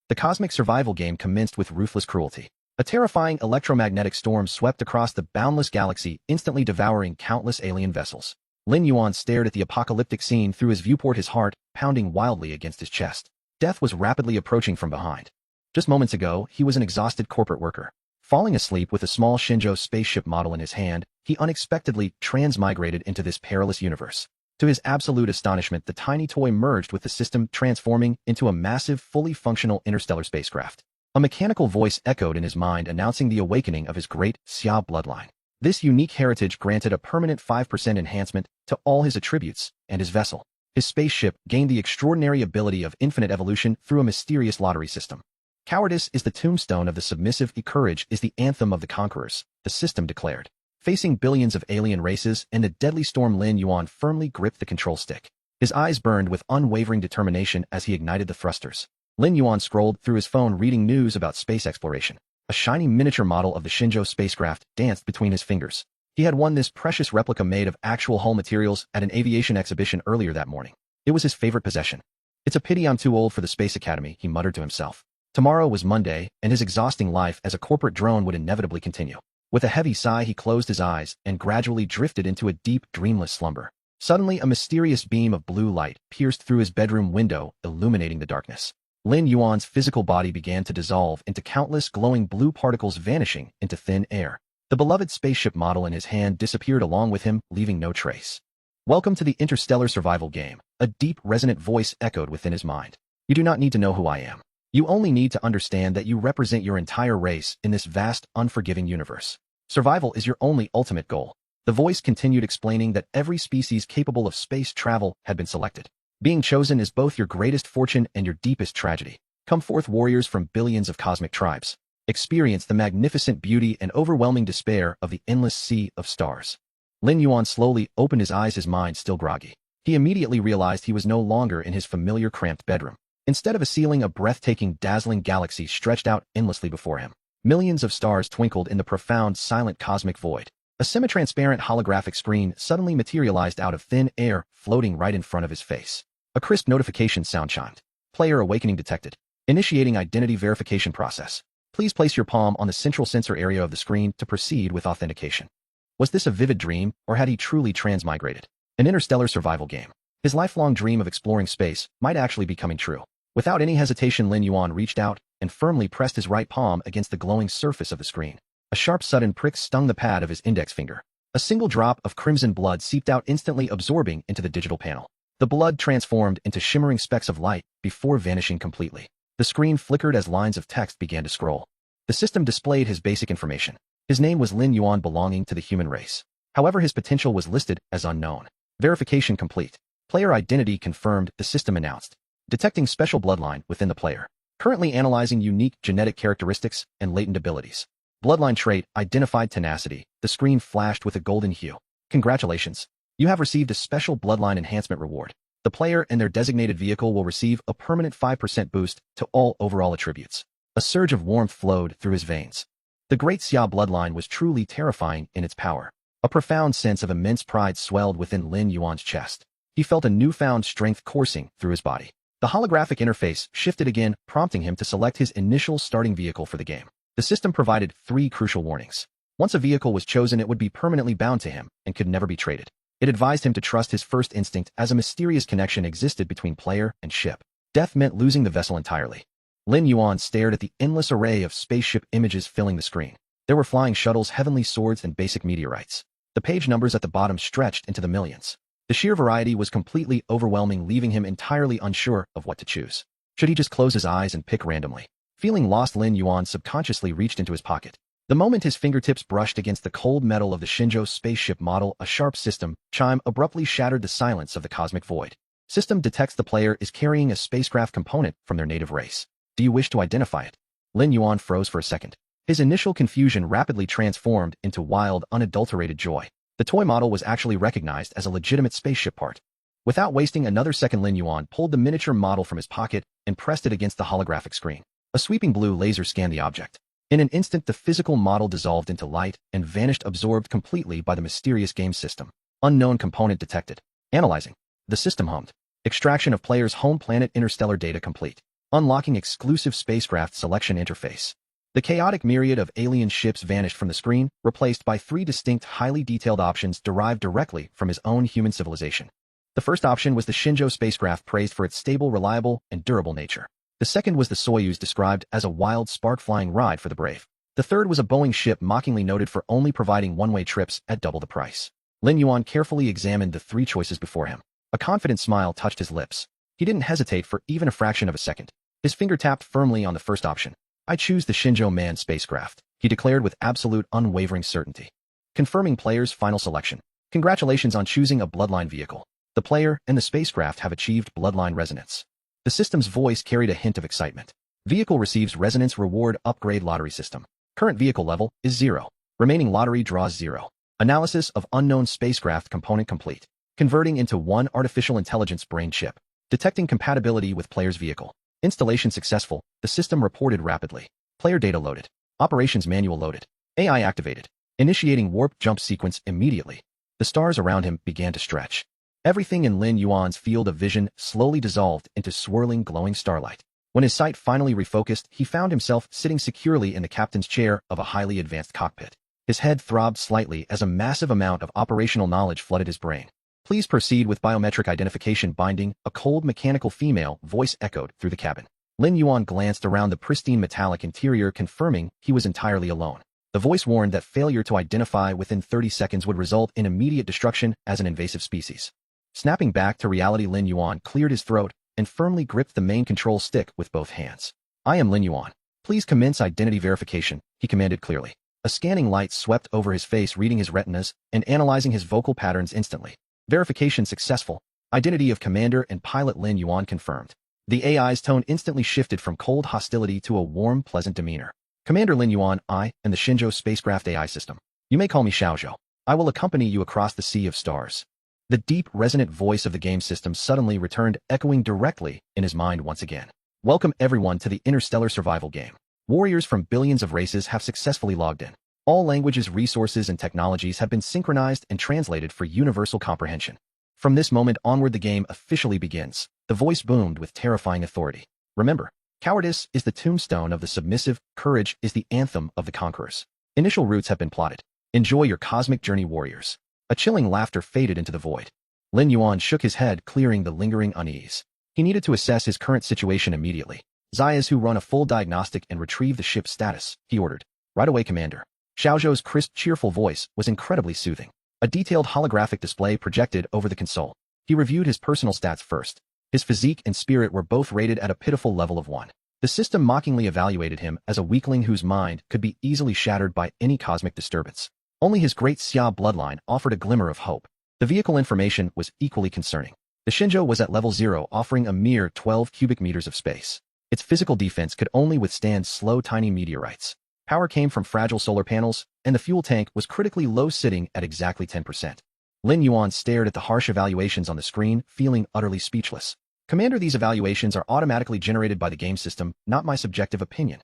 The cosmic survival game commenced with ruthless cruelty. A terrifying electromagnetic storm swept across the boundless galaxy, instantly devouring countless alien vessels. Lin Yuan stared at the apocalyptic scene through his viewport, his heart pounding wildly against his chest. Death was rapidly approaching from behind. Just moments ago, he was an exhausted corporate worker. Falling asleep with a small Shinjo spaceship model in his hand, he unexpectedly transmigrated into this perilous universe. To his absolute astonishment, the tiny toy merged with the system, transforming into a massive, fully functional interstellar spacecraft. A mechanical voice echoed in his mind, announcing the awakening of his great Xia bloodline. This unique heritage granted a permanent 5% enhancement to all his attributes and his vessel. His spaceship gained the extraordinary ability of infinite evolution through a mysterious lottery system. Cowardice is the tombstone of the submissive, courage is the anthem of the conquerors, the system declared. Facing billions of alien races and the deadly storm, Lin Yuan firmly gripped the control stick. His eyes burned with unwavering determination as he ignited the thrusters. Lin Yuan scrolled through his phone, reading news about space exploration. A shiny miniature model of the Shinjo spacecraft danced between his fingers. He had won this precious replica made of actual hull materials at an aviation exhibition earlier that morning. It was his favorite possession. "It's a pity I'm too old for the Space Academy," he muttered to himself. Tomorrow was Monday, and his exhausting life as a corporate drone would inevitably continue. With a heavy sigh, he closed his eyes and gradually drifted into a deep, dreamless slumber. Suddenly, a mysterious beam of blue light pierced through his bedroom window, illuminating the darkness. Lin Yuan's physical body began to dissolve into countless glowing blue particles, vanishing into thin air. The beloved spaceship model in his hand disappeared along with him, leaving no trace. "Welcome to the interstellar survival game," a deep, resonant voice echoed within his mind. "You do not need to know who I am. You only need to understand that you represent your entire race in this vast, unforgiving universe. Survival is your only ultimate goal." The voice continued, explaining that every species capable of space travel had been selected. "Being chosen is both your greatest fortune and your deepest tragedy. Come forth, warriors from billions of cosmic tribes. Experience the magnificent beauty and overwhelming despair of the endless sea of stars." Lin Yuan slowly opened his eyes, his mind still groggy. He immediately realized he was no longer in his familiar cramped bedroom. Instead of a ceiling, a breathtaking, dazzling galaxy stretched out endlessly before him. Millions of stars twinkled in the profound, silent cosmic void. A semi-transparent holographic screen suddenly materialized out of thin air, floating right in front of his face. A crisp notification sound chimed. "Player awakening detected. Initiating identity verification process. Please place your palm on the central sensor area of the screen to proceed with authentication." Was this a vivid dream, or had he truly transmigrated? An interstellar survival game. His lifelong dream of exploring space might actually be coming true. Without any hesitation, Lin Yuan reached out and firmly pressed his right palm against the glowing surface of the screen. A sharp, sudden prick stung the pad of his index finger. A single drop of crimson blood seeped out, instantly absorbing into the digital panel. The blood transformed into shimmering specks of light before vanishing completely. The screen flickered as lines of text began to scroll. The system displayed his basic information. His name was Lin Yuan, belonging to the human race. However, his potential was listed as unknown. Verification complete. Player identity confirmed, the system announced. Detecting special bloodline within the player. Currently analyzing unique genetic characteristics and latent abilities. Bloodline trait identified, tenacity. The screen flashed with a golden hue. "Congratulations. You have received a special bloodline enhancement reward. The player and their designated vehicle will receive a permanent 5% boost to all overall attributes." A surge of warmth flowed through his veins. The great Xia bloodline was truly terrifying in its power. A profound sense of immense pride swelled within Lin Yuan's chest. He felt a newfound strength coursing through his body. The holographic interface shifted again, prompting him to select his initial starting vehicle for the game. The system provided 3 crucial warnings. Once a vehicle was chosen, it would be permanently bound to him and could never be traded. It advised him to trust his first instinct, as a mysterious connection existed between player and ship. Death meant losing the vessel entirely. Lin Yuan stared at the endless array of spaceship images filling the screen. There were flying shuttles, heavenly swords, and basic meteorites. The page numbers at the bottom stretched into the millions. The sheer variety was completely overwhelming, leaving him entirely unsure of what to choose. Should he just close his eyes and pick randomly? Feeling lost, Lin Yuan subconsciously reached into his pocket. The moment his fingertips brushed against the cold metal of the Shinjo spaceship model, a sharp system chime abruptly shattered the silence of the cosmic void. System detects the player is carrying a spacecraft component from their native race. Do you wish to identify it? Lin Yuan froze for a second. His initial confusion rapidly transformed into wild, unadulterated joy. The toy model was actually recognized as a legitimate spaceship part. Without wasting another second, Lin Yuan pulled the miniature model from his pocket and pressed it against the holographic screen. A sweeping blue laser scanned the object. In an instant, the physical model dissolved into light and vanished, absorbed completely by the mysterious game system. Unknown component detected. Analyzing. The system hummed. Extraction of player's home planet interstellar data complete. unlocking exclusive spacecraft selection interface. The chaotic myriad of alien ships vanished from the screen, replaced by 3 distinct, highly detailed options derived directly from his own human civilization. The first option was the Shenzhou spacecraft, praised for its stable, reliable, and durable nature. The second was the Soyuz, described as a wild, spark-flying ride for the brave. The third was a Boeing ship, mockingly noted for only providing one-way trips at double the price. Lin Yuan carefully examined the 3 choices before him. A confident smile touched his lips. He didn't hesitate for even a fraction of a second. His finger tapped firmly on the first option. "I choose the Shenzhou manned spacecraft," he declared with absolute, unwavering certainty. Confirming player's final selection. "Congratulations on choosing a bloodline vehicle. The player and the spacecraft have achieved bloodline resonance." The system's voice carried a hint of excitement. "Vehicle receives resonance reward upgrade lottery system. Current vehicle level is 0. Remaining lottery draws 0. Analysis of unknown spacecraft component complete. Converting into 1 artificial intelligence brain chip. Detecting compatibility with player's vehicle. Installation successful," the system reported rapidly. Player data loaded. Operations manual loaded. AI activated. Initiating warp jump sequence immediately. The stars around him began to stretch. Everything in Lin Yuan's field of vision slowly dissolved into swirling, glowing starlight. When his sight finally refocused, he found himself sitting securely in the captain's chair of a highly advanced cockpit. His head throbbed slightly as a massive amount of operational knowledge flooded his brain. "Please proceed with biometric identification binding," a cold, mechanical female voice echoed through the cabin. Lin Yuan glanced around the pristine metallic interior, confirming he was entirely alone. The voice warned that failure to identify within 30 seconds would result in immediate destruction as an invasive species. Snapping back to reality, Lin Yuan cleared his throat and firmly gripped the main control stick with both hands. "I am Lin Yuan. Please commence identity verification," he commanded clearly. A scanning light swept over his face, reading his retinas and analyzing his vocal patterns instantly. "Verification successful. Identity of Commander and Pilot Lin Yuan confirmed." The AI's tone instantly shifted from cold hostility to a warm, pleasant demeanor. "Commander Lin Yuan, I am the Shenzhou spacecraft AI system. You may call me Xiaozhou. I will accompany you across the sea of stars." The deep, resonant voice of the game system suddenly returned, echoing directly in his mind once again. "Welcome everyone to the interstellar survival game. Warriors from billions of races have successfully logged in. All languages, resources, and technologies have been synchronized and translated for universal comprehension. From this moment onward, the game officially begins." The voice boomed with terrifying authority. "Remember, cowardice is the tombstone of the submissive, courage is the anthem of the conquerors. Initial routes have been plotted. Enjoy your cosmic journey, warriors." A chilling laughter faded into the void. Lin Yuan shook his head, clearing the lingering unease. He needed to assess his current situation immediately. "Zayas, who run a full diagnostic and retrieve the ship's status," he ordered. "Right away, Commander." Xiaozhou's crisp, cheerful voice was incredibly soothing. A detailed holographic display projected over the console. He reviewed his personal stats first. His physique and spirit were both rated at a pitiful level of 1. The system mockingly evaluated him as a weakling whose mind could be easily shattered by any cosmic disturbance. Only his great Xia bloodline offered a glimmer of hope. The vehicle information was equally concerning. The Shenzhou was at level 0, offering a mere 12 cubic meters of space. Its physical defense could only withstand slow, tiny meteorites. Power came from fragile solar panels, and the fuel tank was critically low, sitting at exactly 10%. Lin Yuan stared at the harsh evaluations on the screen, feeling utterly speechless. "Commander, these evaluations are automatically generated by the game system, not my subjective opinion."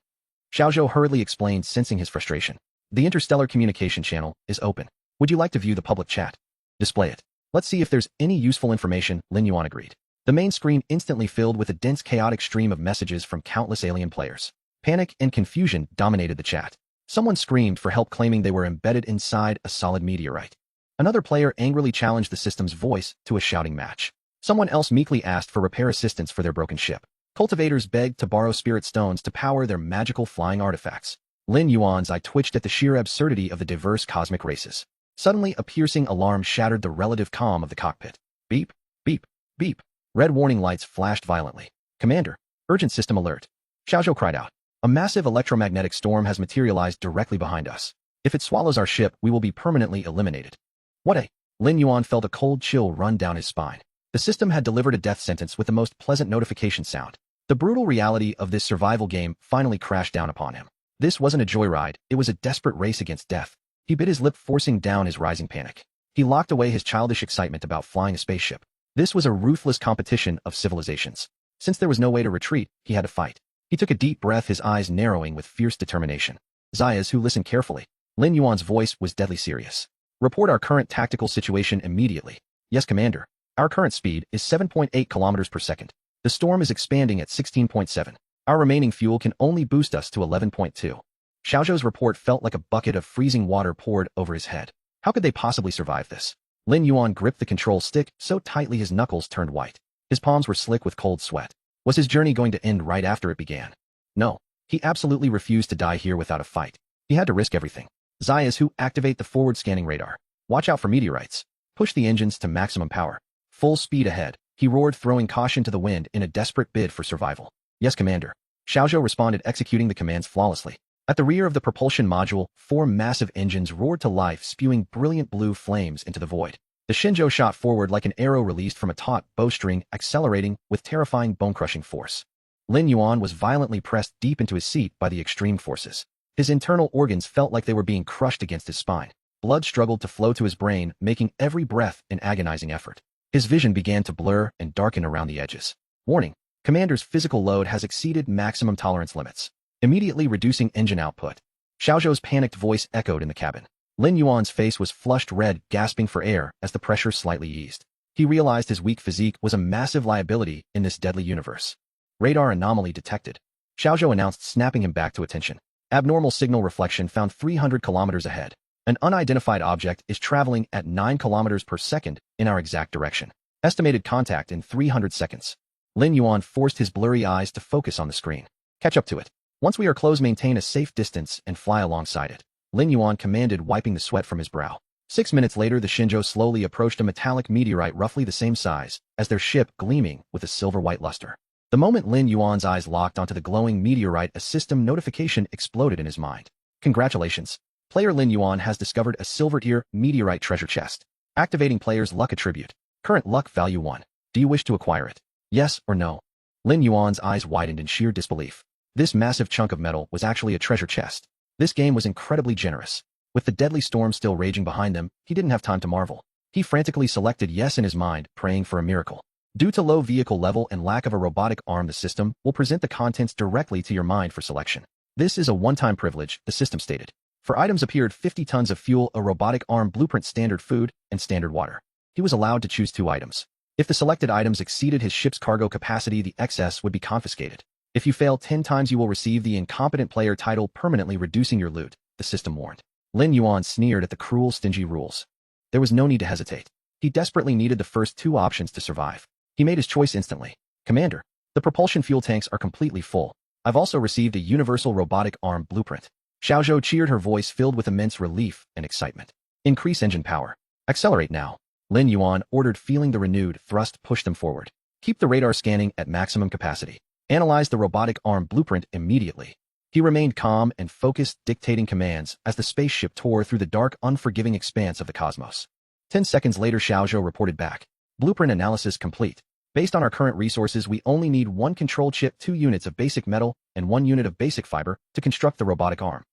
Xiaozhou hurriedly explained, sensing his frustration. "The interstellar communication channel is open. Would you like to view the public chat? Display it. Let's see if there's any useful information," Lin Yuan agreed. The main screen instantly filled with a dense, chaotic stream of messages from countless alien players. Panic and confusion dominated the chat. Someone screamed for help, claiming they were embedded inside a solid meteorite. Another player angrily challenged the system's voice to a shouting match. Someone else meekly asked for repair assistance for their broken ship. Cultivators begged to borrow spirit stones to power their magical flying artifacts. Lin Yuan's eye twitched at the sheer absurdity of the diverse cosmic races. Suddenly, a piercing alarm shattered the relative calm of the cockpit. Beep, beep, beep. Red warning lights flashed violently. "Commander, urgent system alert." Xiaozhou cried out. "A massive electromagnetic storm has materialized directly behind us. If it swallows our ship, we will be permanently eliminated." "What a..." Lin Yuan felt a cold chill run down his spine. The system had delivered a death sentence with the most pleasant notification sound. The brutal reality of this survival game finally crashed down upon him. This wasn't a joyride, it was a desperate race against death. He bit his lip, forcing down his rising panic. He locked away his childish excitement about flying a spaceship. This was a ruthless competition of civilizations. Since there was no way to retreat, he had to fight. He took a deep breath, his eyes narrowing with fierce determination. Zayas, who listened carefully. Lin Yuan's voice was deadly serious. "Report our current tactical situation immediately." "Yes, Commander. Our current speed is 7.8 kilometers per second. The storm is expanding at 16.7. Our remaining fuel can only boost us to 11.2. Xiaozhou's report felt like a bucket of freezing water poured over his head. How could they possibly survive this? Lin Yuan gripped the control stick so tightly his knuckles turned white. His palms were slick with cold sweat. Was his journey going to end right after it began? No. He absolutely refused to die here without a fight. He had to risk everything. Zayas, activate the forward scanning radar. Watch out for meteorites. Push the engines to maximum power. Full speed ahead, he roared, throwing caution to the wind in a desperate bid for survival. Yes, Commander. Xiaozhou responded, executing the commands flawlessly. At the rear of the propulsion module, 4 massive engines roared to life, spewing brilliant blue flames into the void. The Shenzhou shot forward like an arrow released from a taut bowstring, accelerating with terrifying bone-crushing force. Lin Yuan was violently pressed deep into his seat by the extreme forces. His internal organs felt like they were being crushed against his spine. Blood struggled to flow to his brain, making every breath an agonizing effort. His vision began to blur and darken around the edges. Warning: Commander's physical load has exceeded maximum tolerance limits. Immediately reducing engine output. Xiaozhou's panicked voice echoed in the cabin. Lin Yuan's face was flushed red, gasping for air as the pressure slightly eased. He realized his weak physique was a massive liability in this deadly universe. Radar anomaly detected. Xiaozhou announced, snapping him back to attention. Abnormal signal reflection found 300 kilometers ahead. An unidentified object is traveling at 9 kilometers per second in our exact direction. Estimated contact in 300 seconds. Lin Yuan forced his blurry eyes to focus on the screen. Catch up to it. Once we are close, maintain a safe distance and fly alongside it. Lin Yuan commanded, wiping the sweat from his brow. 6 minutes later, the Shenzhou slowly approached a metallic meteorite roughly the same size as their ship, gleaming with a silver-white luster. The moment Lin Yuan's eyes locked onto the glowing meteorite, a system notification exploded in his mind. Congratulations. Player Lin Yuan has discovered a silver-tier meteorite treasure chest. Activating player's luck attribute. Current luck value 1. Do you wish to acquire it? Yes or no? Lin Yuan's eyes widened in sheer disbelief. This massive chunk of metal was actually a treasure chest. This game was incredibly generous. With the deadly storm still raging behind them, he didn't have time to marvel. He frantically selected yes in his mind, praying for a miracle. Due to low vehicle level and lack of a robotic arm, the system will present the contents directly to your mind for selection. This is a one-time privilege, the system stated. For items appeared 50 tons of fuel, a robotic arm blueprint, standard food, and standard water. He was allowed to choose 2 items. If the selected items exceeded his ship's cargo capacity, the excess would be confiscated. If you fail 10 times, you will receive the incompetent player title, permanently reducing your loot, the system warned. Lin Yuan sneered at the cruel, stingy rules. There was no need to hesitate. He desperately needed the first 2 options to survive. He made his choice instantly. Commander, the propulsion fuel tanks are completely full. I've also received a universal robotic arm blueprint. Xiaozhou cheered, her voice filled with immense relief and excitement. Increase engine power. Accelerate now. Lin Yuan ordered, feeling the renewed thrust push them forward. Keep the radar scanning at maximum capacity. Analyze the robotic arm blueprint immediately. He remained calm and focused, dictating commands as the spaceship tore through the dark, unforgiving expanse of the cosmos. 10 seconds later, Xiaozhou reported back. Blueprint analysis complete. Based on our current resources, we only need 1 control chip, 2 units of basic metal, and 1 unit of basic fiber to construct the robotic arm.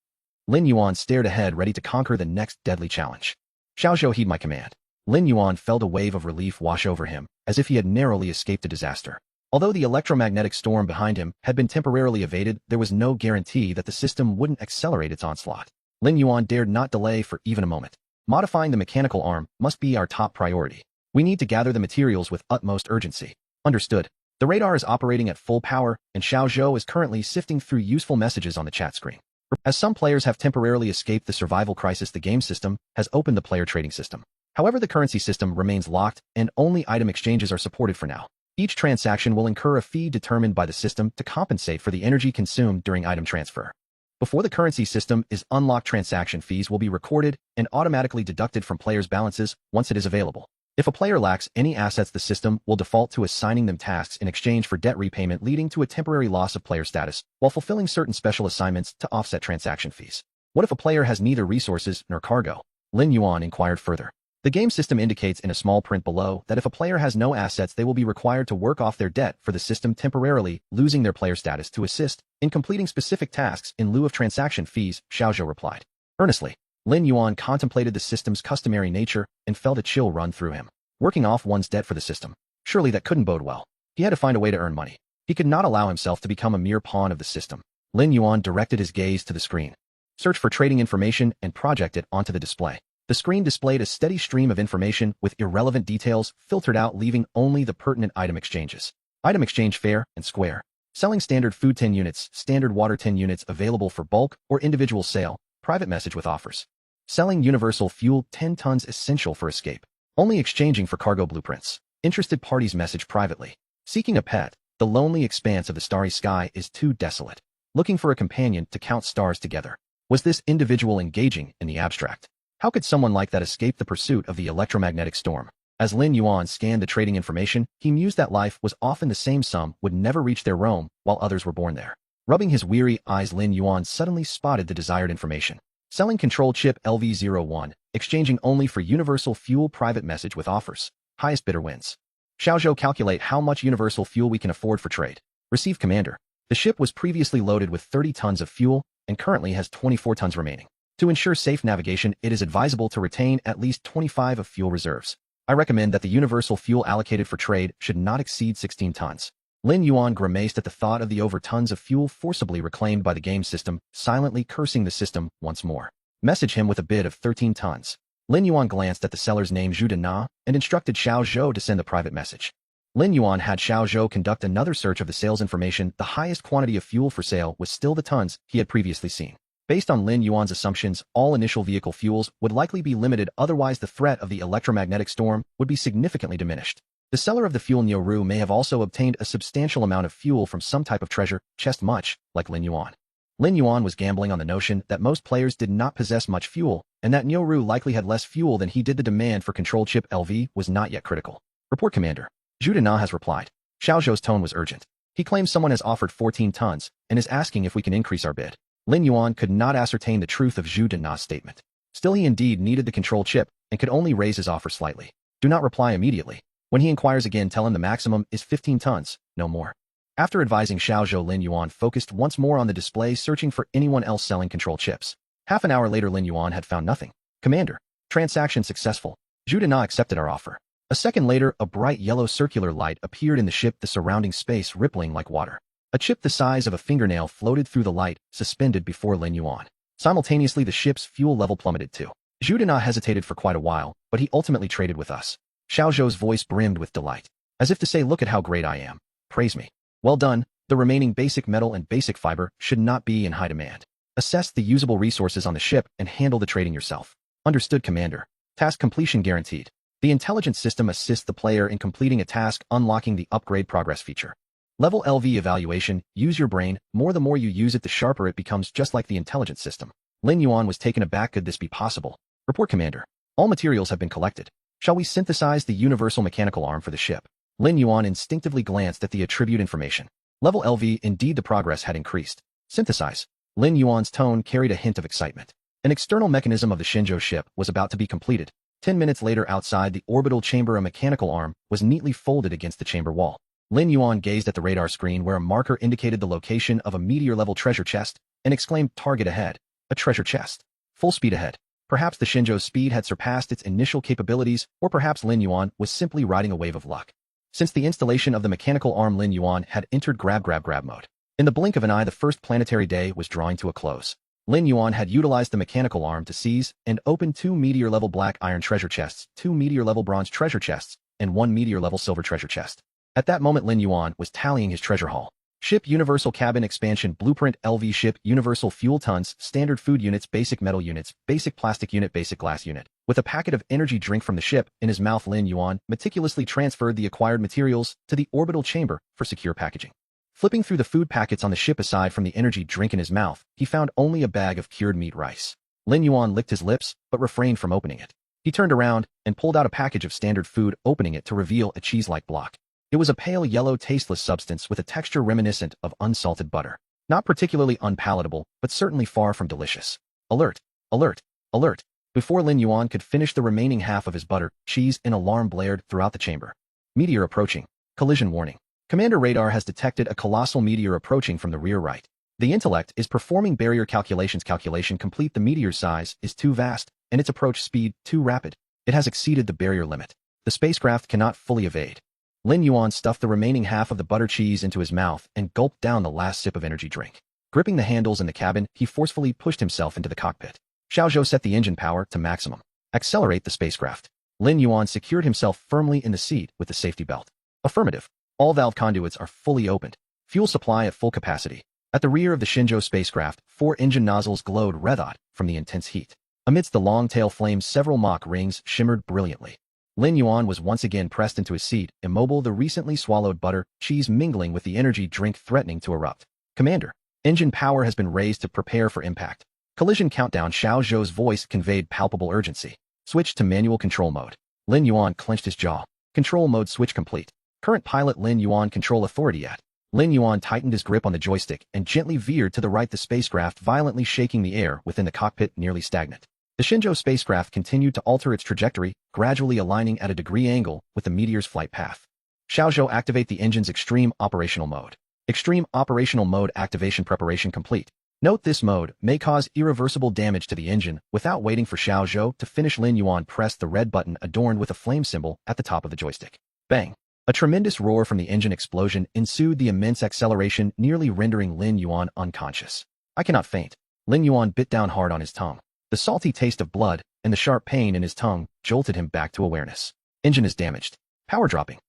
Lin Yuan stared ahead, ready to conquer the next deadly challenge. Xiaozhou, heed my command. Lin Yuan felt a wave of relief wash over him, as if he had narrowly escaped a disaster. Although the electromagnetic storm behind him had been temporarily evaded, there was no guarantee that the system wouldn't accelerate its onslaught. Lin Yuan dared not delay for even a moment. Modifying the mechanical arm must be our top priority. We need to gather the materials with utmost urgency. Understood. The radar is operating at full power, and Xiaozhou is currently sifting through useful messages on the chat screen. As some players have temporarily escaped the survival crisis, the game system has opened the player trading system. However, the currency system remains locked, and only item exchanges are supported for now. Each transaction will incur a fee determined by the system to compensate for the energy consumed during item transfer. Before the currency system is unlocked, transaction fees will be recorded and automatically deducted from players' balances once it is available. If a player lacks any assets, the system will default to assigning them tasks in exchange for debt repayment, leading to a temporary loss of player status, while fulfilling certain special assignments to offset transaction fees. What if a player has neither resources nor cargo? Lin Yuan inquired further. The game system indicates in a small print below that if a player has no assets, they will be required to work off their debt for the system, temporarily losing their player status to assist in completing specific tasks in lieu of transaction fees, Xiaozhou replied. Earnestly, Lin Yuan contemplated the system's customary nature and felt a chill run through him. Working off one's debt for the system. Surely that couldn't bode well. He had to find a way to earn money. He could not allow himself to become a mere pawn of the system. Lin Yuan directed his gaze to the screen. Search for trading information and project it onto the display. The screen displayed a steady stream of information with irrelevant details filtered out, leaving only the pertinent item exchanges. Item exchange fair and square. Selling standard food 10 units, standard water 10 units available for bulk or individual sale, private message with offers. Selling universal fuel 10 tons essential for escape. Only exchanging for cargo blueprints. Interested parties message privately. Seeking a pet, the lonely expanse of the starry sky is too desolate. Looking for a companion to count stars together. Was this individual engaging in the abstract? How could someone like that escape the pursuit of the electromagnetic storm? As Lin Yuan scanned the trading information, he mused that life was often the same. Some would never reach their Rome, while others were born there. Rubbing his weary eyes, Lin Yuan suddenly spotted the desired information. Selling control chip LV01, exchanging only for universal fuel private message with offers. Highest bidder wins. Xiaozhou, calculate how much universal fuel we can afford for trade. Receive, Commander. The ship was previously loaded with 30 tons of fuel and currently has 24 tons remaining. To ensure safe navigation, it is advisable to retain at least 25 of fuel reserves. I recommend that the universal fuel allocated for trade should not exceed 16 tons. Lin Yuan grimaced at the thought of the over tons of fuel forcibly reclaimed by the game system, silently cursing the system once more. Message him with a bid of 13 tons. Lin Yuan glanced at the seller's name Zhu Dena and instructed Xiao Zhou to send the private message. Lin Yuan had Xiao Zhou conduct another search of the sales information. The highest quantity of fuel for sale was still the tons he had previously seen. Based on Lin Yuan's assumptions, all initial vehicle fuels would likely be limited, otherwise the threat of the electromagnetic storm would be significantly diminished. The seller of the fuel Nyoru may have also obtained a substantial amount of fuel from some type of treasure chest, much like Lin Yuan. Lin Yuan was gambling on the notion that most players did not possess much fuel, and that Nyoru likely had less fuel than he did. The demand for control chip LV was not yet critical. Report, Commander. Zhu Dena has replied. Xiao Zhou's tone was urgent. He claims someone has offered 14 tons and is asking if we can increase our bid. Lin Yuan could not ascertain the truth of Zhu Dena's statement. Still, he indeed needed the control chip and could only raise his offer slightly. Do not reply immediately. When he inquires again, tell him the maximum is 15 tons, no more. After advising Xiao Zhou, Lin Yuan focused once more on the display, searching for anyone else selling control chips. Half an hour later, Lin Yuan had found nothing. Commander, transaction successful. Zhu Dena accepted our offer. A second later, a bright yellow circular light appeared in the ship, the surrounding space rippling like water. A chip the size of a fingernail floated through the light, suspended before Lin Yuan. Simultaneously, the ship's fuel level plummeted too. Zhu Dena hesitated for quite a while, but he ultimately traded with us. Xiao Zhou's voice brimmed with delight. As if to say, look at how great I am. Praise me. Well done. The remaining basic metal and basic fiber should not be in high demand. Assess the usable resources on the ship and handle the trading yourself. Understood, Commander. Task completion guaranteed. The intelligence system assists the player in completing a task, unlocking the upgrade progress feature. Level LV evaluation, use your brain. The more you use it, the sharper it becomes, just like the intelligence system. Lin Yuan was taken aback. Could this be possible? Report, Commander. All materials have been collected. Shall we synthesize the universal mechanical arm for the ship? Lin Yuan instinctively glanced at the attribute information. Level LV, indeed the progress had increased. Synthesize. Lin Yuan's tone carried a hint of excitement. An external mechanism of the Shenzhou ship was about to be completed. 10 minutes later, outside the orbital chamber, a mechanical arm was neatly folded against the chamber wall. Lin Yuan gazed at the radar screen where a marker indicated the location of a meteor-level treasure chest and exclaimed, target ahead. A treasure chest. Full speed ahead. Perhaps the Shenzhou's speed had surpassed its initial capabilities, or perhaps Lin Yuan was simply riding a wave of luck. Since the installation of the mechanical arm, Lin Yuan had entered grab mode. In the blink of an eye, the first planetary day was drawing to a close. Lin Yuan had utilized the mechanical arm to seize and open 2 meteor-level black iron treasure chests, 2 meteor-level bronze treasure chests, and 1 meteor-level silver treasure chest. At that moment, Lin Yuan was tallying his treasure haul. Ship Universal Cabin Expansion Blueprint LV Ship Universal Fuel Tons, Standard Food Units, Basic Metal Units, Basic Plastic Unit, Basic Glass Unit. With a packet of energy drink from the ship in his mouth, Lin Yuan meticulously transferred the acquired materials to the orbital chamber for secure packaging. Flipping through the food packets on the ship, aside from the energy drink in his mouth, he found only a bag of cured meat rice. Lin Yuan licked his lips, but refrained from opening it. He turned around and pulled out a package of standard food, opening it to reveal a cheese-like block. It was a pale yellow, tasteless substance with a texture reminiscent of unsalted butter. Not particularly unpalatable, but certainly far from delicious. Alert! Alert! Alert! Before Lin Yuan could finish the remaining half of his butter, cheese, an alarm blared throughout the chamber. Meteor approaching. Collision warning. Commander radar has detected a colossal meteor approaching from the rear right. The intellect is performing barrier calculations. Calculation complete. The meteor's size is too vast, and its approach speed too rapid. It has exceeded the barrier limit. The spacecraft cannot fully evade. Lin Yuan stuffed the remaining half of the butter cheese into his mouth and gulped down the last sip of energy drink. Gripping the handles in the cabin, he forcefully pushed himself into the cockpit. Xiao Zhou set the engine power to maximum. Accelerate the spacecraft. Lin Yuan secured himself firmly in the seat with the safety belt. Affirmative. All valve conduits are fully opened. Fuel supply at full capacity. At the rear of the Shenzhou spacecraft, 4 engine nozzles glowed red-hot from the intense heat. Amidst the long tail flames, several Mach rings shimmered brilliantly. Lin Yuan was once again pressed into his seat, immobile, the recently swallowed butter, cheese mingling with the energy drink threatening to erupt. Commander, engine power has been raised to prepare for impact. Collision countdown. Xiao Zhou's voice conveyed palpable urgency. Switch to manual control mode. Lin Yuan clenched his jaw. Control mode switch complete. Current pilot Lin Yuan control authority at. Lin Yuan tightened his grip on the joystick and gently veered to the right, the spacecraft violently shaking the air within the cockpit nearly stagnant. The Shenzhou spacecraft continued to alter its trajectory, gradually aligning at a degree angle with the meteor's flight path. Xiao Zhou, activate the engine's extreme operational mode. Extreme operational mode activation preparation complete. Note, this mode may cause irreversible damage to the engine. Without waiting for Xiao Zhou to finish, Lin Yuan pressed the red button adorned with a flame symbol at the top of the joystick. Bang! A tremendous roar from the engine explosion ensued, the immense acceleration nearly rendering Lin Yuan unconscious. I cannot faint. Lin Yuan bit down hard on his tongue. The salty taste of blood and the sharp pain in his tongue jolted him back to awareness. Engine is damaged. Power dropping.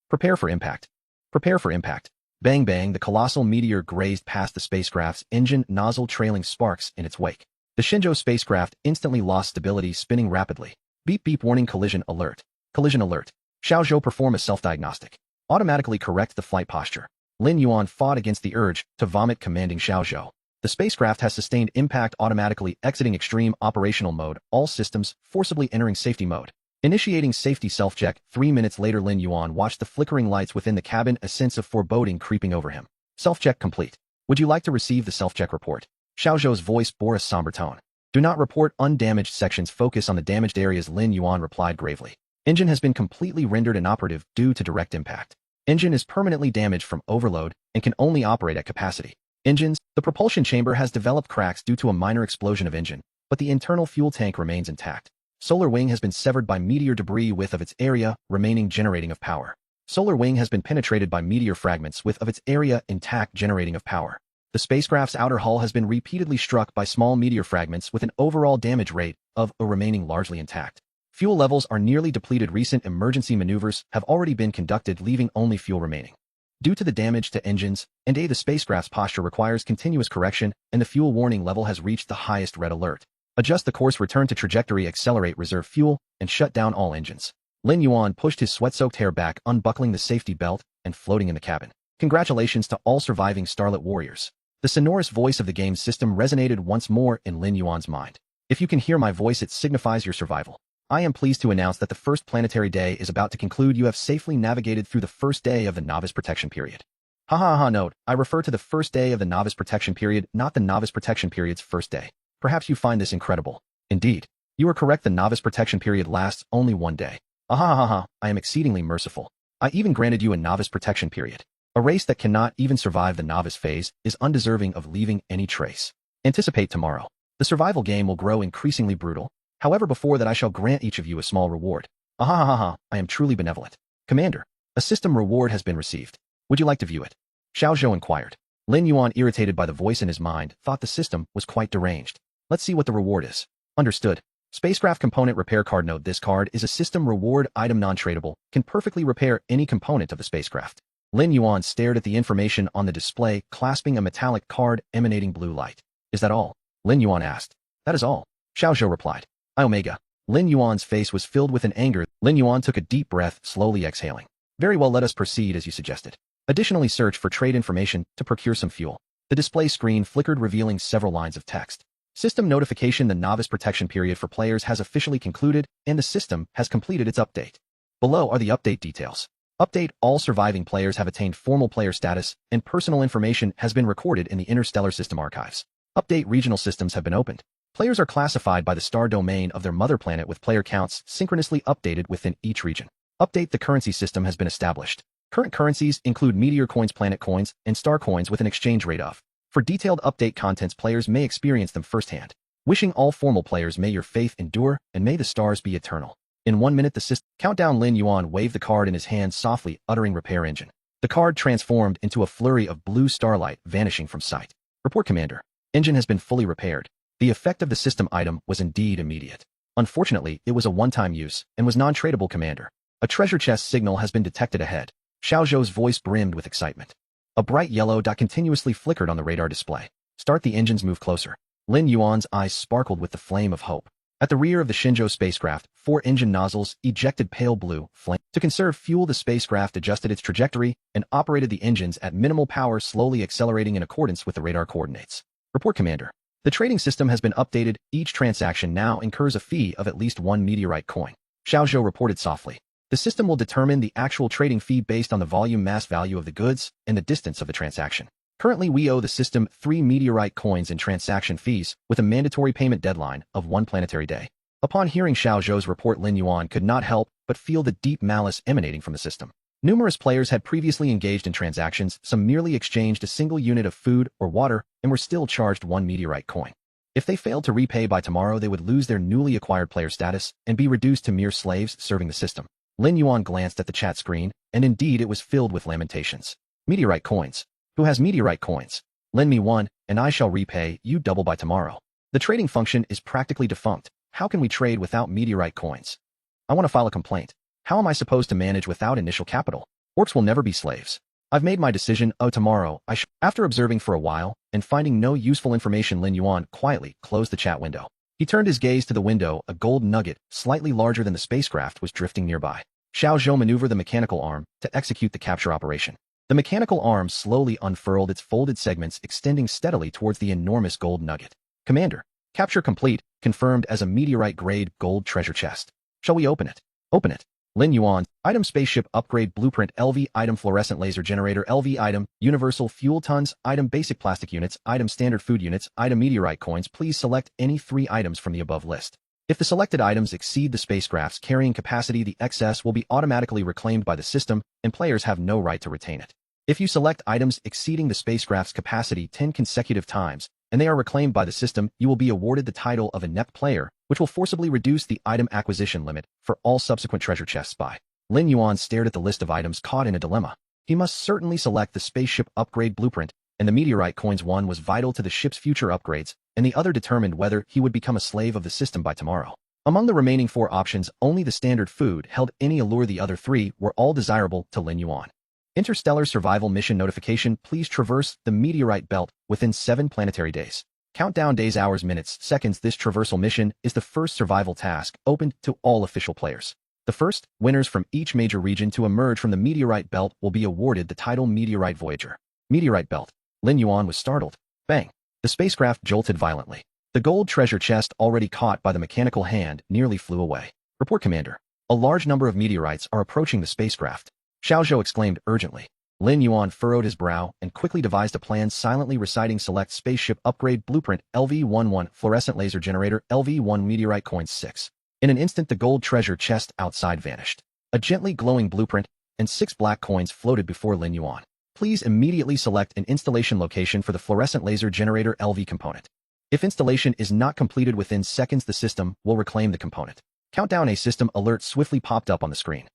Prepare for impact. Prepare for impact. Bang bang, the colossal meteor grazed past the spacecraft's engine nozzle, trailing sparks in its wake. The Shenzhou spacecraft instantly lost stability, spinning rapidly. Beep beep, warning, collision alert. Collision alert. Xiao Zhou, perform a self-diagnostic. Automatically correct the flight posture. Lin Yuan fought against the urge to vomit, commanding Xiao Zhou. The spacecraft has sustained impact, automatically exiting extreme operational mode, all systems forcibly entering safety mode. Initiating safety self-check. 3 minutes later, Lin Yuan watched the flickering lights within the cabin, a sense of foreboding creeping over him. Self-check complete. Would you like to receive the self-check report? Xiao Zhou's voice bore a somber tone. Do not report undamaged sections, focus on the damaged areas, Lin Yuan replied gravely. Engine has been completely rendered inoperative due to direct impact. Engine is permanently damaged from overload and can only operate at capacity. Engines, the propulsion chamber has developed cracks due to a minor explosion of engine, but the internal fuel tank remains intact. Solar wing has been severed by meteor debris, width of its area remaining, generating of power. Solar wing has been penetrated by meteor fragments, width of its area intact, generating of power. The spacecraft's outer hull has been repeatedly struck by small meteor fragments with an overall damage rate of a remaining largely intact. Fuel levels are nearly depleted. Recent emergency maneuvers have already been conducted, leaving only fuel remaining. Due to the damage to engines and the spacecraft's posture requires continuous correction, and the fuel warning level has reached the highest red alert. Adjust the course, return to trajectory, accelerate, reserve fuel, and shut down all engines. Lin Yuan pushed his sweat-soaked hair back, unbuckling the safety belt and floating in the cabin. Congratulations to all surviving Starlit warriors. The sonorous voice of the game system resonated once more in Lin Yuan's mind. If you can hear my voice, it signifies your survival. I am pleased to announce that the first planetary day is about to conclude. You have safely navigated through the first day of the novice protection period. Note, I refer to the first day of the novice protection period, not the novice protection period's first day. Perhaps you find this incredible. Indeed, you are correct. The novice protection period lasts only 1 day. I am exceedingly merciful. I even granted you a novice protection period. A race that cannot even survive the novice phase is undeserving of leaving any trace. Anticipate tomorrow. The survival game will grow increasingly brutal. However, before that I shall grant each of you a small reward. I am truly benevolent. Commander, a system reward has been received. Would you like to view it? Xiao Zhou inquired. Lin Yuan, irritated by the voice in his mind, thought the system was quite deranged. Let's see what the reward is. Understood. Spacecraft component repair card. Note, this card is a system reward item, non-tradable, can perfectly repair any component of the spacecraft. Lin Yuan stared at the information on the display, clasping a metallic card emanating blue light. Is that all? Lin Yuan asked. That is all. Xiao Zhou replied. Omega. Lin Yuan's face was filled with an anger. Lin Yuan took a deep breath, slowly exhaling. Very well, let us proceed as you suggested. Additionally, search for trade information to procure some fuel. The display screen flickered, revealing several lines of text. System notification: the novice protection period for players has officially concluded, and the system has completed its update. Below are the update details. Update: all surviving players have attained formal player status, and personal information has been recorded in the Interstellar System archives. Update: regional systems have been opened. Players are classified by the star domain of their mother planet, with player counts synchronously updated within each region. Update: the currency system has been established. Current currencies include meteor coins, planet coins, and star coins with an exchange rate of. For detailed update contents, players may experience them firsthand. Wishing all formal players may your faith endure, and may the stars be eternal. In 1 minute, the system countdown. Lin Yuan waved the card in his hand, softly uttering repair engine. The card transformed into a flurry of blue starlight, vanishing from sight. Report, Commander. Engine has been fully repaired. The effect of the system item was indeed immediate. Unfortunately, it was a one-time use, and was non-tradable, Commander. A treasure chest signal has been detected ahead. Xiao Zhou's voice brimmed with excitement. A bright yellow dot continuously flickered on the radar display. Start the engines, move closer. Lin Yuan's eyes sparkled with the flame of hope. At the rear of the Shenzhou spacecraft, 4 engine nozzles ejected pale blue flame. To conserve fuel, the spacecraft adjusted its trajectory and operated the engines at minimal power, slowly accelerating in accordance with the radar coordinates. Report, Commander. The trading system has been updated. Each transaction now incurs a fee of at least 1 meteorite coin. Xiao Zhou reported softly. The system will determine the actual trading fee based on the volume mass value of the goods and the distance of the transaction. Currently, we owe the system 3 meteorite coins in transaction fees, with a mandatory payment deadline of 1 planetary day. Upon hearing Xiao Zhou's report, Lin Yuan could not help but feel the deep malice emanating from the system. Numerous players had previously engaged in transactions, some merely exchanged a single unit of food or water and were still charged 1 meteorite coin. If they failed to repay by tomorrow, they would lose their newly acquired player status and be reduced to mere slaves serving the system. Lin Yuan glanced at the chat screen, and indeed it was filled with lamentations. Meteorite coins. Who has meteorite coins? Lend me 1, and I shall repay you double by tomorrow. The trading function is practically defunct. How can we trade without meteorite coins? I want to file a complaint. How am I supposed to manage without initial capital? Orcs will never be slaves. I've made my decision. Oh, tomorrow I shall. After observing for a while and finding no useful information, Lin Yuan quietly closed the chat window. He turned his gaze to the window. A gold nugget, slightly larger than the spacecraft, was drifting nearby. Xiao Zhou maneuvered the mechanical arm to execute the capture operation. The mechanical arm slowly unfurled its folded segments, extending steadily towards the enormous gold nugget. Commander, capture complete, confirmed as a meteorite-grade gold treasure chest. Shall we open it? Open it. Lin Yuan. Item spaceship upgrade blueprint LV. Item fluorescent laser generator LV. Item universal fuel tons. Item basic plastic units. Item standard food units. Item meteorite coins. Please select any 3 items from the above list. If the selected items exceed the spacecraft's carrying capacity, the excess will be automatically reclaimed by the system, and players have no right to retain it. If you select items exceeding the spacecraft's capacity 10 consecutive times, and they are reclaimed by the system, you will be awarded the title of inept player, which will forcibly reduce the item acquisition limit for all subsequent treasure chests by. Lin Yuan stared at the list of items, caught in a dilemma. He must certainly select the spaceship upgrade blueprint, and the meteorite coins. One was vital to the ship's future upgrades, and the other determined whether he would become a slave of the system by tomorrow. Among the remaining 4 options, only the standard food held any allure. The other 3 were all desirable to Lin Yuan. Interstellar survival mission notification. Please traverse the meteorite belt within 7 planetary days. Countdown days, hours, minutes, seconds. This traversal mission is the first survival task opened to all official players. The first winners from each major region to emerge from the meteorite belt will be awarded the title Meteorite Voyager. Meteorite belt. Lin Yuan was startled. Bang! The spacecraft jolted violently. The gold treasure chest, already caught by the mechanical hand, nearly flew away. Report, Commander. A large number of meteorites are approaching the spacecraft. Xiao Zhou exclaimed urgently. Lin Yuan furrowed his brow and quickly devised a plan, silently reciting select spaceship upgrade blueprint LV-11 fluorescent laser generator LV-1 meteorite coins 6. In an instant, the gold treasure chest outside vanished. A gently glowing blueprint and 6 black coins floated before Lin Yuan. Please immediately select an installation location for the fluorescent laser generator LV component. If installation is not completed within seconds, the system will reclaim the component. Countdown. A system alert swiftly popped up on the screen.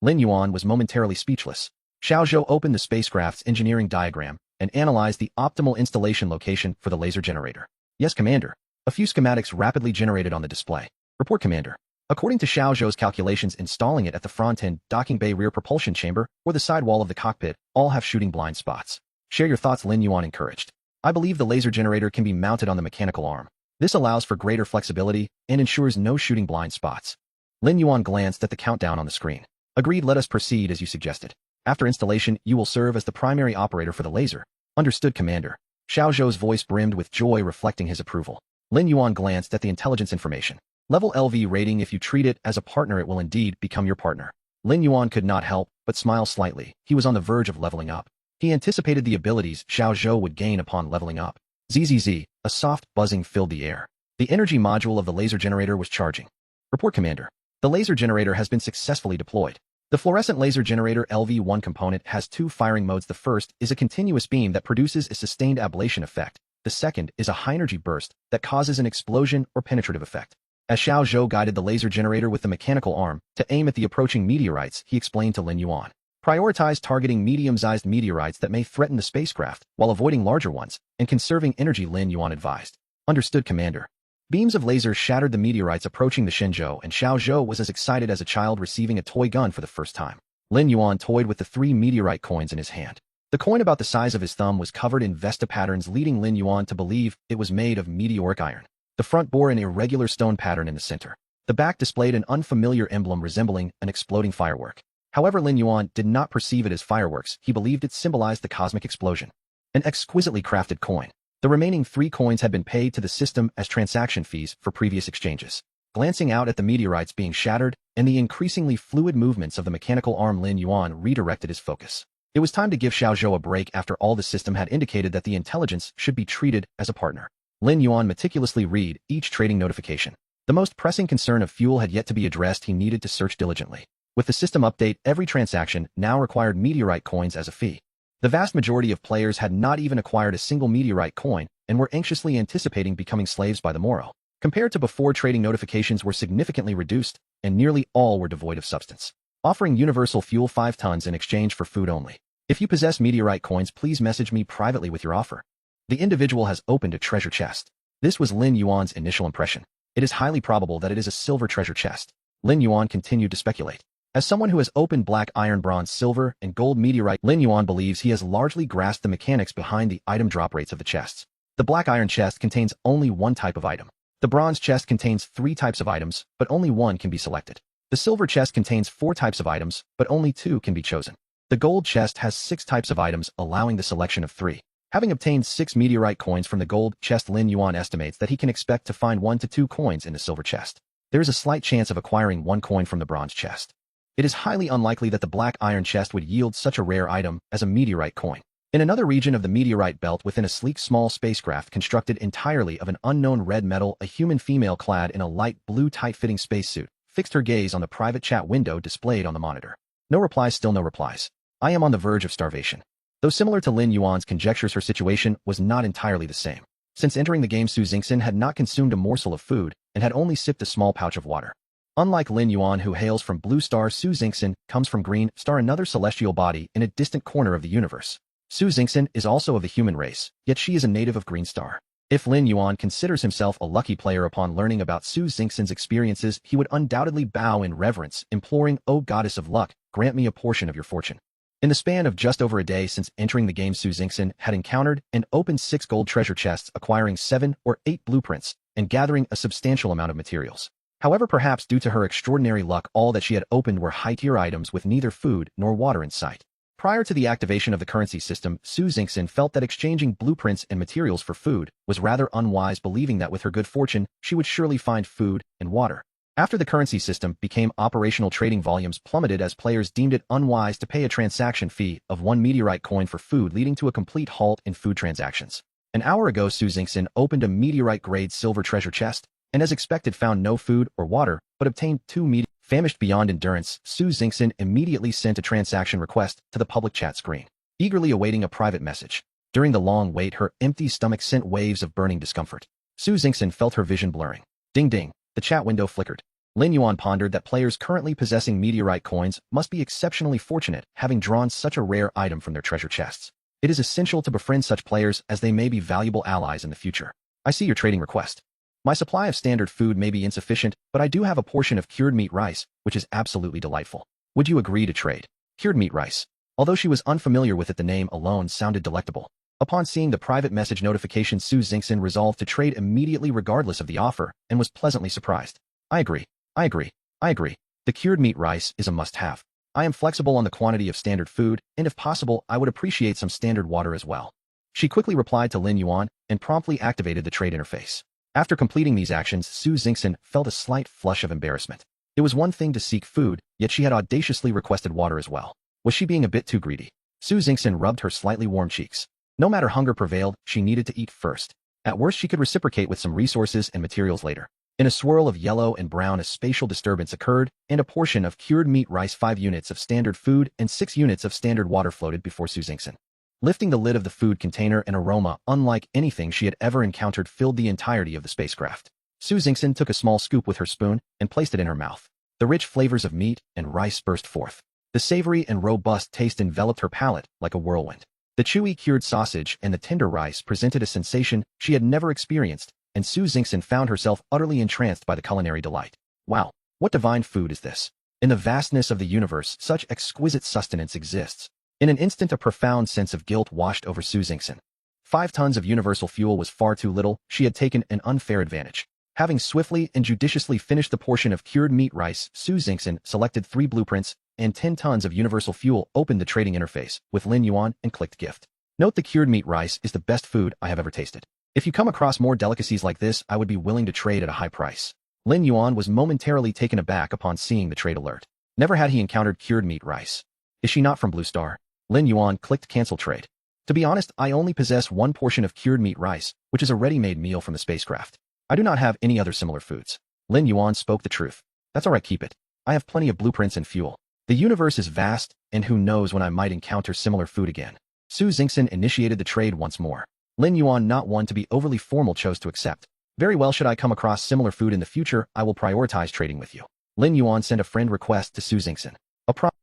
Lin Yuan was momentarily speechless. Xiao Zhou opened the spacecraft's engineering diagram and analyzed the optimal installation location for the laser generator. Yes, Commander. A few schematics rapidly generated on the display. Report, Commander. According to Xiao Zhou's calculations, installing it at the front end, docking bay, rear propulsion chamber, or the side wall of the cockpit all have shooting blind spots. Share your thoughts, Lin Yuan encouraged. I believe the laser generator can be mounted on the mechanical arm. This allows for greater flexibility and ensures no shooting blind spots. Lin Yuan glanced at the countdown on the screen. Agreed, let us proceed as you suggested. After installation, you will serve as the primary operator for the laser. Understood, Commander. Xiao Zhou's voice brimmed with joy, reflecting his approval. Lin Yuan glanced at the intelligence information. Level LV rating. If you treat it as a partner, it will indeed become your partner. Lin Yuan could not help but smile slightly. He was on the verge of leveling up. He anticipated the abilities Xiao Zhou would gain upon leveling up. Zzz, a soft buzzing filled the air. The energy module of the laser generator was charging. Report, Commander. The laser generator has been successfully deployed. The fluorescent laser generator LV-1 component has 2 firing modes. The first is a continuous beam that produces a sustained ablation effect. The second is a high-energy burst that causes an explosion or penetrative effect. As Xiao Zhou guided the laser generator with the mechanical arm to aim at the approaching meteorites, he explained to Lin Yuan. Prioritize targeting medium-sized meteorites that may threaten the spacecraft, while avoiding larger ones, and conserving energy, Lin Yuan advised. Understood, Commander. Beams of lasers shattered the meteorites approaching the Shenzhou, and Xiao Zhou was as excited as a child receiving a toy gun for the first time. Lin Yuan toyed with the 3 meteorite coins in his hand. The coin about the size of his thumb was covered in Vesta patterns, leading Lin Yuan to believe it was made of meteoric iron. The front bore an irregular stone pattern in the center. The back displayed an unfamiliar emblem resembling an exploding firework. However, Lin Yuan did not perceive it as fireworks. He believed it symbolized the cosmic explosion. An exquisitely crafted coin. The remaining 3 coins had been paid to the system as transaction fees for previous exchanges. Glancing out at the meteorites being shattered and the increasingly fluid movements of the mechanical arm, Lin Yuan redirected his focus. It was time to give Xiaozhou a break. After all, the system had indicated that the intelligence should be treated as a partner. Lin Yuan meticulously read each trading notification. The most pressing concern of fuel had yet to be addressed. He needed to search diligently. With the system update, every transaction now required meteorite coins as a fee. The vast majority of players had not even acquired a single meteorite coin and were anxiously anticipating becoming slaves by the morrow. Compared to before, trading notifications were significantly reduced, and nearly all were devoid of substance, offering universal fuel 5 tons in exchange for food only. If you possess meteorite coins, please message me privately with your offer. The individual has opened a treasure chest. This was Lin Yuan's initial impression. It is highly probable that it is a silver treasure chest. Lin Yuan continued to speculate. As someone who has opened black iron, bronze, silver, and gold meteorite, Lin Yuan believes he has largely grasped the mechanics behind the item drop rates of the chests. The black iron chest contains only one type of item. The bronze chest contains 3 types of items, but only one can be selected. The silver chest contains 4 types of items, but only 2 can be chosen. The gold chest has 6 types of items, allowing the selection of 3. Having obtained 6 meteorite coins from the gold chest, Lin Yuan estimates that he can expect to find 1 to 2 coins in the silver chest. There is a slight chance of acquiring 1 coin from the bronze chest. It is highly unlikely that the black iron chest would yield such a rare item as a meteorite coin. In another region of the meteorite belt, within a sleek small spacecraft constructed entirely of an unknown red metal, a human female clad in a light blue tight-fitting spacesuit fixed her gaze on the private chat window displayed on the monitor. No replies, still no replies. I am on the verge of starvation. Though similar to Lin Yuan's conjectures, her situation was not entirely the same. Since entering the game, Su Xingxin had not consumed a morsel of food and had only sipped a small pouch of water. Unlike Lin Yuan, who hails from Blue Star, Su Xingxin comes from Green Star, another celestial body in a distant corner of the universe. Su Xingxin is also of the human race, yet she is a native of Green Star. If Lin Yuan considers himself a lucky player upon learning about Su Xingxin's experiences, he would undoubtedly bow in reverence, imploring, "O goddess of luck, grant me a portion of your fortune." In the span of just over a day since entering the game, Su Xingxin had encountered and opened 6 gold treasure chests, acquiring 7 or 8 blueprints, and gathering a substantial amount of materials. However, perhaps due to her extraordinary luck, all that she had opened were high-tier items with neither food nor water in sight. Prior to the activation of the currency system, Su Xingxin felt that exchanging blueprints and materials for food was rather unwise, believing that with her good fortune, she would surely find food and water. After the currency system became operational, trading volumes plummeted as players deemed it unwise to pay a transaction fee of 1 meteorite coin for food, leading to a complete halt in food transactions. An hour ago, Su Xingxin opened a meteorite-grade silver treasure chest, and as expected found no food or water, but obtained 2 meteorites. Famished beyond endurance, Su Xingxin immediately sent a transaction request to the public chat screen, eagerly awaiting a private message. During the long wait, her empty stomach sent waves of burning discomfort. Su Xingxin felt her vision blurring. Ding ding, the chat window flickered. Lin Yuan pondered that players currently possessing meteorite coins must be exceptionally fortunate, having drawn such a rare item from their treasure chests. It is essential to befriend such players, as they may be valuable allies in the future. I see your trading request. My supply of standard food may be insufficient, but I do have a portion of cured meat rice, which is absolutely delightful. Would you agree to trade? Cured meat rice. Although she was unfamiliar with it, the name alone sounded delectable. Upon seeing the private message notification, Su Xingxin resolved to trade immediately regardless of the offer, and was pleasantly surprised. I agree. The cured meat rice is a must-have. I am flexible on the quantity of standard food, and if possible, I would appreciate some standard water as well. She quickly replied to Lin Yuan, and promptly activated the trade interface. After completing these actions, Su Xingxin felt a slight flush of embarrassment. It was one thing to seek food, yet she had audaciously requested water as well. Was she being a bit too greedy? Su Xingxin rubbed her slightly warm cheeks. No matter hunger prevailed, she needed to eat first. At worst, she could reciprocate with some resources and materials later. In a swirl of yellow and brown, a spatial disturbance occurred, and a portion of cured meat rice, 5 units of standard food, and 6 units of standard water floated before Su Xingxin. Lifting the lid of the food container, an aroma unlike anything she had ever encountered filled the entirety of the spacecraft. Su Xingxin took a small scoop with her spoon and placed it in her mouth. The rich flavors of meat and rice burst forth. The savory and robust taste enveloped her palate like a whirlwind. The chewy cured sausage and the tender rice presented a sensation she had never experienced, and Su Xingxin found herself utterly entranced by the culinary delight. Wow, what divine food is this? In the vastness of the universe, such exquisite sustenance exists. In an instant, a profound sense of guilt washed over Su Xingxin. 5 tons of universal fuel was far too little. She had taken an unfair advantage. Having swiftly and judiciously finished the portion of cured meat rice, Su Xingxin selected 3 blueprints and 10 tons of universal fuel, opened the trading interface with Lin Yuan, and clicked gift. Note: the cured meat rice is the best food I have ever tasted. If you come across more delicacies like this, I would be willing to trade at a high price. Lin Yuan was momentarily taken aback upon seeing the trade alert. Never had he encountered cured meat rice. Is she not from Blue Star? Lin Yuan clicked cancel trade. To be honest, I only possess 1 portion of cured meat rice, which is a ready-made meal from the spacecraft. I do not have any other similar foods. Lin Yuan spoke the truth. That's alright, keep it. I have plenty of blueprints and fuel. The universe is vast, and who knows when I might encounter similar food again. Su Xingxin initiated the trade once more. Lin Yuan, not one to be overly formal, chose to accept. Very well, should I come across similar food in the future, I will prioritize trading with you. Lin Yuan sent a friend request to Su Xingxin.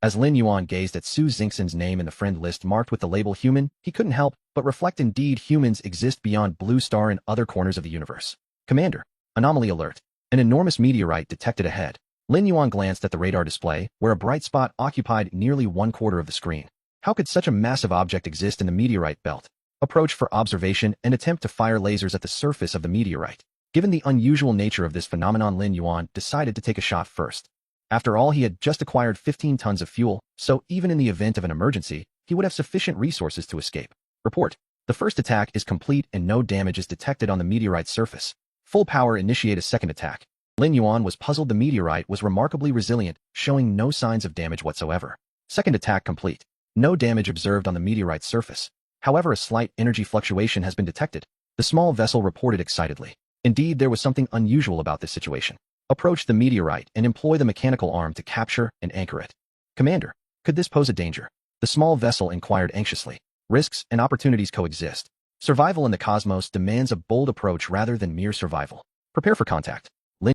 As Lin Yuan gazed at Su Xingxin's name in the friend list marked with the label human, he couldn't help but reflect: indeed, humans exist beyond Blue Star and other corners of the universe. Commander, anomaly alert. An enormous meteorite detected ahead. Lin Yuan glanced at the radar display, where a bright spot occupied nearly 1/4 of the screen. How could such a massive object exist in the meteorite belt? Approach for observation and attempt to fire lasers at the surface of the meteorite. Given the unusual nature of this phenomenon, Lin Yuan decided to take a shot first. After all, he had just acquired 15 tons of fuel, so even in the event of an emergency, he would have sufficient resources to escape. Report: the first attack is complete and no damage is detected on the meteorite's surface. Full power, initiate a second attack. Lin Yuan was puzzled. The meteorite was remarkably resilient, showing no signs of damage whatsoever. Second attack complete. No damage observed on the meteorite's surface. However, a slight energy fluctuation has been detected. The small vessel reported excitedly. Indeed, there was something unusual about this situation. Approach the meteorite and employ the mechanical arm to capture and anchor it. Commander, could this pose a danger? The small vessel inquired anxiously. Risks and opportunities coexist. Survival in the cosmos demands a bold approach rather than mere survival. Prepare for contact.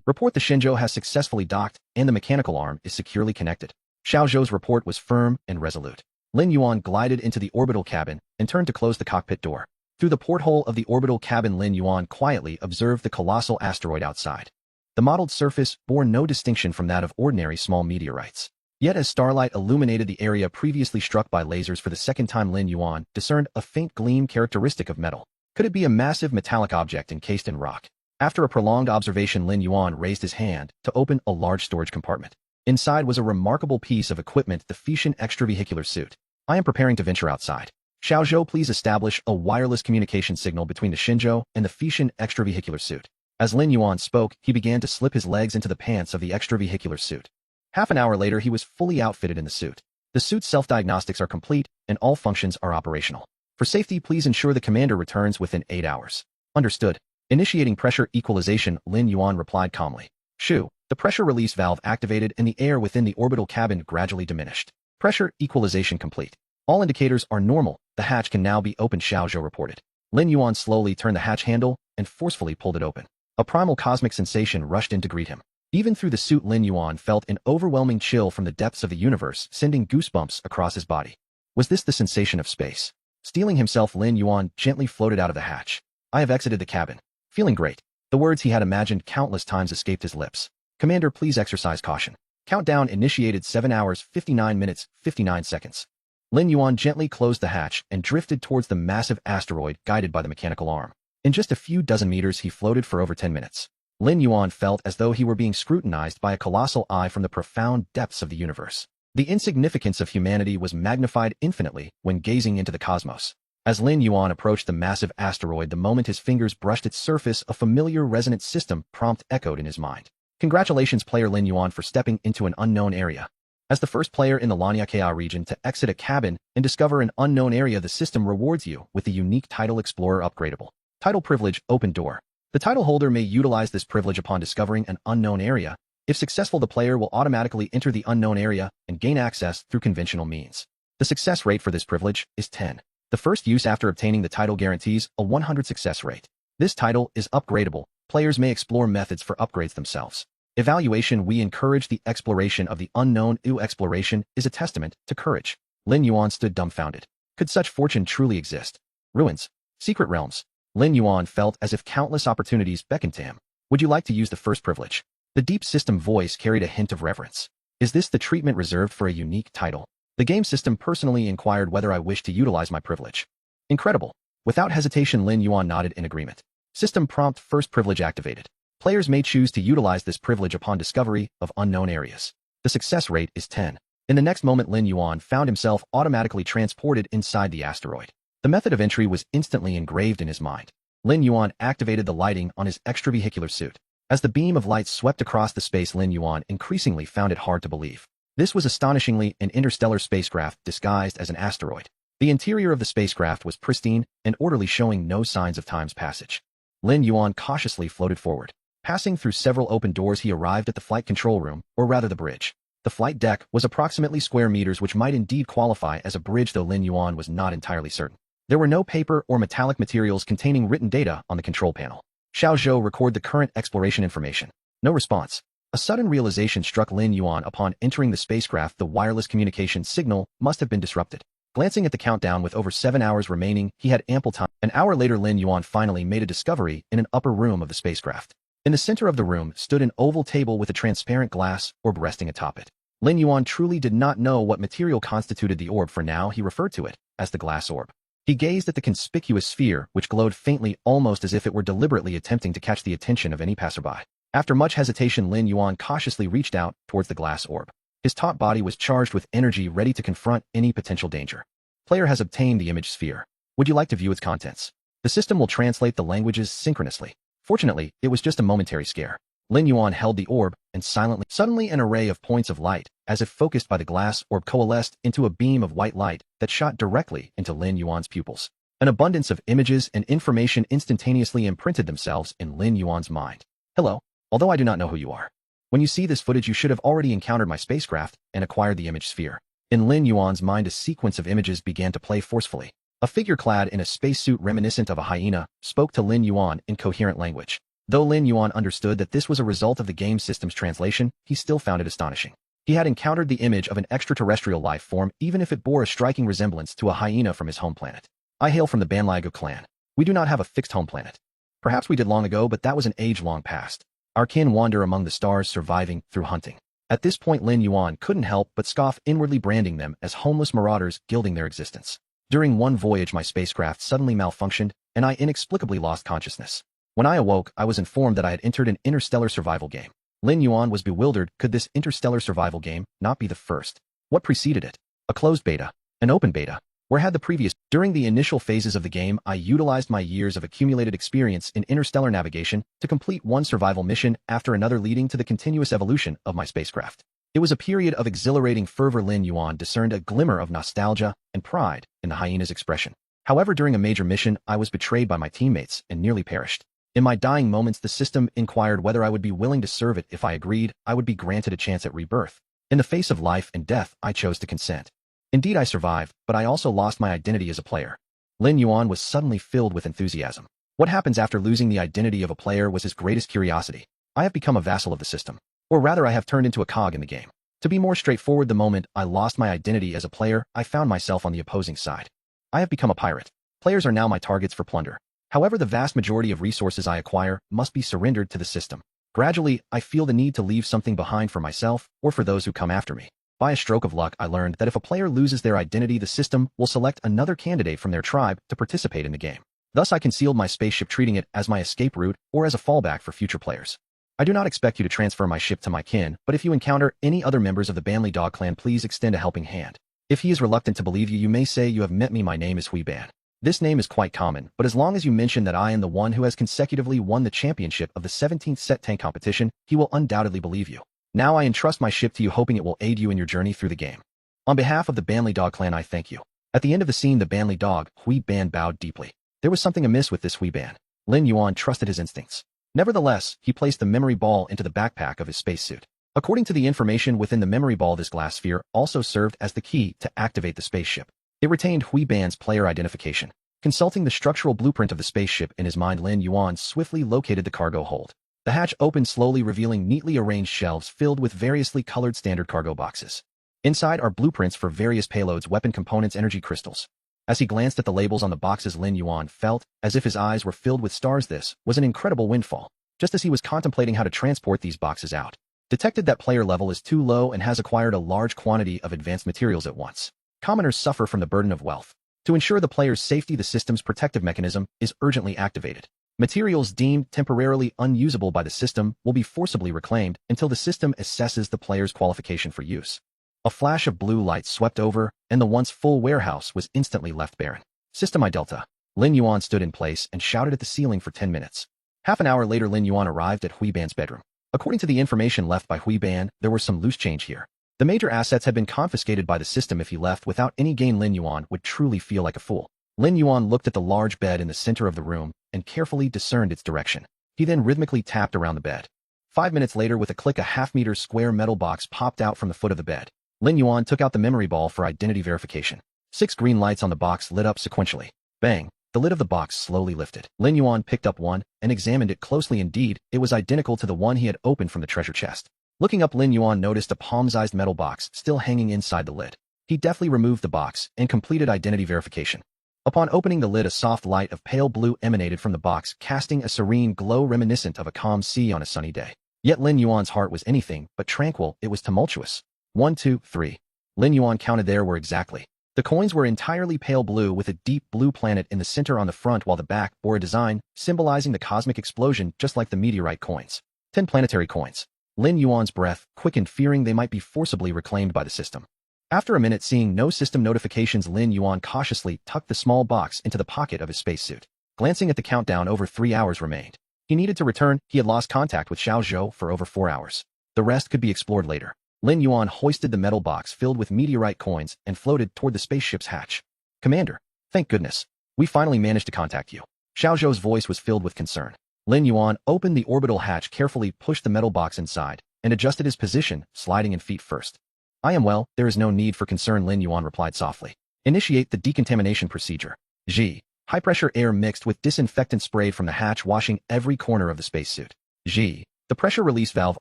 Report: the Shenzhou has successfully docked and the mechanical arm is securely connected. Xiao Zhou's report was firm and resolute. Lin Yuan glided into the orbital cabin and turned to close the cockpit door. Through the porthole of the orbital cabin, Lin Yuan quietly observed the colossal asteroid outside. The mottled surface bore no distinction from that of ordinary small meteorites. Yet as starlight illuminated the area previously struck by lasers for the second time, Lin Yuan discerned a faint gleam characteristic of metal. Could it be a massive metallic object encased in rock? After a prolonged observation, Lin Yuan raised his hand to open a large storage compartment. Inside was a remarkable piece of equipment: the Feitian extravehicular suit. I am preparing to venture outside. Xiao Zhou, please establish a wireless communication signal between the Shenzhou and the Feitian extravehicular suit. As Lin Yuan spoke, he began to slip his legs into the pants of the extravehicular suit. Half an hour later, he was fully outfitted in the suit. The suit's self-diagnostics are complete, and all functions are operational. For safety, please ensure the commander returns within 8 hours. Understood. Initiating pressure equalization, Lin Yuan replied calmly. Shoo. The pressure release valve activated and the air within the orbital cabin gradually diminished. Pressure equalization complete. All indicators are normal. The hatch can now be opened, Xiao Zhou reported. Lin Yuan slowly turned the hatch handle and forcefully pulled it open. A primal cosmic sensation rushed in to greet him. Even through the suit, Lin Yuan felt an overwhelming chill from the depths of the universe, sending goosebumps across his body. Was this the sensation of space? Steeling himself, Lin Yuan gently floated out of the hatch. I have exited the cabin. Feeling great. The words he had imagined countless times escaped his lips. Commander, please exercise caution. Countdown initiated: 7 hours, 59 minutes, 59 seconds. Lin Yuan gently closed the hatch and drifted towards the massive asteroid, guided by the mechanical arm. In just a few dozen meters, he floated for over 10 minutes. Lin Yuan felt as though he were being scrutinized by a colossal eye from the profound depths of the universe. The insignificance of humanity was magnified infinitely when gazing into the cosmos. As Lin Yuan approached the massive asteroid, the moment his fingers brushed its surface, a familiar resonant system prompt echoed in his mind. Congratulations, player Lin Yuan, for stepping into an unknown area. As the first player in the Lanyakea region to exit a cabin and discover an unknown area, the system rewards you with the unique title Explorer upgradable. Title privilege: open door. The title holder may utilize this privilege upon discovering an unknown area. If successful, the player will automatically enter the unknown area and gain access through conventional means. The success rate for this privilege is 10. The first use after obtaining the title guarantees a 100 success rate. This title is upgradable. Players may explore methods for upgrades themselves. Evaluation: we encourage the exploration of the unknown. Exploration is a testament to courage. Lin Yuan stood dumbfounded. Could such fortune truly exist? Ruins. Secret realms. Lin Yuan felt as if countless opportunities beckoned to him. Would you like to use the first privilege? The deep system voice carried a hint of reverence. Is this the treatment reserved for a unique title? The game system personally inquired whether I wished to utilize my privilege. Incredible. Without hesitation, Lin Yuan nodded in agreement. System prompt: first privilege activated. Players may choose to utilize this privilege upon discovery of unknown areas. The success rate is 10. In the next moment, Lin Yuan found himself automatically transported inside the asteroid. The method of entry was instantly engraved in his mind. Lin Yuan activated the lighting on his extravehicular suit. As the beam of light swept across the space, Lin Yuan increasingly found it hard to believe. This was astonishingly an interstellar spacecraft disguised as an asteroid. The interior of the spacecraft was pristine and orderly, showing no signs of time's passage. Lin Yuan cautiously floated forward. Passing through several open doors, he arrived at the flight control room, or rather the bridge. The flight deck was approximately square meters, which might indeed qualify as a bridge, though Lin Yuan was not entirely certain. There were no paper or metallic materials containing written data on the control panel. Xiao Zhou, record the current exploration information. No response. A sudden realization struck Lin Yuan upon entering the spacecraft. The wireless communication signal must have been disrupted. Glancing at the countdown with over 7 hours remaining, he had ample time. An hour later, Lin Yuan finally made a discovery in an upper room of the spacecraft. In the center of the room stood an oval table with a transparent glass orb resting atop it. Lin Yuan truly did not know what material constituted the orb. For now, he referred to it as the glass orb. He gazed at the conspicuous sphere, which glowed faintly, almost as if it were deliberately attempting to catch the attention of any passerby. After much hesitation, Lin Yuan cautiously reached out towards the glass orb. His taut body was charged with energy, ready to confront any potential danger. Player has obtained the image sphere. Would you like to view its contents? The system will translate the languages synchronously. Fortunately, it was just a momentary scare. Lin Yuan held the orb, and suddenly an array of points of light, as if focused by the glass orb, coalesced into a beam of white light that shot directly into Lin Yuan's pupils. An abundance of images and information instantaneously imprinted themselves in Lin Yuan's mind. Hello, although I do not know who you are. When you see this footage, you should have already encountered my spacecraft and acquired the image sphere. In Lin Yuan's mind, a sequence of images began to play forcefully. A figure clad in a spacesuit reminiscent of a hyena spoke to Lin Yuan in coherent language. Though Lin Yuan understood that this was a result of the game system's translation, he still found it astonishing. He had encountered the image of an extraterrestrial life form, even if it bore a striking resemblance to a hyena from his home planet. I hail from the Banligo clan. We do not have a fixed home planet. Perhaps we did long ago, but that was an age long past. Our kin wander among the stars, surviving through hunting. At this point, Lin Yuan couldn't help but scoff, inwardly branding them as homeless marauders gilding their existence. During one voyage, my spacecraft suddenly malfunctioned, and I inexplicably lost consciousness. When I awoke, I was informed that I had entered an interstellar survival game. Lin Yuan was bewildered. Could this interstellar survival game not be the first? What preceded it? A closed beta? An open beta? Where had the previous? During the initial phases of the game, I utilized my years of accumulated experience in interstellar navigation to complete one survival mission after another, leading to the continuous evolution of my spacecraft. It was a period of exhilarating fervor. Lin Yuan discerned a glimmer of nostalgia and pride in the hyena's expression. However, during a major mission, I was betrayed by my teammates and nearly perished. In my dying moments, the system inquired whether I would be willing to serve it. If I agreed, I would be granted a chance at rebirth. In the face of life and death, I chose to consent. Indeed, I survived, but I also lost my identity as a player. Lin Yuan was suddenly filled with enthusiasm. What happens after losing the identity of a player was his greatest curiosity. I have become a vassal of the system. Or rather, I have turned into a cog in the game. To be more straightforward, the moment I lost my identity as a player, I found myself on the opposing side. I have become a pirate. Players are now my targets for plunder. However, the vast majority of resources I acquire must be surrendered to the system. Gradually, I feel the need to leave something behind for myself or for those who come after me. By a stroke of luck, I learned that if a player loses their identity, the system will select another candidate from their tribe to participate in the game. Thus, I concealed my spaceship, treating it as my escape route or as a fallback for future players. I do not expect you to transfer my ship to my kin, but if you encounter any other members of the Banli Dog clan, please extend a helping hand. If he is reluctant to believe you, you may say you have met me. My name is Hui Ban. This name is quite common, but as long as you mention that I am the one who has consecutively won the championship of the 17th set tank competition, he will undoubtedly believe you. Now I entrust my ship to you, hoping it will aid you in your journey through the game. On behalf of the Banli Dog clan, I thank you. At the end of the scene, the Banli Dog, Hui Ban, bowed deeply. There was something amiss with this Hui Ban. Lin Yuan trusted his instincts. Nevertheless, he placed the memory ball into the backpack of his spacesuit. According to the information within the memory ball, this glass sphere also served as the key to activate the spaceship. It retained Hui Ban's player identification. Consulting the structural blueprint of the spaceship in his mind, Lin Yuan swiftly located the cargo hold. The hatch opened slowly, revealing neatly arranged shelves filled with variously colored standard cargo boxes. Inside are blueprints for various payloads, weapon components, energy crystals. As he glanced at the labels on the boxes, Lin Yuan felt as if his eyes were filled with stars. This was an incredible windfall. Just as he was contemplating how to transport these boxes out, Detected that player level is too low and has acquired a large quantity of advanced materials at once. Commoners suffer from the burden of wealth. To ensure the player's safety, the system's protective mechanism is urgently activated. Materials deemed temporarily unusable by the system will be forcibly reclaimed until the system assesses the player's qualification for use. A flash of blue light swept over, and the once full warehouse was instantly left barren. System I Delta. Lin Yuan stood in place and shouted at the ceiling for 10 minutes. Half an hour later, Lin Yuan arrived at Hui Ban's bedroom. According to the information left by Hui Ban, there was some loose change here. The major assets had been confiscated by the system. If he left without any gain, Lin Yuan would truly feel like a fool. Lin Yuan looked at the large bed in the center of the room and carefully discerned its direction. He then rhythmically tapped around the bed. 5 minutes later, with a click, a half-meter square metal box popped out from the foot of the bed. Lin Yuan took out the memory ball for identity verification. 6 green lights on the box lit up sequentially. Bang! The lid of the box slowly lifted. Lin Yuan picked up one and examined it closely. Indeed, it was identical to the one he had opened from the treasure chest. Looking up, Lin Yuan noticed a palm-sized metal box still hanging inside the lid. He deftly removed the box and completed identity verification. Upon opening the lid, a soft light of pale blue emanated from the box, casting a serene glow reminiscent of a calm sea on a sunny day. Yet Lin Yuan's heart was anything but tranquil. It was tumultuous. 1, 2, 3. Lin Yuan counted. There were exactly. The coins were entirely pale blue with a deep blue planet in the center on the front, while the back bore a design symbolizing the cosmic explosion, just like the meteorite coins. 10 planetary coins. Lin Yuan's breath quickened, fearing they might be forcibly reclaimed by the system. After a minute, seeing no system notifications, Lin Yuan cautiously tucked the small box into the pocket of his spacesuit. Glancing at the countdown, over 3 hours remained. He needed to return. He had lost contact with Xiao Zhou for over 4 hours. The rest could be explored later. Lin Yuan hoisted the metal box filled with meteorite coins and floated toward the spaceship's hatch. Commander, thank goodness. We finally managed to contact you. Xiao Zhou's voice was filled with concern. Lin Yuan opened the orbital hatch, carefully pushed the metal box inside, and adjusted his position, sliding in feet first. I am well, there is no need for concern, Lin Yuan replied softly. Initiate the decontamination procedure. G. High-pressure air mixed with disinfectant sprayed from the hatch, washing every corner of the spacesuit. G. The pressure release valve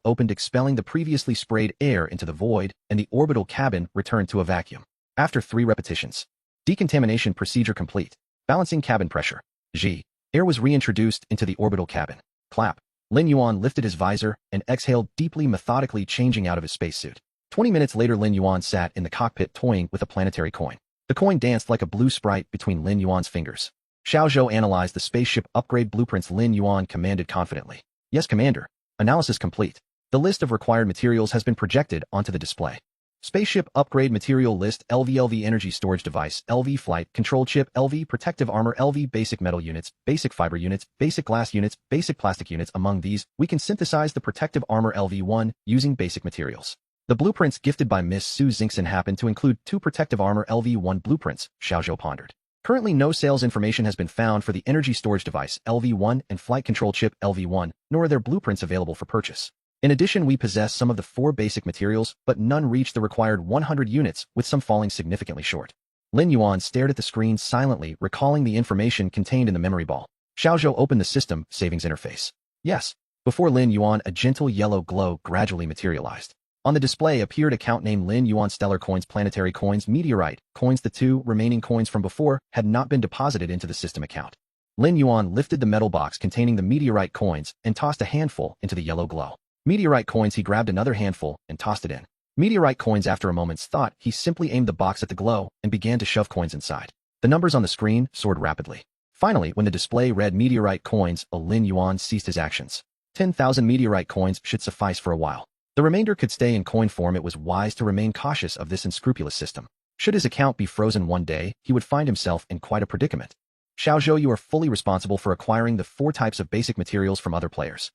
opened, expelling the previously sprayed air into the void, and the orbital cabin returned to a vacuum. After 3 repetitions. Decontamination procedure complete. Balancing cabin pressure. G. Air was reintroduced into the orbital cabin. Clap. Lin Yuan lifted his visor and exhaled deeply, methodically changing out of his spacesuit. 20 minutes later, Lin Yuan sat in the cockpit toying with a planetary coin. The coin danced like a blue sprite between Lin Yuan's fingers. Xiao Zhou analyzed the spaceship upgrade blueprints. Lin Yuan commanded confidently. Yes, Commander. Analysis complete. The list of required materials has been projected onto the display. Spaceship upgrade material list: LV energy storage device, LV flight control chip, LV protective armor, LV basic metal units, basic fiber units, basic glass units, basic plastic units. Among these, we can synthesize the protective armor LV1 using basic materials. The blueprints gifted by Miss Su Xingxin happen to include 2 protective armor LV1 blueprints, Xiao Zhou pondered. Currently, no sales information has been found for the energy storage device LV1 and flight control chip LV1, nor are their blueprints available for purchase. In addition, we possess some of the 4 basic materials, but none reach the required 100 units, with some falling significantly short. Lin Yuan stared at the screen silently, recalling the information contained in the memory ball. Xiao Zhou opened the system savings interface. Yes. Before Lin Yuan, a gentle yellow glow gradually materialized. On the display appeared a count name: Lin Yuan stellar coins, planetary coins, meteorite coins. The 2 remaining coins from before had not been deposited into the system account. Lin Yuan lifted the metal box containing the meteorite coins and tossed a handful into the yellow glow. Meteorite coins. He grabbed another handful and tossed it in. Meteorite coins. After a moment's thought, he simply aimed the box at the glow and began to shove coins inside. The numbers on the screen soared rapidly. Finally, when the display read meteorite coins, Lin Yuan ceased his actions. 10,000 meteorite coins should suffice for a while. The remainder could stay in coin form. It was wise to remain cautious of this unscrupulous system. Should his account be frozen one day, he would find himself in quite a predicament. Xiao Zhou, you are fully responsible for acquiring the 4 types of basic materials from other players.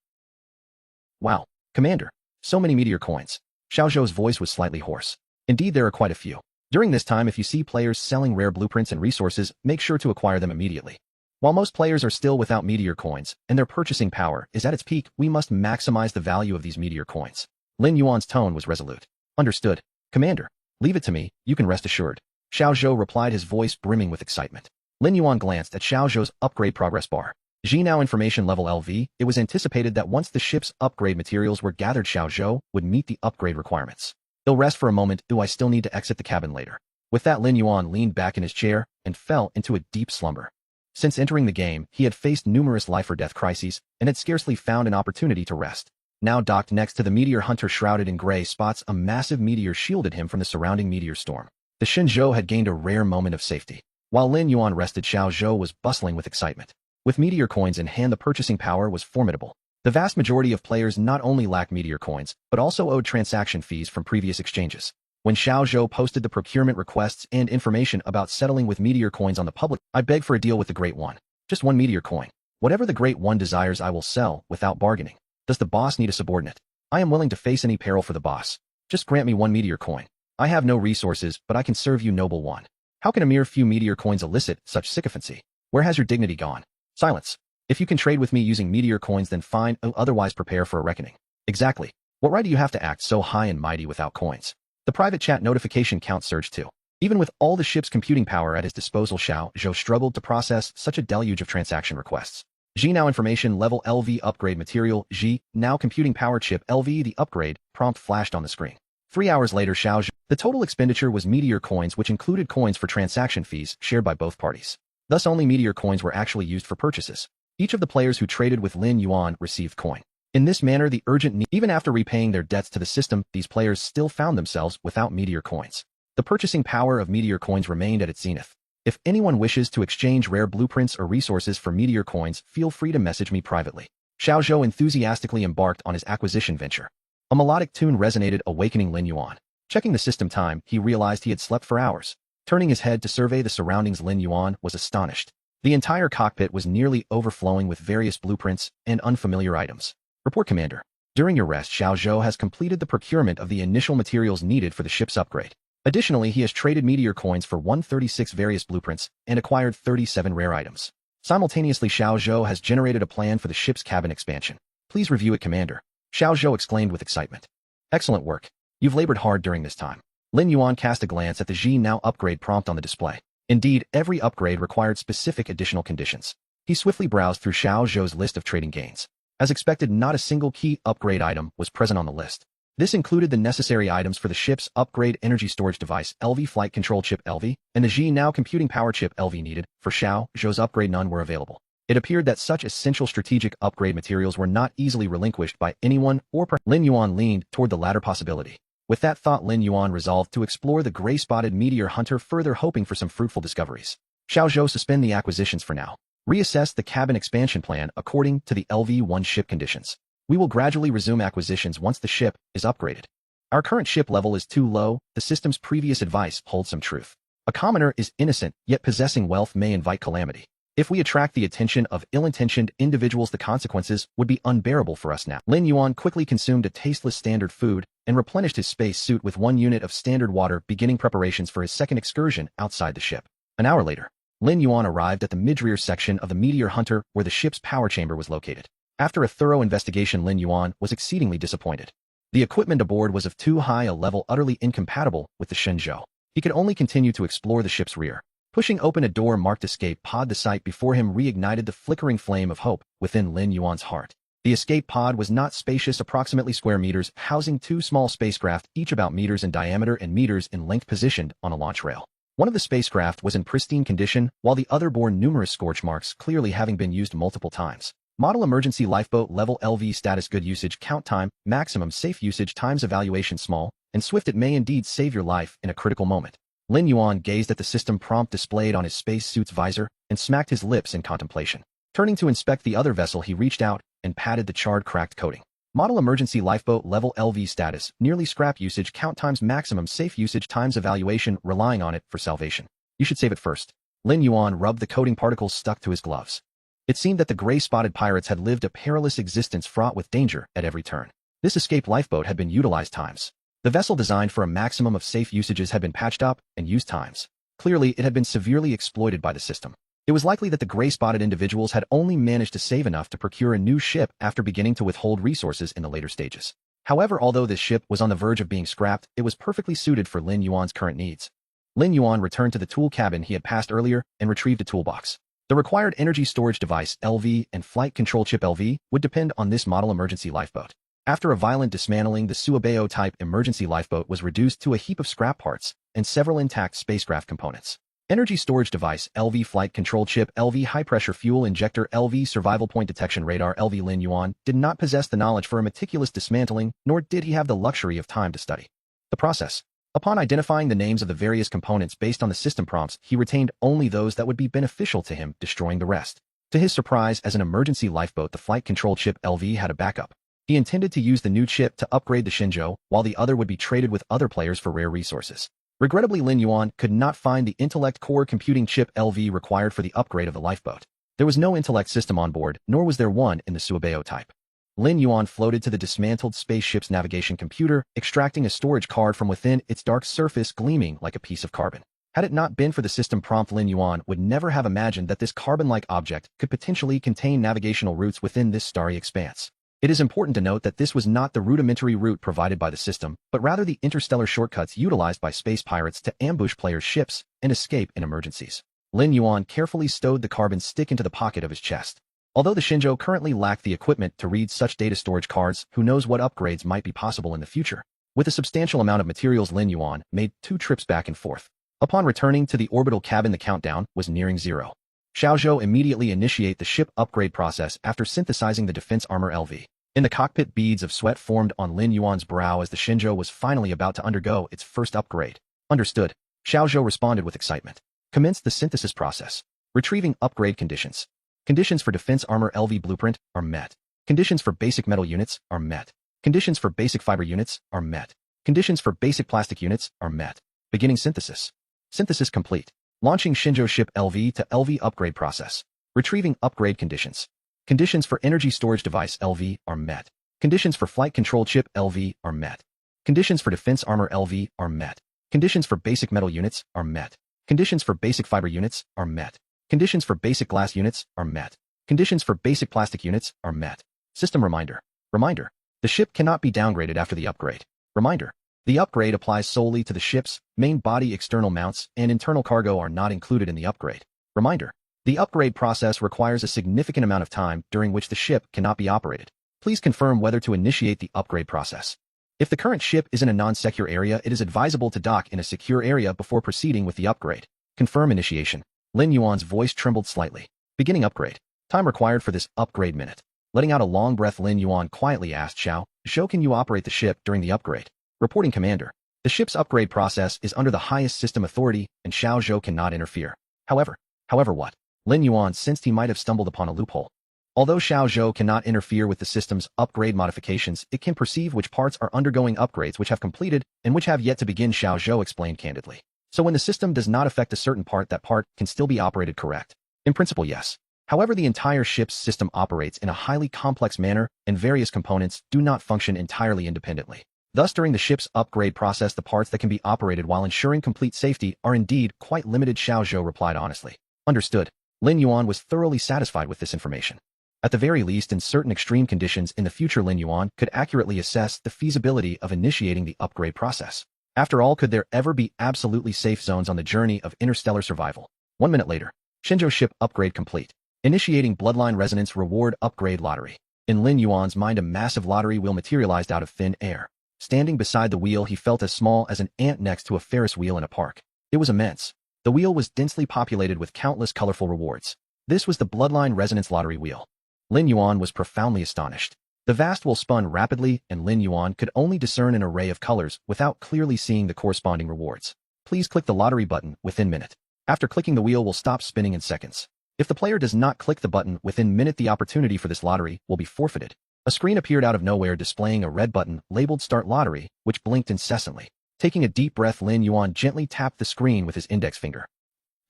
Wow, Commander, so many meteor coins. Xiao Zhou's voice was slightly hoarse. Indeed, there are quite a few. During this time, if you see players selling rare blueprints and resources, make sure to acquire them immediately. While most players are still without meteor coins, and their purchasing power is at its peak, we must maximize the value of these meteor coins. Lin Yuan's tone was resolute. Understood. Commander, leave it to me, you can rest assured. Xiao Zhou replied, his voice brimming with excitement. Lin Yuan glanced at Xiao Zhou's upgrade progress bar. G now information level LV. It was anticipated that once the ship's upgrade materials were gathered, Xiao Zhou would meet the upgrade requirements. He'll rest for a moment. I still need to exit the cabin later. With that, Lin Yuan leaned back in his chair and fell into a deep slumber. Since entering the game, he had faced numerous life-or-death crises and had scarcely found an opportunity to rest. Now docked next to the meteor hunter shrouded in gray spots, a massive meteor shielded him from the surrounding meteor storm. The Shenzhou had gained a rare moment of safety. While Lin Yuan rested, Xiao Zhou was bustling with excitement. With meteor coins in hand, the purchasing power was formidable. The vast majority of players not only lacked meteor coins, but also owed transaction fees from previous exchanges. When Xiao Zhou posted the procurement requests and information about settling with meteor coins on the public, I beg for a deal with the Great One. Just one meteor coin. Whatever the Great One desires I will sell, without bargaining. Does the boss need a subordinate? I am willing to face any peril for the boss. Just grant me one meteor coin. I have no resources, but I can serve you, noble one. How can a mere few meteor coins elicit such sycophancy? Where has your dignity gone? Silence. If you can trade with me using meteor coins, then fine, otherwise prepare for a reckoning. Exactly. What right do you have to act so high and mighty without coins? The private chat notification count surged too. Even with all the ship's computing power at his disposal, Xiao Zhou struggled to process such a deluge of transaction requests. G now information level LV upgrade material G now computing power chip LV the upgrade prompt flashed on the screen. 3 hours later, Xiao Zhou, the total expenditure was meteor coins, which included coins for transaction fees shared by both parties. Thus only meteor coins were actually used for purchases. Each of the players who traded with Lin Yuan received coin. In this manner, the urgent need, even after repaying their debts to the system, these players still found themselves without meteor coins. The purchasing power of meteor coins remained at its zenith. If anyone wishes to exchange rare blueprints or resources for meteor coins, feel free to message me privately. Xiao Zhou enthusiastically embarked on his acquisition venture. A melodic tune resonated, awakening Lin Yuan. Checking the system time, he realized he had slept for hours. Turning his head to survey the surroundings, Lin Yuan was astonished. The entire cockpit was nearly overflowing with various blueprints and unfamiliar items. Report, Commander. During your rest, Xiao Zhou has completed the procurement of the initial materials needed for the ship's upgrade. Additionally, he has traded meteor coins for 136 various blueprints and acquired 37 rare items. Simultaneously, Xiao Zhou has generated a plan for the ship's cabin expansion. Please review it, Commander. Xiao Zhou exclaimed with excitement. Excellent work. You've labored hard during this time. Lin Yuan cast a glance at the G now upgrade prompt on the display. Indeed, every upgrade required specific additional conditions. He swiftly browsed through Xiao Zhou's list of trading gains. As expected, not a single key upgrade item was present on the list. This included the necessary items for the ship's upgrade energy storage device LV flight control chip LV and the G now computing power chip LV needed. For Xiao Zhou's upgrade, none were available. It appeared that such essential strategic upgrade materials were not easily relinquished by anyone, or Lin Yuan leaned toward the latter possibility. With that thought, Lin Yuan resolved to explore the gray-spotted meteor hunter further, hoping for some fruitful discoveries. Xiao Zhou, suspend the acquisitions for now. Reassess the cabin expansion plan according to the LV-1 ship conditions. We will gradually resume acquisitions once the ship is upgraded. Our current ship level is too low. The system's previous advice holds some truth. A commoner is innocent, yet possessing wealth may invite calamity. If we attract the attention of ill-intentioned individuals, the consequences would be unbearable for us now. Lin Yuan quickly consumed a tasteless standard food and replenished his space suit with 1 unit of standard water, beginning preparations for his second excursion outside the ship. An hour later, Lin Yuan arrived at the mid-rear section of the meteor hunter where the ship's power chamber was located. After a thorough investigation, Lin Yuan was exceedingly disappointed. The equipment aboard was of too high a level, utterly incompatible with the Shenzhou. He could only continue to explore the ship's rear. Pushing open a door marked escape pod, the sight before him reignited the flickering flame of hope within Lin Yuan's heart. The escape pod was not spacious, approximately square meters, housing 2 small spacecraft, each about meters in diameter and meters in length, positioned on a launch rail. One of the spacecraft was in pristine condition, while the other bore numerous scorch marks, clearly having been used multiple times. Model emergency lifeboat level LV status good usage count time, maximum safe usage times evaluation small and swift. It may indeed save your life in a critical moment. Lin Yuan gazed at the system prompt displayed on his spacesuit's visor and smacked his lips in contemplation. Turning to inspect the other vessel, he reached out and patted the charred, cracked coating. Model emergency lifeboat level LV status, nearly scrap usage count times maximum safe usage times evaluation, relying on it for salvation. You should save it first. Lin Yuan rubbed the coating particles stuck to his gloves. It seemed that the gray-spotted pirates had lived a perilous existence fraught with danger at every turn. This escape lifeboat had been utilized times. The vessel, designed for a maximum of safe usages, had been patched up and used times. Clearly, it had been severely exploited by the system. It was likely that the gray-spotted individuals had only managed to save enough to procure a new ship after beginning to withhold resources in the later stages. However, although this ship was on the verge of being scrapped, it was perfectly suited for Lin Yuan's current needs. Lin Yuan returned to the tool cabin he had passed earlier and retrieved a toolbox. The required energy storage device LV and flight control chip LV would depend on this model emergency lifeboat. After a violent dismantling, the Suabeo-type emergency lifeboat was reduced to a heap of scrap parts and several intact spacecraft components. Energy storage device, LV flight control chip, LV high-pressure fuel injector, LV survival point detection radar. LV Lin Yuan did not possess the knowledge for a meticulous dismantling, nor did he have the luxury of time to study the process. Upon identifying the names of the various components based on the system prompts, he retained only those that would be beneficial to him, destroying the rest. To his surprise, as an emergency lifeboat, the flight control chip LV had a backup. He intended to use the new chip to upgrade the Shenzhou, while the other would be traded with other players for rare resources. Regrettably, Lin Yuan could not find the intellect core computing chip LV required for the upgrade of the lifeboat. There was no intellect system on board, nor was there one in the Suabeo type. Lin Yuan floated to the dismantled spaceship's navigation computer, extracting a storage card from within, its dark surface gleaming like a piece of carbon. Had it not been for the system prompt, Lin Yuan would never have imagined that this carbon-like object could potentially contain navigational routes within this starry expanse. It is important to note that this was not the rudimentary route provided by the system, but rather the interstellar shortcuts utilized by space pirates to ambush players' ships and escape in emergencies. Lin Yuan carefully stowed the carbon stick into the pocket of his chest. Although the Shenzhou currently lacked the equipment to read such data storage cards, who knows what upgrades might be possible in the future. With a substantial amount of materials, Lin Yuan made 2 trips back and forth. Upon returning to the orbital cabin, the countdown was nearing 0. Xiaozhou immediately initiate the ship upgrade process after synthesizing the defense armor LV. In the cockpit, beads of sweat formed on Lin Yuan's brow as the Shenzhou was finally about to undergo its first upgrade. Understood. Xiaozhou responded with excitement. Commence the synthesis process. Retrieving upgrade conditions. Conditions for defense armor LV blueprint are met. Conditions for basic metal units are met. Conditions for basic fiber units are met. Conditions for basic plastic units are met. Beginning synthesis. Synthesis complete. Launching Shenzhou ship LV to LV upgrade process. Retrieving upgrade conditions. Conditions for energy storage device LV are met. Conditions for flight control chip LV are met. Conditions for defense armor LV are met. Conditions for basic metal units are met. Conditions for basic fiber units are met. Conditions for basic glass units are met. Conditions for basic plastic units are met. System reminder. Reminder. The ship cannot be downgraded after the upgrade. Reminder. The upgrade applies solely to the ship's main body. External mounts and internal cargo are not included in the upgrade. Reminder. The upgrade process requires a significant amount of time during which the ship cannot be operated. Please confirm whether to initiate the upgrade process. If the current ship is in a non-secure area, it is advisable to dock in a secure area before proceeding with the upgrade. Confirm initiation. Lin Yuan's voice trembled slightly. Beginning upgrade. Time required for this upgrade minute. Letting out a long breath, Lin Yuan quietly asked Xiao, can you operate the ship during the upgrade? Reporting, Commander. The ship's upgrade process is under the highest system authority, and Xiao cannot interfere. However what? Lin Yuan sensed he might have stumbled upon a loophole. Although Xiao cannot interfere with the system's upgrade modifications, it can perceive which parts are undergoing upgrades, which have completed and which have yet to begin, Xiao explained candidly. So when the system does not affect a certain part, that part can still be operated, correct? In principle, yes. However, the entire ship's system operates in a highly complex manner, and various components do not function entirely independently. Thus, during the ship's upgrade process, the parts that can be operated while ensuring complete safety are indeed quite limited, Xiao replied honestly. Understood. Lin Yuan was thoroughly satisfied with this information. At the very least, in certain extreme conditions in the future, Lin Yuan could accurately assess the feasibility of initiating the upgrade process. After all, could there ever be absolutely safe zones on the journey of interstellar survival? 1 minute later. Shenzhou ship upgrade complete. Initiating bloodline resonance reward upgrade lottery. In Lin Yuan's mind, a massive lottery wheel materialized out of thin air. Standing beside the wheel, he felt as small as an ant next to a Ferris wheel in a park. It was immense. The wheel was densely populated with countless colorful rewards. This was the Bloodline Resonance Lottery Wheel. Lin Yuan was profoundly astonished. The vast wheel spun rapidly, and Lin Yuan could only discern an array of colors without clearly seeing the corresponding rewards. Please click the lottery button within minute. After clicking, the wheel will stop spinning in seconds. If the player does not click the button within minute, the opportunity for this lottery will be forfeited. A screen appeared out of nowhere displaying a red button labeled Start Lottery, which blinked incessantly. Taking a deep breath, Lin Yuan gently tapped the screen with his index finger.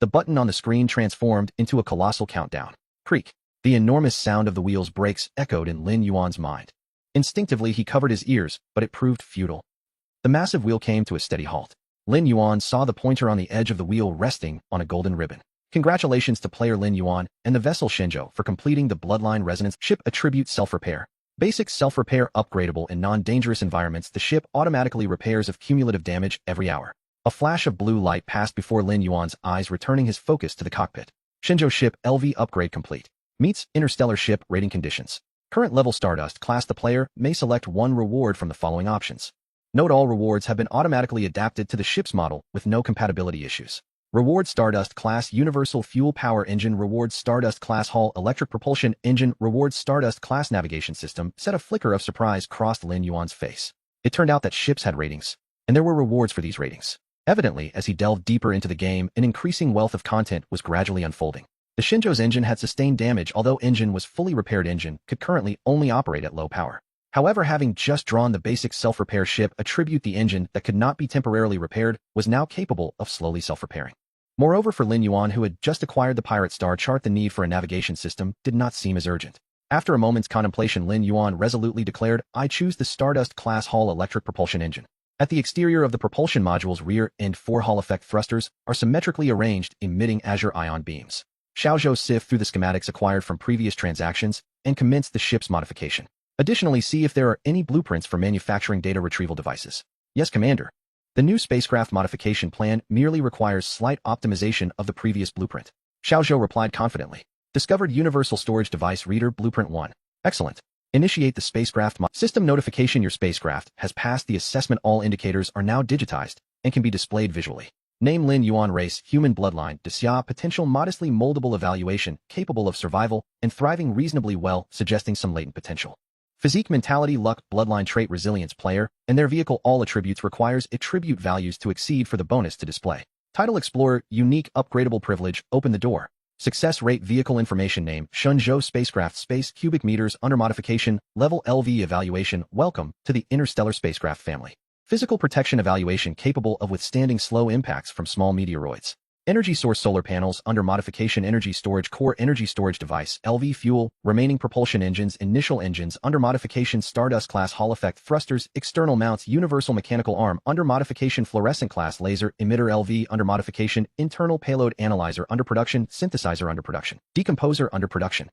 The button on the screen transformed into a colossal countdown. Creak. The enormous sound of the wheel's brakes echoed in Lin Yuan's mind. Instinctively, he covered his ears, but it proved futile. The massive wheel came to a steady halt. Lin Yuan saw the pointer on the edge of the wheel resting on a golden ribbon. Congratulations to player Lin Yuan and the vessel Shenzhou for completing the Bloodline Resonance Ship Attribute Self-Repair. Basic self-repair upgradable in non-dangerous environments. The ship automatically repairs of cumulative damage every hour. A flash of blue light passed before Lin Yuan's eyes, returning his focus to the cockpit. Shenzhou ship LV upgrade complete. Meets interstellar ship rating conditions. Current level Stardust class. The player may select one reward from the following options. Note all rewards have been automatically adapted to the ship's model with no compatibility issues. Reward Stardust-class Universal Fuel Power Engine. Reward Stardust-class Hull Electric Propulsion Engine. Reward Stardust-class Navigation System. Set a flicker of surprise crossed Lin Yuan's face. It turned out that ships had ratings, and there were rewards for these ratings. Evidently, as he delved deeper into the game, an increasing wealth of content was gradually unfolding. The Shinjo's engine had sustained damage, although engine was fully repaired. Engine could currently only operate at low power. However, having just drawn the basic self-repair ship, attribute the engine that could not be temporarily repaired was now capable of slowly self-repairing. Moreover, for Lin Yuan, who had just acquired the Pirate Star chart, the need for a navigation system did not seem as urgent. After a moment's contemplation, Lin Yuan resolutely declared, "I choose the Stardust-class Hull Electric Propulsion Engine." At the exterior of the propulsion module's rear end, 4 Hall effect thrusters are symmetrically arranged, emitting azure ion beams. Xiaozhou sift through the schematics acquired from previous transactions and commenced the ship's modification. Additionally, see if there are any blueprints for manufacturing data retrieval devices. Yes, Commander. The new spacecraft modification plan merely requires slight optimization of the previous blueprint. Xiaozhou replied confidently. Discovered Universal Storage Device Reader Blueprint 1. Excellent. Initiate the spacecraft system notification. Your spacecraft has passed the assessment. All indicators are now digitized and can be displayed visually. Name: Lin Yuan, race human, bloodline Xia, potential modestly moldable, evaluation capable of survival and thriving reasonably well, suggesting some latent potential. Physique, mentality, luck, bloodline trait, resilience. Player and their vehicle. All attributes requires attribute values to exceed for the bonus to display. Title: Explorer, unique upgradable privilege. Open the door. Success rate, vehicle information. Name: Shenzhou spacecraft, space, cubic meters, under modification, level LV, evaluation. Welcome to the interstellar spacecraft family. Physical protection, evaluation capable of withstanding slow impacts from small meteoroids. Energy source, solar panels, under modification. Energy storage core, energy storage device, LV fuel, remaining propulsion engines, initial engines, under modification. Stardust class Hall effect thrusters, external mounts, universal mechanical arm, under modification. Fluorescent class laser emitter, LV, under modification. Internal payload analyzer, under production. Synthesizer, under production. Decomposer, under production.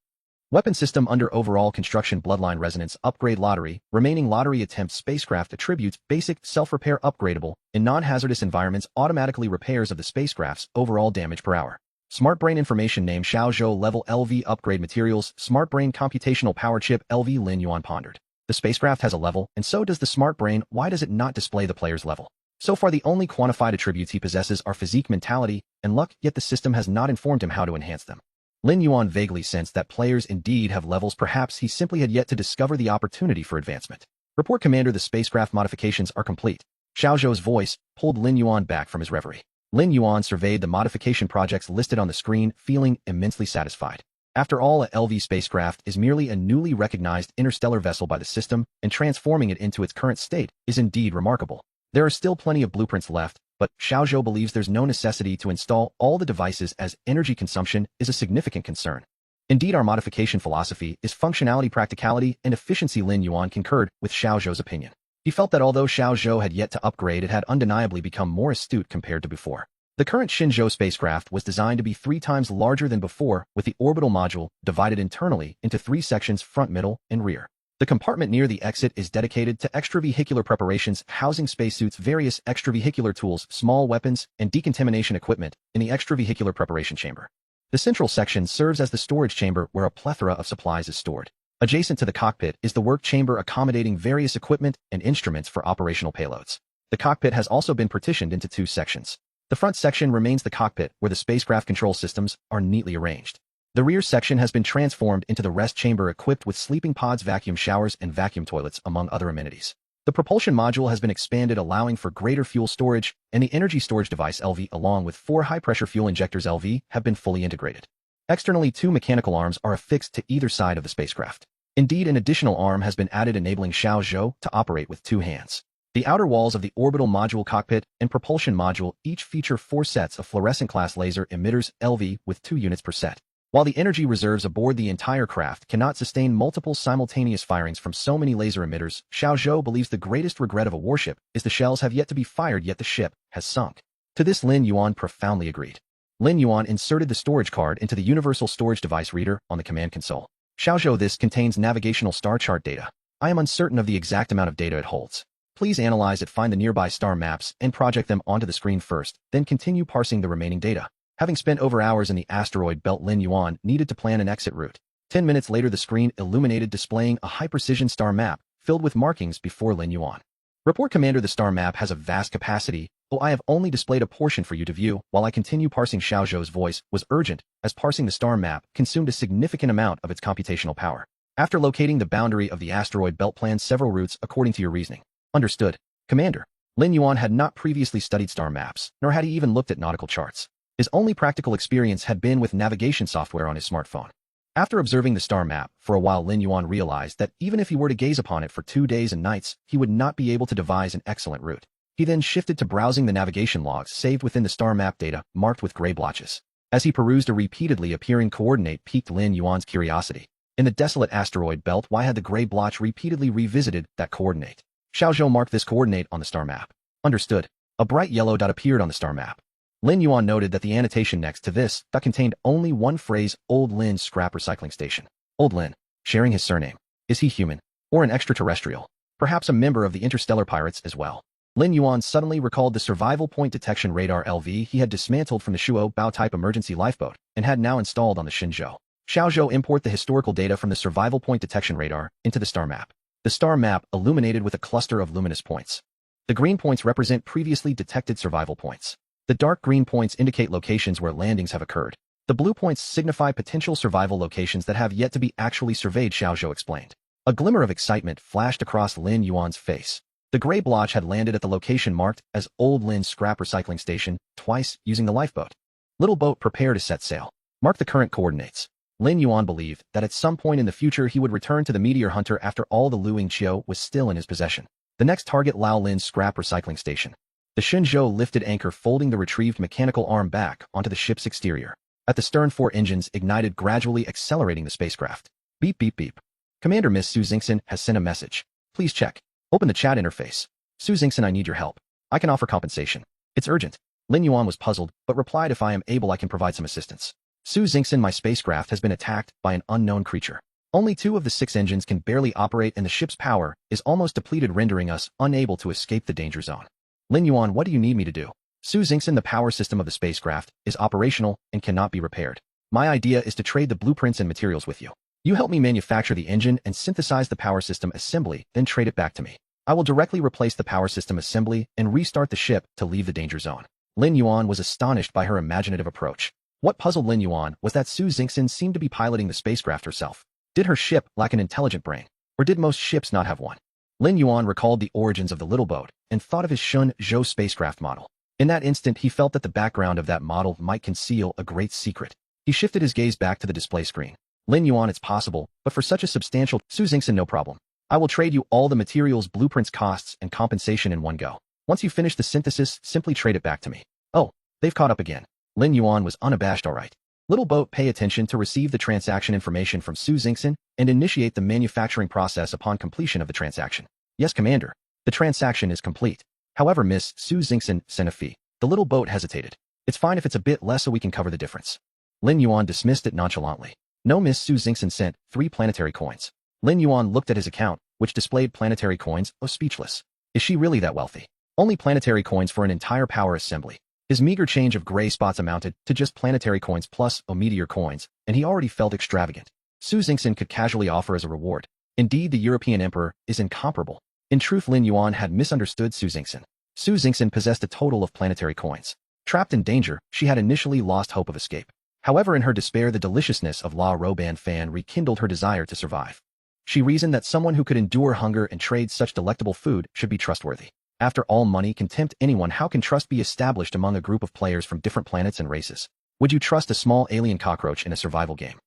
Weapon system, under overall construction. Bloodline resonance upgrade, lottery, remaining lottery attempts. Spacecraft attributes, basic, self-repair, upgradable, in non-hazardous environments, automatically repairs of the spacecraft's overall damage per hour. Smart brain information. Name: Xiaozhou, level LV, upgrade materials, smart brain computational power chip, LV. Lin Yuan pondered. The spacecraft has a level, and so does the smart brain. Why does it not display the player's level? So far, the only quantified attributes he possesses are physique, mentality, and luck, yet the system has not informed him how to enhance them. Lin Yuan vaguely sensed that players indeed have levels. Perhaps he simply had yet to discover the opportunity for advancement. Report, Commander, the spacecraft modifications are complete. Xiaozhou's voice pulled Lin Yuan back from his reverie. Lin Yuan surveyed the modification projects listed on the screen, feeling immensely satisfied. After all, a LV spacecraft is merely a newly recognized interstellar vessel by the system, and transforming it into its current state is indeed remarkable. There are still plenty of blueprints left, but Xiaozhou believes there's no necessity to install all the devices, as energy consumption is a significant concern. Indeed, our modification philosophy is functionality, practicality, and efficiency. Lin Yuan concurred with Xiaozhou's opinion. He felt that although Xiaozhou had yet to upgrade, it had undeniably become more astute compared to before. The current Shenzhou spacecraft was designed to be 3 times larger than before, with the orbital module divided internally into 3 sections: front, middle, and rear. The compartment near the exit is dedicated to extravehicular preparations, housing spacesuits, various extravehicular tools, small weapons, and decontamination equipment in the extravehicular preparation chamber. The central section serves as the storage chamber, where a plethora of supplies is stored. Adjacent to the cockpit is the work chamber, accommodating various equipment and instruments for operational payloads. The cockpit has also been partitioned into 2 sections. The front section remains the cockpit, where the spacecraft control systems are neatly arranged. The rear section has been transformed into the rest chamber, equipped with sleeping pods, vacuum showers, and vacuum toilets, among other amenities. The propulsion module has been expanded, allowing for greater fuel storage, and the energy storage device LV, along with 4 high-pressure fuel injectors LV, have been fully integrated. Externally, 2 mechanical arms are affixed to either side of the spacecraft. Indeed, an additional arm has been added, enabling Xiaozhou to operate with 2 hands. The outer walls of the orbital module, cockpit, and propulsion module each feature 4 sets of fluorescent-class laser emitters LV with 2 units per set. While the energy reserves aboard the entire craft cannot sustain multiple simultaneous firings from so many laser emitters, Xiaozhou believes the greatest regret of a warship is the shells have yet to be fired, yet the ship has sunk. To this, Lin Yuan profoundly agreed. Lin Yuan inserted the storage card into the Universal Storage Device Reader on the command console. Xiaozhou, this contains navigational star chart data. I am uncertain of the exact amount of data it holds. Please analyze it, find the nearby star maps, and project them onto the screen first, then continue parsing the remaining data. Having spent over hours in the asteroid belt, Lin Yuan needed to plan an exit route. 10 minutes later, the screen illuminated, displaying a high-precision star map filled with markings before Lin Yuan. Report, Commander, the star map has a vast capacity, "Oh, I have only displayed a portion for you to view," while I continue parsing. Xiao Zhou's voice was urgent, as parsing the star map consumed a significant amount of its computational power. "After locating the boundary of the asteroid belt, plan several routes according to your reasoning." "Understood, Commander." Lin Yuan had not previously studied star maps, nor had he even looked at nautical charts. His only practical experience had been with navigation software on his smartphone. After observing the star map for a while, Lin Yuan realized that even if he were to gaze upon it for 2 days and nights, he would not be able to devise an excellent route. He then shifted to browsing the navigation logs saved within the star map data, marked with gray blotches. As he perused a repeatedly appearing coordinate piqued Lin Yuan's curiosity. In the desolate asteroid belt, why had the gray blotch repeatedly revisited that coordinate? Xiao Zhou marked this coordinate on the star map. "Understood." A bright yellow dot appeared on the star map. Lin Yuan noted that the annotation next to this dot contained only one phrase: Old Lin's scrap recycling station. Old Lin, sharing his surname. Is he human? Or an extraterrestrial? Perhaps a member of the interstellar pirates as well? Lin Yuan suddenly recalled the survival point detection radar LV he had dismantled from the Shuo Bao type emergency lifeboat and had now installed on the Shenzhou. Xiao Zhou import the historical data from the survival point detection radar into the star map. The star map illuminated with a cluster of luminous points. The green points represent previously detected survival points. The dark green points indicate locations where landings have occurred. The blue points signify potential survival locations that have yet to be actually surveyed, Xiao Zhou explained. A glimmer of excitement flashed across Lin Yuan's face. The gray blotch had landed at the location marked as Old Lin's scrap recycling station twice using the lifeboat. Little boat, prepare to set sail. Mark the current coordinates. Lin Yuan believed that at some point in the future he would return to the meteor hunter after all the Luing Qiu was still in his possession. The next target, Lao Lin's scrap recycling station. The Shenzhou lifted anchor, folding the retrieved mechanical arm back onto the ship's exterior. At the stern, 4 engines ignited, gradually accelerating the spacecraft. Beep beep beep. "Commander, Miss Su Xingxin has sent a message. Please check." Open the chat interface. "Su Xingxin, I need your help. I can offer compensation. It's urgent." Lin Yuan was puzzled, but replied, "If I am able, I can provide some assistance." "Su Xingxin, my spacecraft has been attacked by an unknown creature. Only 2 of the 6 engines can barely operate and the ship's power is almost depleted, rendering us unable to escape the danger zone." "Lin Yuan, what do you need me to do?" "Su Xingxin, the power system of the spacecraft is operational and cannot be repaired. My idea is to trade the blueprints and materials with you. You help me manufacture the engine and synthesize the power system assembly, then trade it back to me. I will directly replace the power system assembly and restart the ship to leave the danger zone." Lin Yuan was astonished by her imaginative approach. What puzzled Lin Yuan was that Su Xingxin seemed to be piloting the spacecraft herself. Did her ship lack an intelligent brain? Or did most ships not have one? Lin Yuan recalled the origins of the little boat and thought of his Shenzhou spacecraft model. In that instant, he felt that the background of that model might conceal a great secret. He shifted his gaze back to the display screen. "Lin Yuan, it's possible, but for such a substantial..." "Su Xingxin, no problem. I will trade you all the materials, blueprints, costs, and compensation in one go. Once you finish the synthesis, simply trade it back to me." "Oh, they've caught up again." Lin Yuan was unabashed. "All right. Little boat, pay attention to receive the transaction information from Su Xingxin and initiate the manufacturing process upon completion of the transaction." "Yes, Commander. The transaction is complete. However, Miss Su Xingxin sent a fee." The little boat hesitated. "It's fine if it's a bit less so we can cover the difference." Lin Yuan dismissed it nonchalantly. "No, Miss Su Xingxin sent 3 planetary coins." Lin Yuan looked at his account, which displayed planetary coins, speechless. Is she really that wealthy? Only planetary coins for an entire power assembly. His meager change of gray spots amounted to just planetary coins plus meteor coins, and he already felt extravagant. Su Xingxin could casually offer as a reward. Indeed, the European emperor is incomparable. In truth, Lin Yuan had misunderstood Su Xingxin. Su Xingxin possessed a total of planetary coins. Trapped in danger, she had initially lost hope of escape. However, in her despair, the deliciousness of La Roban fan rekindled her desire to survive. She reasoned that someone who could endure hunger and trade such delectable food should be trustworthy. After all, money can tempt anyone. How can trust be established among a group of players from different planets and races? Would you trust a small alien cockroach in a survival game?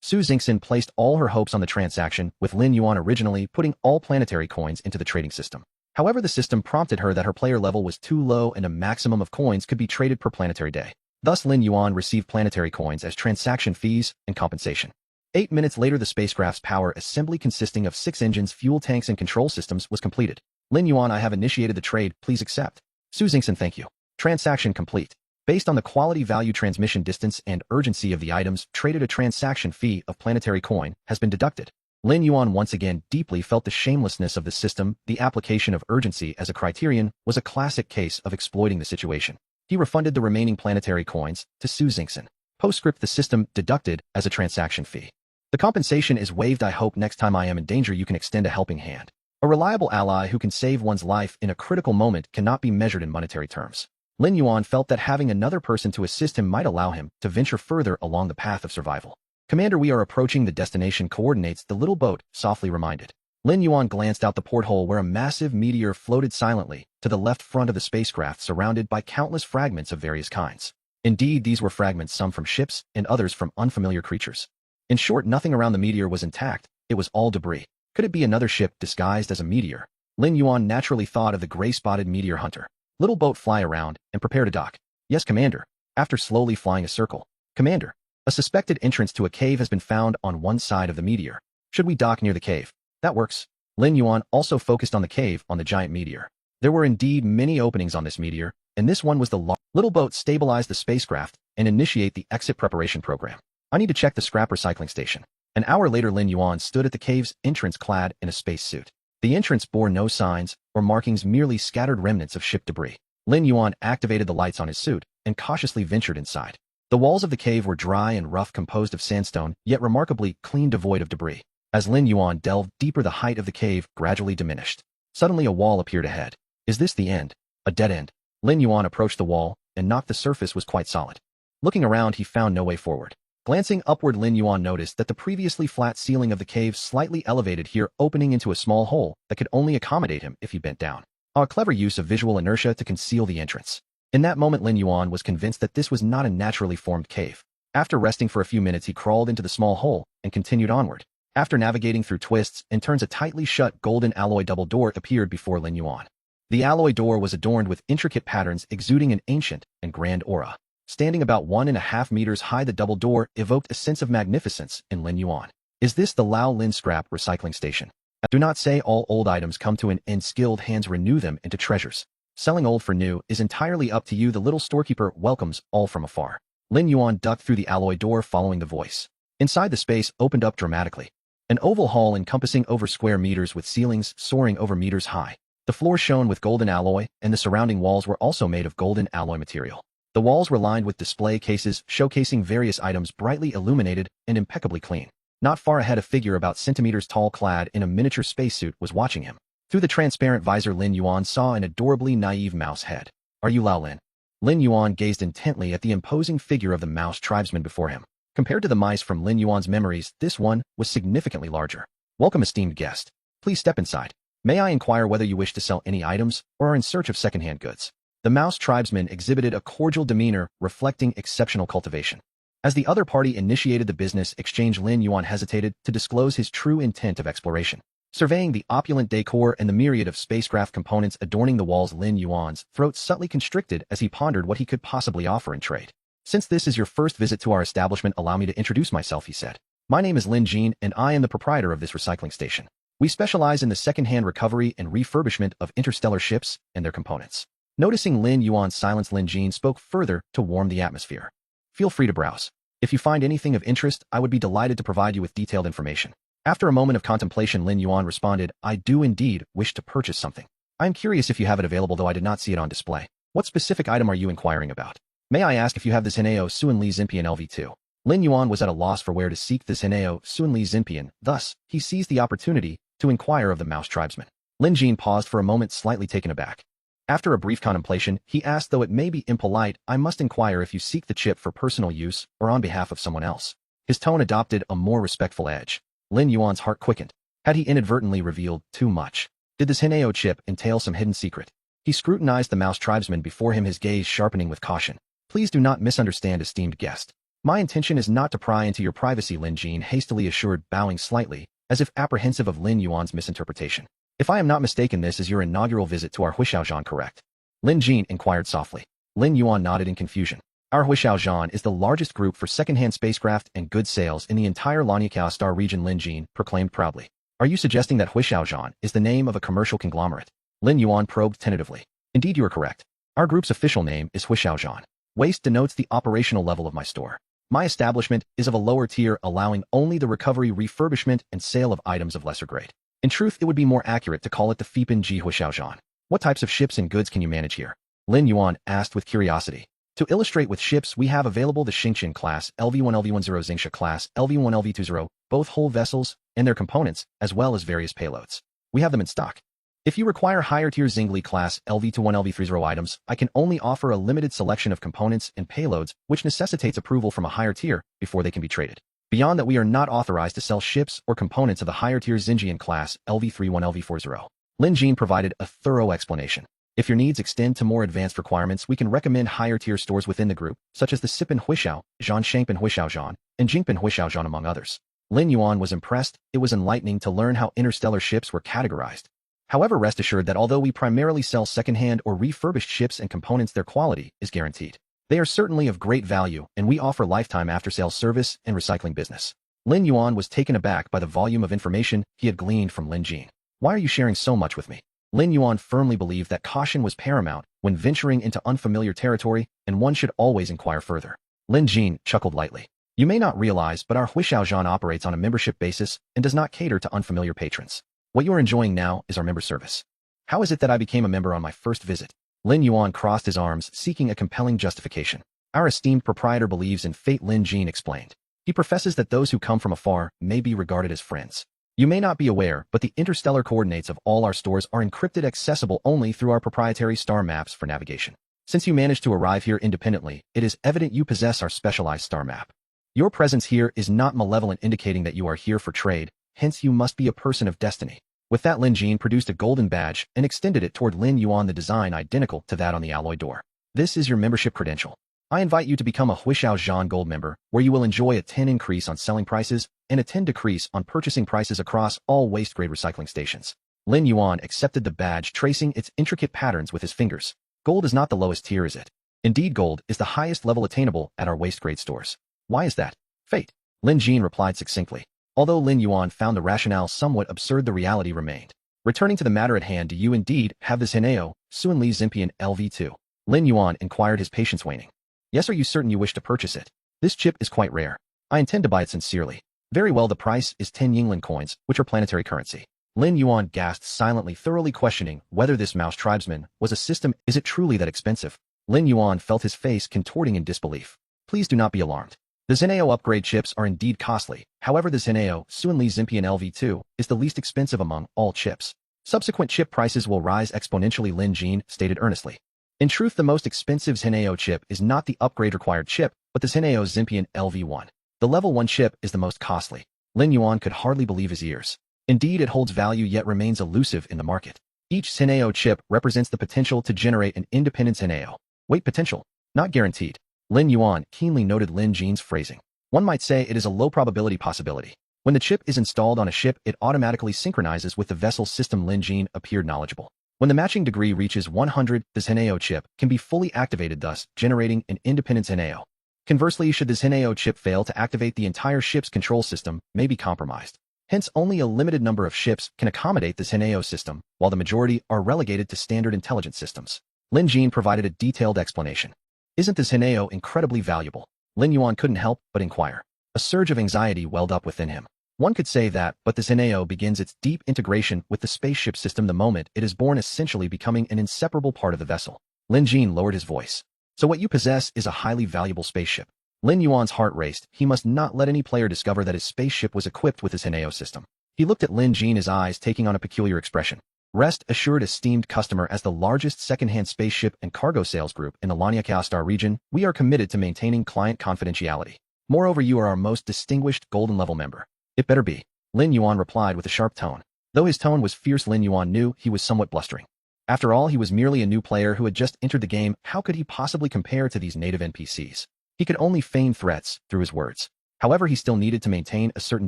Su Xingxin placed all her hopes on the transaction, with Lin Yuan originally putting all planetary coins into the trading system. However, the system prompted her that her player level was too low and a maximum of coins could be traded per planetary day. Thus, Lin Yuan received planetary coins as transaction fees and compensation. 8 minutes later, the spacecraft's power assembly consisting of 6 engines, fuel tanks, and control systems was completed. "Lin Yuan, I have initiated the trade. Please accept." Su Xingxin, thank you. Transaction complete. Based on the quality, value, transmission distance, and urgency of the items traded, a transaction fee of planetary coin has been deducted. Lin Yuan once again deeply felt the shamelessness of the system. The application of urgency as a criterion was a classic case of exploiting the situation. He refunded the remaining planetary coins to Su Xingxin. Postscript: the system deducted as a transaction fee. The compensation is waived. I hope next time I am in danger you can extend a helping hand. A reliable ally who can save one's life in a critical moment cannot be measured in monetary terms. Lin Yuan felt that having another person to assist him might allow him to venture further along the path of survival. Commander, we are approaching the destination coordinates, the little boat softly reminded. Lin Yuan glanced out the porthole where a massive meteor floated silently to the left front of the spacecraft, surrounded by countless fragments of various kinds. Indeed, these were fragments, some from ships and others from unfamiliar creatures. In short, nothing around the meteor was intact. It was all debris. Could it be another ship disguised as a meteor? Lin Yuan naturally thought of the gray-spotted meteor hunter. Little boat, fly around and prepare to dock. Yes, Commander. After slowly flying a circle. Commander, a suspected entrance to a cave has been found on one side of the meteor. Should we dock near the cave? That works. Lin Yuan also focused on the cave on the giant meteor. There were indeed many openings on this meteor, and this one was the little boat stabilized the spacecraft and initiate the exit preparation program. I need to check the scrap recycling station. An hour later, Lin Yuan stood at the cave's entrance clad in a spacesuit. The entrance bore no signs or markings, merely scattered remnants of ship debris. Lin Yuan activated the lights on his suit and cautiously ventured inside. The walls of the cave were dry and rough, composed of sandstone, yet remarkably clean, devoid of debris. As Lin Yuan delved deeper, the height of the cave gradually diminished. Suddenly, a wall appeared ahead. Is this the end? A dead end? Lin Yuan approached the wall and knocked. The surface was quite solid. Looking around, he found no way forward. Glancing upward, Lin Yuan noticed that the previously flat ceiling of the cave slightly elevated here, opening into a small hole that could only accommodate him if he bent down. A clever use of visual inertia to conceal the entrance. In that moment, Lin Yuan was convinced that this was not a naturally formed cave. After resting for a few minutes, he crawled into the small hole and continued onward. After navigating through twists and turns, a tightly shut golden alloy double door appeared before Lin Yuan. The alloy door was adorned with intricate patterns, exuding an ancient and grand aura. Standing about 1.5 meters high, the double door evoked a sense of magnificence in Lin Yuan. Is this the Lao Lin scrap recycling station? Do not say all old items come to an end. Skilled hands renew them into treasures. Selling old for new is entirely up to you. The little storekeeper welcomes all from afar. Lin Yuan ducked through the alloy door, following the voice. Inside, the space opened up dramatically. An oval hall encompassing over square meters with ceilings soaring over meters high. The floor shone with golden alloy, and the surrounding walls were also made of golden alloy material. The walls were lined with display cases showcasing various items, brightly illuminated and impeccably clean. Not far ahead, a figure about centimeters tall, clad in a miniature spacesuit, was watching him. Through the transparent visor, Lin Yuan saw an adorably naive mouse head. Are you Lao Lin? Lin Yuan gazed intently at the imposing figure of the mouse tribesman before him. Compared to the mice from Lin Yuan's memories, this one was significantly larger. Welcome, esteemed guest. Please step inside. May I inquire whether you wish to sell any items or are in search of second-hand goods? The mouse tribesman exhibited a cordial demeanor, reflecting exceptional cultivation. As the other party initiated the business exchange, Lin Yuan hesitated to disclose his true intent of exploration. Surveying the opulent decor and the myriad of spacecraft components adorning the walls, Lin Yuan's throat subtly constricted as he pondered what he could possibly offer in trade. Since this is your first visit to our establishment, allow me to introduce myself, he said. My name is Lin Jin, and I am the proprietor of this recycling station. We specialize in the second-hand recovery and refurbishment of interstellar ships and their components. Noticing Lin Yuan's silence, Lin Jin spoke further to warm the atmosphere. Feel free to browse. If you find anything of interest, I would be delighted to provide you with detailed information. After a moment of contemplation, Lin Yuan responded, I do indeed wish to purchase something. I am curious if you have it available, though I did not see it on display. What specific item are you inquiring about? May I ask if you have this Hineo Suanli Zimpian LV2? Lin Yuan was at a loss for where to seek this Hineo Suanli Zimpian, thus, he seized the opportunity to inquire of the mouse tribesman. Lin Jin paused for a moment, slightly taken aback. After a brief contemplation, he asked, though it may be impolite, I must inquire if you seek the chip for personal use or on behalf of someone else. His tone adopted a more respectful edge. Lin Yuan's heart quickened. Had he inadvertently revealed too much? Did this Hineo chip entail some hidden secret? He scrutinized the mouse tribesman before him, his gaze sharpening with caution. Please do not misunderstand, esteemed guest. My intention is not to pry into your privacy, Lin Jin hastily assured, bowing slightly, as if apprehensive of Lin Yuan's misinterpretation. If I am not mistaken, this is your inaugural visit to our Huishaozhan, correct? Lin Jin inquired softly. Lin Yuan nodded in confusion. Our Huishaozhan is the largest group for second-hand spacecraft and goods sales in the entire Laniakao Star region, Lin Jin proclaimed proudly. Are you suggesting that Huishaozhan is the name of a commercial conglomerate? Lin Yuan probed tentatively. Indeed, you are correct. Our group's official name is Huishaozhan. Waste denotes the operational level of my store. My establishment is of a lower tier, allowing only the recovery, refurbishment, and sale of items of lesser grade. In truth, it would be more accurate to call it the Fipin Ji Huishaozhan. What types of ships and goods can you manage here? Lin Yuan asked with curiosity. To illustrate with ships, we have available the Xingqian class, LV1 LV10 Xingxia class, LV1 LV20, both whole vessels and their components, as well as various payloads. We have them in stock. If you require higher-tier Zingli class LV-1 LV-30 items, I can only offer a limited selection of components and payloads, which necessitates approval from a higher tier before they can be traded. Beyond that, we are not authorized to sell ships or components of the higher-tier Xinjiang class LV-31 LV-40. Lin Jin provided a thorough explanation. If your needs extend to more advanced requirements, we can recommend higher-tier stores within the group, such as the Sipin Huishao, Zhan Shangpin Huishao Zhan, and Jingpin Huishao Zhan, among others. Lin Yuan was impressed. It was enlightening to learn how interstellar ships were categorized. However, rest assured that although we primarily sell second-hand or refurbished ships and components, their quality is guaranteed. They are certainly of great value, and we offer lifetime after-sales service and recycling business. Lin Yuan was taken aback by the volume of information he had gleaned from Lin Jin. Why are you sharing so much with me? Lin Yuan firmly believed that caution was paramount when venturing into unfamiliar territory, and one should always inquire further. Lin Jin chuckled lightly. You may not realize, but our Huishao Zhan operates on a membership basis and does not cater to unfamiliar patrons. What you are enjoying now is our member service. How is it that I became a member on my first visit? Lin Yuan crossed his arms, seeking a compelling justification. Our esteemed proprietor believes in fate, Lin Jin explained. He professes that those who come from afar may be regarded as friends. You may not be aware, but the interstellar coordinates of all our stores are encrypted, accessible only through our proprietary star maps for navigation. Since you managed to arrive here independently, it is evident you possess our specialized star map. Your presence here is not malevolent, indicating that you are here for trade, hence you must be a person of destiny. With that, Lin Jin produced a golden badge and extended it toward Lin Yuan, the design identical to that on the alloy door. This is your membership credential. I invite you to become a Huishao Zhan Gold member, where you will enjoy a 10 increase on selling prices and a 10 decrease on purchasing prices across all waste-grade recycling stations. Lin Yuan accepted the badge, tracing its intricate patterns with his fingers. Gold is not the lowest tier, is it? Indeed, gold is the highest level attainable at our waste-grade stores. Why is that? Fate. Lin Jin replied succinctly. Although Lin Yuan found the rationale somewhat absurd, the reality remained. Returning to the matter at hand, do you indeed have this Hineo, Suanli Ximpian LV2? Lin Yuan inquired, his patience waning. Yes, are you certain you wish to purchase it? This chip is quite rare. I intend to buy it sincerely. Very well, the price is 10 Yingling coins, which are planetary currency. Lin Yuan gasped silently, thoroughly questioning whether this mouse tribesman was a system. Is it truly that expensive? Lin Yuan felt his face contorting in disbelief. Please do not be alarmed. The Zeneo upgrade chips are indeed costly. However, the Zeneo Suanli Ximpian LV2 is the least expensive among all chips. Subsequent chip prices will rise exponentially, Lin Jin stated earnestly. In truth, the most expensive Zeneo chip is not the upgrade-required chip, but the Zeneo Ximpian LV1. The level 1 chip is the most costly. Lin Yuan could hardly believe his ears. Indeed, it holds value yet remains elusive in the market. Each Zeneo chip represents the potential to generate an independent Zeneo. Wait, potential, not guaranteed. Lin Yuan keenly noted Lin Jin's phrasing. One might say it is a low-probability possibility. When the chip is installed on a ship, it automatically synchronizes with the vessel's system. Lin Jin appeared knowledgeable. When the matching degree reaches 100, the Zeneo chip can be fully activated, thus generating an independent Zeneo. Conversely, should the Zeneo chip fail to activate, the entire ship's control system may be compromised. Hence, only a limited number of ships can accommodate the Zeneo system, while the majority are relegated to standard intelligence systems. Lin Jin provided a detailed explanation. Isn't the Zeneo incredibly valuable? Lin Yuan couldn't help but inquire. A surge of anxiety welled up within him. One could say that, but the Zeneo begins its deep integration with the spaceship system the moment it is born, essentially becoming an inseparable part of the vessel. Lin Jin lowered his voice. So what you possess is a highly valuable spaceship. Lin Yuan's heart raced. He must not let any player discover that his spaceship was equipped with the Zeneo system. He looked at Lin Jin, his eyes taking on a peculiar expression. Rest assured, esteemed customer, as the largest second-hand spaceship and cargo sales group in the Lanyakao Star region, we are committed to maintaining client confidentiality. Moreover, you are our most distinguished golden-level member. It better be. Lin Yuan replied with a sharp tone. Though his tone was fierce, Lin Yuan knew he was somewhat blustering. After all, he was merely a new player who had just entered the game. How could he possibly compare to these native NPCs? He could only feign threats through his words. However, he still needed to maintain a certain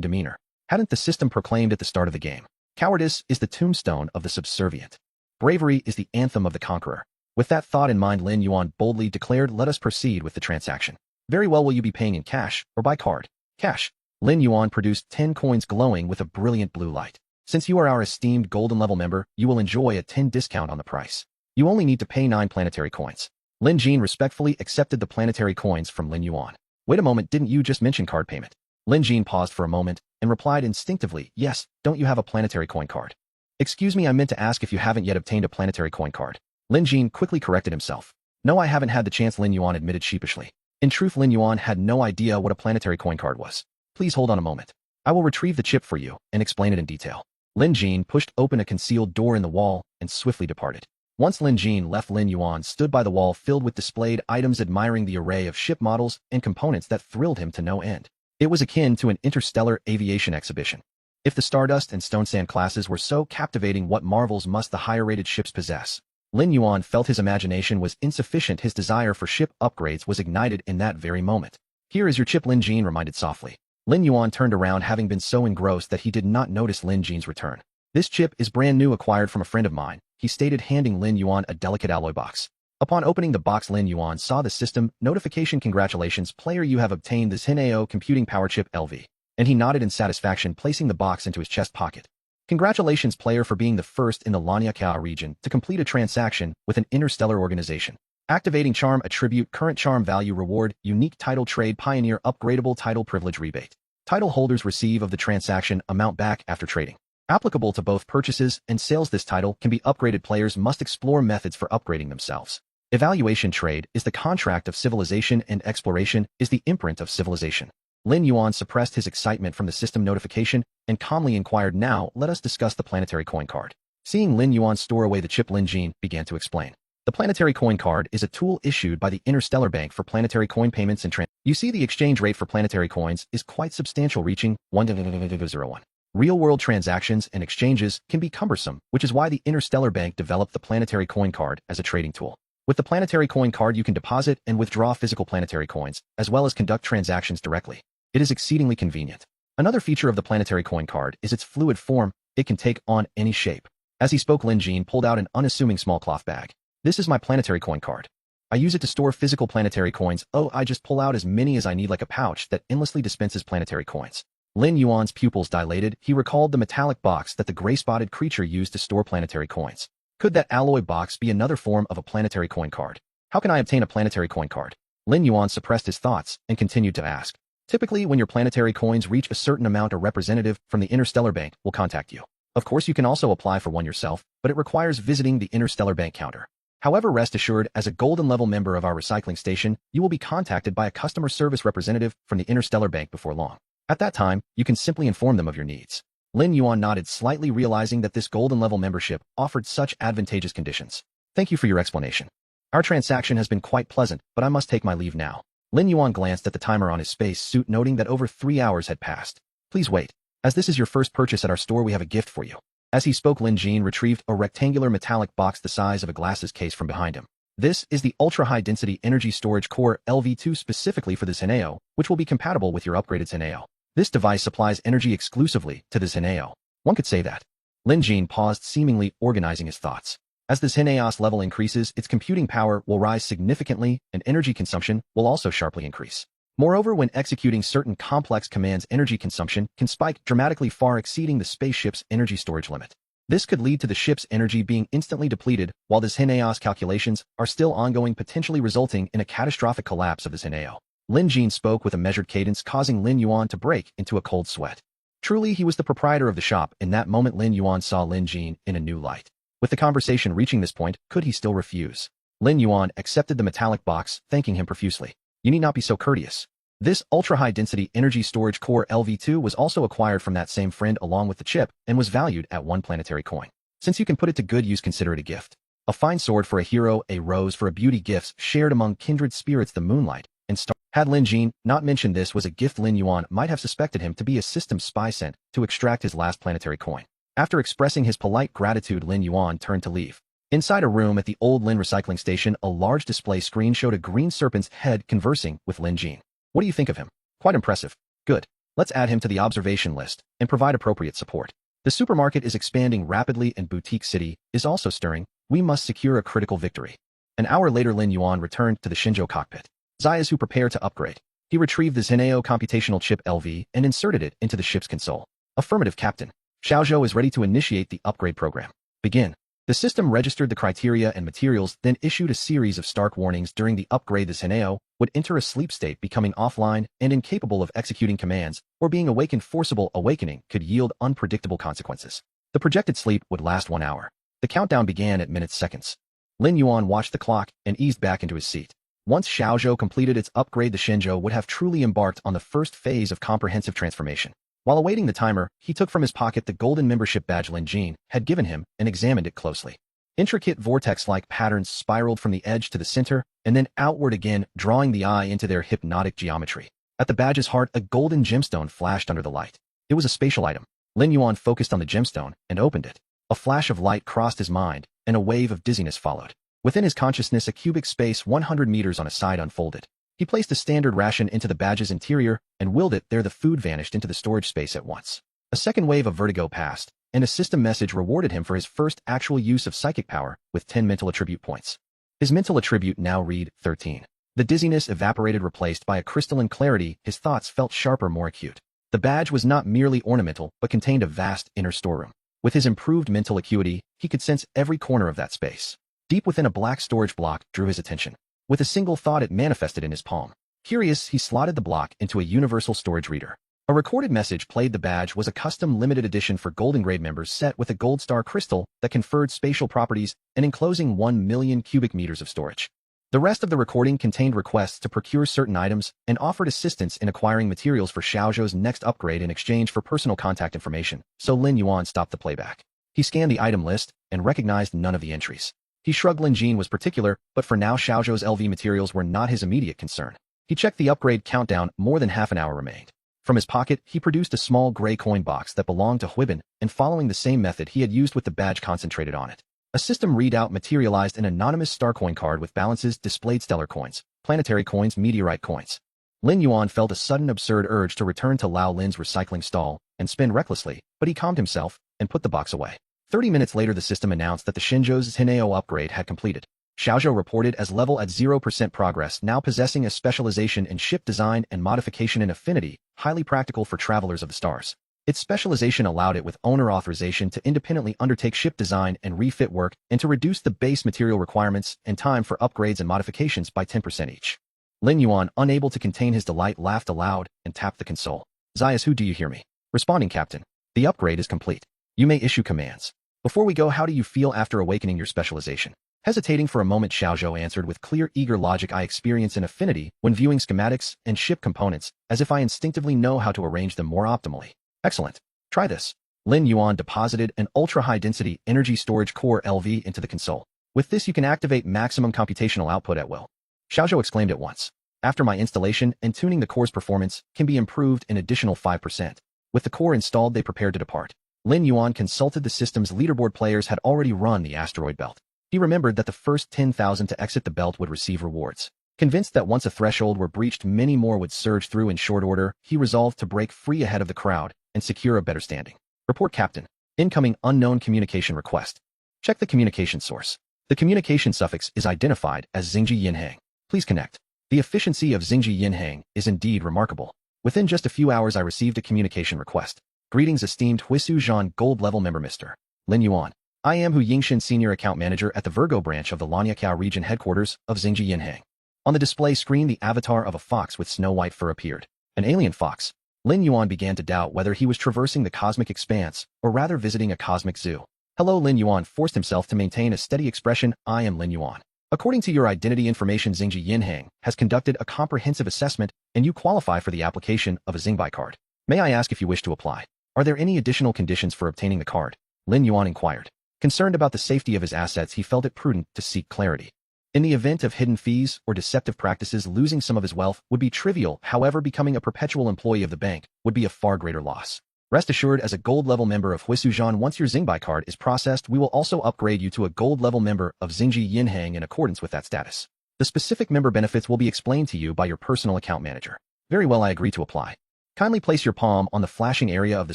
demeanor. Hadn't the system proclaimed at the start of the game? Cowardice is the tombstone of the subservient. Bravery is the anthem of the conqueror. With that thought in mind, Lin Yuan boldly declared, let us proceed with the transaction. Very well, will you be paying in cash or by card? Cash. Lin Yuan produced 10 coins glowing with a brilliant blue light. Since you are our esteemed golden level member, you will enjoy a 10 discount on the price. You only need to pay 9 planetary coins. Lin Jin respectfully accepted the planetary coins from Lin Yuan. Wait a moment, didn't you just mention card payment? Lin Jin paused for a moment and replied instinctively, yes, don't you have a planetary coin card? Excuse me, I meant to ask if you haven't yet obtained a planetary coin card. Lin Jin quickly corrected himself. No, I haven't had the chance, Lin Yuan admitted sheepishly. In truth, Lin Yuan had no idea what a planetary coin card was. Please hold on a moment. I will retrieve the chip for you and explain it in detail. Lin Jin pushed open a concealed door in the wall and swiftly departed. Once Lin Jin left, Lin Yuan stood by the wall filled with displayed items, admiring the array of ship models and components that thrilled him to no end. It was akin to an interstellar aviation exhibition. If the Stardust and Stone Sand classes were so captivating, what marvels must the higher-rated ships possess? Lin Yuan felt his imagination was insufficient. His desire for ship upgrades was ignited in that very moment. "Here is your chip," Lin Jin reminded softly. Lin Yuan turned around, having been so engrossed that he did not notice Lin Jin's return. "This chip is brand new, acquired from a friend of mine," he stated, handing Lin Yuan a delicate alloy box. Upon opening the box, Lin Yuan saw the system notification: "Congratulations, player, you have obtained this HinAO computing power chip LV." And he nodded in satisfaction, placing the box into his chest pocket. "Congratulations, player, for being the first in the Lanyakao region to complete a transaction with an interstellar organization. Activating charm attribute, current charm value, reward, unique title, trade, pioneer, upgradable title, privilege, rebate. Title holders receive of the transaction amount back after trading. Applicable to both purchases and sales. This title can be upgraded. Players must explore methods for upgrading themselves. Evaluation: trade is the contract of civilization and exploration is the imprint of civilization." Lin Yuan suppressed his excitement from the system notification and calmly inquired, "Now, let us discuss the planetary coin card." Seeing Lin Yuan store away the chip, Lin Jin began to explain. The planetary coin card is a tool issued by the Interstellar Bank for planetary coin payments and You see, the exchange rate for planetary coins is quite substantial, reaching 1.01. Real-world transactions and exchanges can be cumbersome, which is why the Interstellar Bank developed the planetary coin card as a trading tool. With the planetary coin card, you can deposit and withdraw physical planetary coins, as well as conduct transactions directly. It is exceedingly convenient. Another feature of the planetary coin card is its fluid form. It can take on any shape. As he spoke, Lin Jin pulled out an unassuming small cloth bag. "This is my planetary coin card. I use it to store physical planetary coins. Oh, I just pull out as many as I need, like a pouch that endlessly dispenses planetary coins." Lin Yuan's pupils dilated. He recalled the metallic box that the gray-spotted creature used to store planetary coins. Could that alloy box be another form of a planetary coin card? How can I obtain a planetary coin card? Lin Yuan suppressed his thoughts and continued to ask. "Typically, when your planetary coins reach a certain amount, a representative from the Interstellar Bank will contact you. Of course, you can also apply for one yourself, but it requires visiting the Interstellar Bank counter. However, rest assured, as a golden level member of our recycling station, you will be contacted by a customer service representative from the Interstellar Bank before long. At that time, you can simply inform them of your needs." Lin Yuan nodded slightly, realizing that this golden level membership offered such advantageous conditions. "Thank you for your explanation. Our transaction has been quite pleasant, but I must take my leave now." Lin Yuan glanced at the timer on his space suit, noting that over 3 hours had passed. "Please wait. As this is your first purchase at our store, we have a gift for you." As he spoke, Lin Jin retrieved a rectangular metallic box the size of a glasses case from behind him. "This is the ultra-high-density energy storage core LV2 specifically for this HinAO, which will be compatible with your upgraded HinAO. This device supplies energy exclusively to this HinAO. One could say that." Lin Jin paused, seemingly organizing his thoughts. As this HinAO's level increases, its computing power will rise significantly, and energy consumption will also sharply increase. Moreover, when executing certain complex commands, energy consumption can spike dramatically, far exceeding the spaceship's energy storage limit. This could lead to the ship's energy being instantly depleted, while this HinAO's calculations are still ongoing, potentially resulting in a catastrophic collapse of this HinAO. Lin Jin spoke with a measured cadence, causing Lin Yuan to break into a cold sweat. Truly, he was the proprietor of the shop. In that moment, Lin Yuan saw Lin Jin in a new light. With the conversation reaching this point, could he still refuse? Lin Yuan accepted the metallic box, thanking him profusely. "You need not be so courteous. This ultra-high-density energy storage core LV2 was also acquired from that same friend along with the chip and was valued at 1 planetary coin. Since you can put it to good use, consider it a gift. A fine sword for a hero, a rose for a beauty, gifts shared among kindred spirits, the moonlight, and star." Had Lin Jin not mentioned this was a gift, Lin Yuan might have suspected him to be a system spy sent to extract his last planetary coin. After expressing his polite gratitude, Lin Yuan turned to leave. Inside a room at the old Lin recycling station, a large display screen showed a green serpent's head conversing with Lin Jin. "What do you think of him? Quite impressive. Good. Let's add him to the observation list and provide appropriate support. The supermarket is expanding rapidly and Boutique City is also stirring. We must secure a critical victory." An hour later, Lin Yuan returned to the Shenzhou cockpit. Zayas, who prepared to upgrade. He retrieved the HinAO computational chip LV and inserted it into the ship's console. "Affirmative, Captain. Xiaozhou is ready to initiate the upgrade program. Begin." The system registered the criteria and materials, then issued a series of stark warnings. During the upgrade, this HinAO would enter a sleep state, becoming offline and incapable of executing commands, or being awakened. Forcible awakening could yield unpredictable consequences. The projected sleep would last 1 hour. The countdown began at minutes seconds. Lin Yuan watched the clock and eased back into his seat. Once Xiaozhou completed its upgrade, the Shenzhou would have truly embarked on the first phase of comprehensive transformation. While awaiting the timer, he took from his pocket the golden membership badge Lin Jin had given him and examined it closely. Intricate vortex-like patterns spiraled from the edge to the center and then outward again, drawing the eye into their hypnotic geometry. At the badge's heart, a golden gemstone flashed under the light. It was a spatial item. Lin Yuan focused on the gemstone and opened it. A flash of light crossed his mind, and a wave of dizziness followed. Within his consciousness, a cubic space 100 meters on a side unfolded. He placed a standard ration into the badge's interior and willed it there. The food vanished into the storage space at once. A second wave of vertigo passed, and a system message rewarded him for his first actual use of psychic power with 10 mental attribute points. His mental attribute now read 13. The dizziness evaporated, replaced by a crystalline clarity. His thoughts felt sharper, more acute. The badge was not merely ornamental, but contained a vast inner storeroom. With his improved mental acuity, he could sense every corner of that space. Deep within, a black storage block drew his attention. With a single thought, it manifested in his palm. Curious, he slotted the block into a universal storage reader. A recorded message played. The badge was a custom limited edition for Golden Grade members, set with a gold star crystal that conferred spatial properties and enclosing 1 million cubic meters of storage. The rest of the recording contained requests to procure certain items and offered assistance in acquiring materials for Xiaozhou's next upgrade in exchange for personal contact information, so Lin Yuan stopped the playback. He scanned the item list and recognized none of the entries. He shrugged. Lin Jin was particular, but for now Xiaozhou's LV materials were not his immediate concern. He checked the upgrade countdown. More than half an hour remained. From his pocket, he produced a small gray coin box that belonged to Huibin, and following the same method he had used with the badge concentrated on it. A system readout materialized. An anonymous star coin card with balances displayed: stellar coins, planetary coins, meteorite coins. Lin Yuan felt a sudden absurd urge to return to Lao Lin's recycling stall and spend recklessly, but he calmed himself and put the box away. 30 minutes later, the system announced that the Shenzhou's Hineo upgrade had completed. Xiaozhou reported as level at 0% progress, now possessing a specialization in ship design and modification and affinity, highly practical for travelers of the stars. Its specialization allowed it with owner authorization to independently undertake ship design and refit work and to reduce the base material requirements and time for upgrades and modifications by 10% each. Lin Yuan, unable to contain his delight, laughed aloud and tapped the console. Zayas, who do you hear me? Responding, Captain. The upgrade is complete. You may issue commands. Before we go, how do you feel after awakening your specialization? Hesitating for a moment, Xiaozhou answered with clear, eager logic. I experience an affinity when viewing schematics and ship components, as if I instinctively know how to arrange them more optimally. Excellent. Try this. Lin Yuan deposited an ultra-high-density energy storage core LV into the console. With this, you can activate maximum computational output at will. Xiaozhou exclaimed at once. After my installation and tuning, the core's performance can be improved an additional 5%. With the core installed, they prepared to depart. Lin Yuan consulted the system's leaderboard. Players had already run the asteroid belt. He remembered that the first 10,000 to exit the belt would receive rewards. Convinced that once a threshold were breached, many more would surge through in short order, he resolved to break free ahead of the crowd and secure a better standing. Report, Captain. Incoming unknown communication request. Check the communication source. The communication suffix is identified as Xingji Yinhang. Please connect. The efficiency of Xingji Yinhang is indeed remarkable. Within just a few hours, I received a communication request. Greetings, esteemed Huisu Zhan Gold Level Member Mr. Lin Yuan. I am Hu Yingshin, Senior Account Manager at the Virgo branch of the Lanyakao region headquarters of Xingji Yinhang. On the display screen, the avatar of a fox with snow-white fur appeared. An alien fox. Lin Yuan began to doubt whether he was traversing the cosmic expanse, or rather visiting a cosmic zoo. Hello, Lin Yuan forced himself to maintain a steady expression. I am Lin Yuan. According to your identity information, Xingji Yinhang has conducted a comprehensive assessment, and you qualify for the application of a Xingbai card. May I ask if you wish to apply? Are there any additional conditions for obtaining the card? Lin Yuan inquired. Concerned about the safety of his assets, he felt it prudent to seek clarity. In the event of hidden fees or deceptive practices, losing some of his wealth would be trivial. However, becoming a perpetual employee of the bank would be a far greater loss. Rest assured, as a gold-level member of Huisu Zhan, once your Xingbai card is processed, we will also upgrade you to a gold-level member of Xingji Yinhang in accordance with that status. The specific member benefits will be explained to you by your personal account manager. Very well, I agree to apply. Kindly place your palm on the flashing area of the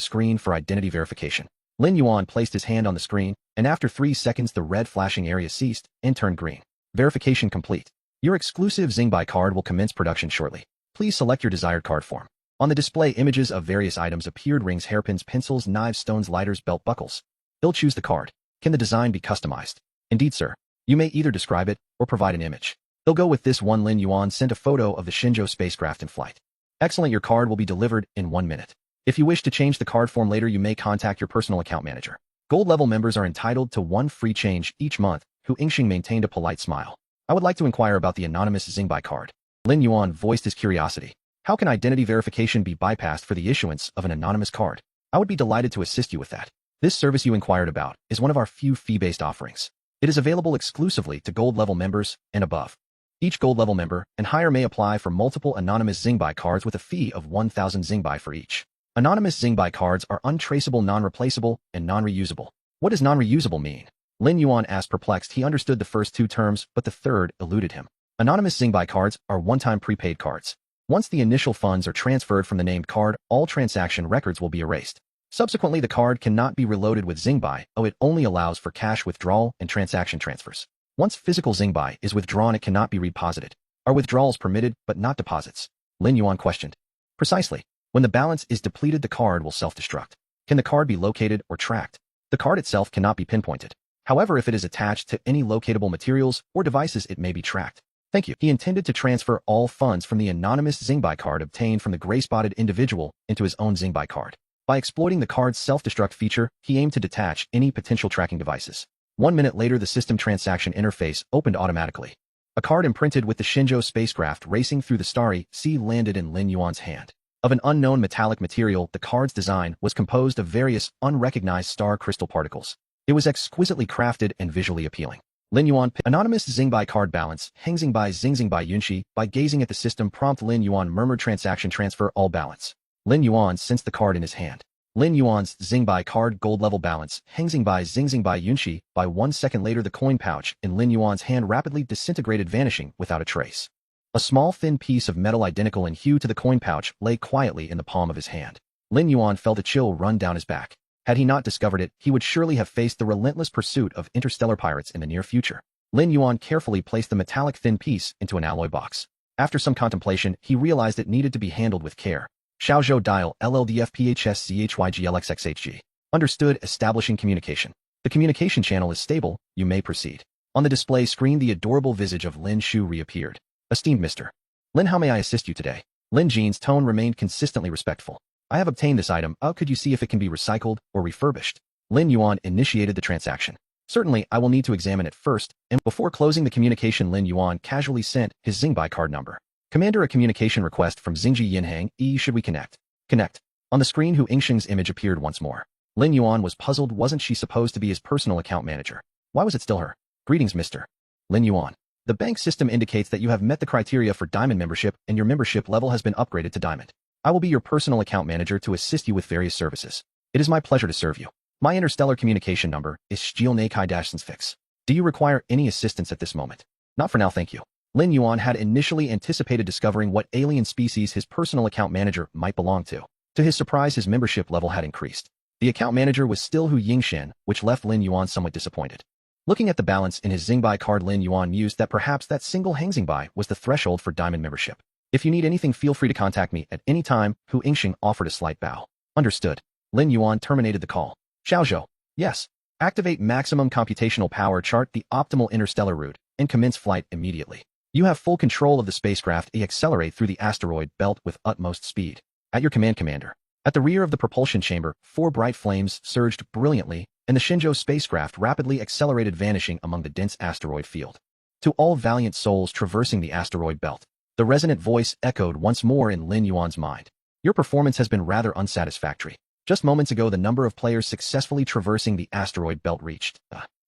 screen for identity verification. Lin Yuan placed his hand on the screen, and after 3 seconds the red flashing area ceased and turned green. Verification complete. Your exclusive Xingbai card will commence production shortly. Please select your desired card form. On the display, images of various items appeared: rings, hairpins, pencils, knives, stones, lighters, belt buckles. They'll choose the card. Can the design be customized? Indeed, sir. You may either describe it or provide an image. They'll go with this one. Lin Yuan sent a photo of the Shenzhou spacecraft in flight. Excellent, your card will be delivered in 1 minute. If you wish to change the card form later, you may contact your personal account manager. Gold level members are entitled to 1 free change each month. Hu Yingxing maintained a polite smile. I would like to inquire about the anonymous Xingbai card. Lin Yuan voiced his curiosity. How can identity verification be bypassed for the issuance of an anonymous card? I would be delighted to assist you with that. This service you inquired about is one of our few fee-based offerings. It is available exclusively to gold level members and above. Each gold level member and higher may apply for multiple anonymous Zingbai cards with a fee of 1,000 Zingbai for each. Anonymous Zingbai cards are untraceable, non-replaceable, and non-reusable. What does non-reusable mean? Lin Yuan asked, perplexed. He understood the first two terms, but the third eluded him. Anonymous Zingbai cards are one-time prepaid cards. Once the initial funds are transferred from the named card, all transaction records will be erased. Subsequently, the card cannot be reloaded with Zingbai, it only allows for cash withdrawal and transaction transfers. Once physical Zingbai is withdrawn, it cannot be reposited. Are withdrawals permitted, but not deposits? Lin Yuan questioned. Precisely. When the balance is depleted, the card will self-destruct. Can the card be located or tracked? The card itself cannot be pinpointed. However, if it is attached to any locatable materials or devices, it may be tracked. Thank you. He intended to transfer all funds from the anonymous Zingbai card obtained from the gray-spotted individual into his own Zingbai card. By exploiting the card's self-destruct feature, he aimed to detach any potential tracking devices. 1 minute later, the system transaction interface opened automatically. A card imprinted with the Shenzhou spacecraft racing through the Starry Sea landed in Lin Yuan's hand. Of an unknown metallic material, the card's design was composed of various unrecognized star crystal particles. It was exquisitely crafted and visually appealing. Lin Yuan anonymous Zingbai card balance, Heng Zingbai Zingbai Yunxi. By gazing at the system prompt, Lin Yuan murmured, transaction transfer all balance. Lin Yuan sensed the card in his hand. Lin Yuan's Zingbai card gold level balance, Heng Zingbai Zingbai Yunxi. By 1 second later, the coin pouch in Lin Yuan's hand rapidly disintegrated, vanishing without a trace. A small thin piece of metal identical in hue to the coin pouch lay quietly in the palm of his hand. Lin Yuan felt a chill run down his back. Had he not discovered it, he would surely have faced the relentless pursuit of interstellar pirates in the near future. Lin Yuan carefully placed the metallic thin piece into an alloy box. After some contemplation, he realized it needed to be handled with care. Xiaozhou dial LLDFPHSCHYGLXXHG. Understood. Establishing communication. The communication channel is stable. You may proceed. On the display screen, the adorable visage of Lin Shu reappeared. Esteemed Mr. Lin, how may I assist you today? Lin Jin's tone remained consistently respectful. I have obtained this item. Could you see if it can be recycled or refurbished? Lin Yuan initiated the transaction. Certainly, I will need to examine it first, and before closing the communication, Lin Yuan casually sent his Zingbai card number. Commander, a communication request from Xingji Yinhang. Should we connect? Connect. On the screen, Hu Yingsheng's image appeared once more. Lin Yuan was puzzled. Wasn't she supposed to be his personal account manager? Why was it still her? Greetings, Mr. Lin Yuan. The bank system indicates that you have met the criteria for Diamond membership and your membership level has been upgraded to Diamond. I will be your personal account manager to assist you with various services. It is my pleasure to serve you. My interstellar communication number is Schiel-Nakai-Fix. Do you require any assistance at this moment? Not for now, thank you. Lin Yuan had initially anticipated discovering what alien species his personal account manager might belong to. To his surprise, his membership level had increased. The account manager was still Hu Yingshen, which left Lin Yuan somewhat disappointed. Looking at the balance in his Zingbai card, Lin Yuan mused that perhaps that single Heng Zingbai was the threshold for Diamond membership. If you need anything, feel free to contact me at any time. Hu Yingsheng offered a slight bow. Understood. Lin Yuan terminated the call. Xiaozhou. Yes. Activate maximum computational power, chart the optimal interstellar route, and commence flight immediately. You have full control of the spacecraft. Accelerate through the asteroid belt with utmost speed. At your command, Commander. At the rear of the propulsion chamber, 4 bright flames surged brilliantly, and the Shenzhou spacecraft rapidly accelerated, vanishing among the dense asteroid field. To all valiant souls traversing the asteroid belt, the resonant voice echoed once more in Lin Yuan's mind. Your performance has been rather unsatisfactory. Just moments ago, the number of players successfully traversing the asteroid belt reached.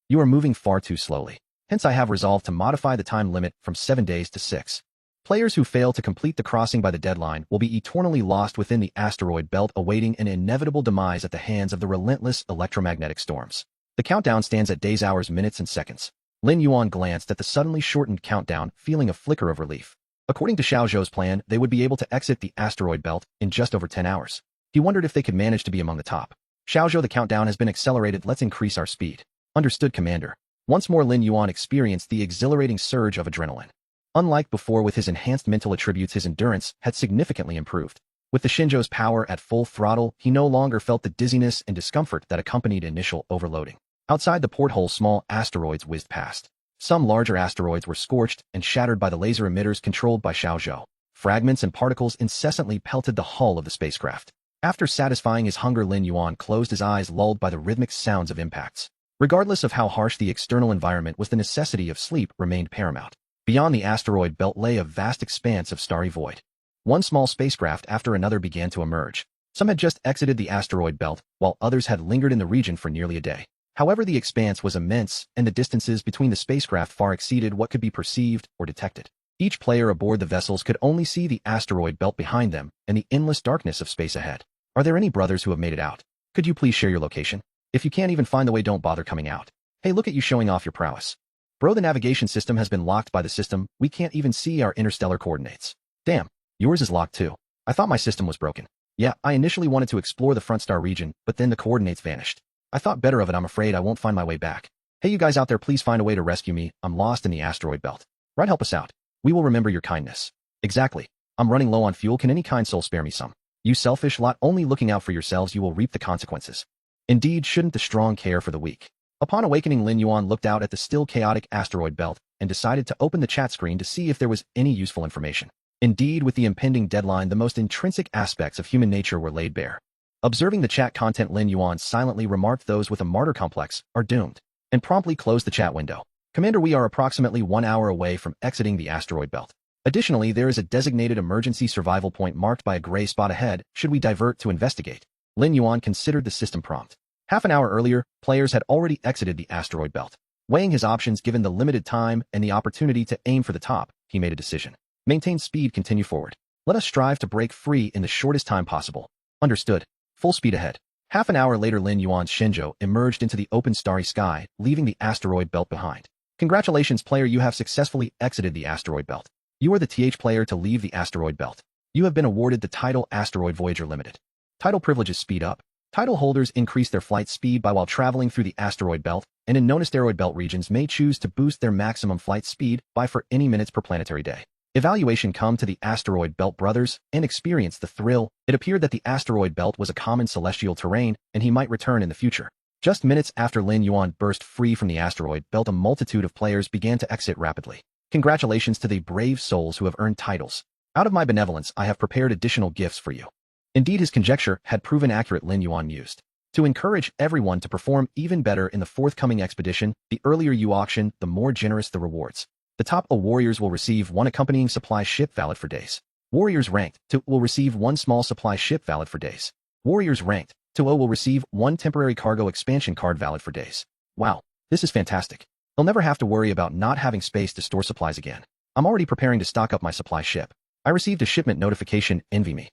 You are moving far too slowly. Hence, I have resolved to modify the time limit from 7 days to 6. Players who fail to complete the crossing by the deadline will be eternally lost within the asteroid belt, awaiting an inevitable demise at the hands of the relentless electromagnetic storms. The countdown stands at days, hours, minutes, and seconds. Lin Yuan glanced at the suddenly shortened countdown, feeling a flicker of relief. According to Xiaozhou's plan, they would be able to exit the asteroid belt in just over 10 hours. He wondered if they could manage to be among the top. Xiaozhou, the countdown has been accelerated. Let's increase our speed. Understood, Commander. Once more, Lin Yuan experienced the exhilarating surge of adrenaline. Unlike before, with his enhanced mental attributes, his endurance had significantly improved. With the Shenzhou's power at full throttle, he no longer felt the dizziness and discomfort that accompanied initial overloading. Outside the porthole, small asteroids whizzed past. Some larger asteroids were scorched and shattered by the laser emitters controlled by Xiaozhou. Fragments and particles incessantly pelted the hull of the spacecraft. After satisfying his hunger, Lin Yuan closed his eyes, lulled by the rhythmic sounds of impacts. Regardless of how harsh the external environment was, the necessity of sleep remained paramount. Beyond the asteroid belt lay a vast expanse of starry void. One small spacecraft after another began to emerge. Some had just exited the asteroid belt, while others had lingered in the region for nearly a day. However, the expanse was immense, and the distances between the spacecraft far exceeded what could be perceived or detected. Each player aboard the vessels could only see the asteroid belt behind them and the endless darkness of space ahead. Are there any brothers who have made it out? Could you please share your location? If you can't even find the way, don't bother coming out. Hey, look at you showing off your prowess. Bro, the navigation system has been locked by the system. We can't even see our interstellar coordinates. Damn, yours is locked too. I thought my system was broken. Yeah, I initially wanted to explore the front star region, but then the coordinates vanished. I thought better of it. I'm afraid I won't find my way back. Hey, you guys out there, please find a way to rescue me. I'm lost in the asteroid belt. Right, help us out. We will remember your kindness. Exactly. I'm running low on fuel. Can any kind soul spare me some? You selfish lot, only looking out for yourselves, you will reap the consequences. Indeed, shouldn't the strong care for the weak? Upon awakening, Lin Yuan looked out at the still chaotic asteroid belt and decided to open the chat screen to see if there was any useful information. Indeed, with the impending deadline, the most intrinsic aspects of human nature were laid bare. Observing the chat content, Lin Yuan silently remarked, those with a martyr complex are doomed, and promptly closed the chat window. Commander, we are approximately 1 hour away from exiting the asteroid belt. Additionally, there is a designated emergency survival point marked by a gray spot ahead should we divert to investigate. Lin Yuan considered the system prompt. Half an hour earlier, players had already exited the asteroid belt. Weighing his options given the limited time and the opportunity to aim for the top, he made a decision. Maintain speed, continue forward. Let us strive to break free in the shortest time possible. Understood. Full speed ahead. Half an hour later, Lin Yuan's Shenzhou emerged into the open starry sky, leaving the asteroid belt behind. Congratulations, player, you have successfully exited the asteroid belt. You are the player to leave the asteroid belt. You have been awarded the title Asteroid Voyager Limited. Title privileges: speed up. Title holders increase their flight speed by while traveling through the asteroid belt, and in non-asteroid belt regions may choose to boost their maximum flight speed by for any minutes per planetary day. Evaluation: come to the asteroid belt, brothers, and experience the thrill. It appeared that the asteroid belt was a common celestial terrain, and he might return in the future. Just minutes after Lin Yuan burst free from the asteroid belt, a multitude of players began to exit rapidly. Congratulations to the brave souls who have earned titles. Out of my benevolence, I have prepared additional gifts for you. Indeed, his conjecture had proven accurate. Lin Yuan mused. To encourage everyone to perform even better in the forthcoming expedition, the earlier you auction, the more generous the rewards. The top warriors will receive 1 accompanying supply ship valid for days. Warriors ranked 2 will receive 1 small supply ship valid for days. Warriors ranked 2 will receive 1 temporary cargo expansion card valid for days. Wow, this is fantastic. They'll never have to worry about not having space to store supplies again. I'm already preparing to stock up my supply ship. I received a shipment notification. Envy me.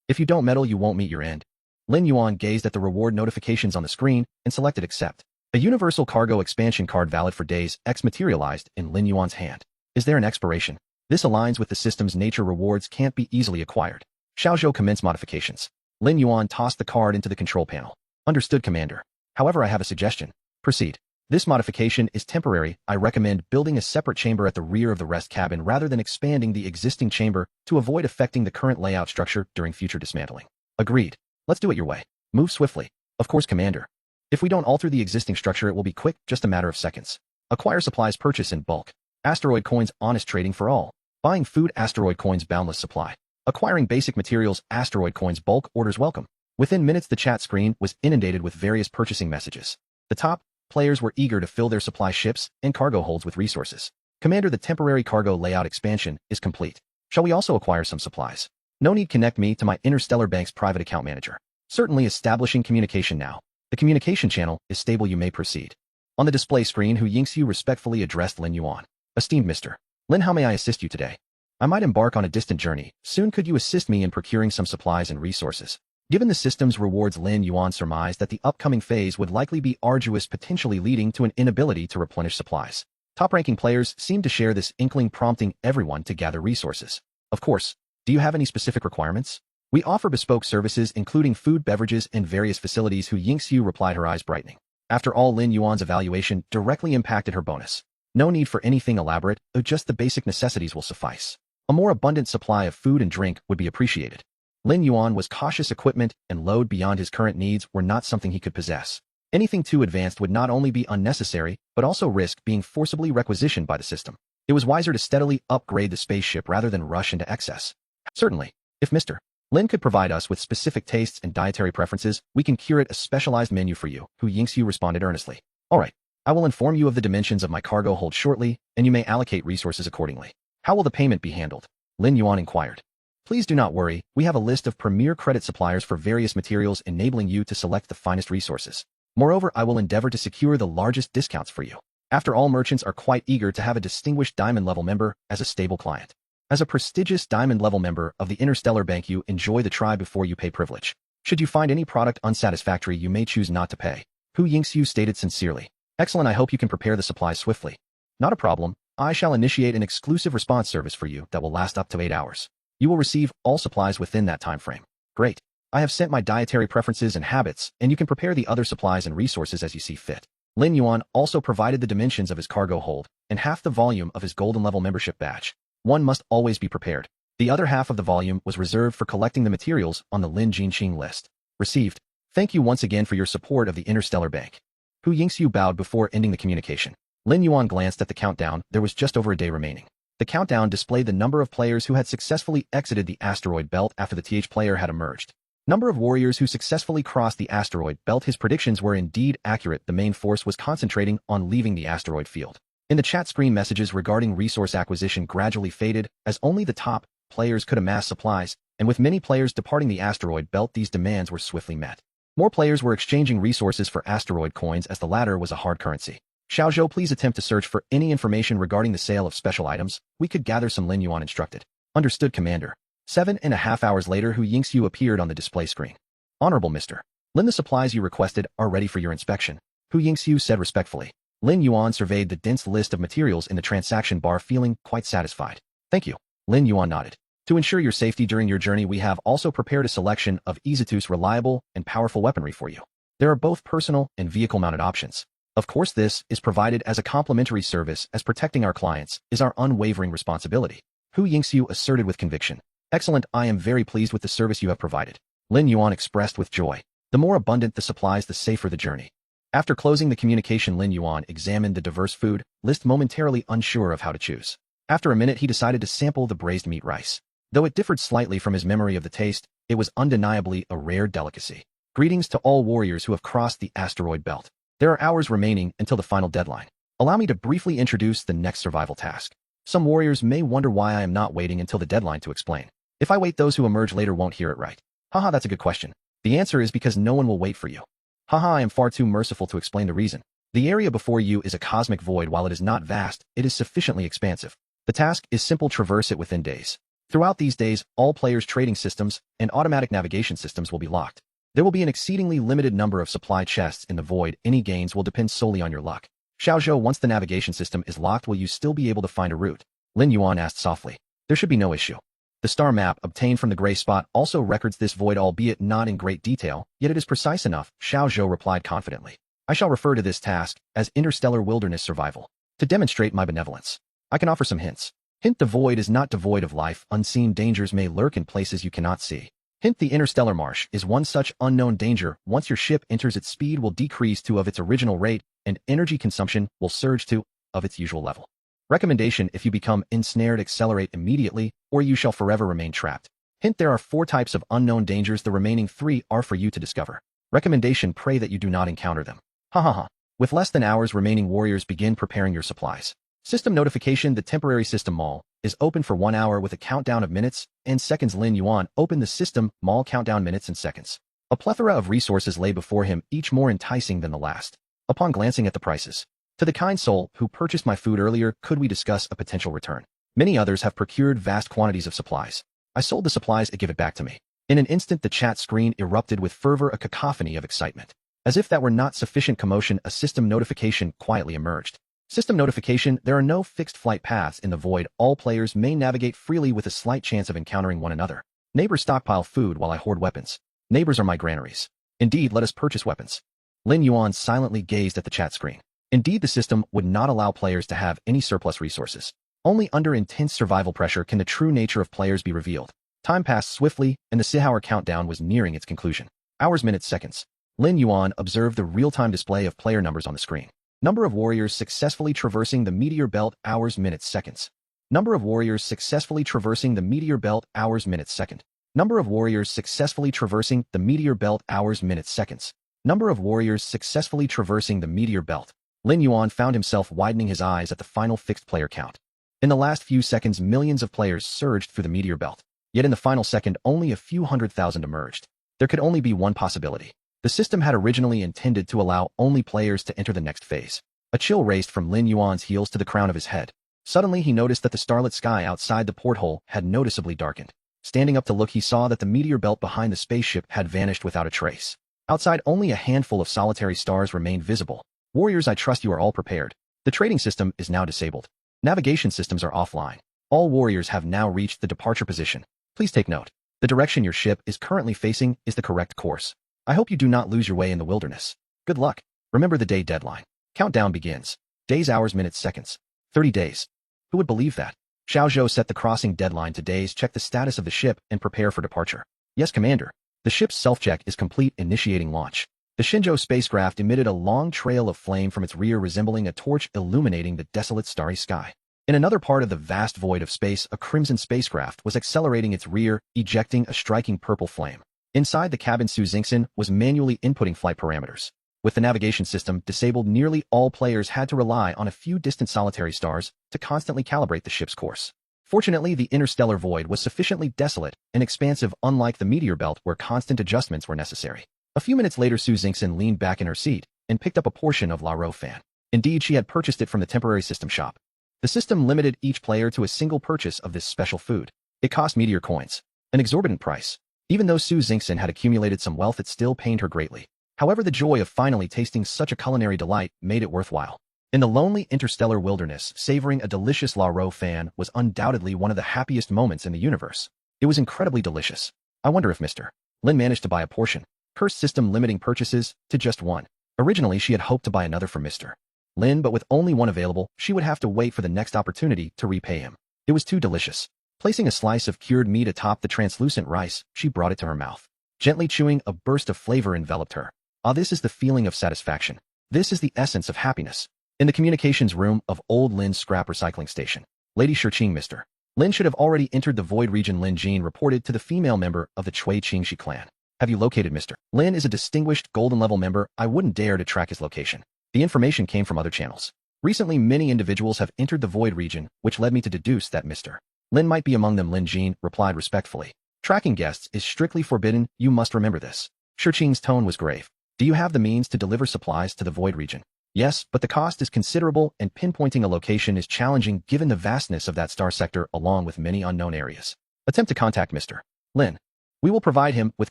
If you don't meddle, you won't meet your end. Lin Yuan gazed at the reward notifications on the screen and selected accept. A universal cargo expansion card valid for days X materialized in Lin Yuan's hand. Is there an expiration? This aligns with the system's nature. Rewards can't be easily acquired. Xiaozhou commence modifications. Lin Yuan tossed the card into the control panel. Understood, Commander. However, I have a suggestion. Proceed. This modification is temporary. I recommend building a separate chamber at the rear of the rest cabin rather than expanding the existing chamber to avoid affecting the current layout structure during future dismantling. Agreed. Let's do it your way. Move swiftly. Of course, Commander. If we don't alter the existing structure, it will be quick, just a matter of seconds. Acquire supplies, purchase in bulk. Asteroid coins, honest trading for all. Buying food, asteroid coins, boundless supply. Acquiring basic materials, asteroid coins, bulk orders welcome. Within minutes, the chat screen was inundated with various purchasing messages. The top players were eager to fill their supply ships and cargo holds with resources. Commander, the temporary cargo layout expansion is complete. Shall we also acquire some supplies? No need. Connect me to my Interstellar Bank's private account manager. Certainly. Establishing communication now. The communication channel is stable. You may proceed. On the display screen, Hu Yingxiu respectfully addressed Lin Yuan. Esteemed Mr. Lin, how may I assist you today? I might embark on a distant journey. Soon could you assist me in procuring some supplies and resources? Given the system's rewards, Lin Yuan surmised that the upcoming phase would likely be arduous, potentially leading to an inability to replenish supplies. Top-ranking players seemed to share this inkling, prompting everyone to gather resources. Of course. Do you have any specific requirements? We offer bespoke services including food, beverages, and various facilities, Hu Yingxiu replied, her eyes brightening. After all, Lin Yuan's evaluation directly impacted her bonus. No need for anything elaborate, just the basic necessities will suffice. A more abundant supply of food and drink would be appreciated. Lin Yuan was cautious. Equipment and load beyond his current needs were not something he could possess. Anything too advanced would not only be unnecessary, but also risk being forcibly requisitioned by the system. It was wiser to steadily upgrade the spaceship rather than rush into excess. Certainly, if Mr. Lin could provide us with specific tastes and dietary preferences, we can curate a specialized menu for you, Hu Yingxiu responded earnestly. All right, I will inform you of the dimensions of my cargo hold shortly, and you may allocate resources accordingly. How will the payment be handled? Lin Yuan inquired. Please do not worry, we have a list of premier credit suppliers for various materials enabling you to select the finest resources. Moreover, I will endeavor to secure the largest discounts for you. After all, merchants are quite eager to have a distinguished diamond-level member as a stable client. As a prestigious diamond-level member of the Interstellar Bank, you enjoy the try before you pay privilege. Should you find any product unsatisfactory, you may choose not to pay. Hu Yingxiu stated sincerely. Excellent, I hope you can prepare the supplies swiftly. Not a problem, I shall initiate an exclusive response service for you that will last up to 8 hours. You will receive all supplies within that time frame. Great. I have sent my dietary preferences and habits, and you can prepare the other supplies and resources as you see fit. Lin Yuan also provided the dimensions of his cargo hold and half the volume of his golden level membership badge. One must always be prepared. The other half of the volume was reserved for collecting the materials on the Lin Jinqing list. Received. Thank you once again for your support of the Interstellar Bank. Hu Yingxiu bowed before ending the communication. Lin Yuan glanced at the countdown. There was just over a day remaining. The countdown displayed the number of players who had successfully exited the asteroid belt after the TH player had emerged. Number of warriors who successfully crossed the asteroid belt. His predictions were indeed accurate. The main force was concentrating on leaving the asteroid field. In the chat screen, messages regarding resource acquisition gradually faded as only the top players could amass supplies, and with many players departing the asteroid belt, these demands were swiftly met. More players were exchanging resources for asteroid coins as the latter was a hard currency. Xiaozhou, please attempt to search for any information regarding the sale of special items. We could gather some. Lin Yuan instructed. Understood, Commander. 7.5 hours later, Hu Yingxiu appeared on the display screen. Honorable Mr. Lin, the supplies you requested are ready for your inspection, Hu Yingxiu said respectfully. Lin Yuan surveyed the dense list of materials in the transaction bar, feeling quite satisfied. Thank you. Lin Yuan nodded. To ensure your safety during your journey, we have also prepared a selection of Izitu's reliable and powerful weaponry for you. There are both personal and vehicle-mounted options. Of course, this is provided as a complimentary service, as protecting our clients is our unwavering responsibility, Hu Yingxiu asserted with conviction. Excellent, I am very pleased with the service you have provided, Lin Yuan expressed with joy. The more abundant the supplies, the safer the journey. After closing the communication, Lin Yuan examined the diverse food list, momentarily unsure of how to choose. After a minute, he decided to sample the braised meat rice. Though it differed slightly from his memory of the taste, it was undeniably a rare delicacy. Greetings to all warriors who have crossed the asteroid belt. There are hours remaining until the final deadline. Allow me to briefly introduce the next survival task. Some warriors may wonder why I am not waiting until the deadline to explain. If I wait, those who emerge later won't hear it right. Haha, that's a good question. The answer is because no one will wait for you. Haha, I am far too merciful to explain the reason. The area before you is a cosmic void. While it is not vast, it is sufficiently expansive. The task is simple: traverse it within days. Throughout these days, all players' trading systems and automatic navigation systems will be locked. There will be an exceedingly limited number of supply chests in the void. Any gains will depend solely on your luck. Xiaozhou, once the navigation system is locked, will you still be able to find a route? Lin Yuan asked softly. There should be no issue. The star map obtained from the gray spot also records this void, albeit not in great detail, yet it is precise enough, Xiaozhou replied confidently. I shall refer to this task as interstellar wilderness survival. To demonstrate my benevolence, I can offer some hints. Hint: the void is not devoid of life. Unseen dangers may lurk in places you cannot see. Hint: the interstellar marsh is one such unknown danger. Once your ship enters, its speed will decrease to of its original rate, and energy consumption will surge to of its usual level. Recommendation: if you become ensnared, accelerate immediately, or you shall forever remain trapped. Hint: there are 4 types of unknown dangers. The remaining 3 are for you to discover. Recommendation: pray that you do not encounter them. Ha ha ha. With less than hours remaining, warriors, begin preparing your supplies. System notification: the temporary system mall is open for 1 hour with a countdown of minutes and seconds. Lin Yuan opened the system mall countdown minutes and seconds. A plethora of resources lay before him, each more enticing than the last. Upon glancing at the prices, to the kind soul who purchased my food earlier, could we discuss a potential return? Many others have procured vast quantities of supplies. I sold the supplies and give it back to me. In an instant, the chat screen erupted with fervor, a cacophony of excitement. As if that were not sufficient commotion, a system notification quietly emerged. System notification: there are no fixed flight paths in the void. All players may navigate freely with a slight chance of encountering one another. Neighbors stockpile food while I hoard weapons. Neighbors are my granaries. Indeed, let us purchase weapons. Lin Yuan silently gazed at the chat screen. Indeed, the system would not allow players to have any surplus resources. Only under intense survival pressure can the true nature of players be revealed. Time passed swiftly, and the 6-hour countdown was nearing its conclusion. Hours, minutes, seconds. Lin Yuan observed the real-time display of player numbers on the screen. Number of warriors successfully traversing the meteor belt: hours, minutes, seconds. Number of warriors successfully traversing the meteor belt: hours, minutes, second. Number of warriors successfully traversing the meteor belt: hours, minutes, seconds. Number of warriors successfully traversing the meteor belt. Lin Yuan found himself widening his eyes at the final fixed player count. In the last few seconds, millions of players surged through the meteor belt. Yet in the final second, only a few 100,000 emerged. There could only be one possibility. The system had originally intended to allow only players to enter the next phase. A chill raced from Lin Yuan's heels to the crown of his head. Suddenly he noticed that the starlit sky outside the porthole had noticeably darkened. Standing up to look, he saw that the meteor belt behind the spaceship had vanished without a trace. Outside, only a handful of solitary stars remained visible. Warriors, I trust you are all prepared. The trading system is now disabled. Navigation systems are offline. All warriors have now reached the departure position. Please take note. The direction your ship is currently facing is the correct course. I hope you do not lose your way in the wilderness. Good luck. Remember the day deadline. Countdown begins. Days, hours, minutes, seconds. 30 days. Who would believe that? Xiao Zhou set the crossing deadline to days. Check the status of the ship and prepare for departure. Yes, Commander. The ship's self-check is complete. Initiating launch. The Shenzhou spacecraft emitted a long trail of flame from its rear, resembling a torch illuminating the desolate starry sky. In another part of the vast void of space, a crimson spacecraft was accelerating its rear, ejecting a striking purple flame. Inside the cabin, Su Xingxin was manually inputting flight parameters. With the navigation system disabled, nearly all players had to rely on a few distant solitary stars to constantly calibrate the ship's course. Fortunately, the interstellar void was sufficiently desolate and expansive, unlike the meteor belt where constant adjustments were necessary. A few minutes later, Su Xingxin leaned back in her seat and picked up a portion of La Rou fan. Indeed, she had purchased it from the temporary system shop. The system limited each player to a single purchase of this special food. It cost meteor coins, an exorbitant price. Even though Su Xingxin had accumulated some wealth, it still pained her greatly. However, the joy of finally tasting such a culinary delight made it worthwhile. In the lonely interstellar wilderness, savoring a delicious La Rou fan was undoubtedly one of the happiest moments in the universe. It was incredibly delicious. I wonder if Mr. Lin managed to buy a portion. Cursed system limiting purchases to just one. Originally, she had hoped to buy another from Mr. Lin, but with only one available, she would have to wait for the next opportunity to repay him. It was too delicious. Placing a slice of cured meat atop the translucent rice, she brought it to her mouth. Gently chewing, a burst of flavor enveloped her. Ah, this is the feeling of satisfaction. This is the essence of happiness. In the communications room of Old Lin's scrap recycling station, Lady Shiqing, Mr. Lin should have already entered the void region. Lin Jin reported to the female member of the Cui Qingxi clan. Have you located Mr. Lin? Is a distinguished golden level member. I wouldn't dare to track his location. The information came from other channels. Recently, many individuals have entered the void region, which led me to deduce that Mr. Lin might be among them. Lin Jin replied respectfully. Tracking guests is strictly forbidden. You must remember this. Shiqing's tone was grave. Do you have the means to deliver supplies to the void region? Yes, but the cost is considerable and pinpointing a location is challenging given the vastness of that star sector along with many unknown areas. Attempt to contact Mr. Lin. We will provide him with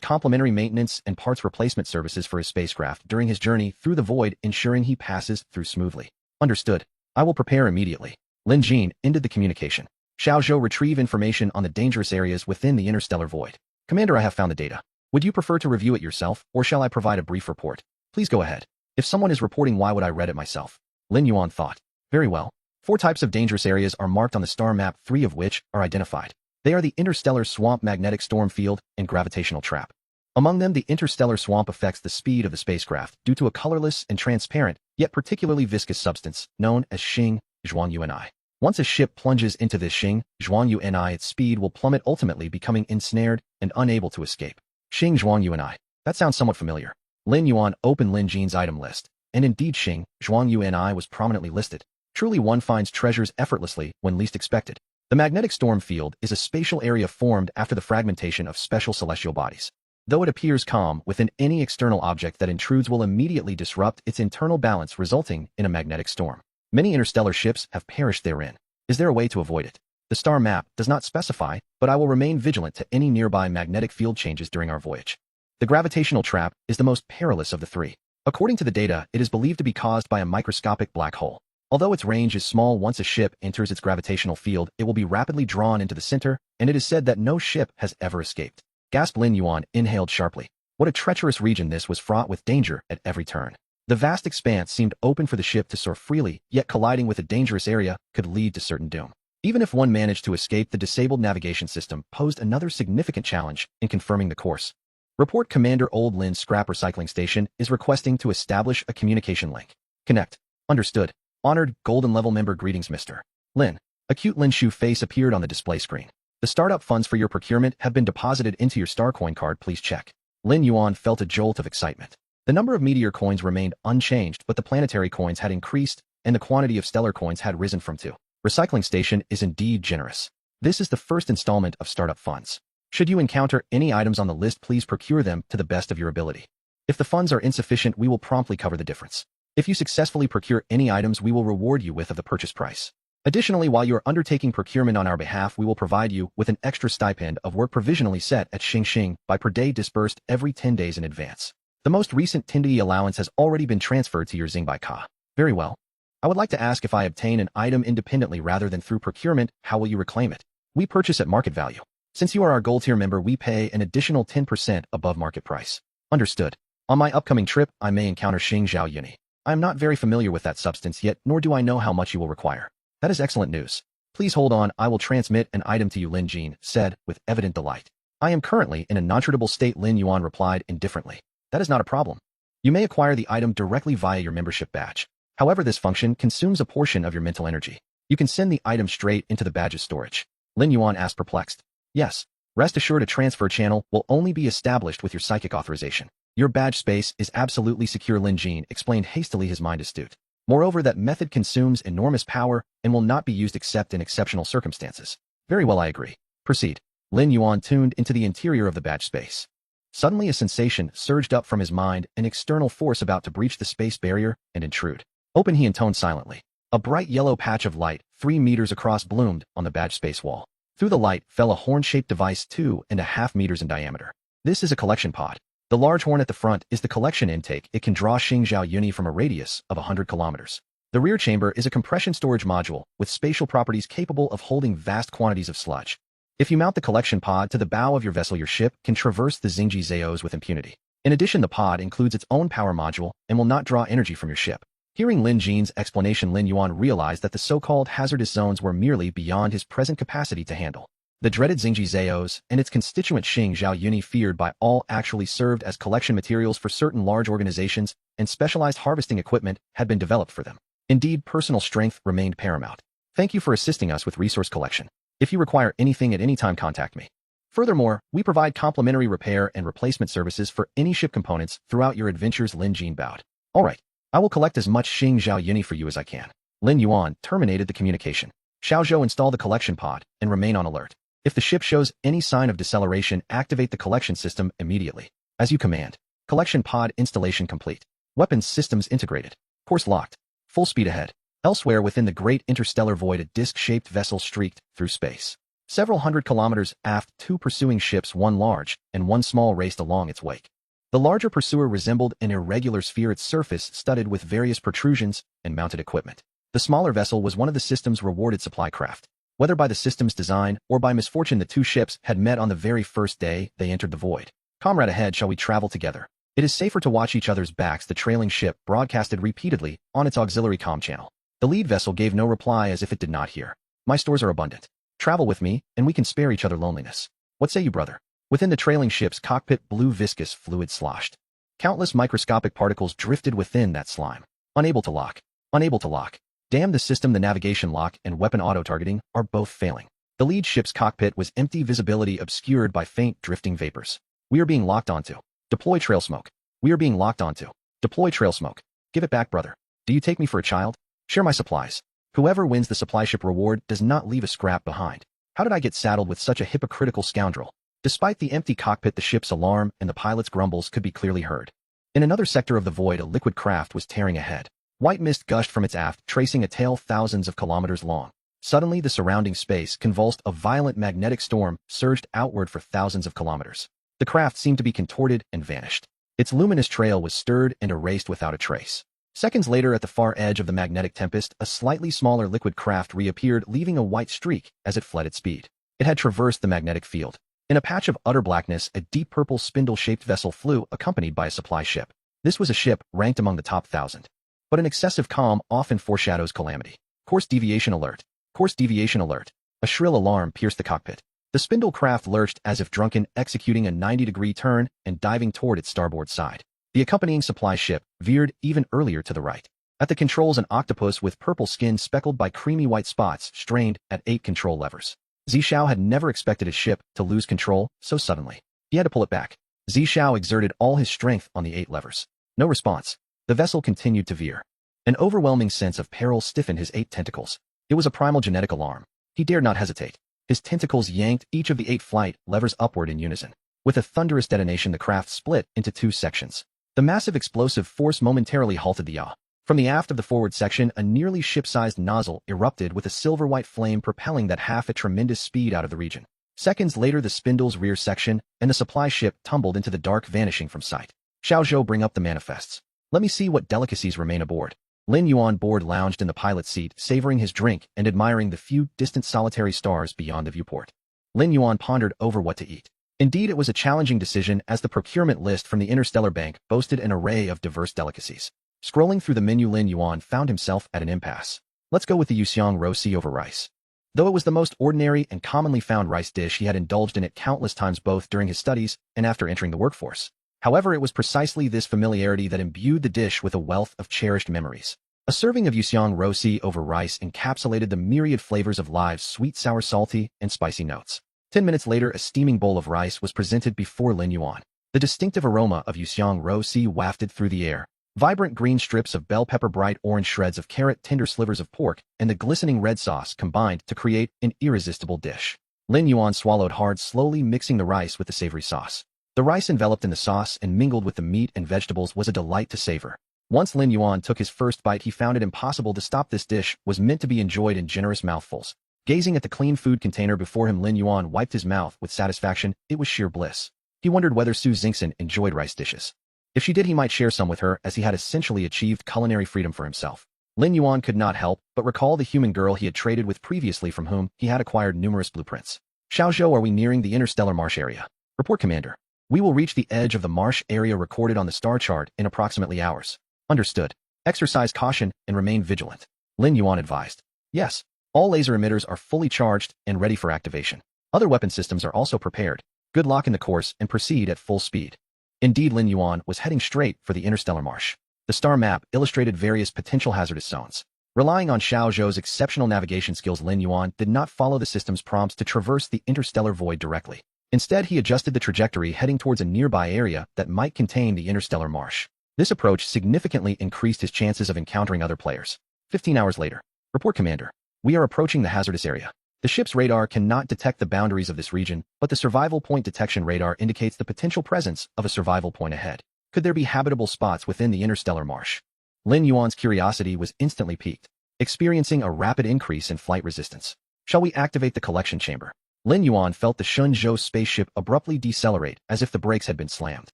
complimentary maintenance and parts replacement services for his spacecraft during his journey through the void, ensuring he passes through smoothly. Understood. I will prepare immediately. Lin Jin ended the communication. Xiao Zhou retrieve information on the dangerous areas within the interstellar void. Commander, I have found the data. Would you prefer to review it yourself, or shall I provide a brief report? Please go ahead. If someone is reporting, why would I read it myself? Lin Yuan thought. Very well. 4 types of dangerous areas are marked on the star map, 3 of which are identified. They are the interstellar swamp, magnetic storm field, and gravitational trap. Among them, the interstellar swamp affects the speed of the spacecraft due to a colorless and transparent, yet particularly viscous substance known as Xing Zhuanguni. Once a ship plunges into this Xing Zhuanguni, its speed will plummet, ultimately becoming ensnared and unable to escape. Xing Zhuanguni. That sounds somewhat familiar. Lin Yuan opened Lin Jin's item list, and indeed Xing Zhuanguni was prominently listed. Truly, one finds treasures effortlessly when least expected. The magnetic storm field is a spatial area formed after the fragmentation of special celestial bodies. Though it appears calm within, any external object that intrudes will immediately disrupt its internal balance, resulting in a magnetic storm. Many interstellar ships have perished therein. Is there a way to avoid it? The star map does not specify, but I will remain vigilant to any nearby magnetic field changes during our voyage. The gravitational trap is the most perilous of the 3. According to the data, it is believed to be caused by a microscopic black hole. Although its range is small, once a ship enters its gravitational field, it will be rapidly drawn into the center, and it is said that no ship has ever escaped. Gasped Lin Yuan, inhaled sharply. What a treacherous region this was, fraught with danger at every turn. The vast expanse seemed open for the ship to soar freely, yet colliding with a dangerous area could lead to certain doom. Even if one managed to escape, the disabled navigation system posed another significant challenge in confirming the course. Report, Commander. Old Lin's scrap recycling station is requesting to establish a communication link. Connect. Understood. Honored Golden Level member, greetings Mr. Lin. A cute Lin Shu face appeared on the display screen. The startup funds for your procurement have been deposited into your star coin card. Please check. Lin Yuan felt a jolt of excitement. The number of meteor coins remained unchanged, but the planetary coins had increased, and the quantity of stellar coins had risen from 2. Recycling station is indeed generous. This is the first installment of startup funds. Should you encounter any items on the list, please procure them to the best of your ability. If the funds are insufficient, we will promptly cover the difference. If you successfully procure any items, we will reward you with of the purchase price. Additionally, while you are undertaking procurement on our behalf, we will provide you with an extra stipend of work provisionally set at Xing by per day disbursed every 10 days in advance. The most recent 10-day allowance has already been transferred to your Xingbai Ka. Very well. I would like to ask, if I obtain an item independently rather than through procurement, how will you reclaim it? We purchase at market value. Since you are our gold tier member, we pay an additional 10% above market price. Understood. On my upcoming trip, I may encounter Xing Zhao Yuni. I am not very familiar with that substance yet, nor do I know how much you will require. That is excellent news. Please hold on, I will transmit an item to you, Lin Jin said, with evident delight. I am currently in a non-tradable state, Lin Yuan replied indifferently. That is not a problem. You may acquire the item directly via your membership badge. However, this function consumes a portion of your mental energy. You can send the item straight into the badge's storage. Lin Yuan asked, perplexed. Yes. Rest assured, a transfer channel will only be established with your psychic authorization. Your badge space is absolutely secure, Lin Jin explained hastily, his mind astute. Moreover, that method consumes enormous power and will not be used except in exceptional circumstances. Very well, I agree. Proceed. Lin Yuan tuned into the interior of the badge space. Suddenly a sensation surged up from his mind, an external force about to breach the space barrier and intrude. Open, he intoned silently. A bright yellow patch of light, 3 meters across, bloomed on the badge space wall. Through the light fell a horn-shaped device 2.5 meters in diameter. This is a collection pod. The large horn at the front is the collection intake. It can draw Xing Zhao Yuni from a radius of 100 kilometers. The rear chamber is a compression storage module with spatial properties capable of holding vast quantities of sludge. If you mount the collection pod to the bow of your vessel, your ship can traverse the Xingji Zayos with impunity. In addition, the pod includes its own power module and will not draw energy from your ship. Hearing Lin Jin's explanation, Lin Yuan realized that the so-called hazardous zones were merely beyond his present capacity to handle. The dreaded Xingji Zayos and its constituent Xing Zhao Yuni, feared by all, actually served as collection materials for certain large organizations, and specialized harvesting equipment had been developed for them. Indeed, personal strength remained paramount. Thank you for assisting us with resource collection. If you require anything at any time, contact me. Furthermore, we provide complimentary repair and replacement services for any ship components throughout your adventures. Lin Jin bowed. All right. I will collect as much Xing Zhao Yuni for you as I can. Lin Yuan terminated the communication. Xiao Zhou, install the collection pod and remain on alert. If the ship shows any sign of deceleration, activate the collection system immediately. As you command. Collection pod installation complete. Weapons systems integrated. Course locked. Full speed ahead. Elsewhere within the great interstellar void, a disc-shaped vessel streaked through space. Several hundred kilometers aft, 2 pursuing ships, one large and one small, raced along its wake. The larger pursuer resembled an irregular sphere, its surface studded with various protrusions and mounted equipment. The smaller vessel was one of the system's rewarded supply craft. Whether by the system's design or by misfortune, the two ships had met on the very first day they entered the void. Comrade, ahead, shall we travel together? It is safer to watch each other's backs, the trailing ship broadcasted repeatedly on its auxiliary comm channel. The lead vessel gave no reply, as if it did not hear. My stores are abundant. Travel with me, and we can spare each other loneliness. What say you, brother? Within the trailing ship's cockpit, blue viscous fluid sloshed. Countless microscopic particles drifted within that slime. Unable to lock. Unable to lock. Damn the system, the navigation lock and weapon auto-targeting are both failing. The lead ship's cockpit was empty, visibility obscured by faint drifting vapors. We are being locked onto. Deploy trail smoke. We are being locked onto. Deploy trail smoke. Give it back, brother. Do you take me for a child? Share my supplies. Whoever wins the supply ship reward does not leave a scrap behind. How did I get saddled with such a hypocritical scoundrel? Despite the empty cockpit, the ship's alarm and the pilot's grumbles could be clearly heard. In another sector of the void, a liquid craft was tearing ahead. White mist gushed from its aft, tracing a tail thousands of kilometers long. Suddenly, the surrounding space convulsed. A violent magnetic storm surged outward for thousands of kilometers. The craft seemed to be contorted and vanished. Its luminous trail was stirred and erased without a trace. Seconds later, at the far edge of the magnetic tempest, a slightly smaller liquid craft reappeared, leaving a white streak as it fled at speed. It had traversed the magnetic field. In a patch of utter blackness, a deep purple spindle-shaped vessel flew, accompanied by a supply ship. This was a ship ranked among the top 1,000. But an excessive calm often foreshadows calamity. Course deviation alert. Course deviation alert. A shrill alarm pierced the cockpit. The spindle craft lurched as if drunken, executing a 90-degree turn and diving toward its starboard side. The accompanying supply ship veered even earlier to the right. At the controls, an octopus with purple skin speckled by creamy white spots strained at 8 control levers. Zishao had never expected his ship to lose control so suddenly. He had to pull it back. Zishao exerted all his strength on the 8 levers. No response. The vessel continued to veer. An overwhelming sense of peril stiffened his 8 tentacles. It was a primal genetic alarm. He dared not hesitate. His tentacles yanked each of the 8 flight levers upward in unison. With a thunderous detonation, the craft split into 2 sections. The massive explosive force momentarily halted the yaw. From the aft of the forward section, a nearly ship-sized nozzle erupted with a silver-white flame propelling that half at tremendous speed out of the region. Seconds later, the spindle's rear section and the supply ship tumbled into the dark, vanishing from sight. Xiao Zhou, bring up the manifests. Let me see what delicacies remain aboard. Lin Yuan board lounged in the pilot's seat, savoring his drink and admiring the few distant solitary stars beyond the viewport. Lin Yuan pondered over what to eat. Indeed, it was a challenging decision, as the procurement list from the Interstellar Bank boasted an array of diverse delicacies. Scrolling through the menu, Lin Yuan found himself at an impasse. Let's go with the Yuxiang rosi over rice. Though it was the most ordinary and commonly found rice dish, he had indulged in it countless times both during his studies and after entering the workforce. However, it was precisely this familiarity that imbued the dish with a wealth of cherished memories. A serving of Yuxiang rosi over rice encapsulated the myriad flavors of live's sweet, sour, salty, and spicy notes. 10 minutes later, a steaming bowl of rice was presented before Lin Yuan. The distinctive aroma of Yuxiang rosi wafted through the air. Vibrant green strips of bell pepper, bright orange shreds of carrot, tender slivers of pork, and the glistening red sauce combined to create an irresistible dish. Lin Yuan swallowed hard, slowly mixing the rice with the savory sauce. The rice enveloped in the sauce and mingled with the meat and vegetables was a delight to savor. Once Lin Yuan took his first bite, he found it impossible to stop. This dish was meant to be enjoyed in generous mouthfuls. Gazing at the clean food container before him, Lin Yuan wiped his mouth with satisfaction. It was sheer bliss. He wondered whether Su Xingxin enjoyed rice dishes. If she did, he might share some with her, as he had essentially achieved culinary freedom for himself. Lin Yuan could not help but recall the human girl he had traded with previously, from whom he had acquired numerous blueprints. Xiao Zhou, are we nearing the interstellar marsh area? Report, Commander. We will reach the edge of the marsh area recorded on the star chart in approximately hours. Understood. Exercise caution and remain vigilant. Lin Yuan advised. Yes. All laser emitters are fully charged and ready for activation. Other weapon systems are also prepared. Good luck in the course and proceed at full speed. Indeed, Lin Yuan was heading straight for the interstellar marsh. The star map illustrated various potential hazardous zones. Relying on Xiao Zhou's exceptional navigation skills, Lin Yuan did not follow the system's prompts to traverse the interstellar void directly. Instead, he adjusted the trajectory, heading towards a nearby area that might contain the interstellar marsh. This approach significantly increased his chances of encountering other players. 15 hours later. Report, Commander. We are approaching the hazardous area. The ship's radar cannot detect the boundaries of this region, but the survival point detection radar indicates the potential presence of a survival point ahead. Could there be habitable spots within the interstellar marsh? Lin Yuan's curiosity was instantly piqued, experiencing a rapid increase in flight resistance. Shall we activate the collection chamber? Lin Yuan felt the Shenzhou spaceship abruptly decelerate, as if the brakes had been slammed.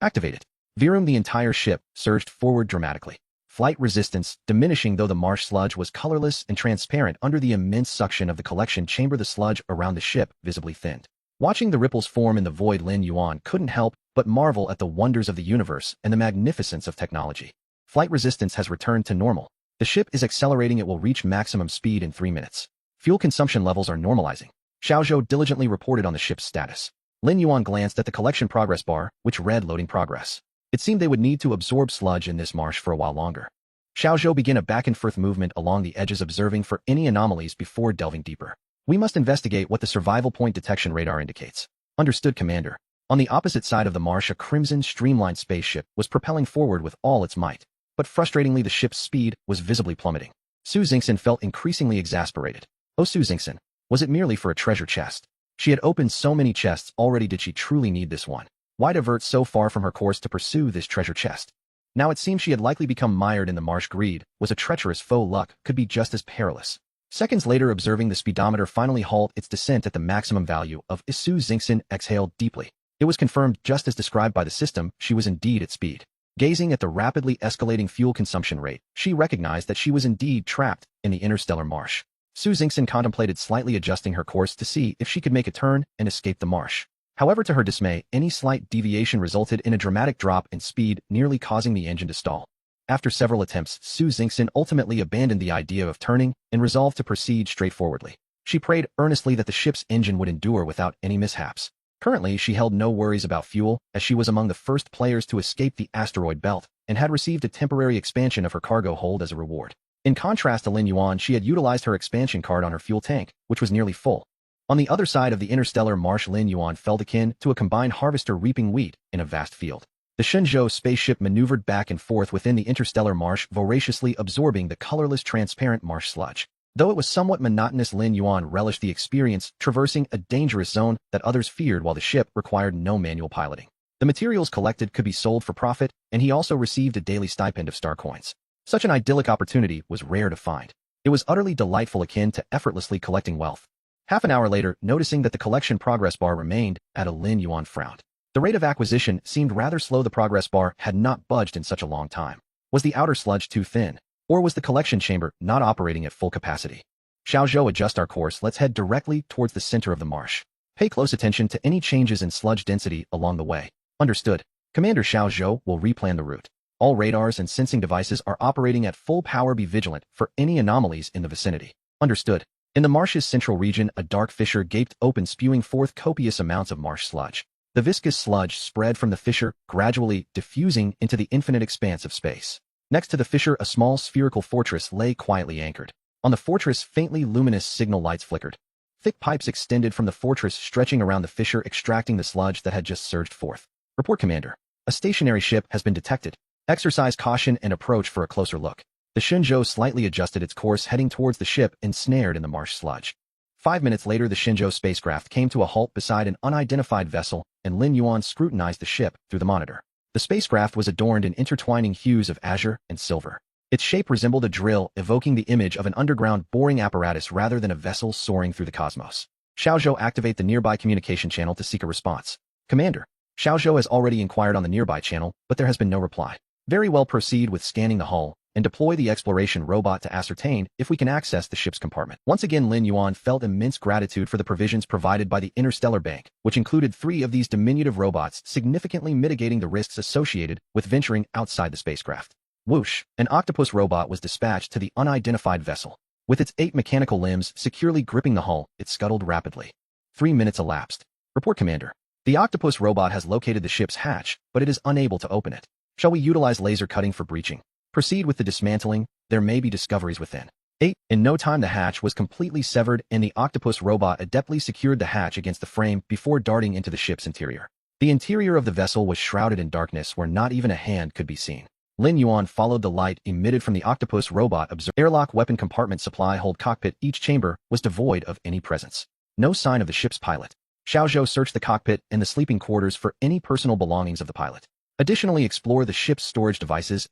Activated. Virum, the entire ship surged forward dramatically. Flight resistance diminishing, though the marsh sludge was colorless and transparent under the immense suction of the collection chamber. The sludge around the ship visibly thinned. Watching the ripples form in the void, Lin Yuan couldn't help but marvel at the wonders of the universe and the magnificence of technology. Flight resistance has returned to normal. The ship is accelerating. It will reach maximum speed in 3 minutes. Fuel consumption levels are normalizing. Xiao Zhou diligently reported on the ship's status. Lin Yuan glanced at the collection progress bar, which read loading progress. It seemed they would need to absorb sludge in this marsh for a while longer. Xiao Zhou began a back-and-forth movement along the edges, observing for any anomalies before delving deeper. We must investigate what the survival point detection radar indicates. Understood, Commander. On the opposite side of the marsh, a crimson, streamlined spaceship was propelling forward with all its might. But frustratingly, the ship's speed was visibly plummeting. Su Xingxin felt increasingly exasperated. Oh, Su Xingxin. Was it merely for a treasure chest? She had opened so many chests already. Did she truly need this one? Why divert so far from her course to pursue this treasure chest? Now it seemed she had likely become mired in the marsh. Greed was a treacherous foe. Luck could be just as perilous. Seconds later, observing the speedometer finally halt its descent at the maximum value of Su Xingxin exhaled deeply. It was confirmed, just as described by the system, she was indeed at speed. Gazing at the rapidly escalating fuel consumption rate, she recognized that she was indeed trapped in the interstellar marsh. Su Xingxin contemplated slightly adjusting her course to see if she could make a turn and escape the marsh. However, to her dismay, any slight deviation resulted in a dramatic drop in speed, nearly causing the engine to stall. After several attempts, Su Xingxin ultimately abandoned the idea of turning and resolved to proceed straightforwardly. She prayed earnestly that the ship's engine would endure without any mishaps. Currently, she held no worries about fuel, as she was among the first players to escape the asteroid belt and had received a temporary expansion of her cargo hold as a reward. In contrast to Lin Yuan, she had utilized her expansion card on her fuel tank, which was nearly full. On the other side of the interstellar marsh, Lin Yuan felt akin to a combined harvester reaping wheat in a vast field. The Shenzhou spaceship maneuvered back and forth within the interstellar marsh, voraciously absorbing the colorless, transparent marsh sludge. Though it was somewhat monotonous, Lin Yuan relished the experience, traversing a dangerous zone that others feared while the ship required no manual piloting. The materials collected could be sold for profit, and he also received a daily stipend of star coins. Such an idyllic opportunity was rare to find. It was utterly delightful, akin to effortlessly collecting wealth. Half an hour later, noticing that the collection progress bar remained at a, Lin Yuan frowned. The rate of acquisition seemed rather slow. The progress bar had not budged in such a long time. Was the outer sludge too thin? Or was the collection chamber not operating at full capacity? Xiaozhou, adjust our course. Let's head directly towards the center of the marsh. Pay close attention to any changes in sludge density along the way. Understood. Commander Xiaozhou will replan the route. All radars and sensing devices are operating at full power. Be vigilant for any anomalies in the vicinity. Understood. In the marsh's central region, a dark fissure gaped open, spewing forth copious amounts of marsh sludge. The viscous sludge spread from the fissure, gradually diffusing into the infinite expanse of space. Next to the fissure, a small spherical fortress lay quietly anchored. On the fortress, faintly luminous signal lights flickered. Thick pipes extended from the fortress, stretching around the fissure, extracting the sludge that had just surged forth. Report, Commander. A stationary ship has been detected. Exercise caution and approach for a closer look. The Shenzhou slightly adjusted its course, heading towards the ship ensnared in the marsh sludge. 5 minutes later, the Shenzhou spacecraft came to a halt beside an unidentified vessel, and Lin Yuan scrutinized the ship through the monitor. The spacecraft was adorned in intertwining hues of azure and silver. Its shape resembled a drill, evoking the image of an underground boring apparatus rather than a vessel soaring through the cosmos. Xiaozhou, activate the nearby communication channel to seek a response. Commander. Xiaozhou has already inquired on the nearby channel, but there has been no reply. Very well, proceed with scanning the hull, and deploy the exploration robot to ascertain if we can access the ship's compartment. Once again, Lin Yuan felt immense gratitude for the provisions provided by the Interstellar Bank, which included 3 of these diminutive robots, significantly mitigating the risks associated with venturing outside the spacecraft. Whoosh! An octopus robot was dispatched to the unidentified vessel. With its 8 mechanical limbs securely gripping the hull, it scuttled rapidly. 3 minutes elapsed. Report, Commander. The octopus robot has located the ship's hatch, but it is unable to open it. Shall we utilize laser cutting for breaching? Proceed with the dismantling. There may be discoveries within. 8. In no time, the hatch was completely severed, and the octopus robot adeptly secured the hatch against the frame before darting into the ship's interior. The interior of the vessel was shrouded in darkness, where not even a hand could be seen. Lin Yuan followed the light emitted from the octopus robot. Airlock, weapon compartment, supply hold, cockpit. Each chamber was devoid of any presence. No sign of the ship's pilot. Xiaozhou searched the cockpit and the sleeping quarters for any personal belongings of the pilot. Additionally, explore the ship's storage devices.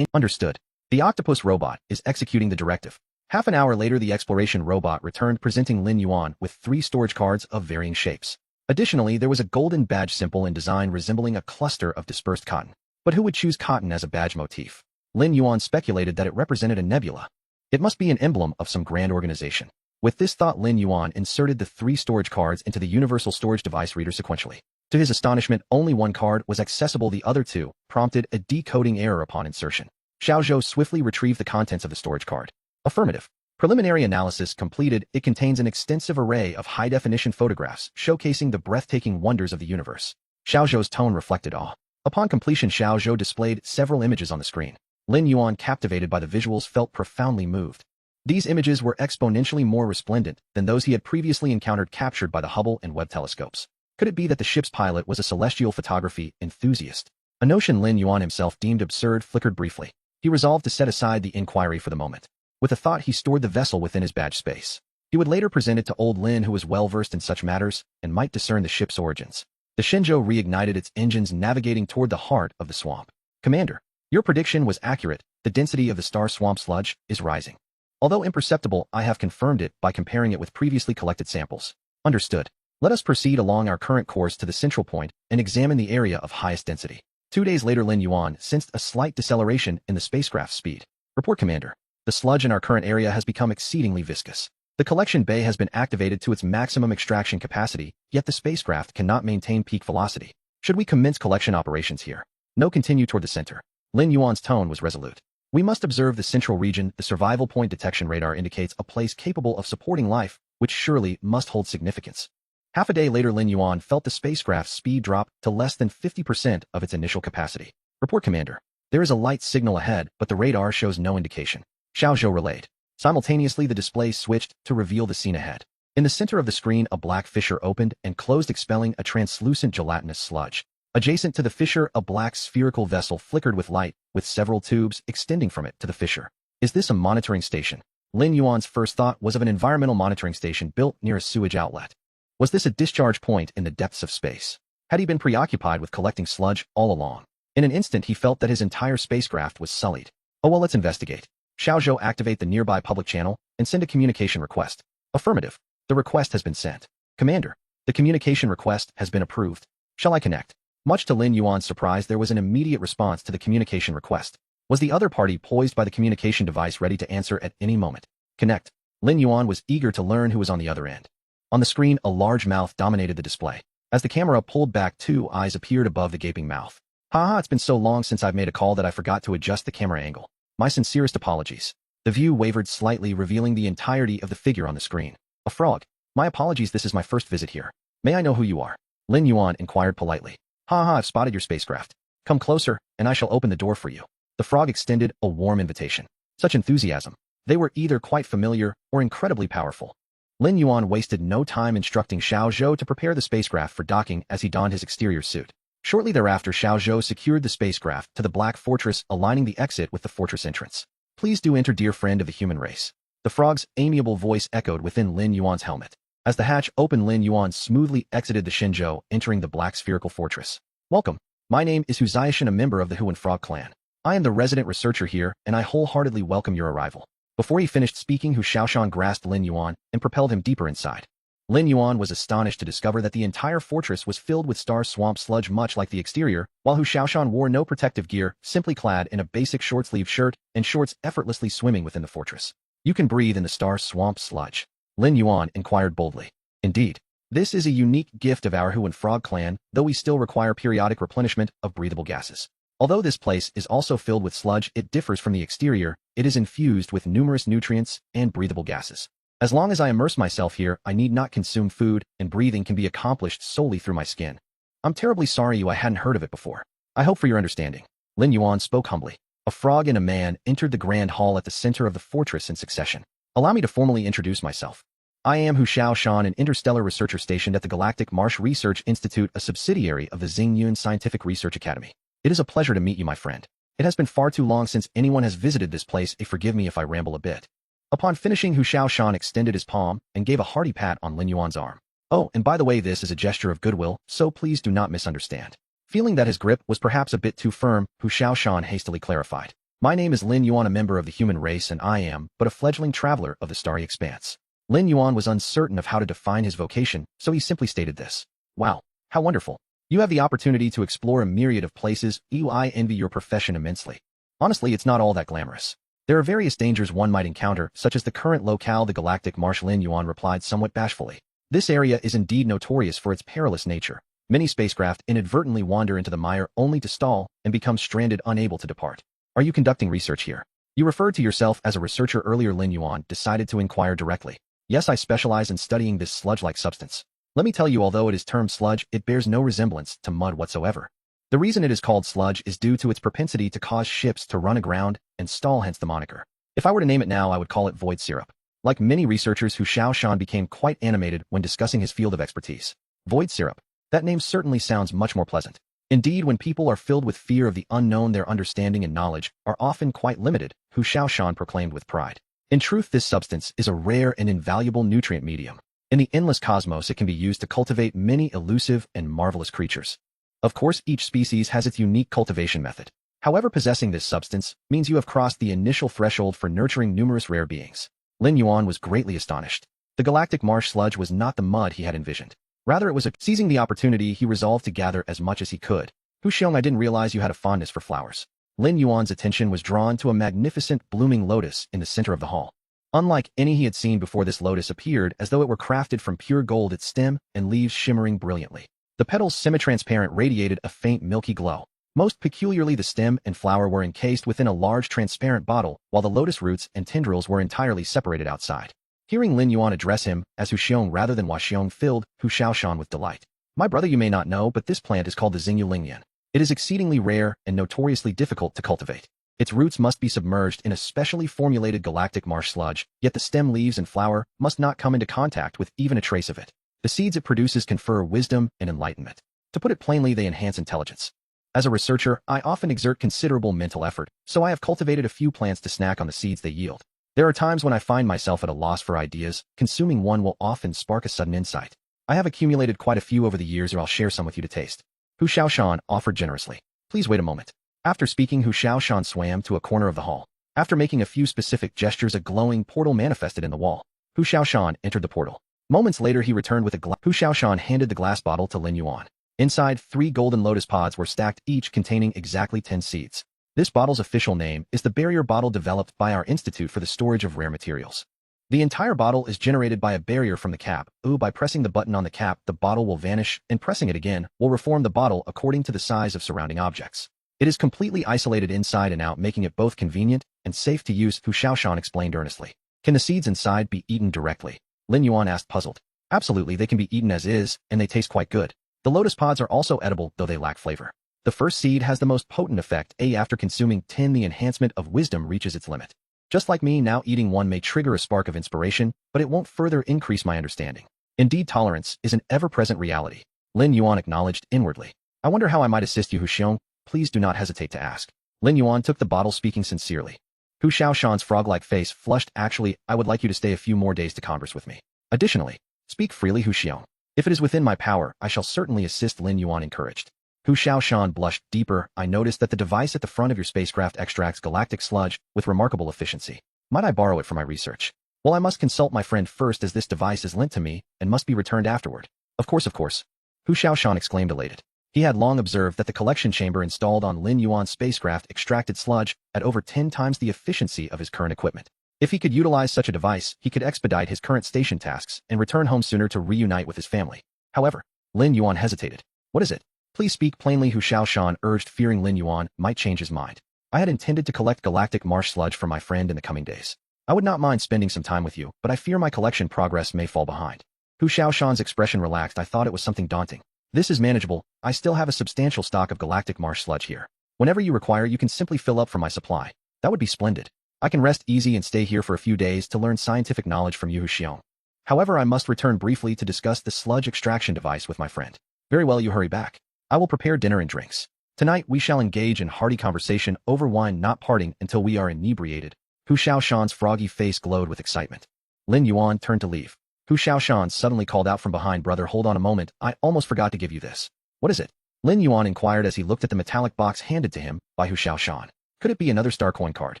Understood. The octopus robot is executing the directive. Half an hour later, the exploration robot returned, presenting Lin Yuan with 3 storage cards of varying shapes. Additionally, there was a golden badge symbol in design resembling a cluster of dispersed cotton. But who would choose cotton as a badge motif? Lin Yuan speculated that it represented a nebula. It must be an emblem of some grand organization. With this thought, Lin Yuan inserted the 3 storage cards into the universal storage device reader sequentially. To his astonishment, only 1 card was accessible. The other 2 prompted a decoding error upon insertion. Xiaozhou swiftly retrieved the contents of the storage card. Affirmative. Preliminary analysis completed. It contains an extensive array of high-definition photographs showcasing the breathtaking wonders of the universe. Xiaozhou's tone reflected awe. Upon completion, Xiaozhou displayed several images on the screen. Lin Yuan, captivated by the visuals, felt profoundly moved. These images were exponentially more resplendent than those he had previously encountered, captured by the Hubble and Webb telescopes. Could it be that the ship's pilot was a celestial photography enthusiast? A notion Lin Yuan himself deemed absurd flickered briefly. He resolved to set aside the inquiry for the moment. With a thought, he stored the vessel within his badge space. He would later present it to old Lin, who was well-versed in such matters and might discern the ship's origins. The Shenzhou reignited its engines, navigating toward the heart of the swamp. Commander, your prediction was accurate. The density of the star swamp sludge is rising. Although imperceptible, I have confirmed it by comparing it with previously collected samples. Understood. Let us proceed along our current course to the central point and examine the area of highest density. 2 days later, Lin Yuan sensed a slight deceleration in the spacecraft's speed. Report, Commander. The sludge in our current area has become exceedingly viscous. The collection bay has been activated to its maximum extraction capacity, yet the spacecraft cannot maintain peak velocity. Should we commence collection operations here? No, continue toward the center. Lin Yuan's tone was resolute. We must observe the central region. The survival point detection radar indicates a place capable of supporting life, which surely must hold significance. Half a day later, Lin Yuan felt the spacecraft's speed drop to less than 50% of its initial capacity. Report, Commander. There is a light signal ahead, but the radar shows no indication. Xiaozhou relayed. Simultaneously, the display switched to reveal the scene ahead. In the center of the screen, a black fissure opened and closed, expelling a translucent gelatinous sludge. Adjacent to the fissure, a black spherical vessel flickered with light, with several tubes extending from it to the fissure. Is this a monitoring station? Lin Yuan's first thought was of an environmental monitoring station built near a sewage outlet. Was this a discharge point in the depths of space? Had he been preoccupied with collecting sludge all along? In an instant, he felt that his entire spacecraft was sullied. Oh well, let's investigate. Xiao Zhou, activate the nearby public channel and send a communication request. Affirmative. The request has been sent. Commander, the communication request has been approved. Shall I connect? Much to Lin Yuan's surprise, there was an immediate response to the communication request. Was the other party poised by the communication device ready to answer at any moment? Connect. Lin Yuan was eager to learn who was on the other end. On the screen, a large mouth dominated the display. As the camera pulled back, two eyes appeared above the gaping mouth. Haha, it's been so long since I've made a call that I forgot to adjust the camera angle. My sincerest apologies. The view wavered slightly, revealing the entirety of the figure on the screen. A frog. My apologies, this is my first visit here. May I know who you are? Lin Yuan inquired politely. Haha, I've spotted your spacecraft. Come closer, and I shall open the door for you. The frog extended a warm invitation. Such enthusiasm. They were either quite familiar or incredibly powerful. Lin Yuan wasted no time instructing Xiao Zhou to prepare the spacecraft for docking as he donned his exterior suit. Shortly thereafter, Xiao Zhou secured the spacecraft to the Black Fortress, aligning the exit with the fortress entrance. Please do enter, dear friend of the human race. The frog's amiable voice echoed within Lin Yuan's helmet. As the hatch opened, Lin Yuan smoothly exited the Shenzhou, entering the black spherical fortress. Welcome. My name is Hu Ziashan, a member of the Huan Frog clan. I am the resident researcher here, and I wholeheartedly welcome your arrival. Before he finished speaking, Hu Xiaoshan grasped Lin Yuan and propelled him deeper inside. Lin Yuan was astonished to discover that the entire fortress was filled with star swamp sludge, much like the exterior, while Hu Xiaoshan wore no protective gear, simply clad in a basic short-sleeve shirt and shorts, effortlessly swimming within the fortress. You can breathe in the star swamp sludge. Lin Yuan inquired boldly. Indeed. This is a unique gift of our Huan Frog clan, though we still require periodic replenishment of breathable gases. Although this place is also filled with sludge, it differs from the exterior. It is infused with numerous nutrients and breathable gases. As long as I immerse myself here, I need not consume food, and breathing can be accomplished solely through my skin. I'm terribly sorry I hadn't heard of it before. I hope for your understanding. Lin Yuan spoke humbly. A frog and a man entered the grand hall at the center of the fortress in succession. Allow me to formally introduce myself. I am Hu Xiaoshan, an interstellar researcher stationed at the Galactic Marsh Research Institute, a subsidiary of the Xingyun Scientific Research Academy. It is a pleasure to meet you, my friend. It has been far too long since anyone has visited this place. Forgive me if I ramble a bit. Upon finishing, Hu Xiaoshan extended his palm and gave a hearty pat on Lin Yuan's arm. Oh, and by the way, this is a gesture of goodwill, so please do not misunderstand. Feeling that his grip was perhaps a bit too firm, Hu Xiaoshan hastily clarified. My name is Lin Yuan, a member of the human race, and I am but a fledgling traveler of the starry expanse. Lin Yuan was uncertain of how to define his vocation, so he simply stated this. Wow, how wonderful. You have the opportunity to explore a myriad of places. I envy your profession immensely. Honestly, it's not all that glamorous. There are various dangers one might encounter, such as the current locale, the Galactic Marsh. Lin Yuan replied somewhat bashfully. This area is indeed notorious for its perilous nature. Many spacecraft inadvertently wander into the mire only to stall and become stranded, unable to depart. Are you conducting research here? You referred to yourself as a researcher earlier. Lin Yuan decided to inquire directly. Yes, I specialize in studying this sludge-like substance. Let me tell you, although it is termed sludge, it bears no resemblance to mud whatsoever. The reason it is called sludge is due to its propensity to cause ships to run aground and stall, hence the moniker. If I were to name it now, I would call it void syrup. Like many researchers, Hu Xiaoshan became quite animated when discussing his field of expertise. Void syrup. That name certainly sounds much more pleasant. Indeed, when people are filled with fear of the unknown, their understanding and knowledge are often quite limited, Hu Xiaoshan proclaimed with pride. In truth, this substance is a rare and invaluable nutrient medium. In the endless cosmos, it can be used to cultivate many elusive and marvelous creatures. Of course, each species has its unique cultivation method. However, possessing this substance means you have crossed the initial threshold for nurturing numerous rare beings. Lin Yuan was greatly astonished. The galactic marsh sludge was not the mud he had envisioned. Rather, it was seizing the opportunity, he resolved to gather as much as he could. Hu Xiong, I didn't realize you had a fondness for flowers. Lin Yuan's attention was drawn to a magnificent blooming lotus in the center of the hall. Unlike any he had seen before, this lotus appeared as though it were crafted from pure gold, its stem and leaves shimmering brilliantly. The petals, semi-transparent, radiated a faint milky glow. Most peculiarly, the stem and flower were encased within a large transparent bottle, while the lotus roots and tendrils were entirely separated outside. Hearing Lin Yuan address him as Hu Xiong rather than Hua Xiong filled Hu Xiaoshan with delight. My brother, you may not know, but this plant is called the Xingyu Lingyan. It is exceedingly rare and notoriously difficult to cultivate. Its roots must be submerged in a specially formulated galactic marsh sludge, yet the stem, leaves, and flower must not come into contact with even a trace of it. The seeds it produces confer wisdom and enlightenment. To put it plainly, they enhance intelligence. As a researcher, I often exert considerable mental effort, so I have cultivated a few plants to snack on the seeds they yield. There are times when I find myself at a loss for ideas. Consuming one will often spark a sudden insight. I have accumulated quite a few over the years, or I'll share some with you to taste. Hu Xiaoshan offered generously. Please wait a moment. After speaking, Hu Xiaoshan swam to a corner of the hall. After making a few specific gestures, a glowing portal manifested in the wall. Hu Xiaoshan entered the portal. Moments later, he returned with a glass. Hu Xiaoshan handed the glass bottle to Lin Yuan. Inside, 3 golden lotus pods were stacked, each containing exactly 10 seeds. This bottle's official name is the barrier bottle, developed by our institute for the storage of rare materials. The entire bottle is generated by a barrier from the cap. By pressing the button on the cap, the bottle will vanish, and pressing it again will reform the bottle according to the size of surrounding objects. It is completely isolated inside and out, making it both convenient and safe to use, Hu Xiaoshan explained earnestly. Can the seeds inside be eaten directly? Lin Yuan asked, puzzled. Absolutely, they can be eaten as is, and they taste quite good. The lotus pods are also edible, though they lack flavor. The first seed has the most potent effect. After consuming 10, the enhancement of wisdom reaches its limit. Just like me, now eating one may trigger a spark of inspiration, but it won't further increase my understanding. Indeed, tolerance is an ever-present reality. Lin Yuan acknowledged inwardly. I wonder how I might assist you, Hu Xiong. Please do not hesitate to ask. Lin Yuan took the bottle, speaking sincerely. Hu Xiaoshan's frog-like face flushed. Actually, I would like you to stay a few more days to converse with me. Additionally, speak freely, Hu Xiong. If it is within my power, I shall certainly assist, Lin Yuan encouraged. Hu Xiaoshan blushed deeper. I noticed that the device at the front of your spacecraft extracts galactic sludge with remarkable efficiency. Might I borrow it for my research? Well, I must consult my friend first, as this device is lent to me and must be returned afterward. Of course. Hu Xiaoshan exclaimed, elated. He had long observed that the collection chamber installed on Lin Yuan's spacecraft extracted sludge at over 10 times the efficiency of his current equipment. If he could utilize such a device, he could expedite his current station tasks and return home sooner to reunite with his family. However, Lin Yuan hesitated. What is it? Please speak plainly, Hu Xiaoshan urged, fearing Lin Yuan might change his mind. I had intended to collect galactic marsh sludge for my friend in the coming days. I would not mind spending some time with you, but I fear my collection progress may fall behind. Hu Xiaoshan's expression relaxed. I thought it was something daunting. This is manageable. I still have a substantial stock of galactic marsh sludge here. Whenever you require, you can simply fill up from my supply. That would be splendid. I can rest easy and stay here for a few days to learn scientific knowledge from you, Hu Xiong. However, I must return briefly to discuss the sludge extraction device with my friend. Very well, you hurry back. I will prepare dinner and drinks. Tonight we shall engage in hearty conversation over wine, not parting until we are inebriated. Hu Xiaoshan's froggy face glowed with excitement. Lin Yuan turned to leave. Hu Xiaoshan suddenly called out from behind, brother, hold on a moment, I almost forgot to give you this. What is it? Lin Yuan inquired as he looked at the metallic box handed to him by Hu Xiaoshan. Could it be another star coin card?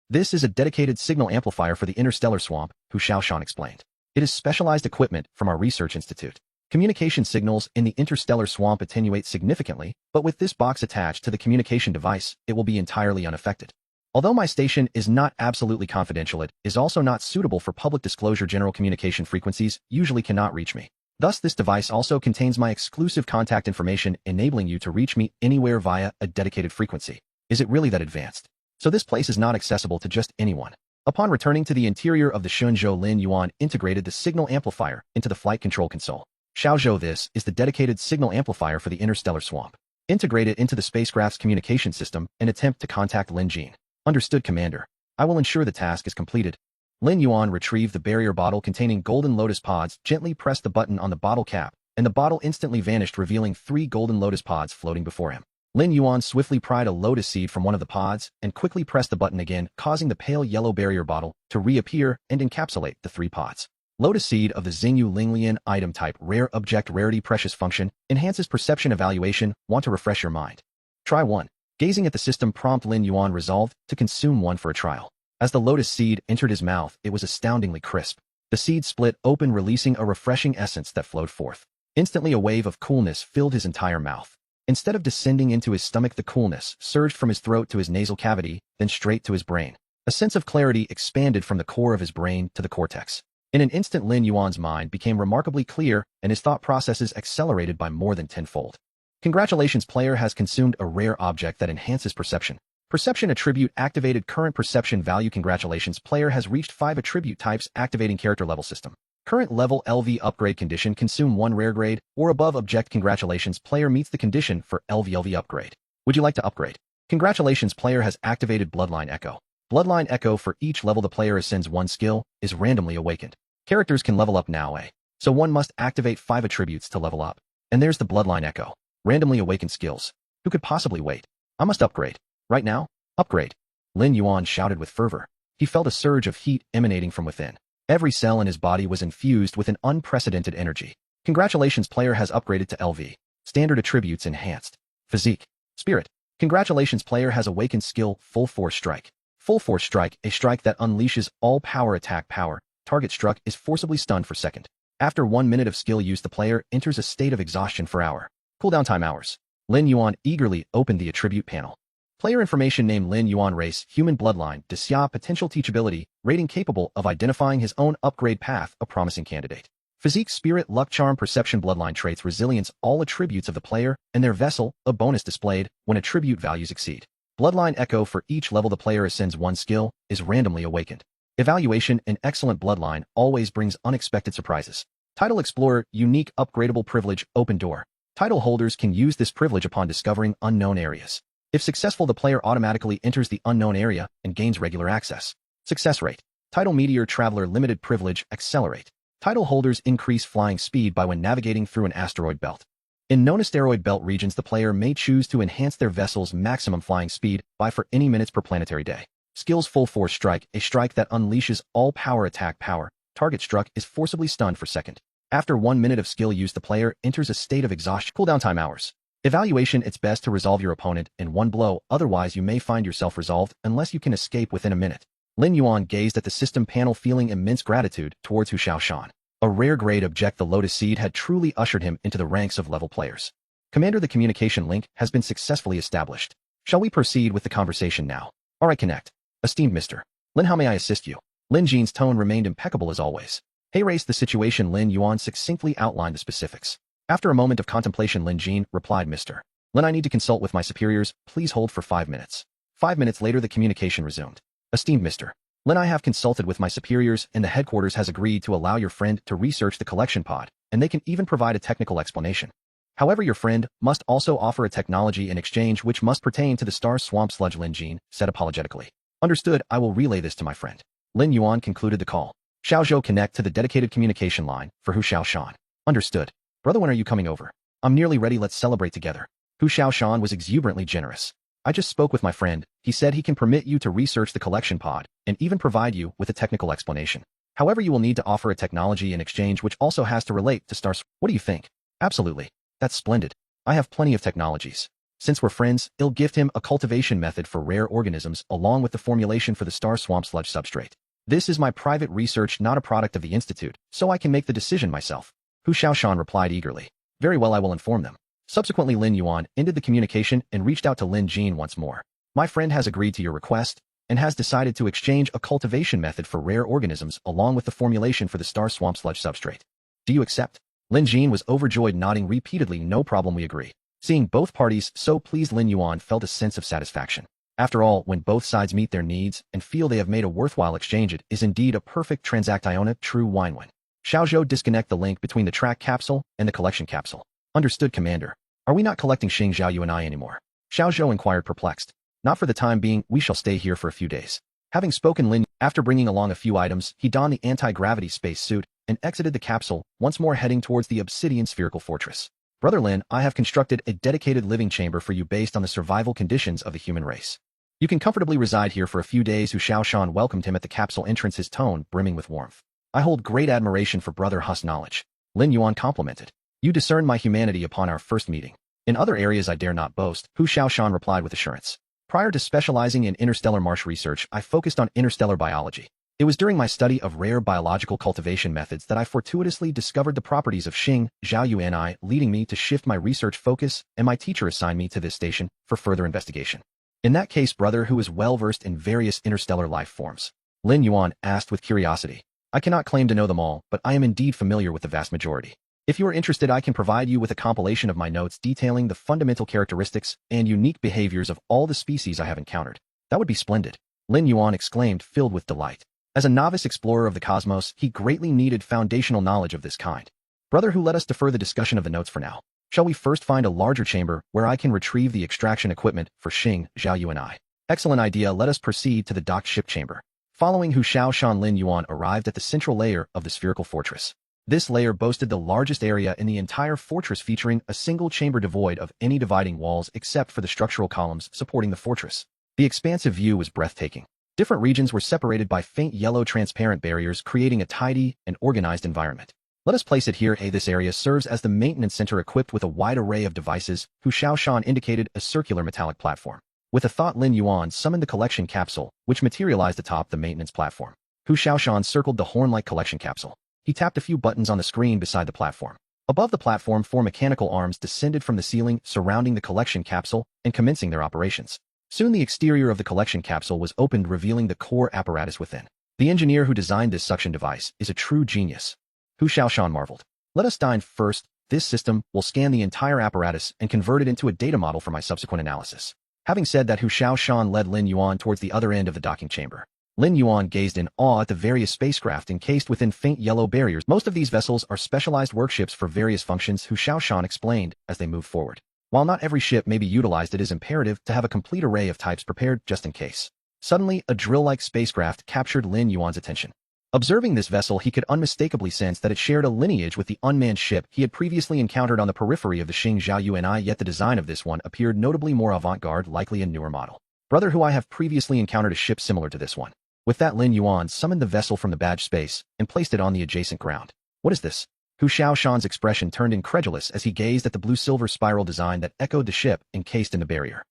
This is a dedicated signal amplifier for the interstellar swamp, Hu Xiaoshan explained. It is specialized equipment from our research institute. Communication signals in the interstellar swamp attenuate significantly, but with this box attached to the communication device, it will be entirely unaffected. Although my station is not absolutely confidential, it is also not suitable for public disclosure. General communication frequencies usually cannot reach me. Thus, this device also contains my exclusive contact information, enabling you to reach me anywhere via a dedicated frequency. Is it really that advanced? So this place is not accessible to just anyone. Upon returning to the interior of the Shenzhou, Lin Yuan integrated the signal amplifier into the flight control console. Xiaozhou, this is the dedicated signal amplifier for the interstellar swamp. Integrate it into the spacecraft's communication system and attempt to contact Lin Jin. Understood, Commander. I will ensure the task is completed. Lin Yuan retrieved the barrier bottle containing golden lotus pods, gently pressed the button on the bottle cap, and the bottle instantly vanished, revealing 3 golden lotus pods floating before him. Lin Yuan swiftly pried a lotus seed from one of the pods and quickly pressed the button again, causing the pale yellow barrier bottle to reappear and encapsulate the 3 pods. Lotus seed of the Xingyu Linglian item type, rare object, rarity, precious function, enhances perception evaluation. Want to refresh your mind? Try 1. Gazing at the system prompt, Lin Yuan resolved to consume one for a trial. As the lotus seed entered his mouth, it was astoundingly crisp. The seed split open, releasing a refreshing essence that flowed forth. Instantly, a wave of coolness filled his entire mouth. Instead of descending into his stomach, the coolness surged from his throat to his nasal cavity, then straight to his brain. A sense of clarity expanded from the core of his brain to the cortex. In an instant, Lin Yuan's mind became remarkably clear, and his thought processes accelerated by more than tenfold. Congratulations, player has consumed a rare object that enhances perception. Perception attribute activated, current perception value. Congratulations, player has reached 5 attribute types, activating character level system. Current level LV upgrade condition, consume 1 rare grade or above object. Congratulations, player meets the condition for LV upgrade. Would you like to upgrade? Congratulations, player has activated Bloodline Echo. Bloodline Echo, for each level the player ascends 1 skill, is randomly awakened. Characters can level up now, so one must activate 5 attributes to level up. And there's the Bloodline Echo. Randomly awakened skills. Who could possibly wait? I must upgrade. Right now? Upgrade. Lin Yuan shouted with fervor. He felt a surge of heat emanating from within. Every cell in his body was infused with an unprecedented energy. Congratulations, player has upgraded to LV. Standard attributes enhanced. Physique. Spirit. Congratulations, player has awakened skill Full Force Strike. Full Force Strike, a strike that unleashes all power attack power. Target struck is forcibly stunned for second. After 1 minute of skill use, the player enters a state of exhaustion for hour. Cooldown time hours. Lin Yuan eagerly opened the attribute panel. Player information: name Lin Yuan, race human, bloodline Xia, potential teachability, rating capable of identifying his own upgrade path, a promising candidate. Physique, spirit, luck, charm, perception, bloodline traits, resilience, all attributes of the player and their vessel, a bonus displayed when attribute values exceed. Bloodline echo: for each level the player ascends one skill, is randomly awakened. Evaluation: an excellent bloodline always brings unexpected surprises. Title: Explorer, unique upgradable privilege, open door. Title holders can use this privilege upon discovering unknown areas. If successful, the player automatically enters the unknown area and gains regular access. Success rate. Title: Meteor Traveler, limited privilege, accelerate. Title holders increase flying speed by when navigating through an asteroid belt. In non-asteroid belt regions, the player may choose to enhance their vessel's maximum flying speed by for any minutes per planetary day. Skills: Full Force Strike, a strike that unleashes all power attack power. Target struck is forcibly stunned for second. After 1 minute of skill use, the player enters a state of exhaustion. Cooldown time hours. Evaluation: it's best to resolve your opponent in one blow, otherwise you may find yourself resolved unless you can escape within a minute. Lin Yuan gazed at the system panel, feeling immense gratitude towards Hu Shaoshan. A rare grade object, the Lotus Seed, had truly ushered him into the ranks of level players. Commander, the communication link has been successfully established. Shall we proceed with the conversation now? Alright, connect. Esteemed Mr. Lin, how may I assist you? Lin Jin's tone remained impeccable as always. Hey, race the situation. Lin Yuan succinctly outlined the specifics. After a moment of contemplation, Lin Jin replied, Mr. Lin, I need to consult with my superiors. Please hold for 5 minutes. 5 minutes later, the communication resumed. Esteemed Mr. Lin, I have consulted with my superiors, and the headquarters has agreed to allow your friend to research the collection pod, and they can even provide a technical explanation. However, your friend must also offer a technology in exchange which must pertain to the star swamp sludge, Lin Jin said apologetically. Understood, I will relay this to my friend. Lin Yuan concluded the call. Xiaozhou, connect to the dedicated communication line for Hu Shaoshan. Understood. Brother, when are you coming over? I'm nearly ready, let's celebrate together. Hu Shaoshan was exuberantly generous. I just spoke with my friend. He said he can permit you to research the collection pod and even provide you with a technical explanation. However, you will need to offer a technology in exchange which also has to relate to stars. What do you think? Absolutely. That's splendid. I have plenty of technologies. Since we're friends, I'll gift him a cultivation method for rare organisms along with the formulation for the star swamp sludge substrate. This is my private research, not a product of the Institute, so I can make the decision myself. Hu Shaoshan replied eagerly. Very well, I will inform them. Subsequently, Lin Yuan ended the communication and reached out to Lin Jin once more. My friend has agreed to your request and has decided to exchange a cultivation method for rare organisms along with the formulation for the star swamp sludge substrate. Do you accept? Lin Jin was overjoyed, nodding repeatedly. No problem, we agree. Seeing both parties so pleased, Lin Yuan felt a sense of satisfaction. After all, when both sides meet their needs and feel they have made a worthwhile exchange, it is indeed a perfect transaction, true win-win. Xiaozhou, disconnect the link between the track capsule and the collection capsule. Understood, Commander. Are we not collecting Xing Xiaoyu and I anymore? Xiaozhou inquired, perplexed. Not for the time being, we shall stay here for a few days. Having spoken, Lin, after bringing along a few items, he donned the anti-gravity space suit and exited the capsule, once more heading towards the obsidian spherical fortress. Brother Lin, I have constructed a dedicated living chamber for you based on the survival conditions of the human race. You can comfortably reside here for a few days. Hu Shaoshan welcomed him at the capsule entrance, his tone brimming with warmth. I hold great admiration for Brother Hu's knowledge. Lin Yuan complimented. You discerned my humanity upon our first meeting. In other areas I dare not boast, Hu Shaoshan replied with assurance. Prior to specializing in interstellar marsh research, I focused on interstellar biology. It was during my study of rare biological cultivation methods that I fortuitously discovered the properties of Xing Xiaoyu and I, leading me to shift my research focus, and my teacher assigned me to this station for further investigation. In that case, brother, who is well-versed in various interstellar life forms? Lin Yuan asked with curiosity. I cannot claim to know them all, but I am indeed familiar with the vast majority. If you are interested, I can provide you with a compilation of my notes detailing the fundamental characteristics and unique behaviors of all the species I have encountered. That would be splendid. Lin Yuan exclaimed, filled with delight. As a novice explorer of the cosmos, he greatly needed foundational knowledge of this kind. Brother, who, let us defer the discussion of the notes for now. Shall we first find a larger chamber where I can retrieve the extraction equipment for Xing Xiaoyu and I? Excellent idea. Let us proceed to the docked ship chamber. Following Hu Shaoshan, Lin Yuan arrived at the central layer of the spherical fortress. This layer boasted the largest area in the entire fortress, featuring a single chamber devoid of any dividing walls except for the structural columns supporting the fortress. The expansive view was breathtaking. Different regions were separated by faint yellow transparent barriers, creating a tidy and organized environment. Let us place it here. This area serves as the maintenance center equipped with a wide array of devices. Hu Shaoshan indicated a circular metallic platform. With a thought, Lin Yuan summoned the collection capsule, which materialized atop the maintenance platform. Hu Shaoshan circled the horn-like collection capsule. He tapped a few buttons on the screen beside the platform. Above the platform, 4 mechanical arms descended from the ceiling, surrounding the collection capsule and commencing their operations. Soon the exterior of the collection capsule was opened, revealing the core apparatus within. The engineer who designed this suction device is a true genius. Hu Shaoshan marveled. Let us dine first. This system will scan the entire apparatus and convert it into a data model for my subsequent analysis. Having said that, Hu Shaoshan led Lin Yuan towards the other end of the docking chamber. Lin Yuan gazed in awe at the various spacecraft encased within faint yellow barriers. Most of these vessels are specialized workships for various functions, Hu Shaoshan explained as they moved forward. While not every ship may be utilized, it is imperative to have a complete array of types prepared just in case. Suddenly, a drill-like spacecraft captured Lin Yuan's attention. Observing this vessel, he could unmistakably sense that it shared a lineage with the unmanned ship he had previously encountered on the periphery of the Xing Zhaoyuan, yet the design of this one appeared notably more avant-garde, likely a newer model. Brother, Hu, I have previously encountered a ship similar to this one. With that, Lin Yuan summoned the vessel from the badge space and placed it on the adjacent ground. What is this? Hu Shaoshan's expression turned incredulous as he gazed at the blue-silver spiral design that echoed the ship encased in the barrier.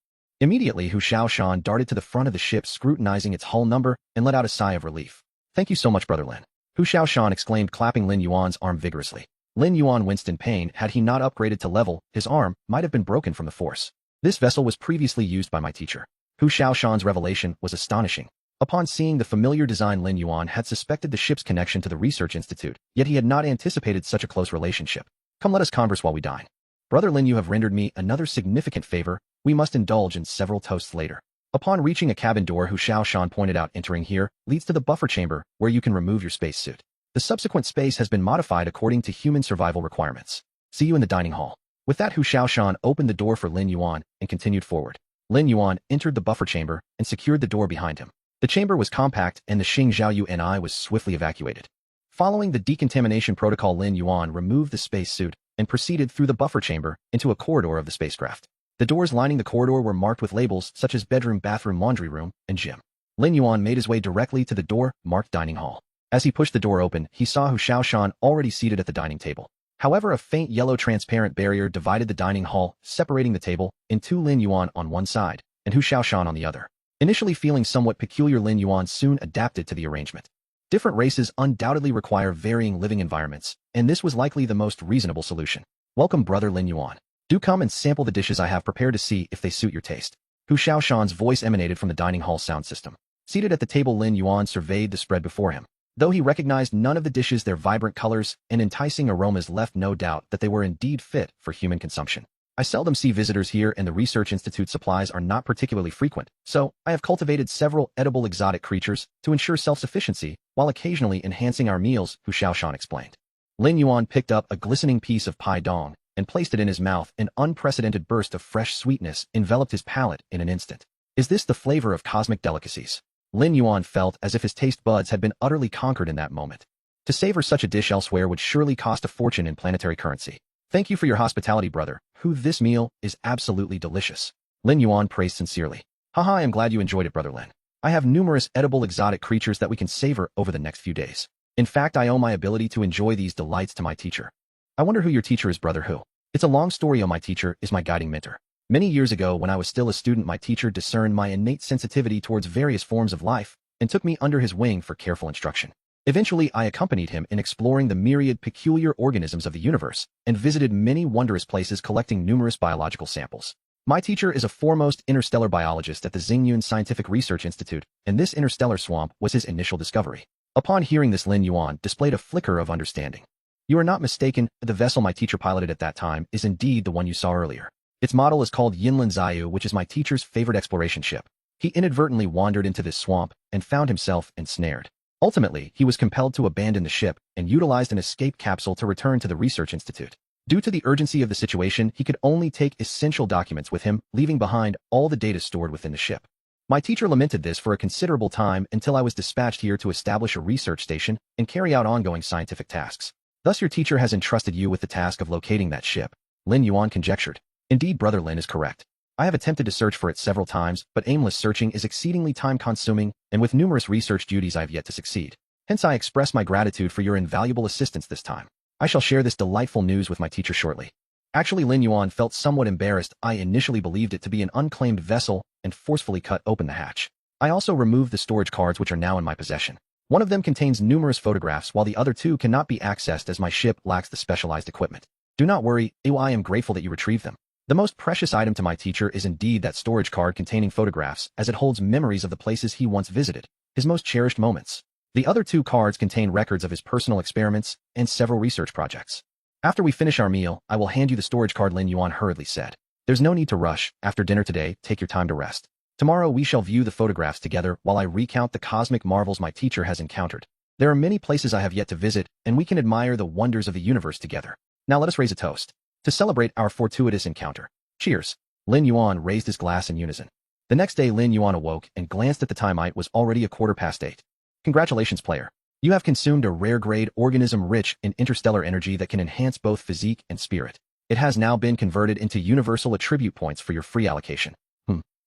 Immediately, Hu Shaoshan darted to the front of the ship, scrutinizing its hull number, and let out a sigh of relief. Thank you so much, Brother Lin. Hu Shaoshan exclaimed, clapping Lin Yuan's arm vigorously. Lin Yuan winced in pain. Had he not upgraded to level, his arm might have been broken from the force. This vessel was previously used by my teacher. Hu Shaoshan's revelation was astonishing. Upon seeing the familiar design, Lin Yuan had suspected the ship's connection to the research institute, yet he had not anticipated such a close relationship. Come, let us converse while we dine. Brother Lin, you have rendered me another significant favor. We must indulge in several toasts later. Upon reaching a cabin door, Hu Shaoshan pointed out, entering here leads to the buffer chamber, where you can remove your spacesuit. The subsequent space has been modified according to human survival requirements. See you in the dining hall. With that, Hu Shaoshan opened the door for Lin Yuan and continued forward. Lin Yuan entered the buffer chamber and secured the door behind him. The chamber was compact, and the Xing Zhaoyuan was swiftly evacuated. Following the decontamination protocol, Lin Yuan removed the spacesuit and proceeded through the buffer chamber into a corridor of the spacecraft. The doors lining the corridor were marked with labels such as bedroom, bathroom, laundry room, and gym. Lin Yuan made his way directly to the door marked dining hall. As he pushed the door open, he saw Hu Shaoshan already seated at the dining table. However, a faint yellow transparent barrier divided the dining hall, separating the table in two, Lin Yuan on one side and Hu Shaoshan on the other. Initially feeling somewhat peculiar, Lin Yuan soon adapted to the arrangement. Different races undoubtedly require varying living environments, and this was likely the most reasonable solution. Welcome, Brother Lin Yuan. Do come and sample the dishes I have prepared to see if they suit your taste. Hu Shaoshan's voice emanated from the dining hall sound system. Seated at the table, Lin Yuan surveyed the spread before him. Though he recognized none of the dishes, their vibrant colors and enticing aromas left no doubt that they were indeed fit for human consumption. I seldom see visitors here, and the Research Institute supplies are not particularly frequent, so I have cultivated several edible exotic creatures to ensure self-sufficiency while occasionally enhancing our meals, Hu Shaoshan explained. Lin Yuan picked up a glistening piece of pai dong and placed it in his mouth. An unprecedented burst of fresh sweetness enveloped his palate in an instant. Is this the flavor of cosmic delicacies? Lin Yuan felt as if his taste buds had been utterly conquered in that moment. To savor such a dish elsewhere would surely cost a fortune in planetary currency. Thank you for your hospitality, brother. Hu, this meal is absolutely delicious. Lin Yuan praised sincerely. Haha, I am glad you enjoyed it, Brother Lin. I have numerous edible exotic creatures that we can savor over the next few days. In fact, I owe my ability to enjoy these delights to my teacher. I wonder who your teacher is, Brother Hu. It's a long story. My teacher is my guiding mentor. Many years ago, when I was still a student, my teacher discerned my innate sensitivity towards various forms of life and took me under his wing for careful instruction. Eventually, I accompanied him in exploring the myriad peculiar organisms of the universe and visited many wondrous places, collecting numerous biological samples. My teacher is a foremost interstellar biologist at the Xingyun Scientific Research Institute, and this interstellar swamp was his initial discovery. Upon hearing this, Lin Yuan displayed a flicker of understanding. You are not mistaken, the vessel my teacher piloted at that time is indeed the one you saw earlier. Its model is called Yinlin Zaiyu, which is my teacher's favorite exploration ship. He inadvertently wandered into this swamp and found himself ensnared. Ultimately, he was compelled to abandon the ship and utilized an escape capsule to return to the Research Institute. Due to the urgency of the situation, he could only take essential documents with him, leaving behind all the data stored within the ship. My teacher lamented this for a considerable time until I was dispatched here to establish a research station and carry out ongoing scientific tasks. Thus, your teacher has entrusted you with the task of locating that ship. Lin Yuan conjectured. Indeed, Brother Lin is correct. I have attempted to search for it several times, but aimless searching is exceedingly time-consuming, and with numerous research duties I have yet to succeed. Hence I express my gratitude for your invaluable assistance this time. I shall share this delightful news with my teacher shortly. Actually, Lin Yuan felt somewhat embarrassed. I initially believed it to be an unclaimed vessel and forcefully cut open the hatch. I also removed the storage cards which are now in my possession. One of them contains numerous photographs while the other two cannot be accessed as my ship lacks the specialized equipment. Do not worry, I am grateful that you retrieved them. The most precious item to my teacher is indeed that storage card containing photographs, as it holds memories of the places he once visited, his most cherished moments. The other two cards contain records of his personal experiments and several research projects. After we finish our meal, I will hand you the storage card, Lin Yuan hurriedly said. There's no need to rush. After dinner today, take your time to rest. Tomorrow we shall view the photographs together while I recount the cosmic marvels my teacher has encountered. There are many places I have yet to visit, and we can admire the wonders of the universe together. Now let us raise a toast to celebrate our fortuitous encounter. Cheers. Lin Yuan raised his glass in unison. The next day Lin Yuan awoke and glanced at the time. It was already 8:15. Congratulations, player. You have consumed a rare-grade organism rich in interstellar energy that can enhance both physique and spirit. It has now been converted into universal attribute points for your free allocation.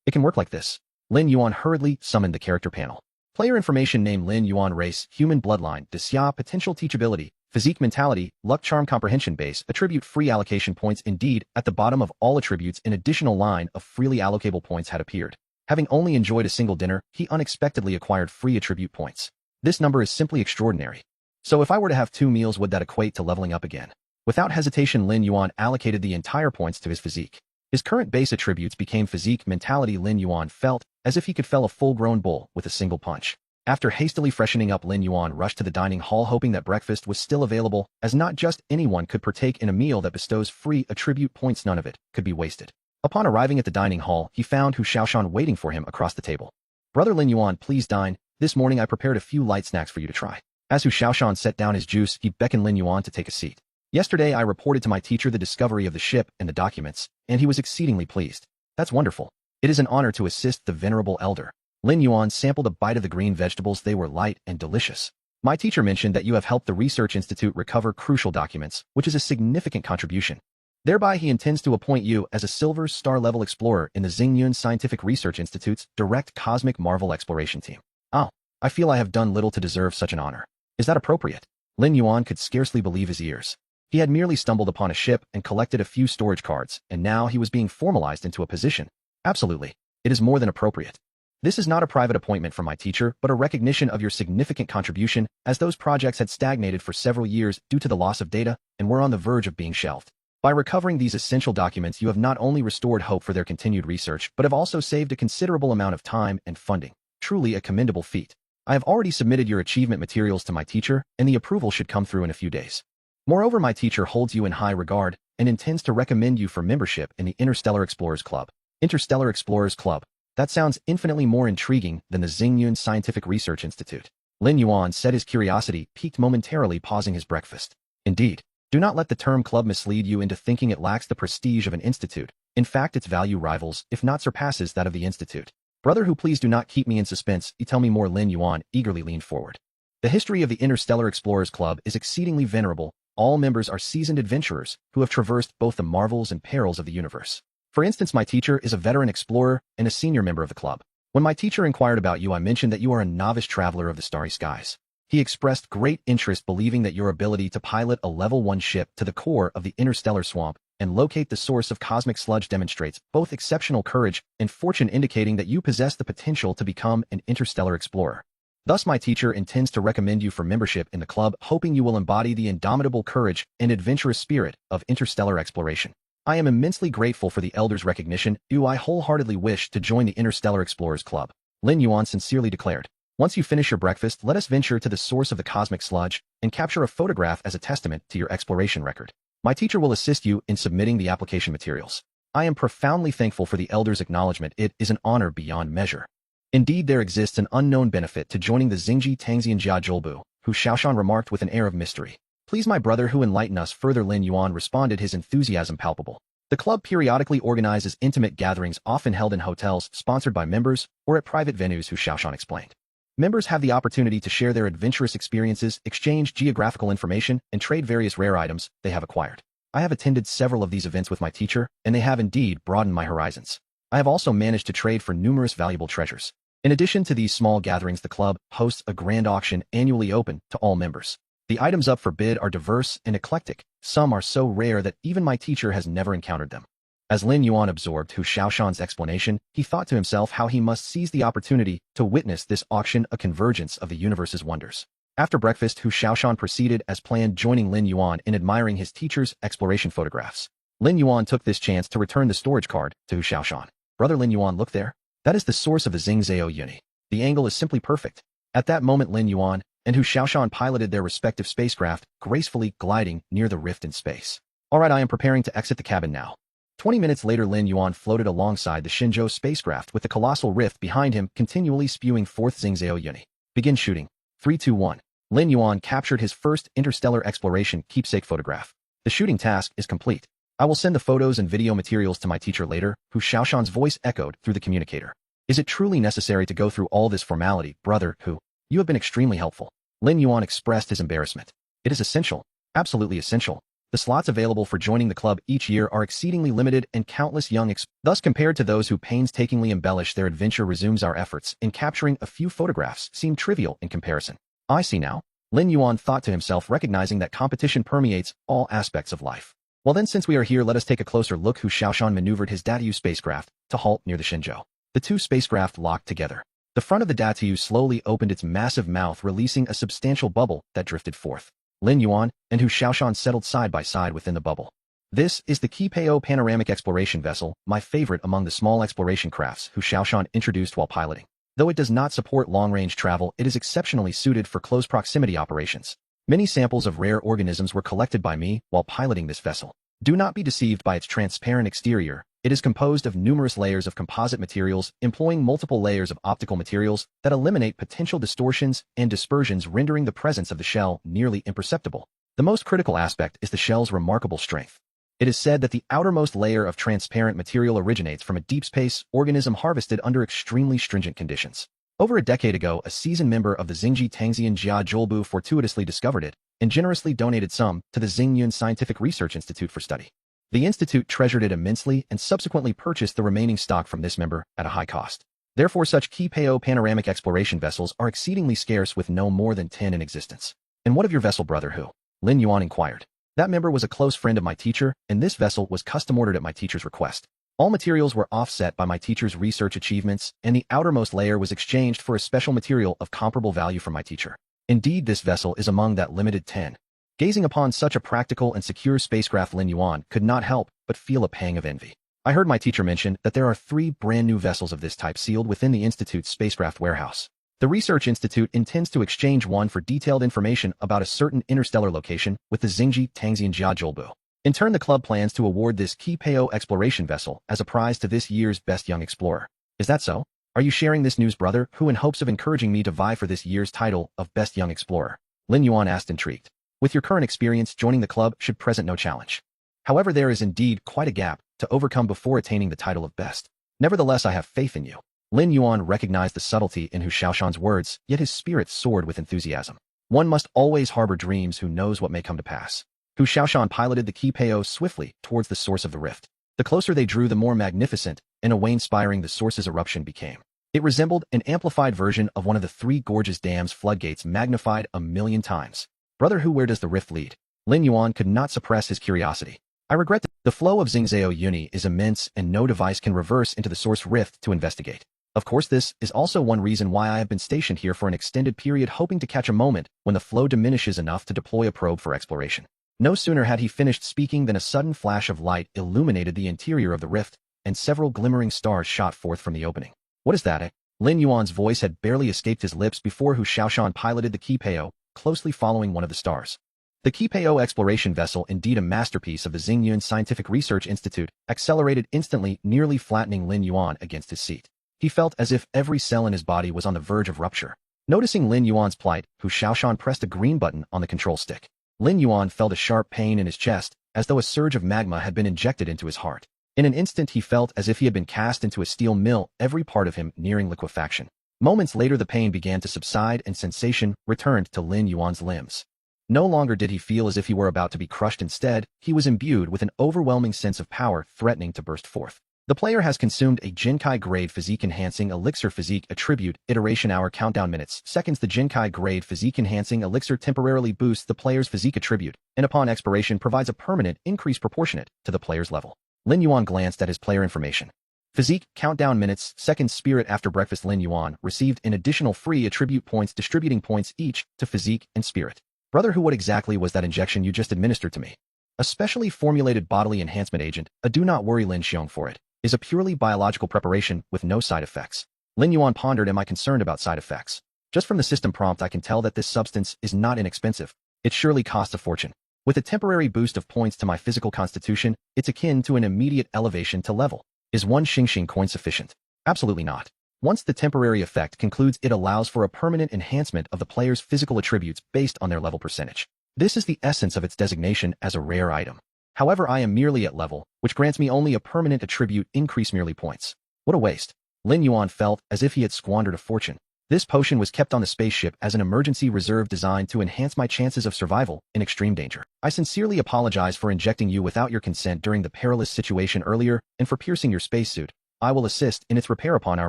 It can work like this. Lin Yuan hurriedly summoned the character panel. Player information: name Lin Yuan, race, human, bloodline, Disya, potential teachability, physique, mentality, luck, charm, comprehension base, attribute, free allocation points. Indeed, at the bottom of all attributes an additional line of freely allocable points had appeared. Having only enjoyed a single dinner, he unexpectedly acquired free attribute points. This number is simply extraordinary. So if I were to have 2 meals, would that equate to leveling up again? Without hesitation, Lin Yuan allocated the entire points to his physique. His current base attributes became physique, mentality. Lin Yuan felt as if he could fell a full-grown bull with a single punch. After hastily freshening up, Lin Yuan rushed to the dining hall, hoping that breakfast was still available, as not just anyone could partake in a meal that bestows free attribute points. None of it could be wasted. Upon arriving at the dining hall, he found Hu Xiaoshan waiting for him across the table. Brother Lin Yuan, please dine. This morning I prepared a few light snacks for you to try. As Hu Xiaoshan set down his juice, he beckoned Lin Yuan to take a seat. Yesterday I reported to my teacher the discovery of the ship and the documents, and he was exceedingly pleased. That's wonderful. It is an honor to assist the venerable elder. Lin Yuan sampled a bite of the green vegetables. They were light and delicious. My teacher mentioned that you have helped the Research Institute recover crucial documents, which is a significant contribution. Thereby he intends to appoint you as a Silver Star-level explorer in the Xingyun Scientific Research Institute's direct cosmic marvel exploration team. Oh, I feel I have done little to deserve such an honor. Is that appropriate? Lin Yuan could scarcely believe his ears. He had merely stumbled upon a ship and collected a few storage cards, and now he was being formalized into a position. Absolutely. It is more than appropriate. This is not a private appointment from my teacher, but a recognition of your significant contribution, as those projects had stagnated for several years due to the loss of data and were on the verge of being shelved. By recovering these essential documents, you have not only restored hope for their continued research, but have also saved a considerable amount of time and funding. Truly a commendable feat. I have already submitted your achievement materials to my teacher, and the approval should come through in a few days. Moreover, my teacher holds you in high regard and intends to recommend you for membership in the Interstellar Explorers Club. Interstellar Explorers Club. That sounds infinitely more intriguing than the Xingyun Scientific Research Institute. Lin Yuan said, his curiosity piqued momentarily, pausing his breakfast. Indeed. Do not let the term club mislead you into thinking it lacks the prestige of an institute. In fact, its value rivals, if not surpasses, that of the institute. Brother Hu, please do not keep me in suspense. You tell me more. Lin Yuan eagerly leaned forward. The history of the Interstellar Explorers Club is exceedingly venerable. All members are seasoned adventurers who have traversed both the marvels and perils of the universe. For instance, my teacher is a veteran explorer and a senior member of the club. When my teacher inquired about you, I mentioned that you are a novice traveler of the starry skies. He expressed great interest, believing that your ability to pilot a level 1 ship to the core of the interstellar swamp and locate the source of cosmic sludge demonstrates both exceptional courage and fortune, indicating that you possess the potential to become an interstellar explorer. Thus, my teacher intends to recommend you for membership in the club, hoping you will embody the indomitable courage and adventurous spirit of interstellar exploration. I am immensely grateful for the elder's recognition. I wholeheartedly wish to join the Interstellar Explorers Club. Lin Yuan sincerely declared. Once you finish your breakfast, let us venture to the source of the cosmic sludge and capture a photograph as a testament to your exploration record. My teacher will assist you in submitting the application materials. I am profoundly thankful for the elder's acknowledgement. It is an honor beyond measure. Indeed, there exists an unknown benefit to joining the Xingji Tangxian Jia Zhoubu, Hu Xiaoshan remarked with an air of mystery. Please, my brother, Hu, enlighten us further. Lin Yuan responded, his enthusiasm palpable. The club periodically organizes intimate gatherings, often held in hotels, sponsored by members, or at private venues, Hu Xiaoshan explained. Members have the opportunity to share their adventurous experiences, exchange geographical information, and trade various rare items they have acquired. I have attended several of these events with my teacher, and they have indeed broadened my horizons. I have also managed to trade for numerous valuable treasures. In addition to these small gatherings, the club hosts a grand auction annually open to all members. The items up for bid are diverse and eclectic. Some are so rare that even my teacher has never encountered them. As Lin Yuan absorbed Hu Xiaoshan's explanation, he thought to himself how he must seize the opportunity to witness this auction, a convergence of the universe's wonders. After breakfast, Hu Xiaoshan proceeded as planned, joining Lin Yuan in admiring his teacher's exploration photographs. Lin Yuan took this chance to return the storage card to Hu Xiaoshan. Brother Lin Yuan, look there. That is the source of the Xingzhao Uni. The angle is simply perfect. At that moment, Lin Yuan and Hu Xiaoshan piloted their respective spacecraft, gracefully gliding near the rift in space. All right, I am preparing to exit the cabin now. 20 minutes later, Lin Yuan floated alongside the Shenzhou spacecraft with the colossal rift behind him, continually spewing forth Xingzhao Uni. Begin shooting. 3, 2, 1. Lin Yuan captured his first interstellar exploration keepsake photograph. The shooting task is complete. I will send the photos and video materials to my teacher later. Hu Xiaoshan's voice echoed through the communicator. Is it truly necessary to go through all this formality, brother Hu? You have been extremely helpful. Lin Yuan expressed his embarrassment. It is essential. Absolutely essential. The slots available for joining the club each year are exceedingly limited, and countless young thus compared to those who painstakingly embellish their adventure, resumes our efforts in capturing a few photographs seem trivial in comparison. I see now. Lin Yuan thought to himself, recognizing that competition permeates all aspects of life. Well then, since we are here, let us take a closer look. Hu Xiaoshan maneuvered his Datu spacecraft to halt near the Shenzhou. The two spacecraft locked together. The front of the Datu slowly opened its massive mouth, releasing a substantial bubble that drifted forth. Lin Yuan and Hu Xiaoshan settled side by side within the bubble. This is the Qipeo panoramic exploration vessel, my favorite among the small exploration crafts, Hu Xiaoshan introduced while piloting. Though it does not support long-range travel, it is exceptionally suited for close proximity operations. Many samples of rare organisms were collected by me while piloting this vessel. Do not be deceived by its transparent exterior. It is composed of numerous layers of composite materials, employing multiple layers of optical materials that eliminate potential distortions and dispersions, rendering the presence of the shell nearly imperceptible. The most critical aspect is the shell's remarkable strength. It is said that the outermost layer of transparent material originates from a deep space organism harvested under extremely stringent conditions. Over a decade ago, a seasoned member of the Xingji Tangxian Jia Zhoubu fortuitously discovered it and generously donated some to the Xingyun Scientific Research Institute for study. The institute treasured it immensely and subsequently purchased the remaining stock from this member at a high cost. Therefore, such Qipeo panoramic exploration vessels are exceedingly scarce, with no more than 10 in existence. And what of your vessel, brother Hu? Lin Yuan inquired. That member was a close friend of my teacher, and this vessel was custom-ordered at my teacher's request. All materials were offset by my teacher's research achievements, and the outermost layer was exchanged for a special material of comparable value from my teacher. Indeed, this vessel is among that limited 10. Gazing upon such a practical and secure spacecraft, Lin Yuan could not help but feel a pang of envy. I heard my teacher mention that there are 3 brand new vessels of this type sealed within the Institute's spacecraft warehouse. The Research Institute intends to exchange one for detailed information about a certain interstellar location with the Xingji Tangxian Jia Zhoubu. In turn, the club plans to award this Qipeo exploration vessel as a prize to this year's best young explorer. Is that so? Are you sharing this news, brother Hu, in hopes of encouraging me to vie for this year's title of best young explorer? Lin Yuan asked, intrigued. With your current experience, joining the club should present no challenge. However, there is indeed quite a gap to overcome before attaining the title of best. Nevertheless, I have faith in you. Lin Yuan recognized the subtlety in Hu Xiaoshan's words, yet his spirit soared with enthusiasm. One must always harbor dreams. Who knows what may come to pass? Hu Xiaoshan piloted the Qipeo swiftly towards the source of the rift. The closer they drew, the more magnificent and awe-inspiring the source's eruption became. It resembled an amplified version of one of the 3 gorgeous dams' floodgates, magnified 1,000,000 times. Brother Hu, where does the rift lead? Lin Yuan could not suppress his curiosity. I regret that the flow of Xingzhao Uni is immense, and no device can reverse into the source rift to investigate. Of course, this is also one reason why I have been stationed here for an extended period, hoping to catch a moment when the flow diminishes enough to deploy a probe for exploration. No sooner had he finished speaking than a sudden flash of light illuminated the interior of the rift, and several glimmering stars shot forth from the opening. What is that? Lin Yuan's voice had barely escaped his lips before Hu Xiaoshan piloted the Qipeo, closely following one of the stars. The Qipeo exploration vessel, indeed a masterpiece of the Xingyun Scientific Research Institute, accelerated instantly, nearly flattening Lin Yuan against his seat. He felt as if every cell in his body was on the verge of rupture. Noticing Lin Yuan's plight, Hu Xiaoshan pressed a green button on the control stick. Lin Yuan felt a sharp pain in his chest, as though a surge of magma had been injected into his heart. In an instant, he felt as if he had been cast into a steel mill, every part of him nearing liquefaction. Moments later, the pain began to subside and sensation returned to Lin Yuan's limbs. No longer did he feel as if he were about to be crushed. Instead, he was imbued with an overwhelming sense of power threatening to burst forth. The player has consumed a Jinkai grade physique enhancing elixir physique attribute iteration hour countdown minutes seconds. The Jinkai grade physique enhancing elixir temporarily boosts the player's physique attribute and upon expiration provides a permanent increase proportionate to the player's level. Lin Yuan glanced at his player information. Physique countdown minutes seconds. Spirit after breakfast. Lin Yuan received an additional free attribute points, distributing points each to physique and spirit. Brother, what exactly was that injection you just administered to me? A specially formulated bodily enhancement agent, do not worry Lin Xiong for it, is a purely biological preparation with no side effects. Lin Yuan pondered, am I concerned about side effects? Just from the system prompt I can tell that this substance is not inexpensive. It surely costs a fortune. With a temporary boost of points to my physical constitution, it's akin to an immediate elevation to level. Is one Xingxing coin sufficient? Absolutely not. Once the temporary effect concludes, it allows for a permanent enhancement of the player's physical attributes based on their level percentage. This is the essence of its designation as a rare item. However, I am merely at level, which grants me only a permanent attribute increase, merely points. What a waste. Lin Yuan felt as if he had squandered a fortune. This potion was kept on the spaceship as an emergency reserve designed to enhance my chances of survival in extreme danger. I sincerely apologize for injecting you without your consent during the perilous situation earlier and for piercing your spacesuit. I will assist in its repair upon our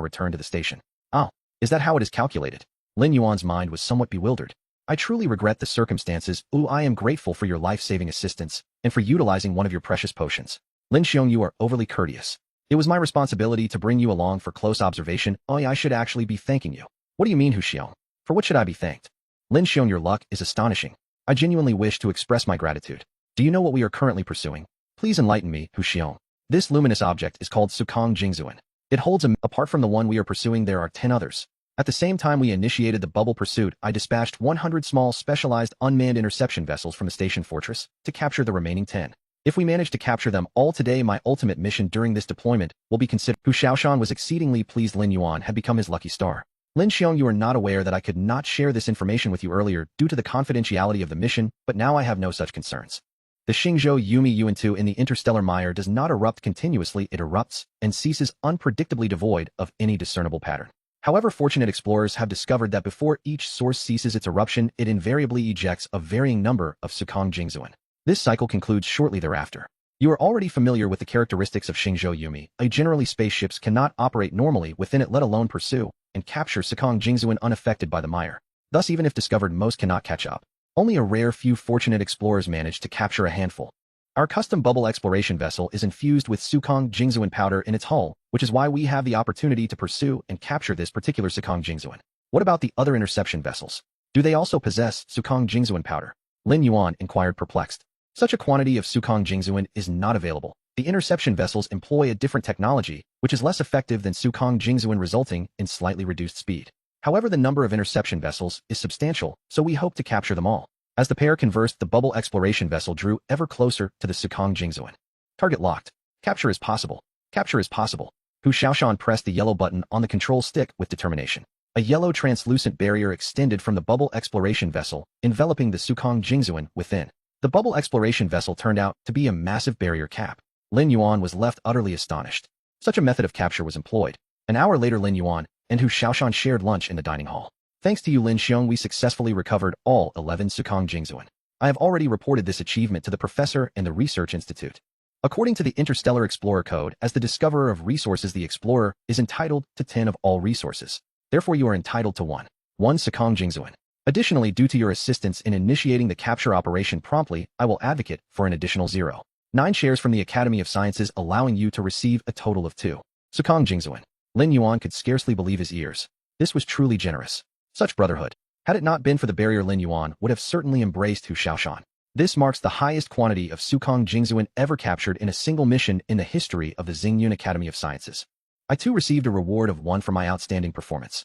return to the station. Oh, is that how it is calculated? Lin Yuan's mind was somewhat bewildered. I truly regret the circumstances. I am grateful for your life-saving assistance and for utilizing one of your precious potions. Lin Xiong, you are overly courteous. It was my responsibility to bring you along for close observation. I should actually be thanking you. What do you mean, Hu Xiong? For what should I be thanked? Lin Xiong, your luck is astonishing. I genuinely wish to express my gratitude. Do you know what we are currently pursuing? Please enlighten me, Hu Xiong. This luminous object is called Sukong Jingzuan. It holds apart from the one we are pursuing, there are 10 others. At the same time we initiated the bubble pursuit, I dispatched 100 small specialized unmanned interception vessels from the station fortress to capture the remaining 10. If we manage to capture them all today, my ultimate mission during this deployment will be considered. Hu Xiaoshan was exceedingly pleased. Lin Yuan had become his lucky star. Lin Xiong, you are not aware that I could not share this information with you earlier due to the confidentiality of the mission, but now I have no such concerns. The Xingzhou Yumi Yuan-2 in the interstellar mire does not erupt continuously, it erupts and ceases unpredictably, devoid of any discernible pattern. However, fortunate explorers have discovered that before each source ceases its eruption, it invariably ejects a varying number of Sukong Jingzuan. This cycle concludes shortly thereafter. You are already familiar with the characteristics of Xingzhou Yumi. Generally, spaceships cannot operate normally within it, let alone pursue and capture Sukong Jingzuan unaffected by the mire. Thus, even if discovered, most cannot catch up. Only a rare few fortunate explorers manage to capture a handful. Our custom bubble exploration vessel is infused with Sukong Jingzuan powder in its hull, which is why we have the opportunity to pursue and capture this particular Sukong Jingzuan. What about the other interception vessels? Do they also possess Sukong Jingzuan powder? Lin Yuan inquired, perplexed. Such a quantity of Sukong Jingzuan is not available. The interception vessels employ a different technology, which is less effective than Sukong Jingzuan, resulting in slightly reduced speed. However, the number of interception vessels is substantial, so we hope to capture them all. As the pair conversed, the bubble exploration vessel drew ever closer to the Sukong Jingzuan. Target locked. Capture is possible. Capture is possible. Hu Xiaoshan pressed the yellow button on the control stick with determination. A yellow translucent barrier extended from the bubble exploration vessel, enveloping the Sukong Jingzuan within. The bubble exploration vessel turned out to be a massive barrier cap. Lin Yuan was left utterly astonished. Such a method of capture was employed. An hour later, Lin Yuan and Hu Xiaoshan shared lunch in the dining hall. Thanks to you, Lin Xiong, we successfully recovered all 11 Sukong Jingzuan. I have already reported this achievement to the professor and the research institute. According to the Interstellar Explorer Code, as the discoverer of resources, the explorer is entitled to 10 of all resources. Therefore, you are entitled to 1 Sukong Jingzuan. Additionally, due to your assistance in initiating the capture operation promptly, I will advocate for an additional 0.9 shares from the Academy of Sciences, allowing you to receive a total of 2 Sukong Jingzuan. Lin Yuan could scarcely believe his ears. This was truly generous. Such brotherhood. Had it not been for the barrier, Lin Yuan would have certainly embraced Hu Xiaoshan. This marks the highest quantity of Sukong Jingzuan ever captured in a single mission in the history of the Xingyun Academy of Sciences. I too received a reward of 1 for my outstanding performance.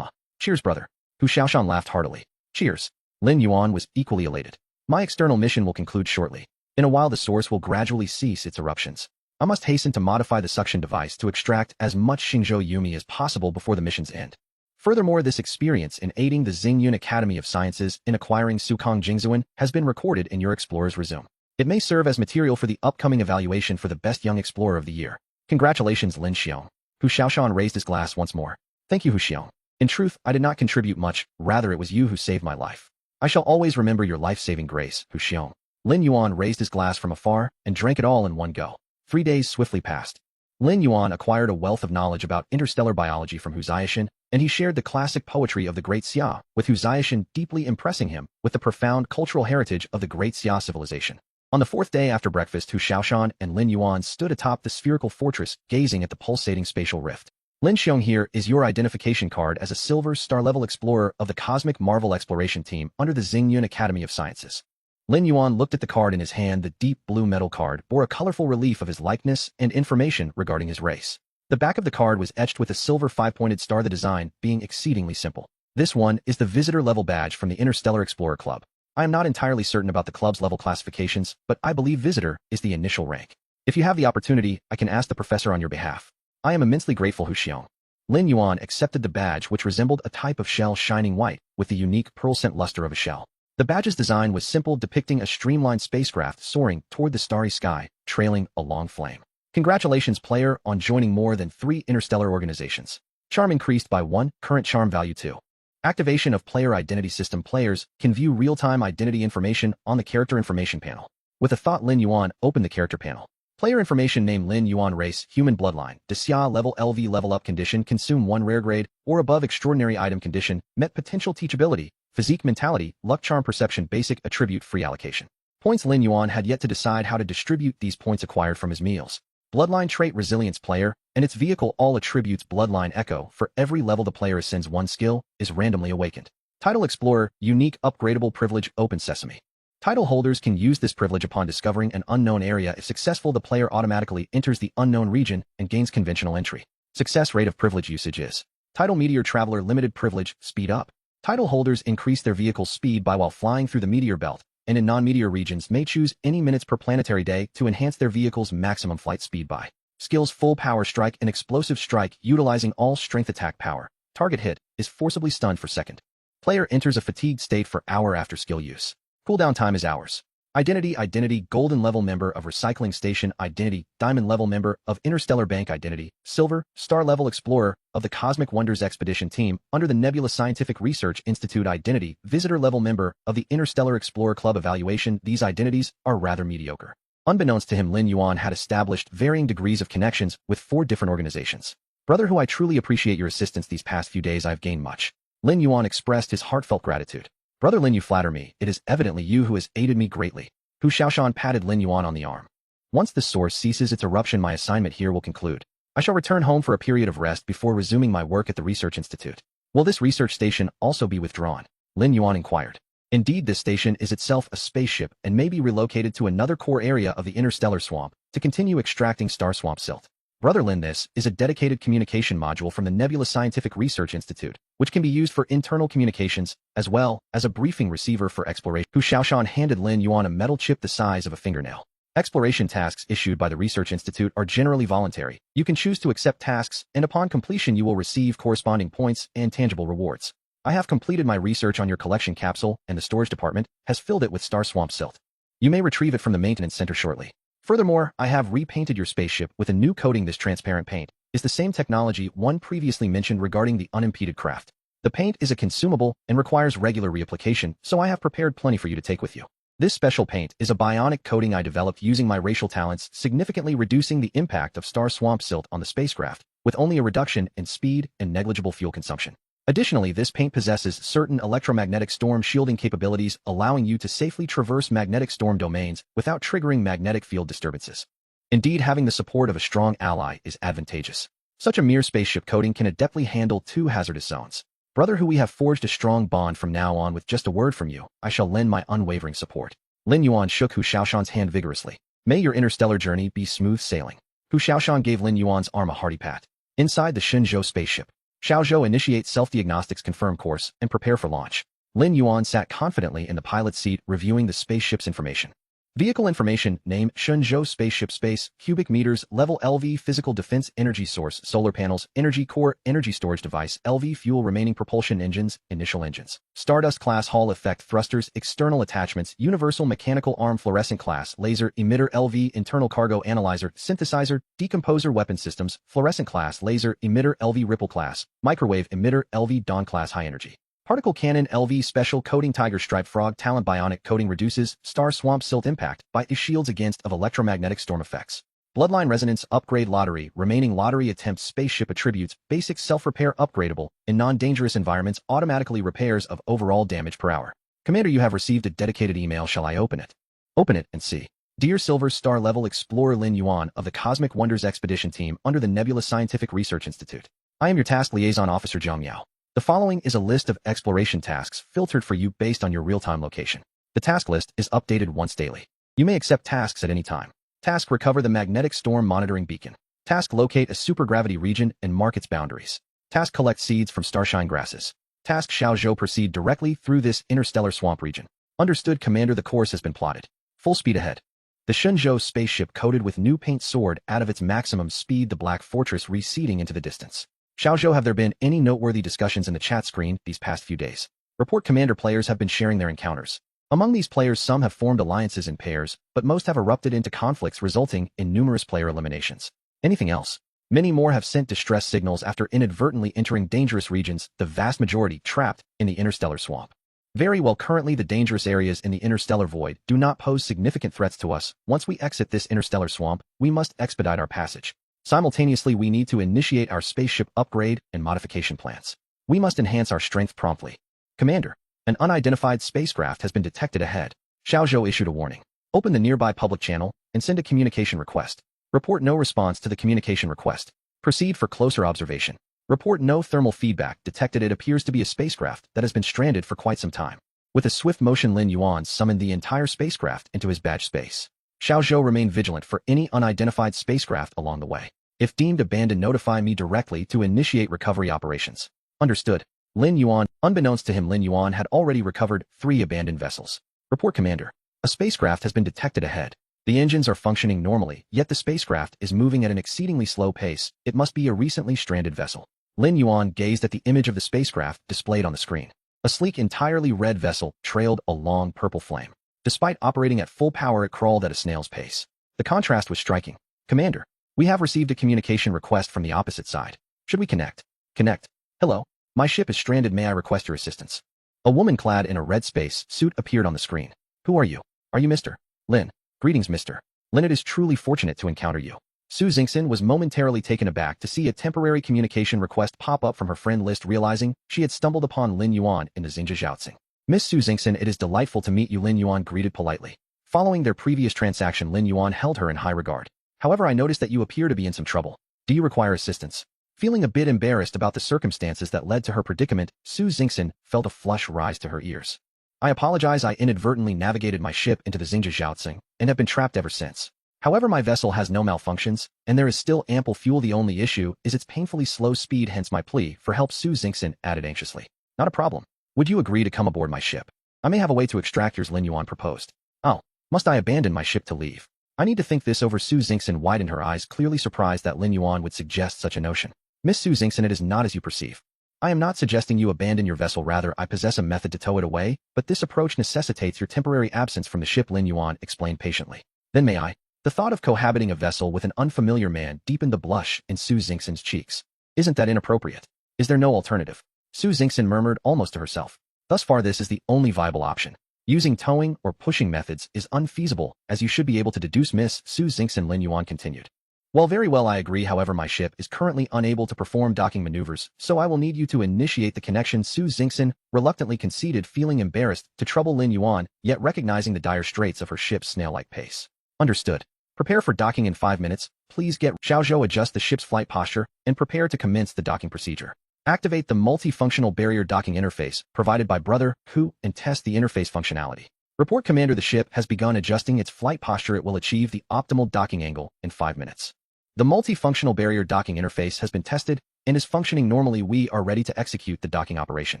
Cheers, brother. Hu Xiaoshan laughed heartily. Cheers. Lin Yuan was equally elated. My external mission will conclude shortly. In a while, the source will gradually cease its eruptions. I must hasten to modify the suction device to extract as much Xingzhou Yumi as possible before the mission's end. Furthermore, this experience in aiding the Xingyun Academy of Sciences in acquiring Sukong Jingzuan has been recorded in your Explorer's Resume. It may serve as material for the upcoming evaluation for the Best Young Explorer of the Year. Congratulations, Lin Xiong. Hu Xiaoshan raised his glass once more. Thank you, Hu Xiong. In truth, I did not contribute much, rather it was you who saved my life. I shall always remember your life-saving grace, Hu Xiong. Lin Yuan raised his glass from afar and drank it all in one go. 3 days swiftly passed. Lin Yuan acquired a wealth of knowledge about interstellar biology from Hu Ziaxian, and he shared the classic poetry of the Great Xia, with Hu Ziaxian deeply impressing him with the profound cultural heritage of the Great Xia civilization. On the fourth day after breakfast, Hu Xiaoshan and Lin Yuan stood atop the spherical fortress, gazing at the pulsating spatial rift. Lin Xiong, here is your identification card as a silver star-level explorer of the Cosmic Marvel Exploration Team under the Xingyun Academy of Sciences. Lin Yuan looked at the card in his hand. The deep blue metal card bore a colorful relief of his likeness and information regarding his race. The back of the card was etched with a silver five-pointed star, the design being exceedingly simple. This one is the visitor level badge from the Interstellar Explorer Club. I am not entirely certain about the club's level classifications, but I believe visitor is the initial rank. If you have the opportunity, I can ask the professor on your behalf. I am immensely grateful, Hu Xiong. Lin Yuan accepted the badge, which resembled a type of shell shining white, with the unique pearl-scent luster of a shell. The badge's design was simple, depicting a streamlined spacecraft soaring toward the starry sky, trailing a long flame. Congratulations, player, on joining more than 3 interstellar organizations. Charm increased by 1, current charm value 2. Activation of player identity system. Players can view real-time identity information on the character information panel. With a thought, Lin Yuan opened the character panel. Player information: name Lin Yuan, race human, bloodline, Xia level, LV level up, condition consume 1 rare grade or above, extraordinary item, condition met, potential teachability, physique, mentality, luck, charm, perception, basic, attribute, free allocation. Points. Lin Yuan had yet to decide how to distribute these points acquired from his meals. Bloodline trait: resilience. Player and its vehicle all attributes bloodline echo. For every level the player ascends, 1 skill is randomly awakened. Title: explorer, unique upgradable privilege, open sesame. Title holders can use this privilege upon discovering an unknown area. If successful, the player automatically enters the unknown region and gains conventional entry. Success rate of privilege usage is title: meteor traveler, limited privilege, speed up. Title holders increase their vehicle's speed by while flying through the meteor belt, and in non-meteor regions may choose any minutes per planetary day to enhance their vehicle's maximum flight speed by. Skills: full power strike and explosive strike, utilizing all strength attack power. Target hit is forcibly stunned for second. Player enters a fatigued state for hour after skill use. Cooldown time is hours. Identity: golden level member of Recycling Station. Identity: diamond level member of Interstellar Bank. Identity: silver star level explorer of the Cosmic Wonders Expedition Team under the Nebula Scientific Research Institute. Identity: visitor level member of the Interstellar Explorer Club. Evaluation: these identities are rather mediocre. Unbeknownst to him, Lin Yuan had established varying degrees of connections with 4 different organizations. Brother Hu, I truly appreciate your assistance these past few days. I've gained much. Lin Yuan expressed his heartfelt gratitude. Brother Lin, you flatter me. It is evidently you who has aided me greatly. Hu Xiaoshan patted Lin Yuan on the arm. Once the source ceases its eruption, my assignment here will conclude. I shall return home for a period of rest before resuming my work at the research institute. Will this research station also be withdrawn? Lin Yuan inquired. Indeed, this station is itself a spaceship and may be relocated to another core area of the interstellar swamp to continue extracting star swamp silt. Brother Lin, this is a dedicated communication module from the Nebula Scientific Research Institute, which can be used for internal communications, as well as a briefing receiver for exploration. Hu Xiaoshan handed Lin Yuan a metal chip the size of a fingernail. Exploration tasks issued by the Research Institute are generally voluntary. You can choose to accept tasks, and upon completion you will receive corresponding points and tangible rewards. I have completed my research on your collection capsule, and the storage department has filled it with star swamp silt. You may retrieve it from the maintenance center shortly. Furthermore, I have repainted your spaceship with a new coating. This transparent paint is the same technology one previously mentioned regarding the unimpeded craft. The paint is a consumable and requires regular reapplication, so I have prepared plenty for you to take with you. This special paint is a bionic coating I developed using my racial talents, significantly reducing the impact of star swamp silt on the spacecraft, with only a reduction in speed and negligible fuel consumption. Additionally, this paint possesses certain electromagnetic storm shielding capabilities, allowing you to safely traverse magnetic storm domains without triggering magnetic field disturbances. Indeed, having the support of a strong ally is advantageous. Such a mere spaceship coating can adeptly handle 2 hazardous zones. Brother Hu, we have forged a strong bond. From now on, with just a word from you, I shall lend my unwavering support. Lin Yuan shook Hu Xiaoshan's hand vigorously. May your interstellar journey be smooth sailing. Hu Xiaoshan gave Lin Yuan's arm a hearty pat. Inside the Shenzhou spaceship, Xiaozhou initiate self-diagnostics, confirm course, and prepare for launch. Lin Yuan sat confidently in the pilot's seat, reviewing the spaceship's information. Vehicle information: name, Shenzhou spaceship, space, cubic meters, level LV, physical defense, energy source, solar panels, energy core, energy storage device, LV, fuel, remaining propulsion engines, initial engines. Stardust class, Hall effect thrusters, external attachments, universal mechanical arm, fluorescent class, laser, emitter, LV, internal cargo analyzer, synthesizer, decomposer, weapon systems, fluorescent class, laser, emitter, LV, ripple class, microwave emitter, LV, dawn class, high energy. Particle cannon, LV, special coating, tiger stripe, frog talent, bionic coating, reduces star swamp silt impact by shields against of electromagnetic storm effects. Bloodline Resonance Upgrade Lottery. Remaining lottery attempts. Spaceship attributes. Basic self-repair upgradable. In non-dangerous environments, automatically repairs of overall damage per hour. Commander, you have received a dedicated email. Shall I open it? Open it and see. Dear Silver Star Level Explorer Lin Yuan of the Cosmic Wonders Expedition Team under the Nebula Scientific Research Institute. I am your Task Liaison Officer Zhang Yao. The following is a list of exploration tasks filtered for you based on your real-time location. The task list is updated once daily. You may accept tasks at any time. Task: Recover the Magnetic Storm Monitoring Beacon. Task: Locate a supergravity region and mark its boundaries. Task: Collect seeds from starshine grasses. Task: Xiaozhou proceed directly through this interstellar swamp region. Understood, Commander. The course has been plotted. Full speed ahead. The Shenzhou spaceship coated with new paint soared out of its maximum speed, the black fortress receding into the distance. Xiaozhou, have there been any noteworthy discussions in the chat screen these past few days? Report, Commander. Players have been sharing their encounters. Among these players, some have formed alliances in pairs, but most have erupted into conflicts resulting in numerous player eliminations. Anything else? Many more have sent distress signals after inadvertently entering dangerous regions, the vast majority trapped in the interstellar swamp. Very well, currently the dangerous areas in the interstellar void do not pose significant threats to us. Once we exit this interstellar swamp, we must expedite our passage. Simultaneously, we need to initiate our spaceship upgrade and modification plans. We must enhance our strength promptly. Commander, an unidentified spacecraft has been detected ahead. Xiaozhou issued a warning. Open the nearby public channel and send a communication request. Report no response to the communication request. Proceed for closer observation. Report no thermal feedback detected. It appears to be a spacecraft that has been stranded for quite some time. With a swift motion, Lin Yuan summoned the entire spacecraft into his badge space. Xiaozhou, remain vigilant for any unidentified spacecraft along the way. If deemed abandoned, notify me directly to initiate recovery operations. Understood. Lin Yuan. Unbeknownst to him, Lin Yuan had already recovered 3 abandoned vessels. Report, Commander. A spacecraft has been detected ahead. The engines are functioning normally, yet the spacecraft is moving at an exceedingly slow pace. It must be a recently stranded vessel. Lin Yuan gazed at the image of the spacecraft displayed on the screen. A sleek, entirely red vessel trailed a long purple flame. Despite operating at full power, it crawled at a snail's pace. The contrast was striking. Commander, we have received a communication request from the opposite side. Should we connect? Connect. Hello. My ship is stranded. May I request your assistance? A woman clad in a red space suit appeared on the screen. Who are you? Are you Mr. Lin? Greetings, Mr. Lin. It is truly fortunate to encounter you. Su Xingxin was momentarily taken aback to see a temporary communication request pop up from her friend list, realizing she had stumbled upon Lin Yuan in the Xingzhi Zhaoxing. Miss Su Xingxin, it is delightful to meet you, Lin Yuan greeted politely. Following their previous transaction, Lin Yuan held her in high regard. However, I noticed that you appear to be in some trouble. Do you require assistance? Feeling a bit embarrassed about the circumstances that led to her predicament, Su Xingxin felt a flush rise to her ears. I apologize. I inadvertently navigated my ship into the Xingzhi Zhaoxing and have been trapped ever since. However, my vessel has no malfunctions, and there is still ample fuel. The only issue is its painfully slow speed, hence my plea for help, Su Xingxin added anxiously. Not a problem. Would you agree to come aboard my ship? I may have a way to extract yours, Lin Yuan proposed. Oh, must I abandon my ship to leave? I need to think this over. Su Xingxin widened her eyes, clearly surprised that Lin Yuan would suggest such a notion. Miss Su Xingxin, it is not as you perceive. I am not suggesting you abandon your vessel, rather I possess a method to tow it away, but this approach necessitates your temporary absence from the ship, Lin Yuan explained patiently. Then may I? The thought of cohabiting a vessel with an unfamiliar man deepened the blush in Su Xingxin's cheeks. Isn't that inappropriate? Is there no alternative? Su Xingxin murmured almost to herself. Thus far, this is the only viable option. Using towing or pushing methods is unfeasible, as you should be able to deduce, Miss Su Xingxin, Lin Yuan continued. Well, very well, I agree. However, my ship is currently unable to perform docking maneuvers, so I will need you to initiate the connection. Su Xingxin reluctantly conceded, feeling embarrassed to trouble Lin Yuan, yet recognizing the dire straits of her ship's snail-like pace. Understood. Prepare for docking in 5 minutes. Please get Xiaozhou, adjust the ship's flight posture and prepare to commence the docking procedure. Activate the multifunctional barrier docking interface provided by Brother Hu and test the interface functionality. Report, Commander. The ship has begun adjusting its flight posture. It will achieve the optimal docking angle in 5 minutes. The multifunctional barrier docking interface has been tested and is functioning normally. We are ready to execute the docking operation.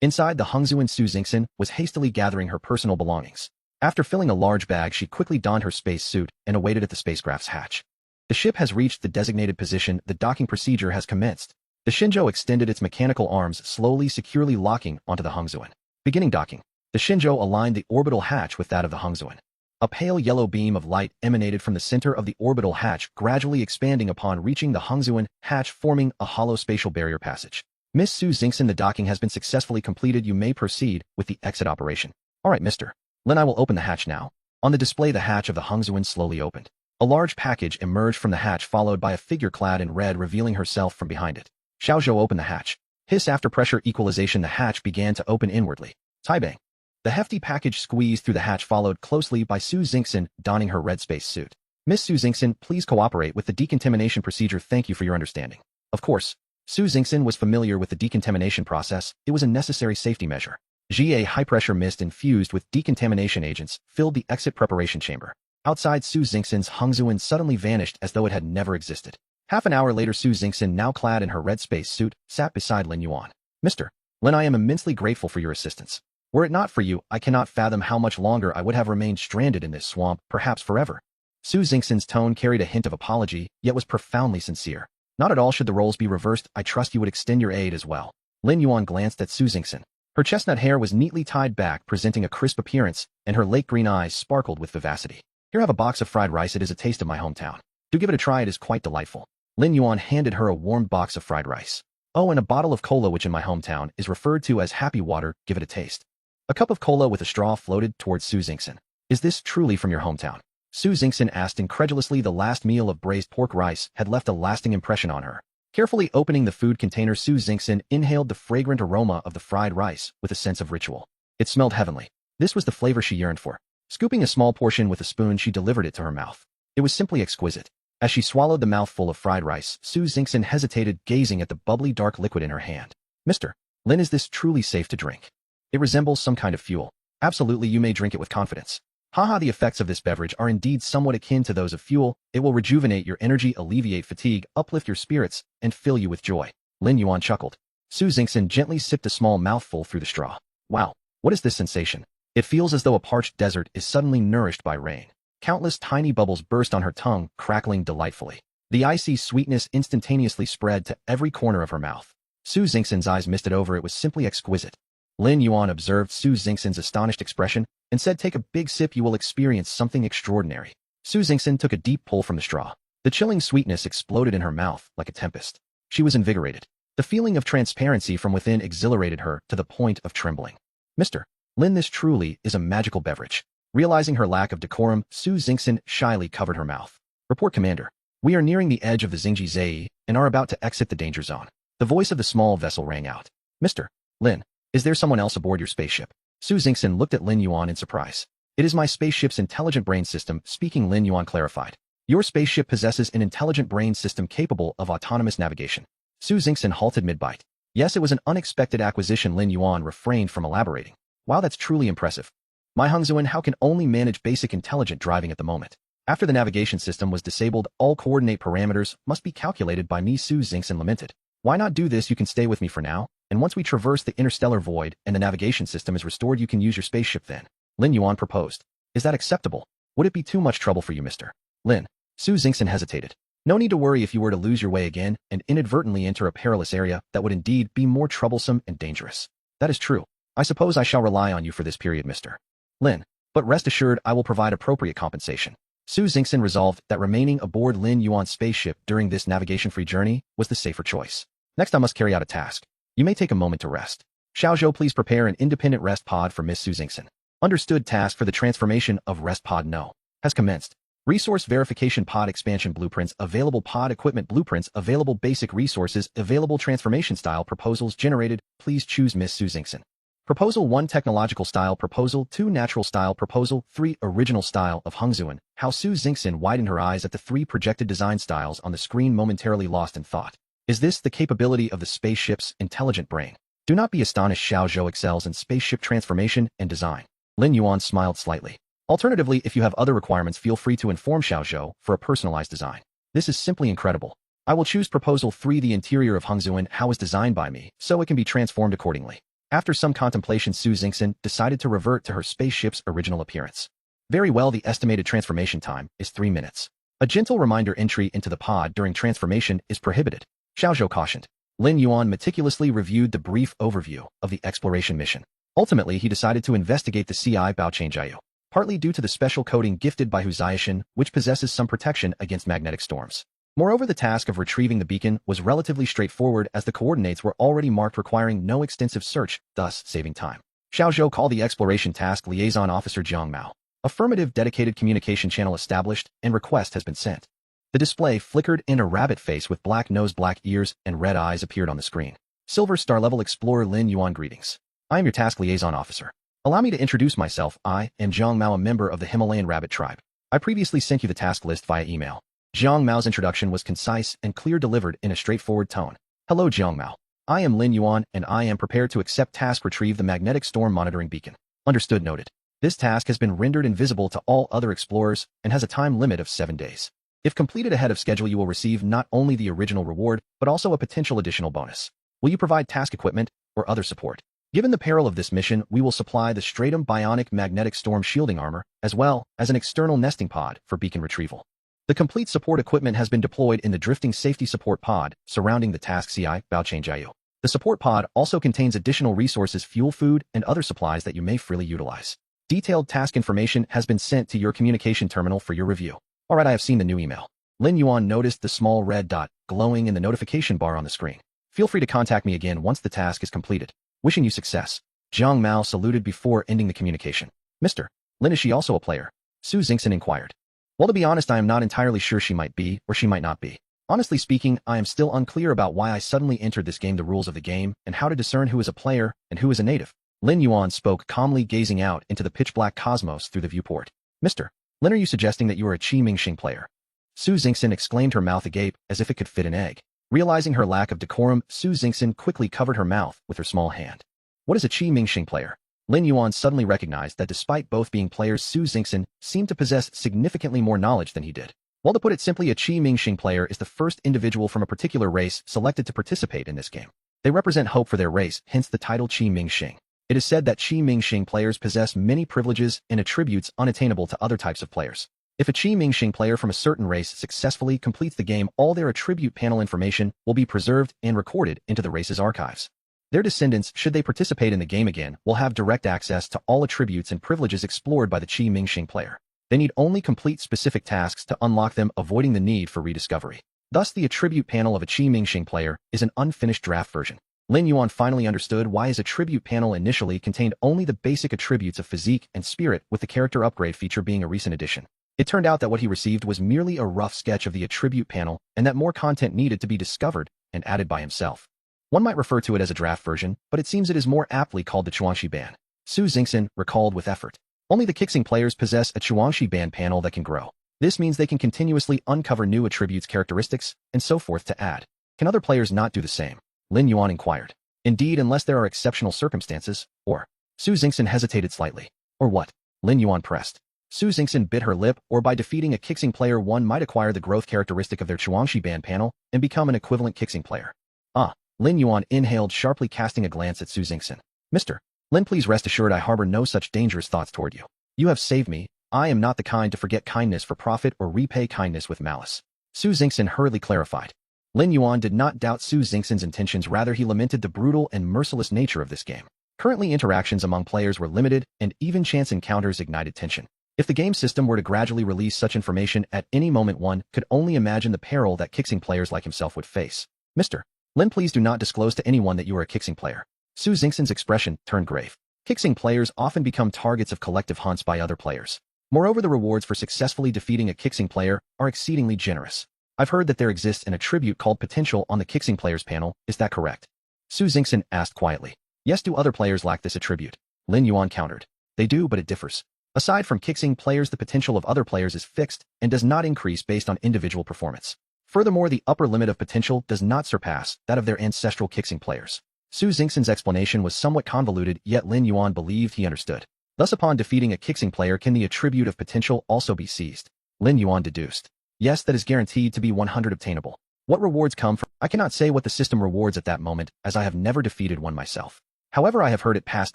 Inside the Hangzuan, Su Xingxin was hastily gathering her personal belongings. After filling a large bag, she quickly donned her space suit and awaited at the spacecraft's hatch. The ship has reached the designated position. The docking procedure has commenced. The Shenzhou extended its mechanical arms, slowly, securely locking onto the Hangzuan. Beginning docking. The Shenzhou aligned the orbital hatch with that of the Hangzuan. A pale yellow beam of light emanated from the center of the orbital hatch, gradually expanding upon reaching the Hangzuan hatch, forming a hollow spatial barrier passage. Miss Su Xingxin, the docking has been successfully completed. You may proceed with the exit operation. All right, Mr. Lin, I will open the hatch now. On the display, the hatch of the Hangzuan slowly opened. A large package emerged from the hatch followed by a figure clad in red revealing herself from behind it. Xiaozhou opened the hatch. Hiss after pressure equalization the hatch began to open inwardly. Taibang. The hefty package squeezed through the hatch followed closely by Su Xingxin donning her red space suit. Miss Su Xingxin, please cooperate with the decontamination procedure. Thank you for your understanding. Of course. Su Xingxin was familiar with the decontamination process. It was a necessary safety measure. A high-pressure mist infused with decontamination agents filled the exit preparation chamber. Outside, Su Xingxin's Hongzuan suddenly vanished as though it had never existed. Half an hour later, Su Xingxin, now clad in her red space suit, sat beside Lin Yuan. Mr. Lin, I am immensely grateful for your assistance. Were it not for you, I cannot fathom how much longer I would have remained stranded in this swamp, perhaps forever. Su Xingxin's tone carried a hint of apology, yet was profoundly sincere. Not at all. Should the roles be reversed, I trust you would extend your aid as well. Lin Yuan glanced at Su Xingxin. Her chestnut hair was neatly tied back, presenting a crisp appearance, and her lake green eyes sparkled with vivacity. Here, have a box of fried rice. It is a taste of my hometown. Do give it a try. It is quite delightful. Lin Yuan handed her a warm box of fried rice. Oh, and a bottle of cola, which in my hometown is referred to as happy water. Give it a taste. A cup of cola with a straw floated towards Su Xingxin. Is this truly from your hometown? Su Xingxin asked incredulously. The last meal of braised pork rice had left a lasting impression on her. Carefully opening the food container, Su Xingxin inhaled the fragrant aroma of the fried rice with a sense of ritual. It smelled heavenly. This was the flavor she yearned for. Scooping a small portion with a spoon, she delivered it to her mouth. It was simply exquisite. As she swallowed the mouthful of fried rice, Su Xingxin hesitated, gazing at the bubbly dark liquid in her hand. Mr. Lin, is this truly safe to drink? It resembles some kind of fuel. Absolutely, you may drink it with confidence. Haha, the effects of this beverage are indeed somewhat akin to those of fuel. It will rejuvenate your energy, alleviate fatigue, uplift your spirits, and fill you with joy. Lin Yuan chuckled. Su Xingxin gently sipped a small mouthful through the straw. Wow, what is this sensation? It feels as though a parched desert is suddenly nourished by rain. Countless tiny bubbles burst on her tongue, crackling delightfully. The icy sweetness instantaneously spread to every corner of her mouth. Su Xingxin's eyes misted over. It was simply exquisite. Lin Yuan observed Su Xingxin's astonished expression and said, take a big sip, you will experience something extraordinary. Su Xingxin took a deep pull from the straw. The chilling sweetness exploded in her mouth like a tempest. She was invigorated. The feeling of transparency from within exhilarated her to the point of trembling. Mr. Lin, this truly is a magical beverage. Realizing her lack of decorum, Su Xingxin shyly covered her mouth. Report, Commander. We are nearing the edge of the Xingji Zei and are about to exit the danger zone. The voice of the small vessel rang out. Mr. Lin, is there someone else aboard your spaceship? Su Xingxin looked at Lin Yuan in surprise. It is my spaceship's intelligent brain system, speaking, Lin Yuan clarified. Your spaceship possesses an intelligent brain system capable of autonomous navigation. Su Xingxin halted mid-bite. Yes, it was an unexpected acquisition. Lin Yuan refrained from elaborating. Wow, that's truly impressive. My Hongzuan, how can only manage basic intelligent driving at the moment. After the navigation system was disabled, all coordinate parameters must be calculated by me. Su Xingxin lamented. Why not do this? You can stay with me for now, and once we traverse the interstellar void and the navigation system is restored, you can use your spaceship then. Lin Yuan proposed. Is that acceptable? Would it be too much trouble for you, Mr. Lin? Su Xingxin hesitated. No need to worry. If you were to lose your way again and inadvertently enter a perilous area, that would indeed be more troublesome and dangerous. That is true. I suppose I shall rely on you for this period, Mr. Lin. But rest assured, I will provide appropriate compensation. Su Xingxin resolved that remaining aboard Lin Yuan's spaceship during this navigation-free journey was the safer choice. Next, I must carry out a task. You may take a moment to rest. Xiaozhou, please prepare an independent rest pod for Miss Su Xingxin. Understood. Task for the transformation of rest pod No has commenced. Resource verification pod expansion blueprints available. Pod equipment blueprints available. Basic resources available. Transformation style proposals generated. Please choose Miss Su Xingxin. Proposal 1 Technological Style Proposal 2 Natural Style Proposal 3 Original Style of Hongzuan. How Su Xingxin widened her eyes at the 3 projected design styles on the screen, momentarily lost in thought. Is this the capability of the spaceship's intelligent brain? Do not be astonished, Xiaozhou excels in spaceship transformation and design. Lin Yuan smiled slightly. Alternatively, if you have other requirements, feel free to inform Xiaozhou for a personalized design. This is simply incredible. I will choose Proposal 3 The interior of Hongzuan How is designed by me, so it can be transformed accordingly. After some contemplation, Su Xingxin decided to revert to her spaceship's original appearance. Very well, the estimated transformation time is 3 minutes. A gentle reminder: entry into the pod during transformation is prohibited. Xiaozhou cautioned. Lin Yuan meticulously reviewed the brief overview of the exploration mission. Ultimately, he decided to investigate the CI Baochangjiu, partly due to the special coating gifted by Hu Ziashan, which possesses some protection against magnetic storms. Moreover, the task of retrieving the beacon was relatively straightforward as the coordinates were already marked, requiring no extensive search, thus saving time. Xiaozhou called the exploration task Liaison Officer Jiang Mao. Affirmative dedicated communication channel established and request has been sent. The display flickered and a rabbit face with black nose, black ears, and red eyes appeared on the screen. Silver Star Level Explorer Lin Yuan greetings. I am your task liaison officer. Allow me to introduce myself. I am Zhang Mao, a member of the Himalayan rabbit tribe. I previously sent you the task list via email. Zhang Mao's introduction was concise and clear, delivered in a straightforward tone. Hello Zhang Mao. I am Lin Yuan and I am prepared to accept task retrieve the magnetic storm monitoring beacon. Understood, noted. This task has been rendered invisible to all other explorers and has a time limit of 7 days. If completed ahead of schedule, you will receive not only the original reward, but also a potential additional bonus. Will you provide task equipment or other support? Given the peril of this mission, we will supply the Stratum Bionic Magnetic Storm Shielding Armor, as well as an external nesting pod for beacon retrieval. The complete support equipment has been deployed in the drifting safety support pod surrounding the task CI Baochain Jiayu. The support pod also contains additional resources, fuel, food, and other supplies that you may freely utilize. Detailed task information has been sent to your communication terminal for your review. Alright, I have seen the new email. Lin Yuan noticed the small red dot glowing in the notification bar on the screen. Feel free to contact me again once the task is completed. Wishing you success. Zhang Mao saluted before ending the communication. Mr. Lin, is she also a player? Su Xingxin inquired. Well, to be honest, I am not entirely sure. She might be, or she might not be. Honestly speaking, I am still unclear about why I suddenly entered this game, the rules of the game, and how to discern who is a player and who is a native. Lin Yuan spoke calmly, gazing out into the pitch-black cosmos through the viewport. Mr. Lin, are you suggesting that you are a Qi Mingxing player? Su Xingxin exclaimed, her mouth agape as if it could fit an egg. Realizing her lack of decorum, Su Xingxin quickly covered her mouth with her small hand. What is a Qi Mingxing player? Lin Yuan suddenly recognized that despite both being players, Su Xingxin seemed to possess significantly more knowledge than he did. Well, to put it simply, a Qi Mingxing player is the first individual from a particular race selected to participate in this game. They represent hope for their race, hence the title Qi Mingxing. It is said that Qi Mingxing players possess many privileges and attributes unattainable to other types of players. If a Qi Mingxing player from a certain race successfully completes the game, all their attribute panel information will be preserved and recorded into the race's archives. Their descendants, should they participate in the game again, will have direct access to all attributes and privileges explored by the Qi Mingxing player. They need only complete specific tasks to unlock them, avoiding the need for rediscovery. Thus, the attribute panel of a Qi Mingxing player is an unfinished draft version. Lin Yuan finally understood why his attribute panel initially contained only the basic attributes of physique and spirit, with the character upgrade feature being a recent addition. It turned out that what he received was merely a rough sketch of the attribute panel, and that more content needed to be discovered and added by himself. One might refer to it as a draft version, but it seems it is more aptly called the Chuangxi Ban. Su Xingxin recalled with effort. Only the Qixing players possess a Chuangxi Ban panel that can grow. This means they can continuously uncover new attributes, characteristics, and so forth to add. Can other players not do the same? Lin Yuan inquired. Indeed, unless there are exceptional circumstances, or... Su Xingxin hesitated slightly. Or what? Lin Yuan pressed. Su Xingxin bit her lip. Or by defeating a Qixing player, one might acquire the growth characteristic of their Chuangxi Ban panel and become an equivalent Qixing player. Ah. Lin Yuan inhaled sharply, casting a glance at Su Xingxin. Mr. Lin, please rest assured I harbor no such dangerous thoughts toward you. You have saved me. I am not the kind to forget kindness for profit or repay kindness with malice. Su Xingxin hurriedly clarified. Lin Yuan did not doubt Su Xingxin's intentions, rather he lamented the brutal and merciless nature of this game. Currently, interactions among players were limited, and even chance encounters ignited tension. If the game system were to gradually release such information at any moment, one could only imagine the peril that Qixing players like himself would face. Mr. Lin, please do not disclose to anyone that you are a Qixing player. Su Xingxin's expression turned grave. Qixing players often become targets of collective hunts by other players. Moreover, the rewards for successfully defeating a Qixing player are exceedingly generous. I've heard that there exists an attribute called potential on the Qixing players panel. Is that correct? Su Xingxin asked quietly. Yes, do other players lack this attribute? Lin Yuan countered. They do, but it differs. Aside from Qixing players, the potential of other players is fixed and does not increase based on individual performance. Furthermore, the upper limit of potential does not surpass that of their ancestral Qixing players. Su Xingxin's explanation was somewhat convoluted, yet Lin Yuan believed he understood. Thus, upon defeating a Qixing player, can the attribute of potential also be seized? Lin Yuan deduced. Yes, that is guaranteed to be 100 obtainable. What rewards come from? I cannot say what the system rewards at that moment, as I have never defeated one myself. However, I have heard it passed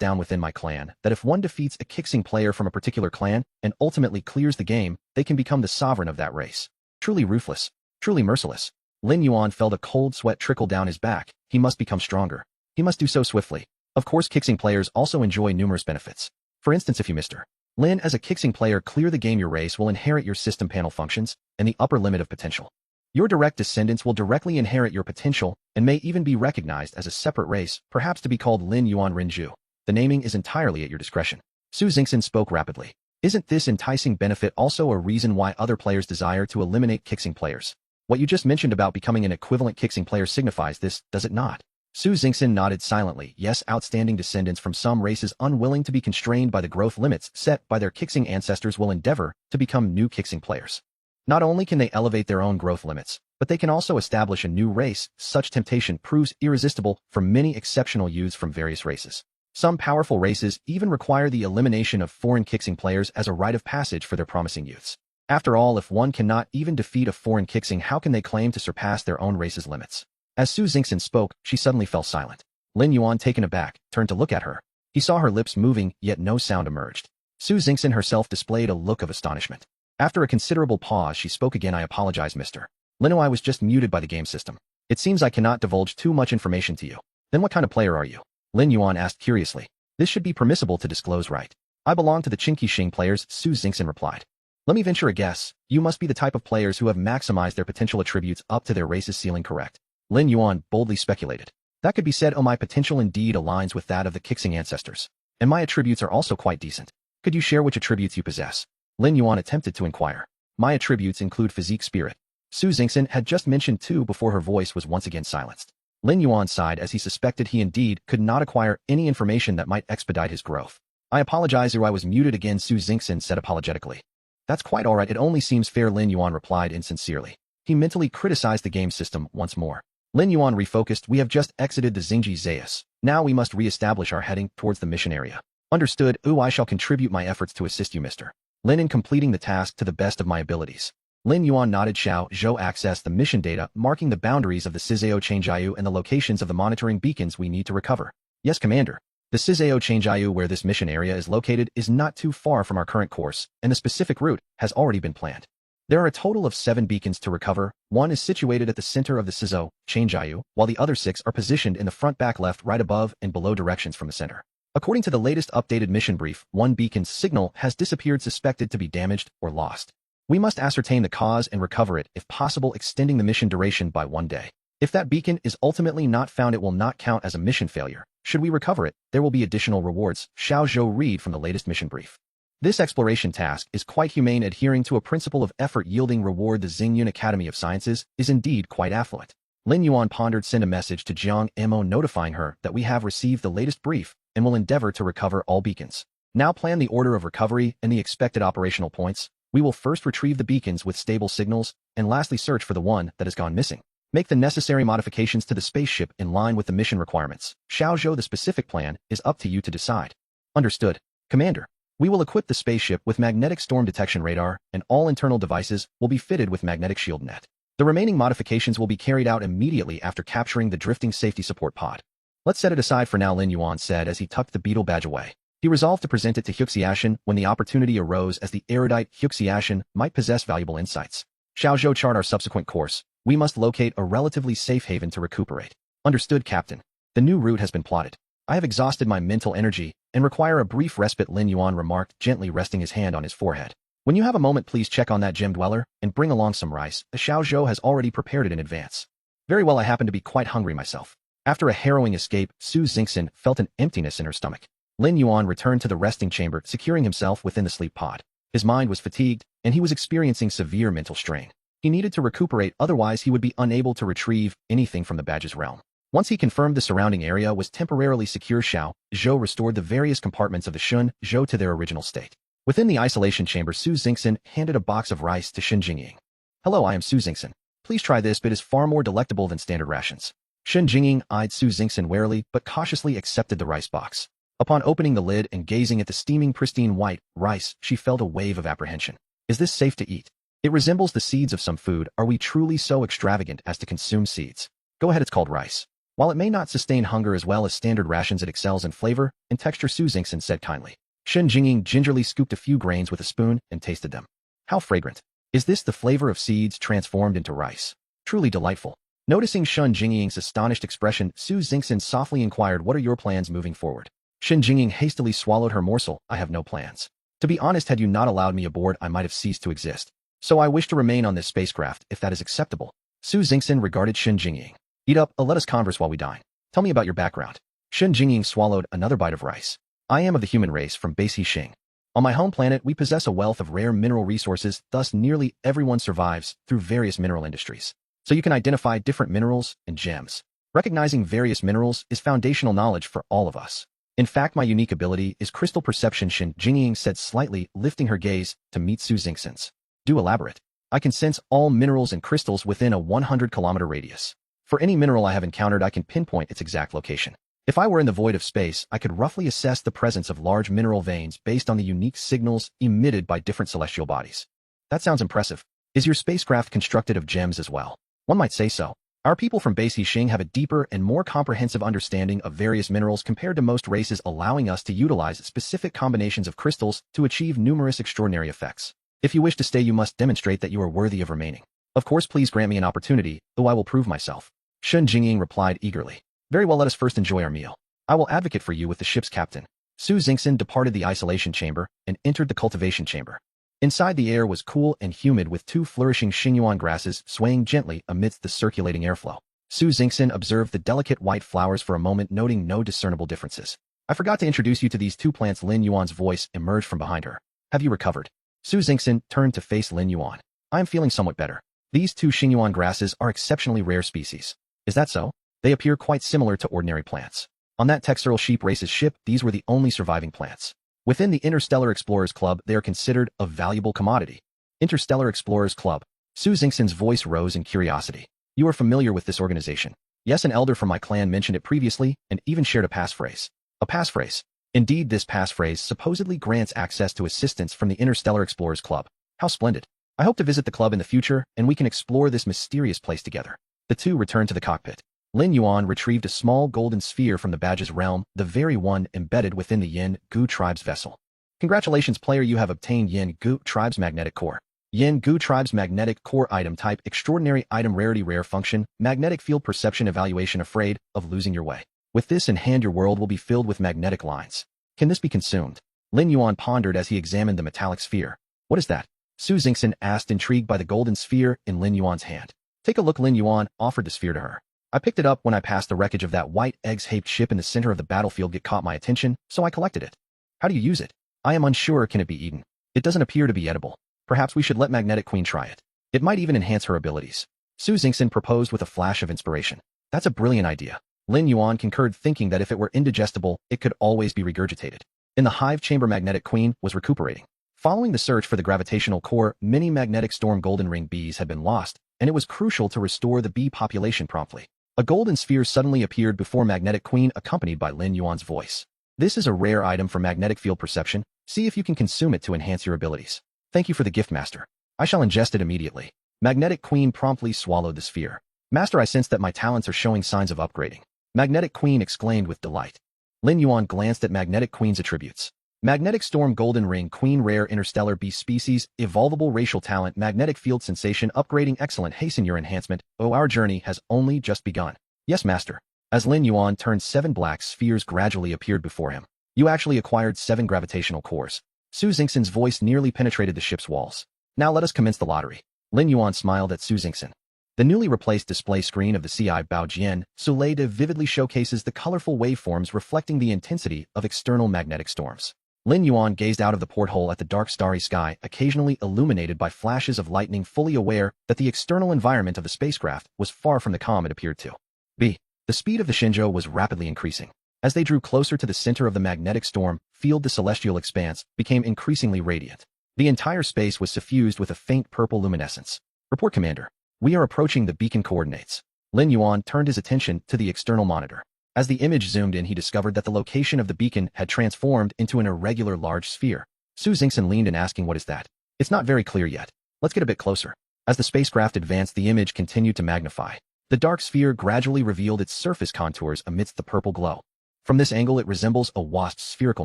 down within my clan that if one defeats a Qixing player from a particular clan and ultimately clears the game, they can become the sovereign of that race. Truly ruthless. Truly merciless. Lin Yuan felt a cold sweat trickle down his back. He must become stronger. He must do so swiftly. Of course, Qixing players also enjoy numerous benefits. For instance, if you, Mr. Lin, as a Qixing player, clear the game, your race will inherit your system panel functions and the upper limit of potential. Your direct descendants will directly inherit your potential and may even be recognized as a separate race, perhaps to be called Lin Yuan Rinju. The naming is entirely at your discretion. Su Xingxin spoke rapidly. Isn't this enticing benefit also a reason why other players desire to eliminate Kixing players? What you just mentioned about becoming an equivalent Kixing player signifies this, does it not? Su Xingxin nodded silently. Yes, outstanding descendants from some races unwilling to be constrained by the growth limits set by their Kixing ancestors will endeavor to become new Kixing players. Not only can they elevate their own growth limits, but they can also establish a new race. Such temptation proves irresistible for many exceptional youths from various races. Some powerful races even require the elimination of foreign Kixing players as a rite of passage for their promising youths. After all, if one cannot even defeat a foreign Kixing, how can they claim to surpass their own race's limits? As Su Xingxin spoke, she suddenly fell silent. Lin Yuan, taken aback, turned to look at her. He saw her lips moving, yet no sound emerged. Su Xingxin herself displayed a look of astonishment. After a considerable pause, she spoke again. I apologize, Mr. Lino, I was just muted by the game system. It seems I cannot divulge too much information to you. Then what kind of player are you? Lin Yuan asked curiously. This should be permissible to disclose, right? I belong to the Qingqi players, Su Xingxin replied. Let me venture a guess. You must be the type of players who have maximized their potential attributes up to their race's ceiling, correct? Lin Yuan boldly speculated. That could be said. Oh, my potential indeed aligns with that of the Kixing ancestors. And my attributes are also quite decent. Could you share which attributes you possess? Lin Yuan attempted to inquire. My attributes include physique, spirit. Su Xingxin had just mentioned two before her voice was once again silenced. Lin Yuan sighed as he suspected he indeed could not acquire any information that might expedite his growth. I apologize, or I was muted again, Su Xingxin said apologetically. That's quite all right, it only seems fair, Lin Yuan replied insincerely. He mentally criticized the game system once more. Lin Yuan refocused. We have just exited the Xingji Zayas. Now we must re-establish our heading towards the mission area. Understood. I shall contribute my efforts to assist you, Mr. Lin, in completing the task to the best of my abilities. Lin Yuan nodded. Xiao Zhou accessed the mission data, marking the boundaries of the Sizao Changjiu and the locations of the monitoring beacons we need to recover. Yes, Commander. The Sizao Changjiu, where this mission area is located, is not too far from our current course, and the specific route has already been planned. There are a total of 7 beacons to recover. One is situated at the center of the Sizao Changjiu, while the other 6 are positioned in the front, back, left, right, above, and below directions from the center. According to the latest updated mission brief, one beacon's signal has disappeared, suspected to be damaged or lost. We must ascertain the cause and recover it, if possible, extending the mission duration by 1 day. If that beacon is ultimately not found, it will not count as a mission failure. Should we recover it, there will be additional rewards. Xiao Zhou read from the latest mission brief. This exploration task is quite humane, adhering to a principle of effort yielding reward. The Xingyun Academy of Sciences is indeed quite affluent. Lin Yuan pondered. Send a message to Jiang Mo notifying her that we have received the latest brief and will endeavor to recover all beacons. Now plan the order of recovery and the expected operational points. We will first retrieve the beacons with stable signals, and lastly search for the one that has gone missing. Make the necessary modifications to the spaceship in line with the mission requirements. Xiao Zhou, the specific plan is up to you to decide. Understood, Commander. We will equip the spaceship with magnetic storm detection radar, and all internal devices will be fitted with magnetic shield net. The remaining modifications will be carried out immediately after capturing the drifting safety support pod. Let's set it aside for now, Lin Yuan said as he tucked the beetle badge away. He resolved to present it to Huxiashan when the opportunity arose, as the erudite Huxiashan might possess valuable insights. Xiao Zhou, chart our subsequent course. We must locate a relatively safe haven to recuperate. Understood, Captain. The new route has been plotted. I have exhausted my mental energy and require a brief respite, Lin Yuan remarked, gently resting his hand on his forehead. When you have a moment, please check on that gem dweller and bring along some rice. Xiao Zhou has already prepared it in advance. Very well, I happen to be quite hungry myself. After a harrowing escape, Su Xingxin felt an emptiness in her stomach. Lin Yuan returned to the resting chamber, securing himself within the sleep pod. His mind was fatigued, and he was experiencing severe mental strain. He needed to recuperate, otherwise he would be unable to retrieve anything from the badge's realm. Once he confirmed the surrounding area was temporarily secure, Xiao Zhou restored the various compartments of the Shun Zhou to their original state. Within the isolation chamber, Su Xingxin handed a box of rice to Shen Jingying. Hello, I am Su Xingxin. Please try this, but it is far more delectable than standard rations. Shen Jingying eyed Su Xingxin warily but cautiously accepted the rice box. Upon opening the lid and gazing at the steaming pristine white rice, she felt a wave of apprehension. Is this safe to eat? It resembles the seeds of some food. Are we truly so extravagant as to consume seeds? Go ahead, it's called rice. While it may not sustain hunger as well as standard rations, it excels in flavor and texture, Su Xingxin said kindly. Shen Jingying gingerly scooped a few grains with a spoon and tasted them. How fragrant. Is this the flavor of seeds transformed into rice? Truly delightful. Noticing Shen Jingying's astonished expression, Su Xingxin softly inquired, what are your plans moving forward? Shen Jingying hastily swallowed her morsel. I have no plans. To be honest, had you not allowed me aboard, I might have ceased to exist. So I wish to remain on this spacecraft, if that is acceptable. Su Xingxin regarded Shen Jingying. Eat up, let us converse while we dine. Tell me about your background. Shen Jingying swallowed another bite of rice. I am of the human race from base Xing. On my home planet, we possess a wealth of rare mineral resources, thus nearly everyone survives through various mineral industries. So you can identify different minerals and gems. Recognizing various minerals is foundational knowledge for all of us. In fact, my unique ability is crystal perception, Shin Jingying said, slightly lifting her gaze to meet Su Xingxin's. Do elaborate. I can sense all minerals and crystals within a 100-kilometer radius. For any mineral I have encountered, I can pinpoint its exact location. If I were in the void of space, I could roughly assess the presence of large mineral veins based on the unique signals emitted by different celestial bodies. That sounds impressive. Is your spacecraft constructed of gems as well? One might say so. Our people from Base Hixing have a deeper and more comprehensive understanding of various minerals compared to most races, allowing us to utilize specific combinations of crystals to achieve numerous extraordinary effects. If you wish to stay, you must demonstrate that you are worthy of remaining. Of course, please grant me an opportunity, though I will prove myself. Shen Jingying replied eagerly. Very well, let us first enjoy our meal. I will advocate for you with the ship's captain. Su Xingxin departed the isolation chamber and entered the cultivation chamber. Inside, the air was cool and humid, with two flourishing Xingyuan grasses swaying gently amidst the circulating airflow. Su Xingxin observed the delicate white flowers for a moment, noting no discernible differences. I forgot to introduce you to these two plants. Lin Yuan's voice emerged from behind her. Have you recovered? Su Xingxin turned to face Lin Yuan. I am feeling somewhat better. These two Xingyuan grasses are exceptionally rare species. Is that so? They appear quite similar to ordinary plants. On that Textural Sheep Race's ship, these were the only surviving plants. Within the Interstellar Explorers Club, they are considered a valuable commodity. Interstellar Explorers Club. Su Xingxin's voice rose in curiosity. You are familiar with this organization? Yes, an elder from my clan mentioned it previously and even shared a passphrase. A passphrase. Indeed, this passphrase supposedly grants access to assistance from the Interstellar Explorers Club. How splendid. I hope to visit the club in the future, and we can explore this mysterious place together. The two returned to the cockpit. Lin Yuan retrieved a small golden sphere from the badge's realm, the very one embedded within the Yin Gu tribe's vessel. Congratulations, player, you have obtained Yin Gu tribe's magnetic core. Yin Gu tribe's magnetic core item type, extraordinary item rarity, rare function, magnetic field perception evaluation. Afraid of losing your way? With this in hand, your world will be filled with magnetic lines. Can this be consumed? Lin Yuan pondered as he examined the metallic sphere. What is that? Su Xingxin asked, intrigued by the golden sphere in Lin Yuan's hand. Take a look. Lin Yuan offered the sphere to her. I picked it up when I passed the wreckage of that white egg-shaped ship in the center of the battlefield. It caught my attention, so I collected it. How do you use it? I am unsure. Can it be eaten? It doesn't appear to be edible. Perhaps we should let Magnetic Queen try it. It might even enhance her abilities. Su Xingxin proposed with a flash of inspiration. That's a brilliant idea. Lin Yuan concurred, thinking that if it were indigestible, it could always be regurgitated. In the hive chamber, Magnetic Queen was recuperating. Following the search for the gravitational core, many magnetic storm golden ring bees had been lost, and it was crucial to restore the bee population promptly. A golden sphere suddenly appeared before Magnetic Queen, accompanied by Lin Yuan's voice. This is a rare item for magnetic field perception. See if you can consume it to enhance your abilities. Thank you for the gift, Master. I shall ingest it immediately. Magnetic Queen promptly swallowed the sphere. Master, I sense that my talents are showing signs of upgrading. Magnetic Queen exclaimed with delight. Lin Yuan glanced at Magnetic Queen's attributes. Magnetic Storm Golden Ring Queen, rare interstellar bee species, evolvable racial talent, magnetic field sensation, upgrading, excellent, hasten your enhancement. Oh, our journey has only just begun. Yes, Master. As Lin Yuan turned, 7 black spheres gradually appeared before him. You actually acquired 7 gravitational cores. Su Xingxin's voice nearly penetrated the ship's walls. Now let us commence the lottery. Lin Yuan smiled at Su Xingxin. The newly replaced display screen of the CI Baojian Soleil vividly showcases the colorful waveforms reflecting the intensity of external magnetic storms. Lin Yuan gazed out of the porthole at the dark starry sky, occasionally illuminated by flashes of lightning, fully aware that the external environment of the spacecraft was far from the calm it appeared to be. The speed of the Shenzhou was rapidly increasing. As they drew closer to the center of the magnetic storm field, the celestial expanse became increasingly radiant. The entire space was suffused with a faint purple luminescence. Report, Commander. We are approaching the beacon coordinates. Lin Yuan turned his attention to the external monitor. As the image zoomed in, he discovered that the location of the beacon had transformed into an irregular large sphere. Su Xingxin leaned in, asking, what is that? It's not very clear yet. Let's get a bit closer. As the spacecraft advanced, the image continued to magnify. The dark sphere gradually revealed its surface contours amidst the purple glow. From this angle, it resembles a wasp's spherical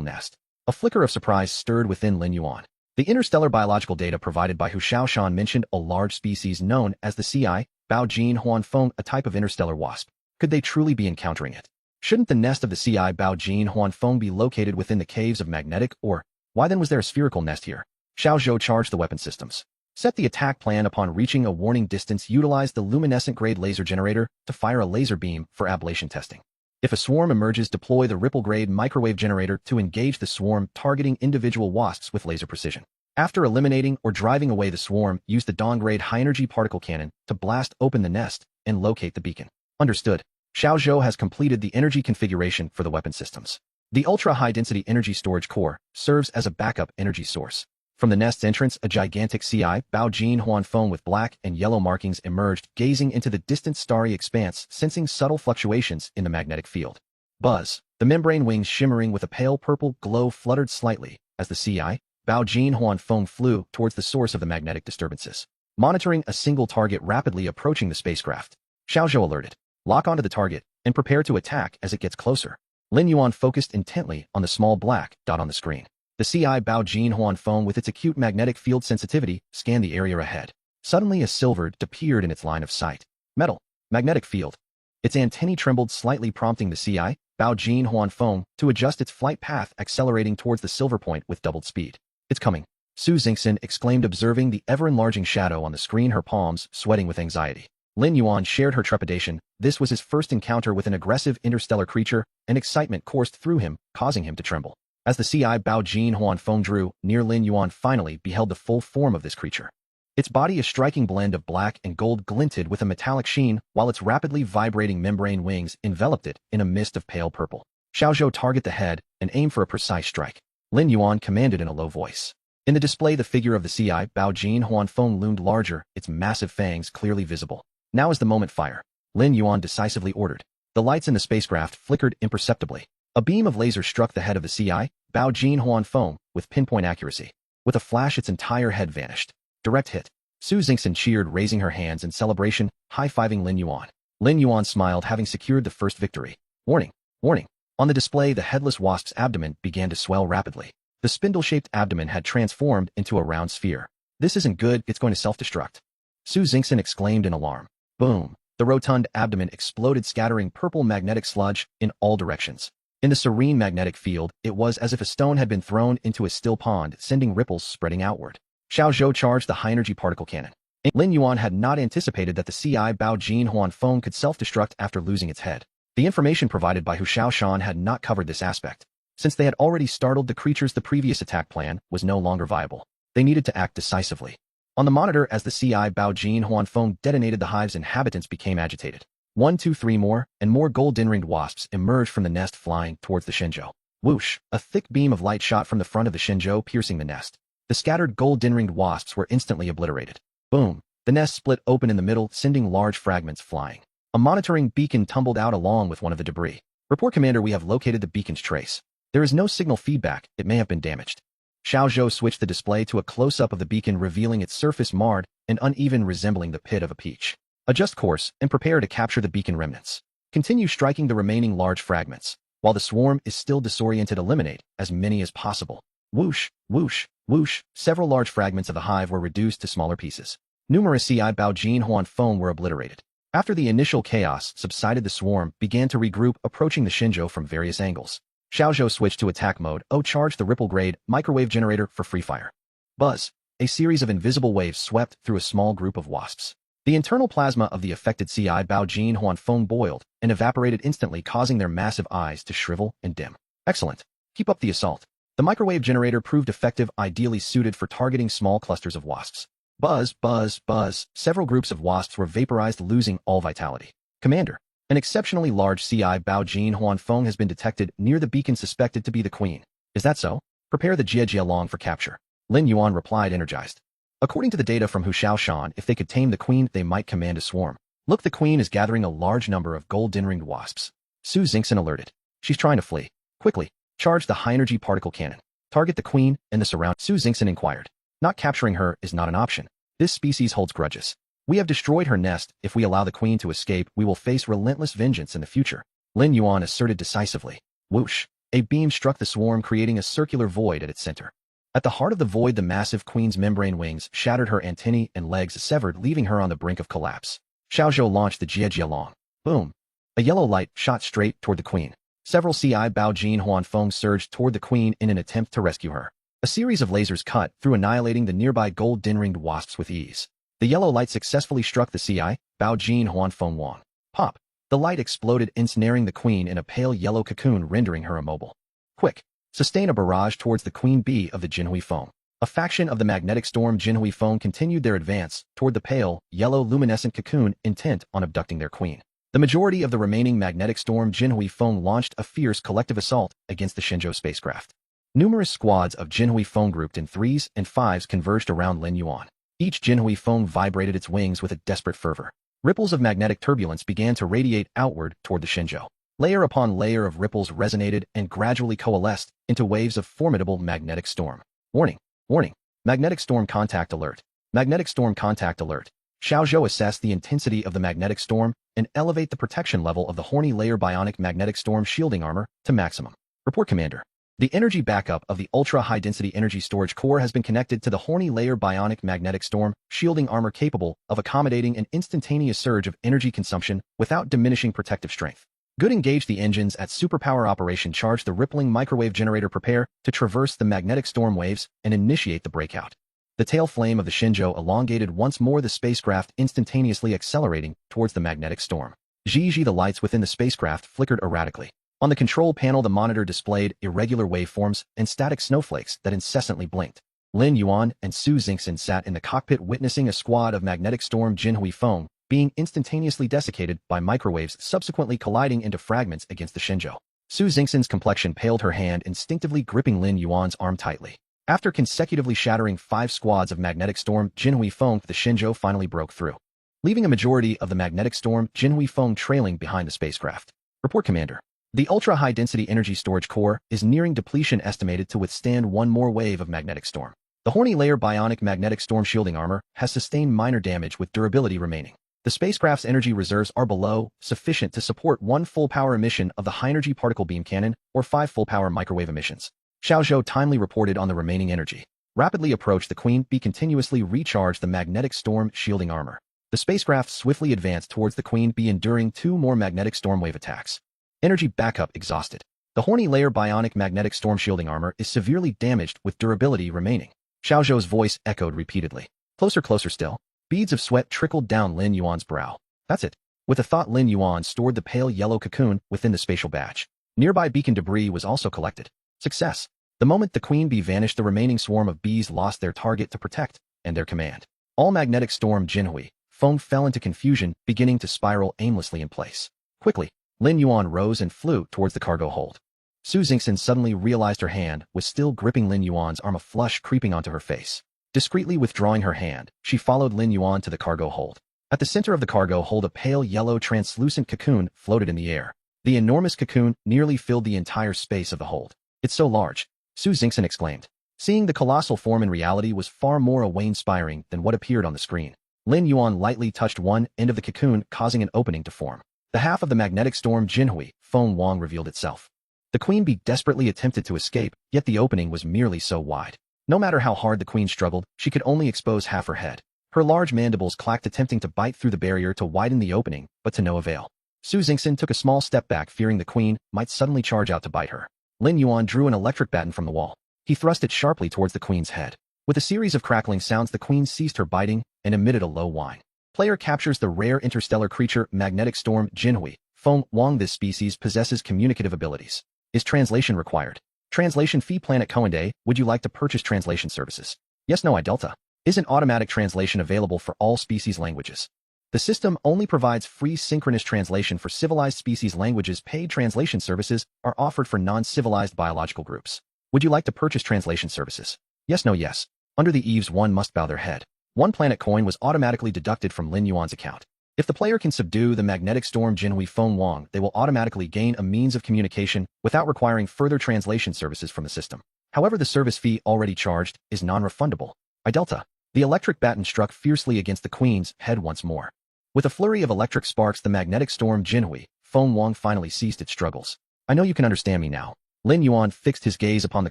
nest. A flicker of surprise stirred within Lin Yuan. The interstellar biological data provided by Hu Shaoshan mentioned a large species known as the Ci Baojin Huanfeng, a type of interstellar wasp. Could they truly be encountering it? Shouldn't the nest of the Ci Baojin Huanfeng be located within the caves of magnetic, or why then was there a spherical nest here? Xiao Zhou charged the weapon systems. Set the attack plan. Upon reaching a warning distance, utilize the luminescent grade laser generator to fire a laser beam for ablation testing. If a swarm emerges, deploy the ripple-grade microwave generator to engage the swarm, targeting individual wasps with laser precision. After eliminating or driving away the swarm, use the dawn-grade high-energy particle cannon to blast open the nest and locate the beacon. Understood. Xiao Zhou has completed the energy configuration for the weapon systems. The ultra-high-density energy storage core serves as a backup energy source. From the nest's entrance, a gigantic Ci Baojin Huanfeng with black and yellow markings emerged, gazing into the distant starry expanse, sensing subtle fluctuations in the magnetic field. Buzz. The membrane wings shimmering with a pale purple glow fluttered slightly as the Ci Baojin Huanfeng flew towards the source of the magnetic disturbances. Monitoring a single target rapidly approaching the spacecraft. Xiao Zhou alerted. Lock onto the target and prepare to attack as it gets closer. Lin Yuan focused intently on the small black dot on the screen. The Ci Baojin Huanfeng, with its acute magnetic field sensitivity, scanned the area ahead. Suddenly a silver dot appeared in its line of sight. Metal. Magnetic field. Its antennae trembled slightly, prompting the Ci Baojin Huanfeng to adjust its flight path, accelerating towards the silver point with doubled speed. It's coming. Su Xingxin exclaimed, observing the ever-enlarging shadow on the screen, her palms sweating with anxiety. Lin Yuan shared her trepidation. This was his first encounter with an aggressive interstellar creature, and excitement coursed through him, causing him to tremble. As the Ci Baojin Huanfeng drew near, Lin Yuan finally beheld the full form of this creature. Its body, a striking blend of black and gold, glinted with a metallic sheen, while its rapidly vibrating membrane wings enveloped it in a mist of pale purple. Xiao Zhou, target the head and aim for a precise strike. Lin Yuan commanded in a low voice. In the display, the figure of the Ci Baojin Huanfeng loomed larger, its massive fangs clearly visible. Now is the moment, fire. Lin Yuan decisively ordered. The lights in the spacecraft flickered imperceptibly. A beam of laser struck the head of the Ci Baojin Huanfeng with pinpoint accuracy. With a flash, its entire head vanished. Direct hit. Su Xingxin cheered, raising her hands in celebration, high-fiving Lin Yuan. Lin Yuan smiled, having secured the first victory. Warning! Warning! On the display, the headless wasp's abdomen began to swell rapidly. The spindle-shaped abdomen had transformed into a round sphere. This isn't good, it's going to self-destruct. Su Xingxin exclaimed in alarm. Boom! The rotund abdomen exploded, scattering purple magnetic sludge in all directions. In the serene magnetic field, it was as if a stone had been thrown into a still pond, sending ripples spreading outward. Xiao Zhou charged the high-energy particle cannon. Lin Yuan had not anticipated that the Ci Baojin Huanfeng could self-destruct after losing its head. The information provided by Hu Shaoshan had not covered this aspect. Since they had already startled the creatures, the previous attack plan was no longer viable. They needed to act decisively. On the monitor, as the Ci Baojin Huanfeng detonated, the hive's inhabitants became agitated. 1, 2, 3 more, and more golden-ringed wasps emerged from the nest, flying towards the Shenzhou. Whoosh! A thick beam of light shot from the front of the Shenzhou, piercing the nest. The scattered golden-ringed wasps were instantly obliterated. Boom! The nest split open in the middle, sending large fragments flying. A monitoring beacon tumbled out along with one of the debris. Report, Commander, we have located the beacon's trace. There is no signal feedback, it may have been damaged. Xiao Zhou switched the display to a close-up of the beacon, revealing its surface marred and uneven, resembling the pit of a peach. Adjust course and prepare to capture the beacon remnants. Continue striking the remaining large fragments. While the swarm is still disoriented, eliminate as many as possible. Whoosh, whoosh, whoosh. Several large fragments of the hive were reduced to smaller pieces. Numerous Ci Baojin Huanfeng were obliterated. After the initial chaos subsided, the swarm began to regroup, approaching the Shenzhou from various angles. Xiao Zhou switched to attack mode. Charged the ripple-grade microwave generator for free fire. Buzz. A series of invisible waves swept through a small group of wasps. The internal plasma of the affected Ci Baojin Huanfeng boiled and evaporated instantly, causing their massive eyes to shrivel and dim. Excellent. Keep up the assault. The microwave generator proved effective, ideally suited for targeting small clusters of wasps. Buzz, buzz, buzz. Several groups of wasps were vaporized, losing all vitality. Commander, an exceptionally large Ci Baojin Huanfeng has been detected near the beacon, suspected to be the queen. Is that so? Prepare the Jiejialong for capture. Lin Yuan replied, energized. According to the data from Hu Shaoshan, if they could tame the queen, they might command a swarm. Look, the queen is gathering a large number of golden-ringed wasps. Su Xingxin alerted. She's trying to flee. Quickly, charge the high-energy particle cannon. Target the queen and the surround. Su Xingxin inquired. Not capturing her is not an option. This species holds grudges. We have destroyed her nest. If we allow the queen to escape, we will face relentless vengeance in the future. Lin Yuan asserted decisively. Whoosh! A beam struck the swarm, creating a circular void at its center. At the heart of the void, the massive queen's membrane wings shattered, her antennae and legs severed, leaving her on the brink of collapse. Xiao Zhou launched the Jiejialong. Boom! A yellow light shot straight toward the queen. Several Ci Baojin Huanfeng surged toward the queen in an attempt to rescue her. A series of lasers cut through, annihilating the nearby golden-ringed wasps with ease. The yellow light successfully struck the Ci Baojin Huanfeng Wang. Pop! The light exploded, ensnaring the queen in a pale yellow cocoon, rendering her immobile. Quick! Sustain a barrage towards the queen bee of the Jinhui Feng. A faction of the magnetic storm Jinhui Feng continued their advance toward the pale, yellow luminescent cocoon, intent on abducting their queen. The majority of the remaining magnetic storm Jinhui Feng launched a fierce collective assault against the Shenzhou spacecraft. Numerous squads of Jinhui Feng grouped in 3s and 5s converged around Lin Yuan. Each Jinhui Feng vibrated its wings with a desperate fervor. Ripples of magnetic turbulence began to radiate outward toward the Shenzhou. Layer upon layer of ripples resonated and gradually coalesced into waves of formidable magnetic storm. Warning! Warning! Magnetic storm contact alert! Magnetic storm contact alert! Xiao Zhou assessed the intensity of the magnetic storm and elevate the protection level of the horny layer bionic magnetic storm shielding armor to maximum. Report, Commander. The energy backup of the ultra-high-density energy storage core has been connected to the horny layer bionic magnetic storm shielding armor, capable of accommodating an instantaneous surge of energy consumption without diminishing protective strength. Good. Engage the engines at superpower operation. Charge the rippling microwave generator. Prepare to traverse the magnetic storm waves and initiate the breakout. The tail flame of the Shenzhou elongated once more, the spacecraft instantaneously accelerating towards the magnetic storm. The lights within the spacecraft flickered erratically. On the control panel, the monitor displayed irregular waveforms and static snowflakes that incessantly blinked. Lin Yuan and Su Xingxin sat in the cockpit, witnessing a squad of magnetic storm Jinhui Feng being instantaneously desiccated by microwaves, subsequently colliding into fragments against the Shenzhou. Su Xingxin's complexion paled, her hand instinctively gripping Lin Yuan's arm tightly. After consecutively shattering 5 squads of magnetic storm Jinhui Feng, the Shenzhou finally broke through, leaving a majority of the magnetic storm Jinhui Feng trailing behind the spacecraft. Report, Commander. The ultra-high-density energy storage core is nearing depletion, estimated to withstand one more wave of magnetic storm. The horny layer bionic magnetic storm shielding armor has sustained minor damage, with durability remaining. The spacecraft's energy reserves are below sufficient to support 1 full power emission of the high-energy particle beam cannon or 5 full power microwave emissions. Xiao Zhou timely reported on the remaining energy. Rapidly approach the Queen Bee. Continuously recharge the magnetic storm shielding armor. The spacecraft swiftly advanced towards the Queen Bee, enduring 2 more magnetic storm wave attacks. Energy backup exhausted. The horny layer bionic magnetic storm shielding armor is severely damaged, with durability remaining. Xiao Zhou's voice echoed repeatedly. Closer, closer still. Beads of sweat trickled down Lin Yuan's brow. That's it. With a thought, Lin Yuan stored the pale yellow cocoon within the spatial badge. Nearby beacon debris was also collected. Success. The moment the Queen Bee vanished, the remaining swarm of bees lost their target to protect and their command. All magnetic storm Jinhui Feng fell into confusion, beginning to spiral aimlessly in place. Quickly, Lin Yuan rose and flew towards the cargo hold. Su Xingxin suddenly realized her hand was still gripping Lin Yuan's arm, a flush creeping onto her face. Discreetly withdrawing her hand, she followed Lin Yuan to the cargo hold. At the center of the cargo hold, a pale yellow translucent cocoon floated in the air. The enormous cocoon nearly filled the entire space of the hold. It's so large, Su Xingxin exclaimed. Seeing the colossal form in reality was far more awe-inspiring than what appeared on the screen. Lin Yuan lightly touched one end of the cocoon, causing an opening to form. The half of the magnetic storm Jinhui Feng Wang revealed itself. The Queen Bee desperately attempted to escape, yet the opening was merely so wide. No matter how hard the Queen struggled, she could only expose half her head. Her large mandibles clacked, attempting to bite through the barrier to widen the opening, but to no avail. Su Xingxin took a small step back, fearing the Queen might suddenly charge out to bite her. Lin Yuan drew an electric baton from the wall. He thrust it sharply towards the Queen's head. With a series of crackling sounds, the Queen ceased her biting and emitted a low whine. Player captures the rare interstellar creature magnetic storm Jinhui Feng Wang. This species possesses communicative abilities. Is translation required? Translation fee. Planet Coende, would you like to purchase translation services? Yes, no, I Delta. Isn't automatic translation available for all species languages? The system only provides free synchronous translation for civilized species languages. Paid translation services are offered for non-civilized biological groups. Would you like to purchase translation services? Yes, no, yes. Under the eaves, one must bow their head. 1 planet coin was automatically deducted from Lin Yuan's account. If the player can subdue the magnetic storm Jinhui Feng Wang, they will automatically gain a means of communication without requiring further translation services from the system. However, the service fee already charged is non-refundable. I Delta. The electric baton struck fiercely against the Queen's head once more. With a flurry of electric sparks, the magnetic storm Jinhui Feng Wang finally ceased its struggles. I know you can understand me now. Lin Yuan fixed his gaze upon the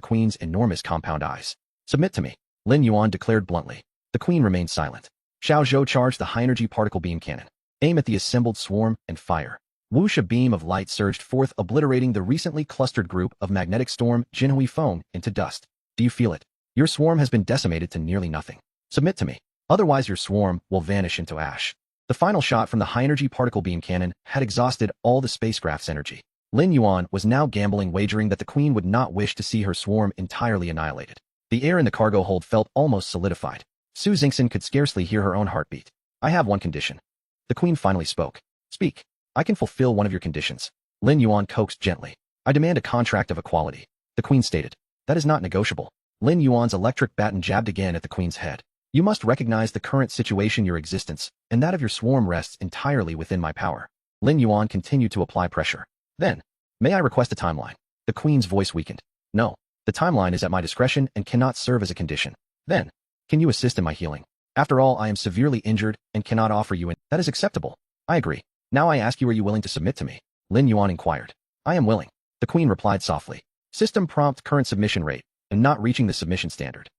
Queen's enormous compound eyes. Submit to me, Lin Yuan declared bluntly. The Queen remained silent. Xiao Zhou charged the high-energy particle beam cannon. Aim at the assembled swarm and fire. Whoosh! A beam of light surged forth, obliterating the recently clustered group of magnetic storm Jinhui Feng into dust. Do you feel it? Your swarm has been decimated to nearly nothing. Submit to me. Otherwise your swarm will vanish into ash. The final shot from the high-energy particle beam cannon had exhausted all the spacecraft's energy. Lin Yuan was now gambling, wagering that the Queen would not wish to see her swarm entirely annihilated. The air in the cargo hold felt almost solidified. Su Xingxin could scarcely hear her own heartbeat. I have one condition. The Queen finally spoke. Speak. I can fulfill one of your conditions. Lin Yuan coaxed gently. I demand a contract of equality. The Queen stated. That is not negotiable. Lin Yuan's electric baton jabbed again at the Queen's head. You must recognize the current situation, your existence, and that of your swarm rests entirely within my power. Lin Yuan continued to apply pressure. Then, may I request a timeline? The Queen's voice weakened. No, the timeline is at my discretion and cannot serve as a condition. Then, can you assist in my healing? After all, I am severely injured and cannot offer you that is acceptable. I agree. Now I ask you, are you willing to submit to me? Lin Yuan inquired. I am willing. The Queen replied softly. System prompt current submission rate, and not reaching the submission standard.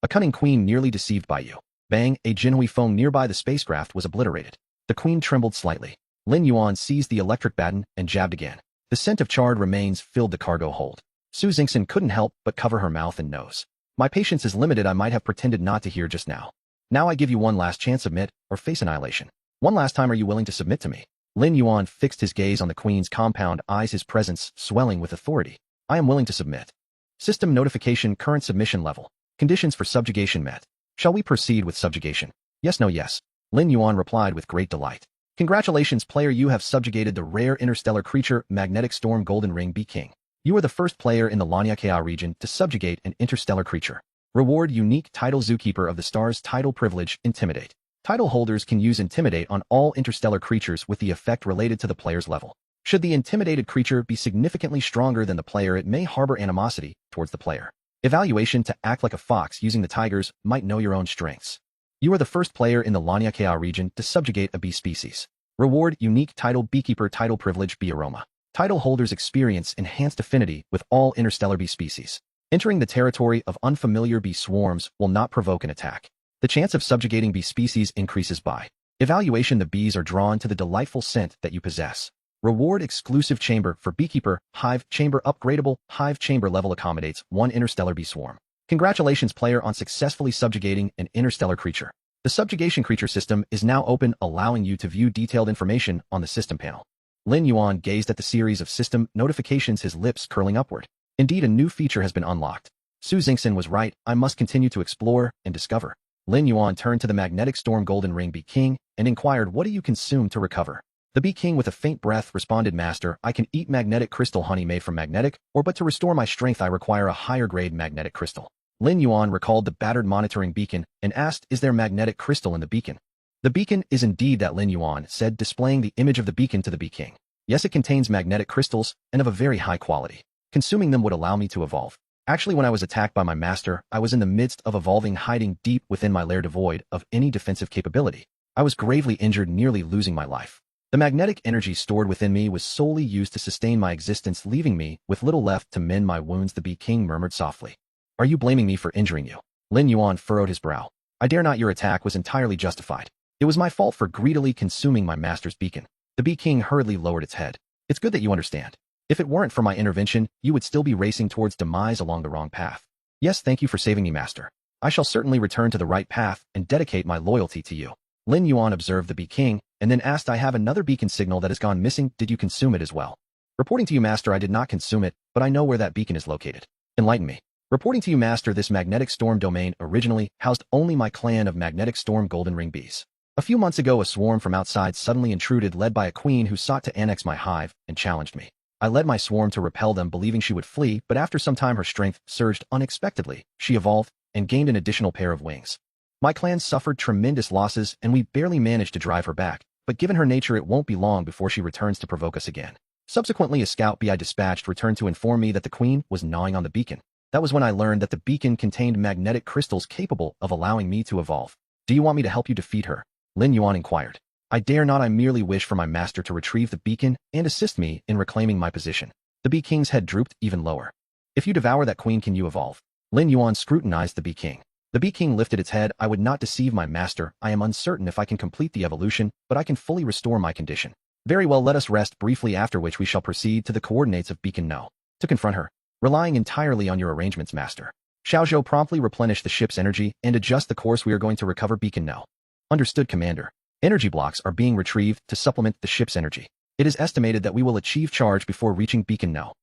A cunning Queen nearly deceived by you. Bang, a Jinhui phone nearby the spacecraft was obliterated. The Queen trembled slightly. Lin Yuan seized the electric baton and jabbed again. The scent of charred remains filled the cargo hold. Su Xingxin couldn't help but cover her mouth and nose. My patience is limited. I might have pretended not to hear just now. Now I give you one last chance. Submit, or face annihilation. One last time, are you willing to submit to me? Lin Yuan fixed his gaze on the Queen's compound eyes, his presence swelling with authority. I am willing to submit. System notification, current submission level. Conditions for subjugation met. Shall we proceed with subjugation? Yes, no, yes. Lin Yuan replied with great delight. Congratulations, player, you have subjugated the rare interstellar creature, Magnetic Storm Golden Ring Bee King. You are the first player in the Lanyakea region to subjugate an interstellar creature. Reward unique title Zookeeper of the Stars title privilege, Intimidate. Title holders can use Intimidate on all interstellar creatures with the effect related to the player's level. Should the intimidated creature be significantly stronger than the player, it may harbor animosity towards the player. Evaluation to act like a fox using the tigers might know your own strengths. You are the first player in the Lanyakea region to subjugate a bee species. Reward unique title Beekeeper title privilege Bee Aroma. Title holders experience enhanced affinity with all interstellar bee species. Entering the territory of unfamiliar bee swarms will not provoke an attack. The chance of subjugating bee species increases by evaluation. The bees are drawn to the delightful scent that you possess. Reward exclusive chamber for Beekeeper, Hive Chamber upgradable, Hive Chamber level accommodates one interstellar bee swarm. Congratulations, player, on successfully subjugating an interstellar creature. The subjugation creature system is now open, allowing you to view detailed information on the system panel. Lin Yuan gazed at the series of system notifications, his lips curling upward. Indeed, a new feature has been unlocked. Su Xingxin was right, I must continue to explore and discover. Lin Yuan turned to the Magnetic Storm Golden Ring Bee King and inquired, what do you consume to recover? The Bee King with a faint breath responded, Master, I can eat magnetic crystal honey made from magnetic, but to restore my strength I require a higher grade magnetic crystal. Lin Yuan recalled the battered monitoring beacon and asked, is there magnetic crystal in the beacon? The beacon is indeed that, Lin Yuan said, displaying the image of the beacon to the Bee King. Yes, it contains magnetic crystals and of a very high quality. Consuming them would allow me to evolve. Actually, when I was attacked by my master, I was in the midst of evolving, hiding deep within my lair devoid of any defensive capability. I was gravely injured, nearly losing my life. The magnetic energy stored within me was solely used to sustain my existence, leaving me with little left to mend my wounds, the Bee King murmured softly. Are you blaming me for injuring you? Lin Yuan furrowed his brow. I dare not. Your attack was entirely justified. It was my fault for greedily consuming my master's beacon. The Bee King hurriedly lowered its head. It's good that you understand. If it weren't for my intervention, you would still be racing towards demise along the wrong path. Yes, thank you for saving me, master. I shall certainly return to the right path and dedicate my loyalty to you. Lin Yuan observed the Bee King and then asked, I have another beacon signal that has gone missing. Did you consume it as well? Reporting to you, master, I did not consume it, but I know where that beacon is located. Enlighten me. Reporting to you, master, this magnetic storm domain originally housed only my clan of magnetic storm golden ring bees. A few months ago, a swarm from outside suddenly intruded, led by a queen who sought to annex my hive and challenged me. I led my swarm to repel them, believing she would flee, but after some time her strength surged unexpectedly. She evolved and gained an additional pair of wings. My clan suffered tremendous losses and we barely managed to drive her back, but given her nature it won't be long before she returns to provoke us again. Subsequently, a scout bee I dispatched returned to inform me that the queen was gnawing on the beacon. That was when I learned that the beacon contained magnetic crystals capable of allowing me to evolve. Do you want me to help you defeat her? Lin Yuan inquired. I dare not. I merely wish for my master to retrieve the beacon and assist me in reclaiming my position. The Bee King's head drooped even lower. If you devour that queen, can you evolve? Lin Yuan scrutinized the Bee King. The Bee King lifted its head. I would not deceive my master. I am uncertain if I can complete the evolution, but I can fully restore my condition. Very well, let us rest briefly, after which we shall proceed to the coordinates of Beacon No. To confront her, relying entirely on your arrangements, master. Xiaozhou promptly replenish the ship's energy and adjust the course. We are going to recover Beacon No. Understood, Commander. Energy blocks are being retrieved to supplement the ship's energy. It is estimated that we will achieve charge before reaching Beacon No.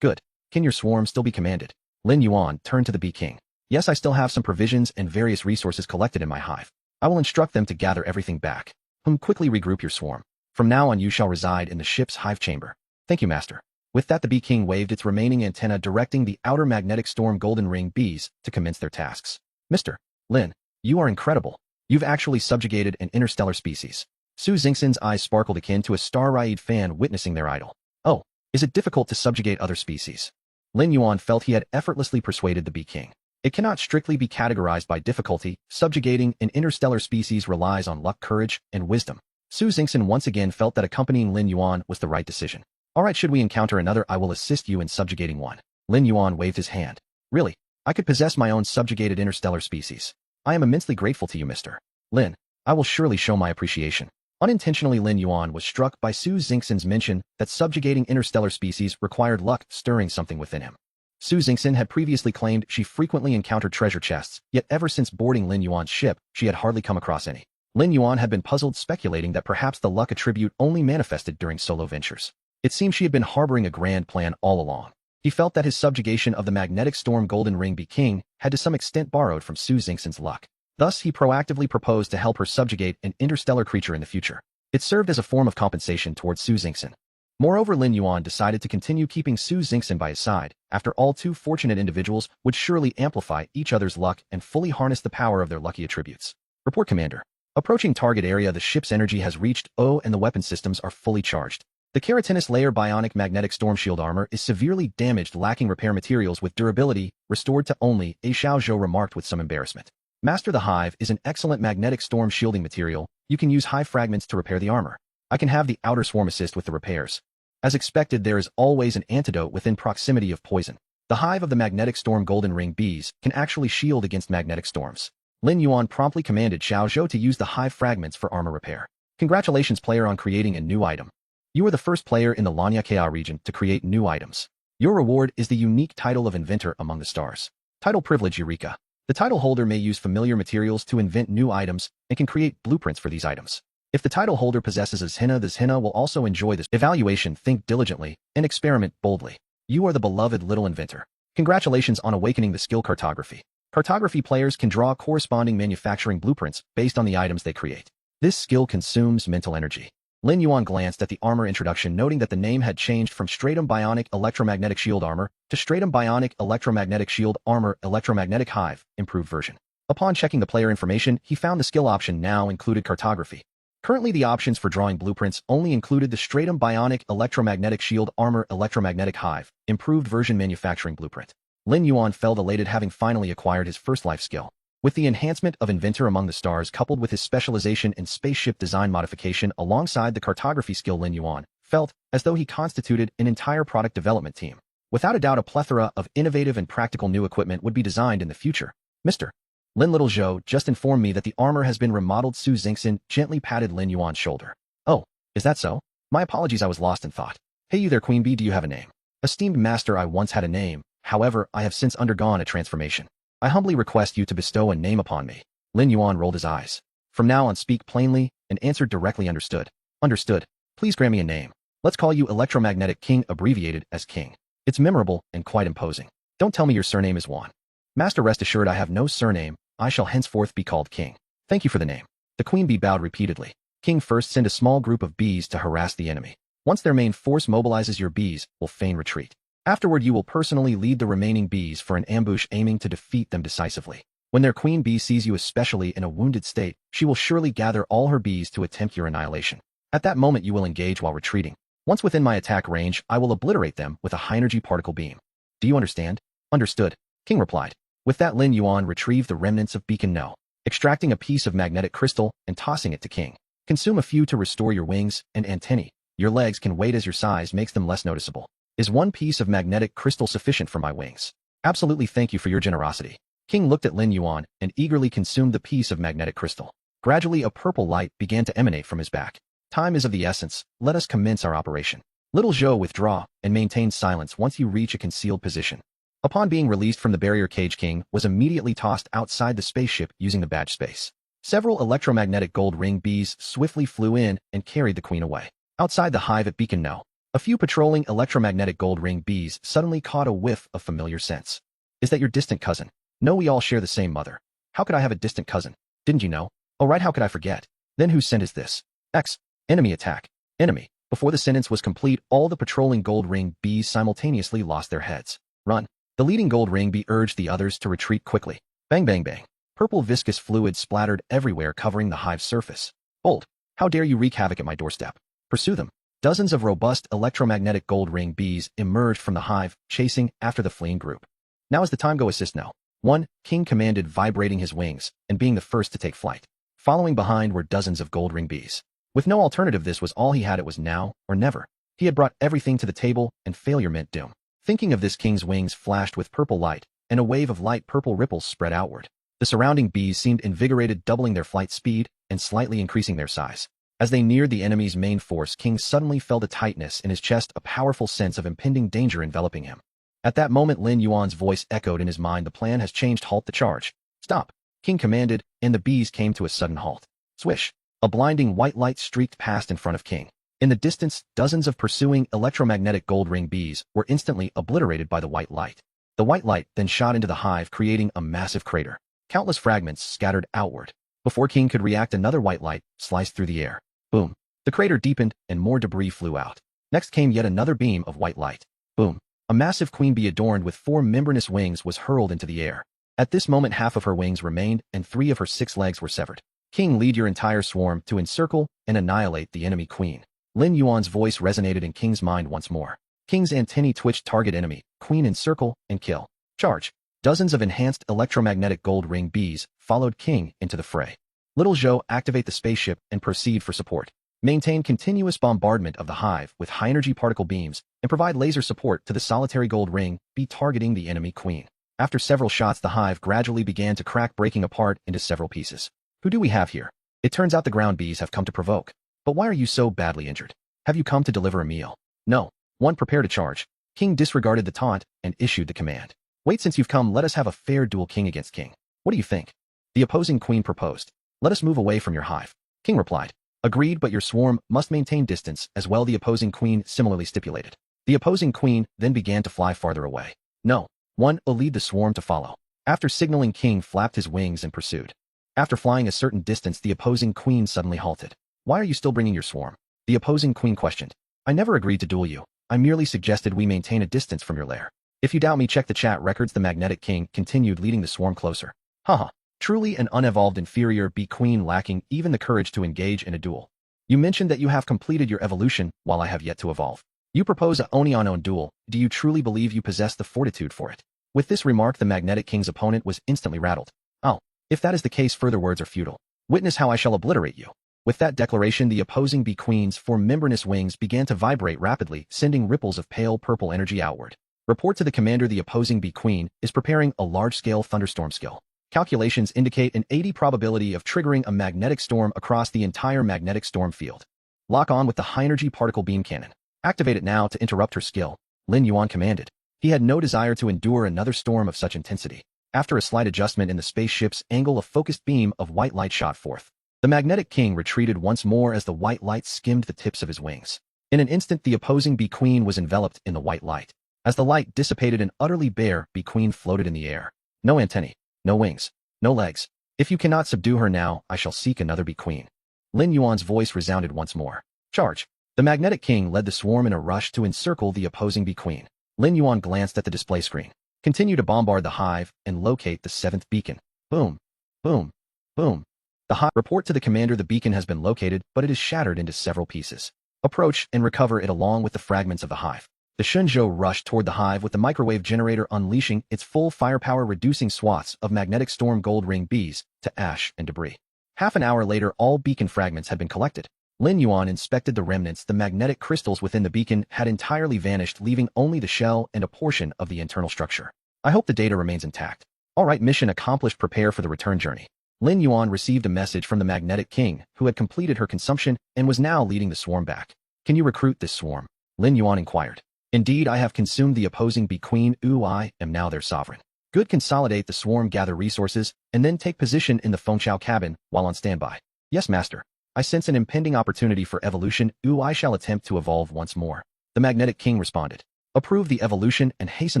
Good. Can your swarm still be commanded? Lin Yuan turned to the Bee King. Yes, I still have some provisions and various resources collected in my hive. I will instruct them to gather everything back. Quickly regroup your swarm. From now on you shall reside in the ship's hive chamber. Thank you, Master. With that the Bee King waved its remaining antenna directing the outer magnetic storm golden ring bees to commence their tasks. Mr. Lin, you are incredible. You've actually subjugated an interstellar species. Su Xingxin's eyes sparkled akin to a star-eyed fan witnessing their idol. Oh, is it difficult to subjugate other species? Lin Yuan felt he had effortlessly persuaded the Bee King. It cannot strictly be categorized by difficulty. Subjugating an interstellar species relies on luck, courage, and wisdom. Su Xingxin once again felt that accompanying Lin Yuan was the right decision. All right, should we encounter another, I will assist you in subjugating one. Lin Yuan waved his hand. Really? I could possess my own subjugated interstellar species. I am immensely grateful to you, Mr. Lin. I will surely show my appreciation. Unintentionally, Lin Yuan was struck by Su Xingxin's mention that subjugating interstellar species required luck, stirring something within him. Su Xingxin had previously claimed she frequently encountered treasure chests, yet ever since boarding Lin Yuan's ship, she had hardly come across any. Lin Yuan had been puzzled, speculating that perhaps the luck attribute only manifested during solo ventures. It seemed she had been harboring a grand plan all along. He felt that his subjugation of the magnetic storm golden ring Bee King had to some extent borrowed from Su Xingxin's luck. Thus, he proactively proposed to help her subjugate an interstellar creature in the future. It served as a form of compensation towards Su Xingxin. Moreover, Lin Yuan decided to continue keeping Su Xingxin by his side. After all, two fortunate individuals would surely amplify each other's luck and fully harness the power of their lucky attributes. Report, Commander. Approaching target area, the ship's energy has reached O and the weapon systems are fully charged. The keratinous layer bionic magnetic storm shield armor is severely damaged, lacking repair materials with durability, restored to only A. Xiao Zhou remarked with some embarrassment. Master, the hive is an excellent magnetic storm shielding material. You can use hive fragments to repair the armor. I can have the outer swarm assist with the repairs. As expected, there is always an antidote within proximity of poison. The hive of the magnetic storm golden ring bees can actually shield against magnetic storms. Lin Yuan promptly commanded Xiao Zhou to use the hive fragments for armor repair. Congratulations, player, on creating a new item. You are the first player in the Lanyakea region to create new items. Your reward is the unique title of Inventor Among the Stars. Title privilege Eureka. The title holder may use familiar materials to invent new items and can create blueprints for these items. If the title holder possesses a Zhina, the Zhina will also enjoy this evaluation. Think diligently and experiment boldly. You are the beloved little inventor. Congratulations on awakening the skill cartography. Cartography players can draw corresponding manufacturing blueprints based on the items they create. This skill consumes mental energy. Lin Yuan glanced at the armor introduction, noting that the name had changed from Stratum Bionic Electromagnetic Shield Armor to Stratum Bionic Electromagnetic Shield Armor Electromagnetic Hive, improved version. Upon checking the player information, he found the skill option now included cartography. Currently, the options for drawing blueprints only included the Stratum Bionic Electromagnetic Shield Armor Electromagnetic Hive, improved version manufacturing blueprint. Lin Yuan felt elated, having finally acquired his first life skill. With the enhancement of Inventor Among the Stars coupled with his specialization in spaceship design modification alongside the cartography skill, Lin Yuan felt as though he constituted an entire product development team. Without a doubt, a plethora of innovative and practical new equipment would be designed in the future. Mr. Lin, Little Zhou just informed me that the armor has been remodeled. Su Xingxin gently patted Lin Yuan's shoulder. Oh, is that so? My apologies, I was lost in thought. Hey you there, Queen Bee, do you have a name? Esteemed Master, I once had a name, however, I have since undergone a transformation. I humbly request you to bestow a name upon me. Lin Yuan rolled his eyes. From now on, speak plainly and answer directly. Understood. Understood. Please grant me a name. Let's call you Electromagnetic King, abbreviated as King. It's memorable and quite imposing. Don't tell me your surname is Yuan. Master, rest assured I have no surname. I shall henceforth be called King. Thank you for the name. The Queen Bee bowed repeatedly. King, first send a small group of bees to harass the enemy. Once their main force mobilizes, your bees will feign retreat. Afterward, you will personally lead the remaining bees for an ambush, aiming to defeat them decisively. When their queen bee sees you, especially in a wounded state, she will surely gather all her bees to attempt your annihilation. At that moment, you will engage while retreating. Once within my attack range, I will obliterate them with a high-energy particle beam. Do you understand? Understood, King replied. With that, Lin Yuan retrieved the remnants of Beacon No, extracting a piece of magnetic crystal and tossing it to King. Consume a few to restore your wings and antennae. Your legs can wait as your size makes them less noticeable. Is one piece of magnetic crystal sufficient for my wings? Absolutely, thank you for your generosity. King looked at Lin Yuan and eagerly consumed the piece of magnetic crystal. Gradually, a purple light began to emanate from his back. Time is of the essence. Let us commence our operation. Little Zhou, withdraw and maintain silence once you reach a concealed position. Upon being released from the barrier cage, King was immediately tossed outside the spaceship using the badge space. Several electromagnetic gold ring bees swiftly flew in and carried the queen away. Outside the hive at Beacon No, a few patrolling electromagnetic gold ring bees suddenly caught a whiff of familiar scents. Is that your distant cousin? No, we all share the same mother. How could I have a distant cousin? Didn't you know? Oh right, how could I forget? Then whose scent is this? X. Enemy attack. Enemy. Before the sentence was complete, all the patrolling gold ring bees simultaneously lost their heads. Run. The leading gold ring bee urged the others to retreat quickly. Bang bang bang. Purple viscous fluid splattered everywhere, covering the hive's surface. Bold. How dare you wreak havoc at my doorstep? Pursue them. Dozens of robust electromagnetic gold ring bees emerged from the hive, chasing after the fleeing group. Now is the time, go assist now. 1. King commanded, vibrating his wings and being the first to take flight. Following behind were dozens of gold ring bees. With no alternative, this was all he had. It was now or never. He had brought everything to the table, and failure meant doom. Thinking of this, King's wings flashed with purple light, and a wave of light purple ripples spread outward. The surrounding bees seemed invigorated, doubling their flight speed and slightly increasing their size. As they neared the enemy's main force, King suddenly felt a tightness in his chest, a powerful sense of impending danger enveloping him. At that moment, Lin Yuan's voice echoed in his mind. The plan has changed. Halt the charge. Stop. King commanded, and the bees came to a sudden halt. Swish. A blinding white light streaked past in front of King. In the distance, dozens of pursuing electromagnetic gold ring bees were instantly obliterated by the white light. The white light then shot into the hive, creating a massive crater. Countless fragments scattered outward. Before King could react, another white light sliced through the air. Boom. The crater deepened, and more debris flew out. Next came yet another beam of white light. Boom. A massive queen bee adorned with 4 membranous wings was hurled into the air. At this moment, half of her wings remained, and 3 of her 6 legs were severed. King, lead your entire swarm to encircle and annihilate the enemy queen. Lin Yuan's voice resonated in King's mind once more. King's antennae twitched. Target enemy, queen, encircle, and kill. Charge. Dozens of enhanced electromagnetic gold ring bees followed King into the fray. Little Zhou, activate the spaceship and proceed for support. Maintain continuous bombardment of the hive with high-energy particle beams and provide laser support to the solitary gold ring bee targeting the enemy queen. After several shots, the hive gradually began to crack, breaking apart into several pieces. Who do we have here? It turns out the ground bees have come to provoke. But why are you so badly injured? Have you come to deliver a meal? No. 1. Prepare to charge. King disregarded the taunt and issued the command. Wait, since you've come, let us have a fair duel, King against King. What do you think? The opposing queen proposed. Let us move away from your hive. King replied. Agreed, but your swarm must maintain distance as well, the opposing queen similarly stipulated. The opposing queen then began to fly farther away. No. 1. Lead the swarm to follow. After signaling, King flapped his wings and pursued. After flying a certain distance, the opposing queen suddenly halted. Why are you still bringing your swarm? The opposing queen questioned. I never agreed to duel you. I merely suggested we maintain a distance from your lair. If you doubt me, check the chat records. The magnetic king continued, leading the swarm closer. Haha. Truly an unevolved inferior bee queen, lacking even the courage to engage in a duel. You mentioned that you have completed your evolution, while I have yet to evolve. You propose a Oni-on-Own duel. Do you truly believe you possess the fortitude for it? With this remark, the magnetic king's opponent was instantly rattled. Oh, if that is the case, further words are futile. Witness how I shall obliterate you. With that declaration, the opposing bee queen's 4 membranous wings began to vibrate rapidly, sending ripples of pale purple energy outward. Report to the commander, the opposing bee queen is preparing a large-scale thunderstorm skill. Calculations indicate an 80 probability of triggering a magnetic storm across the entire magnetic storm field. Lock on with the high-energy particle beam cannon. Activate it now to interrupt her skill, Lin Yuan commanded. He had no desire to endure another storm of such intensity. After a slight adjustment in the spaceship's angle, a focused beam of white light shot forth. The magnetic king retreated once more as the white light skimmed the tips of his wings. In an instant, the opposing bee queen was enveloped in the white light. As the light dissipated, an utterly bare bee queen floated in the air. No antennae, no wings, no legs. If you cannot subdue her now, I shall seek another bee queen. Lin Yuan's voice resounded once more. Charge. The magnetic king led the swarm in a rush to encircle the opposing bee queen. Lin Yuan glanced at the display screen. Continue to bombard the hive and locate the 7th beacon. Boom. Boom. Boom. The hive. Report to the commander, the beacon has been located, but it is shattered into several pieces. Approach and recover it along with the fragments of the hive. The Shenzhou rushed toward the hive with the microwave generator unleashing its full firepower, reducing swaths of magnetic storm gold ring bees to ash and debris. Half an hour later, all beacon fragments had been collected. Lin Yuan inspected the remnants. The magnetic crystals within the beacon had entirely vanished, leaving only the shell and a portion of the internal structure. I hope the data remains intact. All right, mission accomplished. Prepare for the return journey. Lin Yuan received a message from the magnetic king, who had completed her consumption and was now leading the swarm back. Can you recruit this swarm? Lin Yuan inquired. Indeed, I have consumed the opposing bee queen. I am now their sovereign. Good, consolidate the swarm, gather resources, and then take position in the Fengchao cabin while on standby. Yes, master. I sense an impending opportunity for evolution. I shall attempt to evolve once more. The Magnetic King responded. Approve the evolution and hasten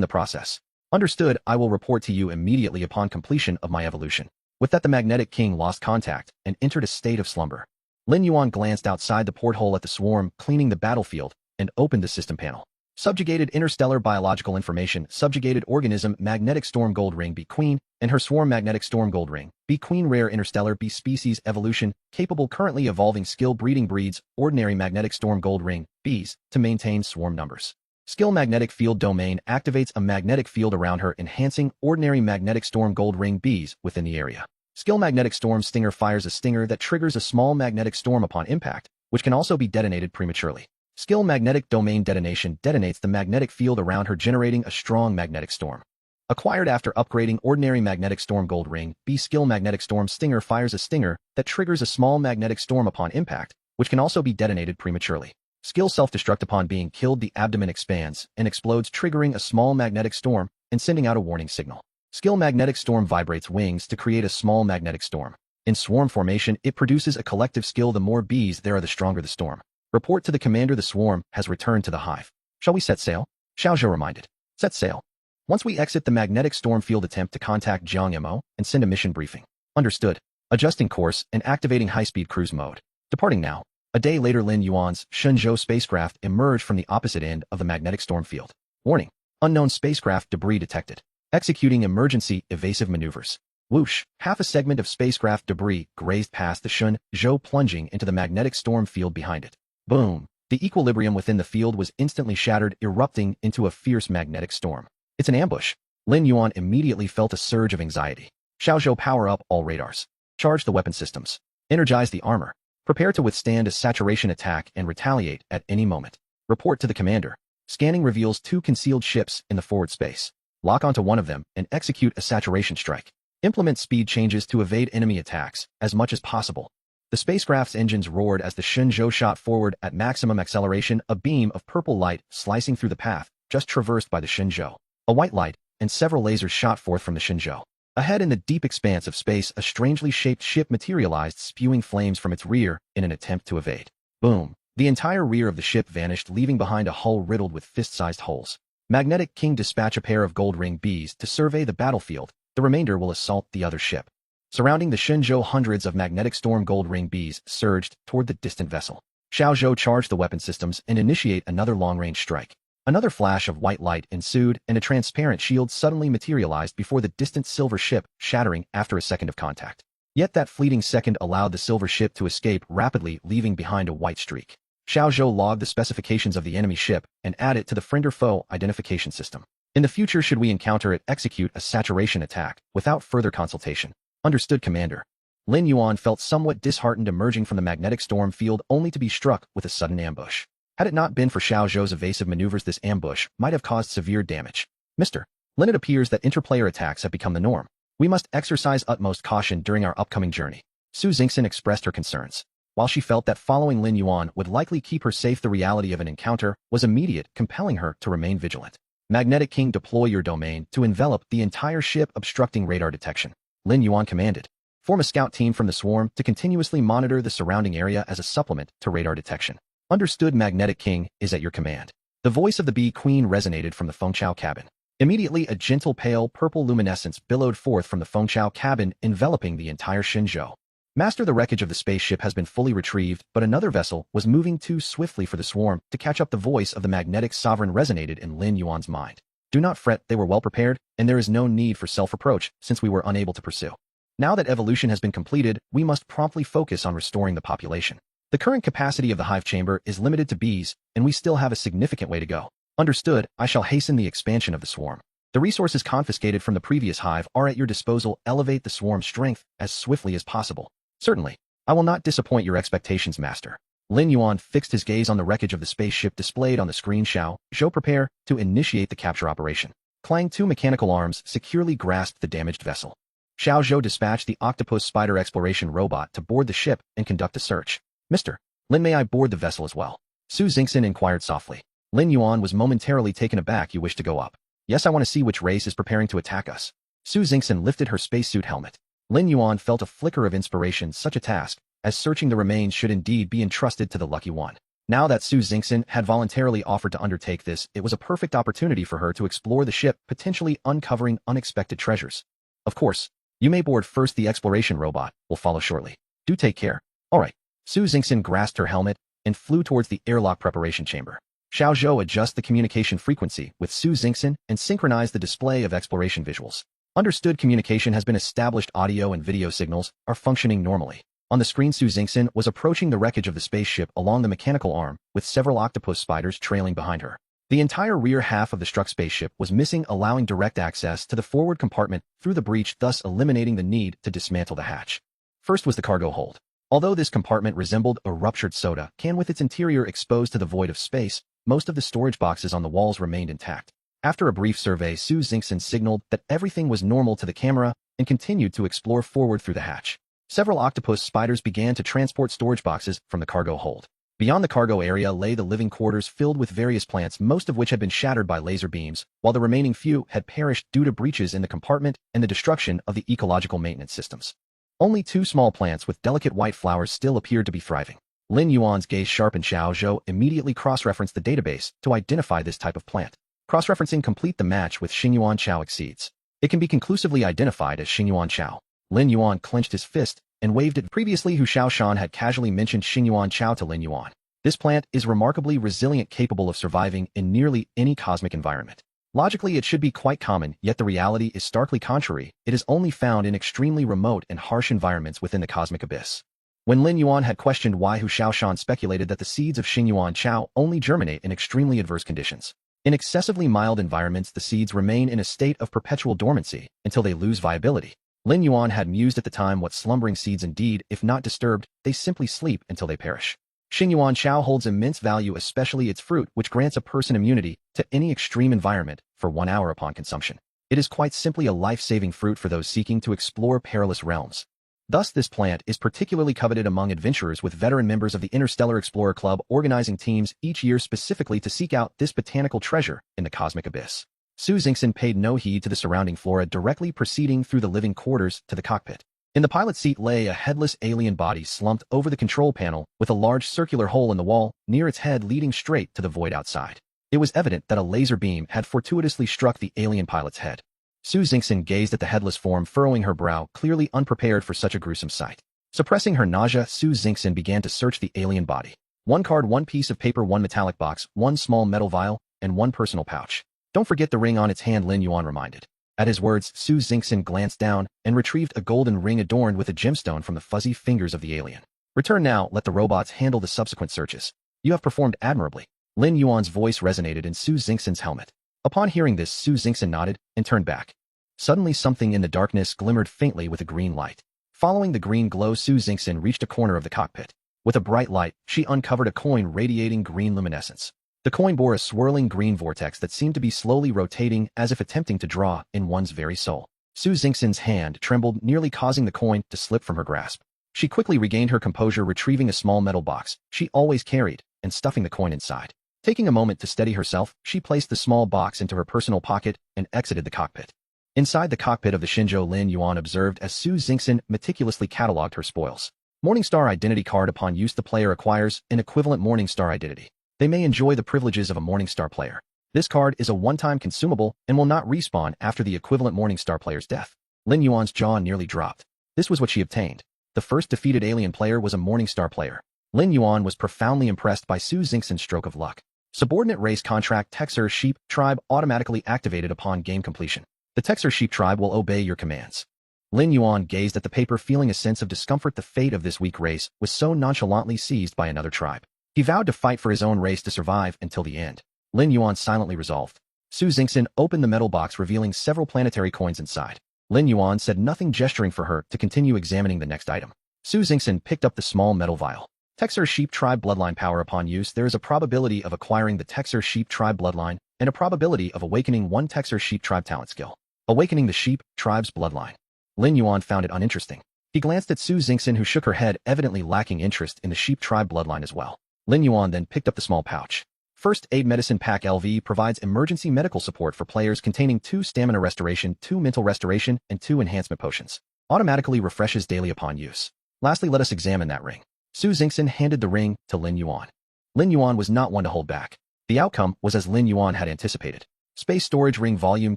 the process. Understood. I will report to you immediately upon completion of my evolution. With that, the Magnetic King lost contact and entered a state of slumber. Lin Yuan glanced outside the porthole at the swarm, cleaning the battlefield, and opened the system panel. Subjugated interstellar biological information, subjugated organism, magnetic storm gold ring B queen, and her swarm magnetic storm gold ring B queen, rare interstellar B species evolution, capable currently evolving skill breeding breeds, ordinary magnetic storm gold ring Bs to maintain swarm numbers. Skill magnetic field domain activates a magnetic field around her, enhancing ordinary magnetic storm gold ring Bs within the area. Skill magnetic storm stinger fires a stinger that triggers a small magnetic storm upon impact, which can also be detonated prematurely. Skill magnetic domain detonation detonates the magnetic field around her, generating a strong magnetic storm. Acquired after upgrading ordinary magnetic storm gold ring B. Skill magnetic storm stinger fires a stinger that triggers a small magnetic storm upon impact, which can also be detonated prematurely. Skill self-destruct upon being killed. The abdomen expands and explodes, triggering a small magnetic storm and sending out a warning signal. Skill magnetic storm vibrates wings to create a small magnetic storm. In swarm formation, it produces a collective skill. The more bees there are, the stronger the storm. Report to the commander. The swarm has returned to the hive. Shall we set sail? Xiao Zhou reminded. Set sail. Once we exit the magnetic storm field, attempt to contact Jiang Mo and send a mission briefing. Understood. Adjusting course and activating high-speed cruise mode. Departing now. A day later, Lin Yuan's Shenzhou spacecraft emerged from the opposite end of the magnetic storm field. Warning. Unknown spacecraft debris detected. Executing emergency evasive maneuvers. Whoosh. Half a segment of spacecraft debris grazed past the Shenzhou, plunging into the magnetic storm field behind it. Boom. The equilibrium within the field was instantly shattered, erupting into a fierce magnetic storm. It's an ambush. Lin Yuan immediately felt a surge of anxiety. Xiao Zhou, power up all radars. Charge the weapon systems. Energize the armor. Prepare to withstand a saturation attack and retaliate at any moment. Report to the commander. Scanning reveals 2 concealed ships in the forward space. Lock onto one of them and execute a saturation strike. Implement speed changes to evade enemy attacks as much as possible. The spacecraft's engines roared as the Shenzhou shot forward at maximum acceleration, a beam of purple light slicing through the path just traversed by the Shenzhou. A white light and several lasers shot forth from the Shenzhou. Ahead in the deep expanse of space, a strangely shaped ship materialized, spewing flames from its rear in an attempt to evade. Boom. The entire rear of the ship vanished, leaving behind a hull riddled with fist-sized holes. Magnetic King, dispatch a pair of gold ring Bs to survey the battlefield. The remainder will assault the other ship. Surrounding the Shenzhou, hundreds of magnetic storm gold ring Bs surged toward the distant vessel. Xiao Zhou charged the weapon systems and initiate another long-range strike. Another flash of white light ensued, and a transparent shield suddenly materialized before the distant silver ship, shattering after a second of contact. Yet that fleeting second allowed the silver ship to escape rapidly, leaving behind a white streak. Xiao Zhou logged the specifications of the enemy ship and added it to the friend-or-foe identification system. In the future, should we encounter it, execute a saturation attack without further consultation. Understood, Commander. Lin Yuan felt somewhat disheartened, emerging from the magnetic storm field only to be struck with a sudden ambush. Had it not been for Xiao Zhou's evasive maneuvers, this ambush might have caused severe damage. Mr. Lin, it appears that interplayer attacks have become the norm. We must exercise utmost caution during our upcoming journey. Su Xingxin expressed her concerns. While she felt that following Lin Yuan would likely keep her safe, the reality of an encounter was immediate, compelling her to remain vigilant. Magnetic King, deploy your domain to envelop the entire ship, obstructing radar detection. Lin Yuan commanded. Form a scout team from the swarm to continuously monitor the surrounding area as a supplement to radar detection. Understood, Magnetic King is at your command. The voice of the Bee Queen resonated from the Fengchao cabin. Immediately, a gentle pale purple luminescence billowed forth from the Fengchao cabin, enveloping the entire Shenzhou. Master, the wreckage of the spaceship has been fully retrieved, but another vessel was moving too swiftly for the swarm to catch up. The voice of the magnetic sovereign resonated in Lin Yuan's mind. Do not fret, they were well prepared, and there is no need for self-reproach since we were unable to pursue. Now that evolution has been completed, we must promptly focus on restoring the population. The current capacity of the hive chamber is limited to bees, and we still have a significant way to go. Understood, I shall hasten the expansion of the swarm. The resources confiscated from the previous hive are at your disposal. Elevate the swarm's strength as swiftly as possible. Certainly. I will not disappoint your expectations, Master. Lin Yuan fixed his gaze on the wreckage of the spaceship displayed on the screen. Xiao Zhou, prepare to initiate the capture operation. Clang, 2 mechanical arms securely grasped the damaged vessel. Xiao Zhou dispatched the octopus spider exploration robot to board the ship and conduct a search. Mr. Lin, may I board the vessel as well? Su Xingxin inquired softly. Lin Yuan was momentarily taken aback. You wish to go up? Yes, I want to see which race is preparing to attack us. Su Xingxin lifted her spacesuit helmet. Lin Yuan felt a flicker of inspiration. Such a task, as searching the remains, should indeed be entrusted to the lucky one. Now that Su Xingxin had voluntarily offered to undertake this, it was a perfect opportunity for her to explore the ship, potentially uncovering unexpected treasures. Of course, you may board first. The exploration robot will follow shortly. Do take care. Alright. Su Xingxin grasped her helmet and flew towards the airlock preparation chamber. Xiao Zhou adjusted the communication frequency with Su Xingxin and synchronized the display of exploration visuals. Understood. Communication has been established. Audio and video signals are functioning normally. On the screen, Su Xingxin was approaching the wreckage of the spaceship along the mechanical arm, with several octopus spiders trailing behind her. The entire rear half of the struck spaceship was missing, allowing direct access to the forward compartment through the breach, thus eliminating the need to dismantle the hatch. First was the cargo hold. Although this compartment resembled a ruptured soda can with its interior exposed to the void of space, most of the storage boxes on the walls remained intact. After a brief survey, Su Xingxin signaled that everything was normal to the camera and continued to explore forward through the hatch. Several octopus spiders began to transport storage boxes from the cargo hold. Beyond the cargo area lay the living quarters filled with various plants, most of which had been shattered by laser beams, while the remaining few had perished due to breaches in the compartment and the destruction of the ecological maintenance systems. Only 2 small plants with delicate white flowers still appeared to be thriving. Lin Yuan's gaze sharpened. Xiao Zhou immediately cross-referenced the database to identify this type of plant. Cross-referencing complete. The match with Xingyuan Chao exceeds. It can be conclusively identified as Xingyuan Chao. Lin Yuan clenched his fist and waved it. Previously, Hu Shaoshan had casually mentioned Xingyuan Chao to Lin Yuan. This plant is remarkably resilient, capable of surviving in nearly any cosmic environment. Logically, it should be quite common, yet the reality is starkly contrary. It is only found in extremely remote and harsh environments within the cosmic abyss. When Lin Yuan had questioned why, Hu Shaoshan speculated that the seeds of Xingyuan Chao only germinate in extremely adverse conditions. In excessively mild environments, the seeds remain in a state of perpetual dormancy until they lose viability. Lin Yuan had mused at the time, what slumbering seeds indeed, if not disturbed, they simply sleep until they perish. Xingyuan Chao holds immense value, especially its fruit, which grants a person immunity to any extreme environment for 1 hour upon consumption. It is quite simply a life-saving fruit for those seeking to explore perilous realms. Thus, this plant is particularly coveted among adventurers, with veteran members of the Interstellar Explorer Club organizing teams each year specifically to seek out this botanical treasure in the cosmic abyss. Su Xingxin paid no heed to the surrounding flora, directly proceeding through the living quarters to the cockpit. In the pilot seat lay a headless alien body slumped over the control panel, with a large circular hole in the wall near its head leading straight to the void outside. It was evident that a laser beam had fortuitously struck the alien pilot's head. Su Xingxin gazed at the headless form, furrowing her brow, clearly unprepared for such a gruesome sight. Suppressing her nausea, Su Xingxin began to search the alien body. 1 card, 1 piece of paper, 1 metallic box, 1 small metal vial, and 1 personal pouch. Don't forget the ring on its hand, Lin Yuan reminded. At his words, Su Xingxin glanced down and retrieved a golden ring adorned with a gemstone from the fuzzy fingers of the alien. Return now, let the robots handle the subsequent searches. You have performed admirably. Lin Yuan's voice resonated in Su Xingxin's helmet. Upon hearing this, Su Xingxin nodded and turned back. Suddenly, something in the darkness glimmered faintly with a green light. Following the green glow, Su Xingxin reached a corner of the cockpit. With a bright light, she uncovered a coin radiating green luminescence. The coin bore a swirling green vortex that seemed to be slowly rotating, as if attempting to draw in one's very soul. Su Xingxin's hand trembled, nearly causing the coin to slip from her grasp. She quickly regained her composure, retrieving a small metal box she always carried and stuffing the coin inside. Taking a moment to steady herself, she placed the small box into her personal pocket and exited the cockpit. Inside the cockpit of the Shenzhou, Lin Yuan observed as Su Xingxin meticulously catalogued her spoils. Morningstar Identity Card. Upon use, the player acquires an equivalent Morningstar identity. They may enjoy the privileges of a Morningstar player. This card is a one-time consumable and will not respawn after the equivalent Morningstar player's death. Lin Yuan's jaw nearly dropped. This was what she obtained. The first defeated alien player was a Morningstar player. Lin Yuan was profoundly impressed by Su Xingxin's stroke of luck. Subordinate race contract. Texer Sheep Tribe automatically activated upon game completion. The Texer Sheep Tribe will obey your commands. Lin Yuan gazed at the paper, feeling a sense of discomfort. The fate of this weak race was so nonchalantly seized by another tribe. He vowed to fight for his own race to survive until the end. Lin Yuan silently resolved. Su Xingxin opened the metal box, revealing several planetary coins inside. Lin Yuan said nothing, gesturing for her to continue examining the next item. Su Xingxin picked up the small metal vial. Texer Sheep Tribe Bloodline Power. Upon use, there is a probability of acquiring the Texer Sheep Tribe Bloodline and a probability of awakening 1 Texer Sheep Tribe talent skill. Awakening the Sheep Tribe's Bloodline. Lin Yuan found it uninteresting. He glanced at Su Xingxin, who shook her head, evidently lacking interest in the Sheep Tribe Bloodline as well. Lin Yuan then picked up the small pouch. First Aid Medicine Pack LV provides emergency medical support for players containing 2 stamina restoration, 2 mental restoration, and 2 enhancement potions. Automatically refreshes daily upon use. Lastly, let us examine that ring. Su Xingxin handed the ring to Lin Yuan. Lin Yuan was not one to hold back. The outcome was as Lin Yuan had anticipated. Space storage ring volume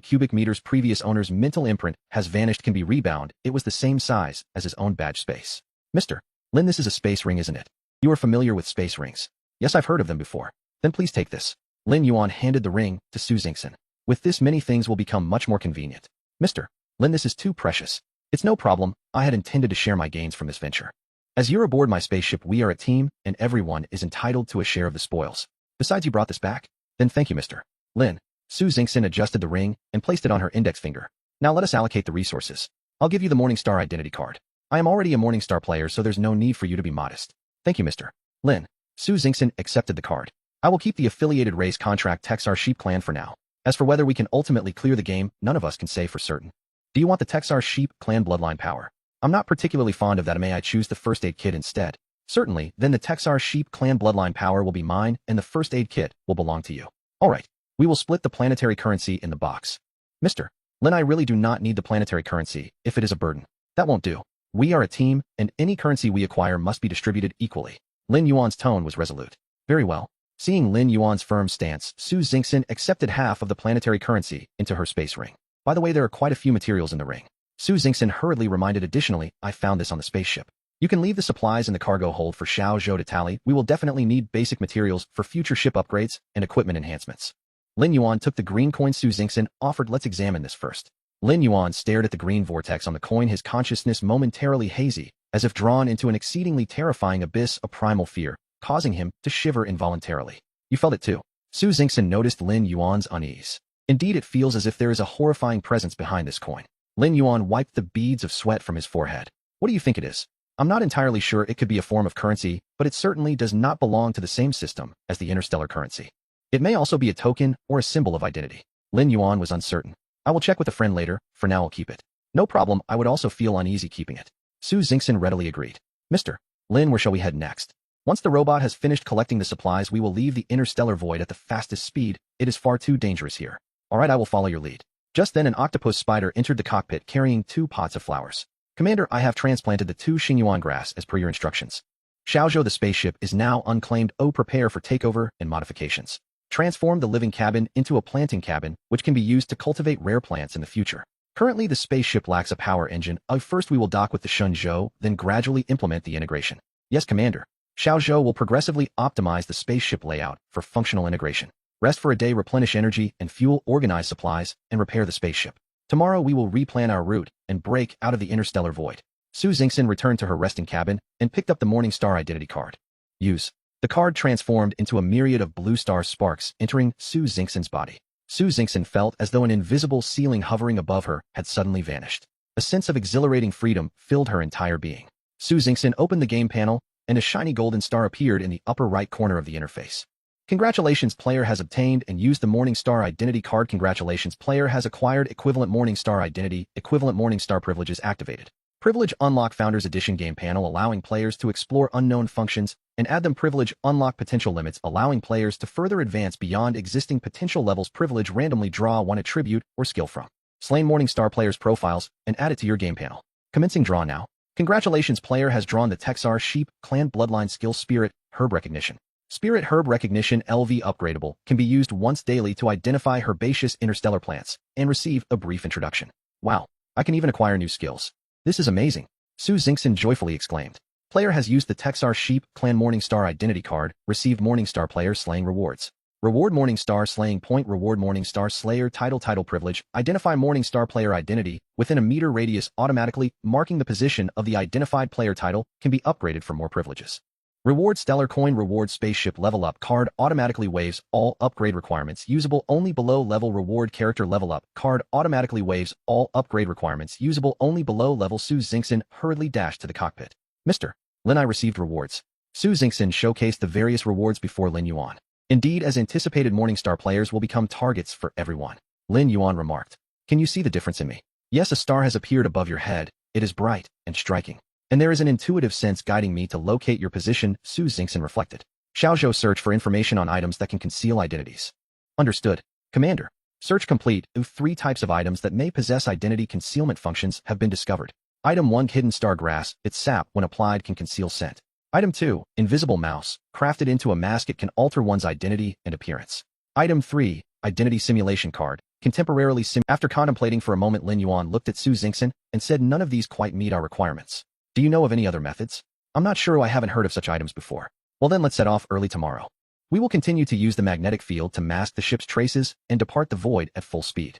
cubic meters previous owner's mental imprint has vanished can be rebound. It was the same size as his own badge space. Mr. Lin, this is a space ring, isn't it? You are familiar with space rings. Yes, I've heard of them before. Then please take this. Lin Yuan handed the ring to Su Xingxin. With this, many things will become much more convenient. Mr. Lin, this is too precious. It's no problem. I had intended to share my gains from this venture. As you're aboard my spaceship, we are a team, and everyone is entitled to a share of the spoils. Besides, you brought this back? Then thank you, Mr. Lin. Su Xingxin adjusted the ring and placed it on her index finger. Now let us allocate the resources. I'll give you the Morningstar identity card. I am already a Morningstar player, so there's no need for you to be modest. Thank you, Mr. Lin. Su Xingxin accepted the card. I will keep the affiliated race contract Texar Sheep Clan for now. As for whether we can ultimately clear the game, none of us can say for certain. Do you want the Texar Sheep Clan bloodline power? I'm not particularly fond of that. May I choose the First Aid Kit instead? Certainly, then the Texar Sheep Clan bloodline power will be mine, and the First Aid Kit will belong to you. Alright, we will split the planetary currency in the box. Mr. Lin, I really do not need the planetary currency, if it is a burden. That won't do. We are a team, and any currency we acquire must be distributed equally. Lin Yuan's tone was resolute. Very well. Seeing Lin Yuan's firm stance, Su Xingxin accepted half of the planetary currency into her space ring. By the way, there are quite a few materials in the ring. Su Xingxin hurriedly reminded, additionally, I found this on the spaceship. You can leave the supplies in the cargo hold for Xiao Zhou to tally. We will definitely need basic materials for future ship upgrades and equipment enhancements. Lin Yuan took the green coin Su Xingxin offered. Let's examine this first. Lin Yuan stared at the green vortex on the coin, his consciousness momentarily hazy, as if drawn into an exceedingly terrifying abyss of primal fear, causing him to shiver involuntarily. You felt it too. Su Xingxin noticed Lin Yuan's unease. Indeed, it feels as if there is a horrifying presence behind this coin. Lin Yuan wiped the beads of sweat from his forehead. What do you think it is? I'm not entirely sure. It could be a form of currency, but it certainly does not belong to the same system as the interstellar currency. It may also be a token or a symbol of identity. Lin Yuan was uncertain. I will check with a friend later. For now, I'll keep it. No problem. I would also feel uneasy keeping it. Su Xingxin readily agreed. Mr. Lin, where shall we head next? Once the robot has finished collecting the supplies, we will leave the interstellar void at the fastest speed. It is far too dangerous here. Alright, I will follow your lead. Just then, an octopus spider entered the cockpit carrying 2 pots of flowers. Commander, I have transplanted the 2 Xingyuan grass as per your instructions. Xiaozhou, the spaceship, is now unclaimed. Oh, prepare for takeover and modifications. Transform the living cabin into a planting cabin, which can be used to cultivate rare plants in the future. Currently, the spaceship lacks a power engine. First, we will dock with the Shenzhou, then gradually implement the integration. Yes, Commander. Xiaozhou will progressively optimize the spaceship layout for functional integration. Rest for a day, replenish energy and fuel, organize supplies, and repair the spaceship. Tomorrow we will replan our route and break out of the interstellar void. Su Xingxin returned to her resting cabin and picked up the Morningstar identity card. Use. The card transformed into a myriad of blue star sparks entering Su Xingxin's body. Su Xingxin felt as though an invisible ceiling hovering above her had suddenly vanished. A sense of exhilarating freedom filled her entire being. Su Xingxin opened the game panel, and a shiny golden star appeared in the upper right corner of the interface. Congratulations, player has obtained and used the Morningstar identity card. Congratulations, player has acquired equivalent Morningstar identity. Equivalent Morningstar privileges activated. Privilege unlock Founders Edition game panel, allowing players to explore unknown functions and add them. Privilege unlock potential limits, allowing players to further advance beyond existing potential levels. Privilege randomly draw 1 attribute or skill from slain Morningstar players' profiles and add it to your game panel. Commencing draw now. Congratulations, player has drawn the Texar Sheep Clan Bloodline skill Spirit Herb Recognition. Spirit Herb Recognition LV upgradable, can be used once daily to identify herbaceous interstellar plants and receive a brief introduction. Wow, I can even acquire new skills. This is amazing. Su Xingxin joyfully exclaimed. Player has used the Texar Sheep Clan Morningstar identity card, received Morningstar player slaying rewards. Reward Morningstar slaying point. Reward Morningstar Slayer title privilege. Identify Morningstar player identity within a meter radius automatically, marking the position of the identified player title, can be upgraded for more privileges. Reward Stellar Coin. Reward Spaceship Level Up card automatically waives all upgrade requirements usable only below level. Reward Character Level Up card automatically waives all upgrade requirements usable only below level. Su Xingxin hurriedly dashed to the cockpit. Mr. Lin, I received rewards. Su Xingxin showcased the various rewards before Lin Yuan. Indeed, as anticipated, Morningstar players will become targets for everyone. Lin Yuan remarked. Can you see the difference in me? Yes, a star has appeared above your head. It is bright and striking. And there is an intuitive sense guiding me to locate your position, Su Xingxin reflected. Xiaozhou search for information on items that can conceal identities. Understood. Commander. Search complete. 3 types of items that may possess identity concealment functions have been discovered. Item 1 Hidden Star Grass. Its sap, when applied, can conceal scent. Item 2 Invisible Mouse. Crafted into a mask, it can alter one's identity and appearance. Item 3 Identity Simulation Card. Can temporarily After contemplating for a moment, Lin Yuan looked at Su Xingxin and said, none of these quite meet our requirements. Do you know of any other methods? I'm not sure. I haven't heard of such items before. Well then, let's set off early tomorrow. We will continue to use the magnetic field to mask the ship's traces and depart the void at full speed.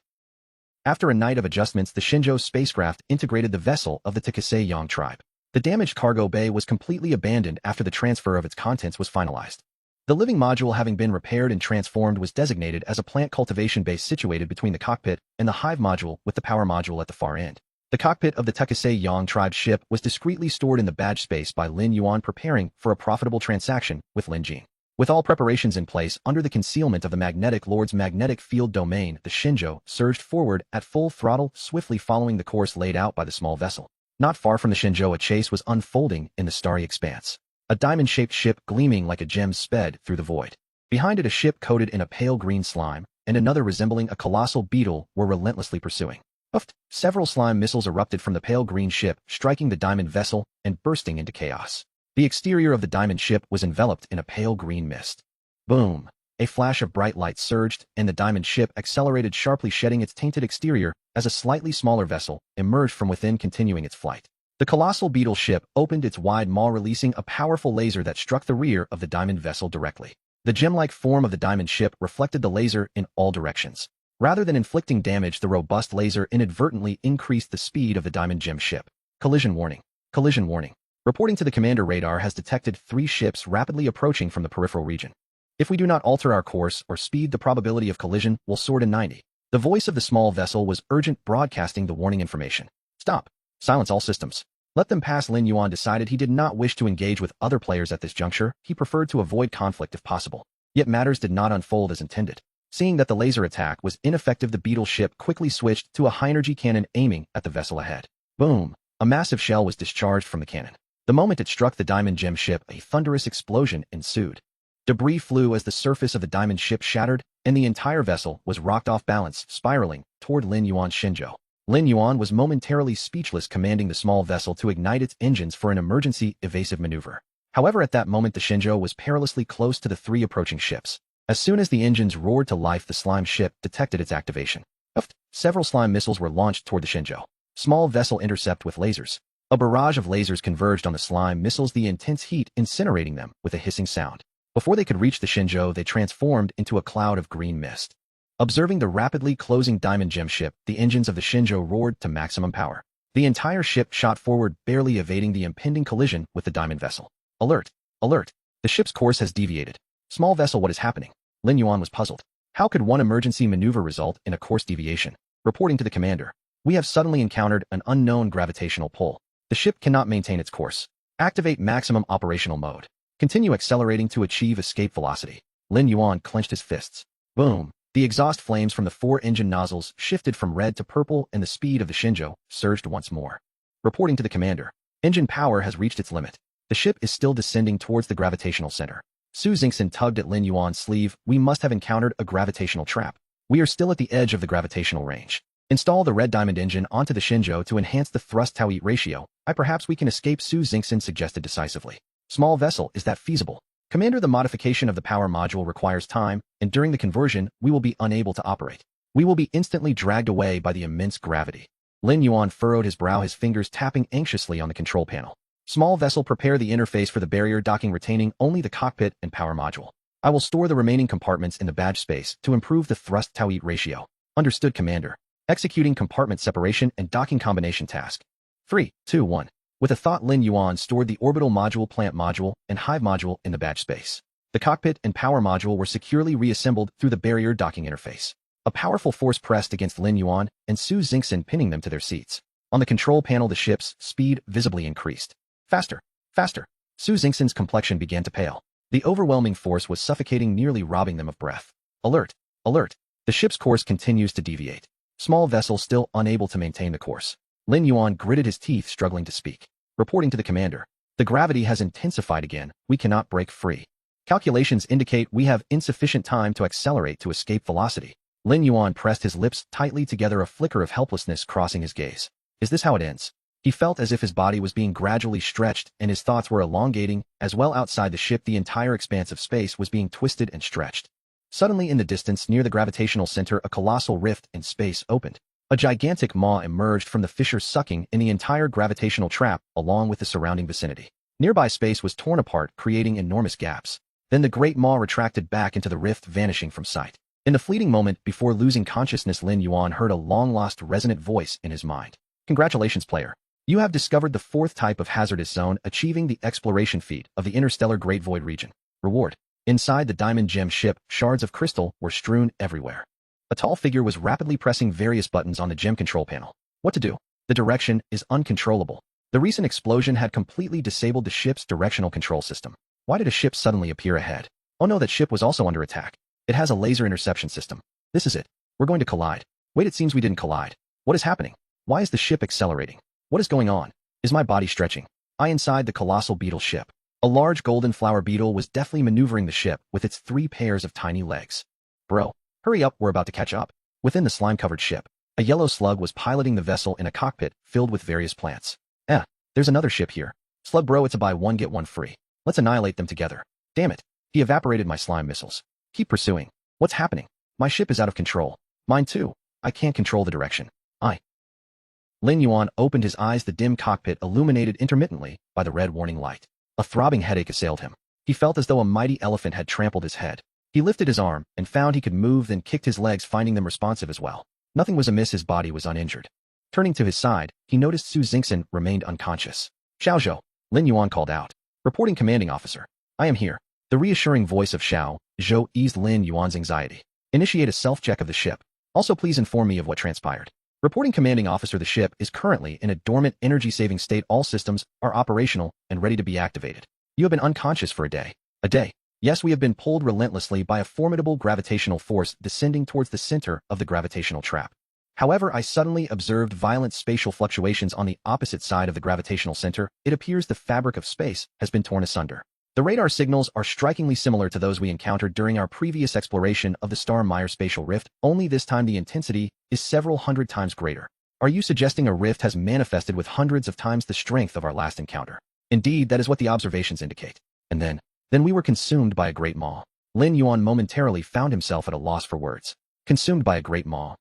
After a night of adjustments, the Shenzhou spacecraft integrated the vessel of the Takasei Yang tribe. The damaged cargo bay was completely abandoned after the transfer of its contents was finalized. The living module, having been repaired and transformed, was designated as a plant cultivation base situated between the cockpit and the hive module, with the power module at the far end. The cockpit of the Takasei Yang tribe ship was discreetly stored in the badge space by Lin Yuan, preparing for a profitable transaction with Lin Jing. With all preparations in place under the concealment of the Magnetic Lord's magnetic field domain, the Shenzhou surged forward at full throttle, swiftly following the course laid out by the small vessel. Not far from the Shenzhou, a chase was unfolding in the starry expanse. A diamond-shaped ship gleaming like a gem sped through the void. Behind it, a ship coated in a pale green slime, and another resembling a colossal beetle were relentlessly pursuing. Puffed, several slime missiles erupted from the pale green ship, striking the diamond vessel and bursting into chaos. The exterior of the diamond ship was enveloped in a pale green mist. Boom! A flash of bright light surged, and the diamond ship accelerated sharply, shedding its tainted exterior as a slightly smaller vessel emerged from within, continuing its flight. The colossal beetle ship opened its wide maw, releasing a powerful laser that struck the rear of the diamond vessel directly. The gem-like form of the diamond ship reflected the laser in all directions. Rather than inflicting damage, the robust laser inadvertently increased the speed of the diamond gem ship. Collision warning. Collision warning. Reporting to the commander, radar has detected 3 ships rapidly approaching from the peripheral region. If we do not alter our course or speed, the probability of collision will soar to 90. The voice of the small vessel was urgent, broadcasting the warning information. Stop. Silence all systems. Let them pass. Lin Yuan decided he did not wish to engage with other players at this juncture. He preferred to avoid conflict if possible. Yet matters did not unfold as intended. Seeing that the laser attack was ineffective, the beetle ship quickly switched to a high-energy cannon, aiming at the vessel ahead. Boom! A massive shell was discharged from the cannon. The moment it struck the diamond gem ship, a thunderous explosion ensued. Debris flew as the surface of the diamond ship shattered, and the entire vessel was rocked off balance, spiraling toward Lin Yuan's Shenzhou. Lin Yuan was momentarily speechless, commanding the small vessel to ignite its engines for an emergency evasive maneuver. However, at that moment, the Shenzhou was perilously close to the 3 approaching ships. As soon as the engines roared to life, the slime ship detected its activation. Several slime missiles were launched toward the Shenzhou. Small vessel intercept with lasers. A barrage of lasers converged on the slime missiles, the intense heat incinerating them with a hissing sound. Before they could reach the Shenzhou, they transformed into a cloud of green mist. Observing the rapidly closing diamond gem ship, the engines of the Shenzhou roared to maximum power. The entire ship shot forward, barely evading the impending collision with the diamond vessel. Alert! Alert! The ship's course has deviated. Small vessel, what is happening? Lin Yuan was puzzled. How could one emergency maneuver result in a course deviation? Reporting to the commander. We have suddenly encountered an unknown gravitational pull. The ship cannot maintain its course. Activate maximum operational mode. Continue accelerating to achieve escape velocity. Lin Yuan clenched his fists. Boom! The exhaust flames from the 4 engine nozzles shifted from red to purple, and the speed of the Shenzhou surged once more. Reporting to the commander. Engine power has reached its limit. The ship is still descending towards the gravitational center. Su Xingxin tugged at Lin Yuan's sleeve. We must have encountered a gravitational trap. We are still at the edge of the gravitational range. Install the red diamond engine onto the Shenzhou to enhance the thrust-to-weight ratio. Perhaps we can escape, Su Xingxin suggested decisively. Small vessel, is that feasible? Commander, the modification of the power module requires time, and during the conversion, we will be unable to operate. We will be instantly dragged away by the immense gravity. Lin Yuan furrowed his brow, his fingers tapping anxiously on the control panel. Small vessel, prepare the interface for the barrier docking, retaining only the cockpit and power module. I will store the remaining compartments in the badge space to improve the thrust-to-weight ratio. Understood, Commander. Executing compartment separation and docking combination task. 3, 2, 1. With a thought, Lin Yuan stored the orbital module, plant module, and hive module in the badge space. The cockpit and power module were securely reassembled through the barrier docking interface. A powerful force pressed against Lin Yuan and Su Xingxin, pinning them to their seats. On the control panel, the ship's speed visibly increased. Faster, faster. Su Xingxin's complexion began to pale. The overwhelming force was suffocating, nearly robbing them of breath. Alert, alert. The ship's course continues to deviate. Small vessel still unable to maintain the course. Lin Yuan gritted his teeth, struggling to speak. Reporting to the commander. The gravity has intensified again. We cannot break free. Calculations indicate we have insufficient time to accelerate to escape velocity. Lin Yuan pressed his lips tightly together, a flicker of helplessness crossing his gaze. Is this how it ends? He felt as if his body was being gradually stretched and his thoughts were elongating, as well outside the ship the entire expanse of space was being twisted and stretched. Suddenly in the distance near the gravitational center, a colossal rift in space opened. A gigantic maw emerged from the fissure, sucking in the entire gravitational trap along with the surrounding vicinity. Nearby space was torn apart, creating enormous gaps. Then the great maw retracted back into the rift, vanishing from sight. In the fleeting moment before losing consciousness, Lin Yuan heard a long-lost resonant voice in his mind. Congratulations, player. You have discovered the fourth type of hazardous zone, achieving the exploration feat of the interstellar Great Void region. Reward. Inside the diamond gem ship, shards of crystal were strewn everywhere. A tall figure was rapidly pressing various buttons on the gem control panel. What to do? The direction is uncontrollable. The recent explosion had completely disabled the ship's directional control system. Why did a ship suddenly appear ahead? Oh no, that ship was also under attack. It has a laser interception system. This is it. We're going to collide. Wait, it seems we didn't collide. What is happening? Why is the ship accelerating? What is going on? Is my body stretching? Inside the colossal beetle ship. A large golden flower beetle was deftly maneuvering the ship with its 3 pairs of tiny legs. Bro, hurry up, we're about to catch up. Within the slime-covered ship, a yellow slug was piloting the vessel in a cockpit filled with various plants. There's another ship here. Slug bro, it's a buy one get one free. Let's annihilate them together. Damn it. He evaporated my slime missiles. Keep pursuing. What's happening? My ship is out of control. Mine too. I can't control the direction. Lin Yuan opened his eyes, the dim cockpit illuminated intermittently by the red warning light. A throbbing headache assailed him. He felt as though a mighty elephant had trampled his head. He lifted his arm and found he could move, then kicked his legs, finding them responsive as well. Nothing was amiss, his body was uninjured. Turning to his side, he noticed Su Xingxin remained unconscious. Xiao Zhou, Lin Yuan called out. Reporting, commanding officer. I am here. The reassuring voice of Xiao Zhou eased Lin Yuan's anxiety. Initiate a self-check of the ship. Also please inform me of what transpired. Reporting, commanding officer. The ship is currently in a dormant energy-saving state. All systems are operational and ready to be activated. You have been unconscious for a day. A day? Yes, we have been pulled relentlessly by a formidable gravitational force descending towards the center of the gravitational trap. However, I suddenly observed violent spatial fluctuations on the opposite side of the gravitational center. It appears the fabric of space has been torn asunder. The radar signals are strikingly similar to those we encountered during our previous exploration of the Star-Meyer spatial rift, only this time the intensity is several hundred times greater. Are you suggesting a rift has manifested with hundreds of times the strength of our last encounter? Indeed, that is what the observations indicate. And then we were consumed by a great maw. Lin Yuan momentarily found himself at a loss for words. Consumed by a great maw.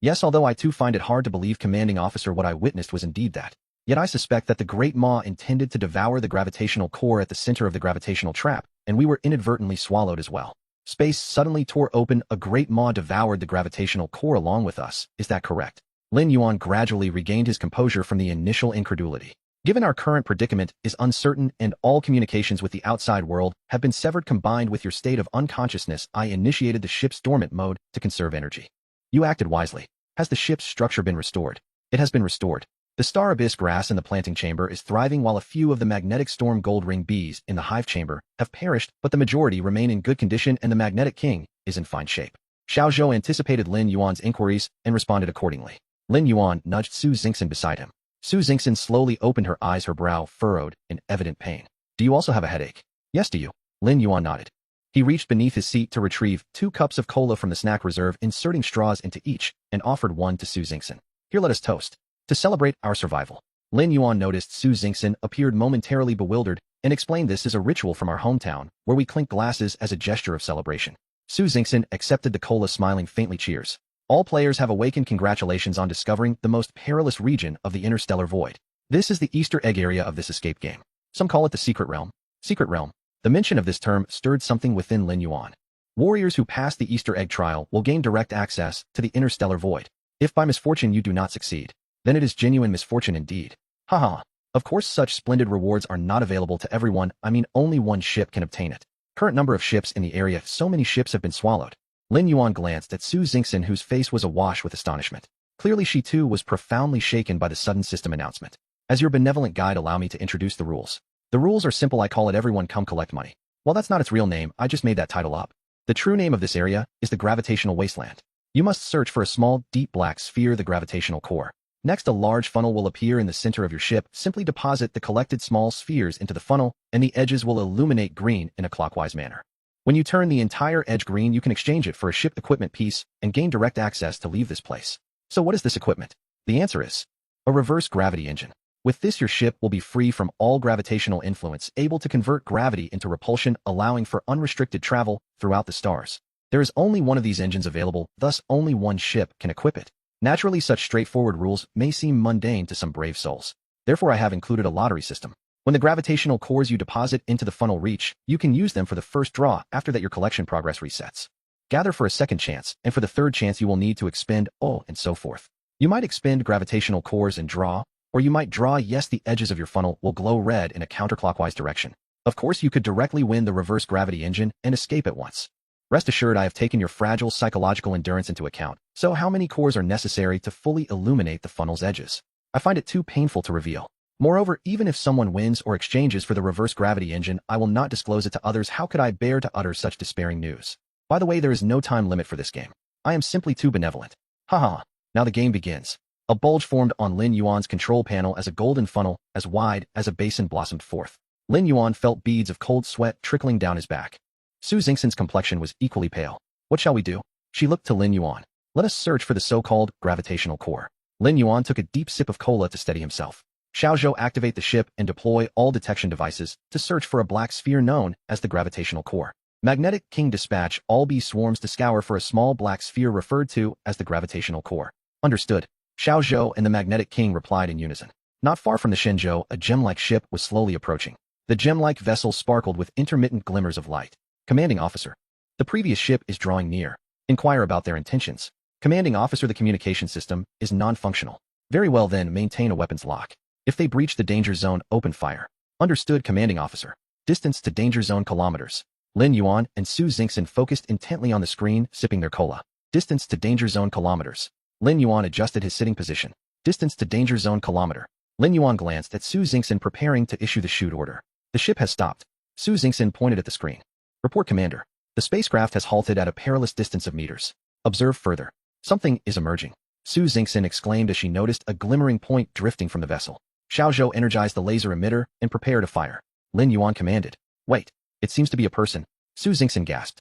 Yes, although I too find it hard to believe, commanding officer, what I witnessed was indeed that. Yet I suspect that the great maw intended to devour the gravitational core at the center of the gravitational trap, and we were inadvertently swallowed as well. Space suddenly tore open, a great maw devoured the gravitational core along with us. Is that correct? Lin Yuan gradually regained his composure from the initial incredulity. Given our current predicament is uncertain and all communications with the outside world have been severed, combined with your state of unconsciousness, I initiated the ship's dormant mode to conserve energy. You acted wisely. Has the ship's structure been restored? It has been restored. The star abyss grass in the planting chamber is thriving, while a few of the magnetic storm gold ring bees in the hive chamber have perished, but the majority remain in good condition and the magnetic king is in fine shape. Xiao Zhou anticipated Lin Yuan's inquiries and responded accordingly. Lin Yuan nudged Su Xingxin beside him. Su Xingxin slowly opened her eyes, her brow furrowed in evident pain. Do you also have a headache? Yes, do you? Lin Yuan nodded. He reached beneath his seat to retrieve 2 cups of cola from the snack reserve, inserting straws into each, and offered one to Su Xingxin. Here, let us toast. To celebrate our survival. Lin Yuan noticed Su Xingxin appeared momentarily bewildered and explained, this is a ritual from our hometown where we clink glasses as a gesture of celebration. Su Xingxin accepted the cola, smiling faintly. Cheers. All players have awakened. Congratulations on discovering the most perilous region of the interstellar void. This is the Easter egg area of this escape game. Some call it the secret realm. Secret realm. The mention of this term stirred something within Lin Yuan. Warriors who pass the Easter egg trial will gain direct access to the interstellar void. If by misfortune you do not succeed, then it is genuine misfortune indeed. Haha. Of course, such splendid rewards are not available to everyone. I mean, only one ship can obtain it. Current number of ships in the area. So many ships have been swallowed. Lin Yuan glanced at Su Xingxin, whose face was awash with astonishment. Clearly she too was profoundly shaken by the sudden system announcement. As your benevolent guide, allow me to introduce the rules. The rules are simple. I call it everyone come collect money. Well, that's not its real name. I just made that title up. The true name of this area is the gravitational wasteland. You must search for a small, deep black sphere, the gravitational core. Next, a large funnel will appear in the center of your ship. Simply deposit the collected small spheres into the funnel, and the edges will illuminate green in a clockwise manner. When you turn the entire edge green, you can exchange it for a ship equipment piece and gain direct access to leave this place. So what is this equipment? The answer is a reverse gravity engine. With this, your ship will be free from all gravitational influence, able to convert gravity into repulsion, allowing for unrestricted travel throughout the stars. There is only one of these engines available, thus only one ship can equip it. Naturally, such straightforward rules may seem mundane to some brave souls. Therefore, I have included a lottery system. When the gravitational cores you deposit into the funnel reach, you can use them for the first draw. After that, your collection progress resets. Gather for a second chance, and for the third chance you will need to expend, and so forth. You might expend gravitational cores and draw, or you might draw. Yes, the edges of your funnel will glow red in a counterclockwise direction. Of course, you could directly win the reverse gravity engine and escape at once. Rest assured, I have taken your fragile psychological endurance into account. So how many cores are necessary to fully illuminate the funnel's edges? I find it too painful to reveal. Moreover, even if someone wins or exchanges for the reverse gravity engine, I will not disclose it to others. How could I bear to utter such despairing news? By the way, there is no time limit for this game. I am simply too benevolent. Haha. Now the game begins. A bulge formed on Lin Yuan's control panel as a golden funnel, as wide as a basin, blossomed forth. Lin Yuan felt beads of cold sweat trickling down his back. Su Xingxin's complexion was equally pale. What shall we do? She looked to Lin Yuan. Let us search for the so-called gravitational core. Lin Yuan took a deep sip of cola to steady himself. Xiao Zhou, activate the ship and deploy all detection devices to search for a black sphere known as the gravitational core. Magnetic King, dispatch all bee swarms to scour for a small black sphere referred to as the gravitational core. Understood. Xiao Zhou and the Magnetic King replied in unison. Not far from the Shenzhou, a gem-like ship was slowly approaching. The gem-like vessel sparkled with intermittent glimmers of light. Commanding officer. The previous ship is drawing near. Inquire about their intentions. Commanding officer, the communication system is non-functional. Very well then, maintain a weapons lock. If they breach the danger zone, open fire. Understood, commanding officer. Distance to danger zone kilometers. Lin Yuan and Su Xingxin focused intently on the screen, sipping their cola. Distance to danger zone kilometers. Lin Yuan adjusted his sitting position. Distance to danger zone kilometer. Lin Yuan glanced at Su Xingxin, preparing to issue the shoot order. The ship has stopped. Su Xingxin pointed at the screen. Report, commander. The spacecraft has halted at a perilous distance of meters. Observe further. Something is emerging. Su Xingxin exclaimed as she noticed a glimmering point drifting from the vessel. Xiao Zhou energized the laser emitter and prepared to fire. Lin Yuan commanded. Wait, it seems to be a person. Su Xingxin gasped.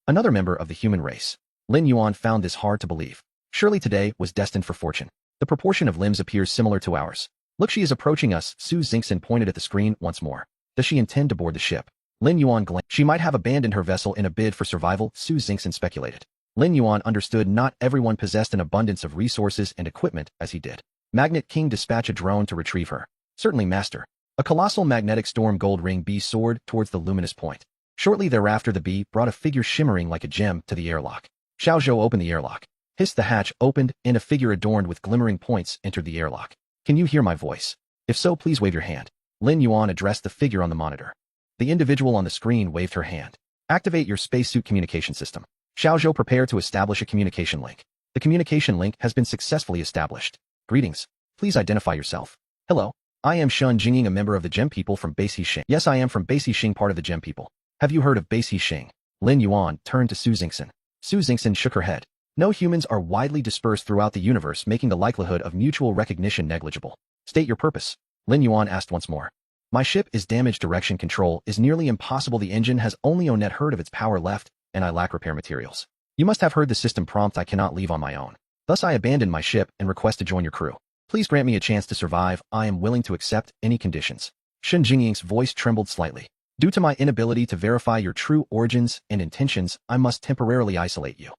Another member of the human race. Lin Yuan found this hard to believe. Surely today was destined for fortune. The proportion of limbs appears similar to ours. Look, she is approaching us. Su Xingxin pointed at the screen once more. Does she intend to board the ship? Lin Yuan glanced. She might have abandoned her vessel in a bid for survival, Su Xingxin speculated. Lin Yuan understood not everyone possessed an abundance of resources and equipment as he did. Magnet King, dispatch a drone to retrieve her. Certainly, master. A colossal magnetic storm gold ring bee soared towards the luminous point. Shortly thereafter, the bee brought a figure shimmering like a gem to the airlock. Xiao Zhou opened the airlock. Hissed, the hatch opened, and a figure adorned with glimmering points entered the airlock. Can you hear my voice? If so, please wave your hand. Lin Yuan addressed the figure on the monitor. The individual on the screen waved her hand. Activate your spacesuit communication system. Xiao Zhou prepared to establish a communication link. The communication link has been successfully established. Greetings. Please identify yourself. Hello. I am Shun Jingying, a member of the Gem People from Base Xing. Yes, I am from Base Xing, part of the Gem People. Have you heard of Base Xing? Lin Yuan turned to Su Xingxin. Su Xingxin shook her head. No, humans are widely dispersed throughout the universe, making the likelihood of mutual recognition negligible. State your purpose. Lin Yuan asked once more. My ship is damaged. Direction control is nearly impossible. The engine has only a net herd of its power left, and I lack repair materials. You must have heard the system prompt. I cannot leave on my own. Thus I abandoned my ship and request to join your crew. Please grant me a chance to survive. I am willing to accept any conditions. Shun Jingying's voice trembled slightly. Due to my inability to verify your true origins and intentions, I must temporarily isolate you.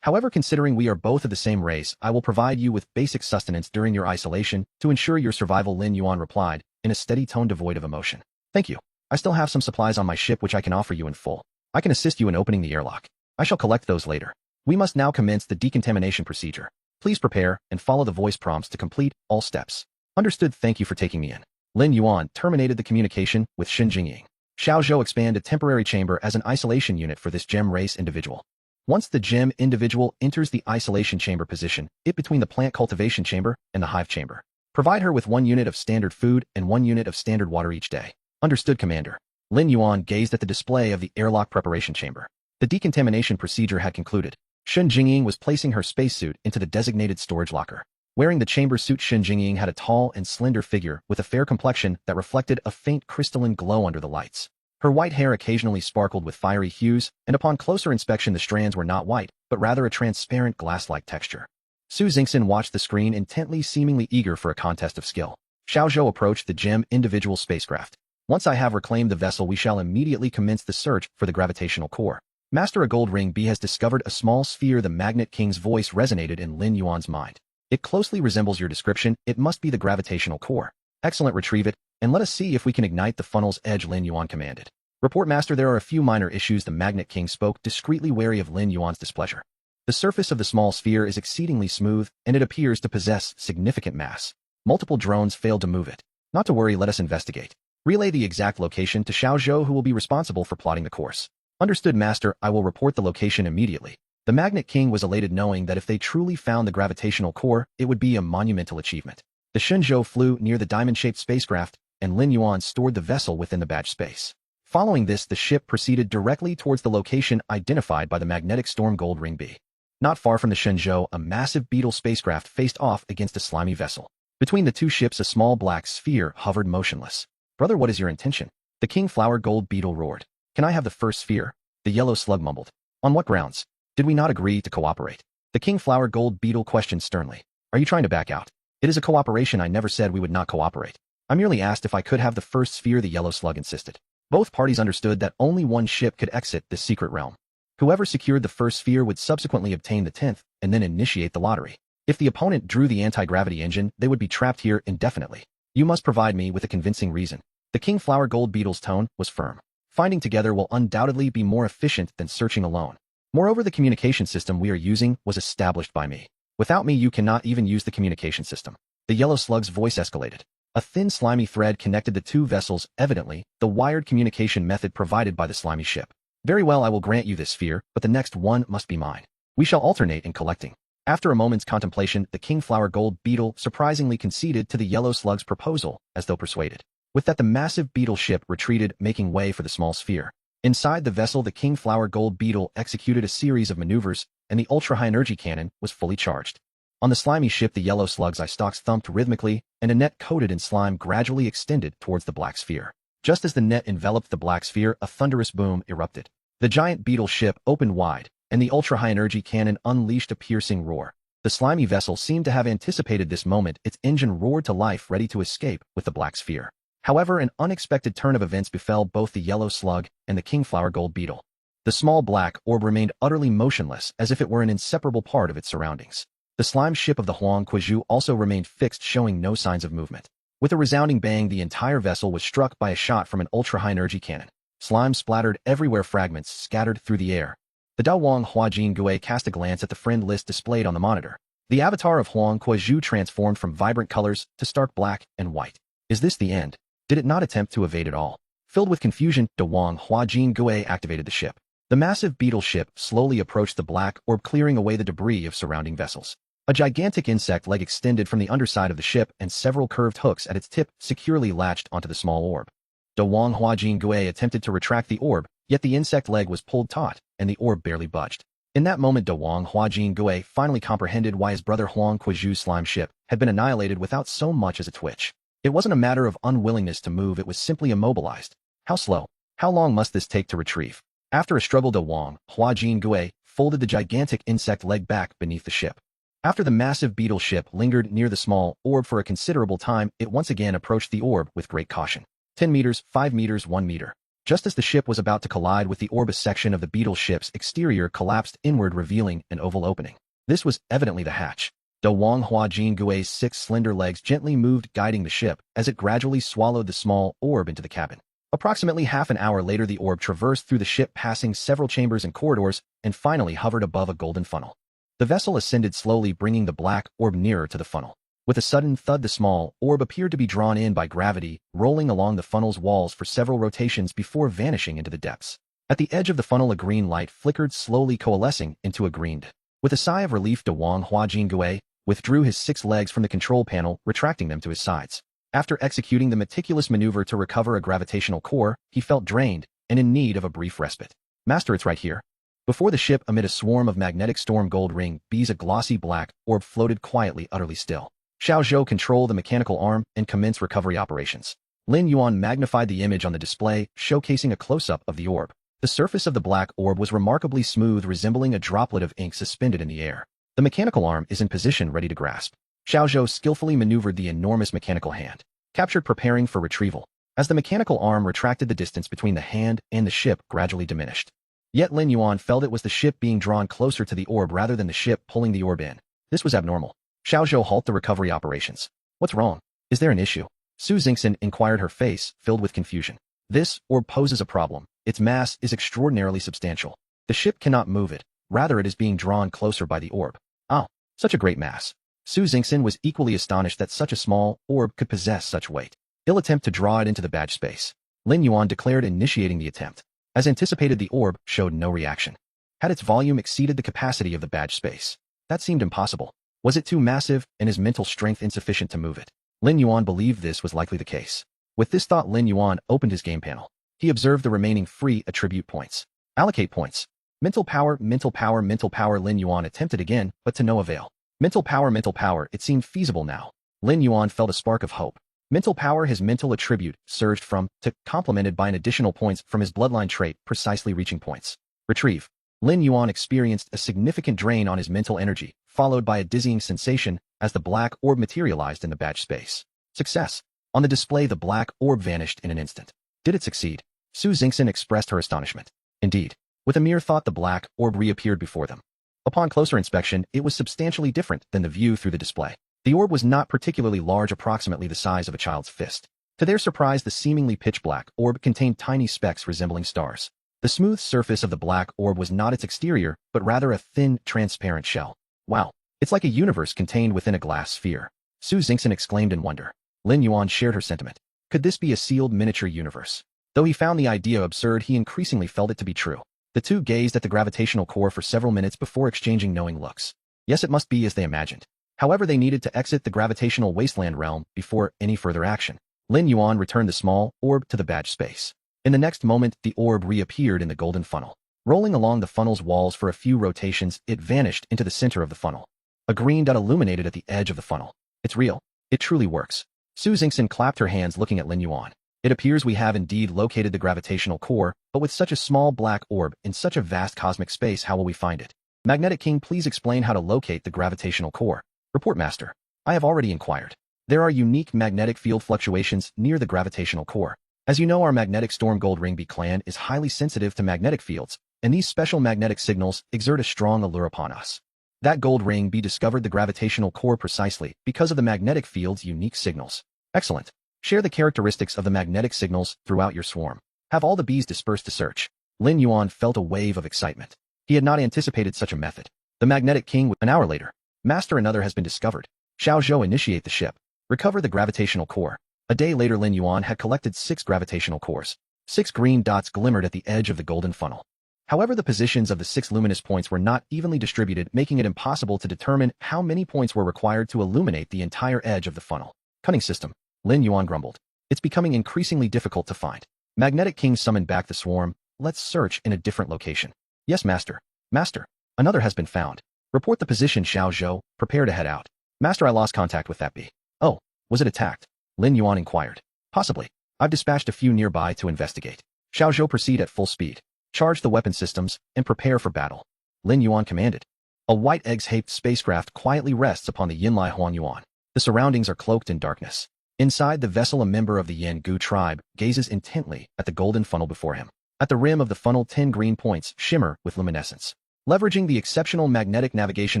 However, considering we are both of the same race, I will provide you with basic sustenance during your isolation to ensure your survival, Lin Yuan replied, in a steady tone devoid of emotion. Thank you. I still have some supplies on my ship which I can offer you in full. I can assist you in opening the airlock. I shall collect those later. We must now commence the decontamination procedure. Please prepare and follow the voice prompts to complete all steps. Understood. Thank you for taking me in. Lin Yuan terminated the communication with Shun Jingying. Xiao Zhou expanded a temporary chamber as an isolation unit for this gem race individual. Once the gem individual enters the isolation chamber, position it between the plant cultivation chamber and the hive chamber. Provide her with 1 unit of standard food and 1 unit of standard water each day. Understood, Commander. Lin Yuan gazed at the display of the airlock preparation chamber. The decontamination procedure had concluded. Shun Jingying was placing her spacesuit into the designated storage locker. Wearing the chamber suit, Shen Jingying had a tall and slender figure with a fair complexion that reflected a faint crystalline glow under the lights. Her white hair occasionally sparkled with fiery hues, and upon closer inspection the strands were not white, but rather a transparent glass-like texture. Su Xingxin watched the screen intently, seemingly eager for a contest of skill. Xiao Zhou approached the gem individual spacecraft. Once I have reclaimed the vessel, we shall immediately commence the search for the gravitational core. Master, a gold ring B has discovered a small sphere. The Magnet King's voice resonated in Lin Yuan's mind. It closely resembles your description. It must be the gravitational core. Excellent, retrieve it, and let us see if we can ignite the funnel's edge, Lin Yuan commanded. Report, Master, there are a few minor issues. The Magnet King spoke, discreetly wary of Lin Yuan's displeasure. The surface of the small sphere is exceedingly smooth, and it appears to possess significant mass. Multiple drones failed to move it. Not to worry, let us investigate. Relay the exact location to Xiao Zhou, who will be responsible for plotting the course. Understood, Master, I will report the location immediately. The Magnet King was elated knowing that if they truly found the gravitational core, it would be a monumental achievement. The Shenzhou flew near the diamond-shaped spacecraft, and Lin Yuan stored the vessel within the badge space. Following this, the ship proceeded directly towards the location identified by the magnetic storm Gold Ring B. Not far from the Shenzhou, a massive beetle spacecraft faced off against a slimy vessel. Between the two ships, a small black sphere hovered motionless. Brother, what is your intention? The King Flower Gold Beetle roared. Can I have the first sphere? The yellow slug mumbled. On what grounds? Did we not agree to cooperate? The King Flower Gold Beetle questioned sternly. Are you trying to back out? It is a cooperation. I never said we would not cooperate. I merely asked if I could have the first sphere, the yellow slug insisted. Both parties understood that only one ship could exit this secret realm. Whoever secured the first sphere would subsequently obtain the 10th, and then initiate the lottery. If the opponent drew the anti-gravity engine, they would be trapped here indefinitely. You must provide me with a convincing reason. The King Flower Gold Beetle's tone was firm. Finding together will undoubtedly be more efficient than searching alone. Moreover, the communication system we are using was established by me. Without me, you cannot even use the communication system. The yellow slug's voice escalated. A thin, slimy thread connected the two vessels, evidently the wired communication method provided by the slimy ship. Very well, I will grant you this sphere, but the next one must be mine. We shall alternate in collecting. After a moment's contemplation, the King Flower Gold Beetle surprisingly conceded to the yellow slug's proposal, as though persuaded. With that, the massive beetle ship retreated, making way for the small sphere. Inside the vessel, the King Flower Gold Beetle executed a series of maneuvers, and the ultra-high-energy cannon was fully charged. On the slimy ship, the yellow slug's eye stalks thumped rhythmically, and a net coated in slime gradually extended towards the black sphere. Just as the net enveloped the black sphere, a thunderous boom erupted. The giant beetle ship opened wide, and the ultra-high-energy cannon unleashed a piercing roar. The slimy vessel seemed to have anticipated this moment. Its engine roared to life, ready to escape with the black sphere. However, an unexpected turn of events befell both the yellow slug and the King Flower Gold Beetle. The small black orb remained utterly motionless, as if it were an inseparable part of its surroundings. The slime ship of the Huang Kuizhu also remained fixed, showing no signs of movement. With a resounding bang, the entire vessel was struck by a shot from an ultra-high-energy cannon. Slime splattered everywhere, fragments scattered through the air. The Da Wang Huajin Gui cast a glance at the friend list displayed on the monitor. The avatar of Huang Kuizhu transformed from vibrant colors to stark black and white. Is this the end? Did it not attempt to evade at all? Filled with confusion, Da Wang Huajin Gui activated the ship. The massive beetle ship slowly approached the black orb, clearing away the debris of surrounding vessels. A gigantic insect leg extended from the underside of the ship, and several curved hooks at its tip securely latched onto the small orb. Da Wang Huajin Gui attempted to retract the orb, yet the insect leg was pulled taut, and the orb barely budged. In that moment, Da Wang Huajin Gui finally comprehended why his brother Huang Kuizhu's slime ship had been annihilated without so much as a twitch. It wasn't a matter of unwillingness to move, it was simply immobilized. How slow? How long must this take to retrieve? After a struggle, Da Wang Huajin Gui folded the gigantic insect leg back beneath the ship. After the massive beetle ship lingered near the small orb for a considerable time, it once again approached the orb with great caution. 10 meters, 5 meters, 1 meter. Just as the ship was about to collide with the orb, a section of the beetle ship's exterior collapsed inward, revealing an oval opening. This was evidently the hatch. Da Wang Huajin Gui's 6 slender legs gently moved, guiding the ship as it gradually swallowed the small orb into the cabin. Approximately half an hour later, the orb traversed through the ship, passing several chambers and corridors, and finally hovered above a golden funnel. The vessel ascended slowly, bringing the black orb nearer to the funnel. With a sudden thud, the small orb appeared to be drawn in by gravity, rolling along the funnel's walls for several rotations before vanishing into the depths. At the edge of the funnel, a green light flickered, slowly coalescing into a green. With a sigh of relief, Da Wang Huajin Gui withdrew his 6 legs from the control panel, retracting them to his sides. After executing the meticulous maneuver to recover a gravitational core, he felt drained and in need of a brief respite. Master, it's right here. Before the ship, amid a swarm of magnetic storm gold ring bees, a glossy black orb floated quietly, utterly still. Xiao Zhou controlled the mechanical arm and commenced recovery operations. Lin Yuan magnified the image on the display, showcasing a close-up of the orb. The surface of the black orb was remarkably smooth, resembling a droplet of ink suspended in the air. The mechanical arm is in position, ready to grasp. Xiao Zhou skillfully maneuvered the enormous mechanical hand, captured, preparing for retrieval. As the mechanical arm retracted, the distance between the hand and the ship gradually diminished. Yet Lin Yuan felt it was the ship being drawn closer to the orb rather than the ship pulling the orb in. This was abnormal. Xiao Zhou halted the recovery operations. What's wrong? Is there an issue? Su Xingxin inquired, her face filled with confusion. This orb poses a problem. Its mass is extraordinarily substantial. The ship cannot move it. Rather, it is being drawn closer by the orb. Oh, such a great mass. Su Xingxin was equally astonished that such a small orb could possess such weight. He'll attempt to draw it into the badge space. Lin Yuan declared, initiating the attempt. As anticipated, the orb showed no reaction. Had its volume exceeded the capacity of the badge space? That seemed impossible. Was it too massive, and his mental strength insufficient to move it? Lin Yuan believed this was likely the case. With this thought, Lin Yuan opened his game panel. He observed the remaining free attribute points. Allocate points. Mental power, mental power, mental power. Lin Yuan attempted again, but to no avail. Mental power, mental power. It seemed feasible now. Lin Yuan felt a spark of hope. Mental power, his mental attribute, surged from to, complemented by an additional points from his bloodline trait, precisely reaching points. Retrieve. Lin Yuan experienced a significant drain on his mental energy, followed by a dizzying sensation as the black orb materialized in the badge space. Success. On the display, the black orb vanished in an instant. Did it succeed? Su Xingxin expressed her astonishment. Indeed. With a mere thought, the black orb reappeared before them. Upon closer inspection, it was substantially different than the view through the display. The orb was not particularly large, approximately the size of a child's fist. To their surprise, the seemingly pitch-black orb contained tiny specks resembling stars. The smooth surface of the black orb was not its exterior, but rather a thin, transparent shell. Wow, it's like a universe contained within a glass sphere. Su Xingxin exclaimed in wonder. Lin Yuan shared her sentiment. Could this be a sealed miniature universe? Though he found the idea absurd, he increasingly felt it to be true. The two gazed at the gravitational core for several minutes before exchanging knowing looks. Yes, it must be as they imagined. However, they needed to exit the gravitational wasteland realm before any further action. Lin Yuan returned the small orb to the badge space. In the next moment, the orb reappeared in the golden funnel. Rolling along the funnel's walls for a few rotations, it vanished into the center of the funnel. A green dot illuminated at the edge of the funnel. It's real. It truly works. Su Xingxin clapped her hands, looking at Lin Yuan. It appears we have indeed located the gravitational core, but with such a small black orb in such a vast cosmic space, how will we find it? Magnetic King, please explain how to locate the gravitational core. Report, Master. I have already inquired. There are unique magnetic field fluctuations near the gravitational core. As you know, our magnetic storm gold ring bee clan is highly sensitive to magnetic fields, and these special magnetic signals exert a strong allure upon us. That gold ring bee discovered the gravitational core precisely because of the magnetic field's unique signals. Excellent. Share the characteristics of the magnetic signals throughout your swarm. Have all the bees dispersed to search. Lin Yuan felt a wave of excitement. He had not anticipated such a method. The Magnetic King, an hour later. Master, another has been discovered. Xiao Zhou, initiate the ship. Recover the gravitational core. A day later, Lin Yuan had collected 6 gravitational cores. 6 green dots glimmered at the edge of the golden funnel. However, the positions of the 6 luminous points were not evenly distributed, making it impossible to determine how many points were required to illuminate the entire edge of the funnel. Cunning system. Lin Yuan grumbled. It's becoming increasingly difficult to find. Magnetic King summoned back the swarm. Let's search in a different location. Yes, Master. Master. Another has been found. Report the position, Xiao Zhou. Prepare to head out. Master, I lost contact with that bee. Oh, was it attacked? Lin Yuan inquired. Possibly. I've dispatched a few nearby to investigate. Xiao Zhou, proceed at full speed. Charge the weapon systems and prepare for battle. Lin Yuan commanded. A white egg-shaped spacecraft quietly rests upon the Yinlai Huanyuan. The surroundings are cloaked in darkness. Inside the vessel, a member of the Yen Gu tribe gazes intently at the golden funnel before him. At the rim of the funnel, 10 green points shimmer with luminescence. Leveraging the exceptional magnetic navigation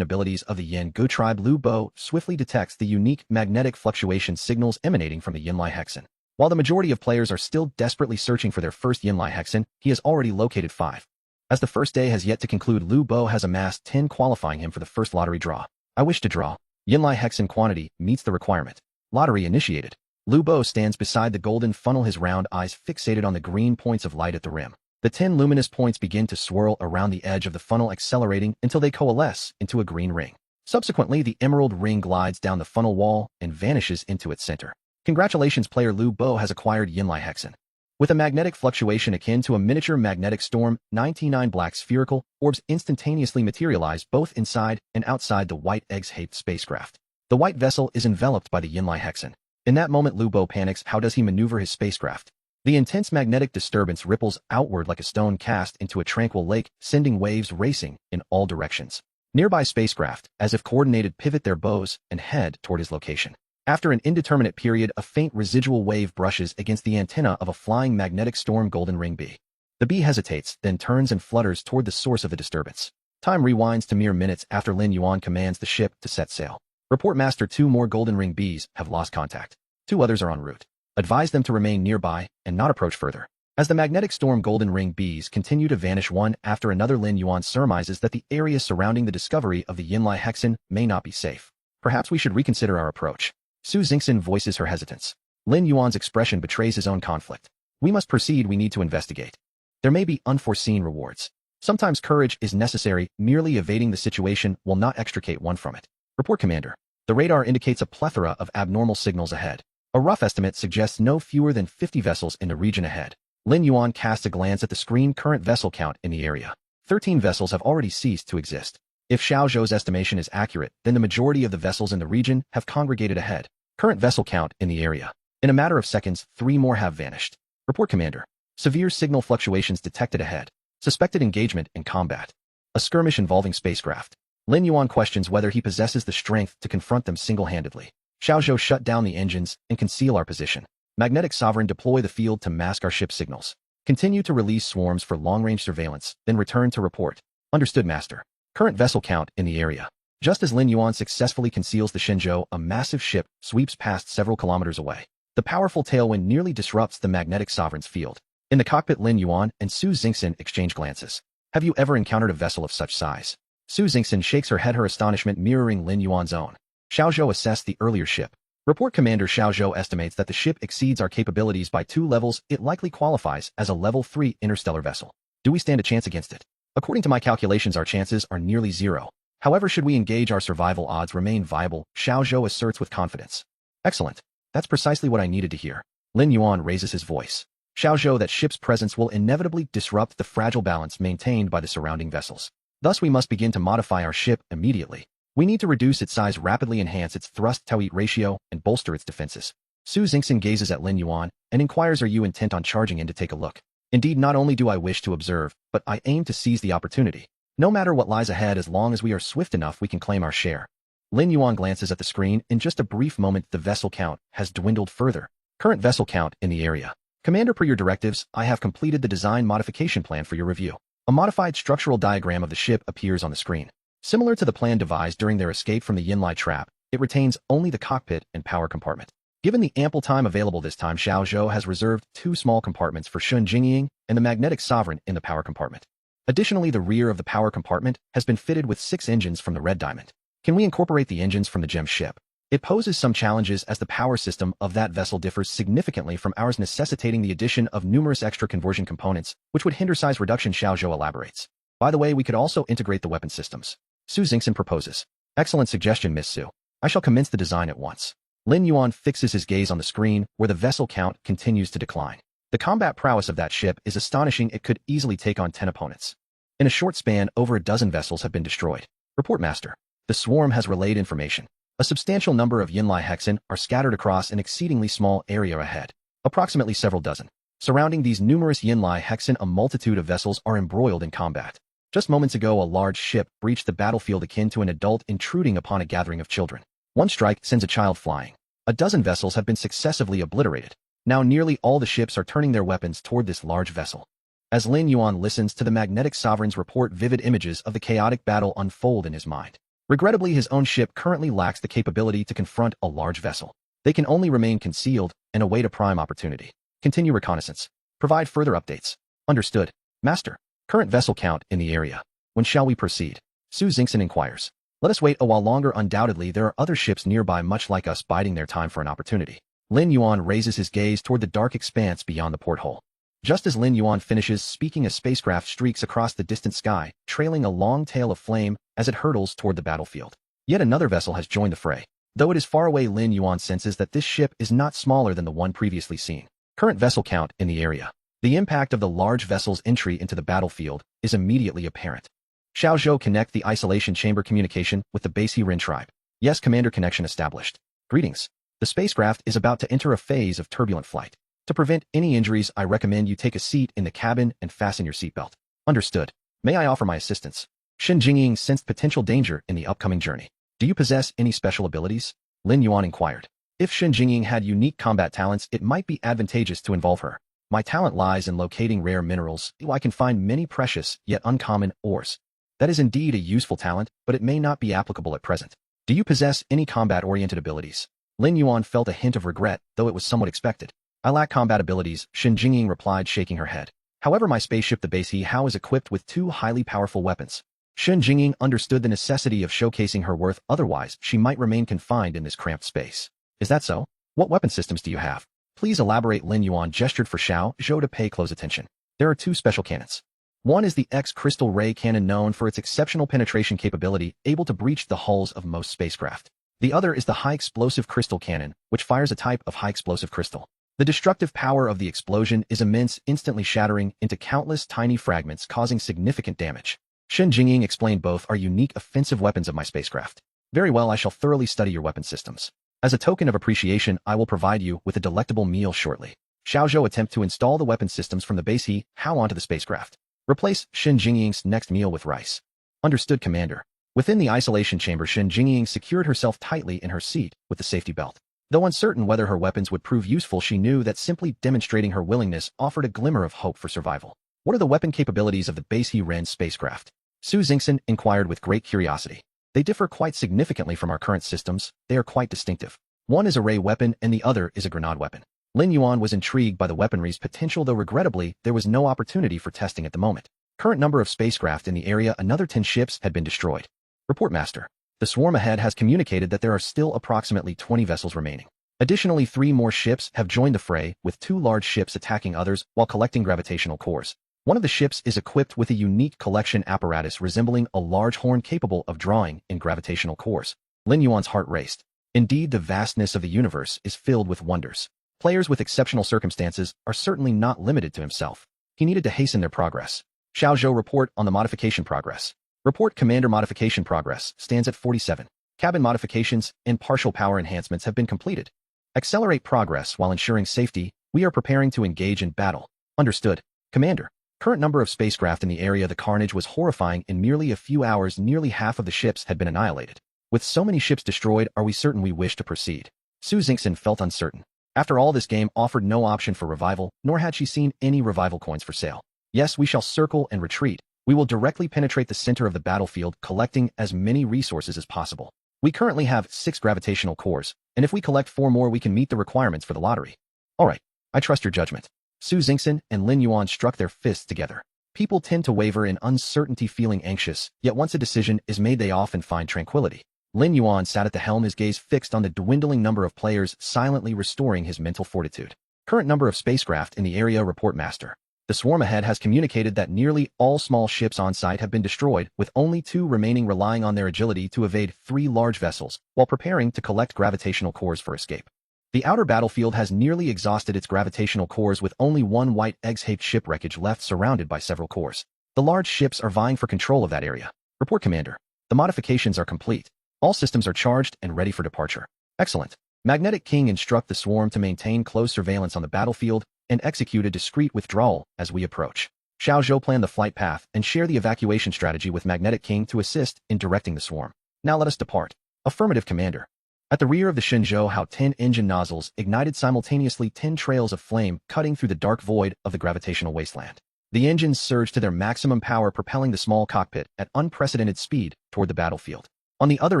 abilities of the Yen Gu tribe, Lu Bo swiftly detects the unique magnetic fluctuation signals emanating from the Yinlai hexen. While the majority of players are still desperately searching for their first Yinlai hexen, he has already located 5. As the first day has yet to conclude, Lu Bo has amassed 10, qualifying him for the first lottery draw. I wish to draw. Yinlai hexen quantity meets the requirement. Lottery initiated. Lu Bo stands beside the golden funnel, his round eyes fixated on the green points of light at the rim. The 10 luminous points begin to swirl around the edge of the funnel, accelerating until they coalesce into a green ring. Subsequently, the emerald ring glides down the funnel wall and vanishes into its center. Congratulations, player. Lu Bo has acquired Yinlai hexen. With a magnetic fluctuation akin to a miniature magnetic storm, 99 black spherical orbs instantaneously materialize both inside and outside the White Eggs-shaped spacecraft. The white vessel is enveloped by the Yinli hexen. In that moment, Lubo panics. How does he maneuver his spacecraft? The intense magnetic disturbance ripples outward like a stone cast into a tranquil lake, sending waves racing in all directions. Nearby spacecraft, as if coordinated, pivot their bows and head toward his location. After an indeterminate period, a faint residual wave brushes against the antenna of a flying magnetic storm golden ring bee. The bee hesitates, then turns and flutters toward the source of the disturbance. Time rewinds to mere minutes after Lin Yuan commands the ship to set sail. Report, Master. 2 more golden ring bees have lost contact. 2 others are en route. Advise them to remain nearby and not approach further. As the magnetic storm golden ring bees continue to vanish one after another, Lin Yuan surmises that the area surrounding the discovery of the Yinli hexen may not be safe. Perhaps we should reconsider our approach. Su Xingxin voices her hesitance. Lin Yuan's expression betrays his own conflict. We must proceed. We need to investigate. There may be unforeseen rewards. Sometimes courage is necessary. Merely evading the situation will not extricate one from it. Report, Commander. The radar indicates a plethora of abnormal signals ahead. A rough estimate suggests no fewer than 50 vessels in the region ahead. Lin Yuan casts a glance at the screen. Current vessel count in the area. 13 vessels have already ceased to exist. If Xiao Zhou's estimation is accurate, then the majority of the vessels in the region have congregated ahead. Current vessel count in the area. In a matter of seconds, 3 more have vanished. Report, Commander. Severe signal fluctuations detected ahead. Suspected engagement in combat. A skirmish involving spacecraft. Lin Yuan questions whether he possesses the strength to confront them single-handedly. Xiao Zhou, shut down the engines and conceal our position. Magnetic Sovereign, deploy the field to mask our ship signals. Continue to release swarms for long-range surveillance, then return to report. Understood, Master. Current vessel count in the area. Just as Lin Yuan successfully conceals the Shenzhou, a massive ship sweeps past several kilometers away. The powerful tailwind nearly disrupts the Magnetic Sovereign's field. In the cockpit, Lin Yuan and Su Xingxin exchange glances. Have you ever encountered a vessel of such size? Su Xingxin shakes her head, her astonishment mirroring Lin Yuan's own. Xiao Zhou assessed the earlier ship. Report, Commander. Xiao Zhou estimates that the ship exceeds our capabilities by 2 levels. It likely qualifies as a level 3 interstellar vessel. Do we stand a chance against it? According to my calculations, our chances are nearly 0. However, should we engage, our survival odds remain viable, Xiao Zhou asserts with confidence. Excellent. That's precisely what I needed to hear. Lin Yuan raises his voice. Xiao Zhou, that ship's presence will inevitably disrupt the fragile balance maintained by the surrounding vessels. Thus, we must begin to modify our ship immediately. We need to reduce its size, rapidly enhance its thrust-to-weight ratio, and bolster its defenses. Su Xingxin gazes at Lin Yuan and inquires, are you intent on charging in to take a look? Indeed, not only do I wish to observe, but I aim to seize the opportunity. No matter what lies ahead, as long as we are swift enough, we can claim our share. Lin Yuan glances at the screen. In just a brief moment, the vessel count has dwindled further. Current vessel count in the area. Commander, per your directives, I have completed the design modification plan for your review. A modified structural diagram of the ship appears on the screen. Similar to the plan devised during their escape from the Yinli trap, it retains only the cockpit and power compartment. Given the ample time available this time, Xiao Zhou has reserved 2 small compartments for Shun Jingying and the Magnetic Sovereign in the power compartment. Additionally, the rear of the power compartment has been fitted with 6 engines from the Red Diamond. Can we incorporate the engines from the Gem ship? It poses some challenges as the power system of that vessel differs significantly from ours, necessitating the addition of numerous extra conversion components, which would hinder size reduction, Xiao Zhou elaborates. By the way, we could also integrate the weapon systems. Su Xingxin proposes. Excellent suggestion, Miss Su. I shall commence the design at once. Lin Yuan fixes his gaze on the screen, where the vessel count continues to decline. The combat prowess of that ship is astonishing. It could easily take on 10 opponents. In a short span, over a dozen vessels have been destroyed. Report, Master. The swarm has relayed information. A substantial number of Yinli hexen are scattered across an exceedingly small area ahead, approximately several dozen. Surrounding these numerous Yinli hexen, a multitude of vessels are embroiled in combat. Just moments ago, a large ship breached the battlefield akin to an adult intruding upon a gathering of children. One strike sends a child flying. A dozen vessels have been successively obliterated. Now nearly all the ships are turning their weapons toward this large vessel. As Lin Yuan listens to the Magnetic Sovereign's report, vivid images of the chaotic battle unfold in his mind. Regrettably, his own ship currently lacks the capability to confront a large vessel. They can only remain concealed and await a prime opportunity. Continue reconnaissance. Provide further updates. Understood. Master. Current vessel count in the area. When shall we proceed? Su Xingxin inquires. Let us wait a while longer. Undoubtedly, there are other ships nearby much like us, biding their time for an opportunity. Lin Yuan raises his gaze toward the dark expanse beyond the porthole. Just as Lin Yuan finishes speaking, a spacecraft streaks across the distant sky, trailing a long tail of flame as it hurtles toward the battlefield. Yet another vessel has joined the fray. Though it is far away, Lin Yuan senses that this ship is not smaller than the one previously seen. Current vessel count in the area. The impact of the large vessel's entry into the battlefield is immediately apparent. Xiao Zhou connect the isolation chamber communication with the base Ren tribe. Yes, Commander, connection established. Greetings. The spacecraft is about to enter a phase of turbulent flight. To prevent any injuries, I recommend you take a seat in the cabin and fasten your seatbelt. Understood. May I offer my assistance? Shen Jingying sensed potential danger in the upcoming journey. Do you possess any special abilities? Lin Yuan inquired. If Shen Jingying had unique combat talents, it might be advantageous to involve her. My talent lies in locating rare minerals. I can find many precious, yet uncommon, ores. That is indeed a useful talent, but it may not be applicable at present. Do you possess any combat-oriented abilities? Lin Yuan felt a hint of regret, though it was somewhat expected. I lack combat abilities, Shen Jingying replied, shaking her head. However, my spaceship the base He Hao is equipped with 2 highly powerful weapons. Shen Jingying understood the necessity of showcasing her worth, otherwise she might remain confined in this cramped space. Is that so? What weapon systems do you have? Please elaborate. Lin Yuan gestured for Xiao Zhou to pay close attention. There are 2 special cannons. One is the X-crystal ray cannon, known for its exceptional penetration capability, able to breach the hulls of most spacecraft. The other is the high-explosive crystal cannon, which fires a type of high-explosive crystal. The destructive power of the explosion is immense, instantly shattering into countless tiny fragments, causing significant damage. Shen Jingying explained, both are unique offensive weapons of my spacecraft. Very well, I shall thoroughly study your weapon systems. As a token of appreciation, I will provide you with a delectable meal shortly. Xiao Zhou attempt to install the weapon systems from the base He Hao onto the spacecraft. Replace Shen Jingying's next meal with rice. Understood, Commander. Within the isolation chamber, Shen Jingying secured herself tightly in her seat with the safety belt. Though uncertain whether her weapons would prove useful, she knew that simply demonstrating her willingness offered a glimmer of hope for survival. What are the weapon capabilities of the base He Ren spacecraft? Su Xingxin inquired with great curiosity. They differ quite significantly from our current systems. They are quite distinctive. One is a ray weapon and the other is a grenade weapon. Lin Yuan was intrigued by the weaponry's potential, though regrettably, there was no opportunity for testing at the moment. Current number of spacecraft in the area: another 10 ships had been destroyed. Report, Master. The swarm ahead has communicated that there are still approximately 20 vessels remaining. Additionally, 3 more ships have joined the fray, with 2 large ships attacking others while collecting gravitational cores. One of the ships is equipped with a unique collection apparatus resembling a large horn capable of drawing in gravitational cores. Lin Yuan's heart raced. Indeed, the vastness of the universe is filled with wonders. Players with exceptional circumstances are certainly not limited to himself. He needed to hasten their progress. Xiao Zhou, report on the modification progress. Report, Commander. Modification progress stands at 47. Cabin modifications and partial power enhancements have been completed. Accelerate progress while ensuring safety. We are preparing to engage in battle. Understood, Commander. Current number of spacecraft in the area. The carnage was horrifying. In merely a few hours, nearly half of the ships had been annihilated. With so many ships destroyed, are we certain we wish to proceed? Su Xingxin felt uncertain. After all, this game offered no option for revival, nor had she seen any revival coins for sale. Yes, we shall circle and retreat. We will directly penetrate the center of the battlefield, collecting as many resources as possible. We currently have 6 gravitational cores, and if we collect 4 more, we can meet the requirements for the lottery. All right, I trust your judgment. Su Xingxin and Lin Yuan struck their fists together. People tend to waver in uncertainty, feeling anxious, yet once a decision is made, they often find tranquility. Lin Yuan sat at the helm, his gaze fixed on the dwindling number of players, silently restoring his mental fortitude. Current number of spacecraft in the area. Report, Master. The swarm ahead has communicated that nearly all small ships on site have been destroyed, with only 2 remaining, relying on their agility to evade 3 large vessels while preparing to collect gravitational cores for escape. The outer battlefield has nearly exhausted its gravitational cores, with only 1 white egg-shaped ship wreckage left, surrounded by several cores. The large ships are vying for control of that area. Report, Commander. The modifications are complete. All systems are charged and ready for departure. Excellent. Magnetic King instruct the swarm to maintain close surveillance on the battlefield and execute a discreet withdrawal as we approach. Xiao Zhou plan the flight path and share the evacuation strategy with Magnetic King to assist in directing the swarm. Now let us depart. Affirmative, Commander. At the rear of the Shenzhou Hao, 10 engine nozzles ignited simultaneously, 10 trails of flame cutting through the dark void of the gravitational wasteland. The engines surged to their maximum power, propelling the small cockpit at unprecedented speed toward the battlefield. On the other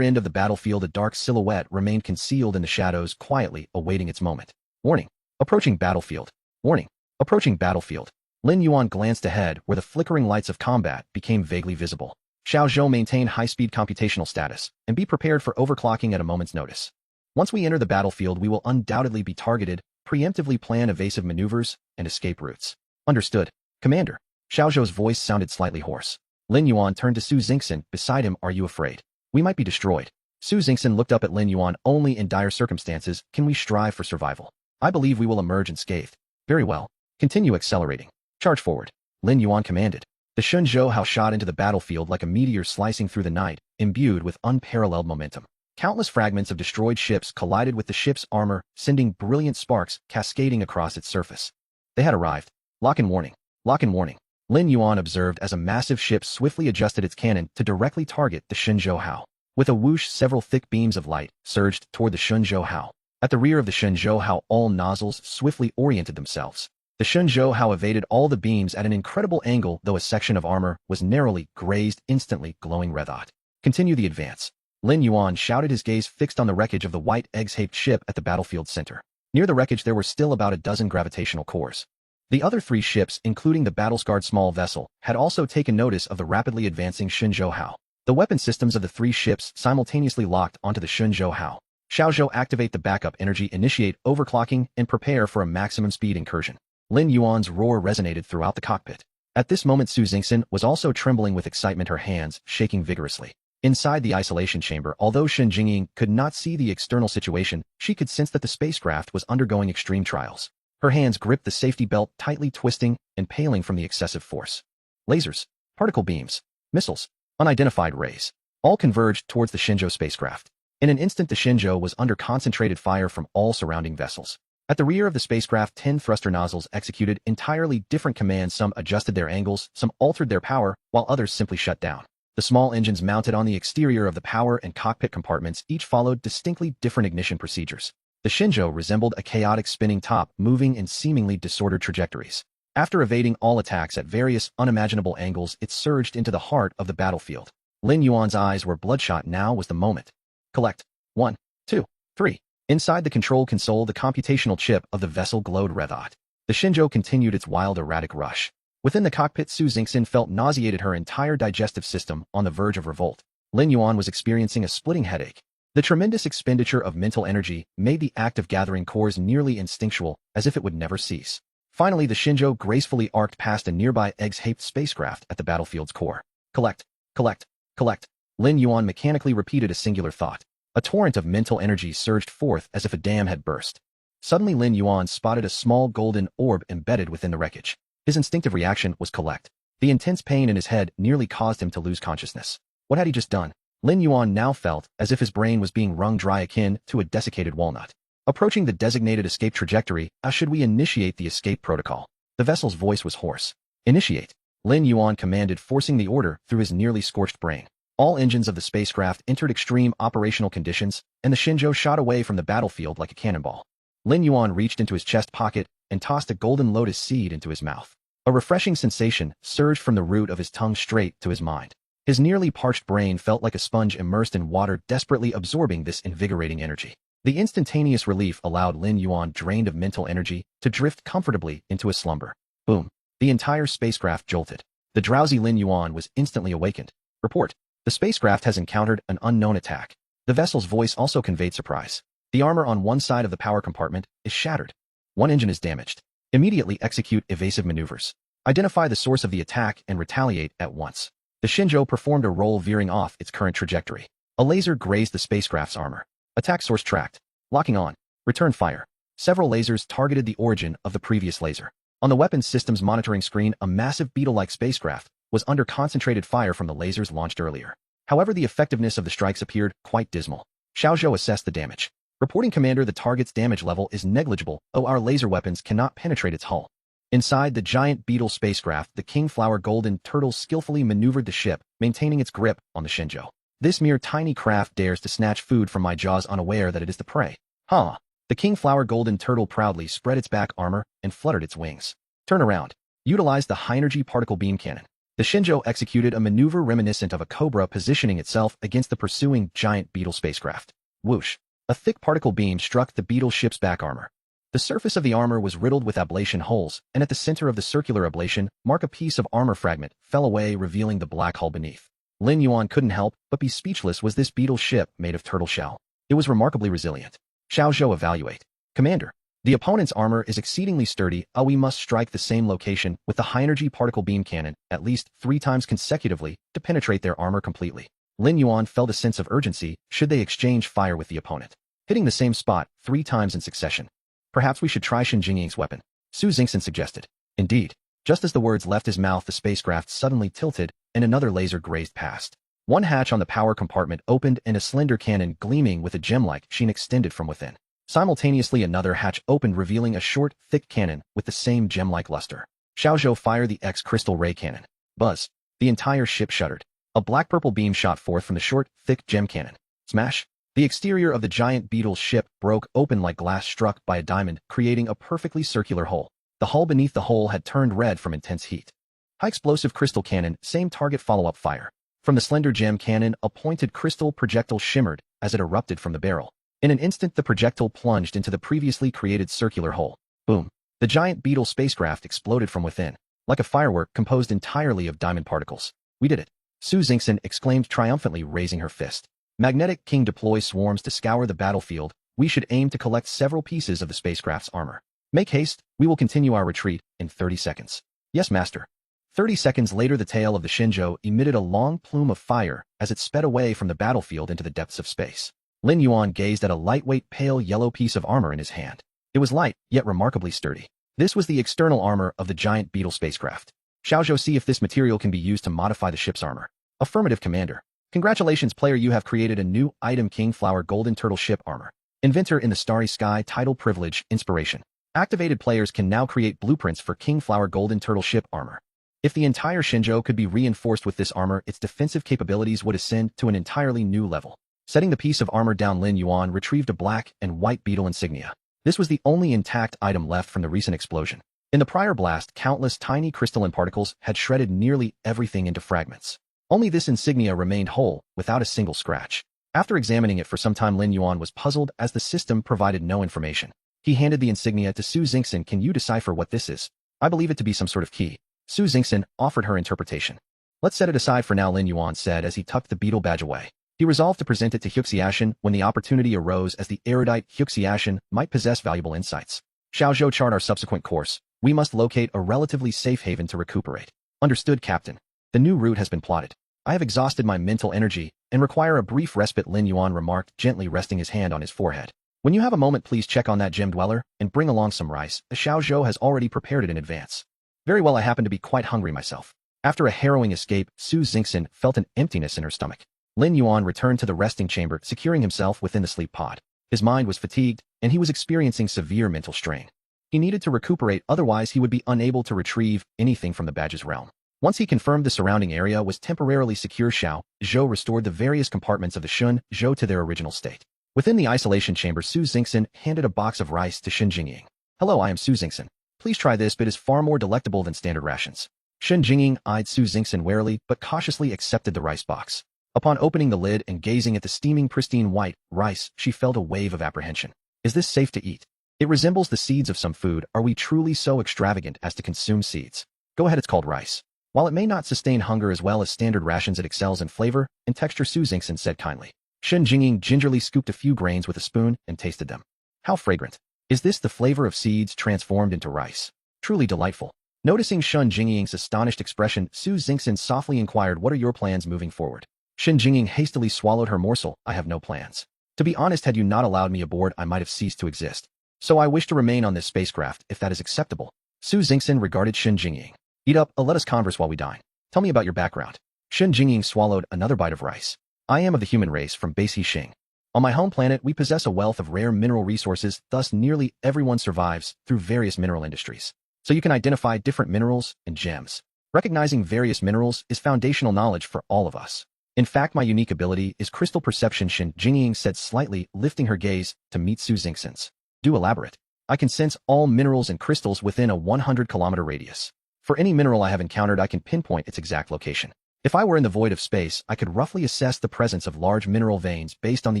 end of the battlefield, a dark silhouette remained concealed in the shadows, quietly awaiting its moment. Warning. Approaching battlefield. Warning. Approaching battlefield. Lin Yuan glanced ahead, where the flickering lights of combat became vaguely visible. Xiao Zhou, maintain high-speed computational status, and be prepared for overclocking at a moment's notice. Once we enter the battlefield, we will undoubtedly be targeted. Preemptively plan evasive maneuvers and escape routes. Understood, Commander. Xiao Zhou's voice sounded slightly hoarse. Lin Yuan turned to Su Xingxin beside him. Are you afraid? We might be destroyed. Su Xingxin looked up at Lin Yuan. Only in dire circumstances can we strive for survival. I believe we will emerge unscathed. Very well. Continue accelerating. Charge forward. Lin Yuan commanded. The Shenzhou Hao shot into the battlefield like a meteor slicing through the night, imbued with unparalleled momentum. Countless fragments of destroyed ships collided with the ship's armor, sending brilliant sparks cascading across its surface. They had arrived. Lock in warning. Lock in warning. Lin Yuan observed as a massive ship swiftly adjusted its cannon to directly target the Shenzhou Hao. With a whoosh, several thick beams of light surged toward the Shenzhou Hao. At the rear of the Shenzhou Hao, all nozzles swiftly oriented themselves. The Shenzhou Hao evaded all the beams at an incredible angle, though a section of armor was narrowly grazed, instantly glowing red hot. Continue the advance. Lin Yuan shouted, his gaze fixed on the wreckage of the white egg-shaped ship at the battlefield center. Near the wreckage there were still about a dozen gravitational cores. The other 3 ships, including the battle-scarred small vessel, had also taken notice of the rapidly advancing Shenzhou Hao. The weapon systems of the 3 ships simultaneously locked onto the Shenzhou Hao. Xiaozhou, activate the backup energy, initiate overclocking, and prepare for a maximum speed incursion. Lin Yuan's roar resonated throughout the cockpit. At this moment Su Xingxin was also trembling with excitement, her hands shaking vigorously. Inside the isolation chamber, although Shen Jingying could not see the external situation, she could sense that the spacecraft was undergoing extreme trials. Her hands gripped the safety belt, tightly twisting and paling from the excessive force. Lasers, particle beams, missiles, unidentified rays, all converged towards the Shenzhou spacecraft. In an instant the Shenzhou was under concentrated fire from all surrounding vessels. At the rear of the spacecraft, 10 thruster nozzles executed entirely different commands. Some adjusted their angles, some altered their power, while others simply shut down. The small engines mounted on the exterior of the power and cockpit compartments each followed distinctly different ignition procedures. The Shenzhou resembled a chaotic spinning top, moving in seemingly disordered trajectories. After evading all attacks at various unimaginable angles, it surged into the heart of the battlefield. Lin Yuan's eyes were bloodshot. Now was the moment. Collect. 1, 2, 3. Inside the control console, the computational chip of the vessel glowed red hot. The Shenzhou continued its wild, erratic rush. Within the cockpit, Su Xingxin felt nauseated, her entire digestive system on the verge of revolt. Lin Yuan was experiencing a splitting headache. The tremendous expenditure of mental energy made the act of gathering cores nearly instinctual, as if it would never cease. Finally, the Shenzhou gracefully arced past a nearby egg-shaped spacecraft at the battlefield's core. Collect, collect, collect. Lin Yuan mechanically repeated a singular thought. A torrent of mental energy surged forth as if a dam had burst. Suddenly Lin Yuan spotted a small golden orb embedded within the wreckage. His instinctive reaction was collect. The intense pain in his head nearly caused him to lose consciousness. What had he just done? Lin Yuan now felt as if his brain was being wrung dry, akin to a desiccated walnut. Approaching the designated escape trajectory, how should we initiate the escape protocol? The vessel's voice was hoarse. Initiate. Lin Yuan commanded, forcing the order through his nearly scorched brain. All engines of the spacecraft entered extreme operational conditions, and the Shenzhou shot away from the battlefield like a cannonball. Lin Yuan reached into his chest pocket and tossed a golden lotus seed into his mouth. A refreshing sensation surged from the root of his tongue straight to his mind. His nearly parched brain felt like a sponge immersed in water, desperately absorbing this invigorating energy. The instantaneous relief allowed Lin Yuan, drained of mental energy, to drift comfortably into a slumber. Boom. The entire spacecraft jolted. The drowsy Lin Yuan was instantly awakened. Report. The spacecraft has encountered an unknown attack. The vessel's voice also conveyed surprise. The armor on one side of the power compartment is shattered. One engine is damaged. Immediately execute evasive maneuvers. Identify the source of the attack and retaliate at once. The Shenzhou performed a roll, veering off its current trajectory. A laser grazed the spacecraft's armor. Attack source tracked. Locking on. Return fire. Several lasers targeted the origin of the previous laser. On the weapons systems monitoring screen, a massive beetle-like spacecraft was under concentrated fire from the lasers launched earlier. However, the effectiveness of the strikes appeared quite dismal. Xiaozhou assessed the damage. Reporting, Commander, the target's damage level is negligible, our laser weapons cannot penetrate its hull. Inside the giant beetle spacecraft, the Kingflower Golden Turtle skillfully maneuvered the ship, maintaining its grip on the Shenzhou. This mere tiny craft dares to snatch food from my jaws, unaware that it is the prey. Huh. The Kingflower Golden Turtle proudly spread its back armor and fluttered its wings. Turn around. Utilize the high-energy particle beam cannon. The Shenzhou executed a maneuver reminiscent of a cobra, positioning itself against the pursuing giant beetle spacecraft. Whoosh. A thick particle beam struck the beetle ship's back armor. The surface of the armor was riddled with ablation holes, and at the center of the circular ablation mark, a piece of armor fragment fell away, revealing the black hull beneath. Lin Yuan couldn't help but be speechless. Was this beetle ship made of turtle shell? It was remarkably resilient. Xiaozhou, evaluate. Commander, the opponent's armor is exceedingly sturdy. We must strike the same location with the high-energy particle beam cannon at least 3 times consecutively to penetrate their armor completely. Lin Yuan felt a sense of urgency should they exchange fire with the opponent. Hitting the same spot 3 times in succession. Perhaps we should try Shen Jingying's weapon. Su Xingxin suggested. Indeed. Just as the words left his mouth, the spacecraft suddenly tilted, and another laser grazed past. One hatch on the power compartment opened and a slender cannon gleaming with a gem-like sheen extended from within. Simultaneously another hatch opened, revealing a short, thick cannon with the same gem-like luster. Xiaozhou fired the X-crystal ray cannon. Buzz. The entire ship shuddered. A black-purple beam shot forth from the short, thick gem cannon. Smash! The exterior of the giant beetle's ship broke open like glass struck by a diamond, creating a perfectly circular hole. The hull beneath the hole had turned red from intense heat. High-explosive crystal cannon, same target follow-up fire. From the slender gem cannon, a pointed crystal projectile shimmered as it erupted from the barrel. In an instant, the projectile plunged into the previously created circular hole. Boom! The giant beetle spacecraft exploded from within, like a firework composed entirely of diamond particles. We did it! Su Xingxin exclaimed triumphantly, raising her fist. Magnetic King, deploy swarms to scour the battlefield. We should aim to collect several pieces of the spacecraft's armor. Make haste, we will continue our retreat in 30 seconds. Yes, master. 30 seconds later, the tail of the Shenzhou emitted a long plume of fire as it sped away from the battlefield into the depths of space. Lin Yuan gazed at a lightweight pale yellow piece of armor in his hand. It was light, yet remarkably sturdy. This was the external armor of the giant beetle spacecraft. Xiaozhou, see if this material can be used to modify the ship's armor. Affirmative, Commander. Congratulations, player, you have created a new item, Kingflower Golden Turtle Ship Armor. Inventor in the Starry Sky, title, privilege, inspiration. Activated players can now create blueprints for Kingflower Golden Turtle Ship Armor. If the entire Shenzhou could be reinforced with this armor, its defensive capabilities would ascend to an entirely new level. Setting the piece of armor down, Lin Yuan retrieved a black and white beetle insignia. This was the only intact item left from the recent explosion. In the prior blast, countless tiny crystalline particles had shredded nearly everything into fragments. Only this insignia remained whole, without a single scratch. After examining it for some time, Lin Yuan was puzzled as the system provided no information. He handed the insignia to Su Xingxin. Can you decipher what this is? I believe it to be some sort of key. Su Xingxin offered her interpretation. Let's set it aside for now, Lin Yuan said as he tucked the beetle badge away. He resolved to present it to Huxiashan when the opportunity arose, as the erudite Huxiashan might possess valuable insights. Xiaozhou, chart our subsequent course. We must locate a relatively safe haven to recuperate. Understood, Captain. The new route has been plotted. I have exhausted my mental energy and require a brief respite, Lin Yuan remarked, gently resting his hand on his forehead. When you have a moment, please check on that gem dweller and bring along some rice. The Xiaozhou has already prepared it in advance. Very well, I happen to be quite hungry myself. After a harrowing escape, Su Xingxin felt an emptiness in her stomach. Lin Yuan returned to the resting chamber, securing himself within the sleep pod. His mind was fatigued, and he was experiencing severe mental strain. He needed to recuperate, otherwise he would be unable to retrieve anything from the badge's realm. Once he confirmed the surrounding area was temporarily secure, Xiaozhou restored the various compartments of the Shenzhou to their original state. Within the isolation chamber, Su Xingxin handed a box of rice to Shen Jingying. Hello, I am Su Xingxin. Please try this, but it is far more delectable than standard rations. Shen Jingying eyed Su Xingxin warily but cautiously accepted the rice box. Upon opening the lid and gazing at the steaming pristine white rice, she felt a wave of apprehension. Is this safe to eat? It resembles the seeds of some food. Are we truly so extravagant as to consume seeds? Go ahead, it's called rice. While it may not sustain hunger as well as standard rations, it excels in flavor and texture, Su Xingxin said kindly. Shen Jingying gingerly scooped a few grains with a spoon and tasted them. How fragrant. Is this the flavor of seeds transformed into rice? Truly delightful. Noticing Shen Jingying's astonished expression, Su Xingxin softly inquired, what are your plans moving forward? Shen Jingying hastily swallowed her morsel. I have no plans. To be honest, had you not allowed me aboard, I might have ceased to exist. So I wish to remain on this spacecraft, if that is acceptable. Su Xingxin regarded Shen Jingying. Eat up, let us converse while we dine. Tell me about your background. Shen Jingying swallowed another bite of rice. I am of the human race from base Xing. On my home planet, we possess a wealth of rare mineral resources, thus nearly everyone survives through various mineral industries. So you can identify different minerals and gems. Recognizing various minerals is foundational knowledge for all of us. In fact, my unique ability is crystal perception, Shen Jingying said slightly, lifting her gaze to meet Su Xingxin's. Do elaborate. I can sense all minerals and crystals within a 100-kilometer radius. For any mineral I have encountered, I can pinpoint its exact location. If I were in the void of space, I could roughly assess the presence of large mineral veins based on the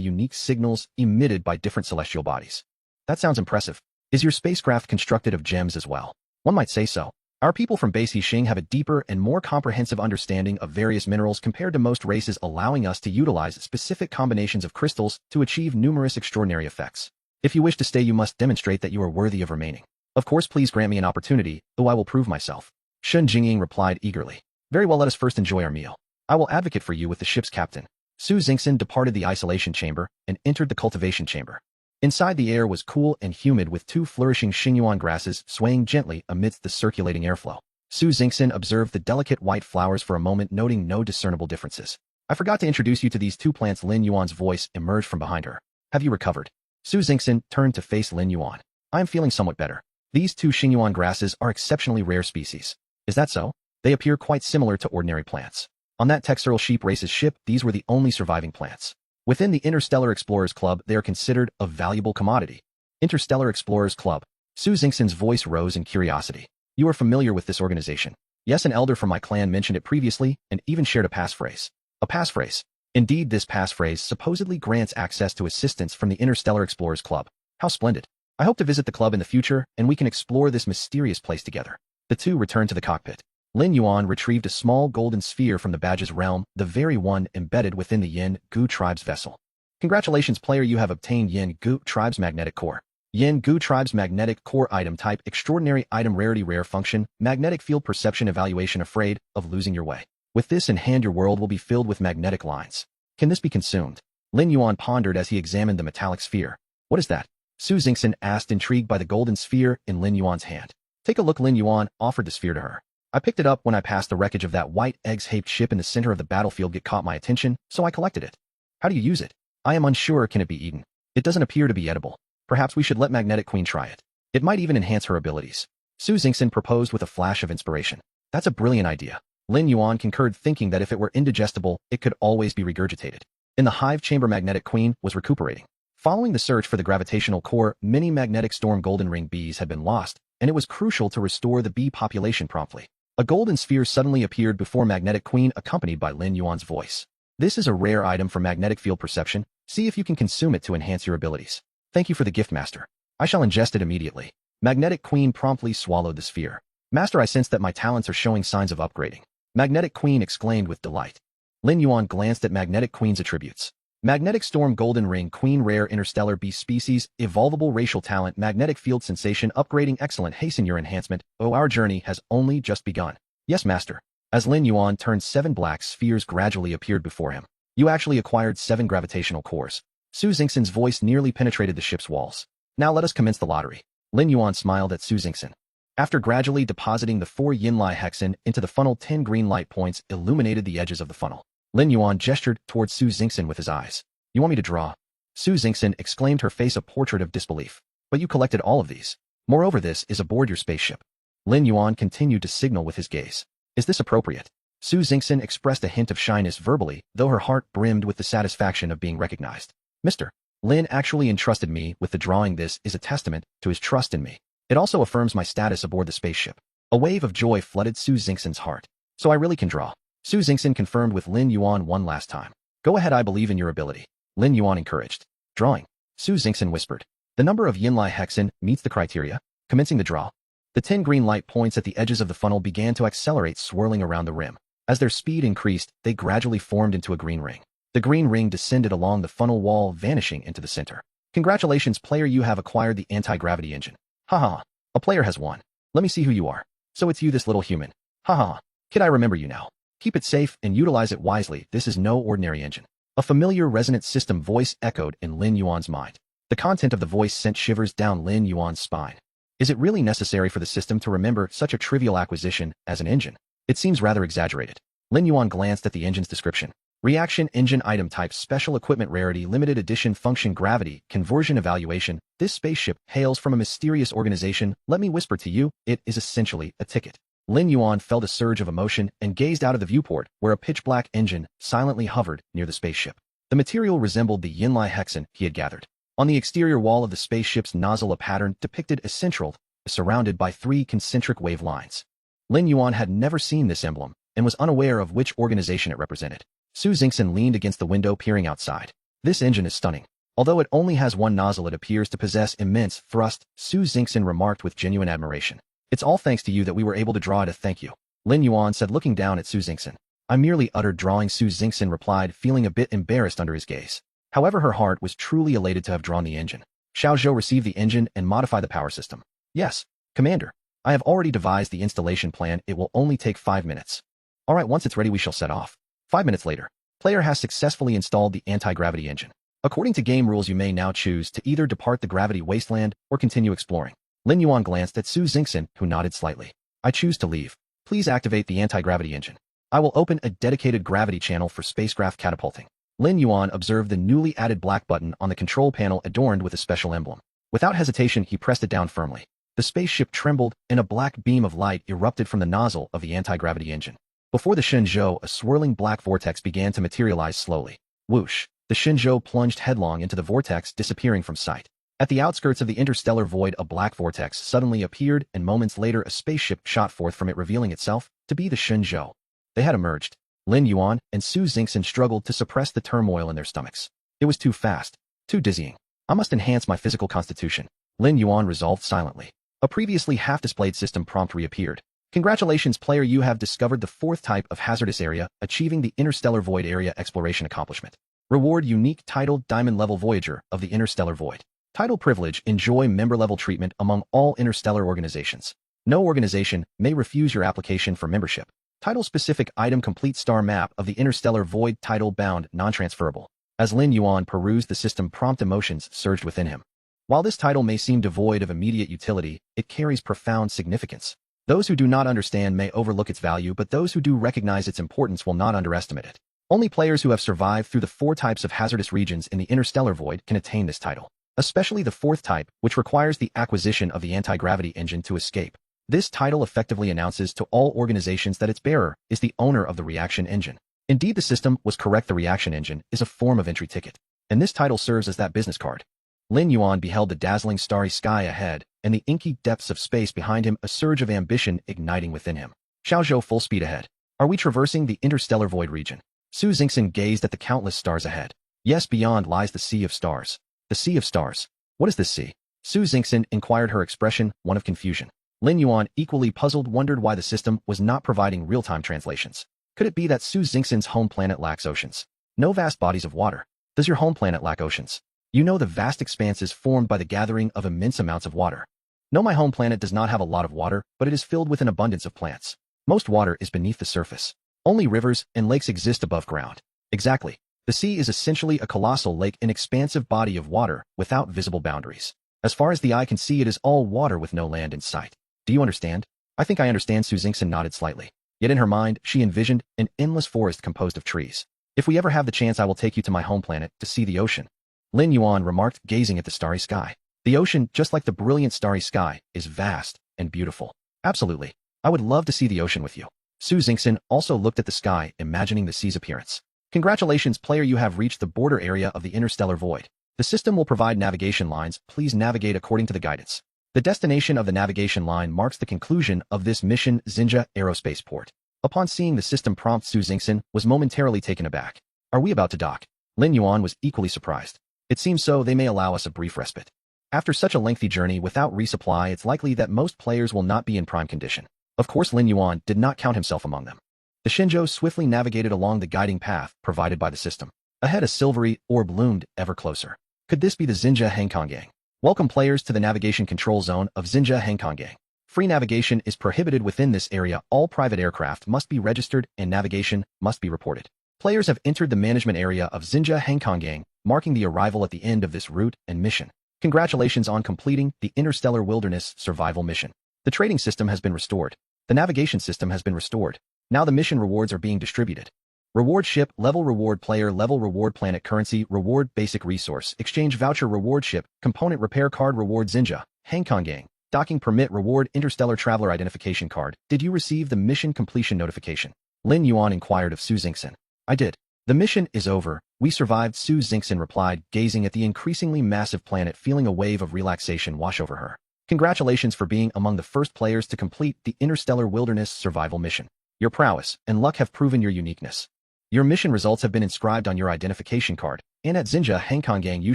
unique signals emitted by different celestial bodies. That sounds impressive. Is your spacecraft constructed of gems as well? One might say so. Our people from base Xing have a deeper and more comprehensive understanding of various minerals compared to most races, allowing us to utilize specific combinations of crystals to achieve numerous extraordinary effects. If you wish to stay, you must demonstrate that you are worthy of remaining. Of course, please grant me an opportunity, though I will prove myself. Shen Jingying replied eagerly. Very well, let us first enjoy our meal. I will advocate for you with the ship's captain. Su Xingxin departed the isolation chamber and entered the cultivation chamber. Inside, the air was cool and humid with two flourishing Xingyuan grasses swaying gently amidst the circulating airflow. Su Xingxin observed the delicate white flowers for a moment, noting no discernible differences. I forgot to introduce you to these two plants. Lin Yuan's voice emerged from behind her. Have you recovered? Su Xingxin turned to face Lin Yuan. I am feeling somewhat better. These two Xingyuan grasses are exceptionally rare species. Is that so? They appear quite similar to ordinary plants. On that textural sheep race's ship, these were the only surviving plants. Within the Interstellar Explorers Club, they are considered a valuable commodity. Interstellar Explorers Club. Su Xingxin's voice rose in curiosity. You are familiar with this organization? Yes, an elder from my clan mentioned it previously and even shared a passphrase. A passphrase. Indeed, this passphrase supposedly grants access to assistance from the Interstellar Explorers Club. How splendid. I hope to visit the club in the future and we can explore this mysterious place together. The two returned to the cockpit. Lin Yuan retrieved a small golden sphere from the badge's realm, the very one embedded within the Yin Gu tribe's vessel. Congratulations, player, you have obtained Yin Gu tribe's magnetic core. Yin Gu tribe's magnetic core item type, extraordinary item rarity, rare function, magnetic field perception evaluation. Afraid of losing your way. With this in hand, your world will be filled with magnetic lines. Can this be consumed? Lin Yuan pondered as he examined the metallic sphere. What is that? Su Xingxin asked, intrigued by the golden sphere in Lin Yuan's hand. Take a look. Lin Yuan offered the sphere to her. I picked it up when I passed the wreckage of that white egg-shaped ship in the center of the battlefield. It caught my attention, so I collected it. How do you use it? I am unsure. Can it be eaten? It doesn't appear to be edible. Perhaps we should let Magnetic Queen try it. It might even enhance her abilities. Su Xingxin proposed with a flash of inspiration. That's a brilliant idea. Lin Yuan concurred, thinking that if it were indigestible, it could always be regurgitated. In the hive chamber, Magnetic Queen was recuperating. Following the search for the gravitational core, many magnetic storm golden ring bees had been lost, and it was crucial to restore the bee population promptly. A golden sphere suddenly appeared before Magnetic Queen, accompanied by Lin Yuan's voice. This is a rare item for magnetic field perception. See if you can consume it to enhance your abilities. Thank you for the gift, Master. I shall ingest it immediately. Magnetic Queen promptly swallowed the sphere. Master, I sense that my talents are showing signs of upgrading. Magnetic Queen exclaimed with delight. Lin Yuan glanced at Magnetic Queen's attributes. Magnetic Storm Golden Ring Queen, rare interstellar beast species, evolvable racial talent, magnetic field sensation, upgrading, excellent, hasten your enhancement. Oh, our journey has only just begun. Yes, Master. As Lin Yuan turned, 7 black spheres gradually appeared before him. You actually acquired 7 gravitational cores. Su Xingxin's voice nearly penetrated the ship's walls. Now let us commence the lottery. Lin Yuan smiled at Su Xingxin. After gradually depositing the 4 Yinlai hexen into the funnel, 10 green light points illuminated the edges of the funnel. Lin Yuan gestured towards Su Xingxin with his eyes. You want me to draw? Su Xingxin exclaimed, her face a portrait of disbelief. But you collected all of these. Moreover, this is aboard your spaceship. Lin Yuan continued to signal with his gaze. Is this appropriate? Su Xingxin expressed a hint of shyness verbally, though her heart brimmed with the satisfaction of being recognized. Mr. Lin actually entrusted me with the drawing. This is a testament to his trust in me. It also affirms my status aboard the spaceship. A wave of joy flooded Su Xingxin's heart. So I really can draw. Su Xingxin confirmed with Lin Yuan one last time. Go ahead, I believe in your ability. Lin Yuan encouraged. Drawing. Su Xingxin whispered. The number of Yinlai hexen meets the criteria. Commencing the draw. The 10 green light points at the edges of the funnel began to accelerate, swirling around the rim. As their speed increased, they gradually formed into a green ring. The green ring descended along the funnel wall, vanishing into the center. Congratulations, player, you have acquired the anti-gravity engine. Haha. A player has won. Let me see who you are. So it's you, this little human. Haha. Kid, I remember you now. Keep it safe and utilize it wisely. This is no ordinary engine. A familiar resonant system voice echoed in Lin Yuan's mind. The content of the voice sent shivers down Lin Yuan's spine. Is it really necessary for the system to remember such a trivial acquisition as an engine? It seems rather exaggerated. Lin Yuan glanced at the engine's description. Reaction engine item type, special equipment, rarity, limited edition, function, gravity, conversion, evaluation. This spaceship hails from a mysterious organization. Let me whisper to you, it is essentially a ticket. Lin Yuan felt a surge of emotion and gazed out of the viewport, where a pitch-black engine silently hovered near the spaceship. The material resembled the Yinlai hexen he had gathered. On the exterior wall of the spaceship's nozzle, a pattern depicted a central, surrounded by 3 concentric wave lines. Lin Yuan had never seen this emblem and was unaware of which organization it represented. Su Xingxin leaned against the window, peering outside. This engine is stunning. Although it only has 1 nozzle, it appears to possess immense thrust, Su Xingxin remarked with genuine admiration. It's all thanks to you that we were able to draw it. Thank you. Lin Yuan said, looking down at Su Xingxin. I merely uttered drawing, Su Xingxin replied, feeling a bit embarrassed under his gaze. However, her heart was truly elated to have drawn the engine. Shall Zhou receive the engine and modify the power system? Yes, Commander. I have already devised the installation plan. It will only take 5 minutes. Alright, once it's ready we shall set off. 5 minutes later. Player has successfully installed the anti-gravity engine. According to game rules, you may now choose to either depart the gravity wasteland or continue exploring. Lin Yuan glanced at Su Xingxin, who nodded slightly. I choose to leave. Please activate the anti-gravity engine. I will open a dedicated gravity channel for spacecraft catapulting. Lin Yuan observed the newly added black button on the control panel adorned with a special emblem. Without hesitation, he pressed it down firmly. The spaceship trembled, and a black beam of light erupted from the nozzle of the anti-gravity engine. Before the Shenzhou, a swirling black vortex began to materialize slowly. Whoosh! The Shenzhou plunged headlong into the vortex, disappearing from sight. At the outskirts of the interstellar void, a black vortex suddenly appeared, and moments later a spaceship shot forth from it, revealing itself to be the Shenzhou. They had emerged. Lin Yuan and Su Xingxin struggled to suppress the turmoil in their stomachs. It was too fast, too dizzying. I must enhance my physical constitution. Lin Yuan resolved silently. A previously half-displayed system prompt reappeared. Congratulations, player, you have discovered the fourth type of hazardous area, achieving the interstellar void area exploration accomplishment. Reward unique title Diamond Level Voyager of the Interstellar Void. Title privilege: enjoy member-level treatment among all interstellar organizations. No organization may refuse your application for membership. Title-specific item: complete star map of the interstellar void. Title bound, non-transferable. As Lin Yuan perused the system prompt, emotions surged within him. While this title may seem devoid of immediate utility, it carries profound significance. Those who do not understand may overlook its value, but those who do recognize its importance will not underestimate it. Only players who have survived through the 4 types of hazardous regions in the interstellar void can attain this title, especially the 4th type, which requires the acquisition of the anti-gravity engine to escape. This title effectively announces to all organizations that its bearer is the owner of the reaction engine. Indeed, the system was correct. The reaction engine is a form of entry ticket, and this title serves as that business card. Lin Yuan beheld the dazzling starry sky ahead and the inky depths of space behind him, a surge of ambition igniting within him. Xiaozhou, full speed ahead. Are we traversing the interstellar void region? Su Xingxin gazed at the countless stars ahead. Yes, beyond lies the sea of stars. The sea of stars. What is this sea? Su Xingxin inquired, her expression one of confusion. Lin Yuan, equally puzzled, wondered why the system was not providing real-time translations. Could it be that Su Xingxin's home planet lacks oceans? No vast bodies of water. Does your home planet lack oceans? You know the vast expanses formed by the gathering of immense amounts of water. No, my home planet does not have a lot of water, but it is filled with an abundance of plants. Most water is beneath the surface. Only rivers and lakes exist above ground. Exactly. The sea is essentially a colossal lake, an expansive body of water without visible boundaries. As far as the eye can see, it is all water with no land in sight. Do you understand? I think I understand. Su Xingxin nodded slightly. Yet in her mind, she envisioned an endless forest composed of trees. If we ever have the chance, I will take you to my home planet to see the ocean. Lin Yuan remarked, gazing at the starry sky. The ocean, just like the brilliant starry sky, is vast and beautiful. Absolutely. I would love to see the ocean with you. Su Xingxin also looked at the sky, imagining the sea's appearance. Congratulations, player, you have reached the border area of the interstellar void. The system will provide navigation lines. Please navigate according to the guidance. The destination of the navigation line marks the conclusion of this mission, Xinjia Aerospace Port. Upon seeing the system prompt, Su Xingxin was momentarily taken aback. Are we about to dock? Lin Yuan was equally surprised. It seems so. They may allow us a brief respite. After such a lengthy journey without resupply, it's likely that most players will not be in prime condition. Of course, Lin Yuan did not count himself among them. The Shenzhou swiftly navigated along the guiding path provided by the system. Ahead, a silvery orb loomed ever closer. Could this be the Xinjia Hengkonggang? Welcome, players, to the navigation control zone of Xinjia Hengkonggang. Free navigation is prohibited within this area. All private aircraft must be registered and navigation must be reported. Players have entered the management area of Xinjia Hengkonggang, marking the arrival at the end of this route and mission. Congratulations on completing the Interstellar Wilderness Survival Mission. The trading system has been restored. The navigation system has been restored. Now the mission rewards are being distributed. Reward ship, level reward player, level reward planet currency, reward basic resource, exchange voucher, reward ship, component repair card, reward Xinjia Hengkonggang, docking permit, reward interstellar traveler identification card. Did you receive the mission completion notification? Lin Yuan inquired of Su Xingxin. I did. The mission is over. We survived, Su Xingxin replied, gazing at the increasingly massive planet, feeling a wave of relaxation wash over her. Congratulations for being among the first players to complete the Interstellar Wilderness Survival Mission. Your prowess and luck have proven your uniqueness. Your mission results have been inscribed on your identification card, and at Xinjia Hengkonggang you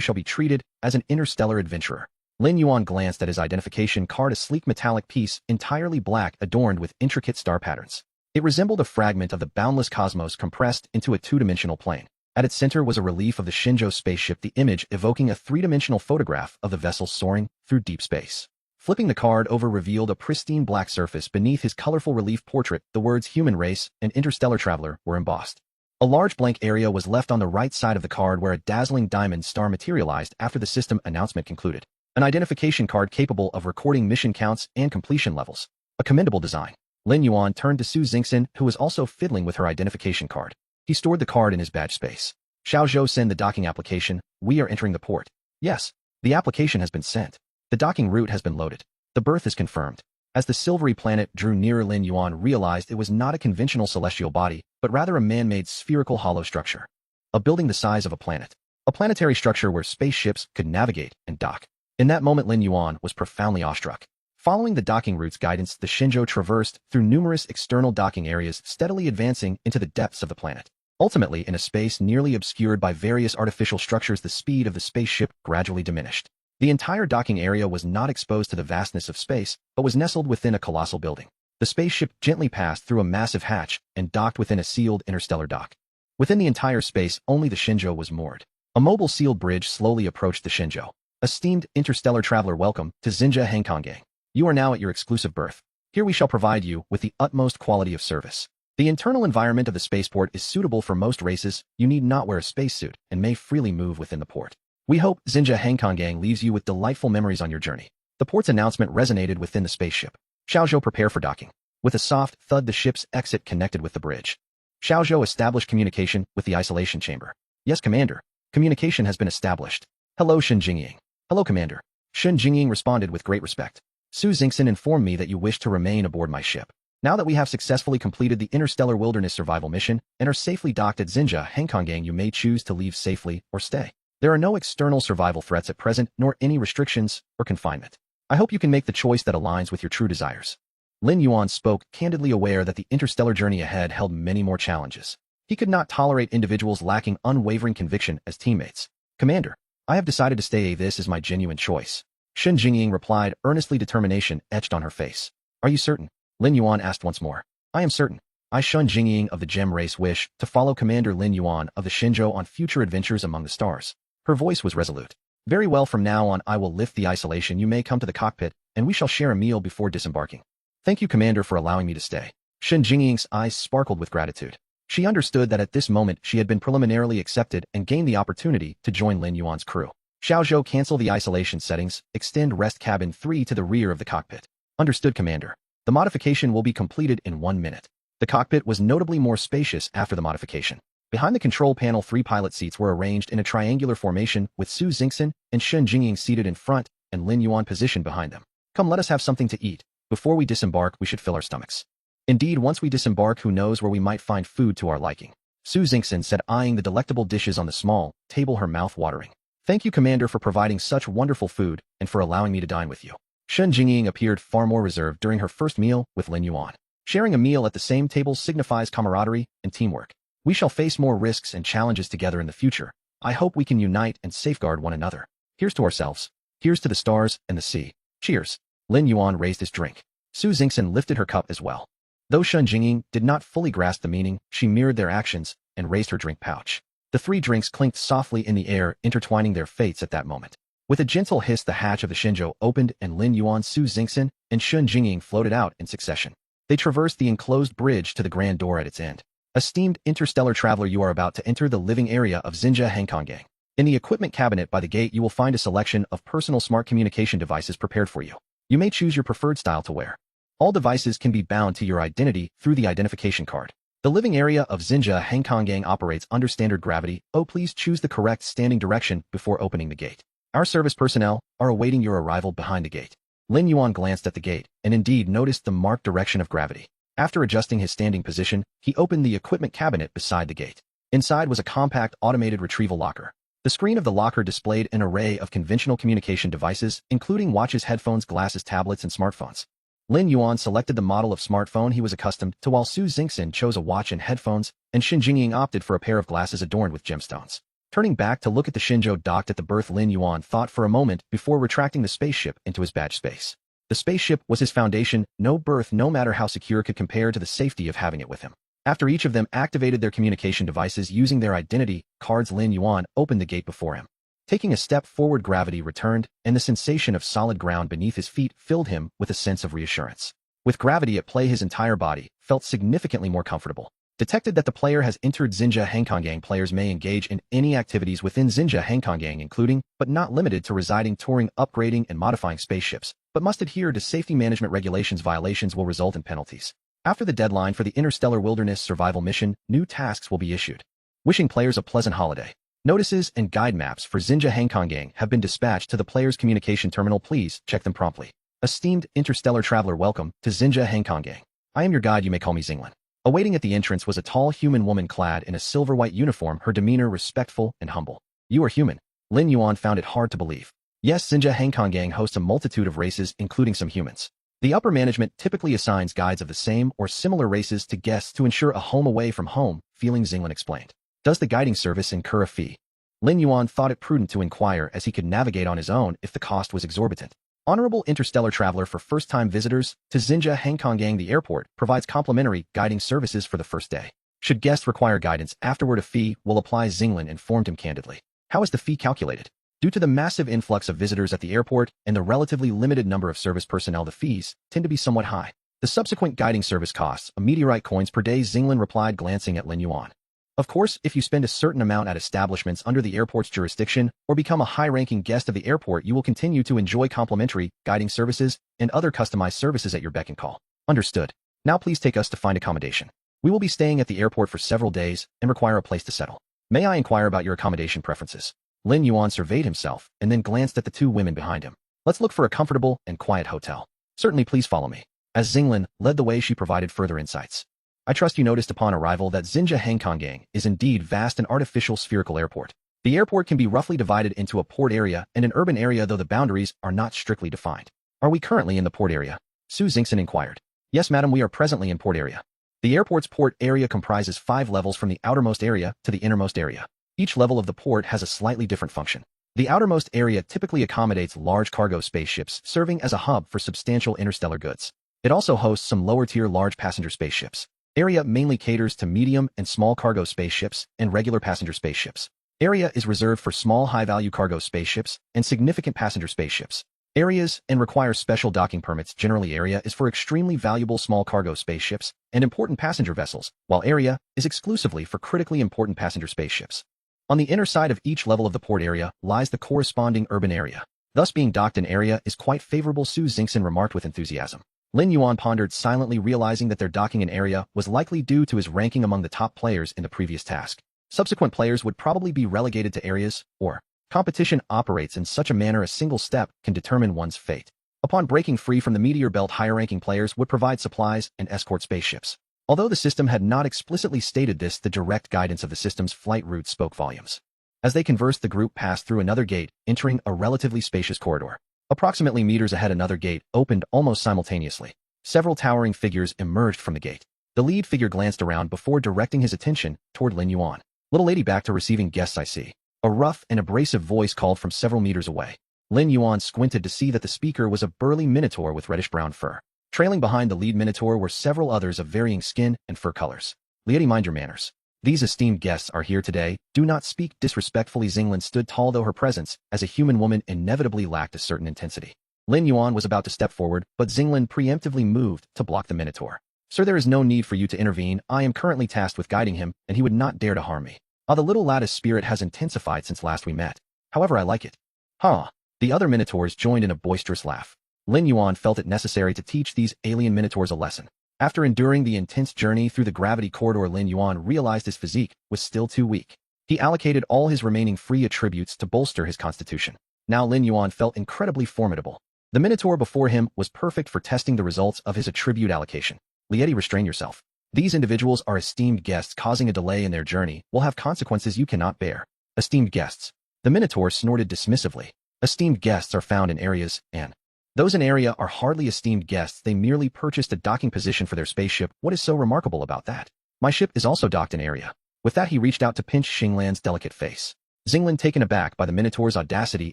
shall be treated as an interstellar adventurer. Lin Yuan glanced at his identification card, a sleek metallic piece, entirely black, adorned with intricate star patterns. It resembled a fragment of the boundless cosmos compressed into a two-dimensional plane. At its center was a relief of the Shenzhou spaceship, the image evoking a three-dimensional photograph of the vessel soaring through deep space. Flipping the card over revealed a pristine black surface. Beneath his colorful relief portrait, the words human race and interstellar traveler were embossed. A large blank area was left on the right side of the card where a dazzling diamond star materialized after the system announcement concluded. An identification card capable of recording mission counts and completion levels. A commendable design. Lin Yuan turned to Su Xingxin, who was also fiddling with her identification card. He stored the card in his badge space. Xiao Zhou, send the docking application. We are entering the port. Yes. The application has been sent. The docking route has been loaded. The berth is confirmed. As the silvery planet drew nearer, Lin Yuan realized it was not a conventional celestial body, but rather a man-made spherical hollow structure. A building the size of a planet. A planetary structure where spaceships could navigate and dock. In that moment, Lin Yuan was profoundly awestruck. Following the docking route's guidance, the Shenzhou traversed through numerous external docking areas, steadily advancing into the depths of the planet. Ultimately, in a space nearly obscured by various artificial structures, the speed of the spaceship gradually diminished. The entire docking area was not exposed to the vastness of space, but was nestled within a colossal building. The spaceship gently passed through a massive hatch and docked within a sealed interstellar dock. Within the entire space, only the Shenzhou was moored. A mobile sealed bridge slowly approached the Shenzhou. Esteemed interstellar traveler, welcome to Xinjia Hengkonggang. You are now at your exclusive berth. Here we shall provide you with the utmost quality of service. The internal environment of the spaceport is suitable for most races. You need not wear a spacesuit and may freely move within the port. We hope Xinjia Hengkonggang leaves you with delightful memories on your journey. The port's announcement resonated within the spaceship. Xiao Zhou, prepare for docking. With a soft thud, the ship's exit connected with the bridge. Xiao Zhou established communication with the isolation chamber. Yes, Commander. Communication has been established. Hello, Shen Jingying. Hello, Commander. Shen Jingying responded with great respect. Su Xingxin informed me that you wish to remain aboard my ship. Now that we have successfully completed the interstellar wilderness survival mission and are safely docked at Xinjia Hengkonggang, you may choose to leave safely or stay. There are no external survival threats at present, nor any restrictions or confinement. I hope you can make the choice that aligns with your true desires. Lin Yuan spoke, candidly aware that the interstellar journey ahead held many more challenges. He could not tolerate individuals lacking unwavering conviction as teammates. Commander, I have decided to stay. This is my genuine choice. Shen Jingying replied, earnestly, determination etched on her face. Are you certain? Lin Yuan asked once more. I am certain. I, Shen Jingying of the Gem race, wish to follow Commander Lin Yuan of the Shenzhou on future adventures among the stars. Her voice was resolute. Very well, from now on I will lift the isolation. You may come to the cockpit, and we shall share a meal before disembarking. Thank you, Commander, for allowing me to stay. Shen Jingying's eyes sparkled with gratitude. She understood that at this moment she had been preliminarily accepted and gained the opportunity to join Lin Yuan's crew. Xiao Zhou, cancel the isolation settings, extend rest cabin 3 to the rear of the cockpit. Understood, Commander. The modification will be completed in 1 minute. The cockpit was notably more spacious after the modification. Behind the control panel, 3 pilot seats were arranged in a triangular formation with Su Xingxin and Shen Jingying seated in front and Lin Yuan positioned behind them. Come, let us have something to eat. Before we disembark, we should fill our stomachs. Indeed, once we disembark, who knows where we might find food to our liking. Su Xingxin said, eyeing the delectable dishes on the small table, her mouth watering. Thank you, Commander, for providing such wonderful food and for allowing me to dine with you. Shen Jingying appeared far more reserved during her first meal with Lin Yuan. Sharing a meal at the same table signifies camaraderie and teamwork. We shall face more risks and challenges together in the future. I hope we can unite and safeguard one another. Here's to ourselves. Here's to the stars and the sea. Cheers. Lin Yuan raised his drink. Su Xingxin lifted her cup as well. Though Shen Jingying did not fully grasp the meaning, she mirrored their actions and raised her drink pouch. The 3 drinks clinked softly in the air, intertwining their fates at that moment. With a gentle hiss, the hatch of the Shenzhou opened and Lin Yuan, Su Xingxin, and Shen Jingying floated out in succession. They traversed the enclosed bridge to the grand door at its end. Esteemed interstellar traveler, you are about to enter the living area of Xinjia Hengkonggang. In the equipment cabinet by the gate, you will find a selection of personal smart communication devices prepared for you. You may choose your preferred style to wear. All devices can be bound to your identity through the identification card. The living area of Xinjia Hengkonggang operates under standard gravity. Oh, please choose the correct standing direction before opening the gate. Our service personnel are awaiting your arrival behind the gate. Lin Yuan glanced at the gate and indeed noticed the marked direction of gravity. After adjusting his standing position, he opened the equipment cabinet beside the gate. Inside was a compact automated retrieval locker. The screen of the locker displayed an array of conventional communication devices, including watches, headphones, glasses, tablets, and smartphones. Lin Yuan selected the model of smartphone he was accustomed to, while Su Xingxin chose a watch and headphones, and Shen Jingying opted for a pair of glasses adorned with gemstones. Turning back to look at the Shenzhou docked at the berth, Lin Yuan thought for a moment before retracting the spaceship into his badge space. The spaceship was his foundation. No berth, no matter how secure, could compare to the safety of having it with him. After each of them activated their communication devices using their identity cards, Lin Yuan opened the gate before him. Taking a step forward, gravity returned, and the sensation of solid ground beneath his feet filled him with a sense of reassurance. With gravity at play, his entire body felt significantly more comfortable. Detected that the player has entered Xinjia Hengkonggang. Players may engage in any activities within Xinjia Hengkonggang, including, but not limited to residing, touring, upgrading, and modifying spaceships, but must adhere to safety management regulations. Violations will result in penalties. After the deadline for the Interstellar Wilderness Survival Mission, new tasks will be issued. Wishing players a pleasant holiday. Notices and guide maps for Xinjia Hengkonggang have been dispatched to the player's communication terminal. Please check them promptly. Esteemed interstellar traveler, welcome to Xinjia Hengkonggang. I am your guide. You may call me Xinglin. Awaiting at the entrance was a tall human woman clad in a silver-white uniform, her demeanor respectful and humble. You are human. Lin Yuan found it hard to believe. Yes, Xinjia Hengkonggang hosts a multitude of races, including some humans. The upper management typically assigns guides of the same or similar races to guests to ensure a home away from home, feeling Xinglin explained. Does the guiding service incur a fee? Lin Yuan thought it prudent to inquire, as he could navigate on his own if the cost was exorbitant. Honorable interstellar traveler, for first-time visitors to Xinjia Hengkonggang, the airport provides complimentary guiding services for the first day. Should guests require guidance afterward, a fee will apply. Xinglin informed him candidly. How is the fee calculated? Due to the massive influx of visitors at the airport and the relatively limited number of service personnel, the fees tend to be somewhat high. The subsequent guiding service costs a meteorite coins per day, Xinglin replied, glancing at Lin Yuan. Of course, if you spend a certain amount at establishments under the airport's jurisdiction or become a high-ranking guest of the airport, you will continue to enjoy complimentary guiding services and other customized services at your beck and call. Understood. Now please take us to find accommodation. We will be staying at the airport for several days and require a place to settle. May I inquire about your accommodation preferences? Lin Yuan surveyed himself and then glanced at the two women behind him. Let's look for a comfortable and quiet hotel. Certainly, please follow me. As Xinglin led the way, she provided further insights. I trust you noticed upon arrival that Xinjia Hengkonggang is indeed vast and artificial spherical airport. The airport can be roughly divided into a port area and an urban area, though the boundaries are not strictly defined. Are we currently in the port area? Su Xingxin inquired. Yes, madam, we are presently in port area. The airport's port area comprises 5 levels from the outermost area to the innermost area. Each level of the port has a slightly different function. The outermost area typically accommodates large cargo spaceships, serving as a hub for substantial interstellar goods. It also hosts some lower-tier large passenger spaceships. Area mainly caters to medium and small cargo spaceships and regular passenger spaceships. Area is reserved for small high-value cargo spaceships and significant passenger spaceships. Areas and requires special docking permits. Generally, area is for extremely valuable small cargo spaceships and important passenger vessels, while area is exclusively for critically important passenger spaceships. On the inner side of each level of the port area lies the corresponding urban area. Thus, being docked in area is quite favorable, Su Xingxin remarked with enthusiasm. Lin Yuan pondered silently, realizing that their docking in area was likely due to his ranking among the top players in the previous task. Subsequent players would probably be relegated to areas, or competition operates in such a manner a single step can determine one's fate. Upon breaking free from the meteor belt, higher-ranking players would provide supplies and escort spaceships. Although the system had not explicitly stated this, the direct guidance of the system's flight route spoke volumes. As they conversed, the group passed through another gate, entering a relatively spacious corridor. Approximately meters ahead, another gate opened almost simultaneously. Several towering figures emerged from the gate. The lead figure glanced around before directing his attention toward Lin Yuan. Little lady, back to receiving guests, I see. A rough and abrasive voice called from several meters away. Lin Yuan squinted to see that the speaker was a burly minotaur with reddish-brown fur. Trailing behind the lead minotaur were several others of varying skin and fur colors. Lady, mind your manners. These esteemed guests are here today. Do not speak disrespectfully. Xinglin stood tall, though her presence, as a human woman, inevitably lacked a certain intensity. Lin Yuan was about to step forward, but Xinglin preemptively moved to block the minotaur. Sir, there is no need for you to intervene. I am currently tasked with guiding him, and he would not dare to harm me. The little lad's spirit has intensified since last we met. However, I like it. Huh. The other minotaurs joined in a boisterous laugh. Lin Yuan felt it necessary to teach these alien minotaurs a lesson. After enduring the intense journey through the gravity corridor, Lin Yuan realized his physique was still too weak. He allocated all his remaining free attributes to bolster his constitution. Now Lin Yuan felt incredibly formidable. The minotaur before him was perfect for testing the results of his attribute allocation. Lieti, restrain yourself. These individuals are esteemed guests. Causing a delay in their journey will have consequences you cannot bear. Esteemed guests. The minotaur snorted dismissively. Esteemed guests are found in areas, and those in area are hardly esteemed guests. They merely purchased a docking position for their spaceship. What is so remarkable about that? My ship is also docked in area. With that, he reached out to pinch Xinglan's delicate face. Xinglin, taken aback by the minotaur's audacity,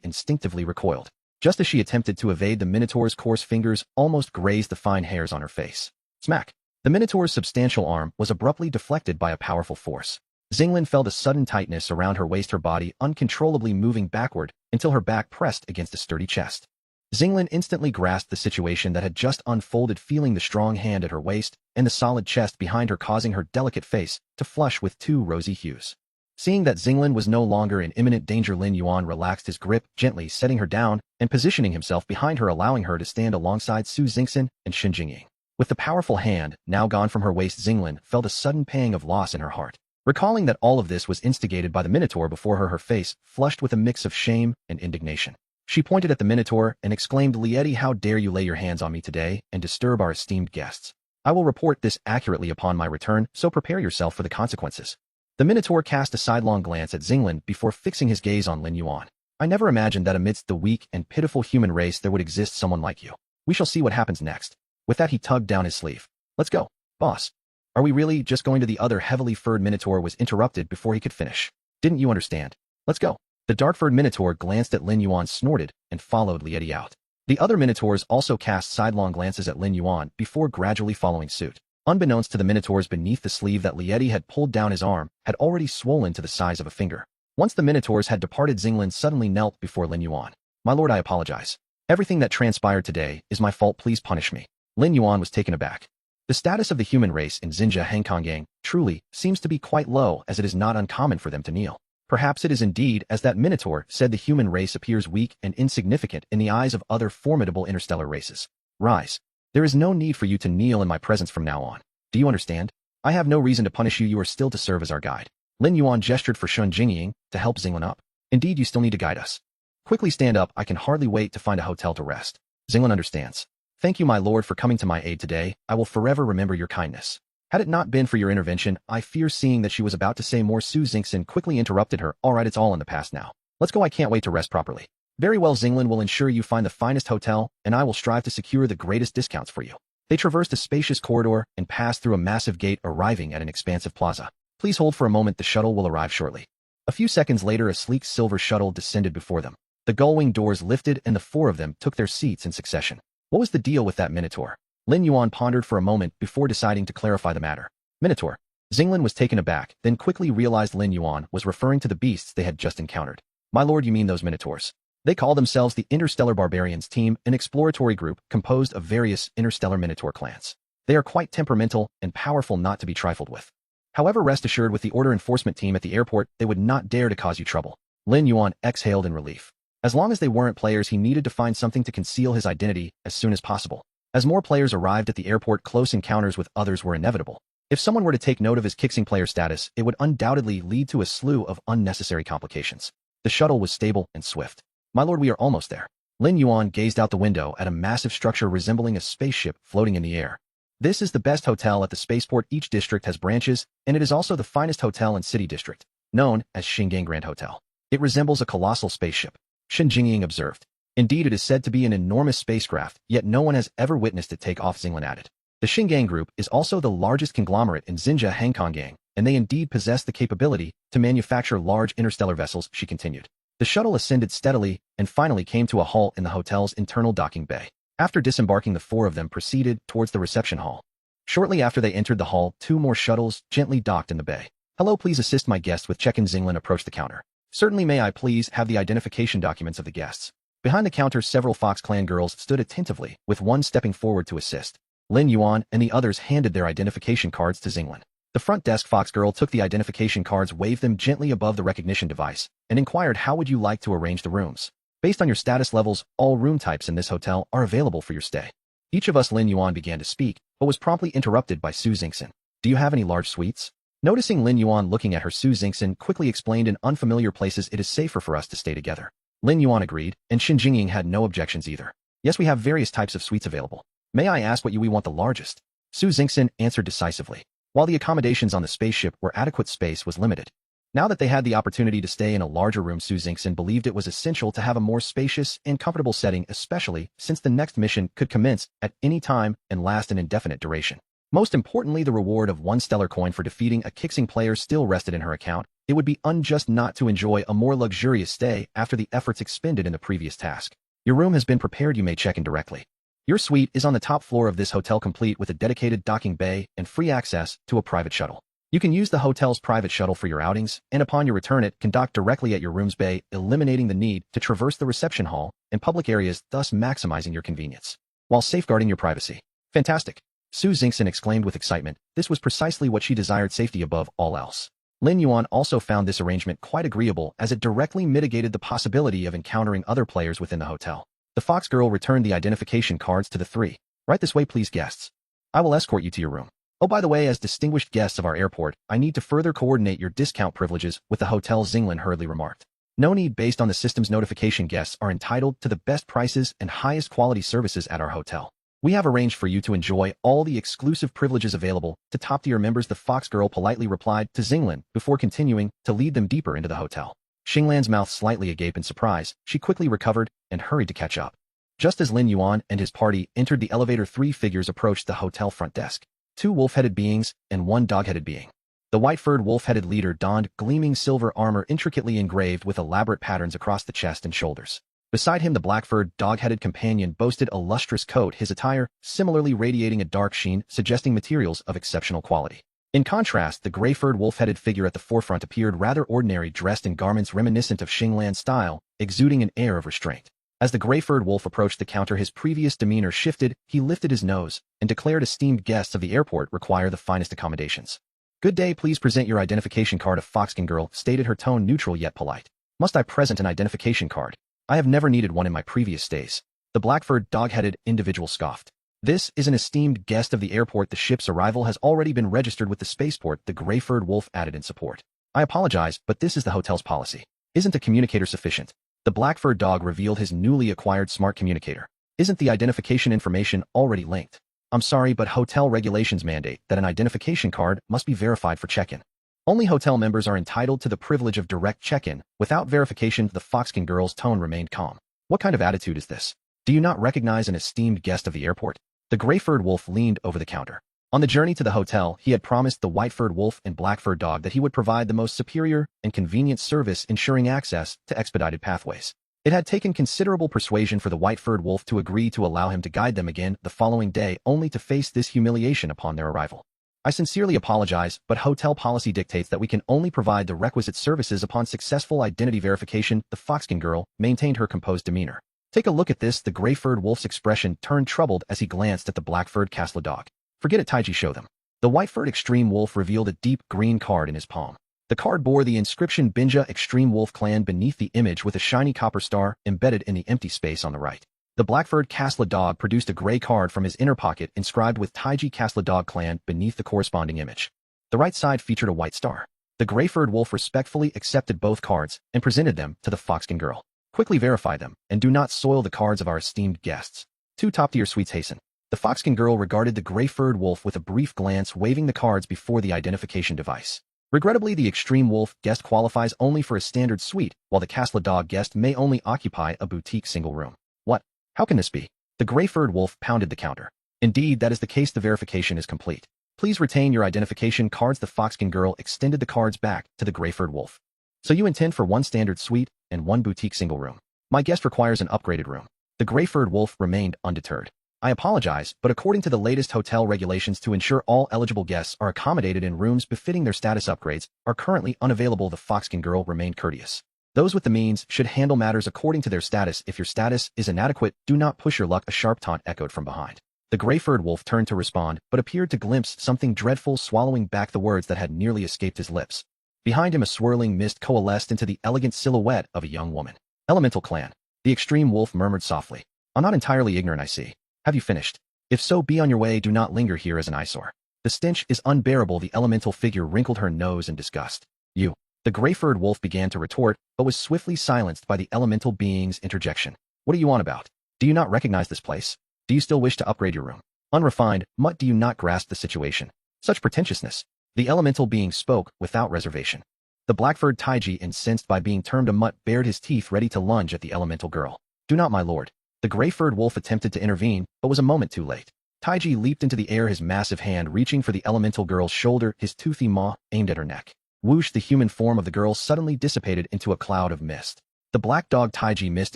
instinctively recoiled. Just as she attempted to evade, the minotaur's coarse fingers almost grazed the fine hairs on her face. Smack! The minotaur's substantial arm was abruptly deflected by a powerful force. Xinglin felt a sudden tightness around her waist, her body uncontrollably moving backward until her back pressed against a sturdy chest. Xinglin instantly grasped the situation that had just unfolded, feeling the strong hand at her waist and the solid chest behind her, causing her delicate face to flush with two rosy hues. Seeing that Xinglin was no longer in imminent danger, Lin Yuan relaxed his grip, gently setting her down and positioning himself behind her, allowing her to stand alongside Su Xingxin and Shen Jingying. With the powerful hand now gone from her waist, Xinglin felt a sudden pang of loss in her heart. Recalling that all of this was instigated by the Minotaur before her, her face flushed with a mix of shame and indignation. She pointed at the Minotaur and exclaimed, "Lieti, how dare you lay your hands on me today and disturb our esteemed guests? I will report this accurately upon my return, so prepare yourself for the consequences." The Minotaur cast a sidelong glance at Xinglin before fixing his gaze on Lin Yuan. "I never imagined that amidst the weak and pitiful human race there would exist someone like you. We shall see what happens next." With that, he tugged down his sleeve. "Let's go, boss." "Are we really just going to?" The other heavily furred Minotaur was interrupted before he could finish. "Didn't you understand? Let's go." The dark-furred Minotaur glanced at Lin Yuan, snorted, and followed Lieti out. The other Minotaurs also cast sidelong glances at Lin Yuan before gradually following suit. Unbeknownst to the Minotaurs beneath, the sleeve that Lieti had pulled down his arm had already swollen to the size of a finger. Once the Minotaurs had departed, Xinglin suddenly knelt before Lin Yuan. "My lord, I apologize. Everything that transpired today is my fault. Please punish me." Lin Yuan was taken aback. The status of the human race in Xinjia Hengkonggang truly seems to be quite low, as it is not uncommon for them to kneel. Perhaps it is indeed, as that Minotaur said, the human race appears weak and insignificant in the eyes of other formidable interstellar races. "Rise. There is no need for you to kneel in my presence from now on. Do you understand? I have no reason to punish you. You are still to serve as our guide." Lin Yuan gestured for Shen Jingying to help Xinglin up. "Indeed, you still need to guide us. Quickly stand up. I can hardly wait to find a hotel to rest." Xinglin understands. "Thank you, my lord, for coming to my aid today. I will forever remember your kindness." "Had it not been for your intervention, I fear," seeing that she was about to say more, Su Xingxin quickly interrupted her. "All right, it's all in the past now. Let's go. I can't wait to rest properly." "Very well, Xinglin will ensure you find the finest hotel, and I will strive to secure the greatest discounts for you." They traversed a spacious corridor and passed through a massive gate, arriving at an expansive plaza. "Please hold for a moment. The shuttle will arrive shortly." A few seconds later, a sleek silver shuttle descended before them. The gull-wing doors lifted and the four of them took their seats in succession. What was the deal with that Minotaur? Lin Yuan pondered for a moment before deciding to clarify the matter. "Minotaur." Xinglin was taken aback, then quickly realized Lin Yuan was referring to the beasts they had just encountered. "My lord, you mean those Minotaurs? They call themselves the Interstellar Barbarians Team, an exploratory group composed of various interstellar Minotaur clans. They are quite temperamental and powerful, not to be trifled with. However, rest assured, with the order enforcement team at the airport, they would not dare to cause you trouble." Lin Yuan exhaled in relief. As long as they weren't players, he needed to find something to conceal his identity as soon as possible. As more players arrived at the airport, close encounters with others were inevitable. If someone were to take note of his kicksing player status, it would undoubtedly lead to a slew of unnecessary complications. The shuttle was stable and swift. "My lord, we are almost there." Lin Yuan gazed out the window at a massive structure resembling a spaceship floating in the air. "This is the best hotel at the spaceport. Each district has branches, and it is also the finest hotel in City District, known as Xingang Grand Hotel. It resembles a colossal spaceship," Shen Jingying observed. "Indeed, it is said to be an enormous spacecraft, yet no one has ever witnessed it take off," Xinglin added. "The Xingang Group is also the largest conglomerate in Xinjia Hengkonggang, and they indeed possess the capability to manufacture large interstellar vessels," she continued. The shuttle ascended steadily and finally came to a halt in the hotel's internal docking bay. After disembarking, the four of them proceeded towards the reception hall. Shortly after they entered the hall, two more shuttles gently docked in the bay. "Hello, please assist my guest with check-in." Xinglin approached the counter. "Certainly, may I please have the identification documents of the guests?" Behind the counter, several Fox Clan girls stood attentively, with one stepping forward to assist. Lin Yuan and the others handed their identification cards to Xinglin. The front desk Fox girl took the identification cards, waved them gently above the recognition device, and inquired, "How would you like to arrange the rooms? Based on your status levels, all room types in this hotel are available for your stay." Each of us, Lin Yuan began to speak, but was promptly interrupted by Su Xingxin. "Do you have any large suites?" Noticing Lin Yuan looking at her, Su Xingxin quickly explained, "In unfamiliar places it is safer for us to stay together." Lin Yuan agreed, and Shen Jingying had no objections either. "Yes, we have various types of suites available. May I ask what we want the largest?" Su Xingxin answered decisively. While the accommodations on the spaceship were adequate, space was limited. Now that they had the opportunity to stay in a larger room, Su Xingxin believed it was essential to have a more spacious and comfortable setting, especially since the next mission could commence at any time and last an indefinite duration. Most importantly, the reward of 1 stellar coin for defeating a kicksing player still rested in her account. It would be unjust not to enjoy a more luxurious stay after the efforts expended in the previous task. "Your room has been prepared. You may check in directly. Your suite is on the top floor of this hotel, complete with a dedicated docking bay and free access to a private shuttle. You can use the hotel's private shuttle for your outings, and upon your return it can dock directly at your room's bay, eliminating the need to traverse the reception hall in public areas, thus maximizing your convenience, while safeguarding your privacy. Fantastic! Su Xingxin exclaimed with excitement. This was precisely what she desired, safety above all else. Lin Yuan also found this arrangement quite agreeable as it directly mitigated the possibility of encountering other players within the hotel. The fox girl returned the identification cards to the three. Right this way, please, guests. I will escort you to your room. Oh, by the way, as distinguished guests of our airport, I need to further coordinate your discount privileges with the hotel, Xinglin hurriedly remarked. No need. Based on the system's notification, guests are entitled to the best prices and highest quality services at our hotel. We have arranged for you to enjoy all the exclusive privileges available to top-tier members, the fox girl politely replied to Xinglin before continuing to lead them deeper into the hotel. Xinglan's mouth slightly agape in surprise. She quickly recovered and hurried to catch up. Just as Lin Yuan and his party entered the elevator, three figures approached the hotel front desk. Two wolf-headed beings and one dog-headed being. The white-furred wolf-headed leader donned gleaming silver armor intricately engraved with elaborate patterns across the chest and shoulders. Beside him, the black-furred, dog-headed companion boasted a lustrous coat, his attire similarly radiating a dark sheen, suggesting materials of exceptional quality. In contrast, the gray-furred wolf-headed figure at the forefront appeared rather ordinary, dressed in garments reminiscent of Xinglan's style, exuding an air of restraint. As the gray-furred wolf approached the counter, his previous demeanor shifted. He lifted his nose and declared, esteemed guests of the airport require the finest accommodations. Good day, please present your identification card. A foxkin girl stated, her tone neutral yet polite. Must I present an identification card? I have never needed one in my previous stays. The black-furred, dog-headed individual scoffed. This is an esteemed guest of the airport. The ship's arrival has already been registered with the spaceport, the gray-furred wolf added in support. I apologize, but this is the hotel's policy. Isn't a communicator sufficient? The black-furred dog revealed his newly acquired smart communicator. Isn't the identification information already linked? I'm sorry, but hotel regulations mandate that an identification card must be verified for check-in. Only hotel members are entitled to the privilege of direct check-in. Without verification, the foxkin girl's tone remained calm. What kind of attitude is this? Do you not recognize an esteemed guest of the airport? The gray-furred wolf leaned over the counter. On the journey to the hotel, he had promised the white-furred wolf and black-furred dog that he would provide the most superior and convenient service, ensuring access to expedited pathways. It had taken considerable persuasion for the white-furred wolf to agree to allow him to guide them again the following day, only to face this humiliation upon their arrival. I sincerely apologize, but hotel policy dictates that we can only provide the requisite services upon successful identity verification. The foxkin girl maintained her composed demeanor. Take a look at this. The gray-furred wolf's expression turned troubled as he glanced at the black-furred Kasla dog. Forget it, Taiji, show them. The white-furred extreme wolf revealed a deep green card in his palm. The card bore the inscription Binja Extreme Wolf Clan beneath the image with a shiny copper star embedded in the empty space on the right. The black-furred Kasla dog produced a gray card from his inner pocket inscribed with Taiji Kasla Dog Clan beneath the corresponding image. The right side featured a white star. The gray-furred wolf respectfully accepted both cards and presented them to the foxkin girl. Quickly verify them, and do not soil the cards of our esteemed guests. Two top-tier suites hasten. The foxkin girl regarded the gray-furred wolf with a brief glance, waving the cards before the identification device. Regrettably, the extreme wolf guest qualifies only for a standard suite, while the Kasla dog guest may only occupy a boutique single room. What? How can this be? The gray-furred wolf pounded the counter. Indeed, that is the case. The verification is complete. Please retain your identification cards. The foxkin girl extended the cards back to the gray-furred wolf. So you intend for one standard suite and one boutique single room. My guest requires an upgraded room. The gray-furred wolf remained undeterred. I apologize, but according to the latest hotel regulations, to ensure all eligible guests are accommodated in rooms befitting their status, upgrades are currently unavailable. The foxkin girl remained courteous. Those with the means should handle matters according to their status. If your status is inadequate, do not push your luck, a sharp taunt echoed from behind. The gray-furred wolf turned to respond, but appeared to glimpse something dreadful, swallowing back the words that had nearly escaped his lips. Behind him, a swirling mist coalesced into the elegant silhouette of a young woman. Elemental clan. The extreme wolf murmured softly. I'm not entirely ignorant, I see. Have you finished? If so, be on your way. Do not linger here as an eyesore. The stench is unbearable. The elemental figure wrinkled her nose in disgust. You. The gray-furred wolf began to retort, but was swiftly silenced by the elemental being's interjection. What are you on about? Do you not recognize this place? Do you still wish to upgrade your room? Unrefined, mutt, do you not grasp the situation? Such pretentiousness. The elemental being spoke without reservation. The black-furred Taiji, incensed by being termed a mutt, bared his teeth ready to lunge at the elemental girl. Do not, my lord. The gray-furred wolf attempted to intervene, but was a moment too late. Taiji leaped into the air, his massive hand reaching for the elemental girl's shoulder, his toothy maw aimed at her neck. Whoosh! The human form of the girl suddenly dissipated into a cloud of mist. The black dog Taiji missed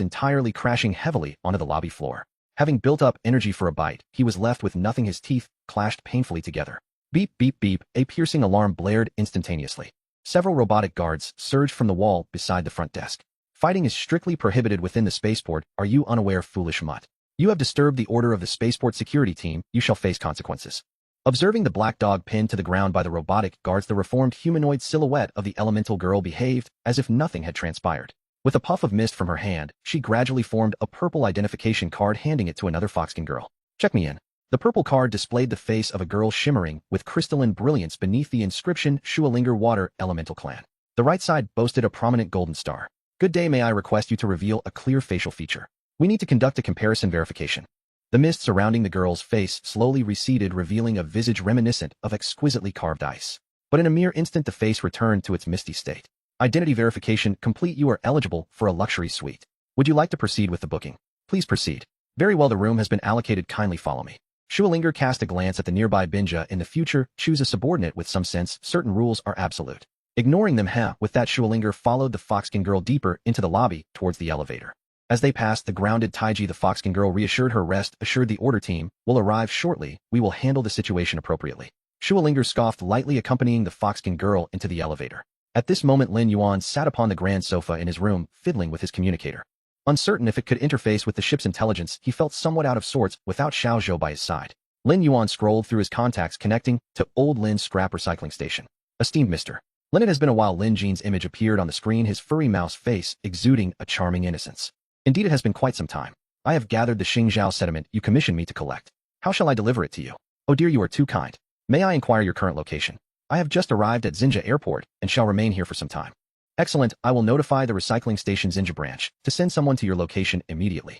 entirely, crashing heavily onto the lobby floor. Having built up energy for a bite, he was left with nothing. His teeth clashed painfully together. Beep, beep, beep, a piercing alarm blared instantaneously. Several robotic guards surged from the wall beside the front desk. Fighting is strictly prohibited within the spaceport. Are you unaware, foolish mutt? You have disturbed the order of the spaceport security team. You shall face consequences. Observing the black dog pinned to the ground by the robotic guards, the reformed humanoid silhouette of the elemental girl behaved as if nothing had transpired. With a puff of mist from her hand, she gradually formed a purple identification card, handing it to another foxkin girl. Check me in. The purple card displayed the face of a girl shimmering with crystalline brilliance beneath the inscription Schuelinger Water Elemental Clan. The right side boasted a prominent golden star. Good day, may I request you to reveal a clear facial feature. We need to conduct a comparison verification. The mist surrounding the girl's face slowly receded, revealing a visage reminiscent of exquisitely carved ice. But in a mere instant the face returned to its misty state. Identity verification complete. You are eligible for a luxury suite. Would you like to proceed with the booking? Please proceed. Very well, the room has been allocated. Kindly follow me. Schuelinger cast a glance at the nearby Binja. In the future, choose a subordinate with some sense. Certain rules are absolute. Ignoring them, with that, Schuelinger followed the foxkin girl deeper into the lobby towards the elevator. As they passed the grounded Taiji, the foxkin girl reassured her. Rest assured, the order team will arrive shortly. We will handle the situation appropriately. Schuelinger scoffed lightly, accompanying the foxkin girl into the elevator. At this moment, Lin Yuan sat upon the grand sofa in his room, fiddling with his communicator. Uncertain if it could interface with the ship's intelligence, he felt somewhat out of sorts without Xiao Zhou by his side. Lin Yuan scrolled through his contacts, connecting to Old Lin's scrap recycling station. Esteemed Mr. Lin, it has been a while. Lin Jin's image appeared on the screen, his furry mouse face exuding a charming innocence. Indeed, it has been quite some time. I have gathered the Xingzhou sediment you commissioned me to collect. How shall I deliver it to you? Oh dear, you are too kind. May I inquire your current location? I have just arrived at Xinjia Airport and shall remain here for some time. Excellent, I will notify the recycling station Xinjia branch to send someone to your location immediately.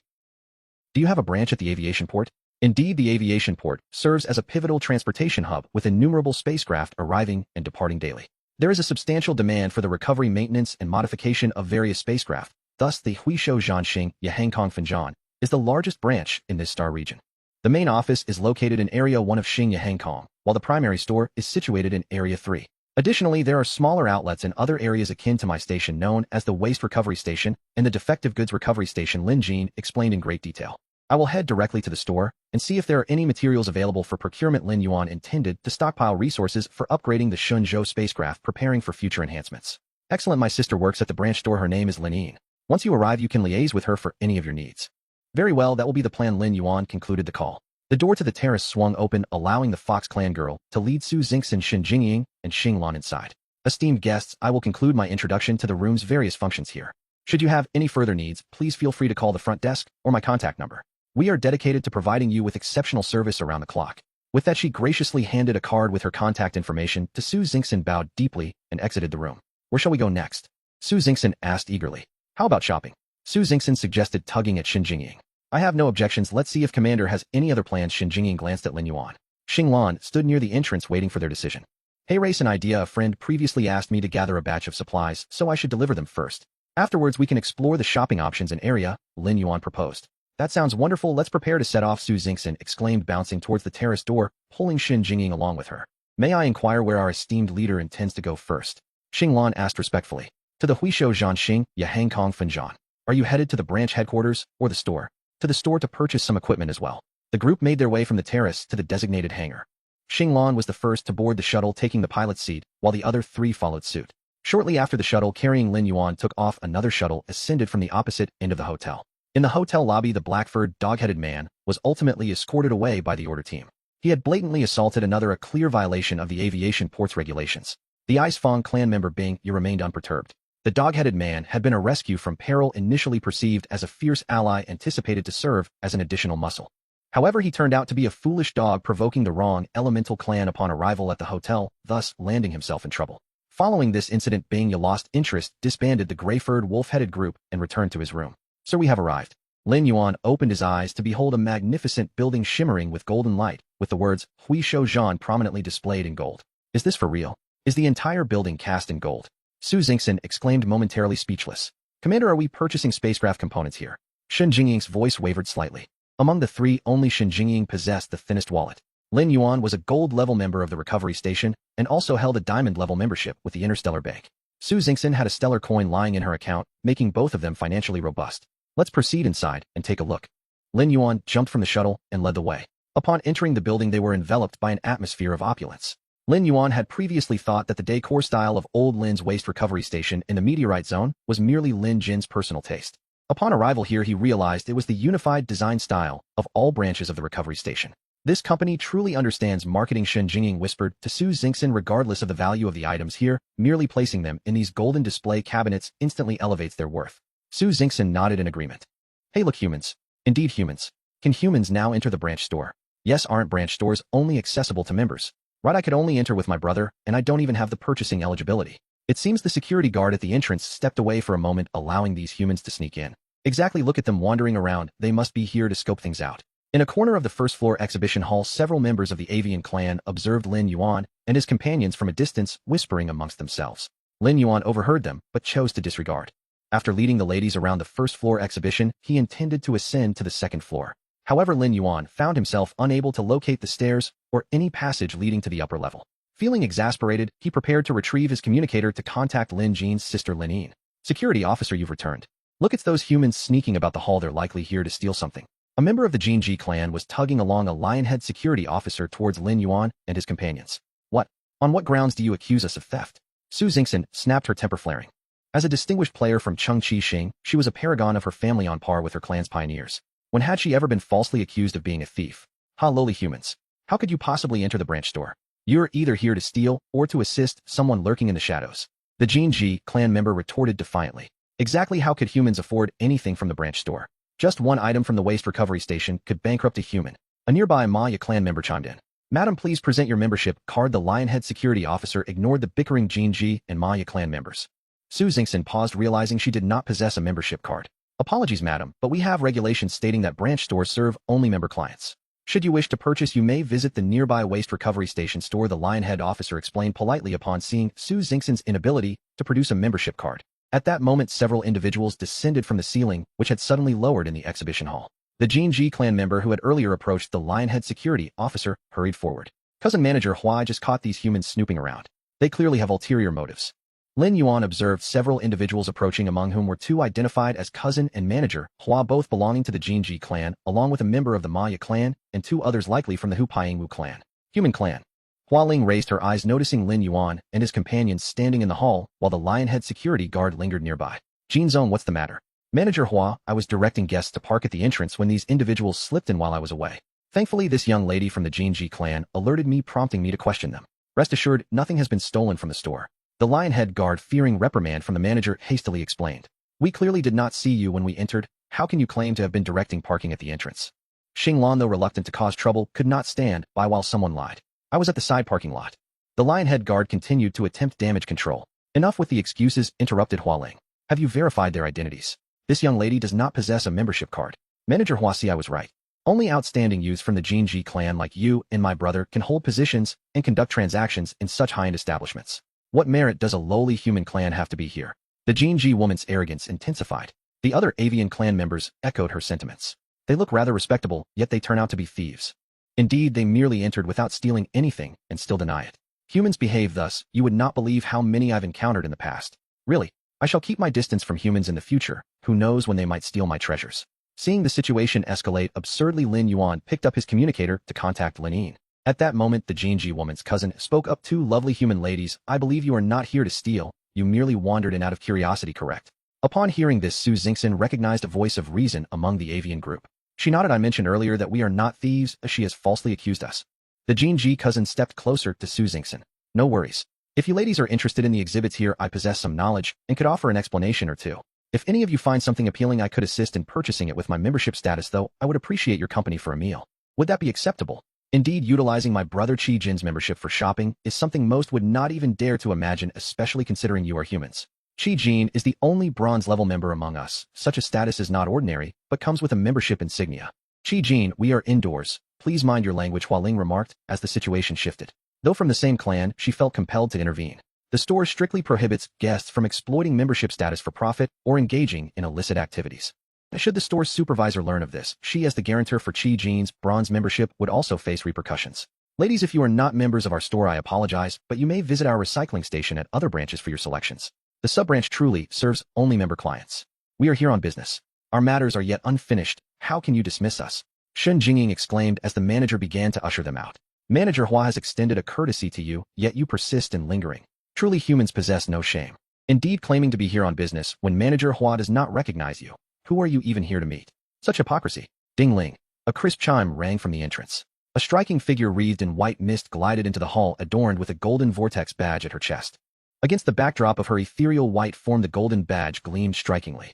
Do you have a branch at the aviation port? Indeed, the aviation port serves as a pivotal transportation hub with innumerable spacecraft arriving and departing daily. There is a substantial demand for the recovery, maintenance, and modification of various spacecraft. Thus, the Huishou Zhanxing Yahankong Fenjian is the largest branch in this star region. The main office is located in Area 1 of Xing Yahankong, while the primary store is situated in Area 3. Additionally, there are smaller outlets in other areas akin to my station known as the Waste Recovery Station and the Defective Goods Recovery Station. Lin Jin explained in great detail. I will head directly to the store and see if there are any materials available for procurement. Lin Yuan intended to stockpile resources for upgrading the Shenzhou spacecraft, preparing for future enhancements. Excellent, my sister works at the branch store. Her name is Lin Yin. Once you arrive, you can liaise with her for any of your needs. Very well, that will be the plan. Lin Yuan concluded the call. The door to the terrace swung open, allowing the Fox Clan girl to lead Su Xingxin, Shin Jingying, and Xing Lan inside. Esteemed guests, I will conclude my introduction to the room's various functions here. Should you have any further needs, please feel free to call the front desk or my contact number. We are dedicated to providing you with exceptional service around the clock. With that, she graciously handed a card with her contact information to Su Xingxin, bowed deeply, and exited the room. Where shall we go next? Su Xingxin asked eagerly. How about shopping? Su Xingxin suggested, tugging at Shin Jingying. I have no objections. Let's see if Commander has any other plans. Shin Jingying glanced at Lin Yuan. Xing Lan stood near the entrance waiting for their decision. Hey, race, an idea. A friend previously asked me to gather a batch of supplies, so I should deliver them first. Afterwards, we can explore the shopping options in area, Lin Yuan proposed. That sounds wonderful. Let's prepare to set off, Su Xingxin exclaimed, bouncing towards the terrace door, pulling Shin Jingying along with her. May I inquire where our esteemed leader intends to go first? Xing Lan asked respectfully. To the Huishou Zhanxing Yahankong Fenjian. Are you headed to the branch headquarters or the store? To the store to purchase some equipment as well. The group made their way from the terrace to the designated hangar. Xing Lan was the first to board the shuttle, taking the pilot's seat, while the other three followed suit. Shortly after, the shuttle carrying Lin Yuan took off. Another shuttle ascended from the opposite end of the hotel. In the hotel lobby, the black-furred, dog-headed man was ultimately escorted away by the order team. He had blatantly assaulted another, a clear violation of the aviation port's regulations. The Ice Fong clan member Bing Yi remained unperturbed. The dog-headed man had been a rescue from peril, initially perceived as a fierce ally anticipated to serve as an additional muscle. However, he turned out to be a foolish dog, provoking the wrong elemental clan upon arrival at the hotel, thus landing himself in trouble. Following this incident, Bing Yi lost interest, disbanded the gray-furred, wolf-headed group, and returned to his room. Sir, we have arrived. Lin Yuan opened his eyes to behold a magnificent building shimmering with golden light, with the words Huishou Zhan prominently displayed in gold. Is this for real? Is the entire building cast in gold? Su Xingxin exclaimed, momentarily speechless. Commander, are we purchasing spacecraft components here? Shin Jingying's voice wavered slightly. Among the three, only Shin Jingying possessed the thinnest wallet. Lin Yuan was a gold-level member of the recovery station and also held a diamond-level membership with the Interstellar Bank. Su Xingxin had a stellar coin lying in her account, making both of them financially robust. Let's proceed inside and take a look. Lin Yuan jumped from the shuttle and led the way. Upon entering the building, they were enveloped by an atmosphere of opulence. Lin Yuan had previously thought that the decor style of old Lin's waste recovery station in the meteorite zone was merely Lin Jin's personal taste. Upon arrival here, he realized it was the unified design style of all branches of the recovery station. This company truly understands marketing, Shen Jingying whispered to Su Xingxin. Regardless of the value of the items here, merely placing them in these golden display cabinets instantly elevates their worth. Su Xingxin nodded in agreement. Hey look, humans. Indeed humans. Can humans now enter the branch store? Yes, aren't branch stores only accessible to members? Right, I could only enter with my brother, and I don't even have the purchasing eligibility. It seems the security guard at the entrance stepped away for a moment, allowing these humans to sneak in. Exactly, look at them wandering around. They must be here to scope things out. In a corner of the first floor exhibition hall, several members of the avian clan observed Lin Yuan and his companions from a distance, whispering amongst themselves. Lin Yuan overheard them, but chose to disregard. After leading the ladies around the first floor exhibition, he intended to ascend to the second floor. However, Lin Yuan found himself unable to locate the stairs or any passage leading to the upper level. Feeling exasperated, he prepared to retrieve his communicator to contact Lin Jin's sister Lin Yin. Security officer, you've returned. Look, it's those humans sneaking about the hall. They're likely here to steal something. A member of the Jinji clan was tugging along a lionhead security officer towards Lin Yuan and his companions. What? On what grounds do you accuse us of theft? Su Xingxin snapped, her temper flaring. As a distinguished player from Chengqi Xing, she was a paragon of her family on par with her clan's pioneers. When had she ever been falsely accused of being a thief? Ha, lowly humans. How could you possibly enter the branch store? You're either here to steal or to assist someone lurking in the shadows. The Jinji clan member retorted defiantly. Exactly, how could humans afford anything from the branch store? Just one item from the waste recovery station could bankrupt a human. A nearby Maya clan member chimed in. Madam, please present your membership card. The lionhead security officer ignored the bickering Jinji and Maya clan members. Su Xingxin paused, realizing she did not possess a membership card. Apologies, madam, but we have regulations stating that branch stores serve only member clients. Should you wish to purchase, you may visit the nearby waste recovery station store, the lionhead officer explained politely upon seeing Su Xingxin's inability to produce a membership card. At that moment, several individuals descended from the ceiling, which had suddenly lowered in the exhibition hall. The Jinji clan member who had earlier approached the lionhead security officer hurried forward. Cousin manager Hua just caught these humans snooping around. They clearly have ulterior motives. Lin Yuan observed several individuals approaching, among whom were two identified as cousin and manager Hua, both belonging to the Jinji clan, along with a member of the Maya clan, and two others likely from the Hupaingwu clan. Human clan. Hua Ling raised her eyes, noticing Lin Yuan and his companions standing in the hall, while the lionhead security guard lingered nearby. Jinzong, what's the matter? Manager Hua, I was directing guests to park at the entrance when these individuals slipped in while I was away. Thankfully, this young lady from the Jinji clan alerted me, prompting me to question them. Rest assured, nothing has been stolen from the store. The lionhead guard, fearing reprimand from the manager, hastily explained. We clearly did not see you when we entered. How can you claim to have been directing parking at the entrance? Xinglan, though reluctant to cause trouble, could not stand by while someone lied. I was at the side parking lot. The lionhead guard continued to attempt damage control. Enough with the excuses, interrupted Hua Ling. Have you verified their identities? This young lady does not possess a membership card. Manager Hua, see, I was right. Only outstanding youths from the Jinji clan like you and my brother can hold positions and conduct transactions in such high-end establishments. What merit does a lowly human clan have to be here? The Jinji woman's arrogance intensified. The other avian clan members echoed her sentiments. They look rather respectable, yet they turn out to be thieves. Indeed, they merely entered without stealing anything and still deny it. Humans behave thus, you would not believe how many I've encountered in the past. Really, I shall keep my distance from humans in the future. Who knows when they might steal my treasures. Seeing the situation escalate absurdly, Lin Yuan picked up his communicator to contact Lin Yin. At that moment, the Jinji woman's cousin spoke up. Two lovely human ladies, I believe you are not here to steal. You merely wandered in out of curiosity, correct? Upon hearing this, Su Xingxin recognized a voice of reason among the avian group. She nodded. I mentioned earlier that we are not thieves, as she has falsely accused us. The Jinji cousin stepped closer to Su Xingxin. No worries. If you ladies are interested in the exhibits here, I possess some knowledge and could offer an explanation or two. If any of you find something appealing, I could assist in purchasing it with my membership status, though I would appreciate your company for a meal. Would that be acceptable? Indeed, utilizing my brother Qi Jin's membership for shopping is something most would not even dare to imagine, especially considering you are humans. Qi Jin is the only bronze-level member among us. Such a status is not ordinary, but comes with a membership insignia. Qi Jin, we are indoors. Please mind your language, Hua Ling remarked, as the situation shifted. Though from the same clan, she felt compelled to intervene. The store strictly prohibits guests from exploiting membership status for profit or engaging in illicit activities. Should the store's supervisor learn of this, she, as the guarantor for Qi Jin's bronze membership, would also face repercussions. Ladies, if you are not members of our store, I apologize, but you may visit our recycling station at other branches for your selections. The sub-branch truly serves only member clients. We are here on business. Our matters are yet unfinished. How can you dismiss us? Shen Jingying exclaimed as the manager began to usher them out. Manager Hua has extended a courtesy to you, yet you persist in lingering. Truly humans possess no shame. Indeed, claiming to be here on business when Manager Hua does not recognize you. Who are you even here to meet? Such hypocrisy. Ding-ling. A crisp chime rang from the entrance. A striking figure wreathed in white mist glided into the hall adorned with a golden vortex badge at her chest. Against the backdrop of her ethereal white form the golden badge gleamed strikingly.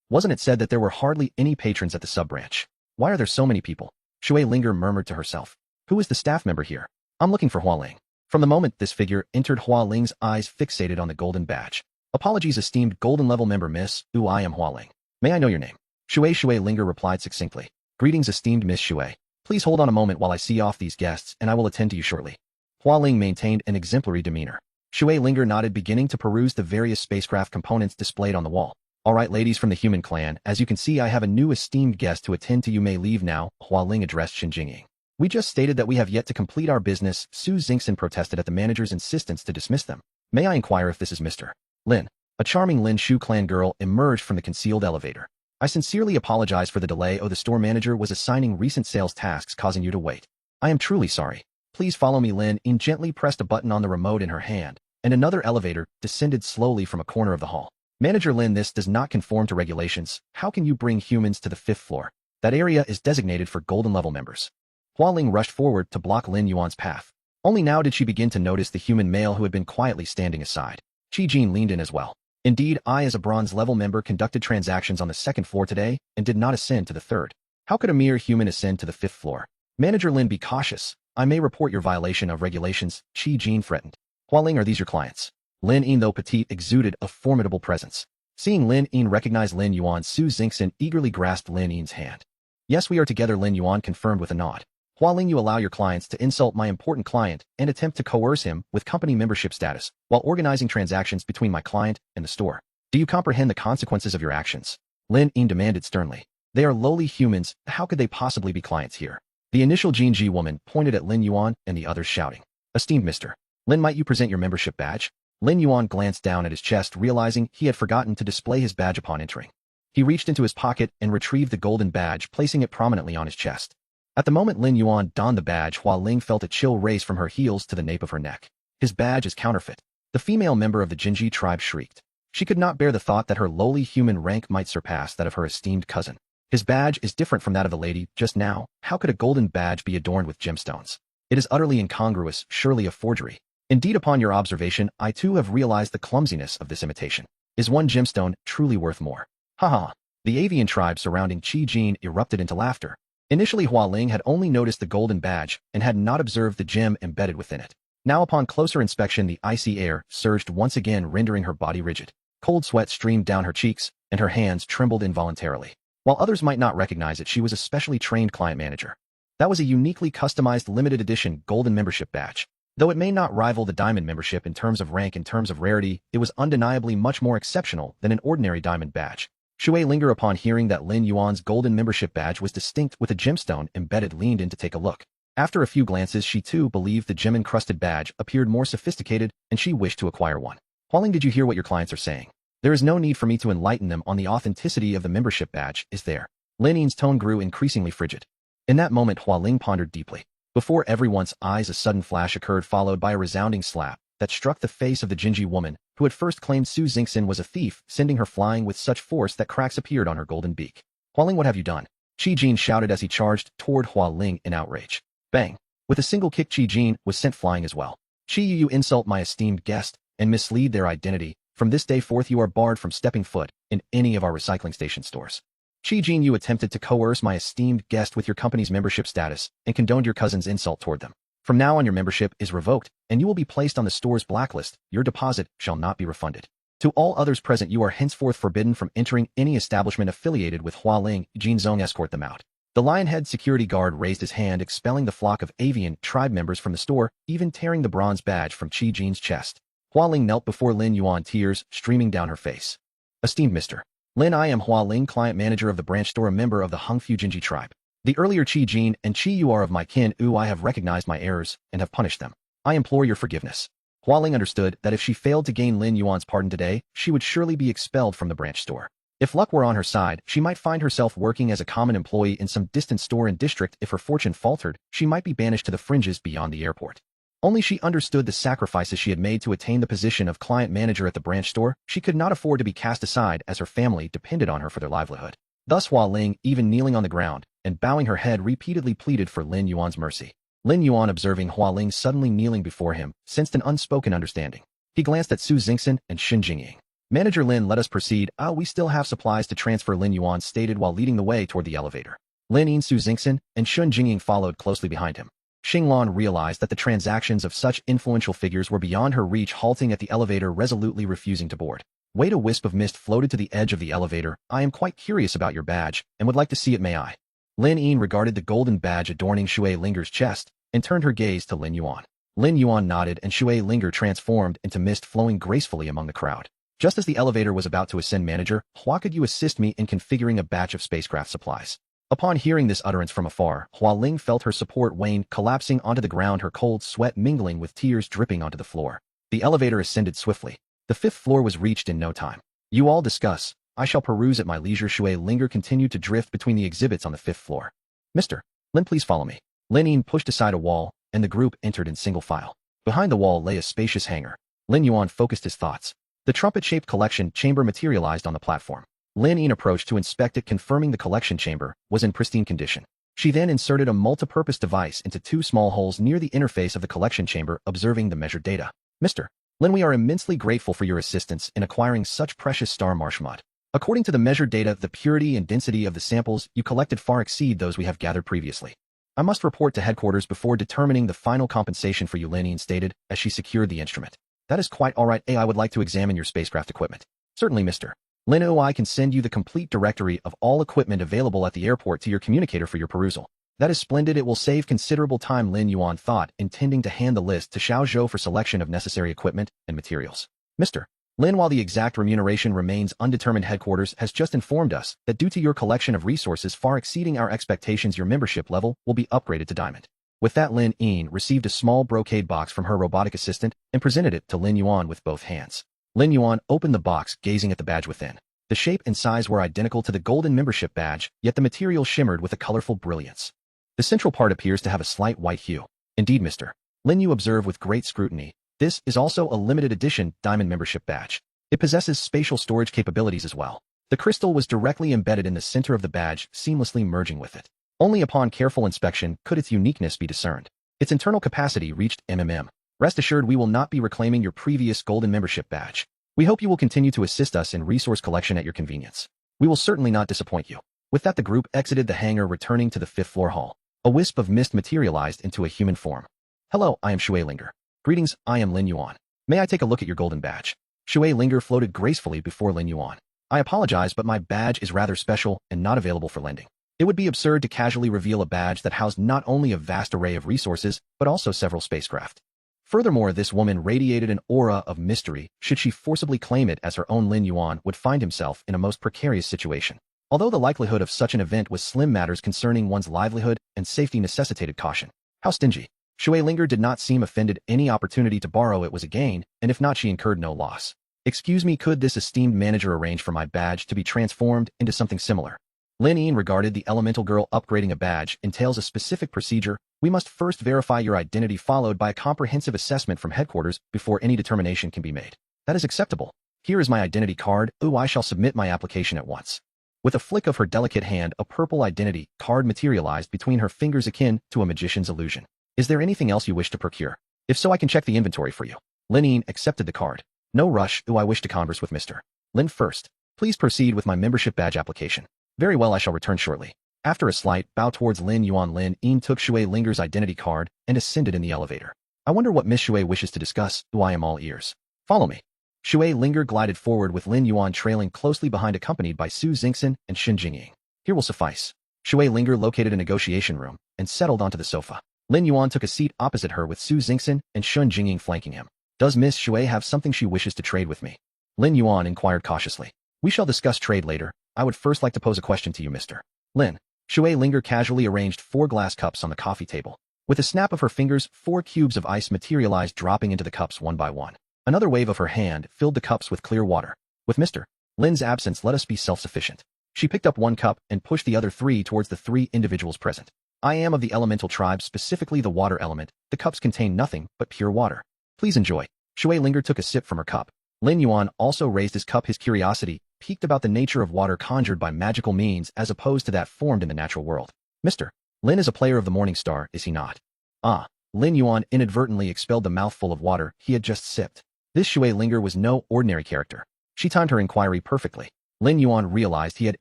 Wasn't it said that there were hardly any patrons at the sub-branch? Why are there so many people? Shui Linger murmured to herself. Who is the staff member here? I'm looking for Hua Ling. From the moment this figure entered, Hua Ling's eyes fixated on the golden badge. Apologies, esteemed golden-level member Miss. I am Hua Ling. May I know your name? Shui Linger replied succinctly. Greetings, esteemed Miss Shui. Please hold on a moment while I see off these guests and I will attend to you shortly. Hua Ling maintained an exemplary demeanor. Shui Linger nodded, beginning to peruse the various spacecraft components displayed on the wall. All right, ladies from the human clan, as you can see, I have a new esteemed guest to attend to. You may leave now, Hua Ling addressed Shin Jingying. We just stated that we have yet to complete our business. Su Xingxin protested at the manager's insistence to dismiss them. May I inquire if this is Mr. Lin? A charming Lin Shu clan girl emerged from the concealed elevator. I sincerely apologize for the delay. The store manager was assigning recent sales tasks causing you to wait. I am truly sorry. Please follow me. Lin Yin gently pressed a button on the remote in her hand, and another elevator descended slowly from a corner of the hall. Manager Lin, this does not conform to regulations. How can you bring humans to the 5th floor? That area is designated for golden-level members. Hua Ling rushed forward to block Lin Yuan's path. Only now did she begin to notice the human male who had been quietly standing aside. Qi Jin leaned in as well. Indeed, I as a bronze-level member conducted transactions on the 2nd floor today and did not ascend to the 3rd. How could a mere human ascend to the 5th floor? Manager Lin, be cautious. I may report your violation of regulations, Qi Jin threatened. Hua Ling, are these your clients? Lin Yin, though petite, exuded a formidable presence. Seeing Lin Yin recognize Lin Yuan, Su Xingxin eagerly grasped Lin Yin's hand. Yes, we are together, Lin Yuan confirmed with a nod. Hua Ling, you allow your clients to insult my important client and attempt to coerce him with company membership status while organizing transactions between my client and the store. Do you comprehend the consequences of your actions? Lin Yin demanded sternly. They are lowly humans. How could they possibly be clients here? The initial Jinji woman pointed at Lin Yuan and the others, shouting. Esteemed Mr. Lin, might you present your membership badge? Lin Yuan glanced down at his chest, realizing he had forgotten to display his badge upon entering. He reached into his pocket and retrieved the golden badge, placing it prominently on his chest. At the moment Lin Yuan donned the badge, Hua Ling felt a chill race from her heels to the nape of her neck. His badge is counterfeit. The female member of the Jinji tribe shrieked. She could not bear the thought that her lowly human rank might surpass that of her esteemed cousin. His badge is different from that of the lady just now. How could a golden badge be adorned with gemstones? It is utterly incongruous, surely a forgery. Indeed, upon your observation, I too have realized the clumsiness of this imitation. Is one gemstone truly worth more? Haha. The avian tribe surrounding Qi Jin erupted into laughter. Initially, Hua Ling had only noticed the golden badge and had not observed the gem embedded within it. Now, upon closer inspection, the icy air surged once again, rendering her body rigid. Cold sweat streamed down her cheeks, and her hands trembled involuntarily. While others might not recognize it, she was a specially trained client manager. That was a uniquely customized limited edition golden membership badge. Though it may not rival the diamond membership in terms of rank, in terms of rarity, it was undeniably much more exceptional than an ordinary diamond badge. Shui Linger, upon hearing that Lin Yuan's golden membership badge was distinct with a gemstone embedded, leaned in to take a look. After a few glances, she too believed the gem-encrusted badge appeared more sophisticated, and she wished to acquire one. Hua Ling, did you hear what your clients are saying? There is no need for me to enlighten them on the authenticity of the membership badge, is there? Lin Yin's tone grew increasingly frigid. In that moment, Hua Ling pondered deeply. Before everyone's eyes, a sudden flash occurred, followed by a resounding slap that struck the face of the Jinji woman, who had first claimed Su Xingxin was a thief, sending her flying with such force that cracks appeared on her golden beak. Hua Ling, what have you done? Qi Jin shouted as he charged toward Hua Ling in outrage. Bang! With a single kick, Qi Jin was sent flying as well. Qi, you insult my esteemed guest and mislead their identity. From this day forth, you are barred from stepping foot in any of our recycling station stores. Qi Jin, you attempted to coerce my esteemed guest with your company's membership status and condoned your cousin's insult toward them. From now on, your membership is revoked, and you will be placed on the store's blacklist. Your deposit shall not be refunded. To all others present, you are henceforth forbidden from entering any establishment affiliated with Hua Ling. Jin Zong, escort them out. The Lionhead security guard raised his hand, expelling the flock of avian tribe members from the store, even tearing the bronze badge from Qi Jin's chest. Hua Ling knelt before Lin Yuan, tears streaming down her face. Esteemed Mr. Lin, I am Hua Ling, client manager of the branch store, a member of the Hongfu Jinji tribe. The earlier Qi Jin and Qi Yu are of my kin. I have recognized my errors and have punished them. I implore your forgiveness. Hua Ling understood that if she failed to gain Lin Yuan's pardon today, she would surely be expelled from the branch store. If luck were on her side, she might find herself working as a common employee in some distant store and district. If her fortune faltered, she might be banished to the fringes beyond the airport. Only she understood the sacrifices she had made to attain the position of client manager at the branch store. She could not afford to be cast aside as her family depended on her for their livelihood. Thus Hua Ling, even kneeling on the ground and bowing her head, repeatedly pleaded for Lin Yuan's mercy. Lin Yuan, observing Hua Ling suddenly kneeling before him, sensed an unspoken understanding. He glanced at Su Xingxin and Xin Jingying. Manager Lin, let us proceed. We still have supplies to transfer, Lin Yuan stated while leading the way toward the elevator. Lin Yin, Su Xingxin, and Xin Jingying followed closely behind him. Xinglan realized that the transactions of such influential figures were beyond her reach, halting at the elevator, resolutely refusing to board. Wait, a wisp of mist floated to the edge of the elevator. I am quite curious about your badge, and would like to see it, may I? Lin Yin regarded the golden badge adorning Shui Linger's chest, and turned her gaze to Lin Yuan. Lin Yuan nodded, and Shui Linger transformed into mist, flowing gracefully among the crowd. Just as the elevator was about to ascend, manager, Hua, could you assist me in configuring a batch of spacecraft supplies? Upon hearing this utterance from afar, Hua Ling felt her support wane, collapsing onto the ground, her cold sweat mingling with tears dripping onto the floor. The elevator ascended swiftly. The 5th floor was reached in no time. You all discuss. I shall peruse at my leisure. Shui Linger continued to drift between the exhibits on the 5th floor. Mr. Lin, please follow me. Lin Yin pushed aside a wall, and the group entered in single file. Behind the wall lay a spacious hangar. Lin Yuan focused his thoughts. The trumpet-shaped collection chamber materialized on the platform. Lin Yin approached to inspect it, confirming the collection chamber was in pristine condition. She then inserted a multi-purpose device into 2 small holes near the interface of the collection chamber, observing the measured data. Mr. Lin, we are immensely grateful for your assistance in acquiring such precious star marsh mud. According to the measured data, the purity and density of the samples you collected far exceed those we have gathered previously. I must report to headquarters before determining the final compensation for you, Lin Yin stated as she secured the instrument. That is quite all right. I would like to examine your spacecraft equipment. Certainly, Mr. Lin. I can send you the complete directory of all equipment available at the airport to your communicator for your perusal. That is splendid. It will save considerable time, Lin Yuan thought, intending to hand the list to Xiao Zhou for selection of necessary equipment and materials. Mr. Lin, while the exact remuneration remains undetermined, headquarters has just informed us that due to your collection of resources far exceeding our expectations, your membership level will be upgraded to Diamond. With that, Lin Yin received a small brocade box from her robotic assistant and presented it to Lin Yuan with both hands. Lin Yuan opened the box, gazing at the badge within. The shape and size were identical to the golden membership badge, yet the material shimmered with a colorful brilliance. The central part appears to have a slight white hue. Indeed, Mr. Lin, you observe with great scrutiny. This is also a limited edition Diamond membership badge. It possesses spatial storage capabilities as well. The crystal was directly embedded in the center of the badge, seamlessly merging with it. Only upon careful inspection could its uniqueness be discerned. Its internal capacity reached MMM. Rest assured, we will not be reclaiming your previous golden membership badge. We hope you will continue to assist us in resource collection at your convenience. We will certainly not disappoint you. With that, the group exited the hangar, returning to the 5th floor hall. A wisp of mist materialized into a human form. Hello, I am Shui Linger. Greetings, I am Lin Yuan. May I take a look at your golden badge? Shui Linger floated gracefully before Lin Yuan. I apologize, but my badge is rather special and not available for lending. It would be absurd to casually reveal a badge that housed not only a vast array of resources, but also several spacecraft. Furthermore, this woman radiated an aura of mystery. Should she forcibly claim it as her own, Lin Yuan would find himself in a most precarious situation. Although the likelihood of such an event was slim, matters concerning one's livelihood and safety necessitated caution. How stingy. Shui Linger did not seem offended. Any opportunity to borrow it was a gain, and if not, she incurred no loss. Excuse me, could this esteemed manager arrange for my badge to be transformed into something similar? Lin Yin regarded the elemental girl. Upgrading a badge entails a specific procedure. We must first verify your identity, followed by a comprehensive assessment from headquarters before any determination can be made. That is acceptable. Here is my identity card. I shall submit my application at once. With a flick of her delicate hand, a purple identity card materialized between her fingers, akin to a magician's illusion. Is there anything else you wish to procure? If so, I can check the inventory for you. Lin Yin accepted the card. No rush. I wish to converse with Mr. Lin first. Please proceed with my membership badge application. Very well, I shall return shortly. After a slight bow towards Lin Yuan, Lin Yin took Shui Linger's identity card and ascended in the elevator. I wonder what Miss Shui wishes to discuss. I am all ears. Follow me. Shui Linger glided forward with Lin Yuan trailing closely behind, accompanied by Su Xingxin and Xin Jingying. Here will suffice. Shui Linger located a negotiation room and settled onto the sofa. Lin Yuan took a seat opposite her with Su Xingxin and Xin Jingying flanking him. Does Miss Shui have something she wishes to trade with me? Lin Yuan inquired cautiously. We shall discuss trade later. I would first like to pose a question to you, Mr. Lin. Shui Linger casually arranged 4 glass cups on the coffee table. With a snap of her fingers, 4 cubes of ice materialized, dropping into the cups one by one. Another wave of her hand filled the cups with clear water. With Mr. Lin's absence let us be self-sufficient. She picked up one cup and pushed the other three towards the three individuals present. I am of the elemental tribe, specifically the water element. The cups contain nothing but pure water. Please enjoy. Shui Linger took a sip from her cup. Lin Yuan also raised his cup. His curiosity piqued about the nature of water conjured by magical means as opposed to that formed in the natural world. Mr. Lin is a player of the Morning Star, is he not? Ah. Lin Yuan inadvertently expelled the mouthful of water he had just sipped. This Shui Linger was no ordinary character. She timed her inquiry perfectly. Lin Yuan realized he had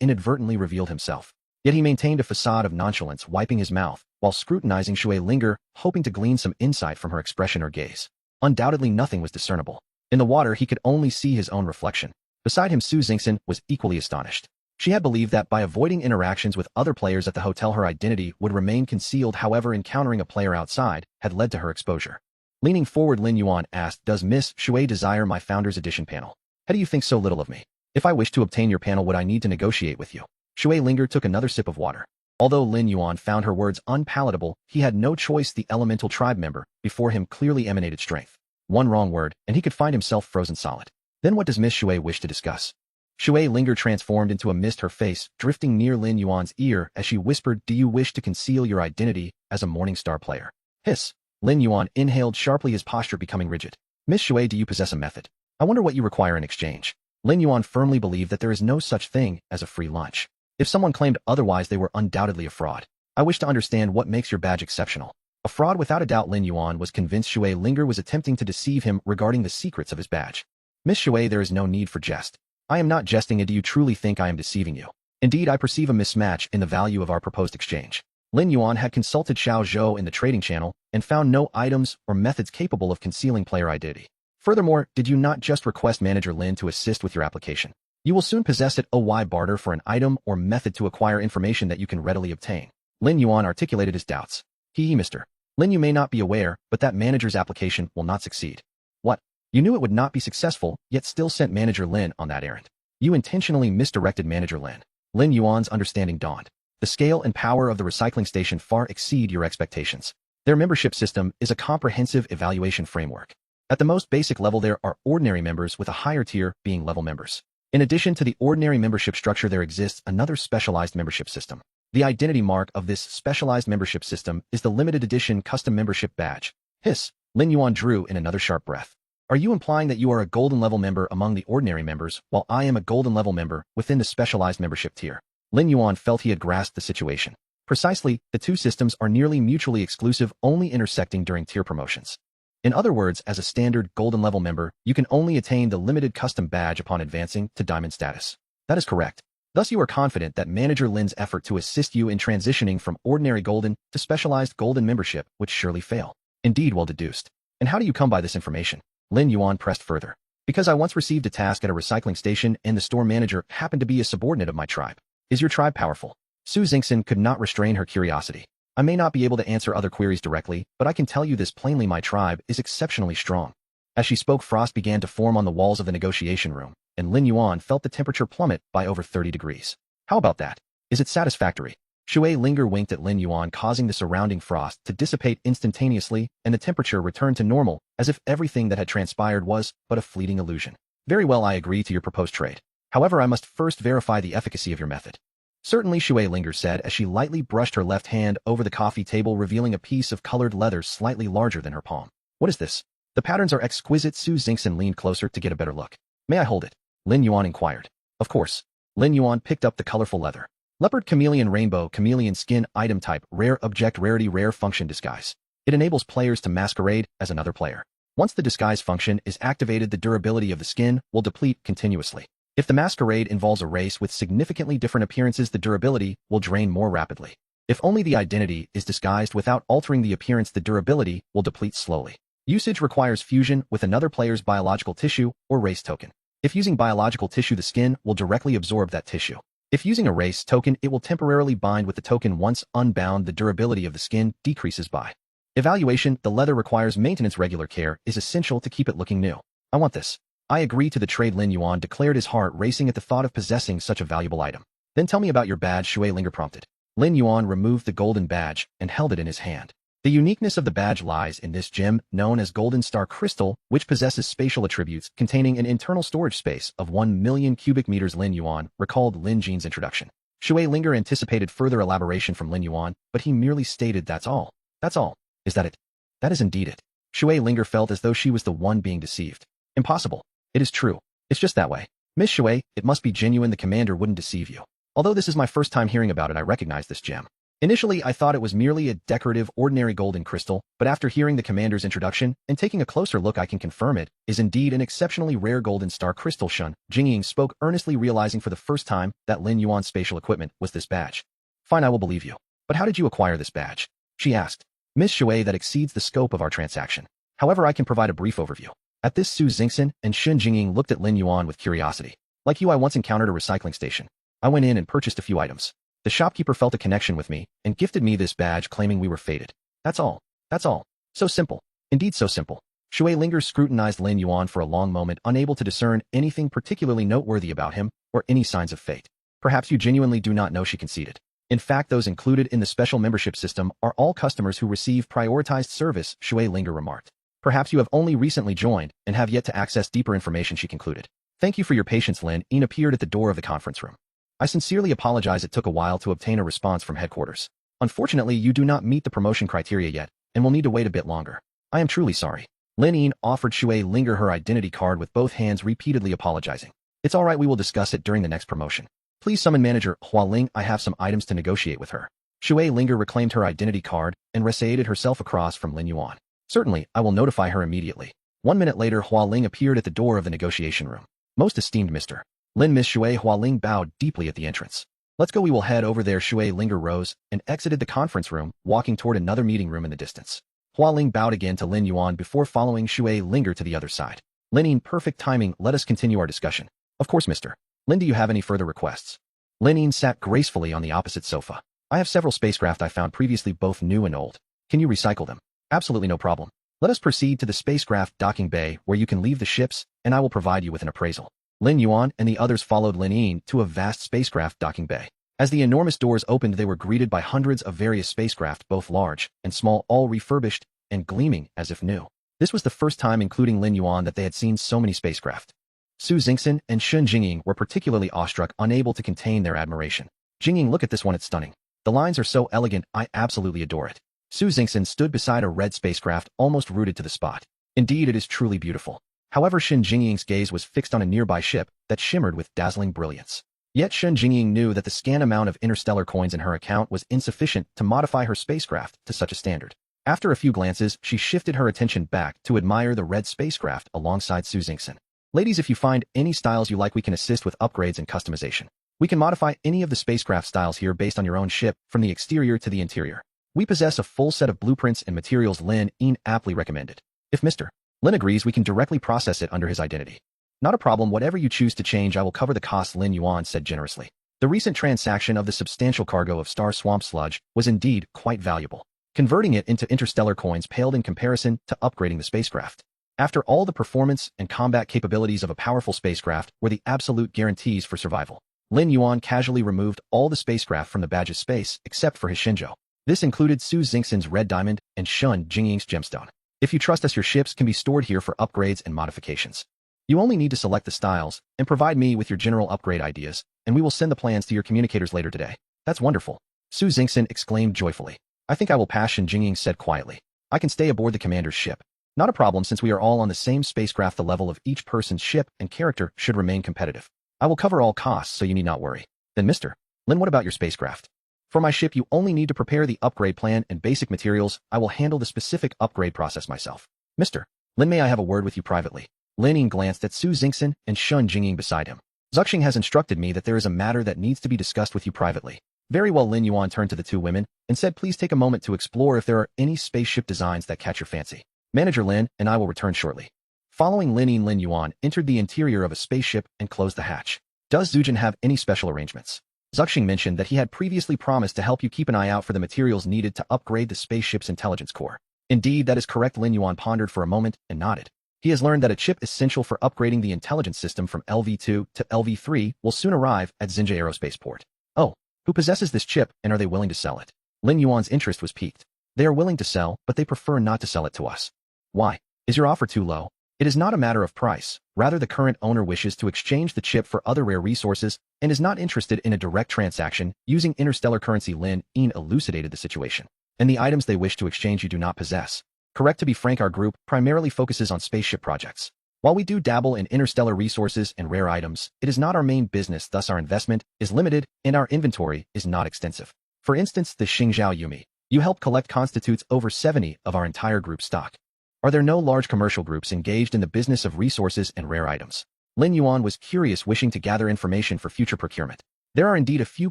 inadvertently revealed himself. Yet he maintained a facade of nonchalance, wiping his mouth, while scrutinizing Shui Linger, hoping to glean some insight from her expression or gaze. Undoubtedly nothing was discernible. In the water he could only see his own reflection. Beside him Su Xingxin was equally astonished. She had believed that by avoiding interactions with other players at the hotel her identity would remain concealed, however encountering a player outside had led to her exposure. Leaning forward, Lin Yuan asked, "Does Miss Shui desire my Founders Edition panel? How do you think so little of me? If I wish to obtain your panel, would I need to negotiate with you?" Shui Linger took another sip of water. Although Lin Yuan found her words unpalatable, he had no choice. The elemental tribe member before him clearly emanated strength. One wrong word, and he could find himself frozen solid. Then what does Miss Shui wish to discuss? Shui Linger transformed into a mist, her face drifting near Lin Yuan's ear as she whispered, "Do you wish to conceal your identity as a Morning Star player?" Hiss. Lin Yuan inhaled sharply, his posture becoming rigid. "Miss Shui, do you possess a method? I wonder what you require in exchange." Lin Yuan firmly believed that there is no such thing as a free lunch. If someone claimed otherwise, they were undoubtedly a fraud. "I wish to understand what makes your badge exceptional." A fraud without a doubt. Lin Yuan was convinced Shui Linger was attempting to deceive him regarding the secrets of his badge. "Miss Shui, there is no need for jest. I am not jesting, and do you truly think I am deceiving you? Indeed, I perceive a mismatch in the value of our proposed exchange." Lin Yuan had consulted Xiao Zhou in the trading channel and found no items or methods capable of concealing player identity. Furthermore, did you not just request Manager Lin to assist with your application? You will soon possess it. Why barter for an item or method to acquire information that you can readily obtain? Lin Yuan articulated his doubts. Mr. Lin, you may not be aware, but that manager's application will not succeed." "What? You knew it would not be successful, yet still sent Manager Lin on that errand. You intentionally misdirected Manager Lin." Lin Yuan's understanding dawned. "The scale and power of the recycling station far exceed your expectations. Their membership system is a comprehensive evaluation framework. At the most basic level, there are ordinary members, with a higher tier being level members. In addition to the ordinary membership structure, there exists another specialized membership system. The identity mark of this specialized membership system is the limited edition custom membership badge." Hiss. Lin Yuan drew in another sharp breath. "Are you implying that you are a golden level member among the ordinary members, while I am a golden level member within the specialized membership tier?" Lin Yuan felt he had grasped the situation. Precisely, the two systems are nearly mutually exclusive, only intersecting during tier promotions. In other words, as a standard golden level member, you can only attain the limited custom badge upon advancing to diamond status. That is correct. Thus you are confident that Manager Lin's effort to assist you in transitioning from ordinary golden to specialized golden membership would surely fail. Indeed, well deduced. And how do you come by this information? Lin Yuan pressed further. "Because I once received a task at a recycling station and the store manager happened to be a subordinate of my tribe." "Is your tribe powerful?" Su Xingxin could not restrain her curiosity. "I may not be able to answer other queries directly, but I can tell you this plainly: my tribe is exceptionally strong." As she spoke, frost began to form on the walls of the negotiation room, and Lin Yuan felt the temperature plummet by over 30 degrees. "How about that? Is it satisfactory?" Shui Linger winked at Lin Yuan, causing the surrounding frost to dissipate instantaneously, and the temperature returned to normal, as if everything that had transpired was but a fleeting illusion. "Very well, I agree to your proposed trade. However, I must first verify the efficacy of your method." "Certainly," Shui Linger said as she lightly brushed her left hand over the coffee table, revealing a piece of colored leather slightly larger than her palm. "What is this?" "The patterns are exquisite." Su Xingxin leaned closer to get a better look. "May I hold it?" Lin Yuan inquired. "Of course." Lin Yuan picked up the colorful leather. Leopard chameleon rainbow chameleon skin item type rare object rarity rare function disguise. It enables players to masquerade as another player. Once the disguise function is activated, the durability of the skin will deplete continuously. If the masquerade involves a race with significantly different appearances, the durability will drain more rapidly. If only the identity is disguised without altering the appearance, the durability will deplete slowly. Usage requires fusion with another player's biological tissue or race token. If using biological tissue, the skin will directly absorb that tissue. If using a race token, it will temporarily bind with the token. Once unbound, the durability of the skin decreases by. Evaluation: the leather requires maintenance. Regular care is essential to keep it looking new. "I want this." "I agree to the trade," Lin Yuan declared, his heart racing at the thought of possessing such a valuable item. "Then tell me about your badge," Shui Linger prompted. Lin Yuan removed the golden badge and held it in his hand. The uniqueness of the badge lies in this gem known as Golden Star Crystal, which possesses spatial attributes containing an internal storage space of 1 million cubic meters. Lin Yuan recalled Lin Jin's introduction. Shui Linger anticipated further elaboration from Lin Yuan, but he merely stated, "That's all. That's all. Is that it?" "That is indeed it." Shui Linger felt as though she was the one being deceived. "Impossible. It is true. It's just that way. Miss Shui, it must be genuine. The commander wouldn't deceive you. Although this is my first time hearing about it, I recognize this gem. Initially, I thought it was merely a decorative, ordinary golden crystal, but after hearing the commander's introduction and taking a closer look, I can confirm it is indeed an exceptionally rare golden star crystal." Shun Jingying spoke earnestly, realizing for the first time that Lin Yuan's spatial equipment was this badge. "Fine, I will believe you. But how did you acquire this badge?" she asked. "Miss Shui, that exceeds the scope of our transaction. However, I can provide a brief overview." At this, Su Xingxin and Shun Jingying looked at Lin Yuan with curiosity. "Like you, I once encountered a recycling station. I went in and purchased a few items. The shopkeeper felt a connection with me and gifted me this badge, claiming we were fated. That's all. That's all. So simple. Indeed so simple." Shui Linger scrutinized Lin Yuan for a long moment, unable to discern anything particularly noteworthy about him or any signs of fate. "Perhaps you genuinely do not know," she conceded. "In fact, those included in the special membership system are all customers who receive prioritized service," Shui Linger remarked. "Perhaps you have only recently joined and have yet to access deeper information," she concluded. "Thank you for your patience." Lin Yin appeared at the door of the conference room. "I sincerely apologize it took a while to obtain a response from headquarters. Unfortunately, you do not meet the promotion criteria yet and will need to wait a bit longer. I am truly sorry." Lin Yin offered Shui Linger her identity card with both hands, repeatedly apologizing. "It's all right, we will discuss it during the next promotion. Please summon manager Hua Ling, I have some items to negotiate with her." Shui Linger reclaimed her identity card and reseated herself across from Lin Yuan. "Certainly, I will notify her immediately." 1 minute later, Hua Ling appeared at the door of the negotiation room. "Most esteemed Mr. Lin." Miss Shui, Hua Ling bowed deeply at the entrance. "Let's go, we will head over there." Shui Linger rose and exited the conference room, walking toward another meeting room in the distance. Hua Ling bowed again to Lin Yuan before following Shui Linger to the other side. "Lin Yin, perfect timing, let us continue our discussion." "Of course, Mr. Lin, do you have any further requests?" Lin Yin sat gracefully on the opposite sofa. "I have several spacecraft I found previously, both new and old. Can you recycle them?" "Absolutely no problem. Let us proceed to the spacecraft docking bay where you can leave the ships and I will provide you with an appraisal." Lin Yuan and the others followed Lin Yin to a vast spacecraft docking bay. As the enormous doors opened, they were greeted by hundreds of various spacecraft, both large and small, all refurbished and gleaming as if new. This was the first time, including Lin Yuan, that they had seen so many spacecraft. Su Xingxin and Shun Jingying were particularly awestruck, unable to contain their admiration. "Jingying, look at this one, it's stunning. The lines are so elegant, I absolutely adore it." Su Xingxin stood beside a red spacecraft, almost rooted to the spot. "Indeed, it is truly beautiful." However, Shun Jingying's gaze was fixed on a nearby ship that shimmered with dazzling brilliance. Yet Shun Jingying knew that the scant amount of interstellar coins in her account was insufficient to modify her spacecraft to such a standard. After a few glances, she shifted her attention back to admire the red spacecraft alongside Su Xingxin. "Ladies, if you find any styles you like, we can assist with upgrades and customization. We can modify any of the spacecraft styles here based on your own ship, from the exterior to the interior. We possess a full set of blueprints and materials," Lin Yin aptly recommended. "If Mr. Lin agrees, we can directly process it under his identity." "Not a problem, whatever you choose to change, I will cover the costs," Lin Yuan said generously. The recent transaction of the substantial cargo of star swamp sludge was indeed quite valuable. Converting it into interstellar coins paled in comparison to upgrading the spacecraft. After all, the performance and combat capabilities of a powerful spacecraft were the absolute guarantees for survival. Lin Yuan casually removed all the spacecraft from the badge's space except for his Shinjo. This included Su Xingxin's red diamond and Shun Jingying's gemstone. "If you trust us, your ships can be stored here for upgrades and modifications. You only need to select the styles and provide me with your general upgrade ideas, and we will send the plans to your communicators later today." "That's wonderful," Su Xingxin exclaimed joyfully. "I think I will pass," Shin Jingying said quietly. "I can stay aboard the commander's ship." "Not a problem, since we are all on the same spacecraft. The level of each person's ship and character should remain competitive. I will cover all costs, so you need not worry." "Then Mr. Lin, what about your spacecraft?" "For my ship, you only need to prepare the upgrade plan and basic materials. I will handle the specific upgrade process myself." "Mr. Lin, may I have a word with you privately?" Lin Yin glanced at Su Xingxin and Shun Jingying beside him. "Zuxing has instructed me that there is a matter that needs to be discussed with you privately." "Very well." Lin Yuan turned to the two women and said, "Please take a moment to explore if there are any spaceship designs that catch your fancy. Manager Lin and I will return shortly." Following Lin Yin, Lin Yuan entered the interior of a spaceship and closed the hatch. "Does Zujin have any special arrangements?" Zuxing mentioned that he had previously promised to help you keep an eye out for the materials needed to upgrade the spaceship's intelligence core. "Indeed, that is correct." Lin Yuan pondered for a moment and nodded. He has learned that a chip essential for upgrading the intelligence system from LV2 to LV3 will soon arrive at Xinjie Aerospace Port. "Oh, who possesses this chip, and are they willing to sell it?" Lin Yuan's interest was piqued. They are willing to sell, but they prefer not to sell it to us. Why? Is your offer too low? It is not a matter of price. Rather, the current owner wishes to exchange the chip for other rare resources and is not interested in a direct transaction using interstellar currency. Lin Yin elucidated the situation. And the items they wish to exchange you do not possess. Correct. To be frank, our group primarily focuses on spaceship projects. While we do dabble in interstellar resources and rare items, it is not our main business, thus our investment is limited and our inventory is not extensive. For instance, the Xingzhao Yumi you help collect constitutes over 70 of our entire group stock. Are there no large commercial groups engaged in the business of resources and rare items? Lin Yuan was curious, wishing to gather information for future procurement. There are indeed a few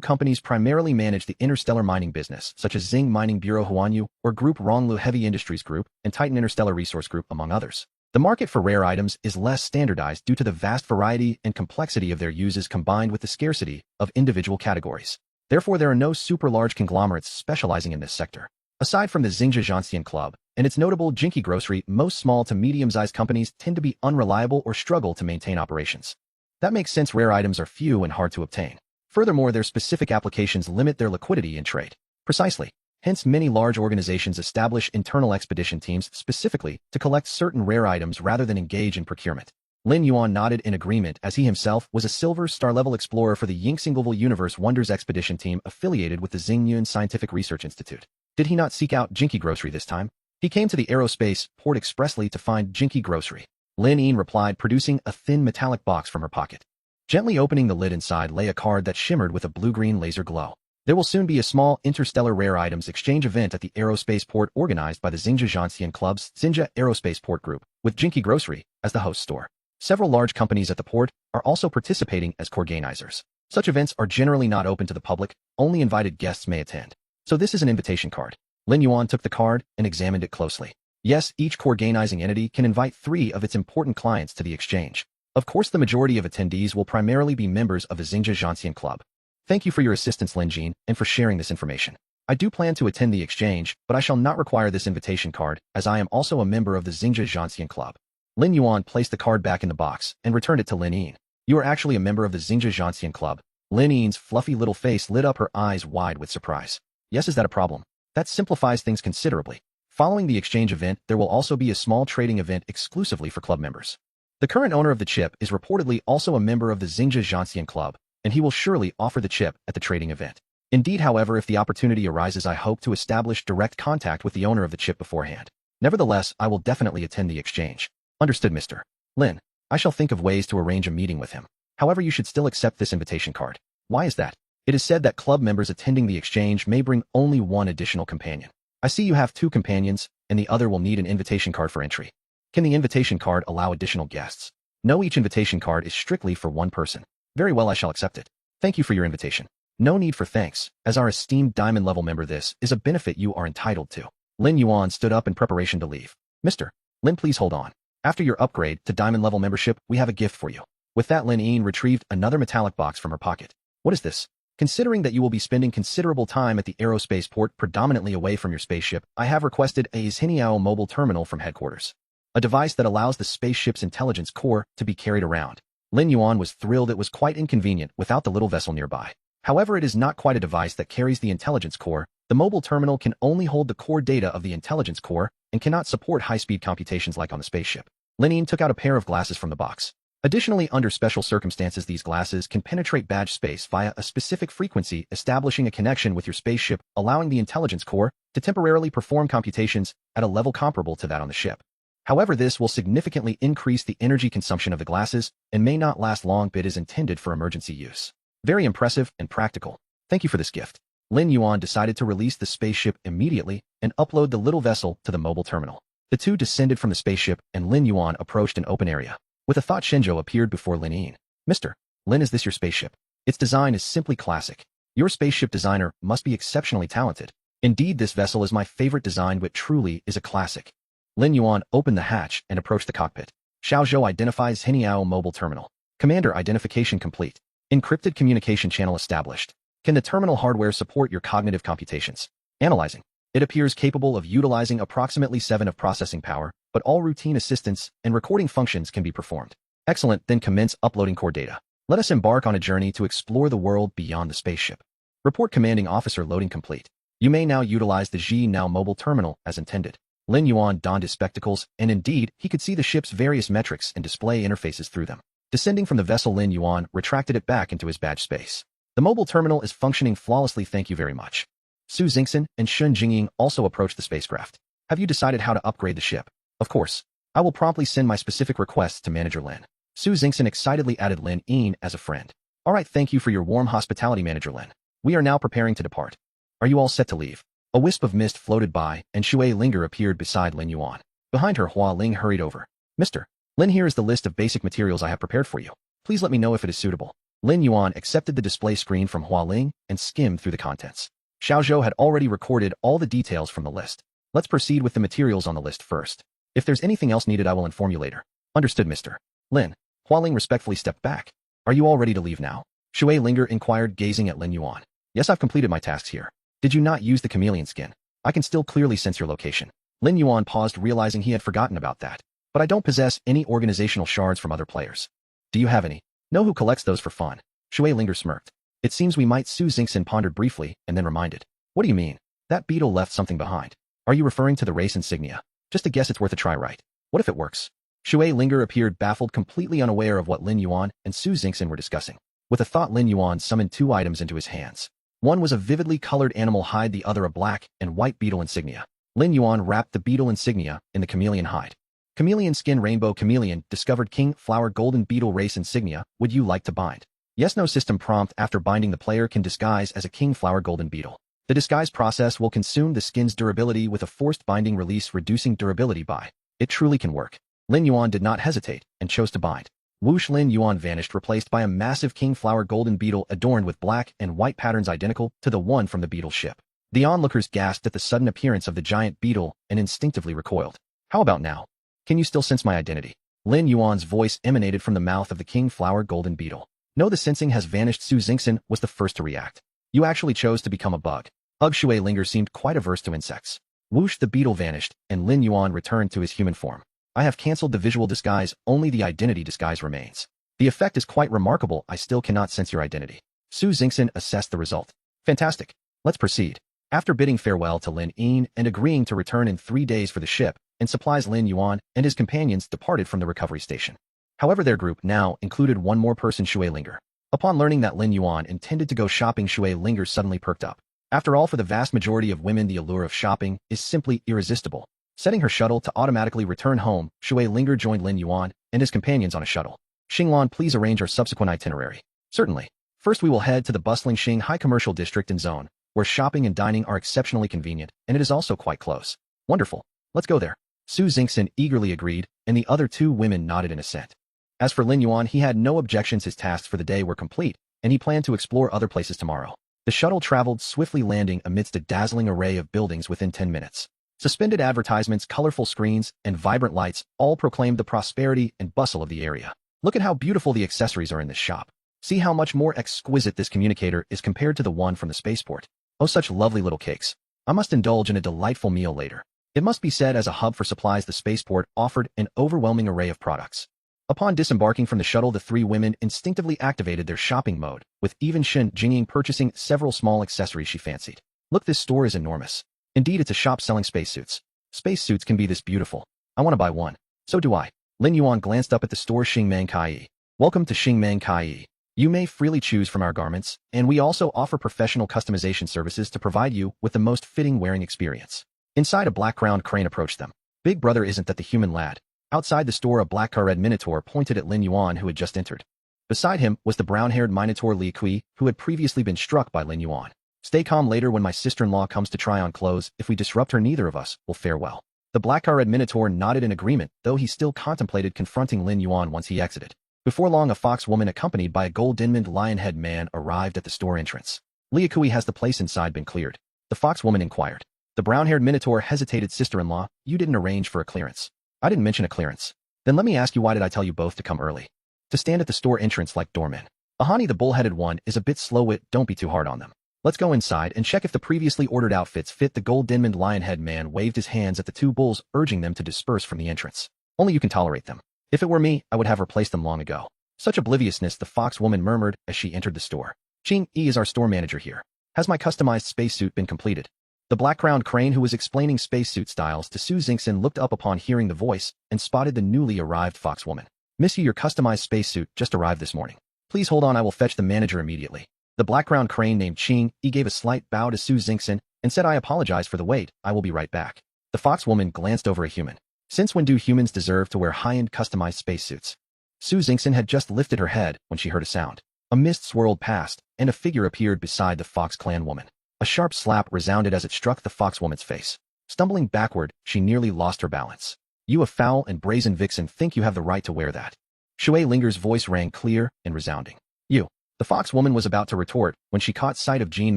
companies primarily manage the interstellar mining business, such as Xing Mining Bureau Huanyu or Group Ronglu Heavy Industries Group and Titan Interstellar Resource Group, among others. The market for rare items is less standardized due to the vast variety and complexity of their uses combined with the scarcity of individual categories. Therefore, there are no super large conglomerates specializing in this sector. Aside from the Xingzhou Zhanxian Club and its notable Jinky Grocery, most small to medium-sized companies tend to be unreliable or struggle to maintain operations. That makes sense. Rare items are few and hard to obtain. Furthermore, their specific applications limit their liquidity in trade. Precisely. Hence, many large organizations establish internal expedition teams specifically to collect certain rare items rather than engage in procurement. Lin Yuan nodded in agreement, as he himself was a Silver Star-level explorer for the Yingxinglevel Universe Wonders expedition team affiliated with the Xingyun Scientific Research Institute. Did he not seek out Jinky Grocery this time? He came to the aerospace port expressly to find Jinky Grocery. Lin Yin replied, producing a thin metallic box from her pocket. Gently opening the lid, inside lay a card that shimmered with a blue-green laser glow. There will soon be a small interstellar rare items exchange event at the aerospace port organized by the Xingzhou Zhanxian Club's Xinzhou Aerospace Port Group, with Jinky Grocery as the host store. Several large companies at the port are also participating as organizers. Such events are generally not open to the public, only invited guests may attend. So this is an invitation card. Lin Yuan took the card and examined it closely. Yes, each organizing entity can invite 3 of its important clients to the exchange. Of course, the majority of attendees will primarily be members of the Xingzhou Zhanxian Club. Thank you for your assistance, Lin Jin, and for sharing this information. I do plan to attend the exchange, but I shall not require this invitation card, as I am also a member of the Xingzhou Zhanxian Club. Lin Yuan placed the card back in the box and returned it to Lin Yin. You are actually a member of the Xingzhou Zhanxian Club. Lin Yin's fluffy little face lit up, her eyes wide with surprise. Yes, is that a problem? That simplifies things considerably. Following the exchange event, there will also be a small trading event exclusively for club members. The current owner of the chip is reportedly also a member of the Xingzhou Zhanxian Club, and he will surely offer the chip at the trading event. Indeed, however, if the opportunity arises, I hope to establish direct contact with the owner of the chip beforehand. Nevertheless, I will definitely attend the exchange. Understood, Mr. Lin. I shall think of ways to arrange a meeting with him. However, you should still accept this invitation card. Why is that? It is said that club members attending the exchange may bring only one additional companion. I see you have 2 companions, and the other will need an invitation card for entry. Can the invitation card allow additional guests? No, each invitation card is strictly for 1 person. Very well, I shall accept it. Thank you for your invitation. No need for thanks. As our esteemed diamond-level member, this is a benefit you are entitled to. Lin Yuan stood up in preparation to leave. Mr. Lin, please hold on. After your upgrade to diamond-level membership, we have a gift for you. With that, Lin Yin retrieved another metallic box from her pocket. What is this? Considering that you will be spending considerable time at the aerospace port predominantly away from your spaceship, I have requested a Zhiniao mobile terminal from headquarters. A device that allows the spaceship's intelligence core to be carried around. Lin Yuan was thrilled. It was quite inconvenient without the little vessel nearby. However, it is not quite a device that carries the intelligence core. The mobile terminal can only hold the core data of the intelligence core and cannot support high-speed computations like on the spaceship. Lin Yin took out a pair of glasses from the box. Additionally, under special circumstances, these glasses can penetrate badge space via a specific frequency, establishing a connection with your spaceship, allowing the intelligence core to temporarily perform computations at a level comparable to that on the ship. However, this will significantly increase the energy consumption of the glasses and may not last long, but is intended for emergency use. Very impressive and practical. Thank you for this gift. Lin Yuan decided to release the spaceship immediately and upload the little vessel to the mobile terminal. The 2 descended from the spaceship, and Lin Yuan approached an open area. With a thought, Shenzhou appeared before Lin Yin. Mr. Lin, is this your spaceship? Its design is simply classic. Your spaceship designer must be exceptionally talented. Indeed, this vessel is my favorite design, but truly is a classic. Lin Yuan opened the hatch and approached the cockpit. Xiaozhou identifies Heniao mobile terminal. Commander identification complete. Encrypted communication channel established. Can the terminal hardware support your cognitive computations? Analyzing. It appears capable of utilizing approximately 7 of processing power, but all routine assistance and recording functions can be performed. Excellent, then commence uploading core data. Let us embark on a journey to explore the world beyond the spaceship. Report, commanding officer. Loading complete. You may now utilize the G Now mobile terminal as intended. Lin Yuan donned his spectacles, and indeed, he could see the ship's various metrics and display interfaces through them. Descending from the vessel, Lin Yuan retracted it back into his badge space. The mobile terminal is functioning flawlessly, thank you very much. Su Xingxin and Shun Jingying also approached the spacecraft. Have you decided how to upgrade the ship? Of course. I will promptly send my specific requests to Manager Lin. Su Xingxin excitedly added Lin Yin as a friend. All right, thank you for your warm hospitality, Manager Lin. We are now preparing to depart. Are you all set to leave? A wisp of mist floated by, and Shui Linger appeared beside Lin Yuan. Behind her, Hua Ling hurried over. Mr. Lin, here is the list of basic materials I have prepared for you. Please let me know if it is suitable. Lin Yuan accepted the display screen from Hua Ling and skimmed through the contents. Xiao Zhou had already recorded all the details from the list. Let's proceed with the materials on the list first. If there's anything else needed, I will inform you later. Understood, Mr. Lin. Hua Ling respectfully stepped back. Are you all ready to leave now? Shui Linger inquired, gazing at Lin Yuan. Yes, I've completed my tasks here. Did you not use the chameleon skin? I can still clearly sense your location. Lin Yuan paused, realizing he had forgotten about that. But I don't possess any organizational shards from other players. Do you have any? Know who collects those for fun? Shui Linger smirked. It seems we might. Su Xingxin pondered briefly, and then reminded. What do you mean? That beetle left something behind. Are you referring to the race insignia? Just a guess, it's worth a try, right? What if it works? Shui Linger appeared baffled, completely unaware of what Lin Yuan and Su Xingxin were discussing. With a thought, Lin Yuan summoned two items into his hands. One was a vividly colored animal hide, the other a black and white beetle insignia. Lin Yuan wrapped the beetle insignia in the chameleon hide. Chameleon skin, rainbow chameleon, discovered king flower golden beetle race insignia. Would you like to bind? Yes, no. System prompt. After binding, the player can disguise as a king flower golden beetle. The disguise process will consume the skin's durability with a forced binding release, reducing durability by. It truly can work. Lin Yuan did not hesitate and chose to bind. Whoosh, Lin Yuan vanished, replaced by a massive king flower golden beetle adorned with black and white patterns identical to the one from the beetle ship. The onlookers gasped at the sudden appearance of the giant beetle and instinctively recoiled. How about now? Can you still sense my identity? Lin Yuan's voice emanated from the mouth of the king flower golden beetle. No, the sensing has vanished. Su Xingxin was the first to react. You actually chose to become a bug. Shui Linger seemed quite averse to insects. Whoosh, the beetle vanished, and Lin Yuan returned to his human form. I have cancelled the visual disguise, only the identity disguise remains. The effect is quite remarkable. I still cannot sense your identity. Su Xingxin assessed the result. Fantastic. Let's proceed. After bidding farewell to Lin Yin and agreeing to return in 3 days for the ship and supplies, Lin Yuan and his companions departed from the recovery station. However, their group now included one more person, Shui Linger. Upon learning that Lin Yuan intended to go shopping, Shui Linger suddenly perked up. After all, for the vast majority of women, the allure of shopping is simply irresistible. Setting her shuttle to automatically return home, Shui Linger joined Lin Yuan and his companions on a shuttle. Xinglan, please arrange our subsequent itinerary. Certainly. First, we will head to the bustling Shanghai commercial district and zone, where shopping and dining are exceptionally convenient, and it is also quite close. Wonderful. Let's go there. Su Xingxin eagerly agreed, and the other two women nodded in assent. As for Lin Yuan, he had no objections. His tasks for the day were complete, and he planned to explore other places tomorrow. The shuttle traveled swiftly, landing amidst a dazzling array of buildings within 10 minutes. Suspended advertisements, colorful screens, and vibrant lights all proclaimed the prosperity and bustle of the area. Look at how beautiful the accessories are in this shop. See how much more exquisite this communicator is compared to the one from the spaceport. Oh, such lovely little cakes. I must indulge in a delightful meal later. It must be said, as a hub for supplies, the spaceport offered an overwhelming array of products. Upon disembarking from the shuttle, the three women instinctively activated their shopping mode, with even Shun Jingying purchasing several small accessories she fancied. Look, this store is enormous. Indeed, it's a shop selling spacesuits. Spacesuits can be this beautiful. I want to buy one. So do I. Lin Yuan glanced up at the store. Xingmeng Kai. Welcome to Xingmeng Kai. You may freely choose from our garments, and we also offer professional customization services to provide you with the most fitting wearing experience. Inside, a black-crowned crane approached them. Big brother, isn't that the human lad? Outside the store, a black-car-red minotaur pointed at Lin Yuan, who had just entered. Beside him was the brown-haired minotaur Li Kui, who had previously been struck by Lin Yuan. Stay calm. Later, when my sister-in-law comes to try on clothes, if we disrupt her, neither of us will fare well. The black-car-red minotaur nodded in agreement, though he still contemplated confronting Lin Yuan once he exited. Before long, a fox woman accompanied by a gold-diamond lion-head man arrived at the store entrance. Li Kui, has the place inside been cleared? The fox woman inquired. The brown-haired minotaur hesitated. Sister-in-law, you didn't arrange for a clearance. I didn't mention a clearance. Then let me ask you, why did I tell you both to come early? To stand at the store entrance like doormen. Ahani, the bull-headed one, is a bit slow-wit. Don't be too hard on them. Let's go inside and check if the previously ordered outfits fit. The gold-diamond lion-head man waved his hands at the two bulls, urging them to disperse from the entrance. Only you can tolerate them. If it were me, I would have replaced them long ago. Such obliviousness, the fox woman murmured as she entered the store. Ching Yi is our store manager here. Has my customized spacesuit been completed? The black-crowned crane who was explaining spacesuit styles to Sue Zinkson looked up upon hearing the voice and spotted the newly arrived fox woman. Miss you, your customized spacesuit just arrived this morning. Please hold on, I will fetch the manager immediately. The black-crowned crane named Ching gave a slight bow to Sue Zinkson and said, I apologize for the wait, I will be right back. The fox woman glanced over a human. Since when do humans deserve to wear high-end customized spacesuits? Sue Zinkson had just lifted her head when she heard a sound. A mist swirled past, and a figure appeared beside the Fox Clan woman. A sharp slap resounded as it struck the fox woman's face. Stumbling backward, she nearly lost her balance. You, a foul and brazen vixen, think you have the right to wear that? Shui Linger's voice rang clear and resounding. You. The fox woman was about to retort when she caught sight of Jean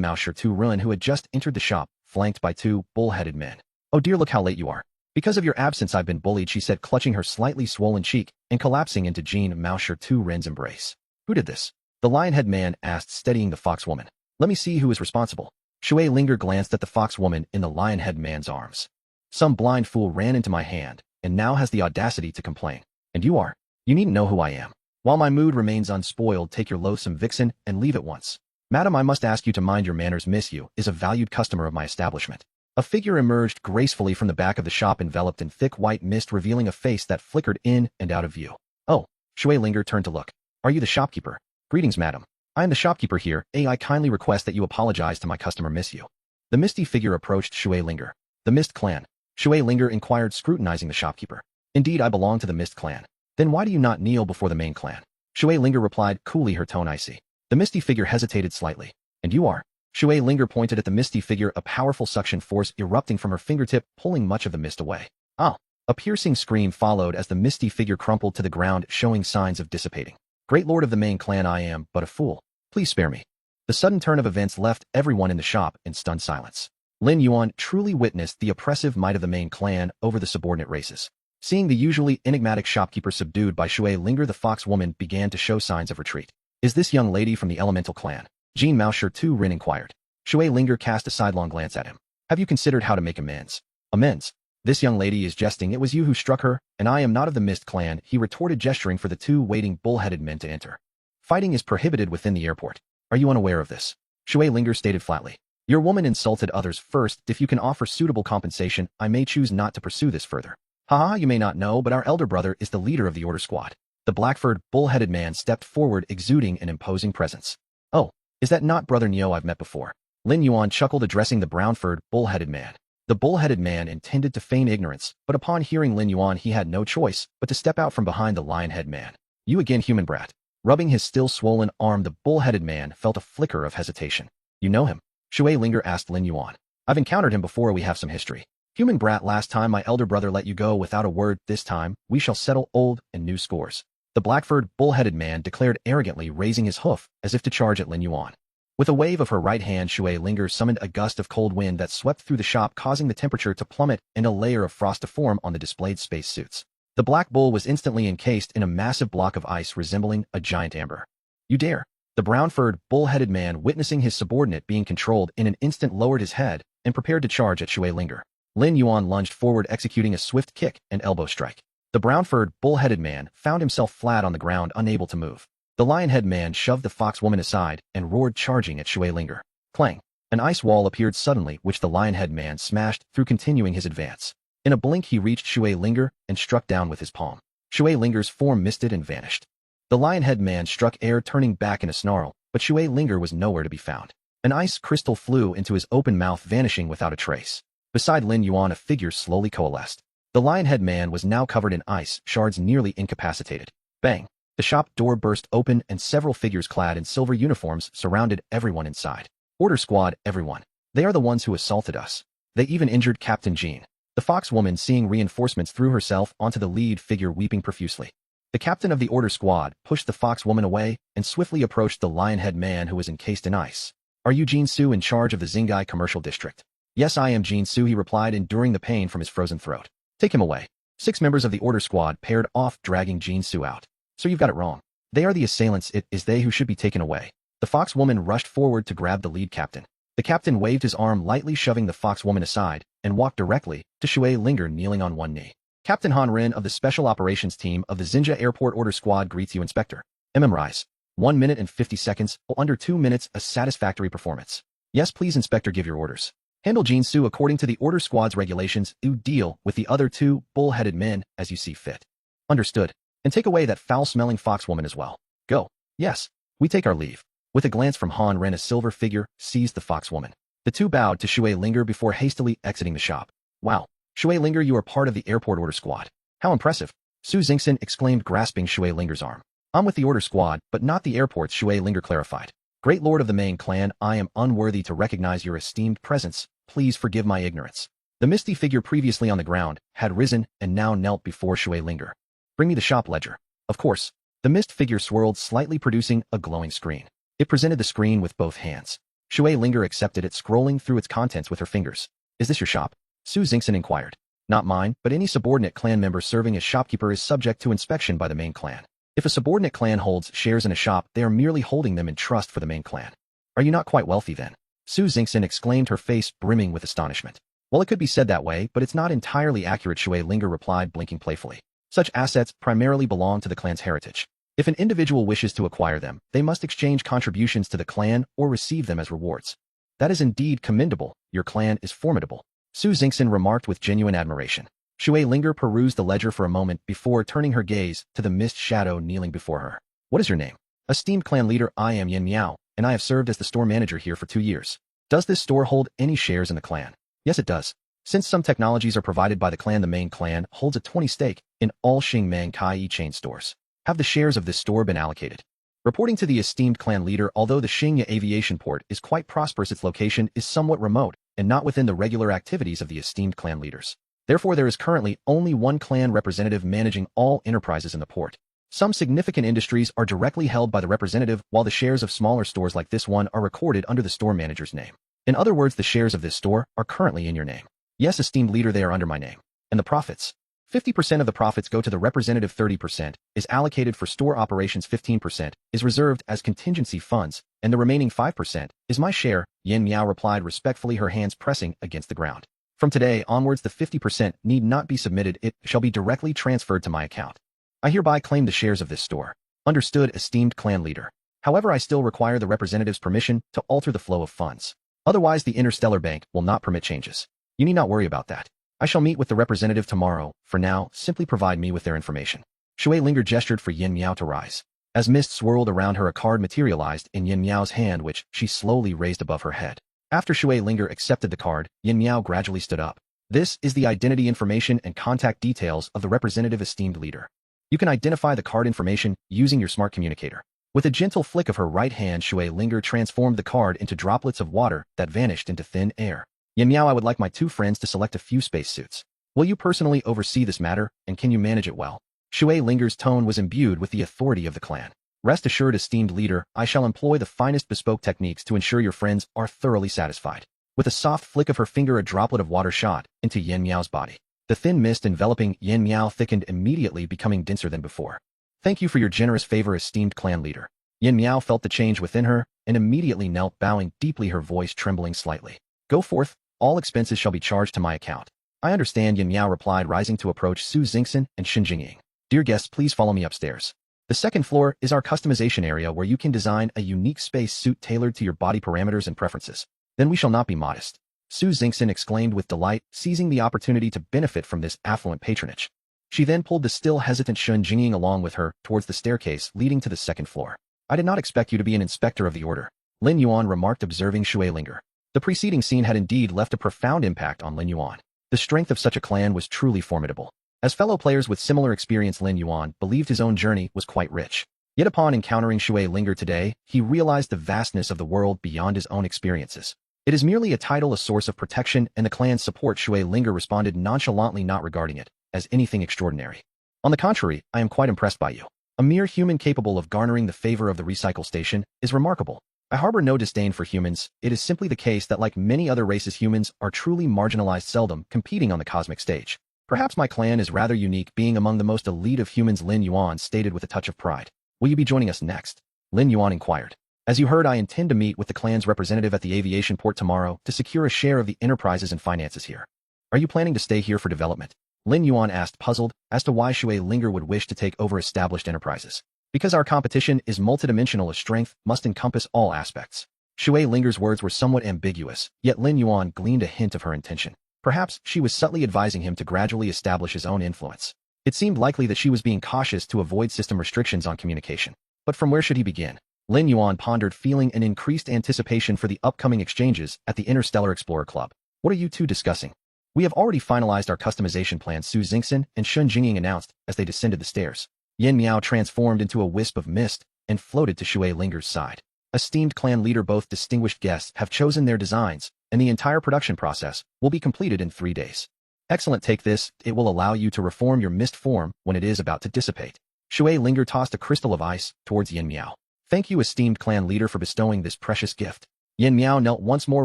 Mausher Tu Ruin, who had just entered the shop, flanked by two bull-headed men. Oh dear, look how late you are. Because of your absence I've been bullied, she said, clutching her slightly swollen cheek and collapsing into Jean Mausher Tu Ruin's embrace. Who did this? The lion-head man asked, steadying the fox woman. Let me see who is responsible. Shui Linger glanced at the fox woman in the lion-head man's arms. Some blind fool ran into my hand, and now has the audacity to complain. And you are? You needn't know who I am. While my mood remains unspoiled, take your loathsome vixen and leave at once. Madam, I must ask you to mind your manners. Miss you is a valued customer of my establishment. A figure emerged gracefully from the back of the shop, enveloped in thick white mist, revealing a face that flickered in and out of view. Oh, Shui Linger turned to look. Are you the shopkeeper? Greetings, madam. I am the shopkeeper here. I kindly request that you apologize to my customer, Miss you. The misty figure approached Shui Linger. The Mist Clan. Shui Linger inquired, scrutinizing the shopkeeper. Indeed, I belong to the Mist Clan. Then why do you not kneel before the main clan? Shui Linger replied coolly, her tone icy. The misty figure hesitated slightly. And you are? Shui Linger pointed at the misty figure, a powerful suction force erupting from her fingertip, pulling much of the mist away. Ah! A piercing scream followed as the misty figure crumpled to the ground, showing signs of dissipating. Great lord of the main clan, I am but a fool. Please spare me. The sudden turn of events left everyone in the shop in stunned silence. Lin Yuan truly witnessed the oppressive might of the main clan over the subordinate races. Seeing the usually enigmatic shopkeeper subdued by Shui Linger, the fox woman began to show signs of retreat. Is this young lady from the elemental clan? Jean Mausher Tu Rin inquired. Shui Linger cast a sidelong glance at him. Have you considered how to make amends? Amends? This young lady is jesting. It was you who struck her, and I am not of the Mist Clan, he retorted, gesturing for the two waiting bull-headed men to enter. Fighting is prohibited within the airport. Are you unaware of this? Shui Linger stated flatly. Your woman insulted others first. If you can offer suitable compensation, I may choose not to pursue this further. Haha, you may not know, but our elder brother is the leader of the order squad. The black-furred, bull-headed man stepped forward, exuding an imposing presence. Oh, is that not Brother Neo I've met before? Lin Yuan chuckled, addressing the brown-furred, bull-headed man. The bull-headed man intended to feign ignorance, but upon hearing Lin Yuan he had no choice but to step out from behind the lion-head man. You again, human brat. Rubbing his still swollen arm, the bull-headed man felt a flicker of hesitation. You know him? Shui Linger asked Lin Yuan. I've encountered him before, we have some history. Human brat, last time my elder brother let you go without a word. This time, we shall settle old and new scores. The black-furred, bull-headed man declared arrogantly, raising his hoof as if to charge at Lin Yuan. With a wave of her right hand, Shui Linger summoned a gust of cold wind that swept through the shop, causing the temperature to plummet and a layer of frost to form on the displayed spacesuits. The black bull was instantly encased in a massive block of ice resembling a giant amber. You dare? The brown-furred, bull-headed man, witnessing his subordinate being controlled in an instant, lowered his head and prepared to charge at Shui Linger. Lin Yuan lunged forward, executing a swift kick and elbow strike. The brown-furred, bull-headed man found himself flat on the ground, unable to move. The lion-head man shoved the fox woman aside and roared, charging at Shui Linger. Clang! An ice wall appeared suddenly, which the lion-head man smashed through, continuing his advance. In a blink he reached Shui Linger and struck down with his palm. Shui Linger's form misted and vanished. The lion-head man struck air, turning back in a snarl, but Shui Linger was nowhere to be found. An ice crystal flew into his open mouth, vanishing without a trace. Beside Lin Yuan, a figure slowly coalesced. The lion-head man was now covered in ice shards, nearly incapacitated. Bang! The shop door burst open and several figures clad in silver uniforms surrounded everyone inside. Order squad, everyone. They are the ones who assaulted us. They even injured Captain Jean. The fox woman, seeing reinforcements, threw herself onto the lead figure, weeping profusely. The captain of the order squad pushed the fox woman away and swiftly approached the lion-head man, who was encased in ice. Are you Jin Su, in charge of the Xingai commercial district? Yes, I am Jin Su, he replied, enduring the pain from his frozen throat. Take him away. 6 members of the order squad paired off, dragging Jin Su out. So you've got it wrong. They are the assailants. It is they who should be taken away. The fox woman rushed forward to grab the lead captain. The captain waved his arm lightly, shoving the fox woman aside, and walked directly to Shui Linger, kneeling on one knee. Captain Han Rin of the Special Operations Team of the Xinjia Airport Order Squad greets you, Inspector. Rise. 1 minute and 50 seconds, or under 2 minutes, a satisfactory performance. Yes, please, Inspector, give your orders. Handle Jinsu according to the Order Squad's regulations. You deal with the other two bull-headed men as you see fit. Understood. And take away that foul-smelling foxwoman as well. Go. Yes. We take our leave. With a glance from Han Ren, a silver figure seized the foxwoman. The two bowed to Shui Linger before hastily exiting the shop. Wow. Shui Linger, you are part of the airport Order Squad. How impressive. Su Xingxin exclaimed, grasping Shui Linger's arm. I'm with the Order Squad, but not the airports, Shui Linger clarified. Great Lord of the main clan, I am unworthy to recognize your esteemed presence. Please forgive my ignorance. The misty figure previously on the ground had risen and now knelt before Shui Linger. Bring me the shop ledger. Of course. The mist figure swirled slightly, producing a glowing screen. It presented the screen with both hands. Shui Linger accepted it, scrolling through its contents with her fingers. Is this your shop? Su Xingxin inquired. Not mine, but any subordinate clan member serving as shopkeeper is subject to inspection by the main clan. If a subordinate clan holds shares in a shop, they are merely holding them in trust for the main clan. Are you not quite wealthy then? Su Xingxin exclaimed, her face brimming with astonishment. Well, it could be said that way, but it's not entirely accurate, Shui Linger replied, blinking playfully. Such assets primarily belong to the clan's heritage. If an individual wishes to acquire them, they must exchange contributions to the clan or receive them as rewards. That is indeed commendable. Your clan is formidable. Su Xingxin remarked with genuine admiration. Shui Linger perused the ledger for a moment before turning her gaze to the mist shadow kneeling before her. What is your name? Esteemed clan leader, I am Yin Miao, and I have served as the store manager here for 2 years. Does this store hold any shares in the clan? Yes, it does. Since some technologies are provided by the clan, the main clan holds a 20% stake in all Xingmang Kai chain stores. Have the shares of this store been allocated? Reporting to the esteemed clan leader, although the Xingya aviation port is quite prosperous, its location is somewhat remote and not within the regular activities of the esteemed clan leaders. Therefore, there is currently only one clan representative managing all enterprises in the port. Some significant industries are directly held by the representative, while the shares of smaller stores like this one are recorded under the store manager's name. In other words, the shares of this store are currently in your name. Yes, esteemed leader, they are under my name. And the profits? 50% of the profits go to the representative, 30% is allocated for store operations, 15% is reserved as contingency funds, and the remaining 5% is my share, Yin Miao replied respectfully, her hands pressing against the ground. From today onwards, the 50% need not be submitted, it shall be directly transferred to my account. I hereby claim the shares of this store. Understood, esteemed clan leader. However, I still require the representative's permission to alter the flow of funds. Otherwise, the Interstellar Bank will not permit changes. You need not worry about that. I shall meet with the representative tomorrow. For now, simply provide me with their information. Shui Linger gestured for Yin Miao to rise. As mist swirled around her, a card materialized in Yin Miao's hand, which she slowly raised above her head. After Shui Linger accepted the card, Yin Miao gradually stood up. This is the identity information and contact details of the representative, esteemed leader. You can identify the card information using your smart communicator. With a gentle flick of her right hand, Shui Linger transformed the card into droplets of water that vanished into thin air. Yin Miao, I would like my 2 friends to select a few spacesuits. Will you personally oversee this matter, and can you manage it well? Shui Linger's tone was imbued with the authority of the clan. Rest assured, esteemed leader, I shall employ the finest bespoke techniques to ensure your friends are thoroughly satisfied. With a soft flick of her finger, a droplet of water shot into Yin Miao's body. The thin mist enveloping Yin Miao thickened, immediately becoming denser than before. Thank you for your generous favor, esteemed clan leader. Yin Miao felt the change within her and immediately knelt, bowing deeply, her voice trembling slightly. Go forth. All expenses shall be charged to my account. I understand, Yin Miao replied, rising to approach Su Xingxin and Shin Jingying. Dear guests, please follow me upstairs. The second floor is our customization area where you can design a unique space suit tailored to your body parameters and preferences. Then we shall not be modest. Su Xingxin exclaimed with delight, seizing the opportunity to benefit from this affluent patronage. She then pulled the still hesitant Shin Jingying along with her towards the staircase leading to the second floor. I did not expect you to be an inspector of the order, Lin Yuan remarked, observing Shui Linger. The preceding scene had indeed left a profound impact on Lin Yuan. The strength of such a clan was truly formidable. As fellow players with similar experience, Lin Yuan believed his own journey was quite rich. Yet upon encountering Shui Linger today, he realized the vastness of the world beyond his own experiences. It is merely a title, a source of protection, and the clan's support. Shui Linger responded nonchalantly, not regarding it as anything extraordinary. On the contrary, I am quite impressed by you. A mere human capable of garnering the favor of the recycle station is remarkable. I harbor no disdain for humans. It is simply the case that, like many other races, humans are truly marginalized, seldom competing on the cosmic stage. Perhaps my clan is rather unique, being among the most elite of humans, Lin Yuan stated with a touch of pride. Will you be joining us next? Lin Yuan inquired. As you heard, I intend to meet with the clan's representative at the aviation port tomorrow to secure a share of the enterprises and finances here. Are you planning to stay here for development? Lin Yuan asked, puzzled as to why Shui Linger would wish to take over established enterprises. Because our competition is multidimensional, a strength must encompass all aspects. Shui Linger's words were somewhat ambiguous, yet Lin Yuan gleaned a hint of her intention. Perhaps she was subtly advising him to gradually establish his own influence. It seemed likely that she was being cautious to avoid system restrictions on communication. But from where should he begin? Lin Yuan pondered, feeling an increased anticipation for the upcoming exchanges at the Interstellar Explorer Club. What are you two discussing? We have already finalized our customization plan, Su Xingxin and Shun Jingying announced as they descended the stairs. Yin Miao transformed into a wisp of mist and floated to Shui Linger's side. Esteemed clan leader, both distinguished guests have chosen their designs, and the entire production process will be completed in 3 days. Excellent, take this, it will allow you to reform your mist form when it is about to dissipate. Shui Linger tossed a crystal of ice towards Yin Miao. Thank you, esteemed clan leader, for bestowing this precious gift. Yin Miao knelt once more,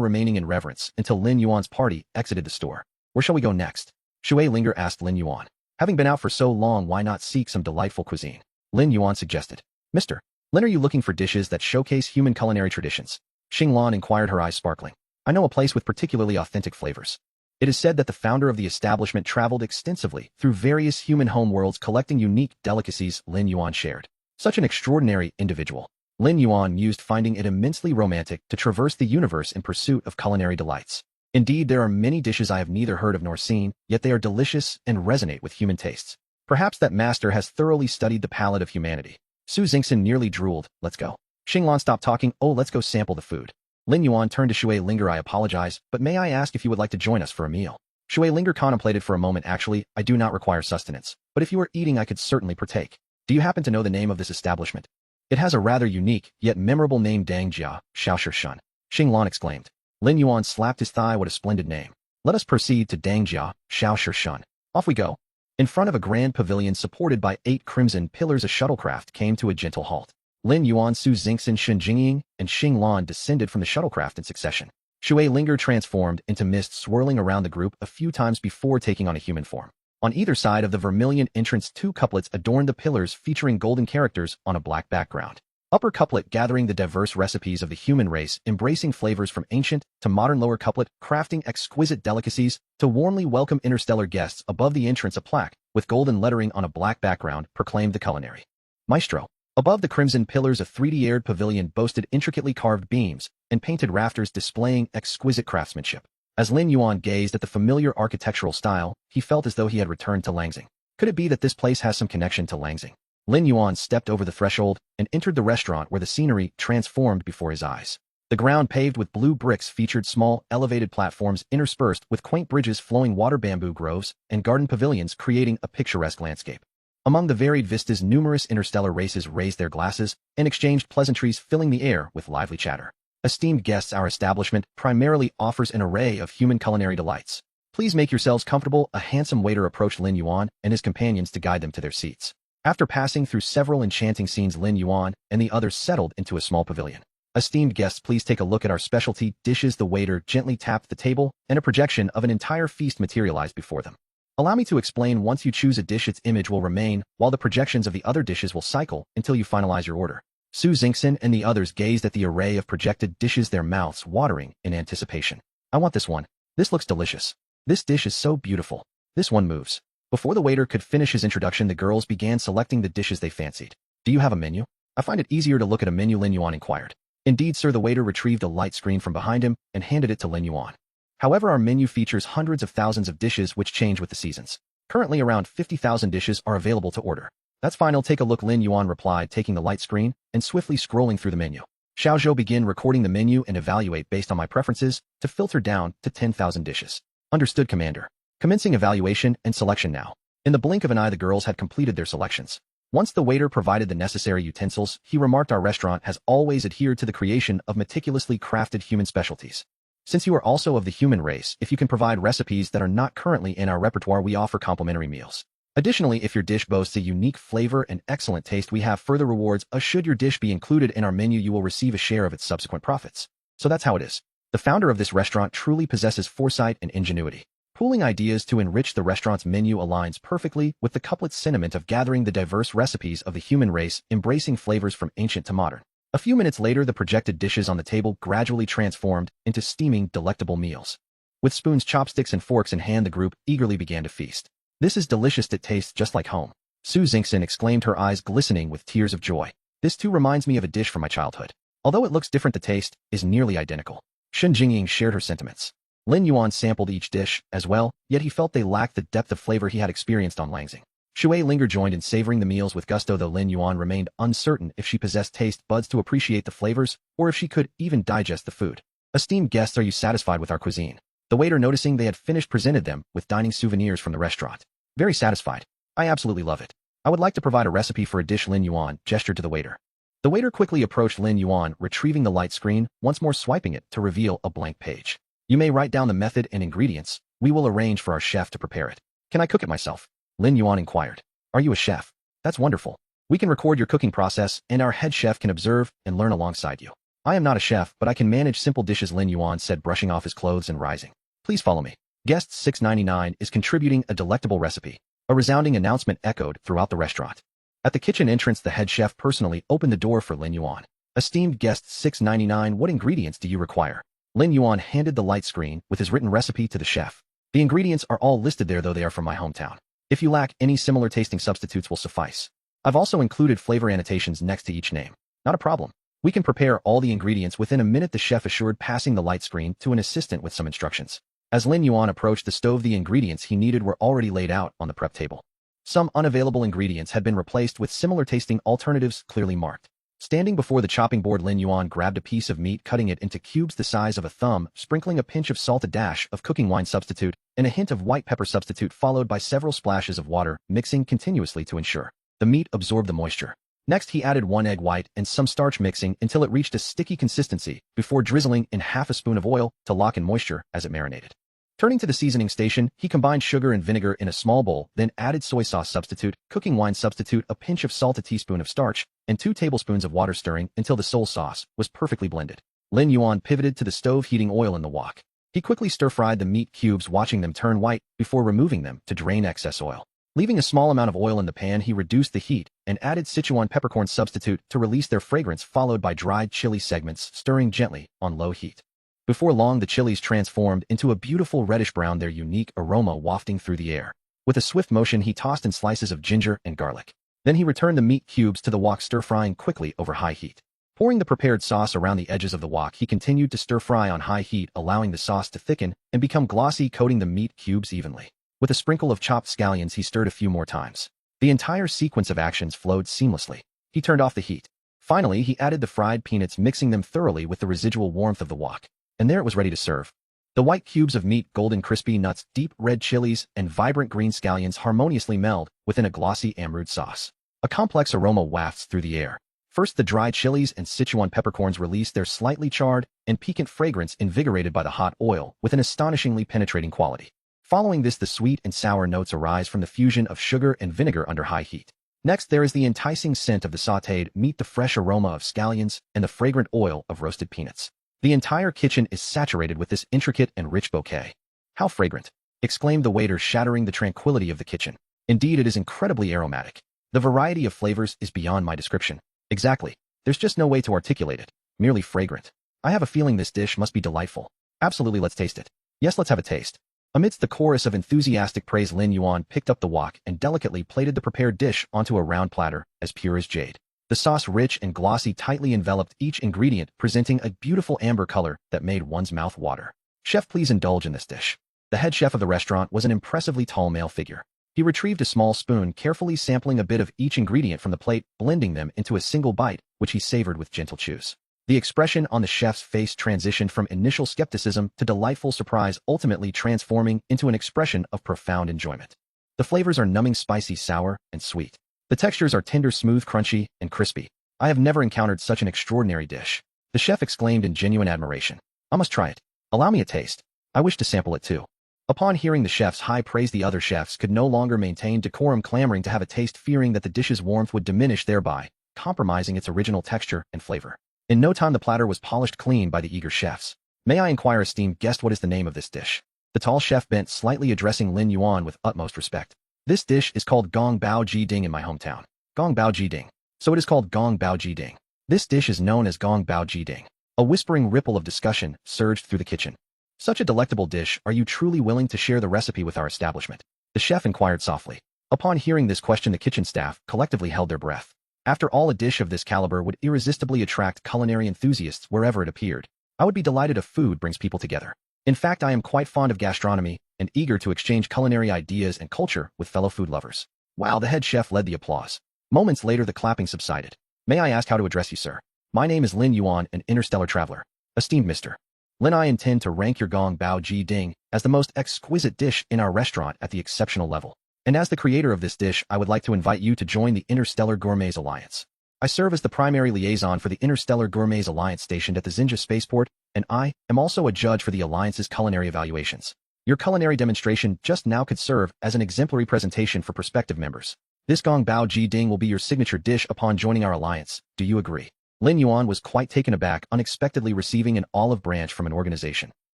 remaining in reverence until Lin Yuan's party exited the store. Where shall we go next? Shui Linger asked Lin Yuan. Having been out for so long, why not seek some delightful cuisine? Lin Yuan suggested. Mr. Lin, are you looking for dishes that showcase human culinary traditions? Xinglan inquired, her eyes sparkling. I know a place with particularly authentic flavors. It is said that the founder of the establishment traveled extensively through various human homeworlds collecting unique delicacies, Lin Yuan shared. Such an extraordinary individual. Lin Yuan mused, finding it immensely romantic to traverse the universe in pursuit of culinary delights. Indeed, there are many dishes I have neither heard of nor seen, yet they are delicious and resonate with human tastes. Perhaps that master has thoroughly studied the palate of humanity. Su Xingxin nearly drooled. Let's go. Xinglan stopped talking. Oh, let's go sample the food. Lin Yuan turned to Shui Linger. I apologize, but may I ask if you would like to join us for a meal? Shui Linger contemplated for a moment. Actually, I do not require sustenance, but if you are eating, I could certainly partake. Do you happen to know the name of this establishment? It has a rather unique, yet memorable name. Dangjia, Xiaoshi Shun. Xinglan exclaimed. Lin Yuan slapped his thigh. What a splendid name. Let us proceed to Dangjia, Xiaoshi Shun. Off we go. In front of a grand pavilion supported by 8 crimson pillars, a shuttlecraft came to a gentle halt. Lin Yuan, Su Xingxin, Shun Jingying, and Xinglan descended from the shuttlecraft in succession. Shui Linger transformed into mist, swirling around the group a few times before taking on a human form. On either side of the vermilion entrance, 2 couplets adorned the pillars, featuring golden characters on a black background. Upper couplet gathering the diverse recipes of the human race, embracing flavors from ancient to modern. Lower couplet crafting exquisite delicacies to warmly welcome interstellar guests. Above the entrance, a plaque with golden lettering on a black background proclaimed the culinary maestro. Above the crimson pillars, a 3D-aired pavilion boasted intricately carved beams and painted rafters displaying exquisite craftsmanship. As Lin Yuan gazed at the familiar architectural style, he felt as though he had returned to Langzing. Could it be that this place has some connection to Langzing? Lin Yuan stepped over the threshold and entered the restaurant, where the scenery transformed before his eyes. The ground, paved with blue bricks, featured small, elevated platforms interspersed with quaint bridges, flowing water, bamboo groves, and garden pavilions, creating a picturesque landscape. Among the varied vistas, numerous interstellar races raised their glasses and exchanged pleasantries, filling the air with lively chatter. Esteemed guests, our establishment primarily offers an array of human culinary delights. Please make yourselves comfortable. A handsome waiter approached Lin Yuan and his companions to guide them to their seats. After passing through several enchanting scenes, Lin Yuan and the others settled into a small pavilion. Esteemed guests, please take a look at our specialty dishes. The waiter gently tapped the table, and a projection of an entire feast materialized before them. Allow me to explain. Once you choose a dish, its image will remain, while the projections of the other dishes will cycle until you finalize your order. Su Xingxin and the others gazed at the array of projected dishes, their mouths watering in anticipation. I want this one. This looks delicious. This dish is so beautiful. This one moves. Before the waiter could finish his introduction, the girls began selecting the dishes they fancied. Do you have a menu? I find it easier to look at a menu, Lin Yuan inquired. Indeed, sir. The waiter retrieved a light screen from behind him and handed it to Lin Yuan. However, our menu features hundreds of thousands of dishes which change with the seasons. Currently, around 50,000 dishes are available to order. That's fine, I'll take a look, Lin Yuan replied, taking the light screen and swiftly scrolling through the menu. Xiao Zhou, begin recording the menu and evaluate based on my preferences to filter down to 10,000 dishes. Understood, Commander. Commencing evaluation and selection now. In the blink of an eye, the girls had completed their selections. Once the waiter provided the necessary utensils, he remarked, our restaurant has always adhered to the creation of meticulously crafted human specialties. Since you are also of the human race, if you can provide recipes that are not currently in our repertoire, we offer complimentary meals. Additionally, if your dish boasts a unique flavor and excellent taste, we have further rewards. Should your dish be included in our menu, you will receive a share of its subsequent profits. So that's how it is. The founder of this restaurant truly possesses foresight and ingenuity. Pooling ideas to enrich the restaurant's menu aligns perfectly with the couplet's sentiment of gathering the diverse recipes of the human race, embracing flavors from ancient to modern. A few minutes later, the projected dishes on the table gradually transformed into steaming, delectable meals. With spoons, chopsticks, and forks in hand, the group eagerly began to feast. This is delicious. It tastes just like home. Su Xingxin exclaimed, her eyes glistening with tears of joy. This too reminds me of a dish from my childhood. Although it looks different, the taste is nearly identical. Shen Jingying shared her sentiments. Lin Yuan sampled each dish as well, yet he felt they lacked the depth of flavor he had experienced on Langzing. Shui lingered joined in savoring the meals with gusto, though Lin Yuan remained uncertain if she possessed taste buds to appreciate the flavors or if she could even digest the food. Esteemed guests, are you satisfied with our cuisine? The waiter, noticing they had finished, presented them with dining souvenirs from the restaurant. Very satisfied. I absolutely love it. I would like to provide a recipe for a dish. Lin Yuan gestured to the waiter. The waiter quickly approached Lin Yuan, retrieving the light screen, once more swiping it to reveal a blank page. You may write down the method and ingredients. We will arrange for our chef to prepare it. Can I cook it myself? Lin Yuan inquired. Are you a chef? That's wonderful. We can record your cooking process, and our head chef can observe and learn alongside you. I am not a chef, but I can manage simple dishes, Lin Yuan said, brushing off his clothes and rising. Please follow me. Guest 699 is contributing a delectable recipe. A resounding announcement echoed throughout the restaurant. At the kitchen entrance, the head chef personally opened the door for Lin Yuan. Esteemed guest 699, what ingredients do you require? Lin Yuan handed the light screen with his written recipe to the chef. The ingredients are all listed there, though they are from my hometown. If you lack any similar tasting substitutes will suffice. I've also included flavor annotations next to each name. Not a problem. We can prepare all the ingredients within a minute, the chef assured, passing the light screen to an assistant with some instructions. As Lin Yuan approached the stove, the ingredients he needed were already laid out on the prep table. Some unavailable ingredients had been replaced with similar tasting alternatives clearly marked. Standing before the chopping board, Lin Yuan grabbed a piece of meat, cutting it into cubes the size of a thumb, sprinkling a pinch of salt, a dash of cooking wine substitute, and a hint of white pepper substitute, followed by several splashes of water, mixing continuously to ensure the meat absorbed the moisture. Next, he added 1 egg white and some starch, mixing until it reached a sticky consistency before drizzling in half a spoon of oil to lock in moisture as it marinated. Turning to the seasoning station, he combined sugar and vinegar in a small bowl, then added soy sauce substitute, cooking wine substitute, a pinch of salt, a teaspoon of starch, and 2 tablespoons of water, stirring until the soy sauce was perfectly blended. Lin Yuan pivoted to the stove, heating oil in the wok. He quickly stir-fried the meat cubes, watching them turn white before removing them to drain excess oil. Leaving a small amount of oil in the pan, he reduced the heat and added Sichuan peppercorn substitute to release their fragrance, followed by dried chili segments, stirring gently on low heat. Before long, the chilies transformed into a beautiful reddish-brown, their unique aroma wafting through the air. With a swift motion, he tossed in slices of ginger and garlic. Then he returned the meat cubes to the wok, stir-frying quickly over high heat. Pouring the prepared sauce around the edges of the wok, he continued to stir-fry on high heat, allowing the sauce to thicken and become glossy, coating the meat cubes evenly. With a sprinkle of chopped scallions, he stirred a few more times. The entire sequence of actions flowed seamlessly. He turned off the heat. Finally, he added the fried peanuts, mixing them thoroughly with the residual warmth of the wok. And there it was, ready to serve. The white cubes of meat, golden crispy nuts, deep red chilies, and vibrant green scallions harmoniously meld within a glossy amrood sauce. A complex aroma wafts through the air. First, the dried chilies and Sichuan peppercorns release their slightly charred and piquant fragrance, invigorated by the hot oil with an astonishingly penetrating quality. Following this, the sweet and sour notes arise from the fusion of sugar and vinegar under high heat. Next, there is the enticing scent of the sautéed meat, the fresh aroma of scallions, and the fragrant oil of roasted peanuts. The entire kitchen is saturated with this intricate and rich bouquet. How fragrant! Exclaimed the waiter, shattering the tranquility of the kitchen. Indeed, it is incredibly aromatic. The variety of flavors is beyond my description. Exactly. There's just no way to articulate it. Merely fragrant. I have a feeling this dish must be delightful. Absolutely, let's taste it. Yes, let's have a taste. Amidst the chorus of enthusiastic praise, Lin Yuan picked up the wok and delicately plated the prepared dish onto a round platter, as pure as jade. The sauce, rich and glossy, tightly enveloped each ingredient, presenting a beautiful amber color that made one's mouth water. Chef, please indulge in this dish. The head chef of the restaurant was an impressively tall male figure. He retrieved a small spoon, carefully sampling a bit of each ingredient from the plate, blending them into a single bite, which he savored with gentle chews. The expression on the chef's face transitioned from initial skepticism to delightful surprise, ultimately transforming into an expression of profound enjoyment. The flavors are numbing, spicy, sour, and sweet. The textures are tender, smooth, crunchy, and crispy. I have never encountered such an extraordinary dish. The chef exclaimed in genuine admiration. I must try it. Allow me a taste. I wish to sample it too. Upon hearing the chef's high praise, the other chefs could no longer maintain decorum, clamoring to have a taste, fearing that the dish's warmth would diminish, thereby compromising its original texture and flavor. In no time, the platter was polished clean by the eager chefs. May I inquire, esteemed guest, what is the name of this dish? The tall chef bent slightly, addressing Lin Yuan with utmost respect. This dish is called Gong Bao Ji Ding in my hometown. Gong Bao Ji Ding. So it is called Gong Bao Ji Ding. This dish is known as Gong Bao Ji Ding. A whispering ripple of discussion surged through the kitchen. Such a delectable dish, are you truly willing to share the recipe with our establishment? The chef inquired softly. Upon hearing this question, the kitchen staff collectively held their breath. After all, a dish of this caliber would irresistibly attract culinary enthusiasts wherever it appeared. I would be delighted if food brings people together. In fact, I am quite fond of gastronomy and eager to exchange culinary ideas and culture with fellow food lovers. Wow, the head chef led the applause. Moments later, the clapping subsided. May I ask how to address you, sir? My name is Lin Yuan, an interstellar traveler. Esteemed Mr. Lin, I intend to rank your gong bao ji ding as the most exquisite dish in our restaurant at the exceptional level. And as the creator of this dish, I would like to invite you to join the Interstellar Gourmets Alliance. I serve as the primary liaison for the Interstellar Gourmets Alliance stationed at the Xinjia spaceport, and I am also a judge for the Alliance's culinary evaluations. Your culinary demonstration just now could serve as an exemplary presentation for prospective members. This gong bao ji ding will be your signature dish upon joining our alliance. Do you agree? Lin Yuan was quite taken aback, unexpectedly receiving an olive branch from an organization.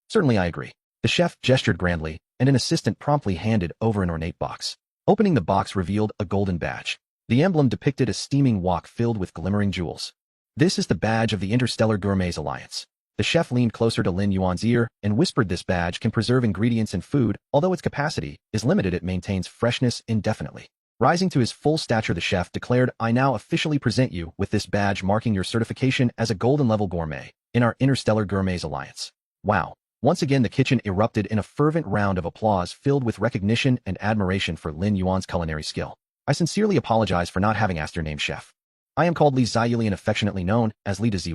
Certainly I agree. The chef gestured grandly, and an assistant promptly handed over an ornate box. Opening the box revealed a golden badge. The emblem depicted a steaming wok filled with glimmering jewels. This is the badge of the Interstellar Gourmets Alliance. The chef leaned closer to Lin Yuan's ear and whispered, this badge can preserve ingredients in food, although its capacity is limited, it maintains freshness indefinitely. Rising to his full stature, the chef declared, I now officially present you with this badge marking your certification as a golden-level gourmet in our Interstellar Gourmets Alliance. Wow. Once again, the kitchen erupted in a fervent round of applause filled with recognition and admiration for Lin Yuan's culinary skill. I sincerely apologize for not having asked your name, chef. I am called Li Ziyuli and affectionately known as Li de Zy.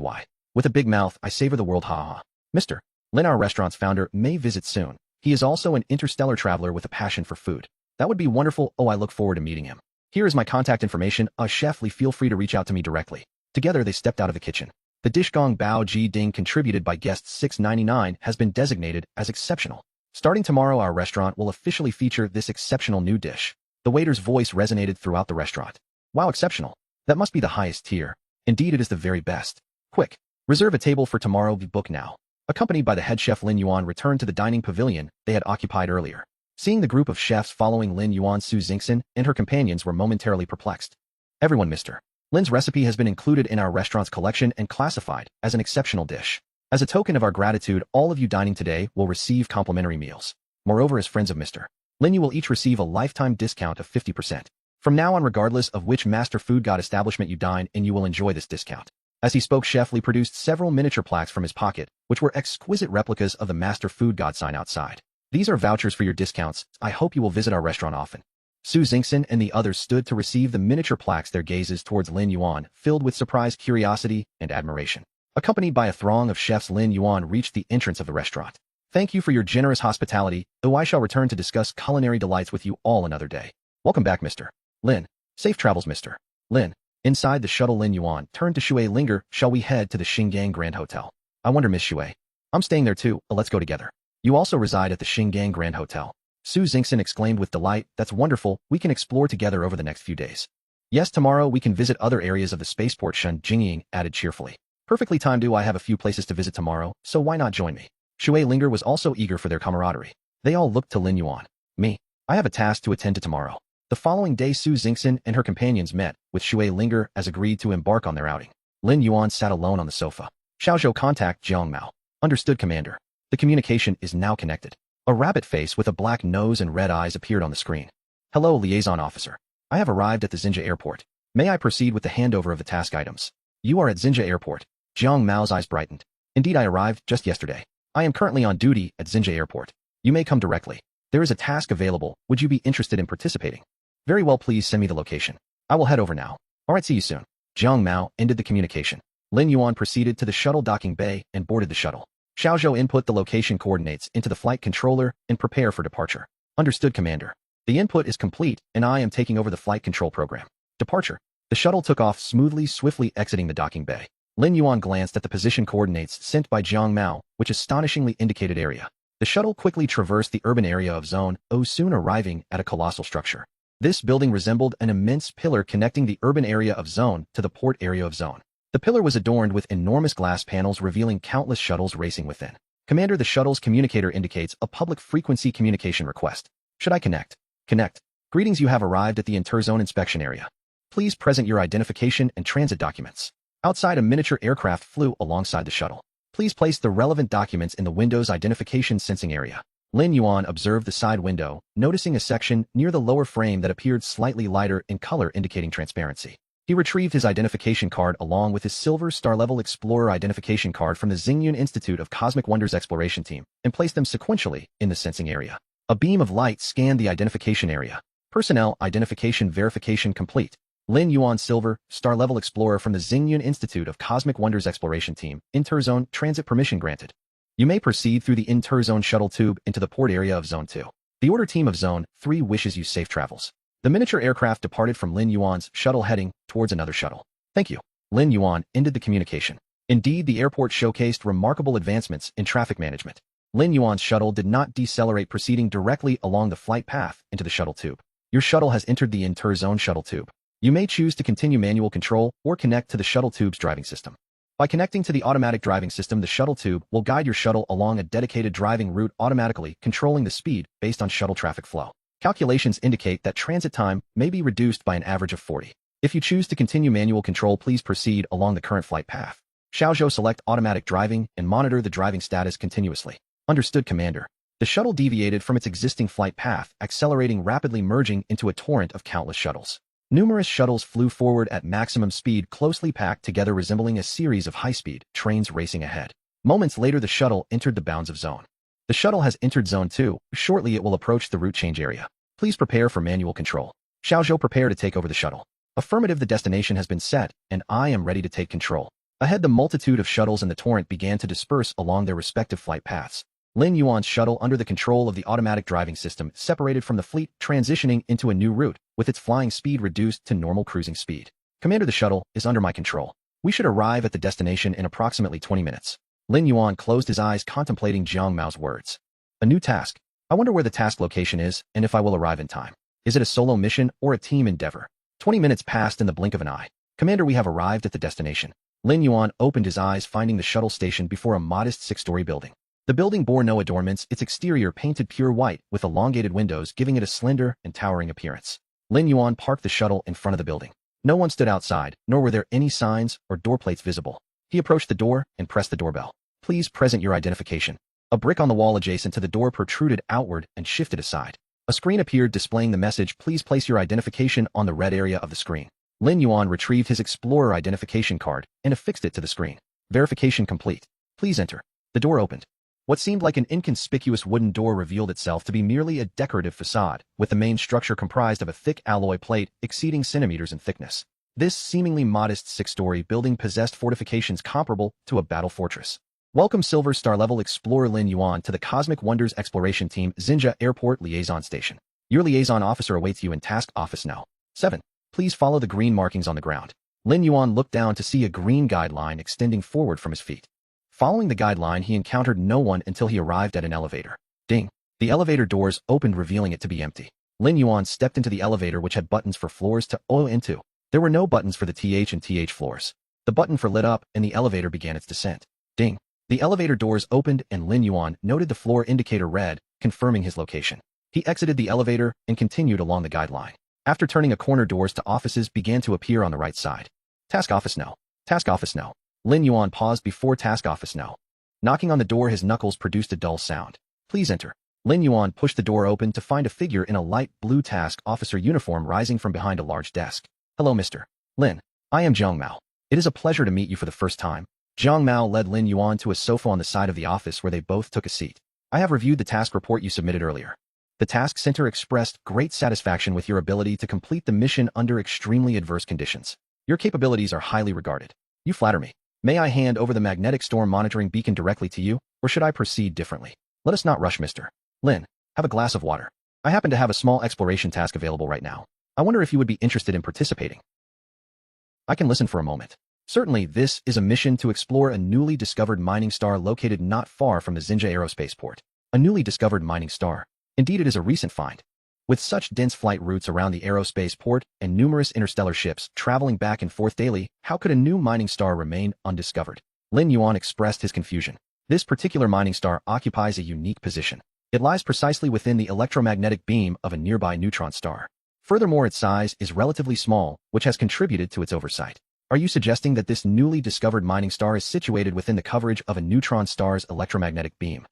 With a big mouth, I savor the world, ha ha. Mr. Lin, our restaurant's founder, may visit soon. He is also an interstellar traveler with a passion for food. That would be wonderful. Oh, I look forward to meeting him. Here is my contact information. Chef Li, feel free to reach out to me directly. Together, they stepped out of the kitchen. The dish gong bao ji ding contributed by guest 699 has been designated as exceptional. Starting tomorrow, our restaurant will officially feature this exceptional new dish. The waiter's voice resonated throughout the restaurant. Wow, exceptional. That must be the highest tier. Indeed, it is the very best. Quick, reserve a table for tomorrow. Book now. Accompanied by the head chef, Lin Yuan returned to the dining pavilion they had occupied earlier. Seeing the group of chefs following Lin Yuan, Su Xingxin and her companions were momentarily perplexed. Everyone, Mr. Lin's recipe has been included in our restaurant's collection and classified as an exceptional dish. As a token of our gratitude, all of you dining today will receive complimentary meals. Moreover, as friends of Mr. Lin, you will each receive a lifetime discount of 50%. From now on, regardless of which Master Food God establishment you dine in, you will enjoy this discount. As he spoke, Chef Li produced several miniature plaques from his pocket, which were exquisite replicas of the Master Food God sign outside. These are vouchers for your discounts. I hope you will visit our restaurant often. Su Xingxin and the others stood to receive the miniature plaques, their gazes towards Lin Yuan filled with surprised curiosity and admiration. Accompanied by a throng of chefs, Lin Yuan reached the entrance of the restaurant. Thank you for your generous hospitality, though I shall return to discuss culinary delights with you all another day. Welcome back, Mr. Lin. Safe travels, Mr. Lin. Inside the shuttle, Lin Yuan turned to Shui Linger. Shall we head to the Xingang Grand Hotel? I wonder, Miss Shui. I'm staying there too. Let's go together. You also reside at the Xingang Grand Hotel. Su Xingxin exclaimed with delight. That's wonderful. We can explore together over the next few days. Yes, tomorrow we can visit other areas of the spaceport, Shen Jingying added cheerfully. Perfectly timed. I have a few places to visit tomorrow, so why not join me? Shui Linger was also eager for their camaraderie. They all looked to Lin Yuan. Me. I have a task to attend to tomorrow. The following day, Su Xingxin and her companions met with Shui Linger as agreed to embark on their outing. Lin Yuan sat alone on the sofa. Xiaozhou, contact Jiang Mao. Understood, Commander. The communication is now connected. A rabbit face with a black nose and red eyes appeared on the screen. Hello, Liaison Officer. I have arrived at the Xinjia Airport. May I proceed with the handover of the task items? You are at Xinjia Airport. Jiang Mao's eyes brightened. Indeed, I arrived just yesterday. I am currently on duty at Xinjia Airport. You may come directly. There is a task available. Would you be interested in participating? Very well, please send me the location. I will head over now. Alright, see you soon. Jiang Mao ended the communication. Lin Yuan proceeded to the shuttle docking bay and boarded the shuttle. Xiaozhou input the location coordinates into the flight controller and prepare for departure. Understood, Commander. The input is complete, and I am taking over the flight control program. Departure. The shuttle took off smoothly, swiftly exiting the docking bay. Lin Yuan glanced at the position coordinates sent by Jiang Mao, which astonishingly indicated area. The shuttle quickly traversed the urban area of Zone O, soon arriving at a colossal structure. This building resembled an immense pillar connecting the urban area of Zone to the port area of Zone. The pillar was adorned with enormous glass panels revealing countless shuttles racing within. Commander, the shuttle's communicator indicates a public frequency communication request. Should I connect? Connect. Greetings, you have arrived at the interzone inspection area. Please present your identification and transit documents. Outside, a miniature aircraft flew alongside the shuttle. Please place the relevant documents in the window's identification sensing area. Lin Yuan observed the side window, noticing a section near the lower frame that appeared slightly lighter in color indicating transparency. He retrieved his identification card along with his silver star-level explorer identification card from the Xingyun Institute of Cosmic Wonders Exploration Team and placed them sequentially in the sensing area. A beam of light scanned the identification area. Personnel identification verification complete. Lin Yuan Silver, star-level explorer from the Xingyun Institute of Cosmic Wonders Exploration Team, Interzone transit permission granted. You may proceed through the Interzone shuttle tube into the port area of Zone 2. The order team of Zone 3 wishes you safe travels. The miniature aircraft departed from Lin Yuan's shuttle heading towards another shuttle. Thank you. Lin Yuan ended the communication. Indeed, the airport showcased remarkable advancements in traffic management. Lin Yuan's shuttle did not decelerate, proceeding directly along the flight path into the shuttle tube. Your shuttle has entered the Interzone shuttle tube. You may choose to continue manual control or connect to the shuttle tube's driving system. By connecting to the automatic driving system, the shuttle tube will guide your shuttle along a dedicated driving route, automatically controlling the speed based on shuttle traffic flow. Calculations indicate that transit time may be reduced by an average of 40. If you choose to continue manual control, please proceed along the current flight path. Xiaozhou, select automatic driving and monitor the driving status continuously. Understood, Commander. The shuttle deviated from its existing flight path, accelerating rapidly, merging into a torrent of countless shuttles. Numerous shuttles flew forward at maximum speed, closely packed together, resembling a series of high-speed trains racing ahead. Moments later, the shuttle entered the bounds of Zone. The shuttle has entered Zone 2. Shortly, it will approach the route change area. Please prepare for manual control. Xiaozhou, prepare to take over the shuttle. Affirmative, the destination has been set, and I am ready to take control. Ahead, the multitude of shuttles in the torrent began to disperse along their respective flight paths. Lin Yuan's shuttle, under the control of the automatic driving system, separated from the fleet, transitioning into a new route, with its flying speed reduced to normal cruising speed. Commander, the shuttle is under my control. We should arrive at the destination in approximately 20 minutes. Lin Yuan closed his eyes, contemplating Jiang Mao's words. A new task. I wonder where the task location is, and if I will arrive in time. Is it a solo mission or a team endeavor? 20 minutes passed in the blink of an eye. Commander, we have arrived at the destination. Lin Yuan opened his eyes, finding the shuttle station before a modest 6-story building. The building bore no adornments, its exterior painted pure white with elongated windows, giving it a slender and towering appearance. Lin Yuan parked the shuttle in front of the building. No one stood outside, nor were there any signs or door plates visible. He approached the door and pressed the doorbell. Please present your identification. A brick on the wall adjacent to the door protruded outward and shifted aside. A screen appeared displaying the message, please place your identification on the red area of the screen. Lin Yuan retrieved his Explorer identification card and affixed it to the screen. Verification complete. Please enter. The door opened. What seemed like an inconspicuous wooden door revealed itself to be merely a decorative facade, with the main structure comprised of a thick alloy plate exceeding centimeters in thickness. This seemingly modest 6-story building possessed fortifications comparable to a battle fortress. Welcome, Silver Star-level Explorer Lin Yuan, to the Cosmic Wonders Exploration Team, Xinjia Airport Liaison Station. Your liaison officer awaits you in Task Office No. 7. Please follow the green markings on the ground. Lin Yuan looked down to see a green guideline extending forward from his feet. Following the guideline, he encountered no one until he arrived at an elevator. Ding! The elevator doors opened, revealing it to be empty. Lin Yuan stepped into the elevator, which had buttons for floors to go into. There were no buttons for the TH and TH floors. The button for lit up, and the elevator began its descent. Ding! The elevator doors opened, and Lin Yuan noted the floor indicator red, confirming his location. He exited the elevator and continued along the guideline. After turning a corner, doors to offices began to appear on the right side. Task Office No. Task Office No. Lin Yuan paused before Task Office No. Knocking on the door, his knuckles produced a dull sound. Please enter. Lin Yuan pushed the door open to find a figure in a light blue task officer uniform rising from behind a large desk. Hello, Mr. Lin. I am Jiang Mao. It is a pleasure to meet you for the first time. Jiang Mao led Lin Yuan to a sofa on the side of the office where they both took a seat. I have reviewed the task report you submitted earlier. The task center expressed great satisfaction with your ability to complete the mission under extremely adverse conditions. Your capabilities are highly regarded. You flatter me. May I hand over the magnetic storm monitoring beacon directly to you, or should I proceed differently? Let us not rush, Mr. Lin. Have a glass of water. I happen to have a small exploration task available right now. I wonder if you would be interested in participating. I can listen for a moment. Certainly, this is a mission to explore a newly discovered mining star located not far from the Xinjia Aerospace Port. A newly discovered mining star. Indeed, it is a recent find. With such dense flight routes around the aerospace port and numerous interstellar ships traveling back and forth daily, how could a new mining star remain undiscovered? Lin Yuan expressed his confusion. This particular mining star occupies a unique position. It lies precisely within the electromagnetic beam of a nearby neutron star. Furthermore, its size is relatively small, which has contributed to its oversight. Are you suggesting that this newly discovered mining star is situated within the coverage of a neutron star's electromagnetic beam?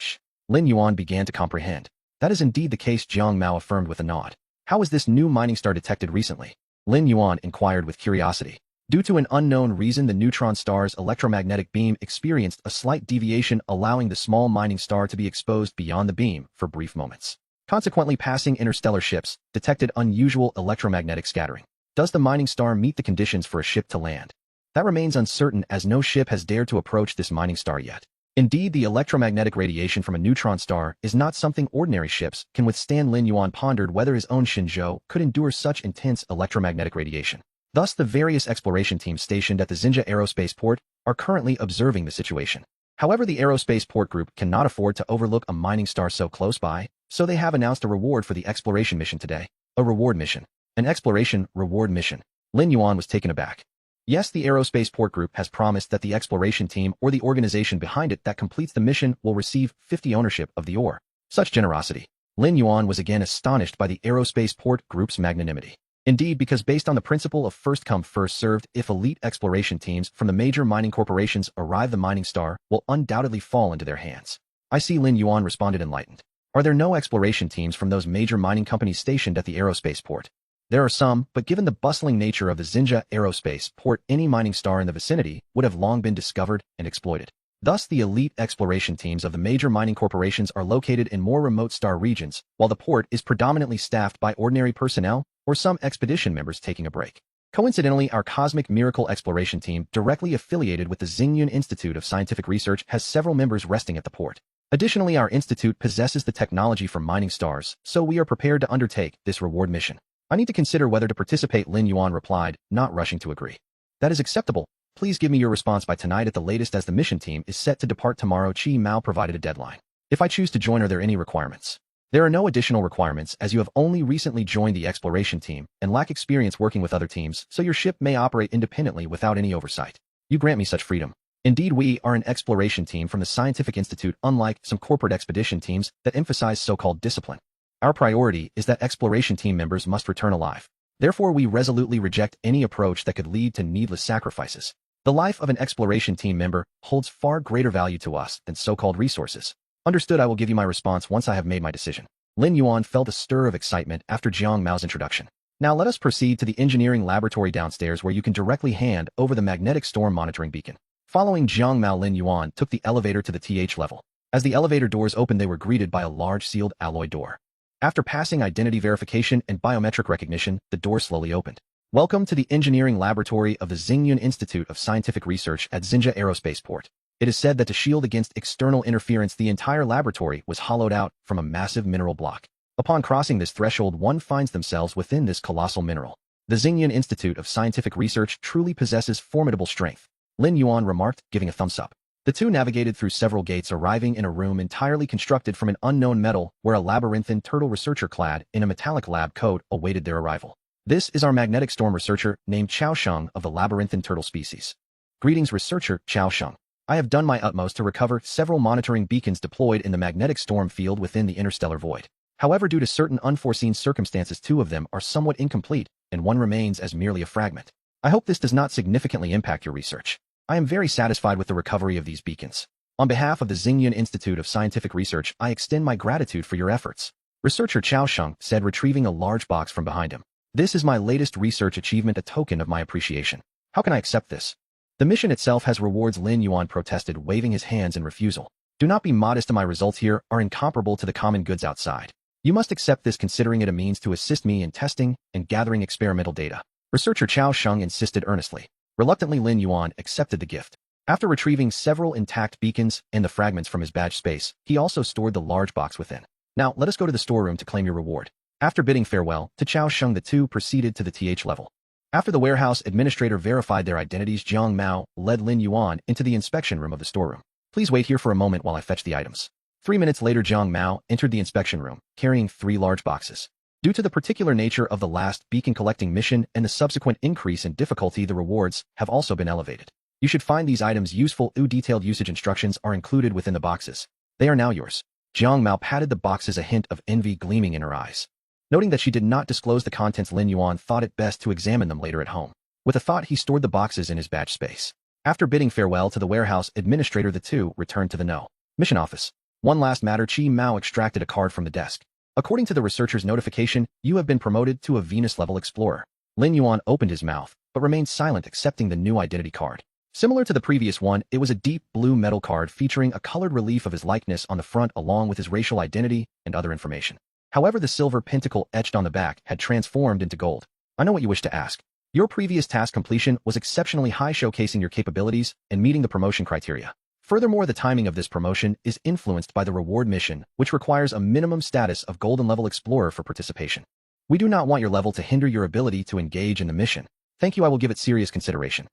Lin Yuan began to comprehend. That is indeed the case, Jiang Mao affirmed with a nod. How was this new mining star detected recently? Lin Yuan inquired with curiosity. Due to an unknown reason, the neutron star's electromagnetic beam experienced a slight deviation, allowing the small mining star to be exposed beyond the beam for brief moments. Consequently, passing interstellar ships detected unusual electromagnetic scattering. Does the mining star meet the conditions for a ship to land? That remains uncertain, as no ship has dared to approach this mining star yet. Indeed, the electromagnetic radiation from a neutron star is not something ordinary ships can withstand. Lin Yuan pondered whether his own Shenzhou could endure such intense electromagnetic radiation. Thus, the various exploration teams stationed at the Xinjia Aerospace Port are currently observing the situation. However, the Aerospace Port Group cannot afford to overlook a mining star so close by, so they have announced a reward for the exploration mission today. A reward mission. An exploration reward mission. Lin Yuan was taken aback. Yes, the Aerospace Port Group has promised that the exploration team or the organization behind it that completes the mission will receive 50 ownership of the ore. Such generosity. Lin Yuan was again astonished by the Aerospace Port Group's magnanimity. Indeed, because based on the principle of first come first served, if elite exploration teams from the major mining corporations arrive, the mining star will undoubtedly fall into their hands. I see. Lin Yuan responded, enlightened. Are there no exploration teams from those major mining companies stationed at the aerospace port? There are some, but given the bustling nature of the Xinjia Aerospace Port, any mining star in the vicinity would have long been discovered and exploited. Thus, the elite exploration teams of the major mining corporations are located in more remote star regions, while the port is predominantly staffed by ordinary personnel or some expedition members taking a break. Coincidentally, our Cosmic Miracle Exploration Team, directly affiliated with the Xingyun Institute of Scientific Research, has several members resting at the port. Additionally, our institute possesses the technology for mining stars, so we are prepared to undertake this reward mission. I need to consider whether to participate, Lin Yuan replied, not rushing to agree. That is acceptable. Please give me your response by tonight at the latest, as the mission team is set to depart tomorrow. Chi Mao provided a deadline. If I choose to join, are there any requirements? There are no additional requirements, as you have only recently joined the exploration team and lack experience working with other teams, so your ship may operate independently without any oversight. You grant me such freedom. Indeed, we are an exploration team from the Scientific Institute, unlike some corporate expedition teams that emphasize so-called discipline. Our priority is that exploration team members must return alive. Therefore, we resolutely reject any approach that could lead to needless sacrifices. The life of an exploration team member holds far greater value to us than so-called resources. Understood. I will give you my response once I have made my decision. Lin Yuan felt a stir of excitement after Jiang Mao's introduction. Now let us proceed to the engineering laboratory downstairs, where you can directly hand over the magnetic storm monitoring beacon. Following Jiang Mao, Lin Yuan took the elevator to the TH level. As the elevator doors opened, they were greeted by a large sealed alloy door. After passing identity verification and biometric recognition, the door slowly opened. Welcome to the engineering laboratory of the Xingyun Institute of Scientific Research at Xinjia Aerospace Port. It is said that to shield against external interference, the entire laboratory was hollowed out from a massive mineral block. Upon crossing this threshold, one finds themselves within this colossal mineral. The Xingyun Institute of Scientific Research truly possesses formidable strength, Lin Yuan remarked, giving a thumbs up. The two navigated through several gates, arriving in a room entirely constructed from an unknown metal, where a labyrinthine turtle researcher clad in a metallic lab coat awaited their arrival. This is our magnetic storm researcher, named Chao Sheng, of the labyrinthine turtle species. Greetings, researcher Chao Sheng. I have done my utmost to recover several monitoring beacons deployed in the magnetic storm field within the interstellar void. However, due to certain unforeseen circumstances, 2 of them are somewhat incomplete, and 1 remains as merely a fragment. I hope this does not significantly impact your research. I am very satisfied with the recovery of these beacons. On behalf of the Xingyun Institute of Scientific Research, I extend my gratitude for your efforts. Researcher Chao Sheng said, retrieving a large box from behind him. This is my latest research achievement, a token of my appreciation. How can I accept this? The mission itself has rewards, Lin Yuan protested, waving his hands in refusal. Do not be modest. My results here are incomparable to the common goods outside. You must accept this, considering it a means to assist me in testing and gathering experimental data. Researcher Chao Sheng insisted earnestly. Reluctantly, Lin Yuan accepted the gift. After retrieving several intact beacons and the fragments from his badge space, he also stored the large box within. Now, let us go to the storeroom to claim your reward. After bidding farewell to Chao Sheng, the two proceeded to the TH level. After the warehouse administrator verified their identities, Jiang Mao led Lin Yuan into the inspection room of the storeroom. Please wait here for a moment while I fetch the items. 3 minutes later, Jiang Mao entered the inspection room, carrying 3 large boxes. Due to the particular nature of the last beacon collecting mission and the subsequent increase in difficulty, the rewards have also been elevated. You should find these items useful. Detailed usage instructions are included within the boxes. They are now yours. Jiang Mao patted the boxes, a hint of envy gleaming in her eyes. Noting that she did not disclose the contents, Lin Yuan thought it best to examine them later at home. With a thought, he stored the boxes in his badge space. After bidding farewell to the warehouse administrator, the two returned to the mission office. One last matter. Chi Mao extracted a card from the desk. According to the researcher's notification, you have been promoted to a Venus-level explorer. Lin Yuan opened his mouth, but remained silent accepting the new identity card. Similar to the previous one, it was a deep blue metal card featuring a colored relief of his likeness on the front along with his racial identity and other information. However, the silver pentacle etched on the back had transformed into gold. I know what you wish to ask. Your previous task completion was exceptionally high, showcasing your capabilities and meeting the promotion criteria. Furthermore, the timing of this promotion is influenced by the reward mission, which requires a minimum status of Golden Level Explorer for participation. We do not want your level to hinder your ability to engage in the mission. Thank you, I will give it serious consideration.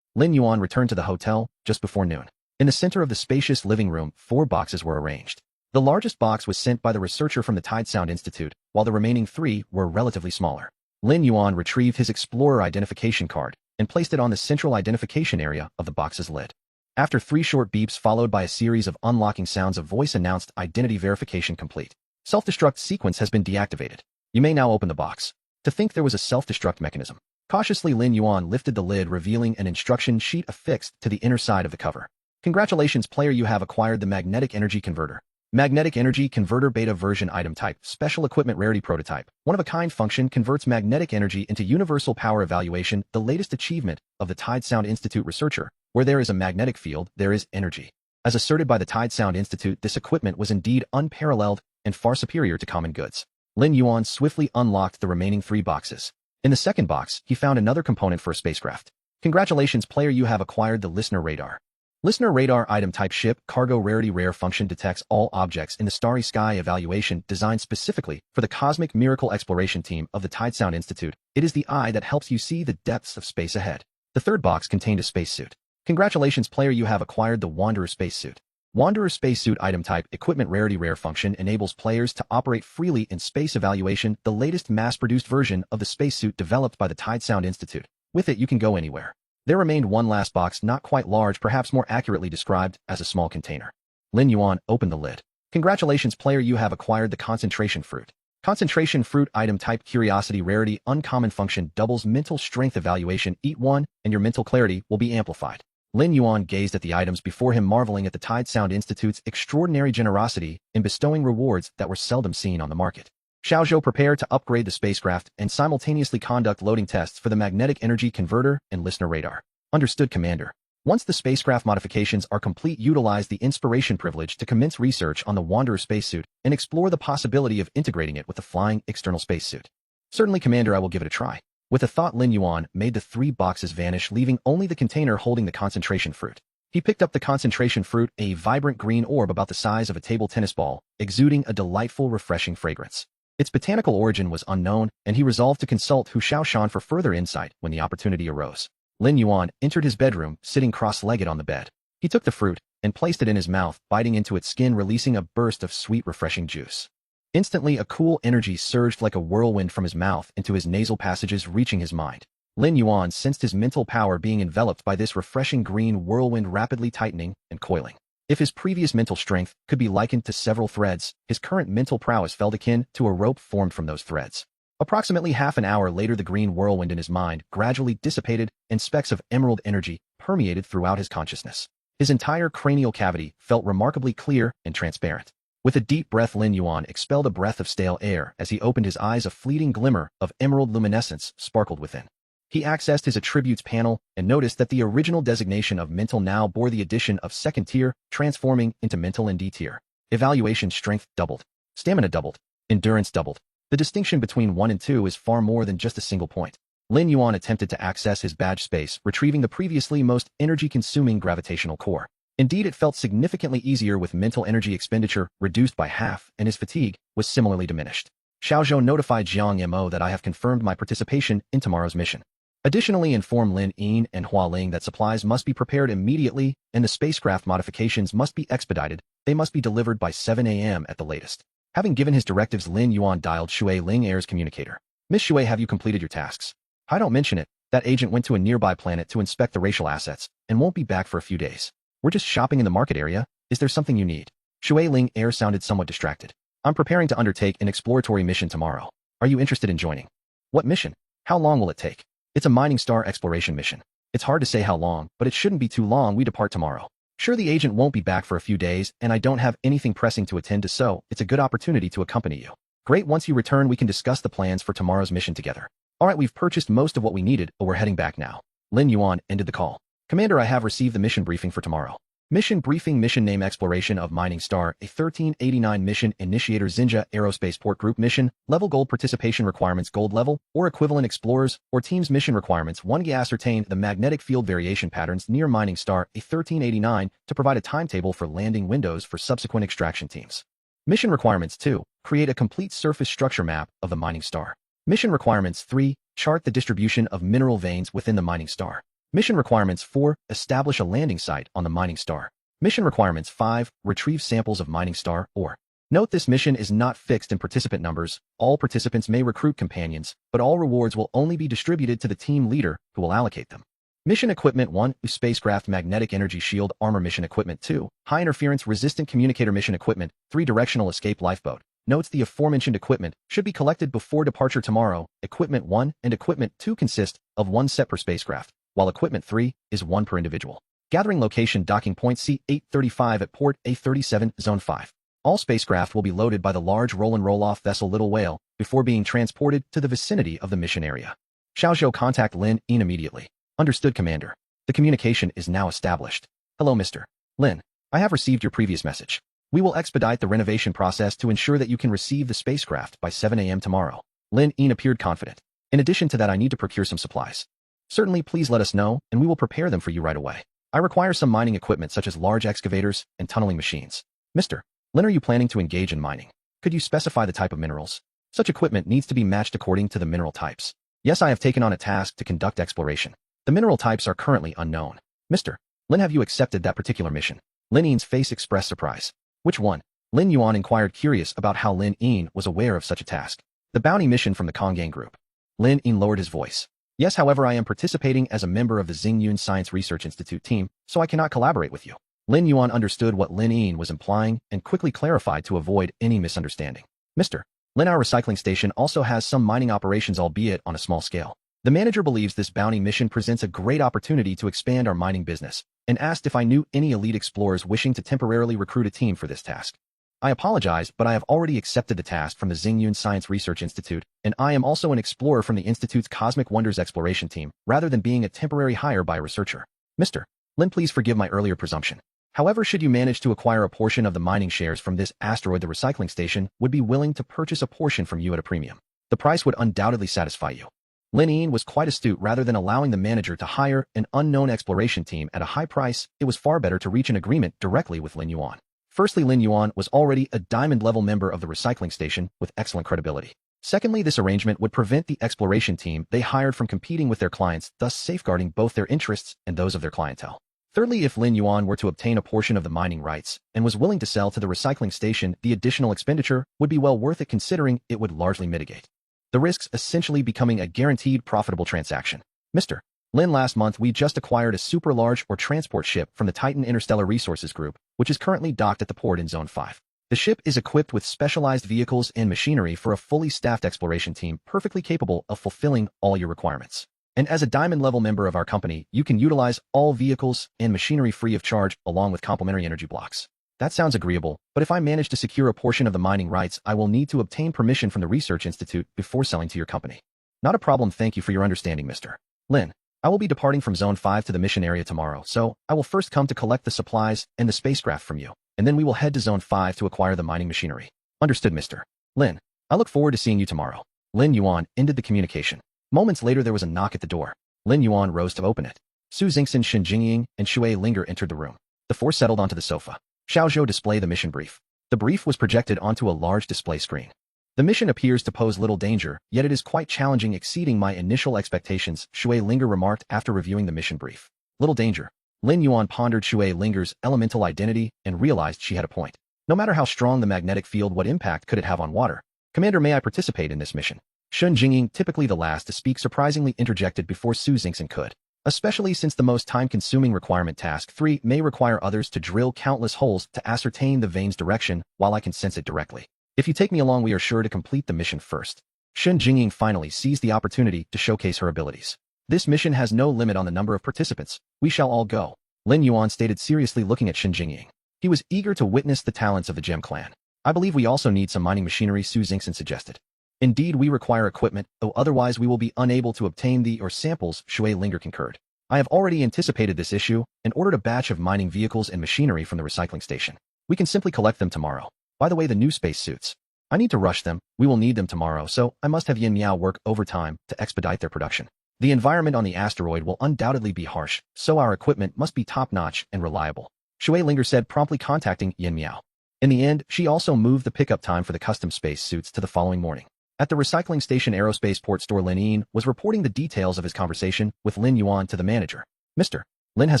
Lin Yuan returned to the hotel just before noon. In the center of the spacious living room, 4 boxes were arranged. The largest box was sent by the researcher from the Tide Sound Institute, while the remaining 3 were relatively smaller. Lin Yuan retrieved his Explorer identification card and placed it on the central identification area of the box's lid. After 3 short beeps followed by a series of unlocking sounds, a voice announced identity verification complete. Self-destruct sequence has been deactivated. You may now open the box. To think there was a self-destruct mechanism. Cautiously, Lin Yuan lifted the lid, revealing an instruction sheet affixed to the inner side of the cover. Congratulations, player, you have acquired the Magnetic Energy Converter. Magnetic Energy Converter Beta Version Item Type, Special Equipment Rarity Prototype. One-of-a-kind function converts magnetic energy into universal power evaluation, the latest achievement of the Tide Sound Institute researcher. Where there is a magnetic field, there is energy. As asserted by the Tide Sound Institute, this equipment was indeed unparalleled and far superior to common goods. Lin Yuan swiftly unlocked the remaining 3 boxes. In the second box, he found another component for a spacecraft. Congratulations, player, you have acquired the Listener Radar. Listener Radar Item Type Ship Cargo Rarity Rare Function detects all objects in the Starry Sky Evaluation, designed specifically for the Cosmic Miracle Exploration Team of the Tide Sound Institute. It is the eye that helps you see the depths of space ahead. The third box contained a spacesuit. Congratulations, player, you have acquired the Wanderer Spacesuit. Wanderer Spacesuit Item Type Equipment Rarity Rare Function enables players to operate freely in space evaluation, the latest mass-produced version of the spacesuit developed by the Tide Sound Institute. With it, you can go anywhere. There remained one last box, not quite large, perhaps more accurately described as a small container. Lin Yuan opened the lid. Congratulations, player, you have acquired the Concentration Fruit. Concentration Fruit Item Type Curiosity Rarity Uncommon Function doubles mental strength evaluation. Eat one, and your mental clarity will be amplified. Lin Yuan gazed at the items before him, marveling at the Tide Sound Institute's extraordinary generosity in bestowing rewards that were seldom seen on the market. Xiaozhou prepared to upgrade the spacecraft and simultaneously conduct loading tests for the Magnetic Energy Converter and Listener Radar. Understood, Commander. Once the spacecraft modifications are complete, utilize the Inspiration Privilege to commence research on the Wanderer spacesuit and explore the possibility of integrating it with the Flying External Spacesuit. Certainly, Commander, I will give it a try. With a thought, Lin Yuan made the 3 boxes vanish, leaving only the container holding the Concentration Fruit. He picked up the Concentration Fruit, a vibrant green orb about the size of a table tennis ball, exuding a delightful, refreshing fragrance. Its botanical origin was unknown, and he resolved to consult Hu Shaoshan for further insight when the opportunity arose. Lin Yuan entered his bedroom, sitting cross-legged on the bed. He took the fruit and placed it in his mouth, biting into its skin, releasing a burst of sweet, refreshing juice. Instantly, a cool energy surged like a whirlwind from his mouth into his nasal passages, reaching his mind. Lin Yuan sensed his mental power being enveloped by this refreshing green whirlwind, rapidly tightening and coiling. If his previous mental strength could be likened to several threads, his current mental prowess felt akin to a rope formed from those threads. Approximately half an hour later, the green whirlwind in his mind gradually dissipated, and specks of emerald energy permeated throughout his consciousness. His entire cranial cavity felt remarkably clear and transparent. With a deep breath, Lin Yuan expelled a breath of stale air. As he opened his eyes, a fleeting glimmer of emerald luminescence sparkled within. He accessed his attributes panel and noticed that the original designation of mental now bore the addition of second tier, transforming into mental and D tier. Evaluation strength doubled. Stamina doubled. Endurance doubled. The distinction between 1 and 2 is far more than just a single point. Lin Yuan attempted to access his badge space, retrieving the previously most energy-consuming gravitational core. Indeed, it felt significantly easier with mental energy expenditure reduced by half, and his fatigue was similarly diminished. Xiaozhou notified Jiang Mo that I have confirmed my participation in tomorrow's mission. Additionally, inform Lin Yin and Hua Ling that supplies must be prepared immediately and the spacecraft modifications must be expedited. They must be delivered by 7 a.m. at the latest. Having given his directives, Lin Yuan dialed Shui Ling Air's communicator. Miss Shui, have you completed your tasks? I don't mention it. That agent went to a nearby planet to inspect the racial assets and won't be back for a few days. We're just shopping in the market area. Is there something you need? Shui Ling Air sounded somewhat distracted. I'm preparing to undertake an exploratory mission tomorrow. Are you interested in joining? What mission? How long will it take? It's a mining star exploration mission. It's hard to say how long, but it shouldn't be too long. We depart tomorrow. Sure, the agent won't be back for a few days, and I don't have anything pressing to attend to, so it's a good opportunity to accompany you. Great, once you return we can discuss the plans for tomorrow's mission together. Alright, we've purchased most of what we needed, but we're heading back now. Lin Yuan ended the call. Commander, I have received the mission briefing for tomorrow. Mission briefing. Mission name: Exploration of Mining Star, a 1389 mission. Initiator: Xinjia Aerospace Port Group. Mission level: Gold. Participation requirements: Gold level or equivalent. Explorers or teams. Mission requirements: 1. Ascertain the magnetic field variation patterns near Mining Star, a 1389, to provide a timetable for landing windows for subsequent extraction teams. Mission requirements: 2. Create a complete surface structure map of the Mining Star. Mission requirements: 3. Chart the distribution of mineral veins within the Mining Star. Mission requirements: 4. Establish a landing site on the Mining Star. Mission requirements: 5. Retrieve samples of Mining Star ore. Note: this mission is not fixed in participant numbers. All participants may recruit companions, but all rewards will only be distributed to the team leader, who will allocate them. Mission equipment: 1. Spacecraft magnetic energy shield armor. Mission equipment: 2. High interference resistant communicator. Mission equipment: 3. Directional escape lifeboat. Notes: the aforementioned equipment should be collected before departure tomorrow. Equipment 1 and Equipment 2 consist of 1 set per spacecraft, while Equipment 3 is 1 per individual. Gathering location: Docking Point C-835 at Port A-37, Zone 5. All spacecraft will be loaded by the large roll-and-roll-off vessel Little Whale before being transported to the vicinity of the mission area. Xiaozhou, contact Lin Yin immediately. Understood, Commander. The communication is now established. Hello, Mr. Lin. I have received your previous message. We will expedite the renovation process to ensure that you can receive the spacecraft by 7 a.m. tomorrow. Lin Yin appeared confident. In addition to that, I need to procure some supplies. Certainly, please let us know, and we will prepare them for you right away. I require some mining equipment such as large excavators and tunneling machines. Mr. Lin, are you planning to engage in mining? Could you specify the type of minerals? Such equipment needs to be matched according to the mineral types. Yes, I have taken on a task to conduct exploration. The mineral types are currently unknown. Mr. Lin, have you accepted that particular mission? Lin Yin's face expressed surprise. Which one? Lin Yuan inquired, curious about how Lin Yin was aware of such a task. The bounty mission from the Kongang Group. Lin Yin lowered his voice. Yes, however, I am participating as a member of the Xingyun Science Research Institute team, so I cannot collaborate with you. Lin Yuan understood what Lin Yin was implying and quickly clarified to avoid any misunderstanding. Mr. Lin, our recycling station also has some mining operations, albeit on a small scale. The manager believes this bounty mission presents a great opportunity to expand our mining business, and asked if I knew any elite explorers wishing to temporarily recruit a team for this task. I apologize, but I have already accepted the task from the Xingyun Science Research Institute, and I am also an explorer from the Institute's Cosmic Wonders exploration team, rather than being a temporary hire by a researcher. Mr. Lin, please forgive my earlier presumption. However, should you manage to acquire a portion of the mining shares from this asteroid, the recycling station would be willing to purchase a portion from you at a premium. The price would undoubtedly satisfy you. Lin Yin was quite astute. Rather than allowing the manager to hire an unknown exploration team at a high price, it was far better to reach an agreement directly with Lin Yuan. Firstly, Lin Yuan was already a diamond-level member of the recycling station with excellent credibility. Secondly, this arrangement would prevent the exploration team they hired from competing with their clients, thus safeguarding both their interests and those of their clientele. Thirdly, if Lin Yuan were to obtain a portion of the mining rights and was willing to sell to the recycling station, the additional expenditure would be well worth it, considering it would largely mitigate the risks, essentially becoming a guaranteed profitable transaction. Mr. Lin, last month we just acquired a super large transport ship from the Titan Interstellar Resources Group, which is currently docked at the port in Zone 5. The ship is equipped with specialized vehicles and machinery for a fully staffed exploration team, perfectly capable of fulfilling all your requirements. And as a diamond-level member of our company, you can utilize all vehicles and machinery free of charge, along with complementary energy blocks. That sounds agreeable, but if I manage to secure a portion of the mining rights, I will need to obtain permission from the Research Institute before selling to your company. Not a problem. Thank you for your understanding, Mr. Lin. I will be departing from Zone 5 to the mission area tomorrow, so I will first come to collect the supplies and the spacecraft from you, and then we will head to Zone 5 to acquire the mining machinery. Understood, Mr. Lin. I look forward to seeing you tomorrow. Lin Yuan ended the communication. Moments later, there was a knock at the door. Lin Yuan rose to open it. Su Xingxin, Shen Jingying, and Shui Linger entered the room. The four settled onto the sofa. Xiaozhou displayed the mission brief. The brief was projected onto a large display screen. The mission appears to pose little danger, yet it is quite challenging, exceeding my initial expectations, Shui Linger remarked after reviewing the mission brief. Little danger. Lin Yuan pondered Shui Linger's elemental identity and realized she had a point. No matter how strong the magnetic field, what impact could it have on water? Commander, may I participate in this mission? Shen Jingying, typically the last to speak, surprisingly interjected before Su Xingxin could. Especially since the most time-consuming requirement, Task 3, may require others to drill countless holes to ascertain the vein's direction, while I can sense it directly. If you take me along, we are sure to complete the mission first. Shen Jingying finally seized the opportunity to showcase her abilities. This mission has no limit on the number of participants. We shall all go. Lin Yuan stated seriously, looking at Shen Jingying. He was eager to witness the talents of the Gem Clan. I believe we also need some mining machinery, Su Xingxin suggested. Indeed, we require equipment, though otherwise we will be unable to obtain the or samples, Shui Linger concurred. I have already anticipated this issue and ordered a batch of mining vehicles and machinery from the recycling station. We can simply collect them tomorrow. By the way, the new spacesuits. I need to rush them. We will need them tomorrow, so I must have Yin Miao work overtime to expedite their production. The environment on the asteroid will undoubtedly be harsh, so our equipment must be top-notch and reliable, Shui Linger said, promptly contacting Yin Miao. In the end, she also moved the pickup time for the custom spacesuits to the following morning. At the recycling station aerospace port store, Lin Yin was reporting the details of his conversation with Lin Yuan to the manager. Mr. Lin has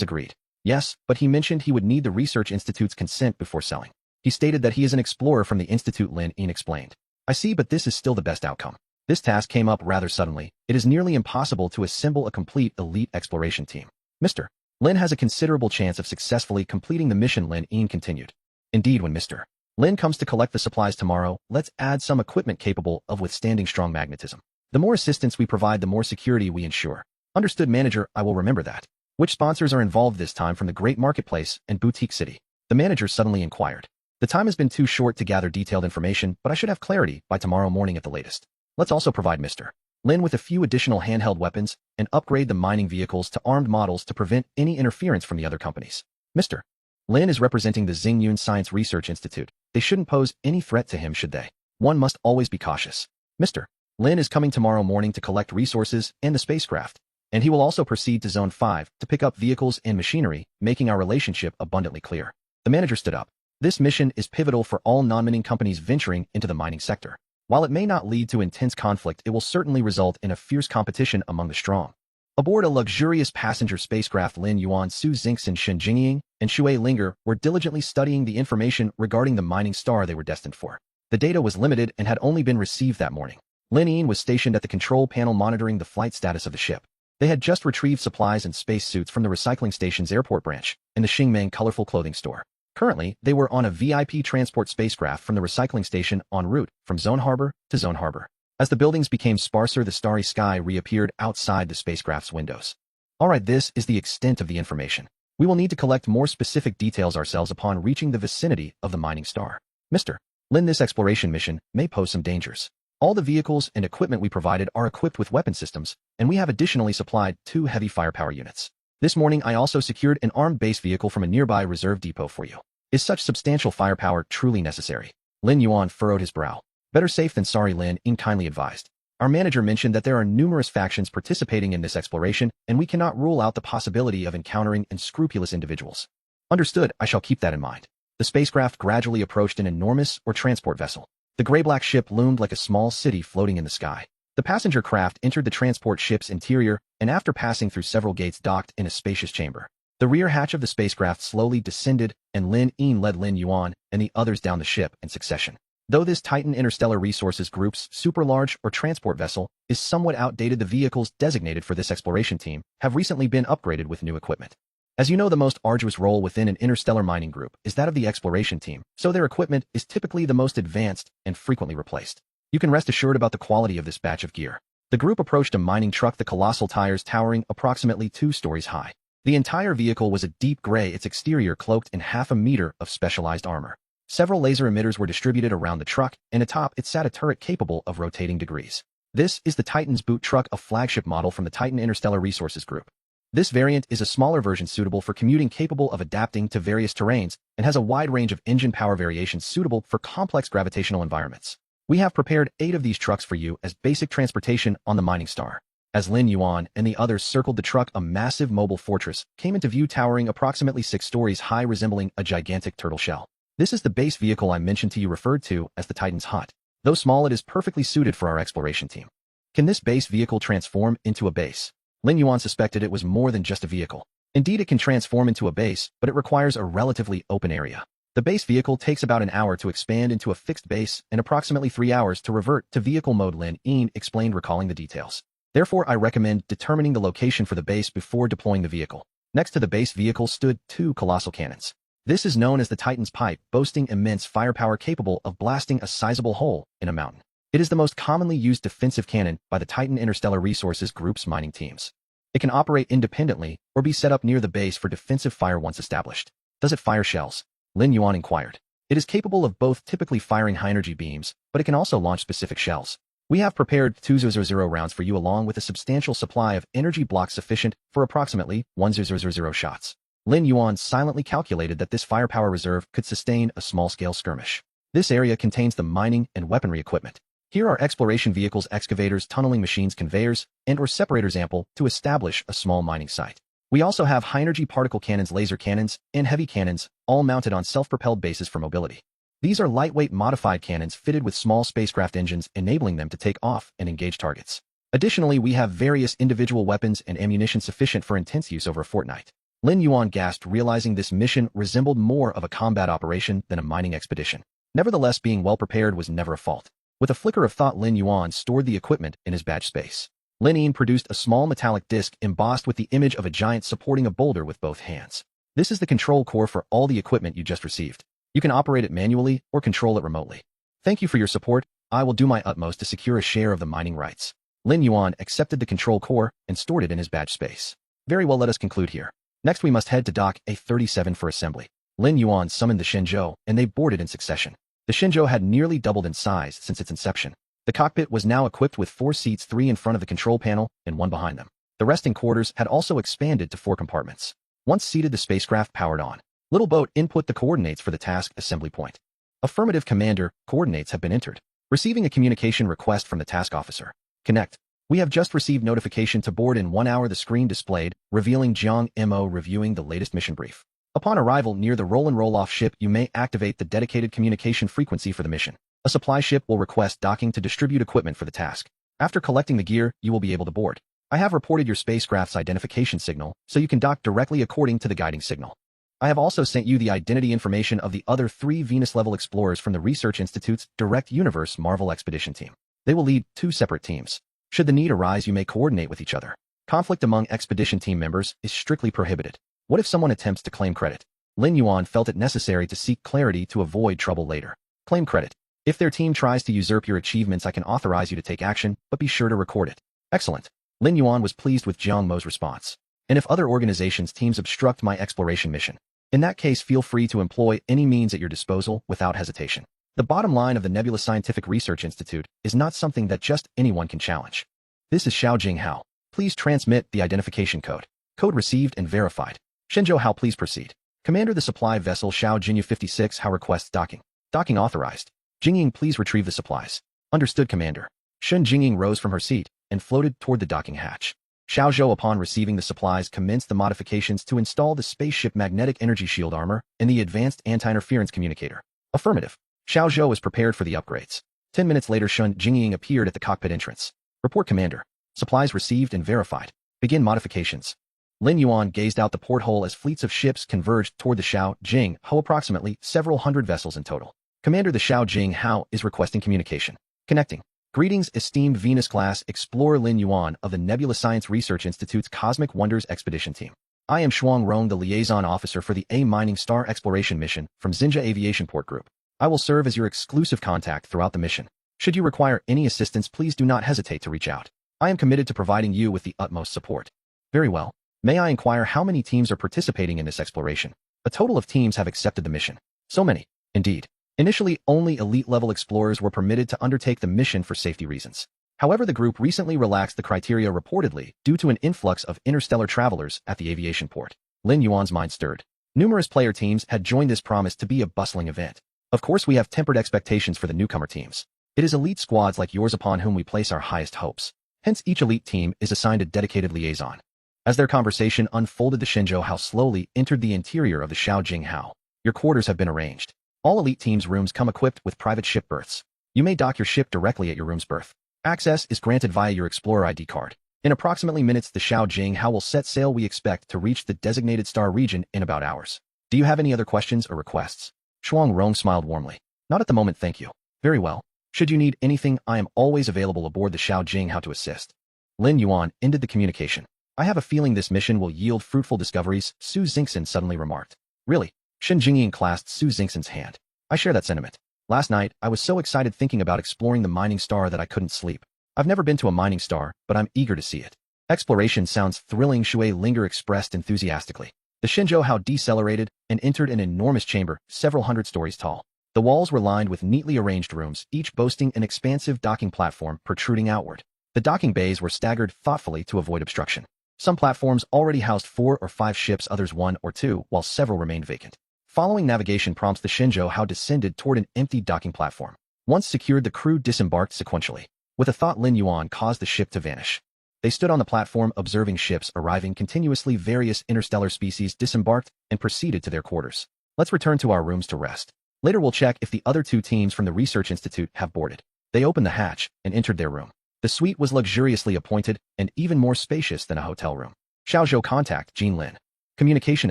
agreed. Yes, but he mentioned he would need the research institute's consent before selling. He stated that he is an explorer from the institute, Lin Yin explained. I see, but this is still the best outcome. This task came up rather suddenly. It is nearly impossible to assemble a complete elite exploration team. Mr. Lin has a considerable chance of successfully completing the mission, Lin Yin continued. Indeed, when Mr. Lin comes to collect the supplies tomorrow, let's add some equipment capable of withstanding strong magnetism. The more assistance we provide, the more security we ensure. Understood, manager, I will remember that. Which sponsors are involved this time from the great marketplace and boutique city? The manager suddenly inquired. The time has been too short to gather detailed information, but I should have clarity by tomorrow morning at the latest. Let's also provide Mr. Lin with a few additional handheld weapons and upgrade the mining vehicles to armed models to prevent any interference from the other companies. Mr. Lin is representing the Xingyun Science Research Institute. They shouldn't pose any threat to him, should they? One must always be cautious. Mr. Lin is coming tomorrow morning to collect resources and the spacecraft, and he will also proceed to Zone 5 to pick up vehicles and machinery, making our relationship abundantly clear. The manager stood up. This mission is pivotal for all non-mining companies venturing into the mining sector. While it may not lead to intense conflict, it will certainly result in a fierce competition among the strong. Aboard a luxurious passenger spacecraft, Lin Yuan, Su Xingxin, Shen Jingying, and Shui Linger were diligently studying the information regarding the mining star they were destined for. The data was limited and had only been received that morning. Lin Yin was stationed at the control panel monitoring the flight status of the ship. They had just retrieved supplies and spacesuits from the recycling station's airport branch in the Xingmeng colorful clothing store. Currently, they were on a VIP transport spacecraft from the recycling station en route from Zone Harbor to Zone Harbor. As the buildings became sparser, the starry sky reappeared outside the spacecraft's windows. Alright, this is the extent of the information. We will need to collect more specific details ourselves upon reaching the vicinity of the mining star. Mr. Lin, this exploration mission may pose some dangers. All the vehicles and equipment we provided are equipped with weapon systems, and we have additionally supplied 2 heavy firepower units. This morning I also secured an armed base vehicle from a nearby reserve depot for you. Is such substantial firepower truly necessary? Lin Yuan furrowed his brow. Better safe than sorry, Lin Yin kindly advised. Our manager mentioned that there are numerous factions participating in this exploration, and we cannot rule out the possibility of encountering unscrupulous individuals. Understood, I shall keep that in mind. The spacecraft gradually approached an enormous or transport vessel. The gray-black ship loomed like a small city floating in the sky. The passenger craft entered the transport ship's interior, and after passing through several gates docked in a spacious chamber. The rear hatch of the spacecraft slowly descended, and Lin Yin led Lin Yuan and the others down the ship in succession. Though this Titan Interstellar Resources Group's super-large or transport vessel is somewhat outdated, the vehicles designated for this exploration team have recently been upgraded with new equipment. As you know, the most arduous role within an interstellar mining group is that of the exploration team, so their equipment is typically the most advanced and frequently replaced. You can rest assured about the quality of this batch of gear. The group approached a mining truck, the colossal tires towering approximately 2 stories high. The entire vehicle was a deep gray, its exterior cloaked in half a meter of specialized armor. Several laser emitters were distributed around the truck, and atop it sat a turret capable of rotating degrees. This is the Titan's boot truck, a flagship model from the Titan Interstellar Resources Group. This variant is a smaller version suitable for commuting, capable of adapting to various terrains, and has a wide range of engine power variations suitable for complex gravitational environments. We have prepared 8 of these trucks for you as basic transportation on the mining star. As Lin Yuan and the others circled the truck, a massive mobile fortress came into view, towering approximately 6 stories high, resembling a gigantic turtle shell. This is the base vehicle I mentioned to you, referred to as the Titan's Hut. Though small, it is perfectly suited for our exploration team. Can this base vehicle transform into a base? Lin Yuan suspected it was more than just a vehicle. Indeed, it can transform into a base, but it requires a relatively open area. The base vehicle takes about an hour to expand into a fixed base and approximately 3 hours to revert to vehicle mode, Lin Yin explained, recalling the details. Therefore, I recommend determining the location for the base before deploying the vehicle. Next to the base vehicle stood 2 colossal cannons. This is known as the Titan's Pipe, boasting immense firepower capable of blasting a sizable hole in a mountain. It is the most commonly used defensive cannon by the Titan Interstellar Resources Group's mining teams. It can operate independently or be set up near the base for defensive fire once established. Does it fire shells? Lin Yuan inquired. It is capable of both typically firing high-energy beams, but it can also launch specific shells. We have prepared 2000 rounds for you along with a substantial supply of energy blocks sufficient for approximately 1000 shots. Lin Yuan silently calculated that this firepower reserve could sustain a small-scale skirmish. This area contains the mining and weaponry equipment. Here are exploration vehicles, excavators, tunneling machines, conveyors, and/or separators ample to establish a small mining site. We also have high-energy particle cannons, laser cannons, and heavy cannons, all mounted on self-propelled bases for mobility. These are lightweight modified cannons fitted with small spacecraft engines, enabling them to take off and engage targets. Additionally, we have various individual weapons and ammunition sufficient for intense use over a fortnight. Lin Yuan gasped, realizing this mission resembled more of a combat operation than a mining expedition. Nevertheless, being well-prepared was never a fault. With a flicker of thought, Lin Yuan stored the equipment in his badge space. Lin Yin produced a small metallic disc embossed with the image of a giant supporting a boulder with both hands. This is the control core for all the equipment you just received. You can operate it manually or control it remotely. Thank you for your support. I will do my utmost to secure a share of the mining rights. Lin Yuan accepted the control core and stored it in his badge space. Very well, let us conclude here. Next, we must head to Dock A37 for assembly. Lin Yuan summoned the Shenzhou, and they boarded in succession. The Shenzhou had nearly doubled in size since its inception. The cockpit was now equipped with 4 seats, 3 in front of the control panel and 1 behind them. The resting quarters had also expanded to 4 compartments. Once seated, the spacecraft powered on. Little boat, input the coordinates for the task assembly point. Affirmative, Commander, coordinates have been entered. Receiving a communication request from the task officer. Connect. We have just received notification to board in 1 hour. The screen displayed, revealing Jiang Mo reviewing the latest mission brief. Upon arrival near the roll and roll-off ship, you may activate the dedicated communication frequency for the mission. A supply ship will request docking to distribute equipment for the task. After collecting the gear, you will be able to board. I have reported your spacecraft's identification signal, so you can dock directly according to the guiding signal. I have also sent you the identity information of the other 3 Venus-level explorers from the Research Institute's Direct Universe Marvel Expedition team. They will lead 2 separate teams. Should the need arise, you may coordinate with each other. Conflict among expedition team members is strictly prohibited. What if someone attempts to claim credit? Lin Yuan felt it necessary to seek clarity to avoid trouble later. Claim credit. If their team tries to usurp your achievements, I can authorize you to take action, but be sure to record it. Excellent. Lin Yuan was pleased with Jiang Mo's response. And if other organizations' teams obstruct my exploration mission, in that case, feel free to employ any means at your disposal without hesitation. The bottom line of the Nebula Scientific Research Institute is not something that just anyone can challenge. This is Xiao Jinghao. Please transmit the identification code. Code received and verified. Shenzhou Hao, please proceed. Commander, the supply vessel Xiao Jinyu 56 Hao requests docking. Docking authorized. Jingying, please retrieve the supplies. Understood, Commander. Shun Jingying rose from her seat and floated toward the docking hatch. Xiao Zhou, upon receiving the supplies, commenced the modifications to install the spaceship magnetic energy shield armor and the advanced anti-interference communicator. Affirmative. Xiao Zhou was prepared for the upgrades. 10 minutes later, Shun Jingying appeared at the cockpit entrance. Report, Commander. Supplies received and verified. Begin modifications. Lin Yuan gazed out the porthole as fleets of ships converged toward the Xiao Jing Hao, approximately several hundred vessels in total. Commander, the Xiao Jing Hao is requesting communication. Connecting. Greetings, esteemed Venus-class explorer Lin Yuan of the Nebula Science Research Institute's Cosmic Wonders Expedition Team. I am Shuang Rong, the liaison officer for the A-Mining Star Exploration Mission from Xinjia Aviation Port Group. I will serve as your exclusive contact throughout the mission. Should you require any assistance, please do not hesitate to reach out. I am committed to providing you with the utmost support. Very well. May I inquire how many teams are participating in this exploration? A total of teams have accepted the mission. So many. Indeed. Initially, only elite-level explorers were permitted to undertake the mission for safety reasons. However, the group recently relaxed the criteria, reportedly due to an influx of interstellar travelers at the aviation port. Lin Yuan's mind stirred. Numerous player teams had joined this promised to be a bustling event. Of course, we have tempered expectations for the newcomer teams. It is elite squads like yours upon whom we place our highest hopes. Hence, each elite team is assigned a dedicated liaison. As their conversation unfolded, the Shenzhou Hao slowly entered the interior of the Xiao Jing Hao. Your quarters have been arranged. All elite teams' rooms come equipped with private ship berths. You may dock your ship directly at your room's berth. Access is granted via your Explorer ID card. In approximately minutes, the Xiao Jing Hao will set sail. We expect to reach the designated star region in about hours. Do you have any other questions or requests? Shuang Rong smiled warmly. Not at the moment, thank you. Very well. Should you need anything, I am always available aboard the Xiao Jing Hao to assist. Lin Yuan ended the communication. I have a feeling this mission will yield fruitful discoveries, Su Xingxin suddenly remarked. Really? Shen Jingyin clasped Su Xingxin's hand. I share that sentiment. Last night, I was so excited thinking about exploring the mining star that I couldn't sleep. I've never been to a mining star, but I'm eager to see it. Exploration sounds thrilling, Shui Linger expressed enthusiastically. The Shenzhou Hao decelerated and entered an enormous chamber, several hundred stories tall. The walls were lined with neatly arranged rooms, each boasting an expansive docking platform protruding outward. The docking bays were staggered thoughtfully to avoid obstruction. Some platforms already housed 4 or 5 ships, others 1 or 2, while several remained vacant. Following navigation prompts, the Shenzhou descended toward an empty docking platform. Once secured, the crew disembarked sequentially. With a thought, Lin Yuan caused the ship to vanish. They stood on the platform observing ships arriving continuously. Various interstellar species disembarked and proceeded to their quarters. Let's return to our rooms to rest. Later we'll check if the other 2 teams from the Research Institute have boarded. They opened the hatch and entered their room. The suite was luxuriously appointed and even more spacious than a hotel room. Xiaozhou contact Jean Lin. Communication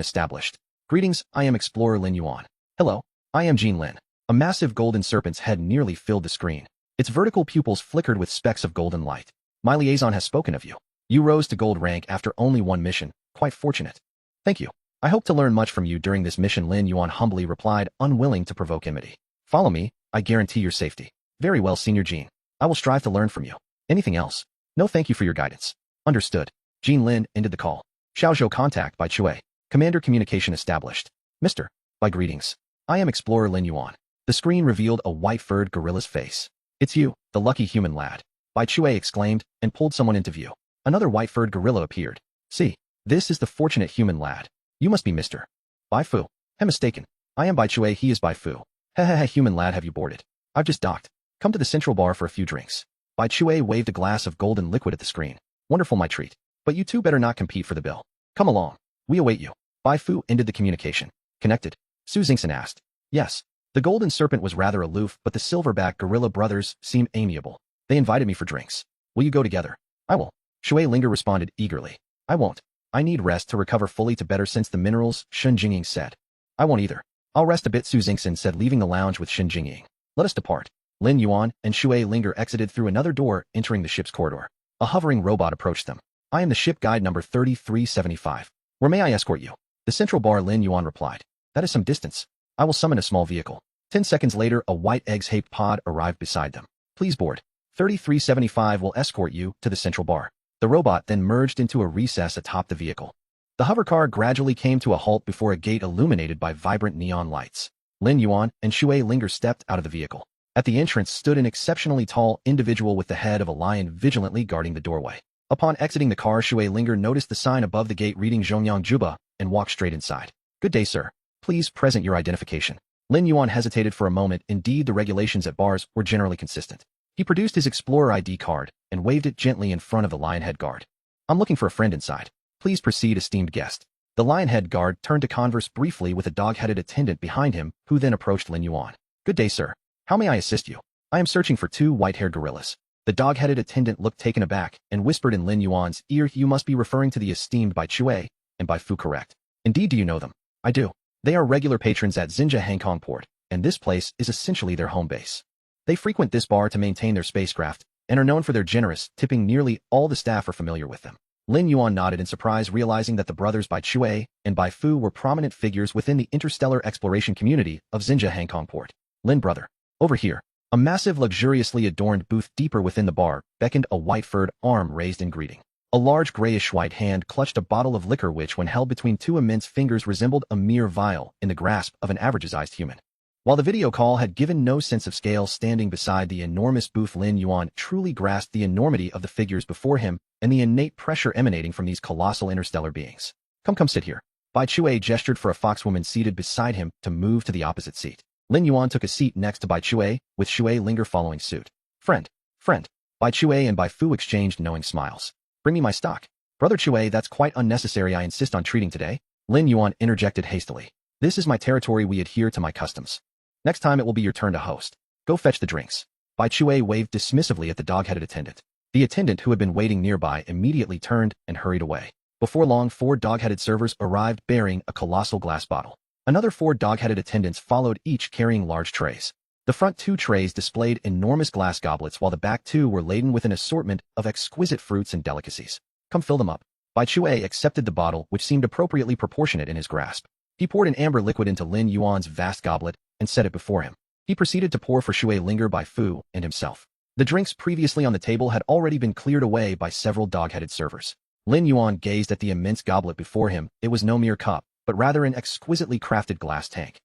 established. Greetings, I am Explorer Lin Yuan. Hello, I am Jean Lin. A massive golden serpent's head nearly filled the screen. Its vertical pupils flickered with specks of golden light. My liaison has spoken of you. You rose to gold rank after only 1 mission. Quite fortunate. Thank you. I hope to learn much from you during this mission, Lin Yuan humbly replied, unwilling to provoke enmity. Follow me, I guarantee your safety. Very well, Senior Jean. I will strive to learn from you. Anything else? No, thank you for your guidance. Understood. Jean Lin ended the call. Xiaozhou contact by Chui. Commander communication established. Mr. By greetings. I am Explorer Lin Yuan. The screen revealed a white-furred gorilla's face. It's you, the lucky human lad. Bai Chui exclaimed and pulled someone into view. Another white-furred gorilla appeared. See, this is the fortunate human lad. You must be Mr. Bai Fu. I'm mistaken. I am Bai Chui, he is Bai Fu. Hehehe, human lad, have you boarded? I've just docked. Come to the central bar for a few drinks. Bai Chui waved a glass of golden liquid at the screen. Wonderful, my treat. But you 2 better not compete for the bill. Come along. We await you. Bai Fu ended the communication. Connected? Su Xingxin asked. Yes. The golden serpent was rather aloof, but the silverback gorilla brothers seemed amiable. They invited me for drinks. Will you go together? I will. Shui Linger responded eagerly. I won't. I need rest to recover fully to better sense the minerals, Shen Jingying said. I won't either. I'll rest a bit, Su Xingxin said, leaving the lounge with Shen Jingying. Let us depart. Lin Yuan and Shui Linger exited through another door, entering the ship's corridor. A hovering robot approached them. I am the ship guide number 3375. Where may I escort you? The central bar, Lin Yuan replied. That is some distance. I will summon a small vehicle. 10 seconds later, a white egg-shaped pod arrived beside them. Please board. 3375 will escort you to the central bar. The robot then merged into a recess atop the vehicle. The hovercar gradually came to a halt before a gate illuminated by vibrant neon lights. Lin Yuan and Shui Linger stepped out of the vehicle. At the entrance stood an exceptionally tall individual with the head of a lion vigilantly guarding the doorway. Upon exiting the car, Shui Linger noticed the sign above the gate reading Zhongyang Juba and walked straight inside. Good day, sir. Please present your identification. Lin Yuan hesitated for a moment. Indeed, the regulations at bars were generally consistent. He produced his Explorer ID card and waved it gently in front of the Lionhead guard. I'm looking for a friend inside. Please proceed, esteemed guest. The Lionhead guard turned to converse briefly with a dog-headed attendant behind him, who then approached Lin Yuan. Good day, sir. How may I assist you? I am searching for 2 white-haired gorillas. The dog-headed attendant looked taken aback and whispered in Lin Yuan's ear, you must be referring to the esteemed Bai Chui and Bai Fu, correct? Indeed, do you know them? I do. They are regular patrons at Xinjia Hangkong Port, and this place is essentially their home base. They frequent this bar to maintain their spacecraft and are known for their generous tipping. Nearly all the staff are familiar with them. Lin Yuan nodded in surprise, realizing that the brothers Bai Chui and Bai Fu were prominent figures within the interstellar exploration community of Xinjia Hangkong Port. Lin, brother. Over here. A massive, luxuriously adorned booth deeper within the bar beckoned, a white-furred arm raised in greeting. A large grayish-white hand clutched a bottle of liquor which, when held between 2 immense fingers, resembled a mere vial in the grasp of an average-sized human. While the video call had given no sense of scale, standing beside the enormous booth, Lin Yuan truly grasped the enormity of the figures before him and the innate pressure emanating from these colossal interstellar beings. Come sit here. Bai Chui gestured for a foxwoman seated beside him to move to the opposite seat. Lin Yuan took a seat next to Bai Chui, with Shui Linger following suit. Friend. Bai Chui and Bai Fu exchanged knowing smiles. Bring me my stock. Brother Chui, that's quite unnecessary. I insist on treating today. Lin Yuan interjected hastily. This is my territory. We adhere to my customs. Next time it will be your turn to host. Go fetch the drinks. Bai Chui waved dismissively at the dog-headed attendant. The attendant, who had been waiting nearby, immediately turned and hurried away. Before long, 4 dog-headed servers arrived bearing a colossal glass bottle. Another 4 dog-headed attendants followed, each carrying large trays. The front 2 trays displayed enormous glass goblets, while the back 2 were laden with an assortment of exquisite fruits and delicacies. Come fill them up. Bai Chui accepted the bottle, which seemed appropriately proportionate in his grasp. He poured an amber liquid into Lin Yuan's vast goblet and set it before him. He proceeded to pour for Shui Linger, Bai Fu, and himself. The drinks previously on the table had already been cleared away by several dog-headed servers. Lin Yuan gazed at the immense goblet before him. It was no mere cup, but rather an exquisitely crafted glass tank.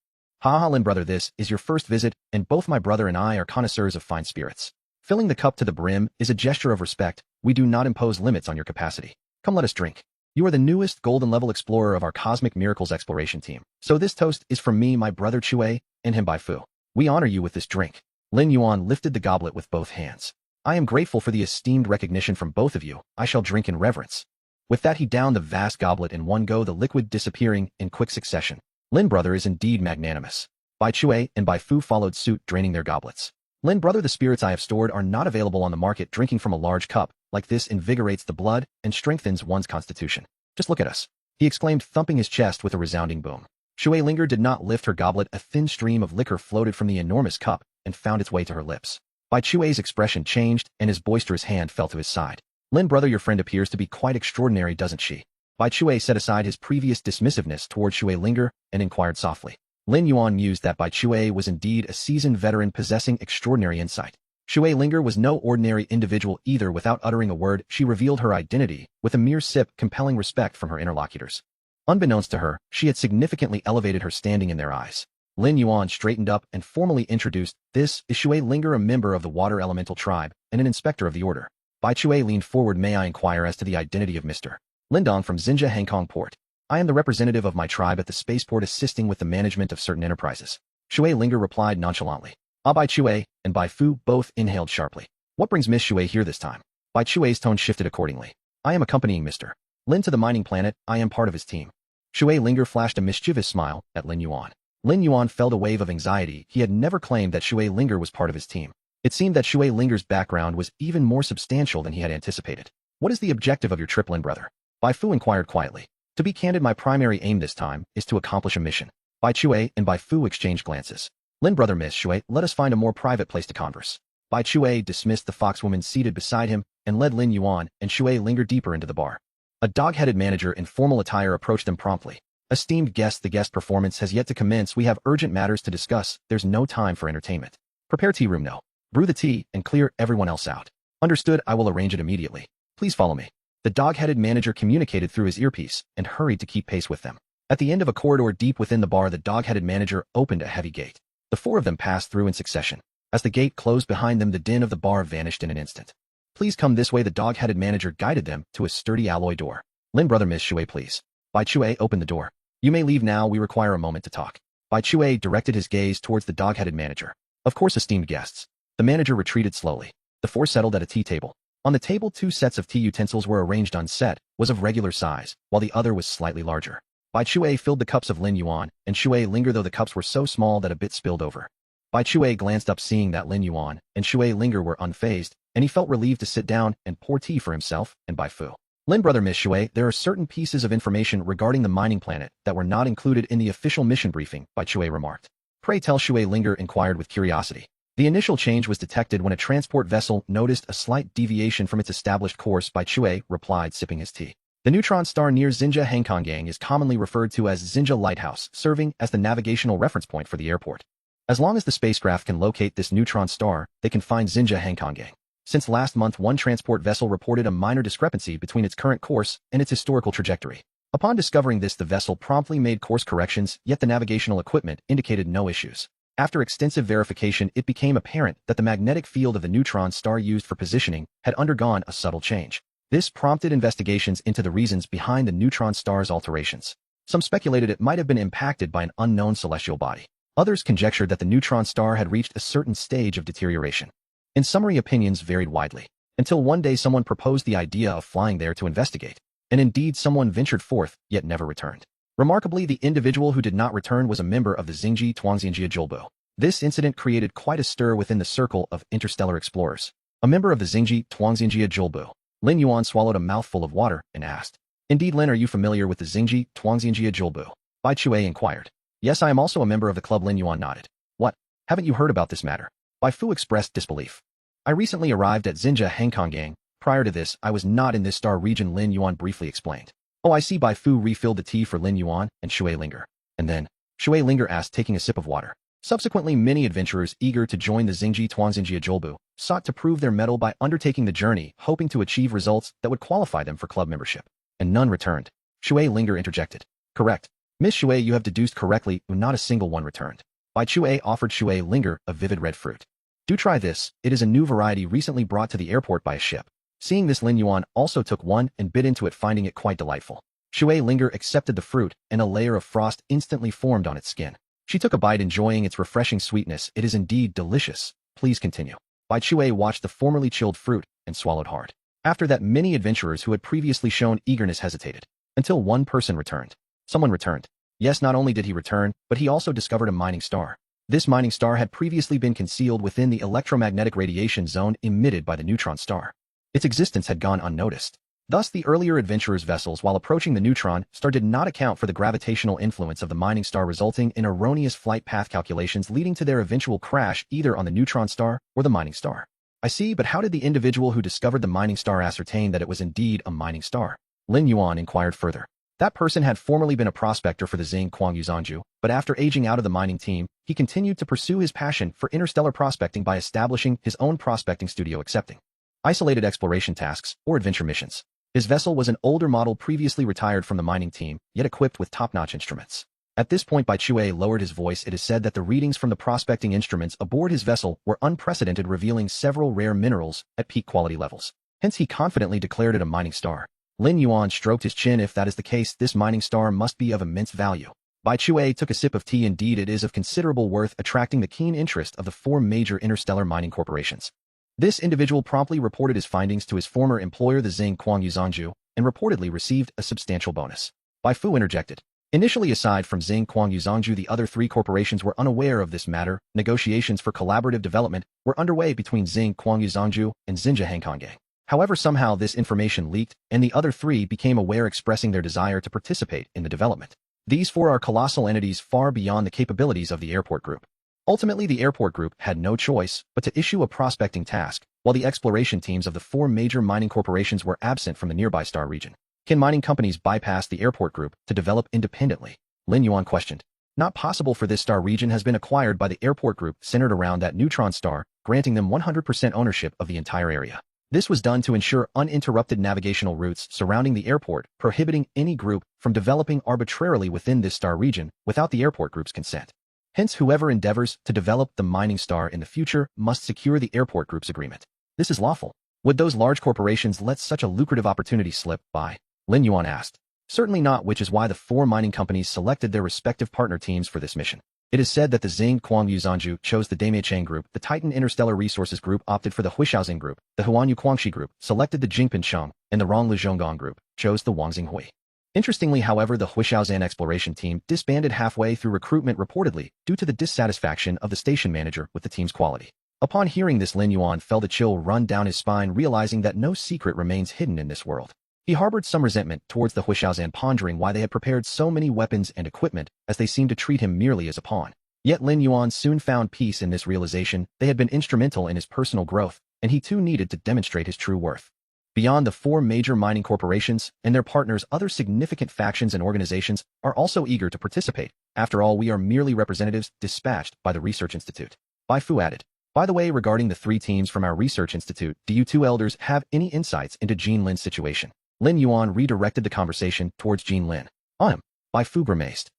Haha, Lin brother, this is your first visit, and both my brother and I are connoisseurs of fine spirits. Filling the cup to the brim is a gesture of respect. We do not impose limits on your capacity. Come, let us drink. You are the newest golden level explorer of our Cosmic Miracles exploration team. So this toast is from me, my brother Chue, and him Bai Fu. We honor you with this drink. Lin Yuan lifted the goblet with both hands. I am grateful for the esteemed recognition from both of you. I shall drink in reverence. With that, he downed the vast goblet in one go, the liquid disappearing in quick succession. Lin brother is indeed magnanimous. Bai Chue and Bai Fu followed suit, draining their goblets. Lin brother, the spirits I have stored are not available on the market. Drinking from a large cup like this invigorates the blood and strengthens one's constitution. Just look at us, he exclaimed, thumping his chest with a resounding boom. Chue Linger did not lift her goblet. A thin stream of liquor floated from the enormous cup and found its way to her lips. Bai Chue's expression changed, and his boisterous hand fell to his side. Lin brother, your friend appears to be quite extraordinary, doesn't she? Bai Chue set aside his previous dismissiveness toward Chue Linger and inquired softly. Lin Yuan mused that Bai Chue was indeed a seasoned veteran possessing extraordinary insight. Chue Linger was no ordinary individual either. Without uttering a word, she revealed her identity with a mere sip, compelling respect from her interlocutors. Unbeknownst to her, she had significantly elevated her standing in their eyes. Lin Yuan straightened up and formally introduced, "This is Chue Linger, a member of the Water Elemental Tribe and an inspector of the Order." Bai Chue leaned forward. "May I inquire as to the identity of Mr. Lindong from Xinjia Hangkong Port? I am the representative of my tribe at the spaceport, assisting with the management of certain enterprises." Chue Linger replied nonchalantly. Bai Chue and Bai Fu both inhaled sharply. "What brings Miss Chue here this time?" Bai Chue's tone shifted accordingly. "I am accompanying Mr. Lin to the mining planet. I am part of his team." Chue Linger flashed a mischievous smile at Lin Yuan. Lin Yuan felt a wave of anxiety. He had never claimed that Chue Linger was part of his team. It seemed that Chue Linger's background was even more substantial than he had anticipated. "What is the objective of your trip, Lin brother?" Bai Fu inquired quietly. "To be candid, my primary aim this time is to accomplish a mission." Bai Chue and Bai Fu exchanged glances. "Lin brother, Miss Chue, let us find a more private place to converse." Bai Chue dismissed the foxwoman seated beside him and led Lin Yuan and Chue Linger deeper into the bar. A dog-headed manager in formal attire approached them promptly. "Esteemed guests, the guest performance has yet to commence. We have urgent matters to discuss. There's no time for entertainment. Prepare tea room no. Brew the tea and clear everyone else out." "Understood, I will arrange it immediately. Please follow me." The dog-headed manager communicated through his earpiece and hurried to keep pace with them. At the end of a corridor deep within the bar, the dog-headed manager opened a heavy gate. The four of them passed through in succession. As the gate closed behind them, the din of the bar vanished in an instant. "Please come this way." The dog-headed manager guided them to a sturdy alloy door. "Lin brother, Miss Chue, please." Bai Chue opened the door. "You may leave now. We require a moment to talk." Bai Chue directed his gaze towards the dog-headed manager. "Of course, esteemed guests." The manager retreated slowly. The four settled at a tea table. On the table, 2 sets of tea utensils were arranged. On set was of regular size, while the other was slightly larger. Bai Chue filled the cups of Lin Yuan and Chue Linger, though the cups were so small that a bit spilled over. Bai Chue glanced up, seeing that Lin Yuan and Chue Linger were unfazed, and he felt relieved to sit down and pour tea for himself and Bai Fu. "Lin brother, Miss Chue, there are certain pieces of information regarding the mining planet that were not included in the official mission briefing," Bai Chue remarked. "Pray tell," Chue Linger inquired with curiosity. The initial change was detected when a transport vessel noticed a slight deviation from its established course. Bai Chue replied, sipping his tea. "The neutron star near Xinjia Hangkong is commonly referred to as Xinjia Lighthouse, serving as the navigational reference point for the airport. As long as the spacecraft can locate this neutron star, they can find Xinjia Hangkong. Since last month, one transport vessel reported a minor discrepancy between its current course and its historical trajectory. Upon discovering this, the vessel promptly made course corrections, yet the navigational equipment indicated no issues. After extensive verification, it became apparent that the magnetic field of the neutron star used for positioning had undergone a subtle change. This prompted investigations into the reasons behind the neutron star's alterations. Some speculated it might have been impacted by an unknown celestial body. Others conjectured that the neutron star had reached a certain stage of deterioration. In summary, opinions varied widely, until one day someone proposed the idea of flying there to investigate. And indeed, someone ventured forth, yet never returned. Remarkably, the individual who did not return was a member of the Xingji Tuangxianjia Zhulbu. This incident created quite a stir within the circle of interstellar explorers. A member of the Xingji Tuangxianjia Zhulbu. Lin Yuan swallowed a mouthful of water and asked, "Indeed, Lin, are you familiar with the Xingji Tuangxianjia Zhulbu?" Bai Chue inquired. "Yes, I am also a member of the club." Lin Yuan nodded. "What? Haven't you heard about this matter?" Bai Fu expressed disbelief. "I recently arrived at Xinjia Hangkong. Prior to this, I was not in this star region," Lin Yuan briefly explained. "Oh, I see." Bai Fu refilled the tea for Lin Yuan and Chue Linger. "And then?" Chue Linger asked, taking a sip of water. Subsequently, many adventurers eager to join the Xingji Tuangxianjia Zhulbu sought to prove their mettle by undertaking the journey, hoping to achieve results that would qualify them for club membership. And none returned. Chue Linger interjected. "Correct. Miss Chue, you have deduced correctly, not a single one returned." Bai Chue offered Shui Linger a vivid red fruit. Do try this, it is a new variety recently brought to the airport by a ship. Seeing this, Lin Yuan also took one and bit into it, finding it quite delightful. Shui Linger accepted the fruit, and a layer of frost instantly formed on its skin. She took a bite, enjoying its refreshing sweetness. It is indeed delicious. Please continue. Bai Chue watched the formerly chilled fruit and swallowed hard. After that, many adventurers who had previously shown eagerness hesitated, until one person returned. Someone returned. Yes, not only did he return, but he also discovered a mining star. This mining star had previously been concealed within the electromagnetic radiation zone emitted by the neutron star. Its existence had gone unnoticed. Thus, the earlier adventurers' vessels, while approaching the neutron star, did not account for the gravitational influence of the mining star, resulting in erroneous flight path calculations leading to their eventual crash either on the neutron star or the mining star. I see, but how did the individual who discovered the mining star ascertain that it was indeed a mining star? Lin Yuan inquired further. That person had formerly been a prospector for the Xing Kuang Yuzhanju, but after aging out of the mining team, he continued to pursue his passion for interstellar prospecting by establishing his own prospecting studio, accepting isolated exploration tasks or adventure missions. His vessel was an older model previously retired from the mining team, yet equipped with top-notch instruments. At this point, Bai Chue lowered his voice. It is said that the readings from the prospecting instruments aboard his vessel were unprecedented, revealing several rare minerals at peak quality levels. Hence, he confidently declared it a mining star. Lin Yuan stroked his chin. If that is the case, this mining star must be of immense value. Bai Chue took a sip of tea. Indeed, it is of considerable worth, attracting the keen interest of the 4 major interstellar mining corporations. This individual promptly reported his findings to his former employer, the Xing Kuang Yuzhanju, and reportedly received a substantial bonus. Bai Fu interjected. Initially, aside from Xing Kuang Yuzhanju, the other 3 corporations were unaware of this matter. Negotiations for collaborative development were underway between Xing Kuang Yuzhanju and Xinjia Hangkonggang. However, somehow this information leaked, and the other 3 became aware, expressing their desire to participate in the development. These 4 are colossal entities far beyond the capabilities of the airport group. Ultimately, the airport group had no choice but to issue a prospecting task, while the exploration teams of the 4 major mining corporations were absent from the nearby star region. Can mining companies bypass the airport group to develop independently? Lin Yuan questioned. Not possible, for this star region has been acquired by the airport group centered around that neutron star, granting them 100% ownership of the entire area. This was done to ensure uninterrupted navigational routes surrounding the airport, prohibiting any group from developing arbitrarily within this star region without the airport group's consent. Hence, whoever endeavors to develop the mining star in the future must secure the airport group's agreement. This is lawful. Would those large corporations let such a lucrative opportunity slip by? Lin Yuan asked. Certainly not, which is why the 4 mining companies selected their respective partner teams for this mission. It is said that the Xing Kuang Yuzhanju chose the Dameicheng Group, the Titan Interstellar Resources Group opted for the Huishaozing Group, the Huanyu Guangxi Group selected the Jingpin Cheng, and the Rongli Zhonggong Group chose the Wangxing Hui. Interestingly, however, the Huishaozan exploration team disbanded halfway through recruitment, reportedly due to the dissatisfaction of the station manager with the team's quality. Upon hearing this, Lin Yuan felt a chill run down his spine, realizing that no secret remains hidden in this world. He harbored some resentment towards the Huishaozan, pondering why they had prepared so many weapons and equipment, as they seemed to treat him merely as a pawn. Yet Lin Yuan soon found peace in this realization. They had been instrumental in his personal growth, and he too needed to demonstrate his true worth. Beyond the 4 major mining corporations and their partners, other significant factions and organizations are also eager to participate. After all, we are merely representatives dispatched by the Research Institute. Bai Fu added. By the way, regarding the 3 teams from our Research Institute, do you 2 elders have any insights into Jean Lin's situation? Lin Yuan redirected the conversation towards Jean Lin. Bai Fu grimaced.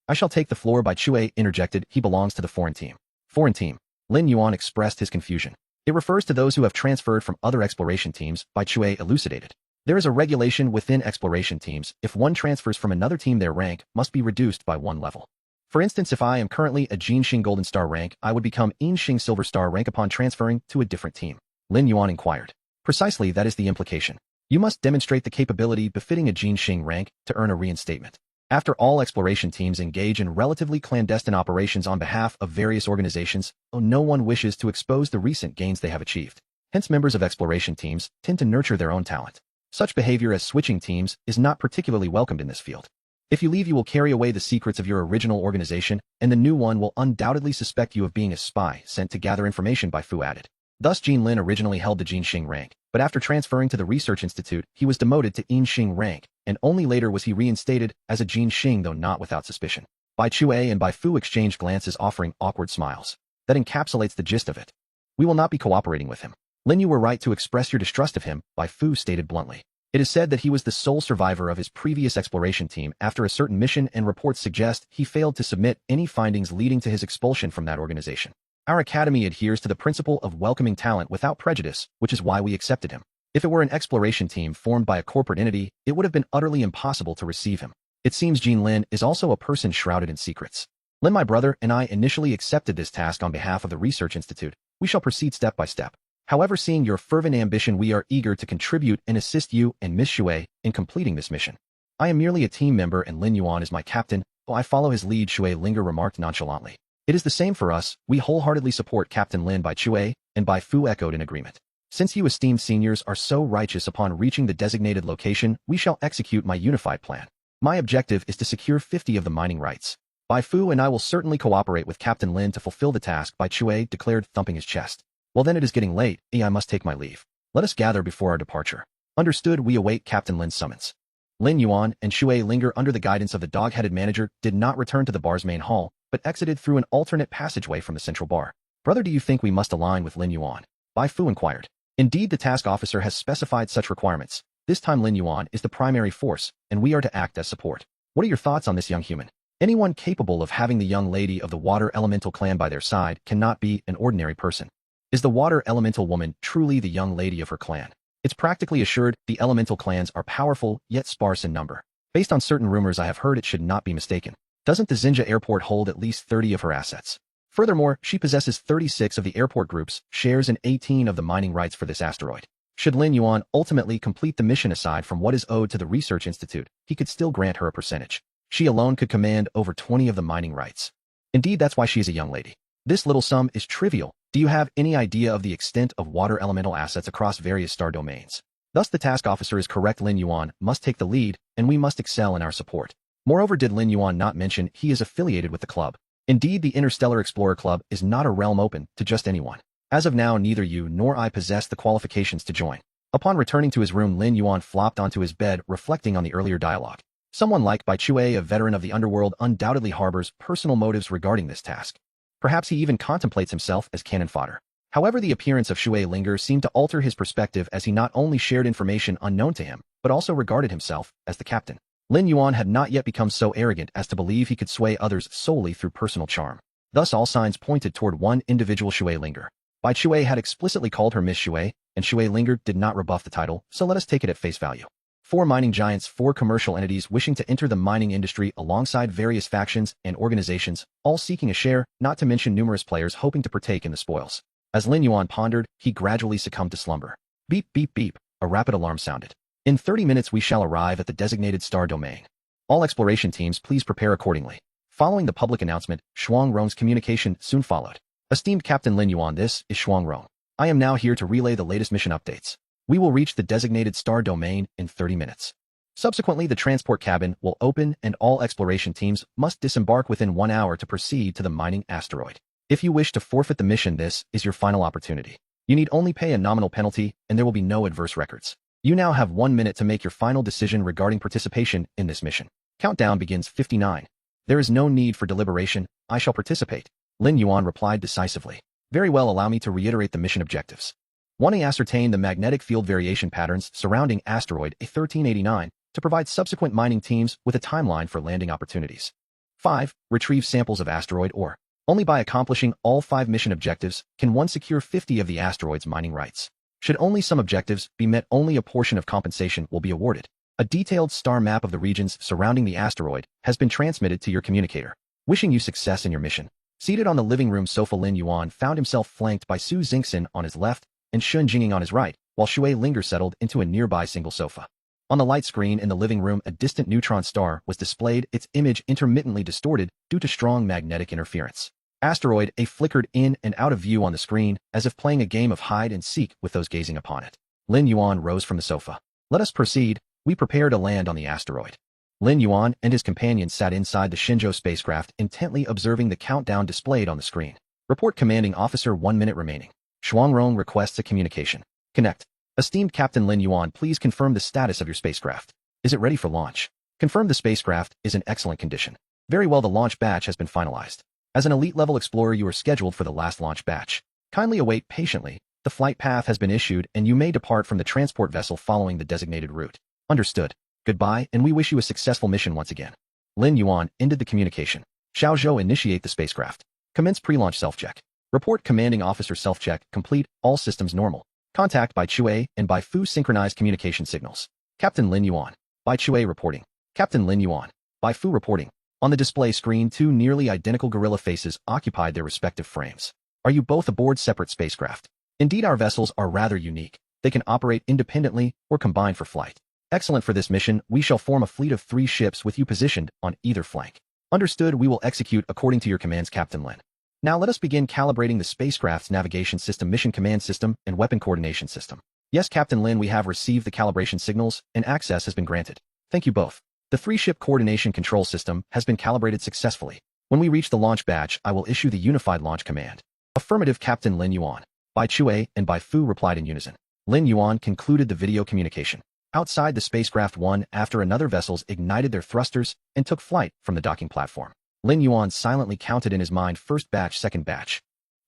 I shall take the floor. Bai Chue interjected. He belongs to the foreign team. Foreign team. Lin Yuan expressed his confusion. It refers to those who have transferred from other exploration teams, Bai Chue elucidated. There is a regulation within exploration teams. If one transfers from another team, their rank must be reduced by 1 level. For instance, if I am currently a Jinxing Golden Star rank, I would become Yinxing Silver Star rank upon transferring to a different team. Lin Yuan inquired. Precisely, that is the implication. You must demonstrate the capability befitting a Jinxing rank to earn a reinstatement. After all, exploration teams engage in relatively clandestine operations on behalf of various organizations, no one wishes to expose the recent gains they have achieved. Hence, members of exploration teams tend to nurture their own talent. Such behavior as switching teams is not particularly welcomed in this field. If you leave, you will carry away the secrets of your original organization, and the new one will undoubtedly suspect you of being a spy sent to gather information, Bai Fu added. Thus, Jean Lin originally held the Jinxing rank, but after transferring to the Research Institute, he was demoted to Yinxing rank, and only later was he reinstated as a Jinxing, though not without suspicion. Bai Chue and Bai Fu exchanged glances, offering awkward smiles. That encapsulates the gist of it. We will not be cooperating with him. Lin, you were right to express your distrust of him, Bai Fu stated bluntly. It is said that he was the sole survivor of his previous exploration team after a certain mission, and reports suggest he failed to submit any findings leading to his expulsion from that organization. Our academy adheres to the principle of welcoming talent without prejudice, which is why we accepted him. If it were an exploration team formed by a corporate entity, it would have been utterly impossible to receive him. It seems Jean Lin is also a person shrouded in secrets. Lin, my brother, and I initially accepted this task on behalf of the Research Institute. We shall proceed step by step. However, seeing your fervent ambition, we are eager to contribute and assist you and Miss Shui in completing this mission. I am merely a team member and Lin Yuan is my captain, so I follow his lead, Shui Linger remarked nonchalantly. It is the same for us. We wholeheartedly support Captain Lin, Bai Shui, and Bai Fu echoed in agreement. Since you esteemed seniors are so righteous, upon reaching the designated location, we shall execute my unified plan. My objective is to secure 50 of the mining rights. Bai Fu and I will certainly cooperate with Captain Lin to fulfill the task, Bai Shui declared, thumping his chest. Well then, it is getting late, I must take my leave. Let us gather before our departure. Understood, we await Captain Lin's summons. Lin Yuan and Shui Linger, under the guidance of the dog-headed manager, did not return to the bar's main hall, but exited through an alternate passageway from the central bar. Brother, do you think we must align with Lin Yuan? Bai Fu inquired. Indeed, the task officer has specified such requirements. This time Lin Yuan is the primary force, and we are to act as support. What are your thoughts on this young human? Anyone capable of having the young lady of the water elemental clan by their side cannot be an ordinary person. Is the water elemental woman truly the young lady of her clan? It's practically assured the elemental clans are powerful, yet sparse in number. Based on certain rumors I have heard, it should not be mistaken. Doesn't the Xinjia airport hold at least 30 of her assets? Furthermore, she possesses 36 of the airport group's shares and 18 of the mining rights for this asteroid. Should Lin Yuan ultimately complete the mission, aside from what is owed to the Research Institute, he could still grant her a percentage. She alone could command over 20 of the mining rights. Indeed, that's why she is a young lady. This little sum is trivial. Do you have any idea of the extent of water elemental assets across various star domains? Thus, the task officer is correct. Lin Yuan must take the lead, and we must excel in our support. Moreover, did Lin Yuan not mention he is affiliated with the club? Indeed, the Interstellar Explorer Club is not a realm open to just anyone. As of now, neither you nor I possess the qualifications to join. Upon returning to his room, Lin Yuan flopped onto his bed, reflecting on the earlier dialogue. Someone like Bai Shui, a veteran of the underworld, undoubtedly harbors personal motives regarding this task. Perhaps he even contemplates himself as cannon fodder. However, the appearance of Shui Linger seemed to alter his perspective, as he not only shared information unknown to him, but also regarded himself as the captain. Lin Yuan had not yet become so arrogant as to believe he could sway others solely through personal charm. Thus, all signs pointed toward one individual, Shui Linger. Bai Shui had explicitly called her Miss Shui, and Shui Linger did not rebuff the title, so let us take it at face value. 4 mining giants, 4 commercial entities wishing to enter the mining industry alongside various factions and organizations, all seeking a share, not to mention numerous players hoping to partake in the spoils. As Lin Yuan pondered, he gradually succumbed to slumber. Beep, beep, beep, a rapid alarm sounded. In 30 minutes we shall arrive at the designated star domain. All exploration teams, please prepare accordingly. Following the public announcement, Shuang Rong's communication soon followed. Esteemed Captain Lin Yuan, this is Shuang Rong. I am now here to relay the latest mission updates. We will reach the designated star domain in 30 minutes. Subsequently, the transport cabin will open and all exploration teams must disembark within 1 hour to proceed to the mining asteroid. If you wish to forfeit the mission, this is your final opportunity. You need only pay a nominal penalty, and there will be no adverse records. You now have 1 minute to make your final decision regarding participation in this mission. Countdown begins. 59. There is no need for deliberation. I shall participate. Lin Yuan replied decisively. Very well, allow me to reiterate the mission objectives. 1. Ascertain the magnetic field variation patterns surrounding asteroid A1389 to provide subsequent mining teams with a timeline for landing opportunities. 5. Retrieve samples of asteroid ore. Only by accomplishing all 5 mission objectives can one secure 50 of the asteroid's mining rights. Should only some objectives be met, only a portion of compensation will be awarded. A detailed star map of the regions surrounding the asteroid has been transmitted to your communicator. Wishing you success in your mission. Seated on the living room sofa, Lin Yuan found himself flanked by Su Xingxin on his left and Shun Jinging on his right, while Shui Linger settled into a nearby single sofa. On the light screen in the living room, a distant neutron star was displayed, its image intermittently distorted due to strong magnetic interference. Asteroid A flickered in and out of view on the screen, as if playing a game of hide and seek with those gazing upon it. Lin Yuan rose from the sofa. Let us proceed. We prepare to land on the asteroid. Lin Yuan and his companions sat inside the Shenzhou spacecraft, intently observing the countdown displayed on the screen. Report, Commanding Officer. 1 minute remaining. Shuangrong requests a communication. Connect. Esteemed Captain Lin Yuan, please confirm the status of your spacecraft. Is it ready for launch? Confirm the spacecraft is in excellent condition. Very well, the launch batch has been finalized. As an elite-level explorer, you are scheduled for the last launch batch. Kindly await patiently. The flight path has been issued and you may depart from the transport vessel following the designated route. Understood. Goodbye, and we wish you a successful mission once again. Lin Yuan ended the communication. Xiao Zhou initiate the spacecraft. Commence pre-launch self-check. Report commanding officer self-check complete, all systems normal. Contact by Chue and by Fu synchronized communication signals. Captain Lin Yuan. By Chue reporting. Captain Lin Yuan. By Fu reporting. On the display screen, two nearly identical gorilla faces occupied their respective frames. Are you both aboard separate spacecraft? Indeed, our vessels are rather unique. They can operate independently or combine for flight. Excellent. For this mission, we shall form a fleet of 3 ships with you positioned on either flank. Understood. We will execute according to your commands, Captain Lin. Now let us begin calibrating the spacecraft's navigation system, mission command system, and weapon coordination system. Yes, Captain Lin, we have received the calibration signals, and access has been granted. Thank you both. The 3-ship coordination control system has been calibrated successfully. When we reach the launch batch, I will issue the unified launch command. Affirmative, Captain Lin Yuan. Bai Chue and Bai Fu replied in unison. Lin Yuan concluded the video communication. Outside the spacecraft, one after another vessels ignited their thrusters and took flight from the docking platform. Lin Yuan silently counted in his mind first batch, second batch.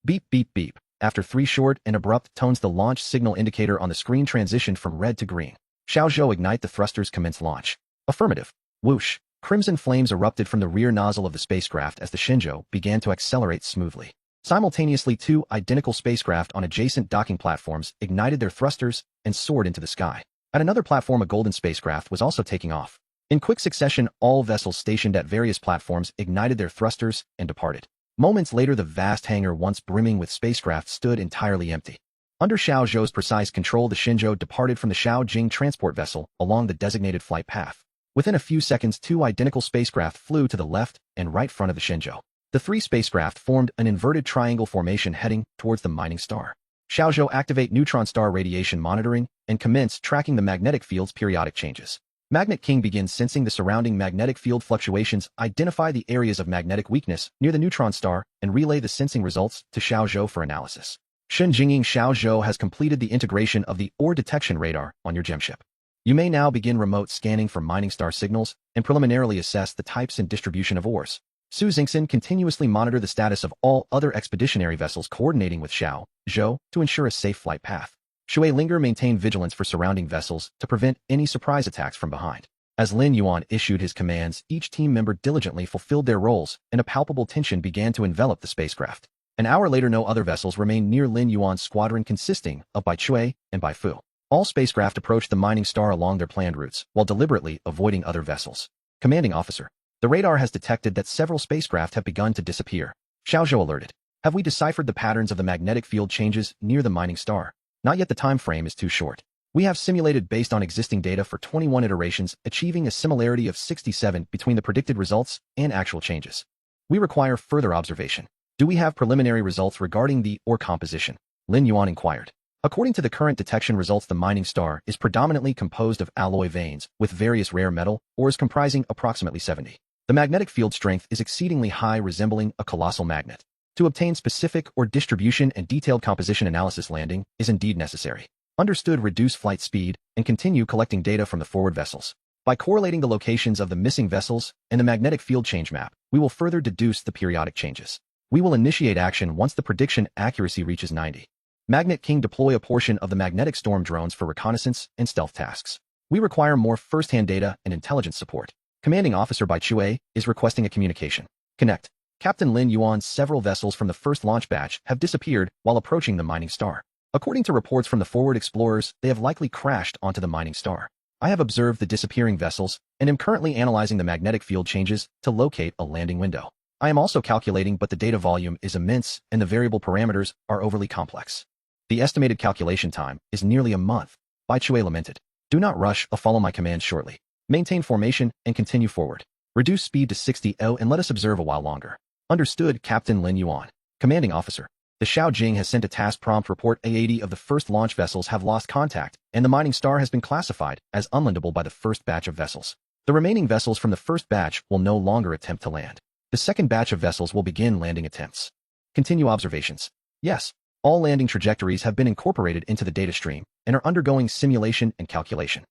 Beep, beep, beep. After 3 short and abrupt tones, the launch signal indicator on the screen transitioned from red to green. Xiao Zhou ignite the thrusters, commence launch. Affirmative. Whoosh. Crimson flames erupted from the rear nozzle of the spacecraft as the Shenzhou began to accelerate smoothly. Simultaneously, 2 identical spacecraft on adjacent docking platforms ignited their thrusters and soared into the sky. At another platform, a golden spacecraft was also taking off. In quick succession, all vessels stationed at various platforms ignited their thrusters and departed. Moments later, the vast hangar once brimming with spacecraft stood entirely empty. Under Xiao Zhou's precise control, the Shenzhou departed from the Shaojing transport vessel along the designated flight path. Within a few seconds, 2 identical spacecraft flew to the left and right front of the Shenzhou. The 3 spacecraft formed an inverted triangle formation heading towards the mining star. Xiao Zhou activate neutron star radiation monitoring and commence tracking the magnetic field's periodic changes. Magnet King begins sensing the surrounding magnetic field fluctuations, identify the areas of magnetic weakness near the neutron star, and relay the sensing results to Xiao Zhou for analysis. Shenjinging Xiao Zhou has completed the integration of the ore detection radar on your gemship. You may now begin remote scanning for mining star signals and preliminarily assess the types and distribution of ores. Su Xingxin continuously monitor the status of all other expeditionary vessels, coordinating with Xiao Zhou to ensure a safe flight path. Shui Linger maintained vigilance for surrounding vessels to prevent any surprise attacks from behind. As Lin Yuan issued his commands, each team member diligently fulfilled their roles, and a palpable tension began to envelop the spacecraft. An hour later, no other vessels remained near Lin Yuan's squadron, consisting of Bai Chue and Bai Fu. All spacecraft approached the mining star along their planned routes, while deliberately avoiding other vessels. Commanding officer. The radar has detected that several spacecraft have begun to disappear. Xiao Zhou alerted. Have we deciphered the patterns of the magnetic field changes near the mining star? Not yet. The time frame is too short. We have simulated based on existing data for 21 iterations, achieving a similarity of 67 between the predicted results and actual changes. We require further observation. Do we have preliminary results regarding the ore composition? Lin Yuan inquired. According to the current detection results, the mining star is predominantly composed of alloy veins, with various rare metal ores comprising approximately 70. The magnetic field strength is exceedingly high, resembling a colossal magnet. To obtain specific ore distribution and detailed composition analysis, landing is indeed necessary. Understood. Reduce flight speed and continue collecting data from the forward vessels. By correlating the locations of the missing vessels and the magnetic field change map, we will further deduce the periodic changes. We will initiate action once the prediction accuracy reaches 90. Magnet King, deploy a portion of the magnetic storm drones for reconnaissance and stealth tasks. We require more first-hand data and intelligence support. Commanding officer Bai Chue is requesting a communication. Connect. Captain Lin Yuan's several vessels from the first launch batch have disappeared while approaching the mining star. According to reports from the forward explorers, they have likely crashed onto the mining star. I have observed the disappearing vessels and am currently analyzing the magnetic field changes to locate a landing window. I am also calculating, but the data volume is immense and the variable parameters are overly complex. The estimated calculation time is nearly a month. Bai Chue lamented. Do not rush. I'll follow my commands shortly. Maintain formation and continue forward. Reduce speed to 60 and let us observe a while longer. Understood, Captain Lin Yuan. Commanding officer. The Shaojing has sent a task prompt report. 80 of the first launch vessels have lost contact, and the mining star has been classified as unlandable by the first batch of vessels. The remaining vessels from the first batch will no longer attempt to land. The second batch of vessels will begin landing attempts. Continue observations. Yes, all landing trajectories have been incorporated into the data stream and are undergoing simulation and calculation.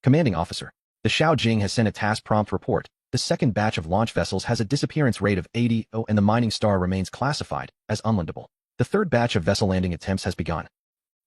Commanding officer. The Shaojing has sent a task prompt report. The second batch of launch vessels has a disappearance rate of 80 and the mining star remains classified as unlandable. The third batch of vessel landing attempts has begun.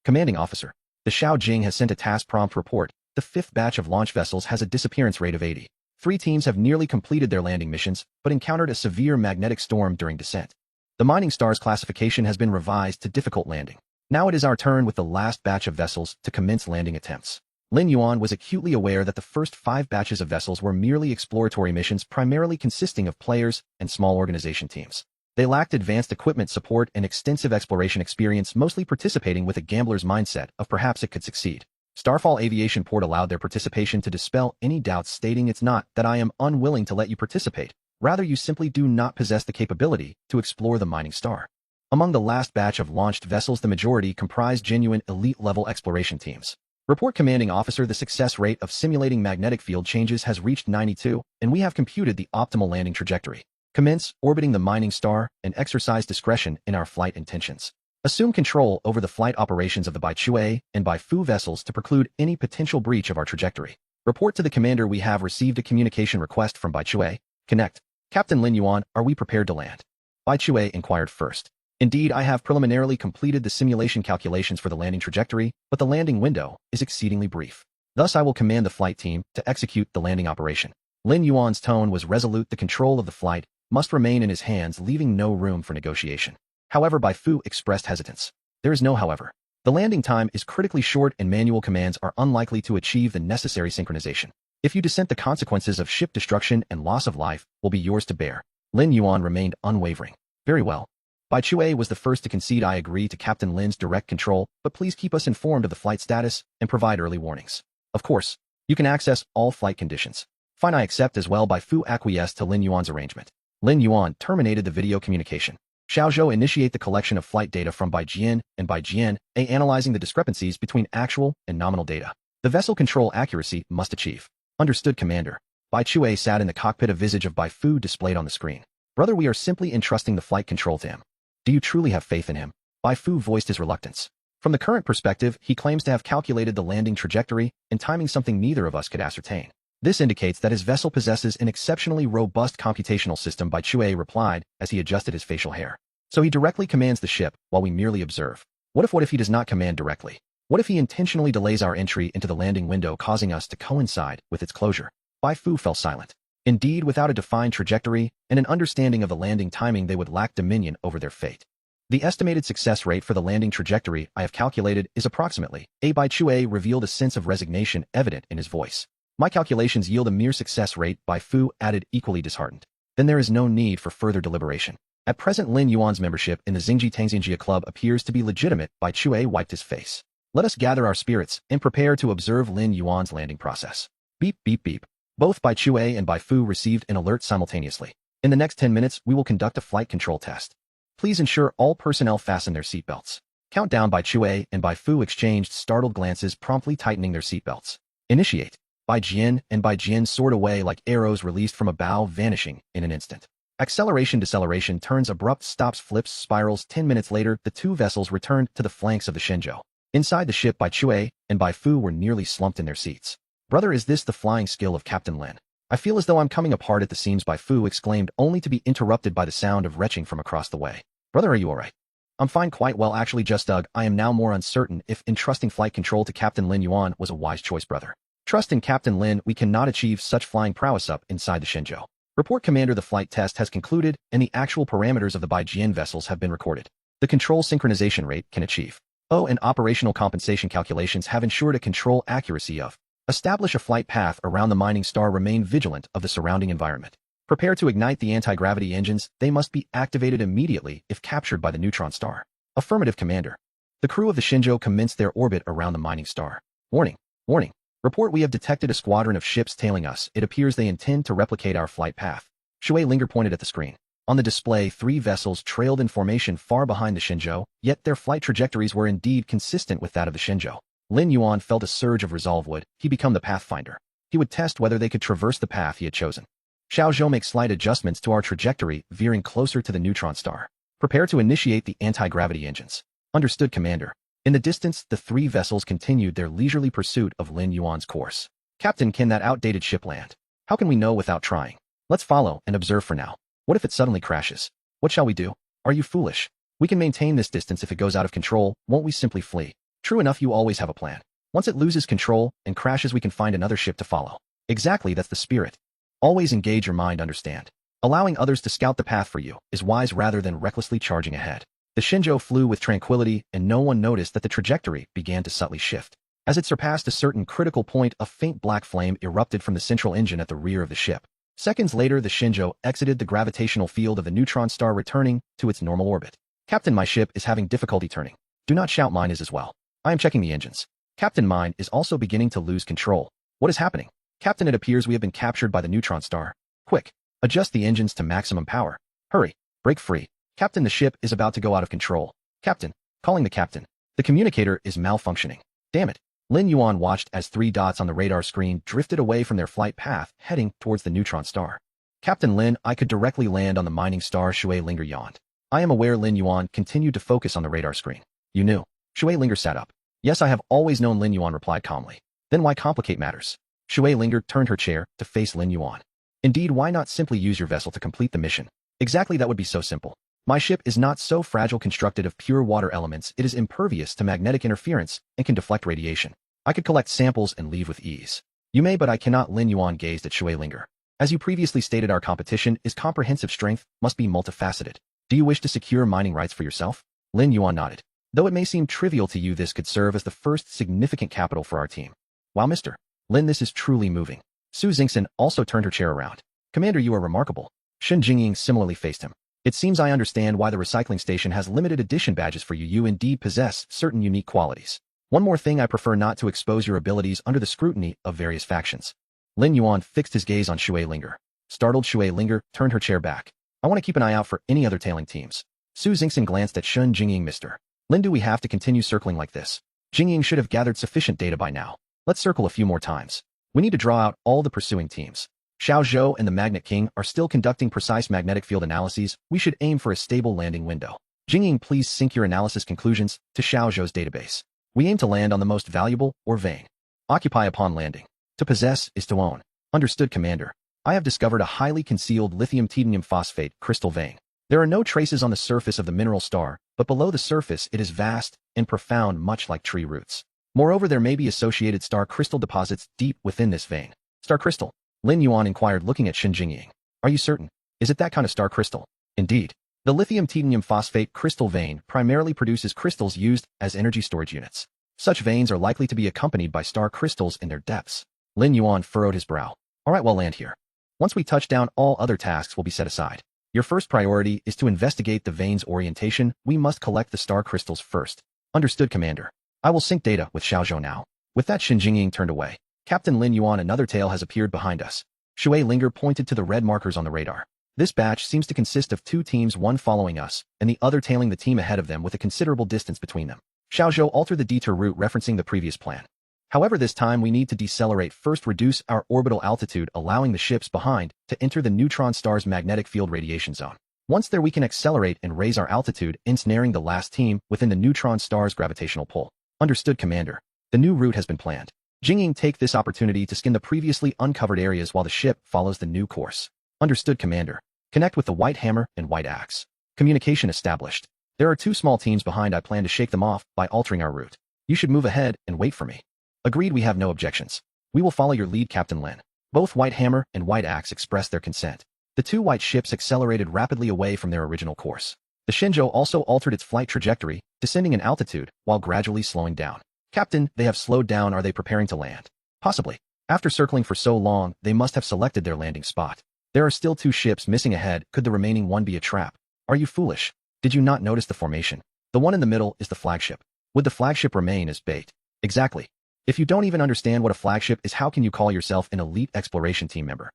Commanding Officer. The Xiao Jing has sent a task prompt report. The fifth batch of launch vessels has a disappearance rate of 80. 3 teams have nearly completed their landing missions, but encountered a severe magnetic storm during descent. The Mining Star's classification has been revised to difficult landing. Now it is our turn with the last batch of vessels to commence landing attempts. Lin Yuan was acutely aware that the first 5 batches of vessels were merely exploratory missions primarily consisting of players and small organization teams. They lacked advanced equipment support and extensive exploration experience, mostly participating with a gambler's mindset of perhaps it could succeed. Starfall Aviation Port allowed their participation to dispel any doubts, stating it's not that I am unwilling to let you participate, rather you simply do not possess the capability to explore the Mining Star. Among the last batch of launched vessels, the majority comprised genuine elite-level exploration teams. Report Commanding Officer. The success rate of simulating magnetic field changes has reached 92, and we have computed the optimal landing trajectory. Commence orbiting the Mining Star and exercise discretion in our flight intentions. Assume control over the flight operations of the Baichue and Baifu vessels to preclude any potential breach of our trajectory. Report to the commander. We have received a communication request from Baichue. Connect. Captain Lin Yuan, are we prepared to land? Baichue inquired first. Indeed, I have preliminarily completed the simulation calculations for the landing trajectory, but the landing window is exceedingly brief. Thus, I will command the flight team to execute the landing operation. Lin Yuan's tone was resolute. The control of the flight must remain in his hands, leaving no room for negotiation. However, Baifu expressed hesitance. There is no however. The landing time is critically short and manual commands are unlikely to achieve the necessary synchronization. If you dissent, the consequences of ship destruction and loss of life will be yours to bear. Lin Yuan remained unwavering. Very well. Baichue was the first to concede. I agree to Captain Lin's direct control, but please keep us informed of the flight status and provide early warnings. Of course. You can access all flight conditions. Fine, I accept as well. Baifu acquiesced to Lin Yuan's arrangement. Lin Yuan terminated the video communication. Xiaozhou initiate the collection of flight data from Baijian and Baijian, analyzing the discrepancies between actual and nominal data. The vessel control accuracy must achieve. Understood, Commander. Baichue sat in the cockpit, a visage of Baifu displayed on the screen. Brother, we are simply entrusting the flight control to him. Do you truly have faith in him? Baifu voiced his reluctance. From the current perspective, he claims to have calculated the landing trajectory and timing, something neither of us could ascertain. This indicates that his vessel possesses an exceptionally robust computational system, Baichue replied as he adjusted his facial hair. So he directly commands the ship while we merely observe. What if he does not command directly? What if he intentionally delays our entry into the landing window, causing us to coincide with its closure? Baifu fell silent. Indeed, without a defined trajectory and an understanding of the landing timing, they would lack dominion over their fate. The estimated success rate for the landing trajectory I have calculated is approximately. Baichue revealed a sense of resignation evident in his voice. My calculations yield a mere success rate, Baifu added, equally disheartened. Then there is no need for further deliberation. At present, Lin Yuan's membership in the Xingji Tangxinjia Club appears to be legitimate. Baichue wiped his face. Let us gather our spirits and prepare to observe Lin Yuan's landing process. Beep, beep, beep. Both Baichue and Baifu received an alert simultaneously. In the next 10 minutes, we will conduct a flight control test. Please ensure all personnel fasten their seatbelts. Countdown. Baichue and Baifu exchanged startled glances, promptly tightening their seatbelts. Initiate. Baijian and Baijian soared away like arrows released from a bow, vanishing in an instant. Acceleration, deceleration, turns, abrupt stops, flips, spirals. 10 minutes later, the two vessels returned to the flanks of the Shenzhou. Inside the ship, Baichue and Baifu were nearly slumped in their seats. Brother, is this the flying skill of Captain Lin? I feel as though I'm coming apart at the seams, Baifu exclaimed, only to be interrupted by the sound of retching from across the way. Brother, are you alright? I'm fine, quite well actually, just Doug. I am now more uncertain if entrusting flight control to Captain Lin Yuan was a wise choice, brother. Trust in Captain Lin, we cannot achieve such flying prowess up inside the Shenzhou. Report, Commander. The flight test has concluded, and the actual parameters of the Baijian vessels have been recorded. The control synchronization rate can achieve. And operational compensation calculations have ensured a control accuracy of. Establish a flight path around the Mining Star. Remain vigilant of the surrounding environment. Prepare to ignite the anti-gravity engines. They must be activated immediately if captured by the neutron star. Affirmative, Commander. The crew of the Shenzhou commenced their orbit around the Mining Star. Warning. Warning. Report, we have detected a squadron of ships tailing us. It appears they intend to replicate our flight path. Shui Linger pointed at the screen. On the display, 3 vessels trailed in formation far behind the Shenzhou, yet their flight trajectories were indeed consistent with that of the Shenzhou. Lin Yuan felt a surge of resolve. Would he become the pathfinder? He would test whether they could traverse the path he had chosen. Xiaozhou, make slight adjustments to our trajectory, veering closer to the neutron star. Prepare to initiate the anti-gravity engines. Understood, Commander. In the distance, the 3 vessels continued their leisurely pursuit of Lin Yuan's course. Captain, can that outdated ship land? How can we know without trying? Let's follow and observe for now. What if it suddenly crashes? What shall we do? Are you foolish? We can maintain this distance. If it goes out of control, won't we simply flee? True enough, you always have a plan. Once it loses control and crashes, we can find another ship to follow. Exactly, that's the spirit. Always engage your mind, understand. Allowing others to scout the path for you is wise rather than recklessly charging ahead. The Shinjo flew with tranquility, and no one noticed that the trajectory began to subtly shift. As it surpassed a certain critical point, a faint black flame erupted from the central engine at the rear of the ship. Seconds later, the Shinjo exited the gravitational field of the neutron star, returning to its normal orbit. Captain, my ship is having difficulty turning. Do not shout, mine is as well. I am checking the engines. Captain, mine is also beginning to lose control. What is happening? Captain, it appears we have been captured by the neutron star. Quick, adjust the engines to maximum power. Hurry, break free. Captain, the ship is about to go out of control. Captain, calling the captain. The communicator is malfunctioning. Damn it. Lin Yuan watched as 3 dots on the radar screen drifted away from their flight path, heading towards the neutron star. Captain Lin, I could directly land on the mining star. Shui Linger yawned. I am aware. Lin Yuan continued to focus on the radar screen. You knew. Shui Linger sat up. Yes, I have always known, Lin Yuan replied calmly. Then why complicate matters? Shui Linger turned her chair to face Lin Yuan. Indeed, why not simply use your vessel to complete the mission? Exactly, that would be so simple. My ship is not so fragile, constructed of pure water elements. It is impervious to magnetic interference and can deflect radiation. I could collect samples and leave with ease. You may, but I cannot. Lin Yuan gazed at Shui Linger. As you previously stated, our competition is comprehensive. Strength must be multifaceted. Do you wish to secure mining rights for yourself? Lin Yuan nodded. Though it may seem trivial to you, this could serve as the first significant capital for our team. Wow, Mr. Lin, this is truly moving. Su Xingxin also turned her chair around. Commander, you are remarkable. Shen Jingying similarly faced him. It seems I understand why the recycling station has limited edition badges for you. You indeed possess certain unique qualities. One more thing, I prefer not to expose your abilities under the scrutiny of various factions. Lin Yuan fixed his gaze on Shui Linger. Startled, Shui Linger turned her chair back. I want to keep an eye out for any other tailing teams. Su Xingxin glanced at Shen Jingying. Mr. Lin, do we have to continue circling like this? Jingying should have gathered sufficient data by now. Let's circle a few more times. We need to draw out all the pursuing teams. Xiao Zhou and the Magnet King are still conducting precise magnetic field analyses. We should aim for a stable landing window. Jingying, please sync your analysis conclusions to Xiao Zhou's database. We aim to land on the most valuable or vein. Occupy upon landing. To possess is to own. Understood, Commander. I have discovered a highly concealed lithium titanium phosphate crystal vein. There are no traces on the surface of the mineral star, but below the surface it is vast and profound, much like tree roots. Moreover, there may be associated star crystal deposits deep within this vein. Star crystal? Lin Yuan inquired, looking at Shen Jingying. Are you certain? Is it that kind of star crystal? Indeed. The lithium titanium phosphate crystal vein primarily produces crystals used as energy storage units. Such veins are likely to be accompanied by star crystals in their depths. Lin Yuan furrowed his brow. All right, well, land here. Once we touch down, all other tasks will be set aside. Your first priority is to investigate the vein's orientation. We must collect the star crystals first. Understood, Commander. I will sync data with Xiao Zhou now. With that, Shen Jingying turned away. Captain Lin Yuan, another tail has appeared behind us. Shui Linger pointed to the red markers on the radar. This batch seems to consist of 2 teams, one following us, and the other tailing the team ahead of them with a considerable distance between them. Xiao Zhou altered the detour route, referencing the previous plan. However, this time we need to decelerate first, reduce our orbital altitude, allowing the ships behind to enter the neutron star's magnetic field radiation zone. Once there, we can accelerate and raise our altitude, ensnaring the last team within the neutron star's gravitational pull. Understood, Commander. The new route has been planned. Jingying, take this opportunity to scan the previously uncovered areas while the ship follows the new course. Understood, Commander. Connect with the White Hammer and White Axe. Communication established. There are 2 small teams behind. I plan to shake them off by altering our route. You should move ahead and wait for me. Agreed, we have no objections. We will follow your lead, Captain Lin. Both White Hammer and White Axe expressed their consent. The 2 white ships accelerated rapidly away from their original course. The Shinjo also altered its flight trajectory, descending in altitude while gradually slowing down. Captain, they have slowed down. Are they preparing to land? Possibly. After circling for so long, they must have selected their landing spot. There are still 2 ships missing ahead. Could the remaining one be a trap? Are you foolish? Did you not notice the formation? The one in the middle is the flagship. Would the flagship remain as bait? Exactly. If you don't even understand what a flagship is, how can you call yourself an elite exploration team member?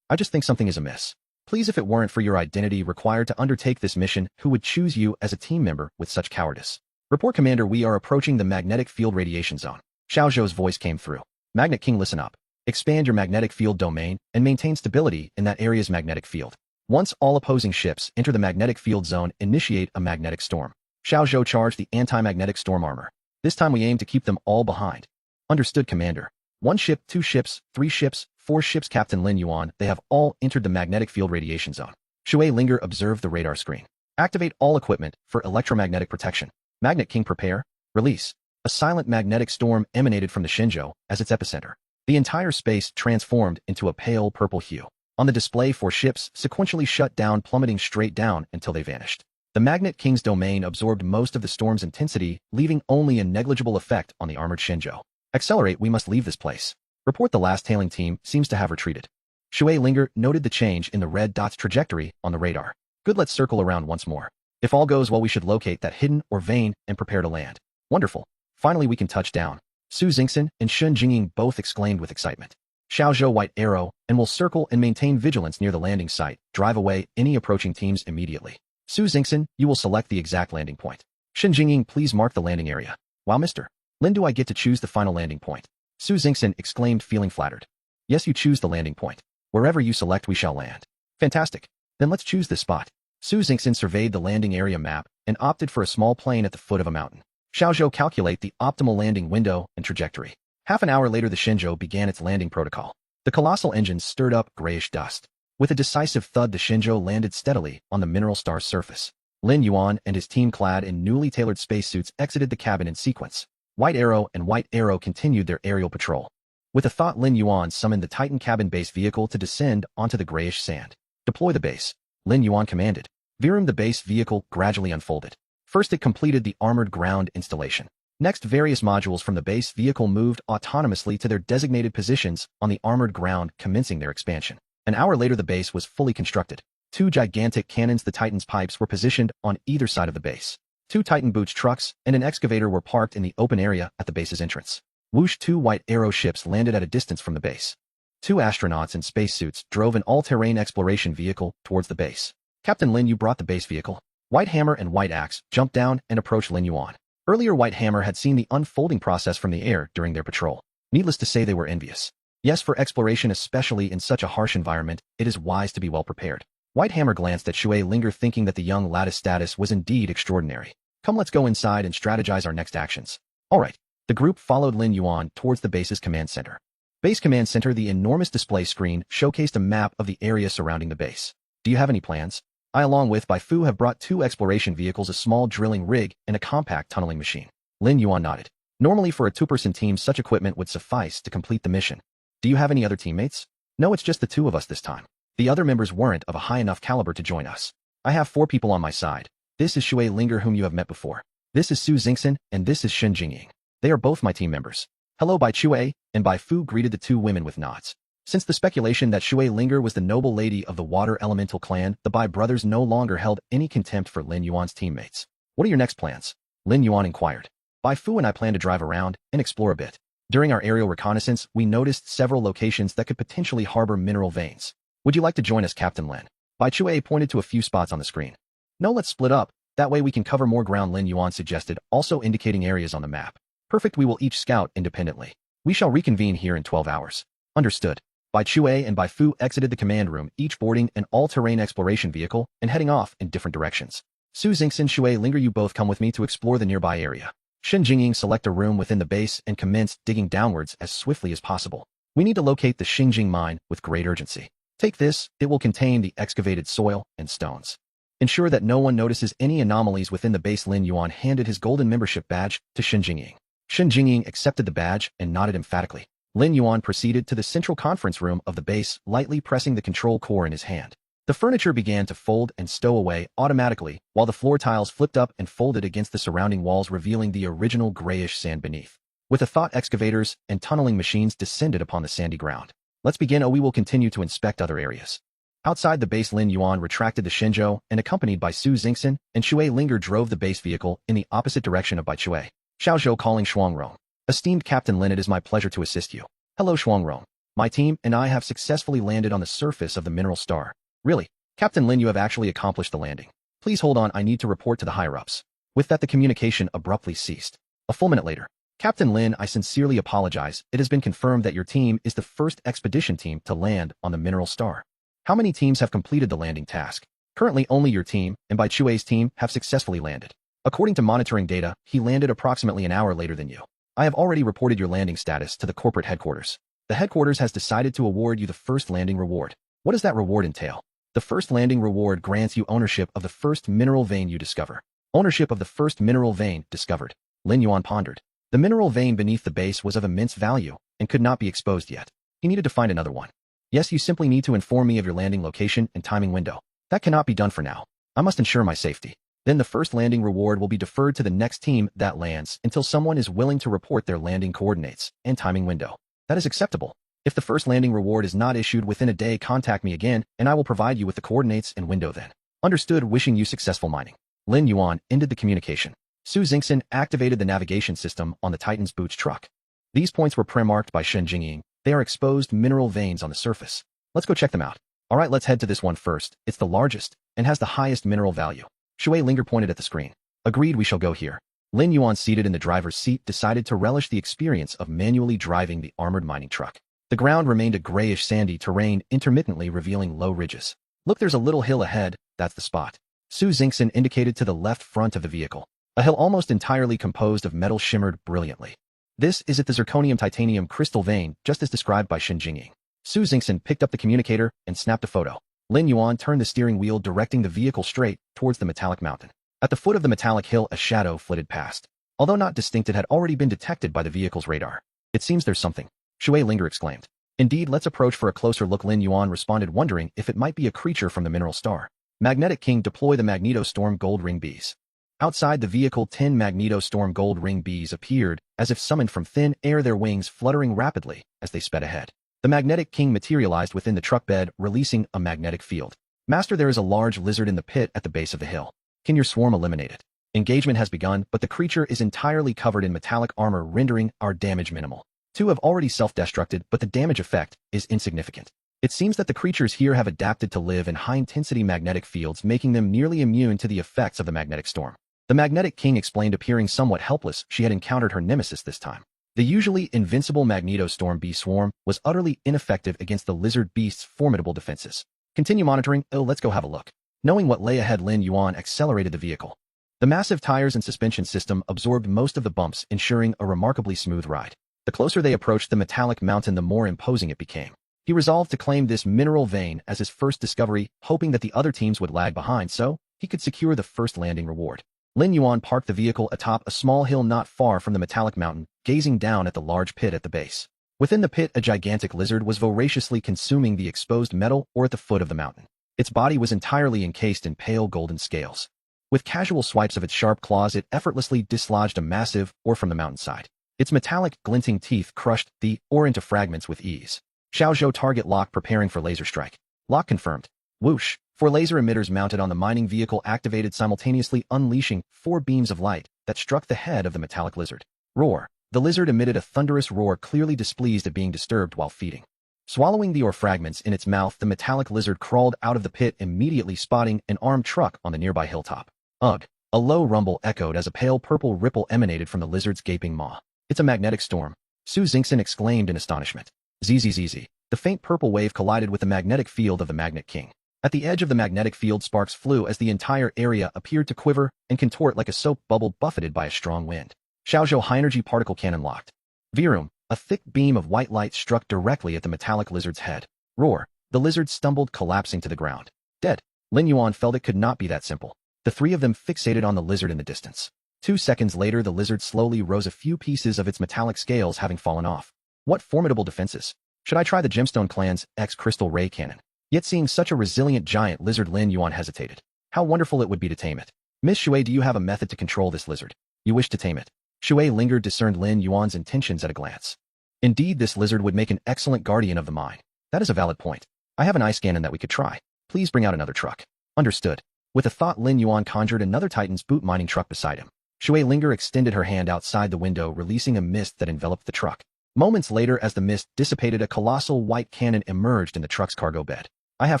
I just think something is amiss. Please, if it weren't for your identity required to undertake this mission, who would choose you as a team member with such cowardice? Report, Commander, we are approaching the magnetic field radiation zone. Xiao Zhou's voice came through. Magnet King, listen up. Expand your magnetic field domain and maintain stability in that area's magnetic field. Once all opposing ships enter the magnetic field zone, initiate a magnetic storm. Xiao Zhou charged the anti-magnetic storm armor. This time we aim to keep them all behind. Understood, Commander. 1 ship, 2 ships, 3 ships, 4 ships, Captain Lin Yuan, they have all entered the magnetic field radiation zone. Shui Linger observed the radar screen. Activate all equipment for electromagnetic protection. Magnet King, prepare. Release. A silent magnetic storm emanated from the Shenzhou as its epicenter. The entire space transformed into a pale purple hue. On the display, 4 ships sequentially shut down, plummeting straight down until they vanished. The Magnet King's domain absorbed most of the storm's intensity, leaving only a negligible effect on the armored Shenzhou. Accelerate, we must leave this place. Report. The last tailing team seems to have retreated. Shui Linger noted the change in the red dot's trajectory on the radar. Good, let's circle around once more. If all goes well, we should locate that hidden or vein and prepare to land. Wonderful. Finally, we can touch down. Su Xingxin and Shun Jingying both exclaimed with excitement. Xiaozhou White Arrow and will circle and maintain vigilance near the landing site. Drive away any approaching teams immediately. Su Xingxin, you will select the exact landing point. Shun Jingying, please mark the landing area. Wow, Mr. Lin, do I get to choose the final landing point? Su Xingxin exclaimed, feeling flattered. Yes, you choose the landing point. Wherever you select, we shall land. Fantastic. Then let's choose this spot. Su Xingxin surveyed the landing area map and opted for a small plain at the foot of a mountain. Xiaozhou, calculate the optimal landing window and trajectory. Half an hour later, the Shenzhou began its landing protocol. The colossal engines stirred up grayish dust. With a decisive thud, the Shenzhou landed steadily on the mineral star's surface. Lin Yuan and his team, clad in newly tailored spacesuits, exited the cabin in sequence. White Arrow and White Arrow continued their aerial patrol. With a thought, Lin Yuan summoned the Titan cabin base vehicle to descend onto the grayish sand. Deploy the base. Lin Yuan commanded. Virum, the base vehicle gradually unfolded. First, it completed the armored ground installation. Next, various modules from the base vehicle moved autonomously to their designated positions on the armored ground, commencing their expansion. An hour later, the base was fully constructed. 2 gigantic cannons, the Titan's pipes, were positioned on either side of the base. 2 Titan boots trucks and an excavator were parked in the open area at the base's entrance. Whoosh, 2 White Arrow ships landed at a distance from the base. 2 astronauts in spacesuits drove an all-terrain exploration vehicle towards the base. Captain Lin, you brought the base vehicle. White Hammer and White Axe jumped down and approached Lin Yuan. Earlier, White Hammer had seen the unfolding process from the air during their patrol. Needless to say, they were envious. Yes, for exploration, especially in such a harsh environment, it is wise to be well prepared. White Hammer glanced at Shui Linger, thinking that the young lattice status was indeed extraordinary. Come, let's go inside and strategize our next actions. All right. The group followed Lin Yuan towards the base's command center. Base command center, the enormous display screen showcased a map of the area surrounding the base. Do you have any plans? I, along with Bai Fu, have brought 2 exploration vehicles, a small drilling rig, and a compact tunneling machine. Lin Yuan nodded. Normally, for a 2-person team, such equipment would suffice to complete the mission. Do you have any other teammates? No, it's just the 2 of us this time. The other members weren't of a high enough caliber to join us. I have 4 people on my side. This is Shui Linger, whom you have met before. This is Su Xingxin, and this is Shun Jingying. They are both my team members. Hello, Bai Chue, and Bai Fu greeted the 2 women with nods. Since the speculation that Shui Linger was the noble lady of the water elemental clan, the Bai brothers no longer held any contempt for Lin Yuan's teammates. What are your next plans? Lin Yuan inquired. Bai Fu and I plan to drive around and explore a bit. During our aerial reconnaissance, we noticed several locations that could potentially harbor mineral veins. Would you like to join us, Captain Lin? Bai Chue pointed to a few spots on the screen. No, let's split up. That way we can cover more ground, Lin Yuan suggested, also indicating areas on the map. Perfect, we will each scout independently. We shall reconvene here in 12 hours. Understood. Bai Chue and Bai Fu exited the command room, each boarding an all-terrain exploration vehicle and heading off in different directions. Su Xingxin, Shui Linger, you both come with me to explore the nearby area. Shun Jingying, select a room within the base and commence digging downwards as swiftly as possible. We need to locate the Xingjing mine with great urgency. Take this, it will contain the excavated soil and stones. Ensure that no one notices any anomalies within the base. Lin Yuan handed his golden membership badge to Shun Jingying. Shun Jingying accepted the badge and nodded emphatically. Lin Yuan proceeded to the central conference room of the base, lightly pressing the control core in his hand. The furniture began to fold and stow away automatically, while the floor tiles flipped up and folded against the surrounding walls, revealing the original grayish sand beneath. With a thought, excavators and tunneling machines descended upon the sandy ground. Let's begin, or we will continue to inspect other areas. Outside the base, Lin Yuan retracted the Shenzhou and, accompanied by Su Xingxin and Shui Linger, drove the base vehicle in the opposite direction of Bai Chue. Xiaozhou calling Shuangrong. Esteemed Captain Lin, it is my pleasure to assist you. Hello, Shuangrong. My team and I have successfully landed on the surface of the mineral star. Really? Captain Lin, you have actually accomplished the landing. Please hold on, I need to report to the higher-ups. With that, the communication abruptly ceased. A full minute later. Captain Lin, I sincerely apologize. It has been confirmed that your team is the first expedition team to land on the mineral star. How many teams have completed the landing task? Currently, only your team and Bai Chue's team have successfully landed. According to monitoring data, he landed approximately an hour later than you. I have already reported your landing status to the corporate headquarters. The headquarters has decided to award you the first landing reward. What does that reward entail? The first landing reward grants you ownership of the first mineral vein you discover. Ownership of the first mineral vein discovered. Lin Yuan pondered. The mineral vein beneath the base was of immense value and could not be exposed yet. He needed to find another one. Yes, you simply need to inform me of your landing location and timing window. That cannot be done for now. I must ensure my safety. Then the first landing reward will be deferred to the next team that lands until someone is willing to report their landing coordinates and timing window. That is acceptable. If the first landing reward is not issued within a day, contact me again, and I will provide you with the coordinates and window then. Understood. Wishing you successful mining. Lin Yuan ended the communication. Su Xingxin activated the navigation system on the Titan's boots truck. These points were pre-marked by Shen Jingying. They are exposed mineral veins on the surface. Let's go check them out. Alright, let's head to this one first. It's the largest and has the highest mineral value. Shui Linger pointed at the screen. Agreed, we shall go here. Lin Yuan, seated in the driver's seat, decided to relish the experience of manually driving the armored mining truck. The ground remained a grayish sandy terrain, intermittently revealing low ridges. Look, there's a little hill ahead. That's the spot. Su Xingxin indicated to the left front of the vehicle. A hill almost entirely composed of metal shimmered brilliantly. This is at the zirconium-titanium crystal vein, just as described by Shen Jingying. Su Xingxin picked up the communicator and snapped a photo. Lin Yuan turned the steering wheel, directing the vehicle straight towards the metallic mountain. At the foot of the metallic hill, a shadow flitted past. Although not distinct, it had already been detected by the vehicle's radar. It seems there's something. Shui Linger exclaimed. Indeed, let's approach for a closer look. Lin Yuan responded, wondering if it might be a creature from the mineral star. Magnetic King, deploy the Magneto Storm Gold Ring Bees. Outside the vehicle, 10 Magneto Storm Gold Ring Bees appeared, as if summoned from thin air, their wings fluttering rapidly as they sped ahead. The Magnetic King materialized within the truck bed, releasing a magnetic field. Master, there is a large lizard in the pit at the base of the hill. Can your swarm eliminate it? Engagement has begun, but the creature is entirely covered in metallic armor, rendering our damage minimal. 2 have already self-destructed, but the damage effect is insignificant. It seems that the creatures here have adapted to live in high-intensity magnetic fields, making them nearly immune to the effects of the magnetic storm. The Magnetic King explained, appearing somewhat helpless. She had encountered her nemesis this time. The usually invincible Magneto Storm Bee Swarm was utterly ineffective against the lizard beast's formidable defenses. Continue monitoring. Oh, let's go have a look. Knowing what lay ahead, Lin Yuan accelerated the vehicle. The massive tires and suspension system absorbed most of the bumps, ensuring a remarkably smooth ride. The closer they approached the metallic mountain, the more imposing it became. He resolved to claim this mineral vein as his first discovery, hoping that the other teams would lag behind so he could secure the first landing reward. Lin Yuan parked the vehicle atop a small hill not far from the metallic mountain, gazing down at the large pit at the base. Within the pit, a gigantic lizard was voraciously consuming the exposed metal ore at the foot of the mountain. Its body was entirely encased in pale golden scales. With casual swipes of its sharp claws, it effortlessly dislodged a massive ore from the mountainside. Its metallic, glinting teeth crushed the ore into fragments with ease. Xiaozhou, target lock, preparing for laser strike. Lock confirmed. Whoosh. 4 laser emitters mounted on the mining vehicle activated simultaneously, unleashing 4 beams of light that struck the head of the metallic lizard. Roar. The lizard emitted a thunderous roar, clearly displeased at being disturbed while feeding. Swallowing the ore fragments in its mouth, the metallic lizard crawled out of the pit, immediately spotting an armed truck on the nearby hilltop. Ugh. A low rumble echoed as a pale purple ripple emanated from the lizard's gaping maw. It's a magnetic storm. Su Xingxin exclaimed in astonishment. Zzz. The faint purple wave collided with the magnetic field of the Magnet King. At the edge of the magnetic field, sparks flew as the entire area appeared to quiver and contort like a soap bubble buffeted by a strong wind. Xiaozhou, high-energy particle cannon locked. Virum. A thick beam of white light struck directly at the metallic lizard's head. Roar. The lizard stumbled, collapsing to the ground. Dead. Lin Yuan felt it could not be that simple. The 3 of them fixated on the lizard in the distance. 2 seconds later, the lizard slowly rose, a few pieces of its metallic scales having fallen off. What formidable defenses. Should I try the Gemstone Clan's X-Crystal Ray Cannon? Yet seeing such a resilient giant lizard, Lin Yuan hesitated. How wonderful it would be to tame it. Miss Shui, do you have a method to control this lizard? You wish to tame it. Shui Linger discerned Lin Yuan's intentions at a glance. Indeed, this lizard would make an excellent guardian of the mine. That is a valid point. I have an ice cannon that we could try. Please bring out another truck. Understood. With a thought, Lin Yuan conjured another Titan's boot mining truck beside him. Shui Linger extended her hand outside the window, releasing a mist that enveloped the truck. Moments later, as the mist dissipated, a colossal white cannon emerged in the truck's cargo bed. I have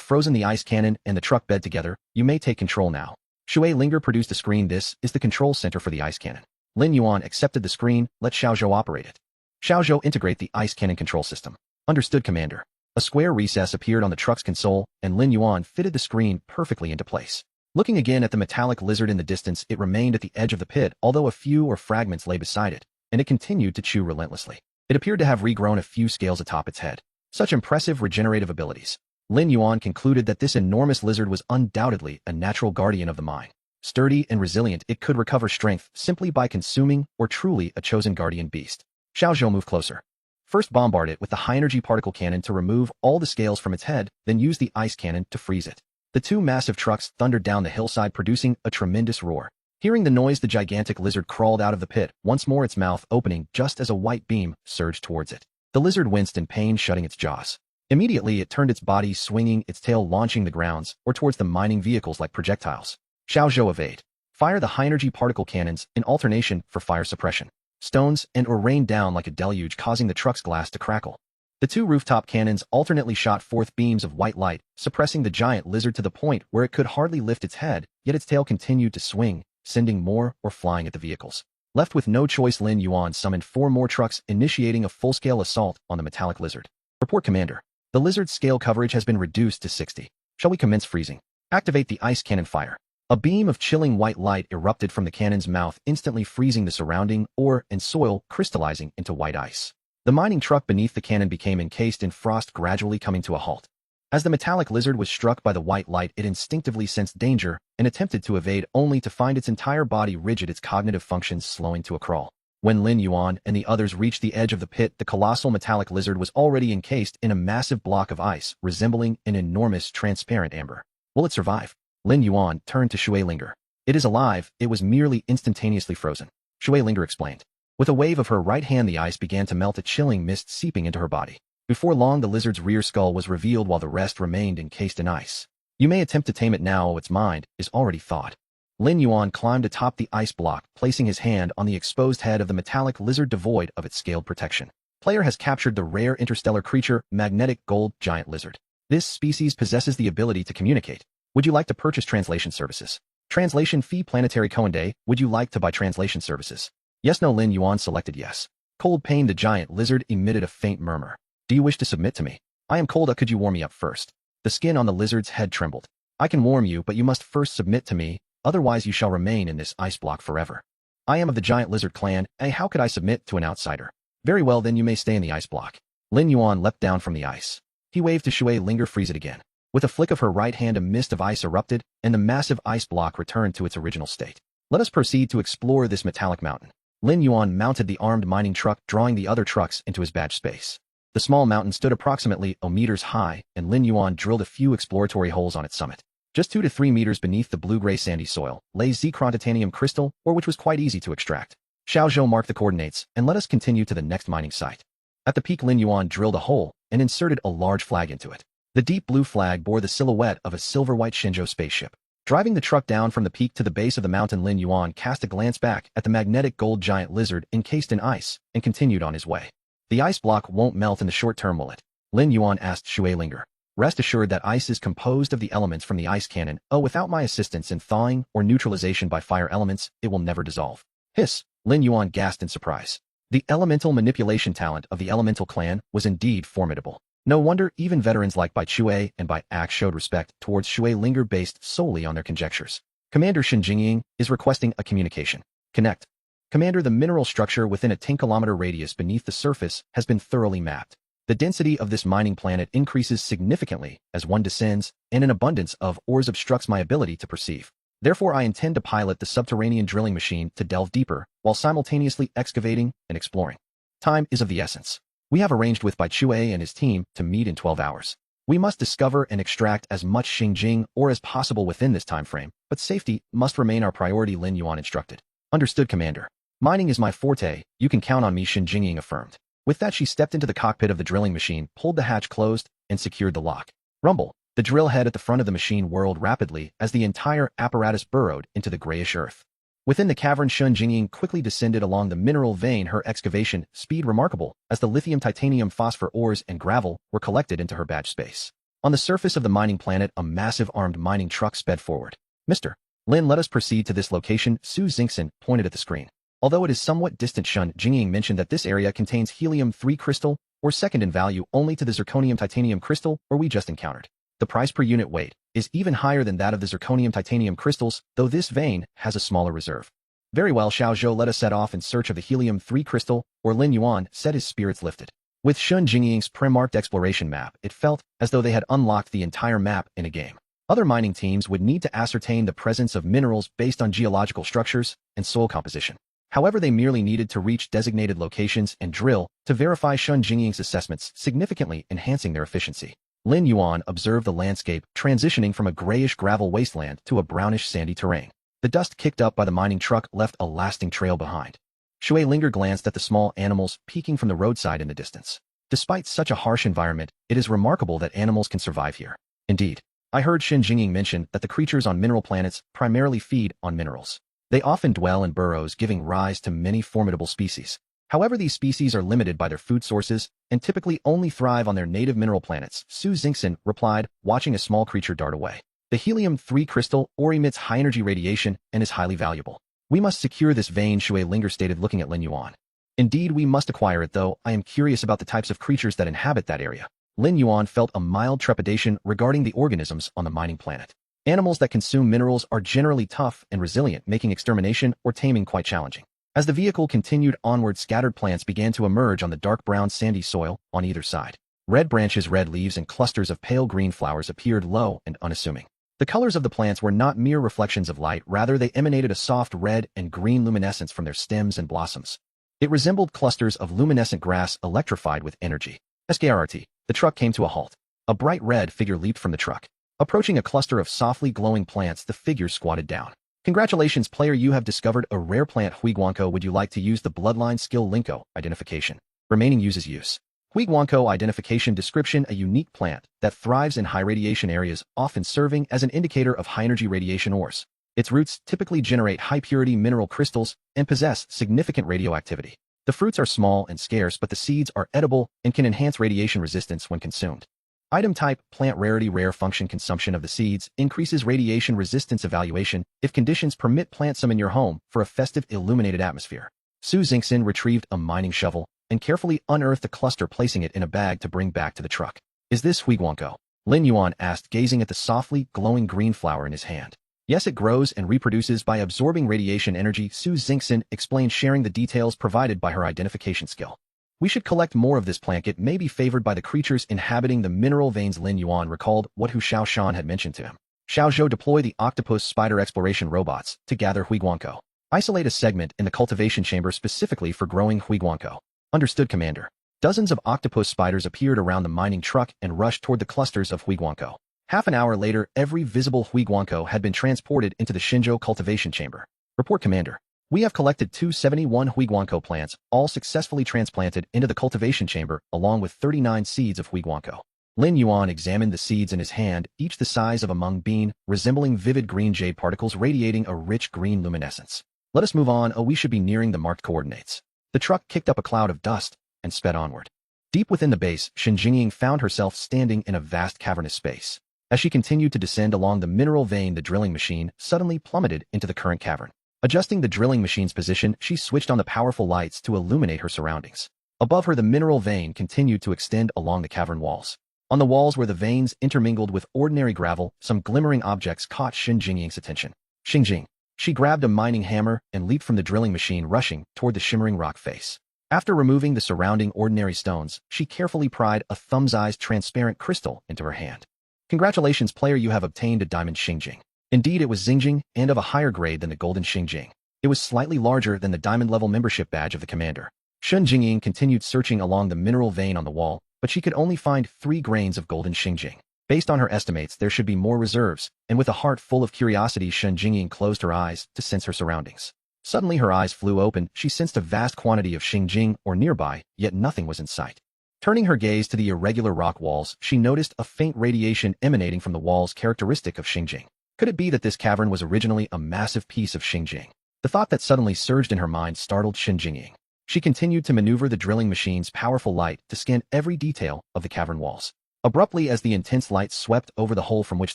frozen the ice cannon and the truck bed together. You may take control now. Shui Linger produced a screen. This is the control center for the ice cannon. Lin Yuan accepted the screen. Let Xiaozhou operate it. Xiaozhou, integrate the ice cannon control system. Understood, Commander. A square recess appeared on the truck's console, and Lin Yuan fitted the screen perfectly into place. Looking again at the metallic lizard in the distance, it remained at the edge of the pit, although a few ore fragments lay beside it, and it continued to chew relentlessly. It appeared to have regrown a few scales atop its head. Such impressive regenerative abilities. Lin Yuan concluded that this enormous lizard was undoubtedly a natural guardian of the mine. Sturdy and resilient, it could recover strength simply by consuming or truly a chosen guardian beast. Xiaozhou moved closer. First bombard it with the high-energy particle cannon to remove all the scales from its head, then use the ice cannon to freeze it. The two massive trucks thundered down the hillside, producing a tremendous roar. Hearing the noise, the gigantic lizard crawled out of the pit, once more its mouth opening just as a white beam surged towards it. The lizard winced in pain, shutting its jaws. Immediately, it turned its body, swinging its tail, launching the grounds or towards the mining vehicles like projectiles. Xiaozhou evade. Fire the high-energy particle cannons in alternation for fire suppression. Stones and/or rained down like a deluge, causing the truck's glass to crackle. The two rooftop cannons alternately shot forth beams of white light, suppressing the giant lizard to the point where it could hardly lift its head, yet its tail continued to swing, sending more or flying at the vehicles. Left with no choice, Lin Yuan summoned 4 more trucks, initiating a full-scale assault on the metallic lizard. Report, Commander. The lizard's scale coverage has been reduced to 60. Shall we commence freezing? Activate the ice cannon fire. A beam of chilling white light erupted from the cannon's mouth, instantly freezing the surrounding ore and soil, crystallizing into white ice. The mining truck beneath the cannon became encased in frost, gradually coming to a halt. As the metallic lizard was struck by the white light, it instinctively sensed danger and attempted to evade, only to find its entire body rigid, its cognitive functions slowing to a crawl. When Lin Yuan and the others reached the edge of the pit, the colossal metallic lizard was already encased in a massive block of ice, resembling an enormous transparent amber. Will it survive? Lin Yuan turned to Shui Linger. It is alive, it was merely instantaneously frozen. Shui Linger explained. With a wave of her right hand, the ice began to melt, a chilling mist seeping into her body. Before long, the lizard's rear skull was revealed while the rest remained encased in ice. You may attempt to tame it now, its mind is already thawed. Lin Yuan climbed atop the ice block, placing his hand on the exposed head of the metallic lizard devoid of its scaled protection. Player has captured the rare interstellar creature, magnetic gold giant lizard. This species possesses the ability to communicate. Would you like to purchase translation services? Translation fee, planetary Coende. Would you like to buy translation services? Yes, no. Lin Yuan selected yes. Cold pain. The giant lizard emitted a faint murmur. Do you wish to submit to me? I am cold. Could you warm me up first? The skin on the lizard's head trembled. I can warm you, but you must first submit to me, otherwise you shall remain in this ice block forever. I am of the giant lizard clan, how could I submit to an outsider? Very well, then you may stay in the ice block. Lin Yuan leapt down from the ice. He waved to Shui Linger. Freeze it again. With a flick of her right hand, a mist of ice erupted, and the massive ice block returned to its original state. Let us proceed to explore this metallic mountain. Lin Yuan mounted the armed mining truck, drawing the other trucks into his badge space. The small mountain stood approximately 0 meters high, and Lin Yuan drilled a few exploratory holes on its summit. Just 2 to 3 meters beneath the blue-gray sandy soil lay Zchron titanium crystal, or which was quite easy to extract. Xiaozhou marked the coordinates, and let us continue to the next mining site. At the peak, Lin Yuan drilled a hole and inserted a large flag into it. The deep blue flag bore the silhouette of a silver-white Shenzhou spaceship. Driving the truck down from the peak to the base of the mountain, Lin Yuan cast a glance back at the magnetic gold giant lizard encased in ice and continued on his way. The ice block won't melt in the short term, will it? Lin Yuan asked Shui Linger. Rest assured that ice is composed of the elements from the ice cannon. Without my assistance in thawing or neutralization by fire elements, it will never dissolve. Hiss! Lin Yuan gasped in surprise. The elemental manipulation talent of the elemental clan was indeed formidable. No wonder even veterans like Bai Chue and Bai Axe showed respect towards Shui Linger based solely on their conjectures. Commander Shen Jingying is requesting a communication. Connect. Commander, the mineral structure within a 10-kilometer radius beneath the surface has been thoroughly mapped. The density of this mining planet increases significantly as one descends, and an abundance of ores obstructs my ability to perceive. Therefore, I intend to pilot the subterranean drilling machine to delve deeper, while simultaneously excavating and exploring. Time is of the essence. We have arranged with Bai Chue and his team to meet in 12 hours. We must discover and extract as much Xinjing ore as possible within this time frame, but safety must remain our priority, Lin Yuan instructed. Understood, Commander. Mining is my forte, you can count on me, Shen Jingying affirmed. With that, she stepped into the cockpit of the drilling machine, pulled the hatch closed, and secured the lock. Rumble. The drill head at the front of the machine whirled rapidly as the entire apparatus burrowed into the grayish earth. Within the cavern, Shen Jingying quickly descended along the mineral vein, her excavation speed remarkable as the lithium, titanium, phosphor ores and gravel were collected into her badge space. On the surface of the mining planet, a massive armed mining truck sped forward. Mr. Lin, let us proceed to this location. Su Xingxin pointed at the screen. Although it is somewhat distant, Shen Jingying mentioned that this area contains helium-3 crystal, or second in value only to the zirconium titanium crystal, or we just encountered. The price per unit weight is even higher than that of the zirconium titanium crystals, though this vein has a smaller reserve. Very well, Xiaozhou, let us set off in search of the helium-3 crystal, or Lin Yuan said, his spirits lifted. With Shen Jingying's pre-marked exploration map, it felt as though they had unlocked the entire map in a game. Other mining teams would need to ascertain the presence of minerals based on geological structures and soil composition. However, they merely needed to reach designated locations and drill to verify Shun Jingying's assessments, significantly enhancing their efficiency. Lin Yuan observed the landscape transitioning from a grayish gravel wasteland to a brownish sandy terrain. The dust kicked up by the mining truck left a lasting trail behind. Shui Linger glanced at the small animals peeking from the roadside in the distance. Despite such a harsh environment, it is remarkable that animals can survive here. Indeed, I heard Shin Jingying mention that the creatures on mineral planets primarily feed on minerals. They often dwell in burrows, giving rise to many formidable species. However, these species are limited by their food sources and typically only thrive on their native mineral planets, Su Xingxin replied, watching a small creature dart away. The helium-3 crystal ore emits high-energy radiation and is highly valuable. We must secure this vein, Shui Linger stated, looking at Lin Yuan. Indeed, we must acquire it, though I am curious about the types of creatures that inhabit that area. Lin Yuan felt a mild trepidation regarding the organisms on the mining planet. Animals that consume minerals are generally tough and resilient, making extermination or taming quite challenging. As the vehicle continued onward, scattered plants began to emerge on the dark brown sandy soil on either side. Red branches, red leaves, and clusters of pale green flowers appeared low and unassuming. The colors of the plants were not mere reflections of light, rather they emanated a soft red and green luminescence from their stems and blossoms. It resembled clusters of luminescent grass electrified with energy. SKRT. The truck came to a halt. A bright red figure leaped from the truck. Approaching a cluster of softly glowing plants, the figure squatted down. Congratulations, player, you have discovered a rare plant, Huiguanko. Would you like to use the Bloodline skill Linko identification? Remaining uses use. Huiguanko identification description: a unique plant that thrives in high radiation areas, often serving as an indicator of high-energy radiation ores. Its roots typically generate high-purity mineral crystals and possess significant radioactivity. The fruits are small and scarce, but the seeds are edible and can enhance radiation resistance when consumed. Item type: plant rarity. Rare function: consumption of the seeds increases radiation resistance. Evaluation: if conditions permit, plant some in your home for a festive, illuminated atmosphere. Su Xingxin retrieved a mining shovel and carefully unearthed a cluster, placing it in a bag to bring back to the truck. Is this Huiguanko? Lin Yuan asked, gazing at the softly glowing green flower in his hand. Yes, it grows and reproduces by absorbing radiation energy, Su Xingxin explained, sharing the details provided by her identification skill. We should collect more of this plant. It may be favored by the creatures inhabiting the mineral veins. Lin Yuan recalled what Hu Xiaoshan had mentioned to him. Xiao Zhou: deploy the octopus spider exploration robots to gather Huiguanko. Isolate a segment in the cultivation chamber specifically for growing Huiguanko. Understood, Commander. Dozens of octopus spiders appeared around the mining truck and rushed toward the clusters of Huiguanko. Half an hour later, every visible Huiguanko had been transported into the Shinzhou cultivation chamber. Report, Commander. We have collected 271 Huiguanko plants, all successfully transplanted into the cultivation chamber, along with 39 seeds of Huiguanko. Lin Yuan examined the seeds in his hand, each the size of a mung bean, resembling vivid green jade particles radiating a rich green luminescence. Let us move on. We should be nearing the marked coordinates. The truck kicked up a cloud of dust and sped onward. Deep within the base, Shin Jingying found herself standing in a vast cavernous space. As she continued to descend along the mineral vein, the drilling machine suddenly plummeted into the current cavern. Adjusting the drilling machine's position, she switched on the powerful lights to illuminate her surroundings. Above her, the mineral vein continued to extend along the cavern walls. On the walls where the veins intermingled with ordinary gravel, some glimmering objects caught Shin Jingying's attention. Xingjing. She grabbed a mining hammer and leaped from the drilling machine, rushing toward the shimmering rock face. After removing the surrounding ordinary stones, she carefully pried a thumb-sized transparent crystal into her hand. Congratulations, player, you have obtained a diamond Xingjing. Indeed, it was Xingjing, and of a higher grade than the golden Xingjing. It was slightly larger than the diamond-level membership badge of the commander. Shin Jingying continued searching along the mineral vein on the wall, but she could only find 3 grains of golden Xingjing. Based on her estimates, there should be more reserves, and with a heart full of curiosity, Shin Jingying closed her eyes to sense her surroundings. Suddenly her eyes flew open. She sensed a vast quantity of Xingjing or nearby, yet nothing was in sight. Turning her gaze to the irregular rock walls, she noticed a faint radiation emanating from the walls characteristic of Xingjing. Could it be that this cavern was originally a massive piece of Xingjing? The thought that suddenly surged in her mind startled Shin Jingying. She continued to maneuver the drilling machine's powerful light to scan every detail of the cavern walls. Abruptly, as the intense light swept over the hole from which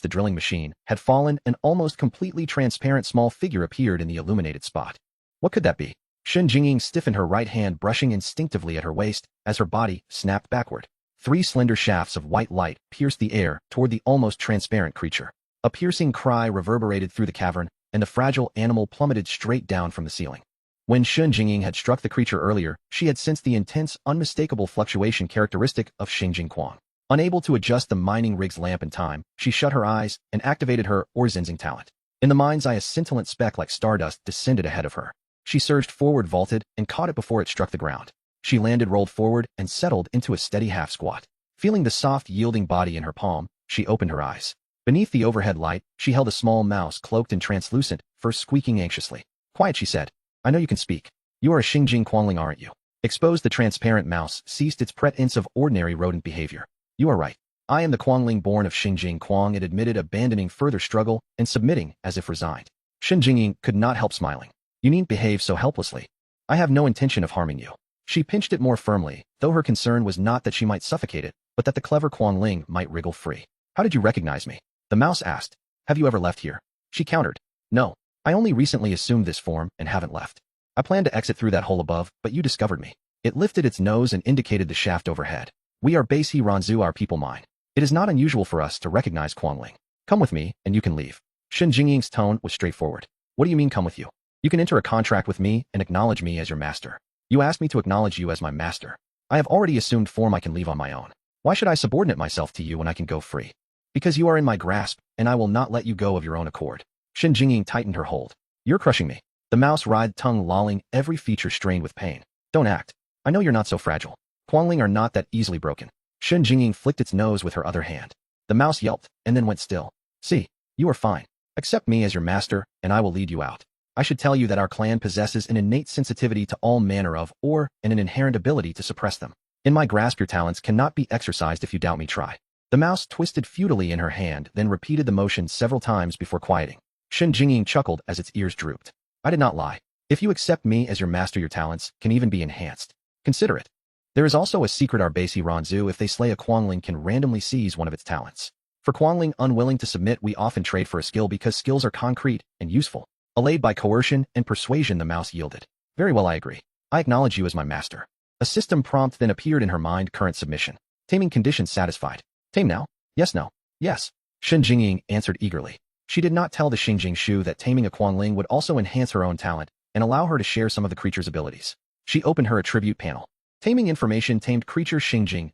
the drilling machine had fallen, an almost completely transparent small figure appeared in the illuminated spot. What could that be? Shin Jingying stiffened, her right hand brushing instinctively at her waist as her body snapped backward. 3 slender shafts of white light pierced the air toward the almost transparent creature. A piercing cry reverberated through the cavern, and the fragile animal plummeted straight down from the ceiling. When Shin Jingying had struck the creature earlier, she had sensed the intense, unmistakable fluctuation characteristic of Xingjing Quang. Unable to adjust the mining rig's lamp in time, she shut her eyes and activated her Orzinzing talent. In the mind's eye, a scintillant speck like stardust descended ahead of her. She surged forward, vaulted, and caught it before it struck the ground. She landed, rolled forward, and settled into a steady half-squat. Feeling the soft, yielding body in her palm, she opened her eyes. Beneath the overhead light, she held a small mouse cloaked in translucent, first squeaking anxiously. "Quiet," she said. "I know you can speak. You are a Xingjing Quangling, aren't you?" Exposed, the transparent mouse ceased its pretense of ordinary rodent behavior. "You are right. I am the Quangling born of Xingjing Quang," it admitted, abandoning further struggle and submitting as if resigned. Xingjing could not help smiling. "You needn't behave so helplessly. I have no intention of harming you." She pinched it more firmly, though her concern was not that she might suffocate it, but that the clever Quangling might wriggle free. "How did you recognize me?" the mouse asked. "Have you ever left here?" She countered. "No. I only recently assumed this form and haven't left. I planned to exit through that hole above, but you discovered me." It lifted its nose and indicated the shaft overhead. "We are Basi Ranzu, our people mine. It is not unusual for us to recognize Quangling. Come with me, and you can leave." Xinjingying's tone was straightforward. "What do you mean, come with you? You can enter a contract with me and acknowledge me as your master. You asked me to acknowledge you as my master. I have already assumed form I can leave on my own. Why should I subordinate myself to you when I can go free? Because you are in my grasp, and I will not let you go of your own accord." Xinjingying tightened her hold. "You're crushing me." The mouse writhed, tongue lolling, every feature strained with pain. "Don't act. I know you're not so fragile. Quangling are not that easily broken." Xinjingying flicked its nose with her other hand. The mouse yelped, and then went still. "See, you are fine. Accept me as your master, and I will lead you out. I should tell you that our clan possesses an innate sensitivity to all manner of, and an inherent ability to suppress them. In my grasp, your talents cannot be exercised. If you doubt me, try." The mouse twisted futilely in her hand, then repeated the motion several times before quieting. Xinjingying chuckled as its ears drooped. "I did not lie. If you accept me as your master, your talents can even be enhanced. Consider it. There is also a secret our Basi Ranzu, if they slay a Quangling, can randomly seize one of its talents. For Quangling unwilling to submit, we often trade for a skill because skills are concrete and useful." Allayed by coercion and persuasion, the mouse yielded. "Very well, I agree. I acknowledge you as my master." A system prompt then appeared in her mind. Current submission. Taming conditions satisfied. "Tame now? Yes, no. Yes." Xinjingying answered eagerly. She did not tell the Xingjing Shu that taming a Quangling would also enhance her own talent and allow her to share some of the creature's abilities. She opened her attribute panel. Taming information: tamed creature Xingjing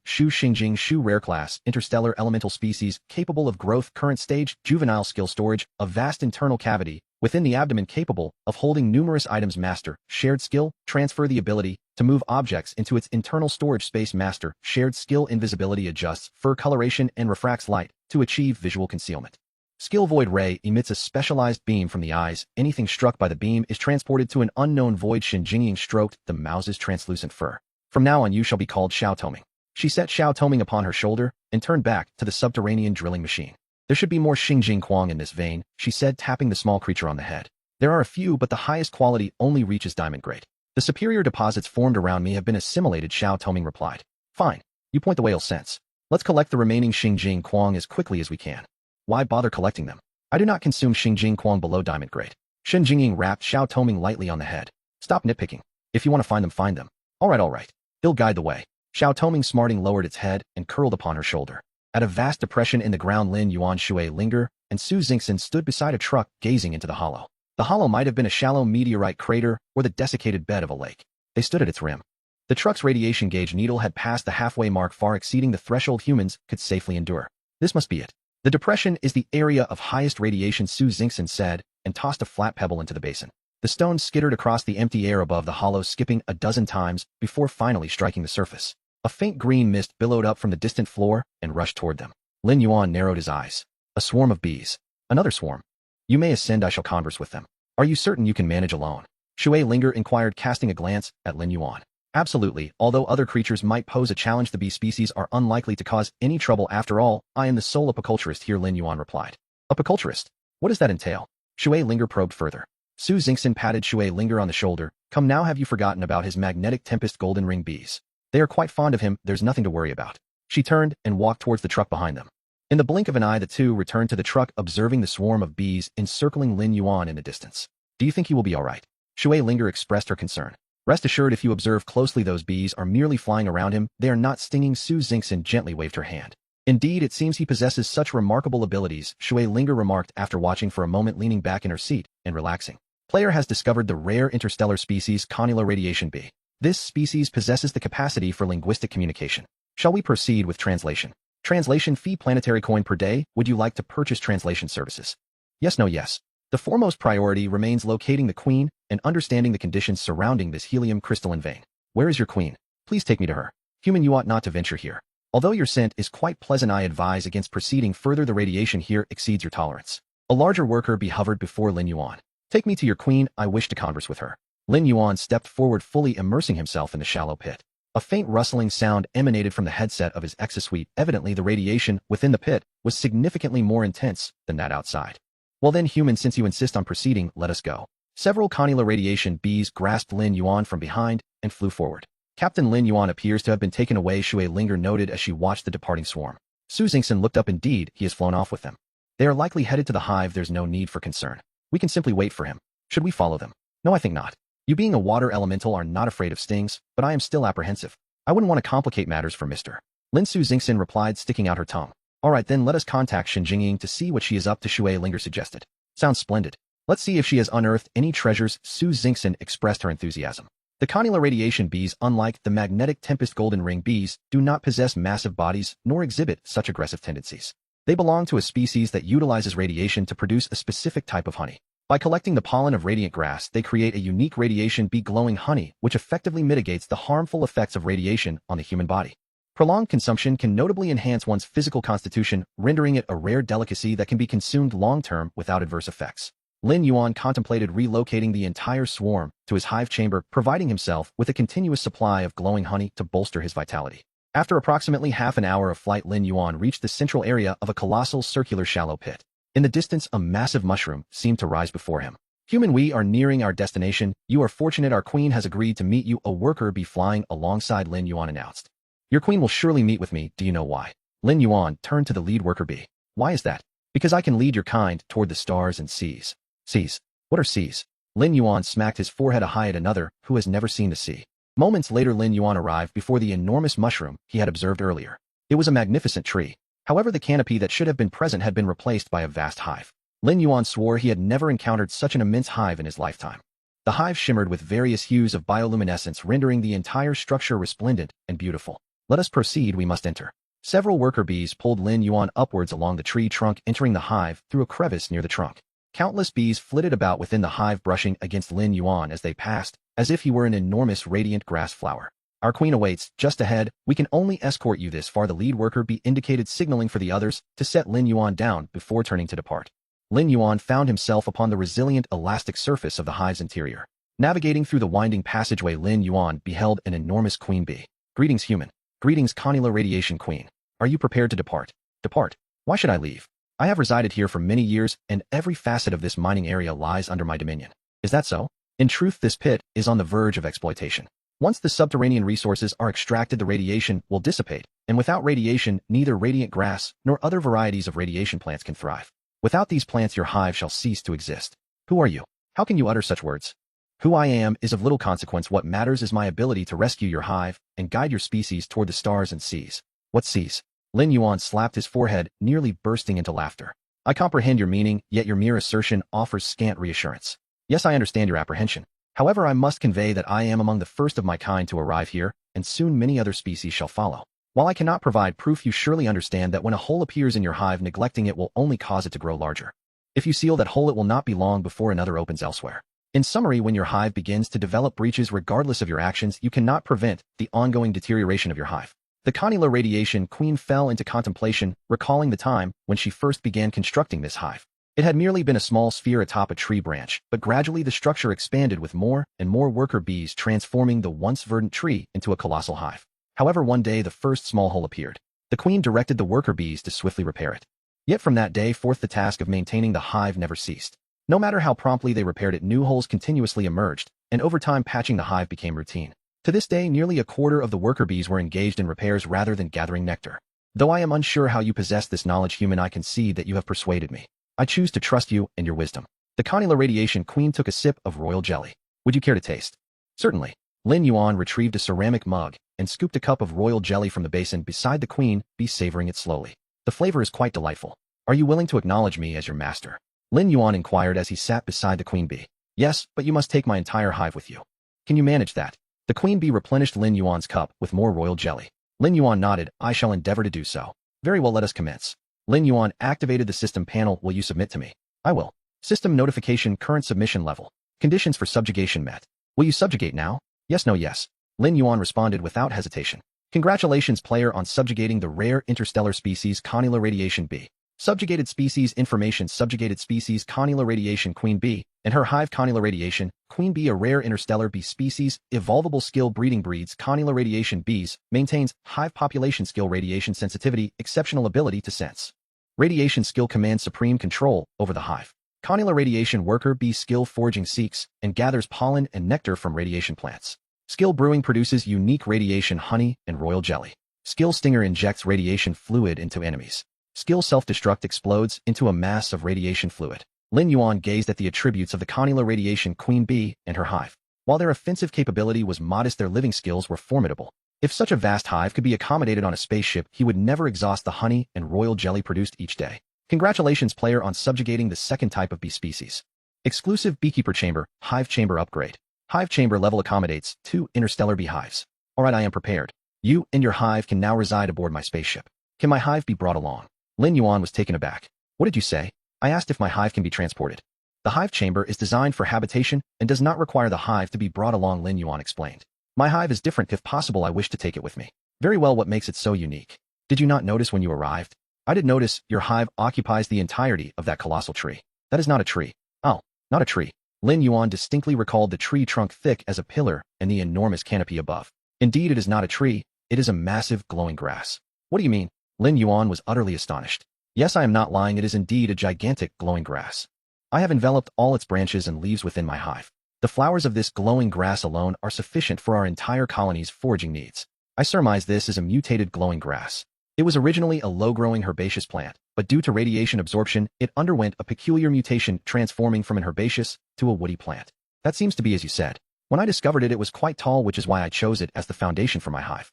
Shu rare class, interstellar elemental species, capable of growth, current stage, juvenile skill, storage, a vast internal cavity within the abdomen capable of holding numerous items, master, shared skill, transfer the ability to move objects into its internal storage space, master, shared skill, invisibility, adjusts fur coloration and refracts light to achieve visual concealment. Skill void ray emits a specialized beam from the eyes. Anything struck by the beam is transported to an unknown void. Xinjingying stroked the mouse's translucent fur. "From now on you shall be called Xiao Toming." She set Xiao Toming upon her shoulder and turned back to the subterranean drilling machine. "There should be more Xingjing Quang in this vein," she said, tapping the small creature on the head. "There are a few, but the highest quality only reaches diamond grade. The superior deposits formed around me have been assimilated," Xiao Toming replied. "Fine. You point the whale sense. Let's collect the remaining Xingjing Quang as quickly as we can." "Why bother collecting them? I do not consume Xingjing Quang below diamond grade." Xinjingying rapped Xiao Toming lightly on the head. "Stop nitpicking. If you want to find them, find them. All right. They'll guide the way." Xiao Toming, smarting, lowered its head and curled upon her shoulder. At a vast depression in the ground, Lin Yuan, Shui Linger, and Su Xingxin stood beside a truck, gazing into the hollow. The hollow might have been a shallow meteorite crater or the desiccated bed of a lake. They stood at its rim. The truck's radiation gauge needle had passed the halfway mark, far exceeding the threshold humans could safely endure. "This must be it. The depression is the area of highest radiation," Su Xingxin said, and tossed a flat pebble into the basin. The stone skittered across the empty air above the hollow, skipping a dozen times before finally striking the surface. A faint green mist billowed up from the distant floor and rushed toward them. Lin Yuan narrowed his eyes. "A swarm of bees. Another swarm. You may ascend, I shall converse with them." "Are you certain you can manage alone?" Shui Linger inquired, casting a glance at Lin Yuan. "Absolutely. Although other creatures might pose a challenge, the bee species are unlikely to cause any trouble. After all, I am the sole apiculturist here," Lin Yuan replied. "Apiculturist? What does that entail?" Shui Linger probed further. Su Xingxin patted Shui Linger on the shoulder. "Come now, have you forgotten about his magnetic tempest golden ring bees? They are quite fond of him, there's nothing to worry about." She turned and walked towards the truck behind them. In the blink of an eye, the two returned to the truck, observing the swarm of bees encircling Lin Yuan in the distance. "Do you think he will be all right?" Shui Linger expressed her concern. "Rest assured, if you observe closely, those bees are merely flying around him. They are not stinging." Su Xingxin gently waved her hand. "Indeed, it seems he possesses such remarkable abilities," Shui Linger remarked after watching for a moment, leaning back in her seat and relaxing. "Player has discovered the rare interstellar species Conula radiation bee. This species possesses the capacity for linguistic communication. Shall we proceed with translation?" Translation fee planetary coin per day. Would you like to purchase translation services? Yes, no, yes. The foremost priority remains locating the queen and understanding the conditions surrounding this helium crystalline vein. Where is your queen? Please take me to her. Human, you ought not to venture here. Although your scent is quite pleasant, I advise against proceeding further. The radiation here exceeds your tolerance. A larger worker bee hovered before Lin Yuan. Take me to your queen, I wish to converse with her. Lin Yuan stepped forward, fully immersing himself in the shallow pit. A faint rustling sound emanated from the headset of his exosuite. Evidently, the radiation within the pit was significantly more intense than that outside. Well then, human, since you insist on proceeding, let us go. Several conila radiation bees grasped Lin Yuan from behind and flew forward. Captain Lin Yuan appears to have been taken away, Shui Linger noted as she watched the departing swarm. Su Xingxin looked up. Indeed, he has flown off with them. They are likely headed to the hive. There's no need for concern. We can simply wait for him. Should we follow them? No, I think not. You being a water elemental are not afraid of stings, but I am still apprehensive. I wouldn't want to complicate matters for Mr. Lin. Su Xingxin replied, sticking out her tongue. All right, then let us contact Shen Jingying to see what she is up to, Shui Linger suggested. Sounds splendid. Let's see if she has unearthed any treasures. Su Xingxin expressed her enthusiasm. The conila radiation bees, unlike the magnetic tempest golden ring bees, do not possess massive bodies nor exhibit such aggressive tendencies. They belong to a species that utilizes radiation to produce a specific type of honey. By collecting the pollen of radiant grass, they create a unique radiation bee glowing honey, which effectively mitigates the harmful effects of radiation on the human body. Prolonged consumption can notably enhance one's physical constitution, rendering it a rare delicacy that can be consumed long-term without adverse effects. Lin Yuan contemplated relocating the entire swarm to his hive chamber, providing himself with a continuous supply of glowing honey to bolster his vitality. After approximately half an hour of flight, Lin Yuan reached the central area of a colossal circular shallow pit. In the distance, a massive mushroom seemed to rise before him. Human, we are nearing our destination. You are fortunate our queen has agreed to meet you. A worker bee flying alongside Lin Yuan announced. Your queen will surely meet with me. Do you know why? Lin Yuan turned to the lead worker bee. Why is that? Because I can lead your kind toward the stars and seas. Seas? What are seas? Lin Yuan smacked his forehead high at another who has never seen the sea. Moments later, Lin Yuan arrived before the enormous mushroom he had observed earlier. It was a magnificent tree. However, the canopy that should have been present had been replaced by a vast hive. Lin Yuan swore he had never encountered such an immense hive in his lifetime. The hive shimmered with various hues of bioluminescence, rendering the entire structure resplendent and beautiful. Let us proceed, we must enter. Several worker bees pulled Lin Yuan upwards along the tree trunk, entering the hive through a crevice near the trunk. Countless bees flitted about within the hive, brushing against Lin Yuan as they passed, as if he were an enormous radiant grass flower. Our queen awaits, just ahead. We can only escort you this far. The lead worker bee indicated, signaling for the others to set Lin Yuan down before turning to depart. Lin Yuan found himself upon the resilient, elastic surface of the hive's interior. Navigating through the winding passageway, Lin Yuan beheld an enormous queen bee. Greetings, human. Greetings, conila radiation queen. Are you prepared to depart? Depart? Why should I leave? I have resided here for many years, and every facet of this mining area lies under my dominion. Is that so? In truth, this pit is on the verge of exploitation. Once the subterranean resources are extracted, the radiation will dissipate, and without radiation, neither radiant grass nor other varieties of radiation plants can thrive. Without these plants, your hive shall cease to exist. Who are you? How can you utter such words? Who I am is of little consequence. What matters is my ability to rescue your hive and guide your species toward the stars and seas. What seas? Lin Yuan slapped his forehead, nearly bursting into laughter. I comprehend your meaning, yet your mere assertion offers scant reassurance. Yes, I understand your apprehension. However, I must convey that I am among the first of my kind to arrive here, and soon many other species shall follow. While I cannot provide proof, you surely understand that when a hole appears in your hive, neglecting it will only cause it to grow larger. If you seal that hole, it will not be long before another opens elsewhere. In summary, when your hive begins to develop breaches regardless of your actions, you cannot prevent the ongoing deterioration of your hive. The conila radiation queen fell into contemplation, recalling the time when she first began constructing this hive. It had merely been a small sphere atop a tree branch, but gradually the structure expanded with more and more worker bees, transforming the once verdant tree into a colossal hive. However, one day the first small hole appeared. The queen directed the worker bees to swiftly repair it. Yet from that day forth, the task of maintaining the hive never ceased. No matter how promptly they repaired it, new holes continuously emerged, and over time patching the hive became routine. To this day, nearly a quarter of the worker bees were engaged in repairs rather than gathering nectar. Though I am unsure how you possess this knowledge, human, I can see that you have persuaded me. I choose to trust you and your wisdom. The conila radiation queen took a sip of royal jelly. Would you care to taste? Certainly. Lin Yuan retrieved a ceramic mug and scooped a cup of royal jelly from the basin beside the queen bee, savoring it slowly. The flavor is quite delightful. Are you willing to acknowledge me as your master? Lin Yuan inquired as he sat beside the queen bee. Yes, but you must take my entire hive with you. Can you manage that? The queen bee replenished Lin Yuan's cup with more royal jelly. Lin Yuan nodded. I shall endeavor to do so. Very well, let us commence. Lin Yuan activated the system panel. Will you submit to me? I will. System notification, current submission level. Conditions for subjugation met. Will you subjugate now? Yes, no, yes. Lin Yuan responded without hesitation. Congratulations, player, on subjugating the rare interstellar species Conula Radiation B. Subjugated species information. Subjugated species Conula Radiation Queen B, and her hive Conula Radiation Queen B, a rare interstellar bee species, evolvable skill breeding, breeds Conula Radiation Bees, maintains hive population skill, radiation sensitivity, exceptional ability to sense radiation skill, commands supreme control over the hive. Conula Radiation Worker Bee skill, foraging, seeks and gathers pollen and nectar from radiation plants. Skill brewing, produces unique radiation honey and royal jelly. Skill stinger, injects radiation fluid into enemies. Skill self-destruct, explodes into a mass of radiation fluid. Lin Yuan gazed at the attributes of the Conula Radiation Queen Bee and her hive. While their offensive capability was modest, their living skills were formidable. If such a vast hive could be accommodated on a spaceship, he would never exhaust the honey and royal jelly produced each day. Congratulations, player, on subjugating the second type of bee species. Exclusive Beekeeper Chamber, Hive Chamber upgrade. Hive Chamber level accommodates 2 interstellar beehives. Alright, I am prepared. You and your hive can now reside aboard my spaceship. Can my hive be brought along? Lin Yuan was taken aback. What did you say? I asked if my hive can be transported. The hive chamber is designed for habitation and does not require the hive to be brought along, Lin Yuan explained. My hive is different. If possible, I wish to take it with me. Very well, what makes it so unique? Did you not notice when you arrived? I did notice. Your hive occupies the entirety of that colossal tree. That is not a tree. Oh, not a tree. Lin Yuan distinctly recalled the tree trunk thick as a pillar and the enormous canopy above. Indeed, it is not a tree. It is a massive glowing grass. What do you mean? Lin Yuan was utterly astonished. Yes, I am not lying. It is indeed a gigantic glowing grass. I have enveloped all its branches and leaves within my hive. The flowers of this glowing grass alone are sufficient for our entire colony's foraging needs. I surmise this is a mutated glowing grass. It was originally a low-growing herbaceous plant, but due to radiation absorption, it underwent a peculiar mutation, transforming from an herbaceous to a woody plant. That seems to be as you said. When I discovered it, it was quite tall, which is why I chose it as the foundation for my hive.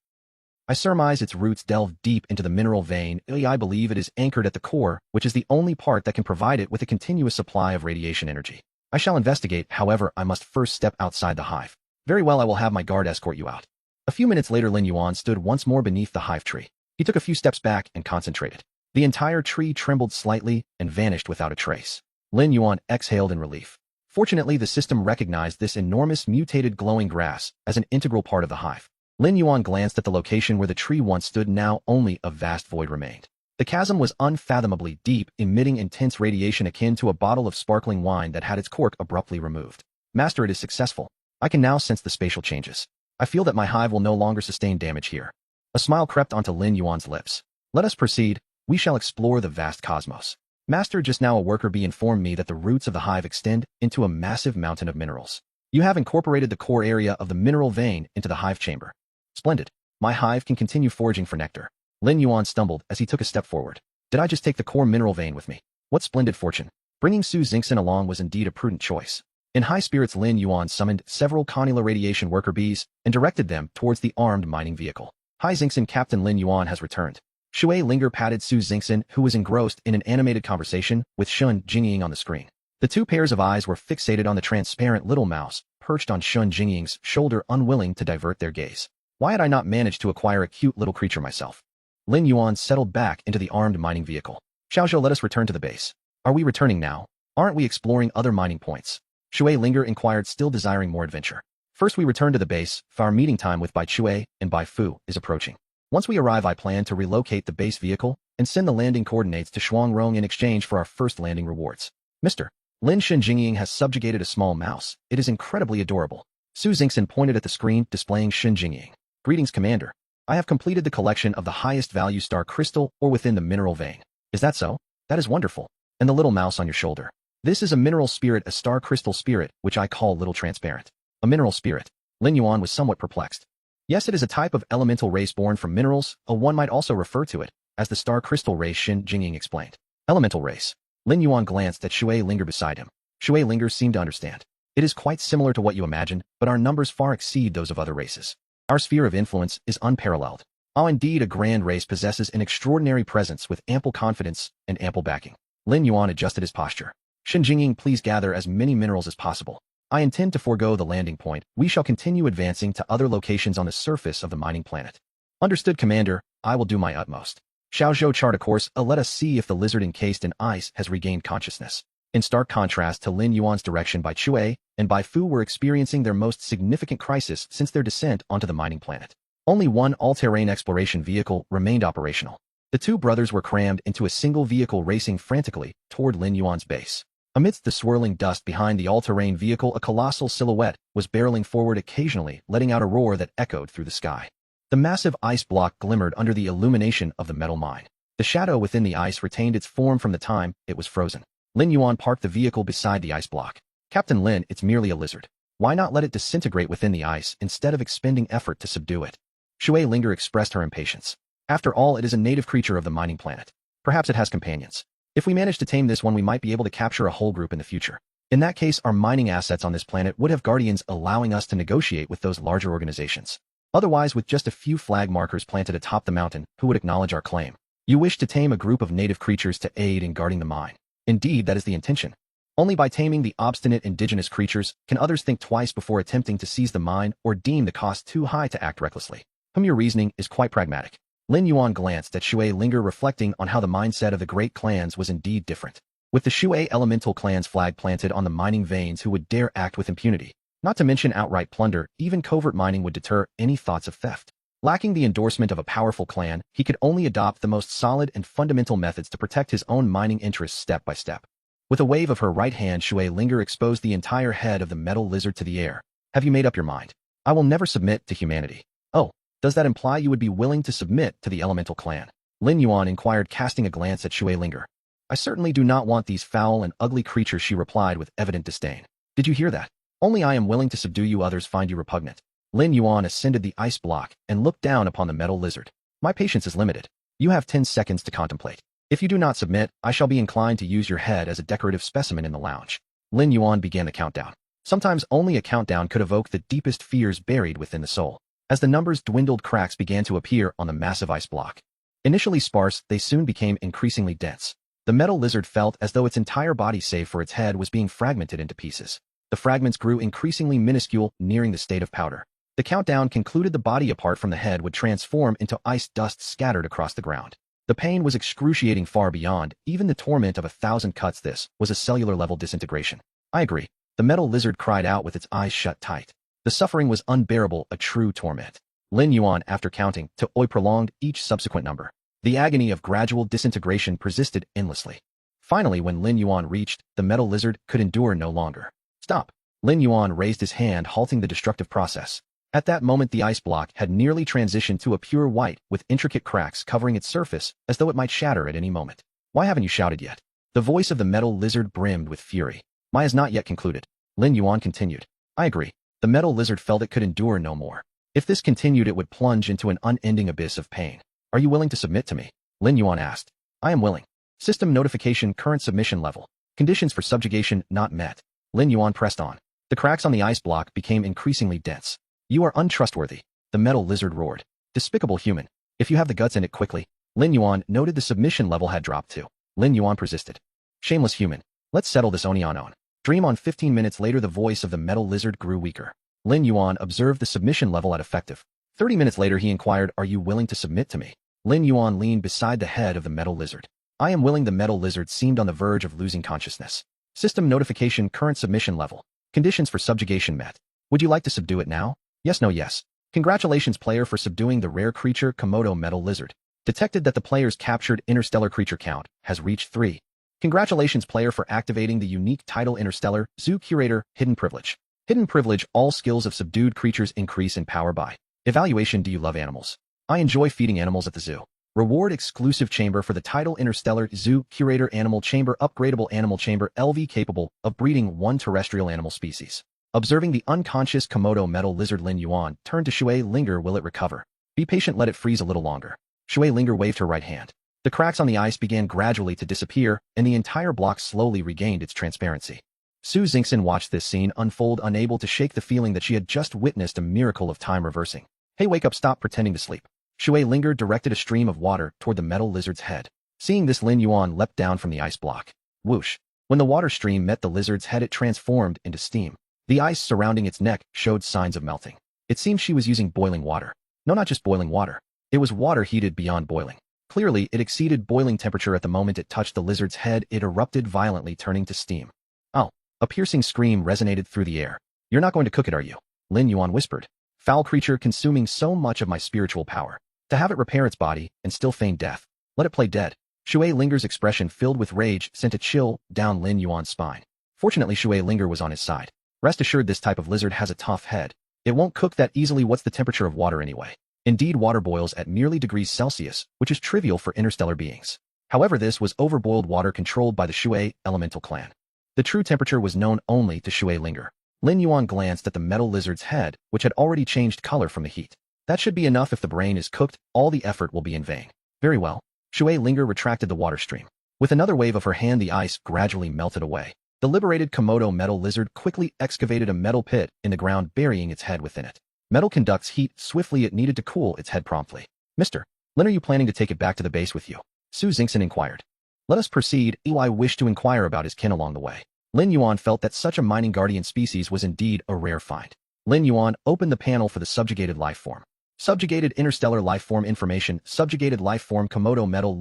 I surmise its roots delve deep into the mineral vein. I believe it is anchored at the core, which is the only part that can provide it with a continuous supply of radiation energy. I shall investigate, however, I must first step outside the hive. Very well, I will have my guard escort you out. A few minutes later, Lin Yuan stood once more beneath the hive tree. He took a few steps back and concentrated. The entire tree trembled slightly and vanished without a trace. Lin Yuan exhaled in relief. Fortunately, the system recognized this enormous mutated glowing grass as an integral part of the hive. Lin Yuan glanced at the location where the tree once stood. Now only a vast void remained. The chasm was unfathomably deep, emitting intense radiation akin to a bottle of sparkling wine that had its cork abruptly removed. Master, it is successful. I can now sense the spatial changes. I feel that my hive will no longer sustain damage here. A smile crept onto Lin Yuan's lips. Let us proceed. We shall explore the vast cosmos. Master, just now a worker bee informed me that the roots of the hive extend into a massive mountain of minerals. You have incorporated the core area of the mineral vein into the hive chamber. Splendid. My hive can continue foraging for nectar. Lin Yuan stumbled as he took a step forward. Did I just take the core mineral vein with me? What splendid fortune. Bringing Su Xingxin along was indeed a prudent choice. In high spirits, Lin Yuan summoned several Conula Radiation worker bees and directed them towards the armed mining vehicle. Hi Xingxin, Captain Lin Yuan has returned. Shui Linger patted Su Xingxin, who was engrossed in an animated conversation with Shun Jingying on the screen. The two pairs of eyes were fixated on the transparent little mouse perched on Shun Jingying's shoulder, unwilling to divert their gaze. Why had I not managed to acquire a cute little creature myself? Lin Yuan settled back into the armed mining vehicle. Xiaozhou, let us return to the base. Are we returning now? Aren't we exploring other mining points? Shui Linger inquired, still desiring more adventure. First we return to the base, for our meeting time with Bai Chui and Bai Fu is approaching. Once we arrive, I plan to relocate the base vehicle and send the landing coordinates to Shuangrong in exchange for our first landing rewards. Mr. Lin Shen Jingying has subjugated a small mouse. It is incredibly adorable. Su Xingxin pointed at the screen displaying Shen Jingying. Greetings, Commander. I have completed the collection of the highest value star crystal ore within the mineral vein. Is that so? That is wonderful. And the little mouse on your shoulder. This is a mineral spirit, a star crystal spirit, which I call Little Transparent. A mineral spirit. Lin Yuan was somewhat perplexed. Yes, it is a type of elemental race born from minerals, one might also refer to it as the star crystal race, Shen Jingying explained. Elemental race. Lin Yuan glanced at Shui Linger beside him. Shui Linger seemed to understand. It is quite similar to what you imagined, but our numbers far exceed those of other races. Our sphere of influence is unparalleled. Indeed, a grand race possesses an extraordinary presence with ample confidence and ample backing. Lin Yuan adjusted his posture. Shen Jingying, please gather as many minerals as possible. I intend to forego the landing point. We shall continue advancing to other locations on the surface of the mining planet. Understood, Commander. I will do my utmost. Xiaozhou chart a course, let us see if the lizard encased in ice has regained consciousness. In stark contrast to Lin Yuan's direction, Bai Chue and Bai Fu were experiencing their most significant crisis since their descent onto the mining planet. Only one all-terrain exploration vehicle remained operational. The two brothers were crammed into a single vehicle racing frantically toward Lin Yuan's base. Amidst the swirling dust behind the all-terrain vehicle, a colossal silhouette was barreling forward, occasionally letting out a roar that echoed through the sky. The massive ice block glimmered under the illumination of the metal mine. The shadow within the ice retained its form from the time it was frozen. Lin Yuan parked the vehicle beside the ice block. Captain Lin, it's merely a lizard. Why not let it disintegrate within the ice instead of expending effort to subdue it? Shui Linger expressed her impatience. After all, it is a native creature of the mining planet. Perhaps it has companions. If we manage to tame this one, we might be able to capture a whole group in the future. In that case, our mining assets on this planet would have guardians, allowing us to negotiate with those larger organizations. Otherwise, with just a few flag markers planted atop the mountain, who would acknowledge our claim? You wish to tame a group of native creatures to aid in guarding the mine. Indeed, that is the intention. Only by taming the obstinate indigenous creatures can others think twice before attempting to seize the mine or deem the cost too high to act recklessly. Your reasoning is quite pragmatic. Lin Yuan glanced at Shui Linger, reflecting on how the mindset of the great clans was indeed different. With the Shui elemental clan's flag planted on the mining veins, who would dare act with impunity? Not to mention outright plunder, even covert mining would deter any thoughts of theft. Lacking the endorsement of a powerful clan, he could only adopt the most solid and fundamental methods to protect his own mining interests step by step. With a wave of her right hand, Shui Linger exposed the entire head of the metal lizard to the air. Have you made up your mind? I will never submit to humanity. Oh, does that imply you would be willing to submit to the elemental clan? Lin Yuan inquired, casting a glance at Shui Linger. I certainly do not want these foul and ugly creatures, she replied with evident disdain. Did you hear that? Only I am willing to subdue you, others find you repugnant. Lin Yuan ascended the ice block and looked down upon the metal lizard. My patience is limited. You have 10 seconds to contemplate. If you do not submit, I shall be inclined to use your head as a decorative specimen in the lounge. Lin Yuan began the countdown. Sometimes only a countdown could evoke the deepest fears buried within the soul. As the numbers dwindled, cracks began to appear on the massive ice block. Initially sparse, they soon became increasingly dense. The metal lizard felt as though its entire body, save for its head, was being fragmented into pieces. The fragments grew increasingly minuscule, nearing the state of powder. The countdown concluded. The body apart from the head would transform into ice dust scattered across the ground. The pain was excruciating, far beyond even the torment of 1,000 cuts. This was a cellular-level disintegration. I agree. The metal lizard cried out with its eyes shut tight. The suffering was unbearable, a true torment. Lin Yuan, after counting to oi, prolonged each subsequent number. The agony of gradual disintegration persisted endlessly. Finally, when Lin Yuan reached, the metal lizard could endure no longer. Stop! Lin Yuan raised his hand, halting the destructive process. At that moment, the ice block had nearly transitioned to a pure white, with intricate cracks covering its surface, as though it might shatter at any moment. Why haven't you shouted yet? The voice of the metal lizard brimmed with fury. Mine has not yet concluded. Lin Yuan continued. I agree. The metal lizard felt it could endure no more. If this continued, it would plunge into an unending abyss of pain. Are you willing to submit to me? Lin Yuan asked. I am willing. System notification, current submission level. Conditions for subjugation not met. Lin Yuan pressed on. The cracks on the ice block became increasingly dense. You are untrustworthy, the metal lizard roared. Despicable human. If you have the guts, in it quickly. Lin Yuan noted the submission level had dropped too. Lin Yuan persisted. Shameless human. Let's settle this oni on. Dream on. 15 minutes later, the voice of the metal lizard grew weaker. Lin Yuan observed the submission level at effective. 30 minutes later, he inquired, are you willing to submit to me? Lin Yuan leaned beside the head of the metal lizard. I am willing. The metal lizard seemed on the verge of losing consciousness. System notification, current submission level. Conditions for subjugation met. Would you like to subdue it now? Yes, no, yes. Congratulations, player, for subduing the rare creature Komodo metal lizard. Detected that the player's captured interstellar creature count has reached 3. Congratulations, player, for activating the unique title Interstellar Zoo Curator Hidden Privilege. Hidden Privilege, all skills of subdued creatures increase in power by evaluation. Do you love animals? I enjoy feeding animals at the zoo. Reward exclusive chamber for the title Interstellar Zoo Curator Animal Chamber. Upgradable animal chamber LV, capable of breeding 1 terrestrial animal species. Observing the unconscious Komodo metal lizard, Lin Yuan turned to Shui Linger. Will it recover? Be patient, let it freeze a little longer. Shui Linger waved her right hand. The cracks on the ice began gradually to disappear, and the entire block slowly regained its transparency. Su Xingxin watched this scene unfold, unable to shake the feeling that she had just witnessed a miracle of time reversing. Hey, wake up, stop pretending to sleep. Shui Linger directed a stream of water toward the metal lizard's head. Seeing this, Lin Yuan leapt down from the ice block. Whoosh! When the water stream met the lizard's head, it transformed into steam. The ice surrounding its neck showed signs of melting. It seemed she was using boiling water. No, not just boiling water. It was water heated beyond boiling. Clearly, it exceeded boiling temperature at the moment it touched the lizard's head. It erupted violently, turning to steam. Oh! A piercing scream resonated through the air. You're not going to cook it, are you? Lin Yuan whispered. Foul creature consuming so much of my spiritual power. To have it repair its body and still feign death. Let it play dead. Shui Linger's expression filled with rage sent a chill down Lin Yuan's spine. Fortunately, Shui Linger was on his side. Rest assured, this type of lizard has a tough head. It won't cook that easily. What's the temperature of water anyway? Indeed, water boils at merely degrees Celsius, which is trivial for interstellar beings. However, this was overboiled water controlled by the Shui elemental clan. The true temperature was known only to Shui Linger. Lin Yuan glanced at the metal lizard's head, which had already changed color from the heat. That should be enough. If the brain is cooked, all the effort will be in vain. Very well. Shui Linger retracted the water stream. With another wave of her hand, the ice gradually melted away. The liberated Komodo metal lizard quickly excavated a metal pit in the ground, burying its head within it. Metal conducts heat swiftly. It needed to cool its head promptly. Mr. Lin, are you planning to take it back to the base with you? Su Xingxin inquired. Let us proceed. I wish to inquire about his kin along the way. Lin Yuan felt that such a mining guardian species was indeed a rare find. Lin Yuan opened the panel for the subjugated life form. Subjugated interstellar life form information. Subjugated life form Komodo metal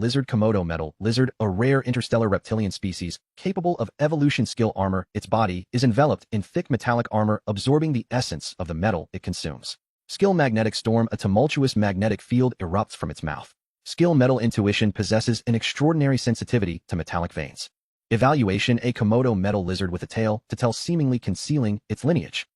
lizard, a rare interstellar reptilian species capable of evolution skill armor. Its body is enveloped in thick metallic armor, absorbing the essence of the metal it consumes. Skill magnetic storm. A tumultuous magnetic field erupts from its mouth. Skill metal intuition. Possesses an extraordinary sensitivity to metallic veins. Evaluation. A Komodo metal lizard with a tail to tell, seemingly concealing its lineage.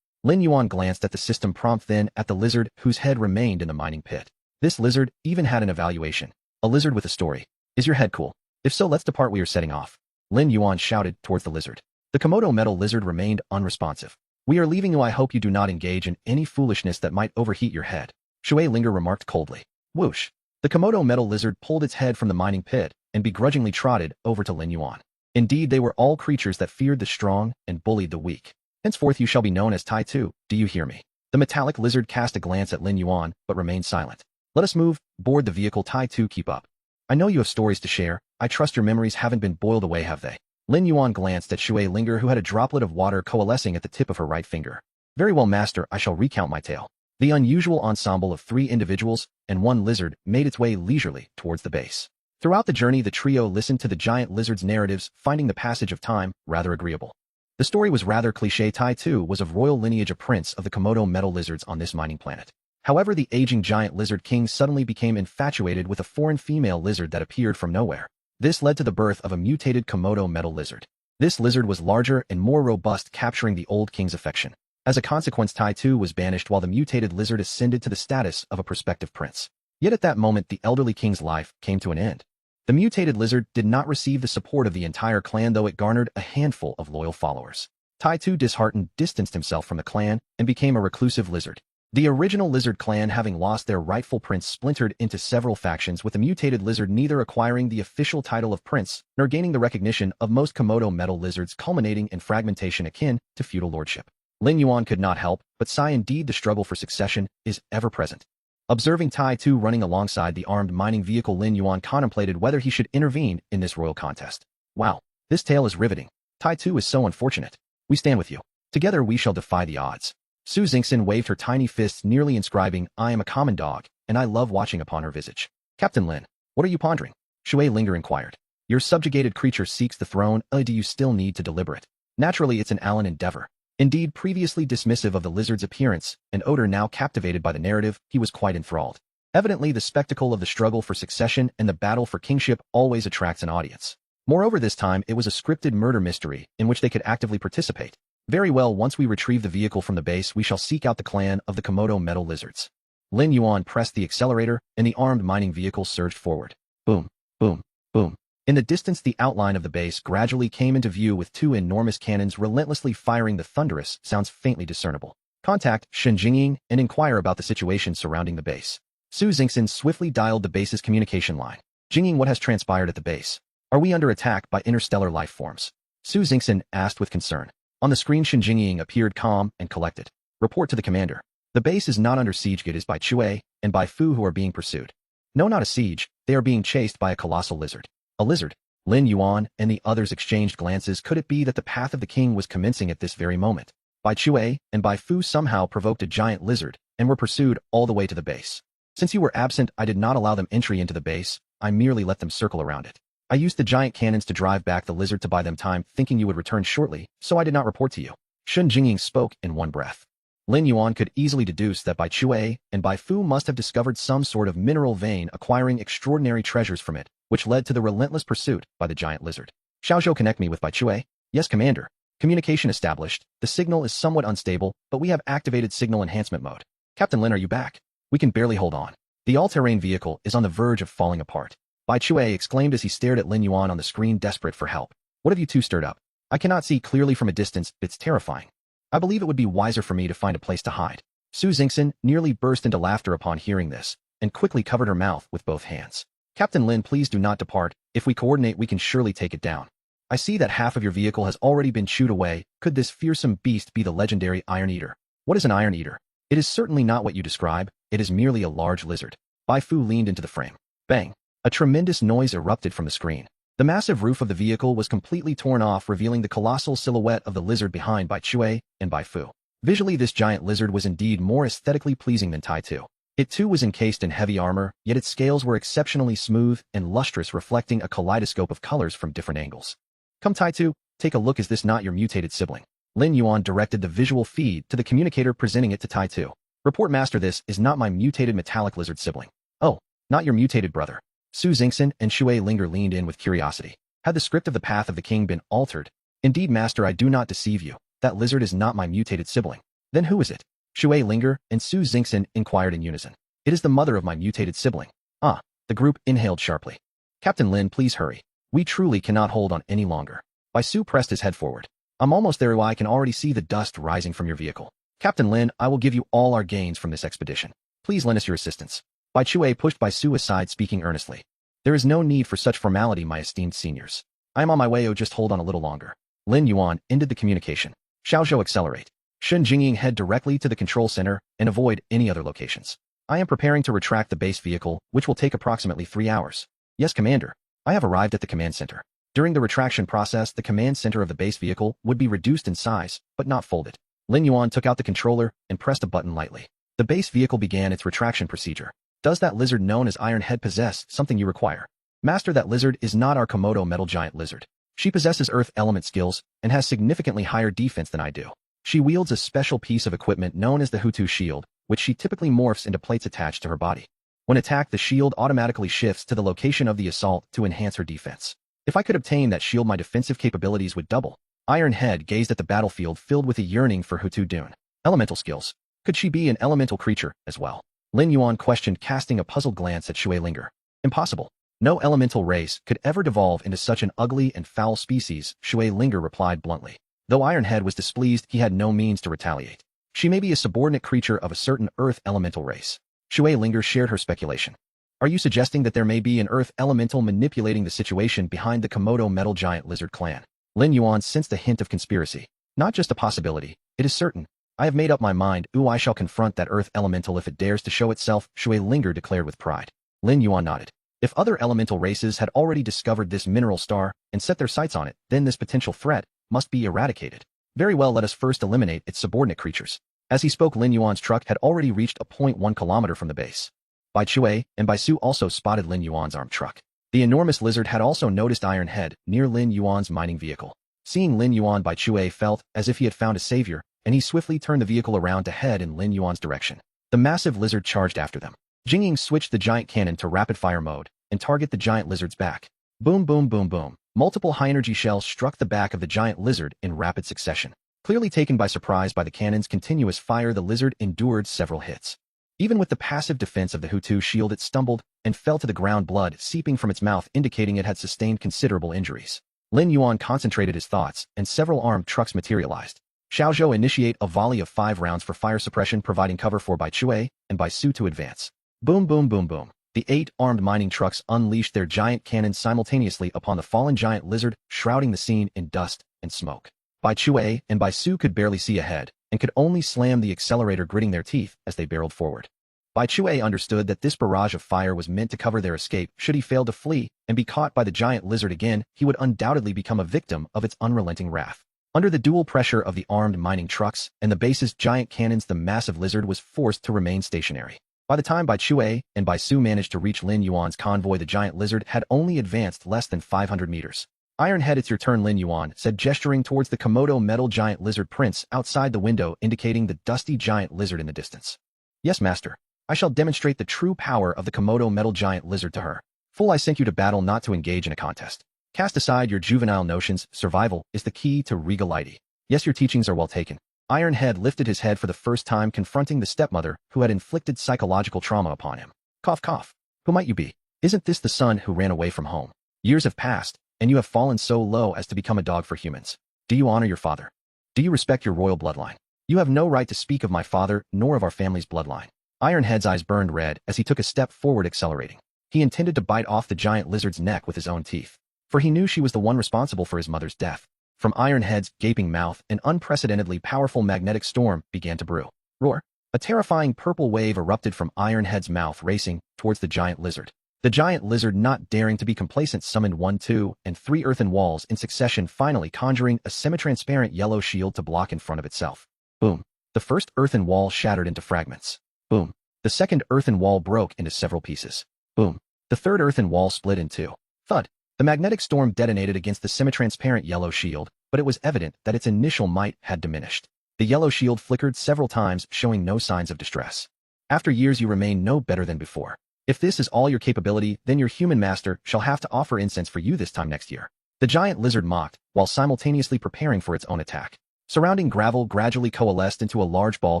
Lin Yuan glanced at the system prompt, then at the lizard whose head remained in the mining pit. This lizard even had an evaluation. A lizard with a story. Is your head cool? If so, let's depart. We are setting off. Lin Yuan shouted towards the lizard. The Komodo metal lizard remained unresponsive. We are leaving you. I hope you do not engage in any foolishness that might overheat your head. Shui Linger remarked coldly. Whoosh. The Komodo metal lizard pulled its head from the mining pit and begrudgingly trotted over to Lin Yuan. Indeed, they were all creatures that feared the strong and bullied the weak. Henceforth you shall be known as Tai Tu, do you hear me? The metallic lizard cast a glance at Lin Yuan, but remained silent. Let us move, board the vehicle. Tai Tu, keep up. I know you have stories to share. I trust your memories haven't been boiled away, have they? Lin Yuan glanced at Shui Linger, who had a droplet of water coalescing at the tip of her right finger. Very well, master, I shall recount my tale. The unusual ensemble of 3 individuals and 1 lizard made its way leisurely towards the base. Throughout the journey, the trio listened to the giant lizard's narratives, finding the passage of time rather agreeable. The story was rather cliché. Tai Tu was of royal lineage, a prince of the Komodo metal lizards on this mining planet. However, the aging giant lizard king suddenly became infatuated with a foreign female lizard that appeared from nowhere. This led to the birth of a mutated Komodo metal lizard. This lizard was larger and more robust, capturing the old king's affection. As a consequence, Tai Tu was banished while the mutated lizard ascended to the status of a prospective prince. Yet at that moment, the elderly king's life came to an end. The mutated lizard did not receive the support of the entire clan, though it garnered a handful of loyal followers. Tai Tu, disheartened, distanced himself from the clan and became a reclusive lizard. The original lizard clan, having lost their rightful prince, splintered into several factions, with the mutated lizard neither acquiring the official title of prince nor gaining the recognition of most Komodo metal lizards, culminating in fragmentation akin to feudal lordship. Lin Yuan could not help but sigh. Indeed, the struggle for succession is ever present. Observing Tai Tu running alongside the armed mining vehicle, Lin Yuan contemplated whether he should intervene in this royal contest. Wow, this tale is riveting. Tai Tu is so unfortunate. We stand with you. Together we shall defy the odds. Su Xingxin waved her tiny fists, nearly inscribing, I am a common dog, and I love watching upon her visage. Captain Lin, what are you pondering? Shui Linger inquired. Your subjugated creature seeks the throne. Do you still need to deliberate? Naturally, it's an Allen endeavor. Indeed, previously dismissive of the lizard's appearance and odor, now captivated by the narrative, he was quite enthralled. Evidently, the spectacle of the struggle for succession and the battle for kingship always attracts an audience. Moreover, this time it was a scripted murder mystery in which they could actively participate. Very well, once we retrieve the vehicle from the base, we shall seek out the clan of the Komodo metal lizards. Lin Yuan pressed the accelerator, and the armed mining vehicle surged forward. Boom, boom, boom. In the distance, the outline of the base gradually came into view, with 2 enormous cannons relentlessly firing the thunderous sounds faintly discernible. Contact Shen Jingying and inquire about the situation surrounding the base. Su Xingxin swiftly dialed the base's communication line. Jingying, what has transpired at the base? Are we under attack by interstellar life forms? Su Xingxin asked with concern. On the screen, Shen Jingying appeared calm and collected. Report to the commander. The base is not under siege. It is by Chue and by Fu who are being pursued. No, not a siege. They are being chased by a colossal lizard. A lizard? Lin Yuan and the others exchanged glances. Could it be that the path of the king was commencing at this very moment? Bai Chue and Bai Fu somehow provoked a giant lizard and were pursued all the way to the base. Since you were absent, I did not allow them entry into the base. I merely let them circle around it. I used the giant cannons to drive back the lizard to buy them time, thinking you would return shortly, so I did not report to you. Shun Jingying spoke in one breath. Lin Yuan could easily deduce that Bai Chue and Bai Fu must have discovered some sort of mineral vein, acquiring extraordinary treasures from it, which led to the relentless pursuit by the giant lizard. Xiaozhou, connect me with Bai Chue. Yes, Commander. Communication established. The signal is somewhat unstable, but we have activated signal enhancement mode. Captain Lin, are you back? We can barely hold on. The all-terrain vehicle is on the verge of falling apart. Bai Chue exclaimed as he stared at Lin Yuan on the screen, desperate for help. What have you two stirred up? I cannot see clearly from a distance, it's terrifying. I believe it would be wiser for me to find a place to hide. Su Xingxin nearly burst into laughter upon hearing this, and quickly covered her mouth with both hands. Captain Lin, please do not depart. If we coordinate, we can surely take it down. I see that half of your vehicle has already been chewed away. Could this fearsome beast be the legendary Iron Eater? What is an Iron Eater? It is certainly not what you describe. It is merely a large lizard. Bai Fu leaned into the frame. Bang! A tremendous noise erupted from the screen. The massive roof of the vehicle was completely torn off, revealing the colossal silhouette of the lizard behind Bai Chue and Bai Fu. Visually, this giant lizard was indeed more aesthetically pleasing than Tai Tu. It too was encased in heavy armor, yet its scales were exceptionally smooth and lustrous, reflecting a kaleidoscope of colors from different angles. Come, Tai Tu, take a look. Is this not your mutated sibling? Lin Yuan directed the visual feed to the communicator, presenting it to Tai Tu. Report, Master, this is not my mutated metallic lizard sibling. Oh, not your mutated brother. Su Xingxin and Xue Linger leaned in with curiosity. Had the script of the Path of the King been altered? Indeed, Master, I do not deceive you. That lizard is not my mutated sibling. Then who is it? Xue Linger and Su Xingxin inquired in unison. It is the mother of my mutated sibling. Ah, the group inhaled sharply. Captain Lin, please hurry. We truly cannot hold on any longer. Bai Su pressed his head forward. I'm almost there. I can already see the dust rising from your vehicle. Captain Lin, I will give you all our gains from this expedition. Please lend us your assistance. Bai Chue pushed Bai Su aside, speaking earnestly. There is no need for such formality, my esteemed seniors. I am on my way. Oh, just hold on a little longer. Lin Yuan ended the communication. Xiaozhou, accelerate. Shun Jingying, head directly to the control center and avoid any other locations. I am preparing to retract the base vehicle, which will take approximately 3 hours. Yes, Commander. I have arrived at the command center. During the retraction process, the command center of the base vehicle would be reduced in size, but not folded. Lin Yuan took out the controller and pressed a button lightly. The base vehicle began its retraction procedure. Does that lizard known as Iron Head possess something you require? Master, that lizard is not our Komodo metal giant lizard. She possesses earth element skills and has significantly higher defense than I do. She wields a special piece of equipment known as the Hutu shield, which she typically morphs into plates attached to her body. When attacked, the shield automatically shifts to the location of the assault to enhance her defense. If I could obtain that shield, my defensive capabilities would double. Iron Head gazed at the battlefield, filled with a yearning for Hutu Dune. Elemental skills. Could she be an elemental creature as well? Lin Yuan questioned, casting a puzzled glance at Xue Linger. Impossible. No elemental race could ever devolve into such an ugly and foul species, Xue Linger replied bluntly. Though Iron Head was displeased, he had no means to retaliate. She may be a subordinate creature of a certain earth elemental race. Xue Linger shared her speculation. Are you suggesting that there may be an earth elemental manipulating the situation behind the Komodo metal giant lizard clan? Lin Yuan sensed a hint of conspiracy. Not just a possibility, it is certain. I have made up my mind. I shall confront that earth elemental if it dares to show itself, Xue Linger declared with pride. Lin Yuan nodded. If other elemental races had already discovered this mineral star and set their sights on it, then this potential threat must be eradicated. Very well, let us first eliminate its subordinate creatures. As he spoke, Lin Yuan's truck had already reached a 0.1 kilometer from the base. Bai Chue and Bai Su also spotted Lin Yuan's armed truck. The enormous lizard had also noticed Iron Head near Lin Yuan's mining vehicle. Seeing Lin Yuan, Bai Chue felt as if he had found a savior, and he swiftly turned the vehicle around to head in Lin Yuan's direction. The massive lizard charged after them. Jingying switched the giant cannon to rapid-fire mode and target the giant lizard's back. Boom, boom, boom, boom. Multiple high-energy shells struck the back of the giant lizard in rapid succession. Clearly taken by surprise by the cannon's continuous fire, the lizard endured several hits. Even with the passive defense of the Hutu shield, it stumbled and fell to the ground, blood seeping from its mouth, indicating it had sustained considerable injuries. Lin Yuan concentrated his thoughts, and several armed trucks materialized. Xiaozhou initiate a volley of 5 rounds for fire suppression, providing cover for Bai Chue and Bai Su to advance. Boom, boom, boom, boom. The 8 armed mining trucks unleashed their giant cannons simultaneously upon the fallen giant lizard, shrouding the scene in dust and smoke. Bai Chue and Bai Su could barely see ahead, and could only slam the accelerator, gritting their teeth as they barreled forward. Bai Chue understood that this barrage of fire was meant to cover their escape. Should he fail to flee and be caught by the giant lizard again, he would undoubtedly become a victim of its unrelenting wrath. Under the dual pressure of the armed mining trucks and the base's giant cannons, the massive lizard was forced to remain stationary. By the time Bai Chue and Bai Su managed to reach Lin Yuan's convoy, the giant lizard had only advanced less than 500 meters. Ironhead, it's your turn, Lin Yuan said, gesturing towards the Komodo metal giant lizard prince outside the window, indicating the dusty giant lizard in the distance. Yes, master. I shall demonstrate the true power of the Komodo metal giant lizard to her. Fool, I sent you to battle not to engage in a contest. Cast aside your juvenile notions. Survival is the key to regality. Yes, your teachings are well taken. Ironhead lifted his head for the first time, confronting the stepmother who had inflicted psychological trauma upon him. Cough, cough. Who might you be? Isn't this the son who ran away from home? Years have passed, and you have fallen so low as to become a dog for humans. Do you honor your father? Do you respect your royal bloodline? You have no right to speak of my father, nor of our family's bloodline. Ironhead's eyes burned red as he took a step forward, accelerating. He intended to bite off the giant lizard's neck with his own teeth, for he knew she was the one responsible for his mother's death. From Ironhead's gaping mouth, an unprecedentedly powerful magnetic storm began to brew. Roar! A terrifying purple wave erupted from Ironhead's mouth, racing towards the giant lizard. The giant lizard, not daring to be complacent, summoned 1, 2, and 3 earthen walls in succession, finally conjuring a semi-transparent yellow shield to block in front of itself. Boom! The first earthen wall shattered into fragments. Boom! The second earthen wall broke into several pieces. Boom! The third earthen wall split in two. Thud! The magnetic storm detonated against the semi-transparent yellow shield, but it was evident that its initial might had diminished. The yellow shield flickered several times, showing no signs of distress. After years, you remain no better than before. If this is all your capability, then your human master shall have to offer incense for you this time next year. The giant lizard mocked, while simultaneously preparing for its own attack. Surrounding gravel gradually coalesced into a large ball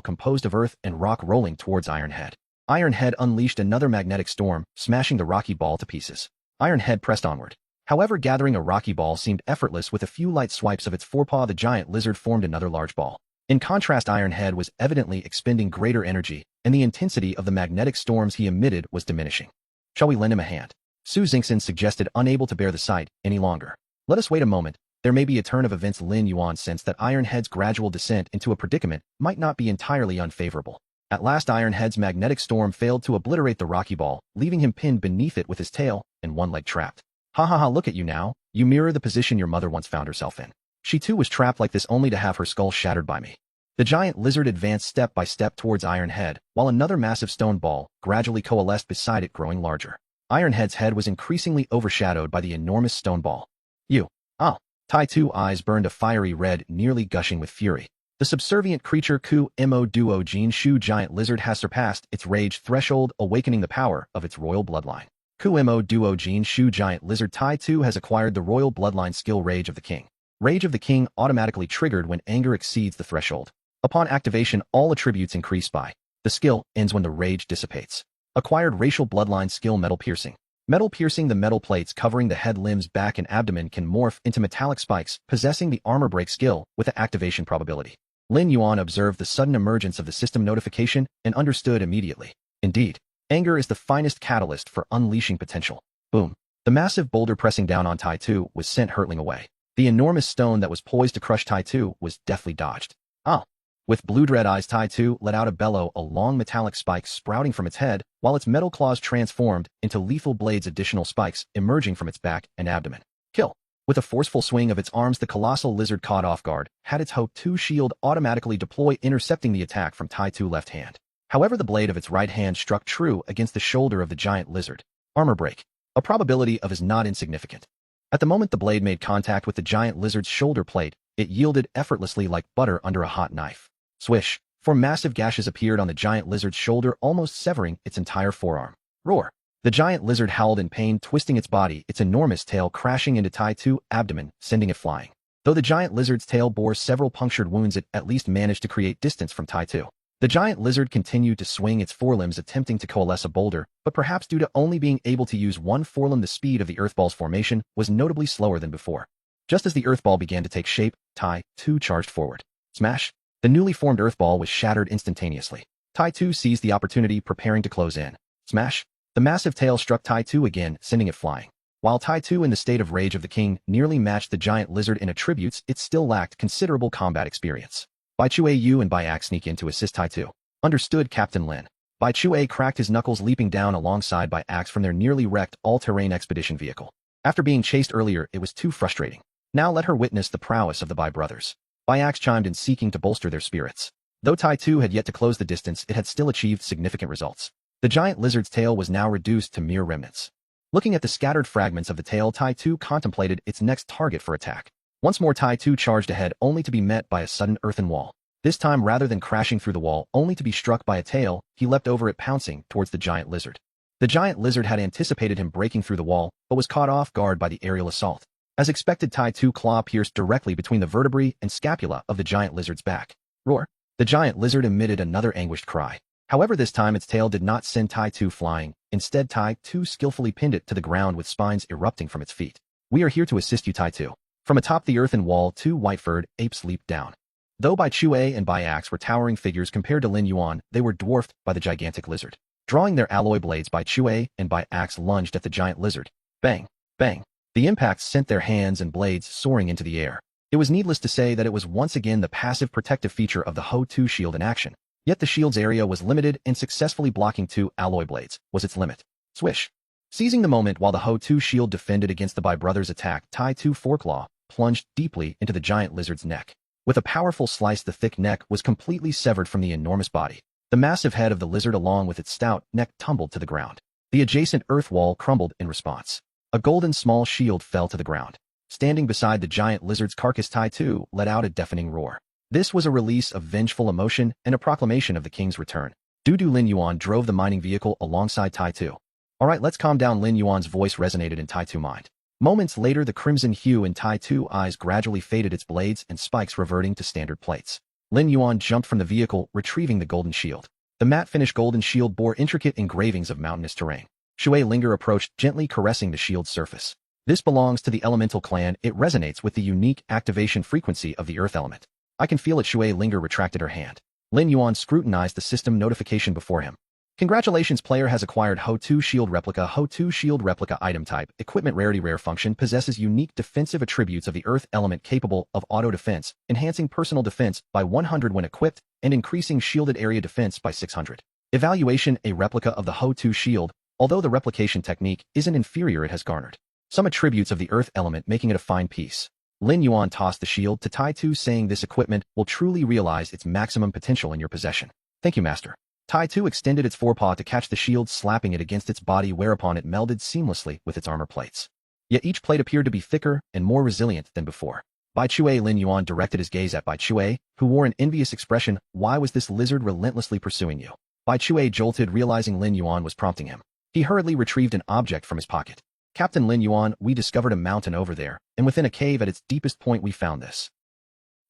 composed of earth and rock, rolling towards Ironhead. Ironhead unleashed another magnetic storm, smashing the rocky ball to pieces. Ironhead pressed onward. However, gathering a rocky ball seemed effortless. With a few light swipes of its forepaw, the giant lizard formed another large ball. In contrast, Ironhead was evidently expending greater energy, and the intensity of the magnetic storms he emitted was diminishing. Shall we lend him a hand? Su Xingxin suggested, unable to bear the sight any longer. Let us wait a moment. There may be a turn of events. Lin Yuan sensed that Ironhead's gradual descent into a predicament might not be entirely unfavorable. At last, Ironhead's magnetic storm failed to obliterate the rocky ball, leaving him pinned beneath it with his tail and one leg trapped. Ha ha ha, look at you now. You mirror the position your mother once found herself in. She too was trapped like this, only to have her skull shattered by me. The giant lizard advanced step by step towards Ironhead, while another massive stone ball gradually coalesced beside it, growing larger. Ironhead's head was increasingly overshadowed by the enormous stone ball. You! Ah! Tai Tu's eyes burned a fiery red, nearly gushing with fury. The subservient creature Ku Mo Duo Jin Shu giant lizard has surpassed its rage threshold, awakening the power of its royal bloodline. Ku Mo Duo Jin Shu giant lizard Tai Tu has acquired the royal bloodline skill Rage of the King. Rage of the King automatically triggered when anger exceeds the threshold. Upon activation, all attributes increase by. The skill ends when the rage dissipates. Acquired racial bloodline skill Metal Piercing. Metal Piercing. The metal plates covering the head, limbs, back, and abdomen can morph into metallic spikes, possessing the armor break skill with the activation probability. Lin Yuan observed the sudden emergence of the system notification and understood immediately. Indeed, anger is the finest catalyst for unleashing potential. Boom. The massive boulder pressing down on Tai Tu was sent hurtling away. The enormous stone that was poised to crush Tai Tu was deftly dodged. Ah! With blue-dread eyes, Tai Tu let out a bellow, a long metallic spike sprouting from its head, while its metal claws transformed into lethal blades, additional spikes emerging from its back and abdomen. Kill! With a forceful swing of its arms, the colossal lizard, caught off guard, had its Ho-2 shield automatically deploy, intercepting the attack from Tai Tu's left hand. However, the blade of its right hand struck true against the shoulder of the giant lizard. Armor break. A probability of is not insignificant. At the moment the blade made contact with the giant lizard's shoulder plate, it yielded effortlessly like butter under a hot knife. Swish! 4 massive gashes appeared on the giant lizard's shoulder, almost severing its entire forearm. Roar! The giant lizard howled in pain, twisting its body, its enormous tail crashing into Tai Tu's abdomen, sending it flying. Though the giant lizard's tail bore several punctured wounds, it at least managed to create distance from Tai Tu. The giant lizard continued to swing its forelimbs, attempting to coalesce a boulder, but perhaps due to only being able to use one forelimb, the speed of the earthball's formation was notably slower than before. Just as the earthball began to take shape, Tai Tu charged forward. Smash! The newly formed earthball was shattered instantaneously. Tai Tu seized the opportunity, preparing to close in. Smash! The massive tail struck Tai Tu again, sending it flying. While Tai Tu, in the state of Rage of the King, nearly matched the giant lizard in attributes, it still lacked considerable combat experience. Bai Chue Yu and Bai Axe sneak in to assist Tai Tu. Understood, Captain Lin. Bai Chue cracked his knuckles, leaping down alongside Bai Axe from their nearly wrecked all-terrain expedition vehicle. After being chased earlier, it was too frustrating. Now let her witness the prowess of the Bai brothers. Bai Axe chimed in, seeking to bolster their spirits. Though Tai Tu had yet to close the distance, it had still achieved significant results. The giant lizard's tail was now reduced to mere remnants. Looking at the scattered fragments of the tail, Tai-Tu contemplated its next target for attack. Once more, Tai-Tu charged ahead, only to be met by a sudden earthen wall. This time, rather than crashing through the wall, only to be struck by a tail, he leapt over it, pouncing towards the giant lizard. The giant lizard had anticipated him breaking through the wall, but was caught off guard by the aerial assault. As expected, Tai-Tu claw pierced directly between the vertebrae and scapula of the giant lizard's back. Roar! The giant lizard emitted another anguished cry. However, this time its tail did not send Tai-Tu flying. Instead, Tai-Tu skillfully pinned it to the ground with spines erupting from its feet. "We are here to assist you, Tai-Tu." From atop the earthen wall, two white-furred apes leaped down. Though Bai Chue and Bai Axe were towering figures compared to Lin Yuan, they were dwarfed by the gigantic lizard. Drawing their alloy blades, Bai Chue and Bai Axe lunged at the giant lizard. Bang! Bang! The impacts sent their hands and blades soaring into the air. It was needless to say that it was once again the passive protective feature of the Ho-2 shield in action. Yet the shield's area was limited, and successfully blocking two alloy blades was its limit. Swish! Seizing the moment while the Ho-2 shield defended against the Bai brothers' attack, Tai-Tu Foreclaw plunged deeply into the giant lizard's neck. With a powerful slice, the thick neck was completely severed from the enormous body. The massive head of the lizard along with its stout neck tumbled to the ground. The adjacent earth wall crumbled in response. A golden small shield fell to the ground. Standing beside the giant lizard's carcass, Tai-Tu let out a deafening roar. This was a release of vengeful emotion and a proclamation of the king's return. Du Lin Yuan drove the mining vehicle alongside Tai-Tu. "Alright, let's calm down." Lin Yuan's voice resonated in Tai-Tu's mind. Moments later, the crimson hue in Tai-Tu's eyes gradually faded, its blades and spikes reverting to standard plates. Lin Yuan jumped from the vehicle, retrieving the golden shield. The matte-finished golden shield bore intricate engravings of mountainous terrain. Shui Linger approached, gently caressing the shield's surface. "This belongs to the elemental clan. It resonates with the unique activation frequency of the earth element." "I can feel it." Shui Linger retracted her hand. Lin Yuan scrutinized the system notification before him. "Congratulations, player has acquired Ho-2 Shield Replica. Ho-2 Shield Replica item type, equipment rarity, rare function, possesses unique defensive attributes of the earth element, capable of auto-defense, enhancing personal defense by 100 when equipped, and increasing shielded area defense by 600. Evaluation: a replica of the Ho-2 shield. Although the replication technique isn't inferior, it has garnered some attributes of the earth element, making it a fine piece." Lin Yuan tossed the shield to Tai-Tu, saying, "This equipment will truly realize its maximum potential in your possession." "Thank you, master." Tai-Tu extended its forepaw to catch the shield, slapping it against its body, whereupon it melded seamlessly with its armor plates. Yet each plate appeared to be thicker and more resilient than before. Bai Chue. Lin Yuan directed his gaze at Bai Chue, who wore an envious expression. "Why was this lizard relentlessly pursuing you?" Bai Chue jolted, realizing Lin Yuan was prompting him. He hurriedly retrieved an object from his pocket. "Captain Lin Yuan, we discovered a mountain over there, and within a cave at its deepest point we found this."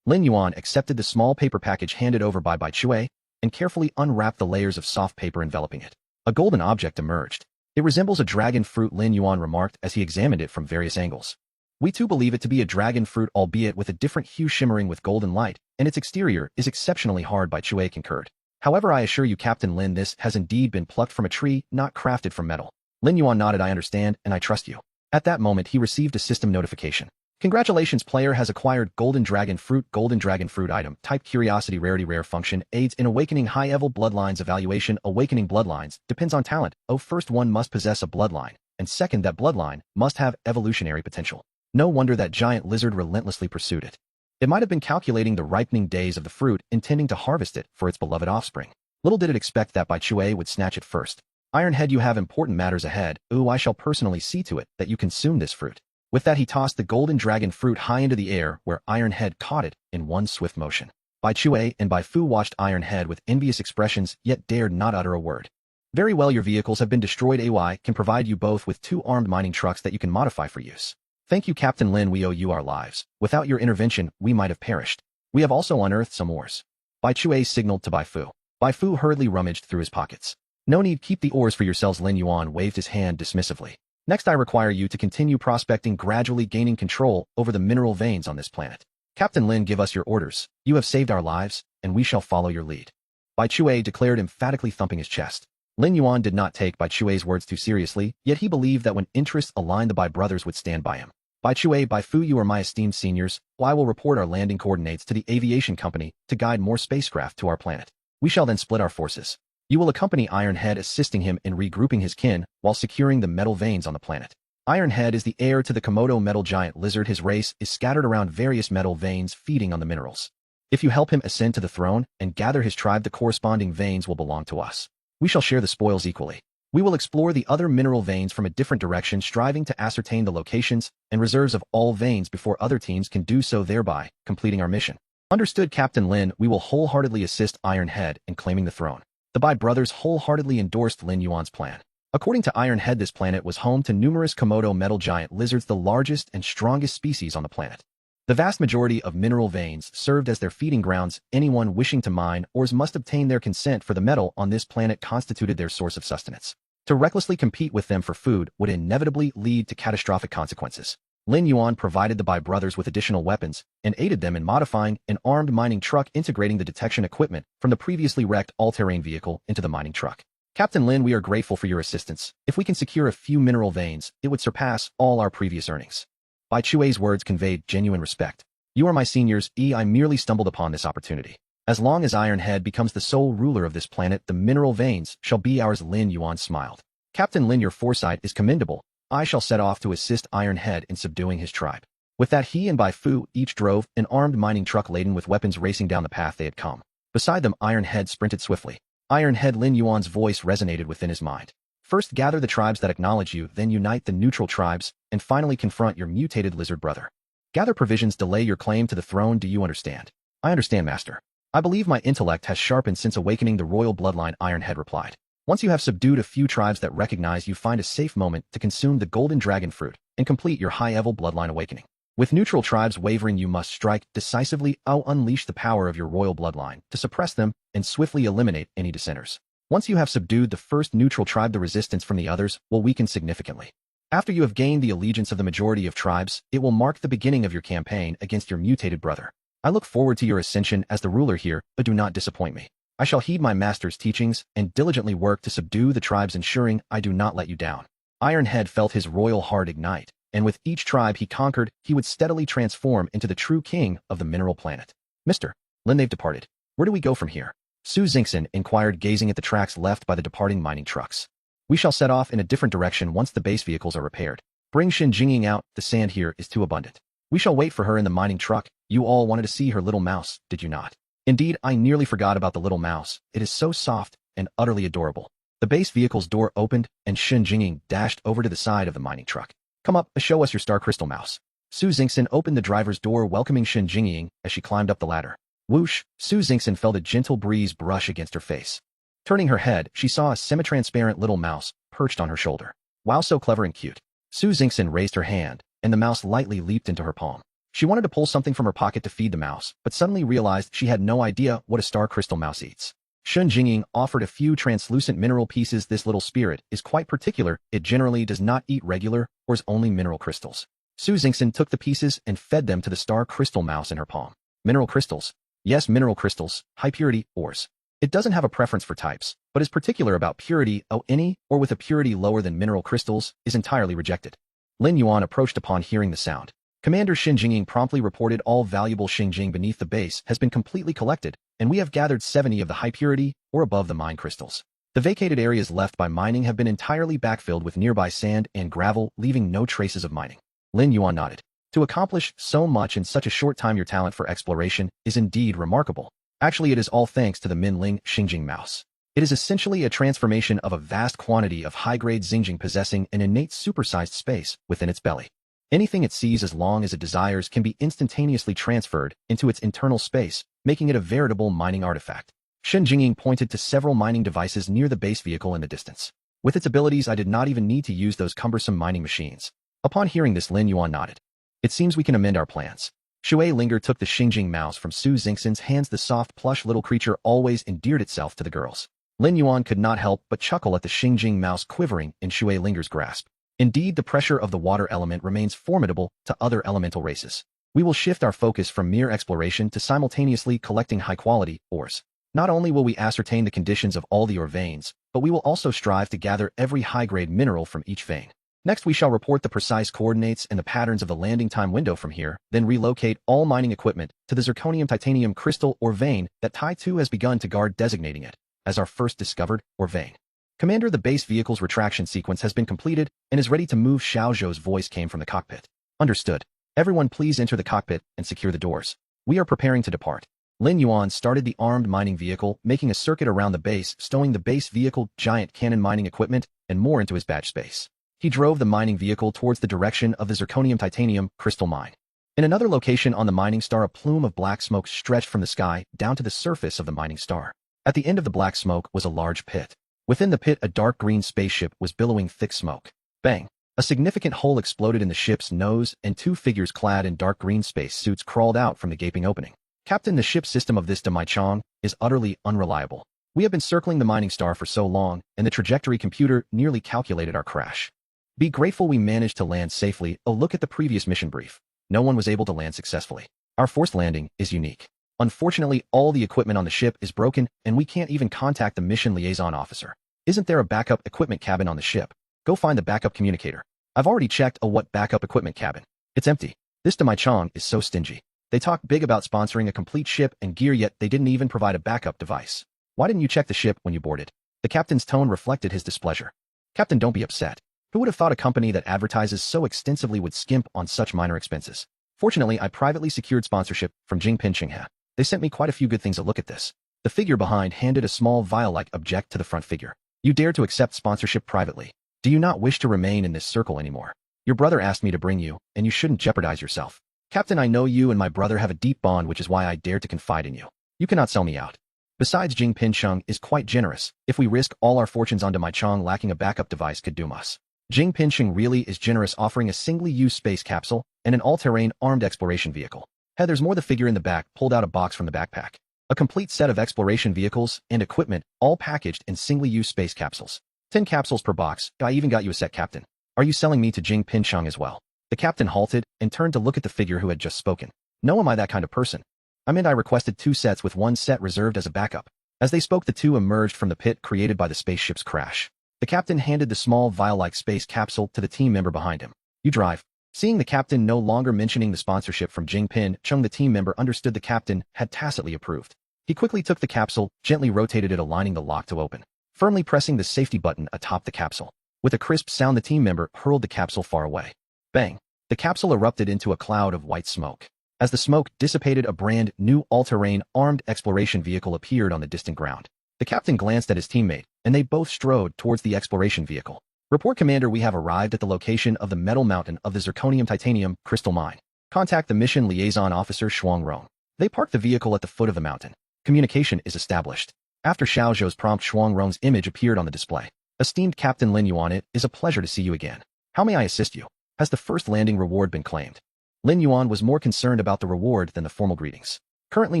Lin Yuan accepted the small paper package handed over by Bai Chue, and carefully unwrapped the layers of soft paper enveloping it. A golden object emerged. "It resembles a dragon fruit," Lin Yuan remarked as he examined it from various angles. "We too believe it to be a dragon fruit, albeit with a different hue shimmering with golden light, and its exterior is exceptionally hard," Bai Chue concurred. "However, I assure you, Captain Lin, this has indeed been plucked from a tree, not crafted from metal." Lin Yuan nodded. "I understand, and I trust you." At that moment, he received a system notification. "Congratulations, player has acquired Golden Dragon Fruit. Golden Dragon Fruit item, type Curiosity, rarity, rare function, aids in awakening high-level bloodlines. Evaluation: awakening bloodlines depends on talent. First, one must possess a bloodline, and second, that bloodline must have evolutionary potential." No wonder that giant lizard relentlessly pursued it. It might have been calculating the ripening days of the fruit, intending to harvest it for its beloved offspring. Little did it expect that Bai Chue would snatch it first. "Ironhead, you have important matters ahead. I shall personally see to it that you consume this fruit." With that, he tossed the golden dragon fruit high into the air, where Ironhead caught it in one swift motion. Bai Chue and Bai Fu watched Ironhead with envious expressions, yet dared not utter a word. "Very well, your vehicles have been destroyed. I can provide you both with 2 armed mining trucks that you can modify for use." "Thank you, Captain Lin, we owe you our lives. Without your intervention, we might have perished. We have also unearthed some ores." Bai Chue signaled to Bai Fu. Bai Fu hurriedly rummaged through his pockets. "No need, keep the ores for yourselves." Lin Yuan waved his hand dismissively. "Next, I require you to continue prospecting, gradually gaining control over the mineral veins on this planet." "Captain Lin, give us your orders. You have saved our lives, and we shall follow your lead," Bai Chue declared, emphatically thumping his chest. Lin Yuan did not take Bai Chue's words too seriously, yet he believed that when interests aligned, the Bai brothers would stand by him. "Bai Chue, Bai Fu, you are my esteemed seniors. I will report our landing coordinates to the aviation company to guide more spacecraft to our planet. We shall then split our forces. You will accompany Ironhead, assisting him in regrouping his kin while securing the metal veins on the planet. Ironhead is the heir to the Komodo metal giant lizard. His race is scattered around various metal veins, feeding on the minerals. If you help him ascend to the throne and gather his tribe, the corresponding veins will belong to us. We shall share the spoils equally. We will explore the other mineral veins from a different direction, striving to ascertain the locations and reserves of all veins before other teams can do so, thereby completing our mission. Understood, Captain Lin. We will wholeheartedly assist Ironhead in claiming the throne. The Bai brothers wholeheartedly endorsed Lin Yuan's plan. According to Ironhead, this planet was home to numerous Komodo metal giant lizards, the largest and strongest species on the planet. The vast majority of mineral veins served as their feeding grounds. Anyone wishing to mine ores must obtain their consent, for the metal on this planet constituted their source of sustenance. To recklessly compete with them for food would inevitably lead to catastrophic consequences. Lin Yuan provided the Bai brothers with additional weapons and aided them in modifying an armed mining truck, integrating the detection equipment from the previously wrecked all-terrain vehicle into the mining truck. Captain Lin, we are grateful for your assistance. If we can secure a few mineral veins, it would surpass all our previous earnings. Bai Chue's words conveyed genuine respect. You are my seniors. I merely stumbled upon this opportunity. As long as Ironhead becomes the sole ruler of this planet, the mineral veins shall be ours. Lin Yuan smiled. Captain Lin, your foresight is commendable. I shall set off to assist Ironhead in subduing his tribe. With that, he and Bai Fu each drove an armed mining truck laden with weapons, racing down the path they had come. Beside them, Ironhead sprinted swiftly. Ironhead, Lin Yuan's voice resonated within his mind. First, gather the tribes that acknowledge you, then unite the neutral tribes, and finally confront your mutated lizard brother. Gather provisions, delay your claim to the throne. Do you understand? I understand, Master. I believe my intellect has sharpened since awakening the royal bloodline, Ironhead replied. Once you have subdued a few tribes that recognize you, find a safe moment to consume the golden dragon fruit and complete your high-level bloodline awakening. With neutral tribes wavering, you must strike decisively. Unleash the power of your royal bloodline to suppress them and swiftly eliminate any dissenters. Once you have subdued the first neutral tribe, the resistance from the others will weaken significantly. After you have gained the allegiance of the majority of tribes, it will mark the beginning of your campaign against your mutated brother. I look forward to your ascension as the ruler here, but do not disappoint me. I shall heed my master's teachings and diligently work to subdue the tribes, ensuring I do not let you down. Ironhead felt his royal heart ignite, and with each tribe he conquered, he would steadily transform into the true king of the mineral planet. Mr. Lin, they've departed. Where do we go from here? Su Xingxin inquired, gazing at the tracks left by the departing mining trucks. We shall set off in a different direction once the base vehicles are repaired. Bring Xin Jingying out. The sand here is too abundant. We shall wait for her in the mining truck. You all wanted to see her little mouse, did you not? Indeed, I nearly forgot about the little mouse. It is so soft and utterly adorable. The base vehicle's door opened, and Xin Jingying dashed over to the side of the mining truck. Come up, show us your star crystal mouse. Su Xingxin opened the driver's door, welcoming Xin Jingying as she climbed up the ladder. Whoosh! Su Xingxin felt a gentle breeze brush against her face. Turning her head, she saw a semi-transparent little mouse perched on her shoulder. Wow, so clever and cute. Su Xingxin raised her hand, and the mouse lightly leaped into her palm. She wanted to pull something from her pocket to feed the mouse, but suddenly realized she had no idea what a star crystal mouse eats. Xin Jingying offered a few translucent mineral pieces. This little spirit is quite particular. It generally does not eat regular ores, only mineral crystals. Su Xingxin took the pieces and fed them to the star crystal mouse in her palm. Mineral crystals? Yes, mineral crystals, high purity ores. It doesn't have a preference for types, but is particular about purity. Any or with a purity lower than mineral crystals is entirely rejected. Lin Yuan approached upon hearing the sound. Commander Xin Jingying promptly reported all valuable Xingjing beneath the base has been completely collected, and we have gathered 70 of the high purity or above the mine crystals. The vacated areas left by mining have been entirely backfilled with nearby sand and gravel, leaving no traces of mining. Lin Yuan nodded. To accomplish so much in such a short time, your talent for exploration is indeed remarkable. Actually, it is all thanks to the Minling Xingjing mouse. It is essentially a transformation of a vast quantity of high-grade Xingjing possessing an innate supersized space within its belly. Anything it sees, as long as it desires, can be instantaneously transferred into its internal space, making it a veritable mining artifact. Xin Jingying pointed to several mining devices near the base vehicle in the distance. With its abilities, I did not even need to use those cumbersome mining machines. Upon hearing this, Lin Yuan nodded. It seems we can amend our plans. Shui Linger took the Xingjing mouse from Su Xingxin's hands. The soft, plush little creature always endeared itself to the girls. Lin Yuan could not help but chuckle at the Xingjing mouse quivering in Shui Linger's grasp. Indeed, the pressure of the water element remains formidable to other elemental races. We will shift our focus from mere exploration to simultaneously collecting high-quality ores. Not only will we ascertain the conditions of all the ore veins, but we will also strive to gather every high-grade mineral from each vein. Next, we shall report the precise coordinates and the patterns of the landing time window from here, then relocate all mining equipment to the zirconium titanium crystal ore vein that Tai Tu has begun to guard, designating it as our first discovered ore vein. Commander, the base vehicle's retraction sequence has been completed and is ready to move. Xiao Zhou's voice came from the cockpit. Understood. Everyone please enter the cockpit and secure the doors. We are preparing to depart. Lin Yuan started the armed mining vehicle, making a circuit around the base, stowing the base vehicle, giant cannon mining equipment, and more into his badge space. He drove the mining vehicle towards the direction of the zirconium titanium crystal mine. In another location on the mining star, a plume of black smoke stretched from the sky down to the surface of the mining star. At the end of the black smoke was a large pit. Within the pit, a dark green spaceship was billowing thick smoke. Bang! A significant hole exploded in the ship's nose, and two figures clad in dark green space suits crawled out from the gaping opening. Captain, the ship system of this Demai Chong is utterly unreliable. We have been circling the mining star for so long, and the trajectory computer nearly calculated our crash. Be grateful we managed to land safely. Oh, look at the previous mission brief. No one was able to land successfully. Our forced landing is unique. Unfortunately, all the equipment on the ship is broken, and we can't even contact the mission liaison officer. Isn't there a backup equipment cabin on the ship? Go find the backup communicator. I've already checked. Oh, what backup equipment cabin? It's empty. This Demai Chong is so stingy. They talk big about sponsoring a complete ship and gear, yet they didn't even provide a backup device. Why didn't you check the ship when you boarded? The captain's tone reflected his displeasure. Captain, don't be upset. Who would have thought a company that advertises so extensively would skimp on such minor expenses? Fortunately, I privately secured sponsorship from Jingpin Qinghe. They sent me quite a few good things. Look at this. The figure behind handed a small vial-like object to the front figure. You dare to accept sponsorship privately. Do you not wish to remain in this circle anymore? Your brother asked me to bring you, and you shouldn't jeopardize yourself. Captain, I know you and my brother have a deep bond, which is why I dare to confide in you. You cannot sell me out. Besides, Jingpin Chong is quite generous. If we risk all our fortunes on Demai Chong, lacking a backup device could doom us. Jingpin Chong really is generous, offering a singly-used space capsule and an all-terrain armed exploration vehicle. Hey, there's more. The figure in the back pulled out a box from the backpack. A complete set of exploration vehicles and equipment, all packaged in singly-used space capsules. 10 capsules per box. I even got you a set, Captain. Are you selling me to Jingpin Chong as well? The captain halted and turned to look at the figure who had just spoken. No, am I that kind of person? I requested 2 sets with 1 set reserved as a backup. As they spoke, the two emerged from the pit created by the spaceship's crash. The captain handed the small vial-like space capsule to the team member behind him. You drive. Seeing the captain no longer mentioning the sponsorship from Jingpin Chong, the team member understood the captain had tacitly approved. He quickly took the capsule, gently rotated it, aligning the lock to open, firmly pressing the safety button atop the capsule. With a crisp sound, the team member hurled the capsule far away. Bang! The capsule erupted into a cloud of white smoke. As the smoke dissipated, a brand new all-terrain armed exploration vehicle appeared on the distant ground. The captain glanced at his teammate, and they both strode towards the exploration vehicle. Report, Commander, we have arrived at the location of the metal mountain of the zirconium titanium crystal mine. Contact the mission liaison officer Shuang Rong. They parked the vehicle at the foot of the mountain. Communication is established. After Xiao Zhou's prompt, Shuang Rong's image appeared on the display. Esteemed Captain Lin Yuan, it is a pleasure to see you again. How may I assist you? Has the first landing reward been claimed? Lin Yuan was more concerned about the reward than the formal greetings. Currently,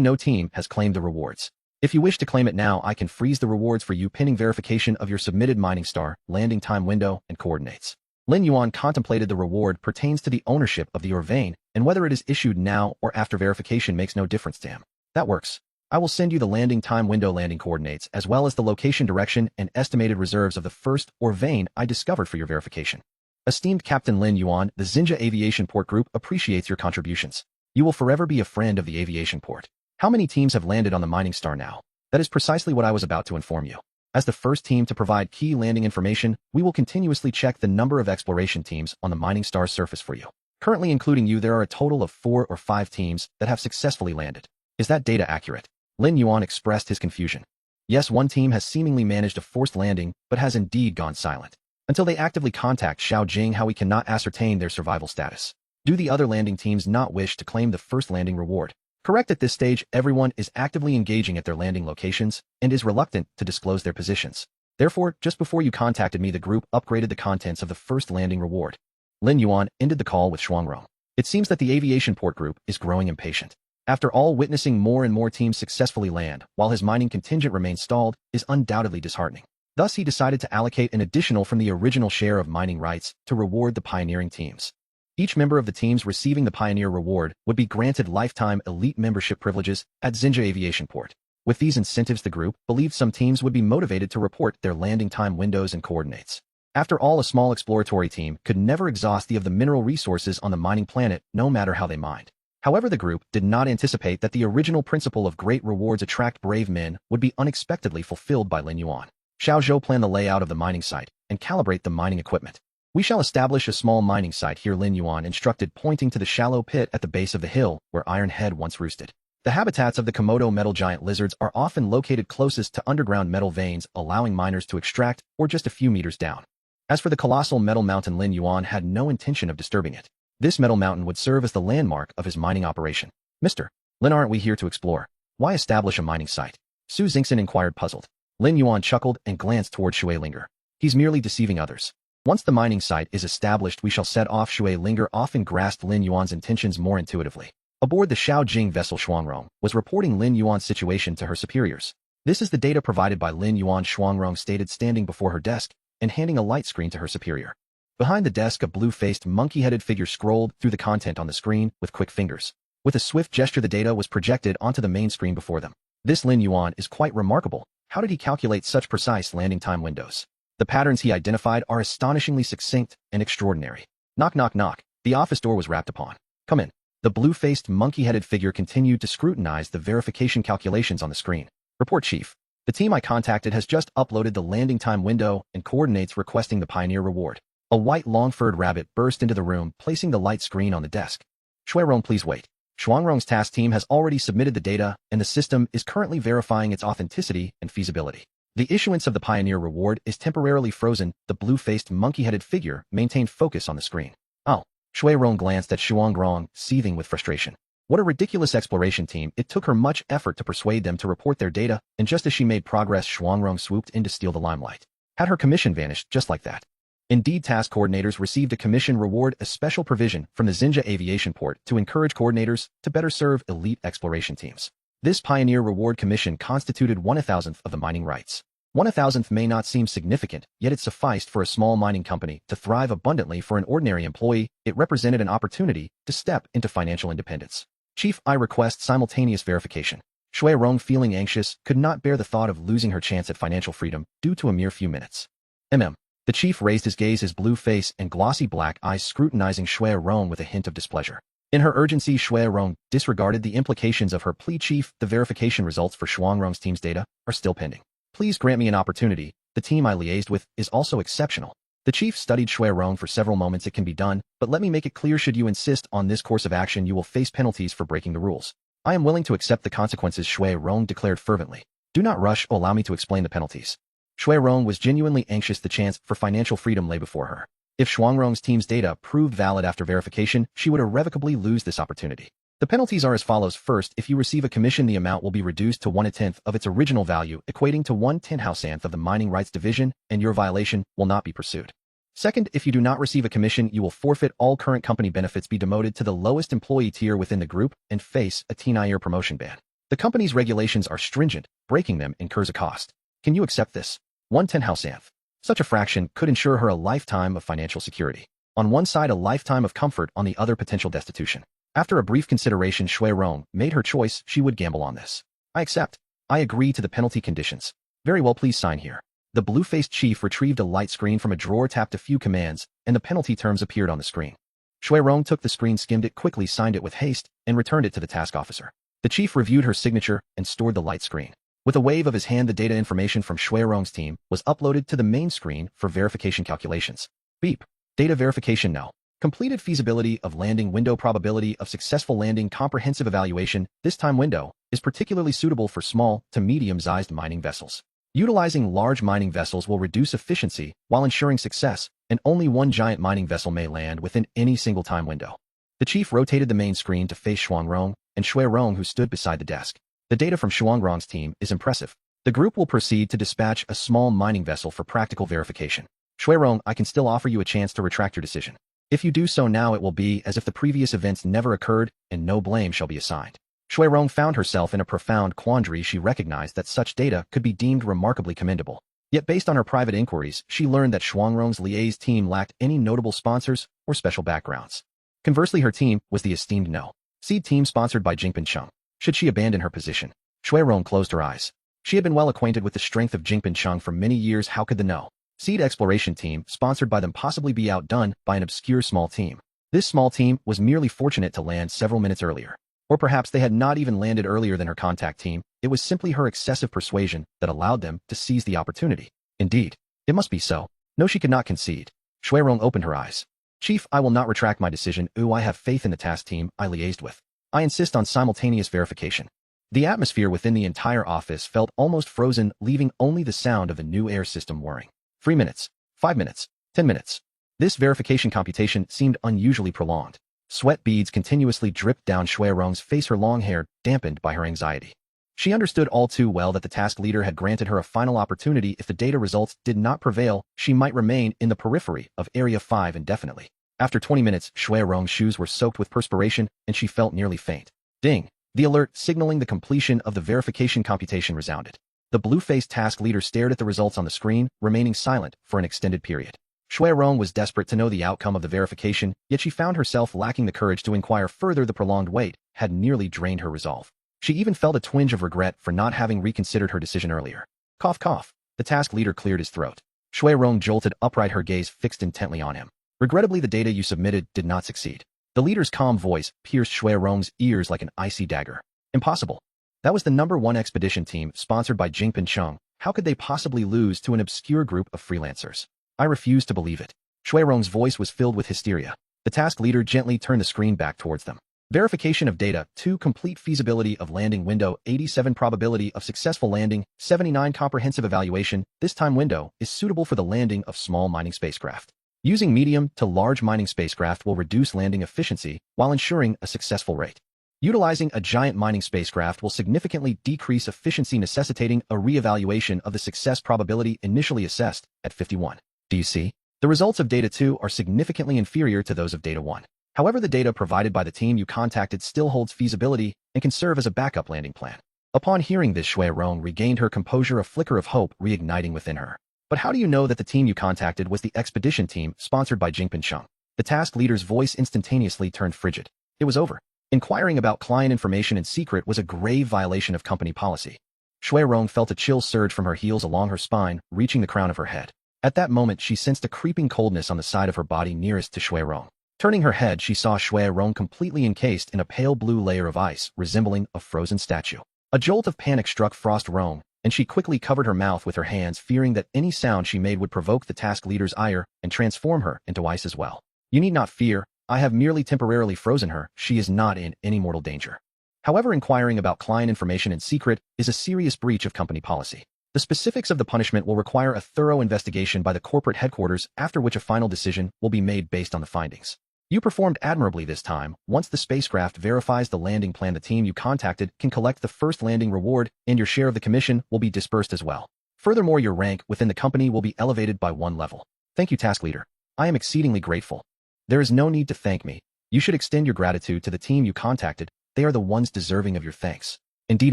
no team has claimed the rewards. If you wish to claim it now, I can freeze the rewards for you pending verification of your submitted mining star, landing time window, and coordinates. Lin Yuan contemplated the reward pertains to the ownership of the Orvane, and whether it is issued now or after verification makes no difference to him. That works. I will send you the landing time window landing coordinates as well as the location direction and estimated reserves of the first Orvane I discovered for your verification. Esteemed Captain Lin Yuan, the Xinjia Aviation Port Group appreciates your contributions. You will forever be a friend of the aviation port. How many teams have landed on the mining star now? That is precisely what I was about to inform you. As the first team to provide key landing information, we will continuously check the number of exploration teams on the mining star's surface for you. Currently, including you, there are a total of 4 or 5 teams that have successfully landed. Is that data accurate? Lin Yuan expressed his confusion. Yes, one team has seemingly managed a forced landing, but has indeed gone silent. Until they actively contact Xiao Jing, how we cannot ascertain their survival status. Do the other landing teams not wish to claim the first landing reward? Correct. At this stage, everyone is actively engaging at their landing locations and is reluctant to disclose their positions. Therefore, just before you contacted me, the group upgraded the contents of the first landing reward. Lin Yuan ended the call with Shuangrong. It seems that the aviation port group is growing impatient. After all, witnessing more and more teams successfully land, while his mining contingent remains stalled, is undoubtedly disheartening. Thus, he decided to allocate an additional from the original share of mining rights to reward the pioneering teams. Each member of the teams receiving the Pioneer Reward would be granted lifetime elite membership privileges at Xinjia Aviation Port. With these incentives, the group believed some teams would be motivated to report their landing time windows and coordinates. After all, a small exploratory team could never exhaust the mineral resources on the mining planet, no matter how they mined. However, the group did not anticipate that the original principle of great rewards attract brave men would be unexpectedly fulfilled by Lin Yuan. Xiao Zhou planned the layout of the mining site and calibrate the mining equipment. We shall establish a small mining site here, Lin Yuan instructed, pointing to the shallow pit at the base of the hill where Iron Head once roosted. The habitats of the Komodo metal giant lizards are often located closest to underground metal veins, allowing miners to extract or just a few meters down. As for the colossal metal mountain, Lin Yuan had no intention of disturbing it. This metal mountain would serve as the landmark of his mining operation. Mr. Lin, aren't we here to explore? Why establish a mining site? Su Xingxin inquired, puzzled. Lin Yuan chuckled and glanced toward Shui Linger. He's merely deceiving others. Once the mining site is established, we shall set off. Shui Linger often grasped Lin Yuan's intentions more intuitively. Aboard the Shaojing vessel, Shuangrong was reporting Lin Yuan's situation to her superiors. This is the data provided by Lin Yuan, Shuangrong stated, standing before her desk and handing a light screen to her superior. Behind the desk, a blue-faced, monkey-headed figure scrolled through the content on the screen with quick fingers. With a swift gesture, the data was projected onto the main screen before them. This Lin Yuan is quite remarkable. How did he calculate such precise landing time windows? The patterns he identified are astonishingly succinct and extraordinary. Knock, knock, knock. The office door was rapped upon. Come in. The blue-faced, monkey-headed figure continued to scrutinize the verification calculations on the screen. Report, Chief. The team I contacted has just uploaded the landing time window and coordinates requesting the Pioneer reward. A white, long-furred rabbit burst into the room, placing the light screen on the desk. Shuirong, please wait. Shuangrong's task team has already submitted the data, and the system is currently verifying its authenticity and feasibility. The issuance of the Pioneer reward is temporarily frozen. The blue-faced, monkey-headed figure maintained focus on the screen. Oh. Shuirong glanced at Shuangrong, seething with frustration. What a ridiculous exploration team. It took her much effort to persuade them to report their data, and just as she made progress, Shuangrong swooped in to steal the limelight. Had her commission vanished just like that? Indeed, task coordinators received a commission reward, a special provision from the Xinjia Aviation Port to encourage coordinators to better serve elite exploration teams. This Pioneer Reward Commission constituted 1/1000th of the mining rights. 1/1000th may not seem significant, yet it sufficed for a small mining company to thrive abundantly. For an ordinary employee, it represented an opportunity to step into financial independence. Chief, I request simultaneous verification. Shuirong, feeling anxious, could not bear the thought of losing her chance at financial freedom due to a mere few minutes. The chief raised his gaze, his blue face and glossy black eyes scrutinizing Shuirong with a hint of displeasure. In her urgency, Shuirong disregarded the implications of her plea. Chief, the verification results for Shuangrong's team's data are still pending. Please grant me an opportunity. The team I liaised with is also exceptional. The chief studied Shuirong for several moments. It can be done, but let me make it clear, should you insist on this course of action, you will face penalties for breaking the rules. I am willing to accept the consequences, Shuirong declared fervently. Do not rush. Allow me to explain the penalties. Shuirong was genuinely anxious. The chance for financial freedom lay before her. If Shuangrong's team's data proved valid after verification, she would irrevocably lose this opportunity. The penalties are as follows. First, if you receive a commission, the amount will be reduced to 1/10th of its original value, equating to 1/10,000th of the mining rights division, and your violation will not be pursued. Second, if you do not receive a commission, you will forfeit all current company benefits, be demoted to the lowest employee tier within the group, and face a 10-year promotion ban. The company's regulations are stringent. Breaking them incurs a cost. Can you accept this? 1/10,000th. Such a fraction could ensure her a lifetime of financial security. On one side, a lifetime of comfort, on the other, potential destitution. After a brief consideration, Shuirong made her choice. She would gamble on this. I accept. I agree to the penalty conditions. Very well, please sign here. The blue-faced chief retrieved a light screen from a drawer, tapped a few commands, and the penalty terms appeared on the screen. Shuirong took the screen, skimmed it quickly, signed it with haste, and returned it to the task officer. The chief reviewed her signature and stored the light screen. With a wave of his hand, the data information from Shuirong's team was uploaded to the main screen for verification calculations. Beep. Data verification now. Completed feasibility of landing window, probability of successful landing, comprehensive evaluation. This time window is particularly suitable for small to medium-sized mining vessels. Utilizing large mining vessels will reduce efficiency while ensuring success, and only one giant mining vessel may land within any single time window. The chief rotated the main screen to face Shuangrong and Shuirong, who stood beside the desk. The data from Shuangrong's team is impressive. The group will proceed to dispatch a small mining vessel for practical verification. Shuirong, I can still offer you a chance to retract your decision. If you do so now, it will be as if the previous events never occurred, and no blame shall be assigned. Shuirong found herself in a profound quandary. She recognized that such data could be deemed remarkably commendable. Yet based on her private inquiries, she learned that Shuangrong's liaise team lacked any notable sponsors or special backgrounds. Conversely, her team was the esteemed No. Seed team sponsored by Jingpin Chung. Should she abandon her position? Shuirong closed her eyes. She had been well acquainted with the strength of Jingpin Chung for many years. How could the No. Seed exploration team, sponsored by them, possibly be outdone by an obscure small team? This small team was merely fortunate to land several minutes earlier. Or perhaps they had not even landed earlier than her contact team. It was simply her excessive persuasion that allowed them to seize the opportunity. Indeed, it must be so. No, she could not concede. Shuirong opened her eyes. Chief, I will not retract my decision. I have faith in the task team I liaised with. I insist on simultaneous verification. The atmosphere within the entire office felt almost frozen, leaving only the sound of the new air system whirring. 3 minutes, 5 minutes, 10 minutes. This verification computation seemed unusually prolonged. Sweat beads continuously dripped down Shui Rong's face, her long hair dampened by her anxiety. She understood all too well that the task leader had granted her a final opportunity. If the data results did not prevail, she might remain in the periphery of Area 5 indefinitely. After 20 minutes, Shui Rong's shoes were soaked with perspiration, and she felt nearly faint. Ding! The alert signaling the completion of the verification computation resounded. The blue-faced task leader stared at the results on the screen, remaining silent for an extended period. Shui Rong was desperate to know the outcome of the verification, yet she found herself lacking the courage to inquire further. The prolonged wait had nearly drained her resolve. She even felt a twinge of regret for not having reconsidered her decision earlier. Cough, cough. The task leader cleared his throat. Shui Rong jolted upright, her gaze fixed intently on him. Regrettably, the data you submitted did not succeed. The leader's calm voice pierced Shui Rong's ears like an icy dagger. Impossible. That was the #1 expedition team, sponsored by Jingpin Chung. How could they possibly lose to an obscure group of freelancers? I refuse to believe it. Shui Rong's voice was filled with hysteria. The task leader gently turned the screen back towards them. Verification of data: 2. Complete feasibility of landing window, 87 probability of successful landing, 79 comprehensive evaluation. This time window is suitable for the landing of small mining spacecraft. Using medium to large mining spacecraft will reduce landing efficiency while ensuring a successful rate. Utilizing a giant mining spacecraft will significantly decrease efficiency, necessitating a re-evaluation of the success probability initially assessed at 51. Do you see? The results of Data 2 are significantly inferior to those of Data 1. However, the data provided by the team you contacted still holds feasibility and can serve as a backup landing plan. Upon hearing this, Shui Rong regained her composure, a flicker of hope reigniting within her. But how do you know that the team you contacted was the expedition team sponsored by Jingpin Chung? The task leader's voice instantaneously turned frigid. It was over. Inquiring about client information in secret was a grave violation of company policy. Shui Rong felt a chill surge from her heels along her spine, reaching the crown of her head. At that moment, she sensed a creeping coldness on the side of her body nearest to Shui Rong. Turning her head, she saw Shui Rong completely encased in a pale blue layer of ice, resembling a frozen statue. A jolt of panic struck Frost Rong, and she quickly covered her mouth with her hands, fearing that any sound she made would provoke the task leader's ire and transform her into ice as well. You need not fear. I have merely temporarily frozen her. She is not in any mortal danger. However, inquiring about client information in secret is a serious breach of company policy. The specifics of the punishment will require a thorough investigation by the corporate headquarters, after which a final decision will be made based on the findings. You performed admirably this time. Once the spacecraft verifies the landing plan, the team you contacted can collect the first landing reward, and your share of the commission will be dispersed as well. Furthermore, your rank within the company will be elevated by 1 level. Thank you, task leader. I am exceedingly grateful. There is no need to thank me. You should extend your gratitude to the team you contacted. They are the ones deserving of your thanks. Indeed,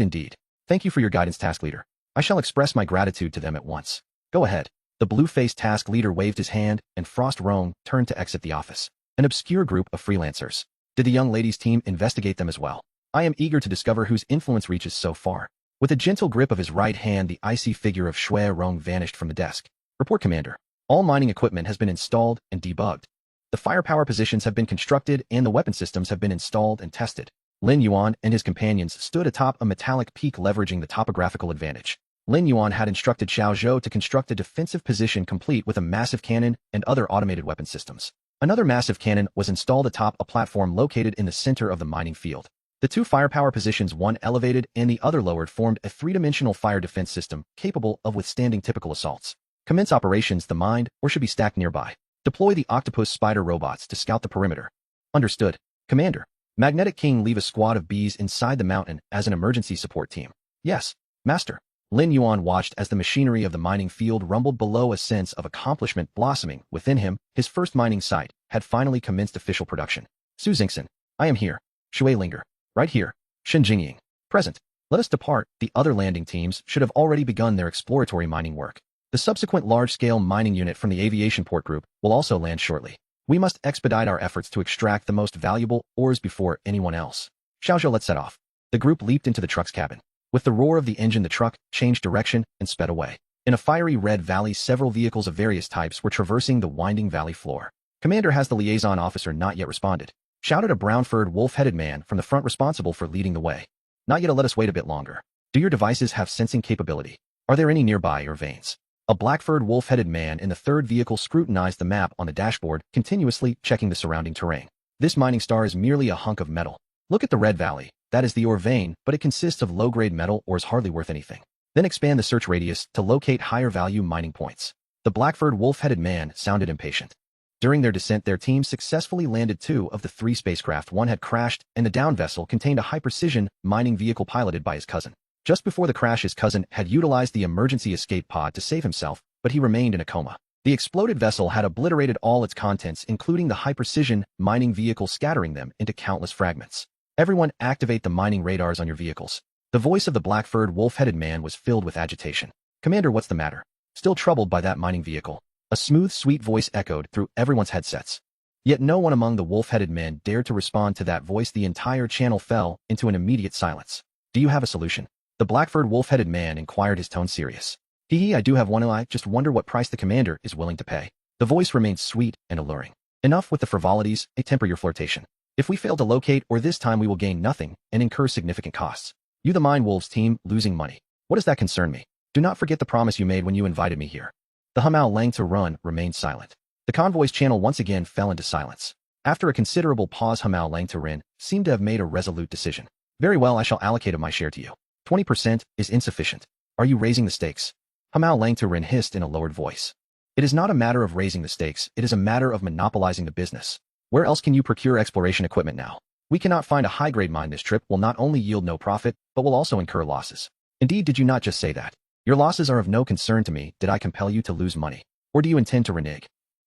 indeed. Thank you for your guidance, task leader. I shall express my gratitude to them at once. Go ahead. The blue-faced task leader waved his hand, and Frost Rong turned to exit the office. An obscure group of freelancers. Did the young lady's team investigate them as well? I am eager to discover whose influence reaches so far. With a gentle grip of his right hand, the icy figure of Shui Rong vanished from the desk. Report, Commander. All mining equipment has been installed and debugged. The firepower positions have been constructed and the weapon systems have been installed and tested. Lin Yuan and his companions stood atop a metallic peak, leveraging the topographical advantage. Lin Yuan had instructed Xiao Zhou to construct a defensive position complete with a massive cannon and other automated weapon systems. Another massive cannon was installed atop a platform located in the center of the mining field. The 2 firepower positions, one elevated and the other lowered, formed a 3-dimensional fire defense system capable of withstanding typical assaults. Commence operations. The mined or should be stacked nearby. Deploy the octopus spider robots to scout the perimeter. Understood, Commander. Magnetic King, leave a squad of bees inside the mountain as an emergency support team. Yes, Master. Lin Yuan watched as the machinery of the mining field rumbled below, a sense of accomplishment blossoming within him. His first mining site had finally commenced official production. Su Xingxin, I am here. Shui Linger, right here. Shen Jingying, present. Let us depart. The other landing teams should have already begun their exploratory mining work. The subsequent large-scale mining unit from the aviation port group will also land shortly. We must expedite our efforts to extract the most valuable ores before anyone else. Xiao Zhou, let's set off. The group leaped into the truck's cabin. With the roar of the engine, the truck changed direction and sped away. In a fiery red valley, several vehicles of various types were traversing the winding valley floor. Commander, has the liaison officer not yet responded? Shouted a brown-furred, wolf-headed man from the front, responsible for leading the way. Not yet. Let us wait a bit longer. Do your devices have sensing capability? Are there any nearby or veins? A black-furred, wolf-headed man in the third vehicle scrutinized the map on the dashboard, continuously checking the surrounding terrain. This mining star is merely a hunk of metal. Look at the red valley. That is the ore vein, but it consists of low-grade metal or is hardly worth anything. Then expand the search radius to locate higher-value mining points. The black-furred wolf-headed man sounded impatient. During their descent, their team successfully landed 2 of the 3 spacecraft. One had crashed, and the down vessel contained a high-precision mining vehicle piloted by his cousin. Just before the crash, his cousin had utilized the emergency escape pod to save himself, but he remained in a coma. The exploded vessel had obliterated all its contents, including the high-precision mining vehicle, scattering them into countless fragments. Everyone, activate the mining radars on your vehicles. The voice of the black-furred wolf-headed man was filled with agitation. Commander, what's the matter? Still troubled by that mining vehicle? A smooth, sweet voice echoed through everyone's headsets. Yet no one among the wolf-headed men dared to respond to that voice. The entire channel fell into an immediate silence. Do you have a solution? The black-furred wolf-headed man inquired, his tone serious. I do have one. I just wonder what price the commander is willing to pay. The voice remained sweet and alluring. Enough with the frivolities, temper your flirtation. If we fail to locate, or this time we will gain nothing and incur significant costs. You, the Mine Wolves team, losing money. What does that concern me? Do not forget the promise you made when you invited me here. The Hamao Lang to Run remained silent. The convoy's channel once again fell into silence. After a considerable pause, Hamao Lang to Rin seemed to have made a resolute decision. Very well, I shall allocate of my share to you. 20% is insufficient. Are you raising the stakes? Hamao Lang to Rin hissed in a lowered voice. It is not a matter of raising the stakes, it is a matter of monopolizing the business. Where else can you procure exploration equipment now? We cannot find a high-grade mine. This trip will not only yield no profit, but will also incur losses. Indeed, did you not just say that? Your losses are of no concern to me. Did I compel you to lose money? Or do you intend to renege?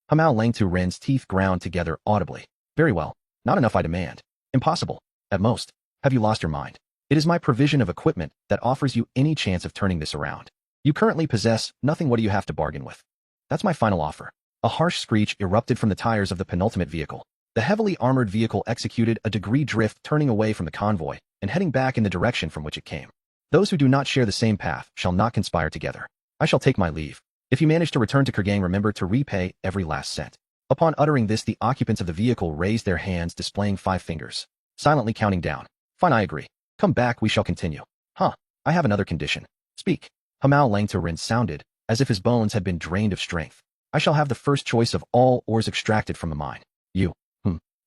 Hamao Lang to Rin's teeth ground together audibly. Very well. Not enough, I demand. Impossible. At most. Have you lost your mind? It is my provision of equipment that offers you any chance of turning this around. You currently possess nothing. What do you have to bargain with? That's my final offer. A harsh screech erupted from the tires of the penultimate vehicle. The heavily armored vehicle executed a degree drift, turning away from the convoy and heading back in the direction from which it came. Those who do not share the same path shall not conspire together. I shall take my leave. If you manage to return to Kurgang, remember to repay every last cent. Upon uttering this, the occupants of the vehicle raised their hands, displaying 5 fingers, silently counting down. Fine, I agree. Come back, we shall continue. I have another condition. Speak. Hamao Lang to Rin sounded as if his bones had been drained of strength. I shall have the first choice of all ores extracted from the mine. You.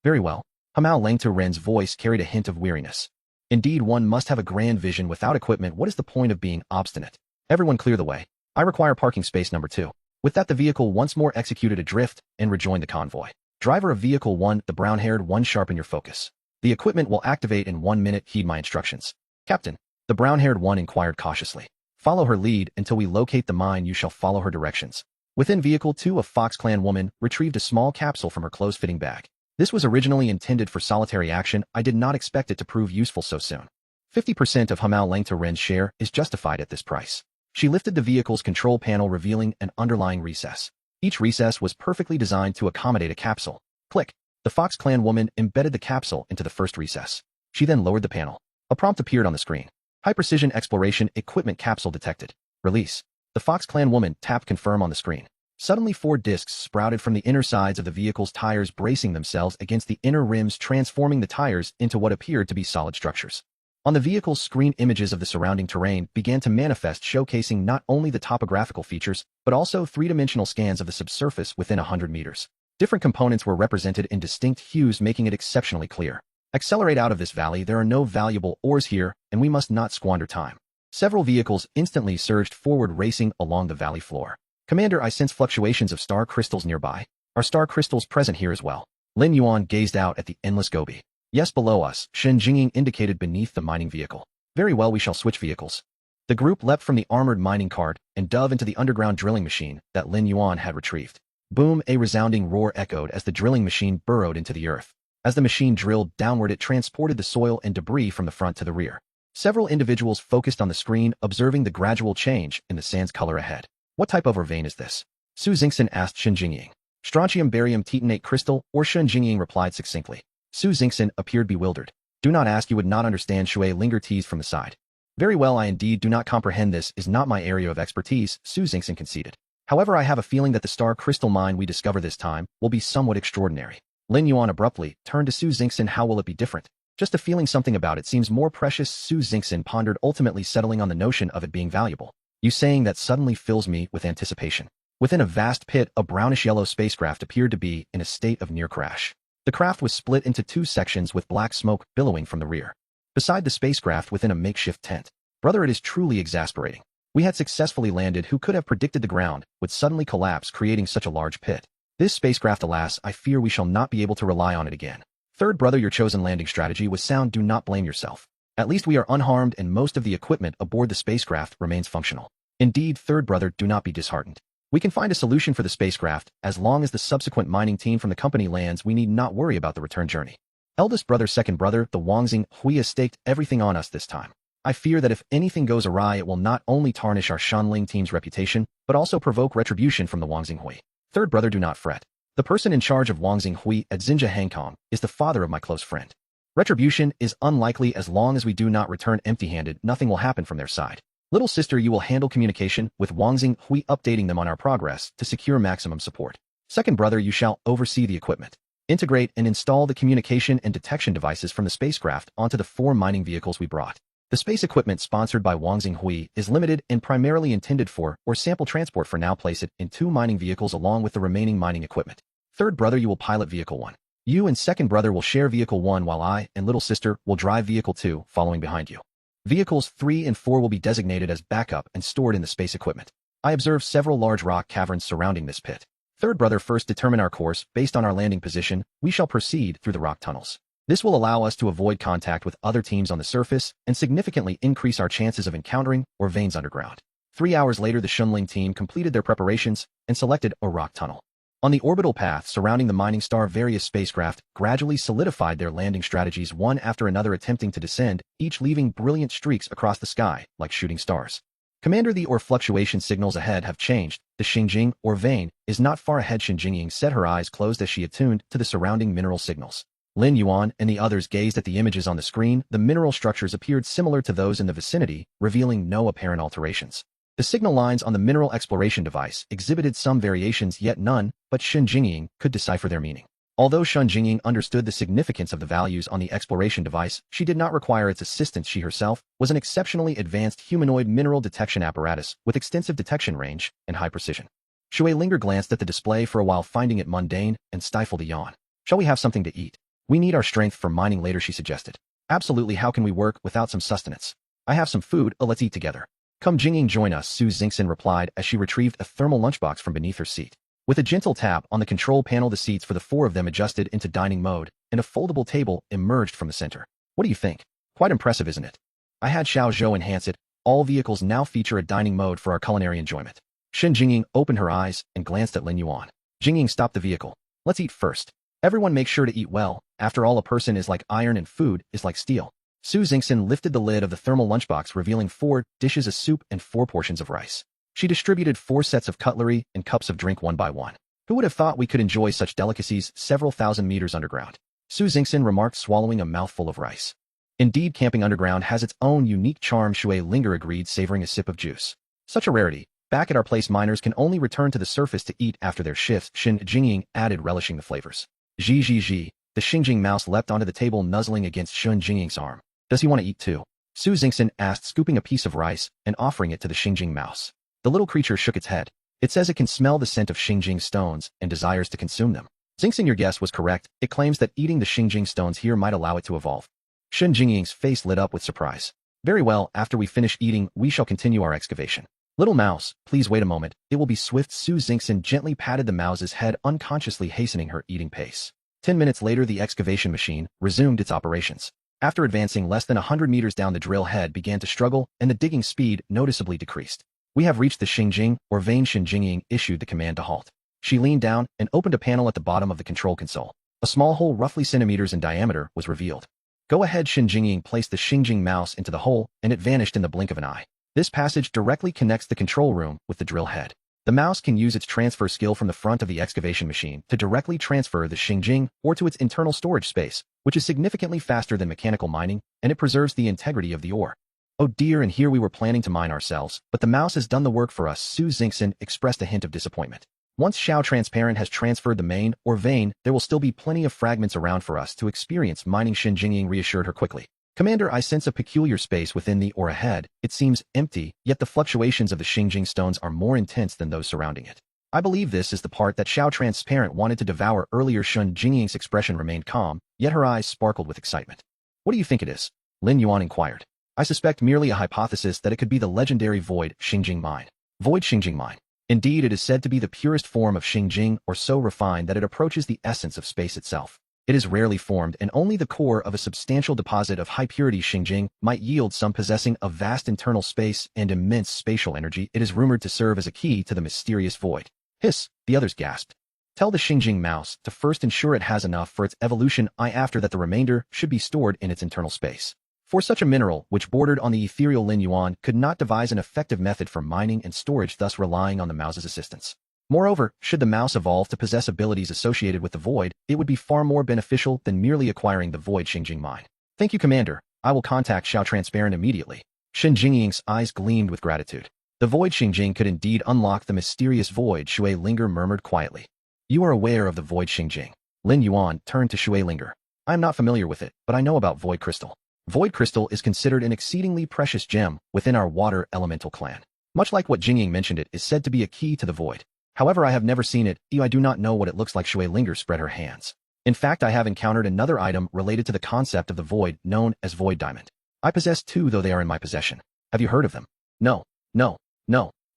Very well. Hamao Lang to Rin's voice carried a hint of weariness. Indeed, one must have a grand vision without equipment. What is the point of being obstinate? Everyone clear the way. I require parking space number 2. With that, the vehicle once more executed a drift and rejoined the convoy. Driver of vehicle 1, the brown-haired one, sharpen your focus. The equipment will activate in 1 minute. Heed my instructions. Captain, the brown-haired one inquired cautiously. Follow her lead until we locate the mine. You shall follow her directions. Within vehicle 2, a Fox Clan woman retrieved a small capsule from her close-fitting bag. This was originally intended for solitary action. I did not expect it to prove useful so soon. 50% of Hamao Lang to Ren's share is justified at this price. She lifted the vehicle's control panel, revealing an underlying recess. Each recess was perfectly designed to accommodate a capsule. Click. The Fox Clan woman embedded the capsule into the first recess. She then lowered the panel. A prompt appeared on the screen. High-precision exploration equipment capsule detected. Release. The Fox Clan woman tapped confirm on the screen. Suddenly 4 discs sprouted from the inner sides of the vehicle's tires, bracing themselves against the inner rims, transforming the tires into what appeared to be solid structures. On the vehicle's screen, images of the surrounding terrain began to manifest, showcasing not only the topographical features, but also 3-dimensional scans of the subsurface within 100 meters. Different components were represented in distinct hues, making it exceptionally clear. Accelerate out of this valley. There are no valuable ores here, and we must not squander time. Several vehicles instantly surged forward, racing along the valley floor. Commander, I sense fluctuations of star crystals nearby. Are star crystals present here as well? Lin Yuan gazed out at the endless gobi. Yes, below us, Shen Jingying indicated beneath the mining vehicle. Very well, we shall switch vehicles. The group leapt from the armored mining cart and dove into the underground drilling machine that Lin Yuan had retrieved. Boom! A resounding roar echoed as the drilling machine burrowed into the earth. As the machine drilled downward, it transported the soil and debris from the front to the rear. Several individuals focused on the screen, observing the gradual change in the sand's color ahead. What type of ore vein is this? Su Xingxin asked Shen Jingying. Strontium barium titanate crystal, or Shen Jingying replied succinctly. Su Xingxin appeared bewildered. Do not ask, you would not understand. Shui Linger teased from the side. Very well, I indeed do not comprehend. This is not my area of expertise, Su Xingxin conceded. However, I have a feeling that the star crystal mine we discover this time will be somewhat extraordinary. Lin Yuan abruptly turned to Su Xingxin. How will it be different? Just a feeling, something about it seems more precious, Su Xingxin pondered, ultimately settling on the notion of it being valuable. You saying that suddenly fills me with anticipation. Within a vast pit, a brownish-yellow spacecraft appeared to be in a state of near crash. The craft was split into two sections with black smoke billowing from the rear. Beside the spacecraft within a makeshift tent. Brother, it is truly exasperating. We had successfully landed. Who could have predicted the ground would suddenly collapse, creating such a large pit? This spacecraft, alas, I fear we shall not be able to rely on it again. Third brother, your chosen landing strategy was sound. Do not blame yourself. At least we are unharmed and most of the equipment aboard the spacecraft remains functional. Indeed, third brother, do not be disheartened. We can find a solution for the spacecraft. As long as the subsequent mining team from the company lands, we need not worry about the return journey. Eldest brother, second brother, the Wangxing Hui has staked everything on us this time. I fear that if anything goes awry, it will not only tarnish our Shanling team's reputation, but also provoke retribution from the Wangxing Hui. Third brother, do not fret. The person in charge of Wangxing Hui at Xinjia Hangkong is the father of my close friend. Retribution is unlikely. As long as we do not return empty-handed, nothing will happen from their side. Little sister, you will handle communication with Wangxing Hui, updating them on our progress to secure maximum support. Second brother, you shall oversee the equipment. Integrate and install the communication and detection devices from the spacecraft onto the 4 mining vehicles we brought. The space equipment sponsored by Wangxing Hui is limited and primarily intended for sample transport. For now, place it in 2 mining vehicles along with the remaining mining equipment. Third brother, you will pilot vehicle 1. You and second brother will share vehicle 1 while I and little sister will drive vehicle 2 following behind you. Vehicles 3 and 4 will be designated as backup and stored in the space equipment. I observe several large rock caverns surrounding this pit. Third brother, first determine our course. Based on our landing position, we shall proceed through the rock tunnels. This will allow us to avoid contact with other teams on the surface and significantly increase our chances of encountering veins underground. 3 hours later, the Shunling team completed their preparations and selected a rock tunnel. On the orbital path surrounding the mining star, various spacecraft gradually solidified their landing strategies, one after another attempting to descend, each leaving brilliant streaks across the sky like shooting stars. Commander, the fluctuation signals ahead have changed. The Xinjing vein is not far ahead. Xinjing set her eyes closed as she attuned to the surrounding mineral signals. Lin Yuan and the others gazed at the images on the screen. The mineral structures appeared similar to those in the vicinity, revealing no apparent alterations. The signal lines on the mineral exploration device exhibited some variations, yet none but Shen Jingying could decipher their meaning. Although Shen Jingying understood the significance of the values on the exploration device, she did not require its assistance. She herself was an exceptionally advanced humanoid mineral detection apparatus with extensive detection range and high precision. Shui Linger glanced at the display for a while, finding it mundane, and stifled a yawn. Shall we have something to eat? We need our strength for mining later, she suggested. Absolutely, how can we work without some sustenance? I have some food, let's eat together. Come Jingying, join us, Su Xingxin replied as she retrieved a thermal lunchbox from beneath her seat. With a gentle tap on the control panel, the seats for the 4 of them adjusted into dining mode, and a foldable table emerged from the center. What do you think? Quite impressive, isn't it? I had Xiao Zhou enhance it. All vehicles now feature a dining mode for our culinary enjoyment. Shen Jingying opened her eyes and glanced at Lin Yuan. Jingying, stop the vehicle. Let's eat first. Everyone make sure to eat well. After all, a person is like iron and food is like steel. Su Xingxin lifted the lid of the thermal lunchbox, revealing 4 dishes of soup and 4 portions of rice. She distributed 4 sets of cutlery and cups of drink one by one. Who would have thought we could enjoy such delicacies several thousand meters underground? Su Xingxin remarked, swallowing a mouthful of rice. Indeed, camping underground has its own unique charm, Shui Linger agreed, savoring a sip of juice. Such a rarity. Back at our place, miners can only return to the surface to eat after their shifts, Shen Jingying added, relishing the flavors. Zhi. The Xinjing mouse leapt onto the table, nuzzling against Shen Jingying's arm. Does he want to eat too? Su Xingxin asked, scooping a piece of rice and offering it to the Xinjing mouse. The little creature shook its head. It says it can smell the scent of Xinjing stones and desires to consume them. Xingxin, your guess was correct. It claims that eating the Xinjing stones here might allow it to evolve. Shen Jingying's face lit up with surprise. Very well, after we finish eating, we shall continue our excavation. Little mouse, please wait a moment. It will be swift. Su Xingxin gently patted the mouse's head, unconsciously hastening her eating pace. 10 minutes later, the excavation machine resumed its operations. After advancing less than 100 meters down, the drill head began to struggle, and the digging speed noticeably decreased. We have reached the Xinjing vein. Shen Jingying issued the command to halt. She leaned down and opened a panel at the bottom of the control console. A small hole roughly centimeters in diameter was revealed. Go ahead, Shen Jingying placed the Xinjing mouse into the hole, and it vanished in the blink of an eye. This passage directly connects the control room with the drill head. The mouse can use its transfer skill from the front of the excavation machine to directly transfer the Xinjing to its internal storage space, which is significantly faster than mechanical mining, and it preserves the integrity of the ore. Oh dear, and here we were planning to mine ourselves, but the mouse has done the work for us. Su Xingxin expressed a hint of disappointment. Once Xiao Transparent has transferred the main vein, there will still be plenty of fragments around for us to experience mining, Shen Jingying reassured her quickly. Commander, I sense a peculiar space within the ore ahead. It seems empty, yet the fluctuations of the Xinjing stones are more intense than those surrounding it. I believe this is the part that Xiao Transparent wanted to devour earlier. Shun Jingying's expression remained calm, yet her eyes sparkled with excitement. What do you think it is? Lin Yuan inquired. I suspect merely a hypothesis that it could be the legendary Void Xingjing Mine. Void Xingjing Mine. Indeed, it is said to be the purest form of Xingjing, or so refined that it approaches the essence of space itself. It is rarely formed, and only the core of a substantial deposit of high-purity Xingjing might yield some, possessing a vast internal space and immense spatial energy. It is rumored to serve as a key to the mysterious void. Hiss, the others gasped. Tell the Xingjing mouse to first ensure it has enough for its evolution. After that the remainder should be stored in its internal space. For such a mineral, which bordered on the ethereal, Lin Yuan could not devise an effective method for mining and storage, thus relying on the mouse's assistance. Moreover, should the mouse evolve to possess abilities associated with the void, it would be far more beneficial than merely acquiring the void Xingjing mine. Thank you, Commander. I will contact Xiao Transparent immediately. Shen Jingying's eyes gleamed with gratitude. The void Xingjing could indeed unlock the mysterious void. Shui Linger murmured quietly. You are aware of the void Xingjing. Lin Yuan turned to Shui Linger. I am not familiar with it, but I know about void crystal. Void crystal is considered an exceedingly precious gem within our water elemental clan. Much like what Jingying mentioned, it is said to be a key to the void. However, I have never seen it. I do not know what it looks like. Shui Linger spread her hands. In fact, I have encountered another item related to the concept of the void, known as void diamond. I possess two, though they are in my possession. Have you heard of them? No.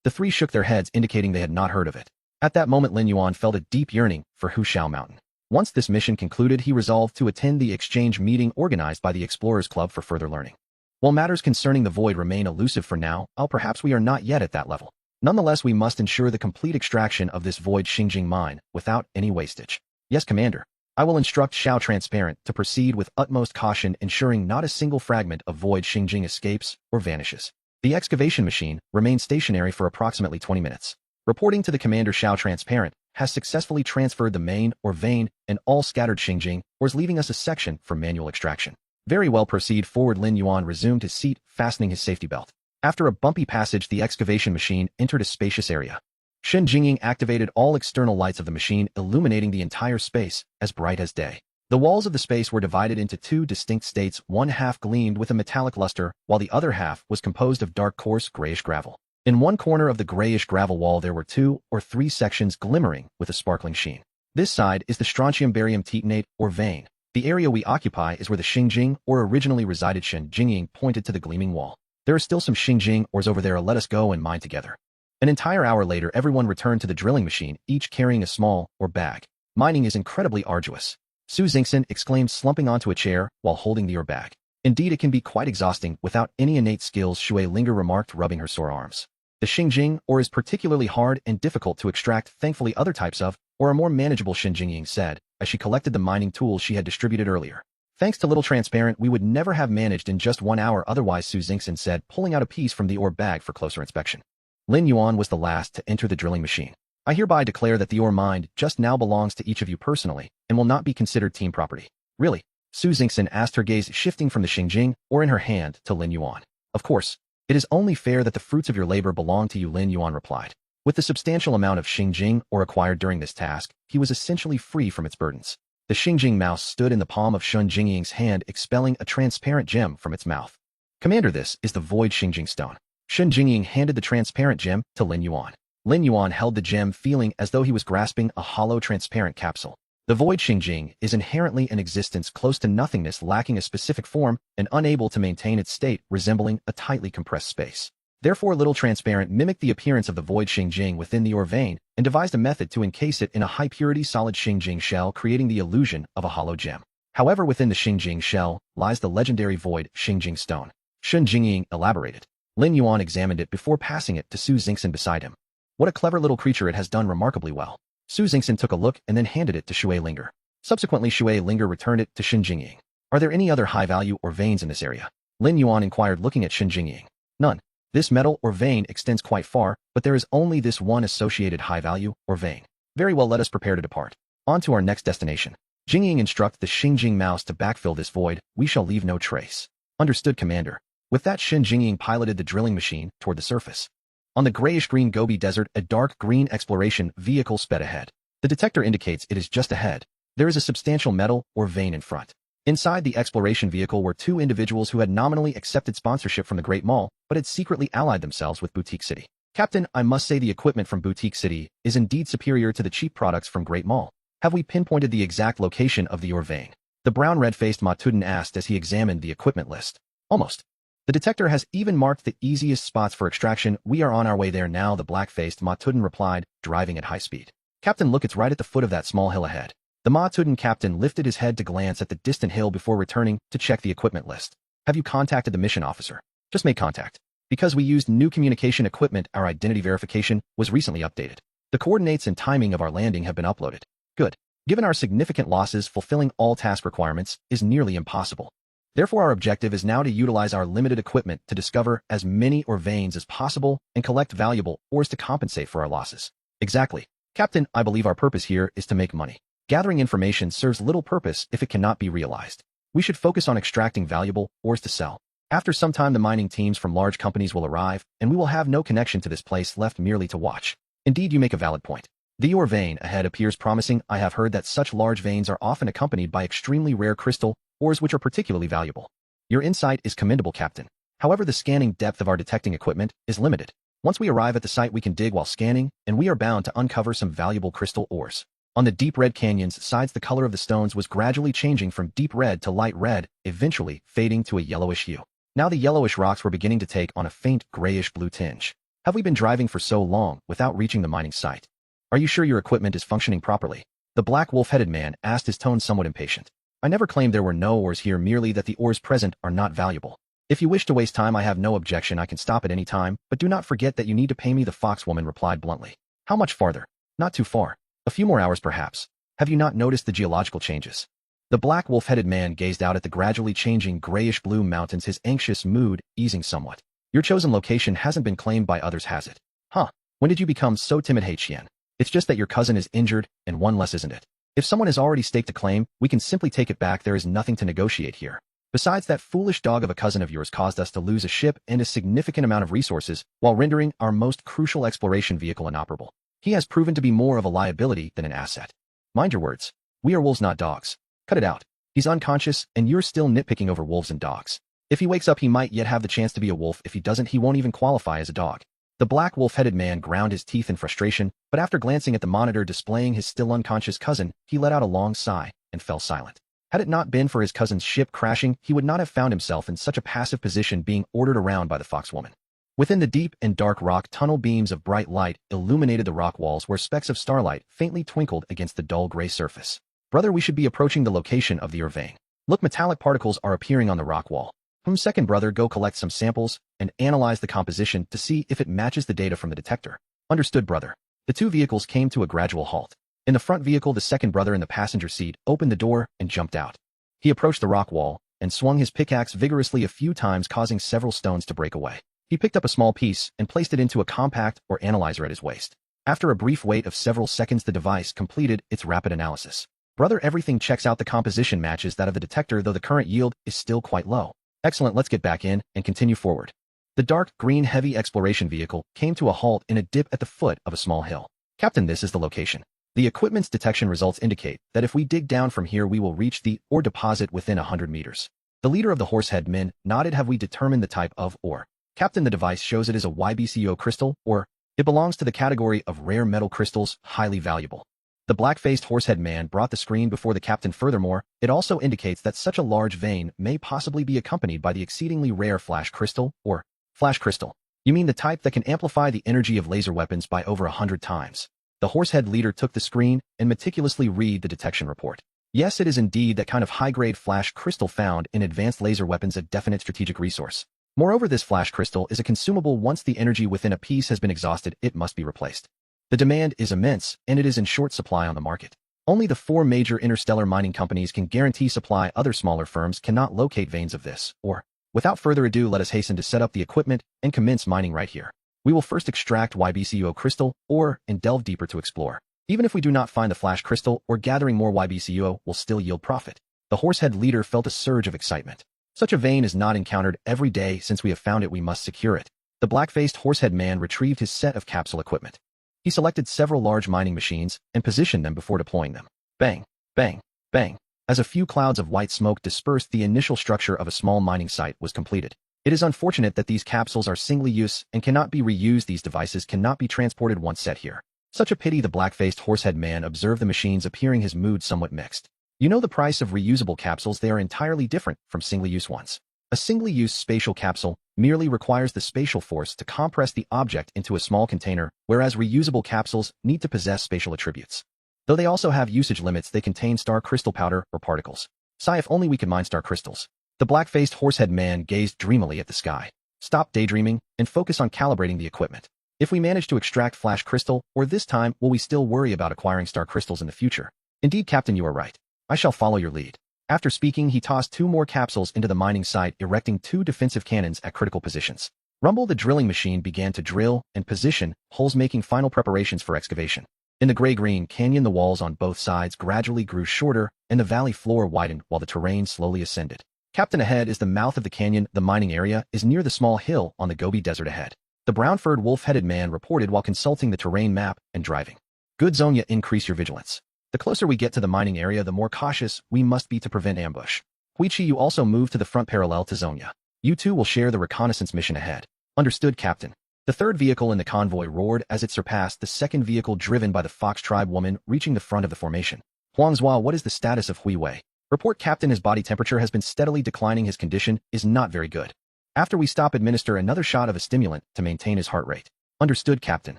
The three shook their heads, indicating they had not heard of it. At that moment, Lin Yuan felt a deep yearning for Hushao Mountain. Once this mission concluded, he resolved to attend the exchange meeting organized by the Explorers Club for further learning. While matters concerning the void remain elusive for now, perhaps we are not yet at that level. Nonetheless, we must ensure the complete extraction of this void Xingjing mine without any wastage. Yes, Commander. I will instruct Xiao Transparent to proceed with utmost caution, ensuring not a single fragment of void Xingjing escapes or vanishes. The excavation machine remained stationary for approximately 20 minutes. Reporting to the Commander, Xiao Transparent has successfully transferred the main or vein and all scattered Xingjing ores, leaving us a section for manual extraction. Very well, proceed forward. Lin Yuan resumed his seat, fastening his safety belt. After a bumpy passage, the excavation machine entered a spacious area. Shen Jingying activated all external lights of the machine, illuminating the entire space as bright as day. The walls of the space were divided into two distinct states. One half gleamed with a metallic luster, while the other half was composed of dark, coarse, grayish gravel. In one corner of the grayish gravel wall there were 2 or 3 sections glimmering with a sparkling sheen. This side is the strontium barium titanate, or vein. The area we occupy is where the Xingjing ore originally resided. Shen Jingying pointed to the gleaming wall. There are still some Xingjing ores over there. Let us go and mine together. An entire hour later, everyone returned to the drilling machine, each carrying a small ore bag. Mining is incredibly arduous. Su Xingxin exclaimed, slumping onto a chair while holding the ore bag. Indeed, it can be quite exhausting without any innate skills, Shui Linger remarked, rubbing her sore arms. The Xingjing ore is particularly hard and difficult to extract. Thankfully, other types of ore are more manageable, Shen Jingying said, as she collected the mining tools she had distributed earlier. Thanks to Little Transparent, we would never have managed in just 1 hour otherwise, Su Xingxin said, pulling out a piece from the ore bag for closer inspection. Lin Yuan was the last to enter the drilling machine. I hereby declare that the ore mined just now belongs to each of you personally and will not be considered team property. Really? Su Xingxin asked, her gaze shifting from the Xingjing ore in her hand to Lin Yuan. Of course. It is only fair that the fruits of your labor belong to you, Lin Yuan replied. With the substantial amount of Xingjing ore acquired during this task, he was essentially free from its burdens. The Xingjing mouse stood in the palm of Shen Jingying's hand, expelling a transparent gem from its mouth. Commander, this is the void Xingjing stone. Shen Jingying handed the transparent gem to Lin Yuan. Lin Yuan held the gem, feeling as though he was grasping a hollow transparent capsule. The void Xingjing is inherently an existence close to nothingness, lacking a specific form and unable to maintain its state, resembling a tightly compressed space. Therefore, Little Transparent mimicked the appearance of the void Xingjing within the ore vein and devised a method to encase it in a high-purity solid Xingjing shell, creating the illusion of a hollow gem. However, within the Xingjing shell lies the legendary void Xingjing stone. Shen Jingying elaborated. Lin Yuan examined it before passing it to Su Xingxin beside him. What a clever little creature, it has done remarkably well. Su Xingxin took a look and then handed it to Shui Linger. Subsequently, Shui Linger returned it to Shen Jingying. Are there any other high-value ore veins in this area? Lin Yuan inquired, looking at Shen Jingying. None. This metal or vein extends quite far, but there is only this one associated high-value or vein. Very well, let us prepare to depart. On to our next destination. Jingying instruct the Xingjing mouse to backfill this void. We shall leave no trace. Understood, Commander. With that, Shen Jingying piloted the drilling machine toward the surface. On the grayish-green Gobi Desert, a dark green exploration vehicle sped ahead. The detector indicates it is just ahead. There is a substantial metal or vein in front. Inside the exploration vehicle were 2 individuals who had nominally accepted sponsorship from the Great Mall, but had secretly allied themselves with Boutique City. Captain, I must say the equipment from Boutique City is indeed superior to the cheap products from Great Mall. Have we pinpointed the exact location of the ore vein? The brown red-faced Matuden asked as he examined the equipment list. Almost. The detector has even marked the easiest spots for extraction. We are on our way there now, the black-faced Matuden replied, driving at high speed. Captain, look, it's right at the foot of that small hill ahead. The Matuden captain lifted his head to glance at the distant hill before returning to check the equipment list. Have you contacted the mission officer? Just made contact. Because we used new communication equipment, our identity verification was recently updated. The coordinates and timing of our landing have been uploaded. Good. Given our significant losses, fulfilling all task requirements is nearly impossible. Therefore, our objective is now to utilize our limited equipment to discover as many ore veins as possible and collect valuable ores to compensate for our losses. Exactly. Captain, I believe our purpose here is to make money. Gathering information serves little purpose if it cannot be realized. We should focus on extracting valuable ores to sell. After some time, the mining teams from large companies will arrive, and we will have no connection to this place left merely to watch. Indeed, you make a valid point. The ore vein ahead appears promising. I have heard that such large veins are often accompanied by extremely rare crystal ores which are particularly valuable. Your insight is commendable, Captain. However, the scanning depth of our detecting equipment is limited. Once we arrive at the site, we can dig while scanning, and we are bound to uncover some valuable crystal ores. On the deep red canyon's sides, the color of the stones was gradually changing from deep red to light red, eventually fading to a yellowish hue. Now the yellowish rocks were beginning to take on a faint grayish-blue tinge. Have we been driving for so long without reaching the mining site? Are you sure your equipment is functioning properly? The black wolf-headed man asked, his tone somewhat impatient. I never claimed there were no ores here, merely that the ores present are not valuable. If you wish to waste time, I have no objection. I can stop at any time, but do not forget that you need to pay me, the foxwoman replied bluntly. How much farther? Not too far. A few more hours perhaps. Have you not noticed the geological changes? The black wolf-headed man gazed out at the gradually changing grayish-blue mountains, his anxious mood easing somewhat. Your chosen location hasn't been claimed by others, has it? Huh. When did you become so timid, Qian? It's just that your cousin is injured, and one less, isn't it? If someone has already staked a claim, we can simply take it back. There is nothing to negotiate here. Besides, that foolish dog of a cousin of yours caused us to lose a ship and a significant amount of resources while rendering our most crucial exploration vehicle inoperable. He has proven to be more of a liability than an asset. Mind your words. We are wolves, not dogs. Cut it out. He's unconscious, and you're still nitpicking over wolves and dogs. If he wakes up, he might yet have the chance to be a wolf. If he doesn't, he won't even qualify as a dog. The black wolf-headed man ground his teeth in frustration, but after glancing at the monitor displaying his still unconscious cousin, he let out a long sigh and fell silent. Had it not been for his cousin's ship crashing, he would not have found himself in such a passive position, being ordered around by the foxwoman. Within the deep and dark rock tunnel, beams of bright light illuminated the rock walls where specks of starlight faintly twinkled against the dull gray surface. Brother, we should be approaching the location of the ore vein. Look, metallic particles are appearing on the rock wall. Second brother, go collect some samples and analyze the composition to see if it matches the data from the detector. Understood, brother. The two vehicles came to a gradual halt. In the front vehicle, the second brother in the passenger seat opened the door and jumped out. He approached the rock wall and swung his pickaxe vigorously a few times, causing several stones to break away. He picked up a small piece and placed it into a compact or analyzer at his waist. After a brief wait of several seconds, the device completed its rapid analysis. Brother, everything checks out. The composition matches that of the detector, though the current yield is still quite low. Excellent, let's get back in and continue forward. The dark green heavy exploration vehicle came to a halt in a dip at the foot of a small hill. Captain, this is the location. The equipment's detection results indicate that if we dig down from here, we will reach the ore deposit within 100 meters. The leader of the horsehead men nodded. Have we determined the type of ore? Captain, the device shows it is a YBCO crystal, or it belongs to the category of rare metal crystals, highly valuable. The black-faced horsehead man brought the screen before the captain. Furthermore, it also indicates that such a large vein may possibly be accompanied by the exceedingly rare flash crystal, or flash crystal. You mean the type that can amplify the energy of laser weapons by over 100 times? The horsehead leader took the screen and meticulously read the detection report. Yes, it is indeed that kind of high-grade flash crystal found in advanced laser weapons, a definite strategic resource. Moreover, this flash crystal is a consumable. Once the energy within a piece has been exhausted, it must be replaced. The demand is immense, and it is in short supply on the market. Only the 4 major interstellar mining companies can guarantee supply. Other smaller firms cannot locate veins of this, or, without further ado, let us hasten to set up the equipment and commence mining right here. We will first extract YBCO crystal, ore, and delve deeper to explore. Even if we do not find the flash crystal, or gathering more YBCO will still yield profit. The horsehead leader felt a surge of excitement. Such a vein is not encountered every day. Since we have found it, we must secure it. The black-faced horsehead man retrieved his set of capsule equipment. He selected several large mining machines and positioned them before deploying them. Bang, bang, bang. As a few clouds of white smoke dispersed, the initial structure of a small mining site was completed. It is unfortunate that these capsules are single-use and cannot be reused. These devices cannot be transported once set here. Such a pity. The black-faced horsehead man observed the machines, appearing his mood somewhat mixed. You know the price of reusable capsules. They are entirely different from single-use ones. A single-use spatial capsule merely requires the spatial force to compress the object into a small container, whereas reusable capsules need to possess spatial attributes. Though they also have usage limits, they contain star crystal powder or particles. Sigh, if only we could mine star crystals. The black-faced horsehead man gazed dreamily at the sky. Stop daydreaming and focus on calibrating the equipment. If we manage to extract flash crystal, or this time, will we still worry about acquiring star crystals in the future? Indeed, Captain, you are right. I shall follow your lead. After speaking, he tossed 2 more capsules into the mining site, erecting 2 defensive cannons at critical positions. Rumble, the drilling machine, began to drill and position holes, making final preparations for excavation. In the gray-green canyon, the walls on both sides gradually grew shorter, and the valley floor widened while the terrain slowly ascended. Captain, ahead is the mouth of the canyon. The mining area is near the small hill on the Gobi Desert ahead. The brown-furred wolf-headed man reported while consulting the terrain map and driving. Good, Zonia, increase your vigilance. The closer we get to the mining area, the more cautious we must be to prevent ambush. Huichi, you also move to the front parallel to Zonia. You two will share the reconnaissance mission ahead. Understood, Captain. The third vehicle in the convoy roared as it surpassed the second vehicle driven by the Fox tribe woman, reaching the front of the formation. Huangzhua, what is the status of Hui Wei? Report, Captain. His body temperature has been steadily declining. His condition is not very good. After we stop, administer another shot of a stimulant to maintain his heart rate. Understood, Captain.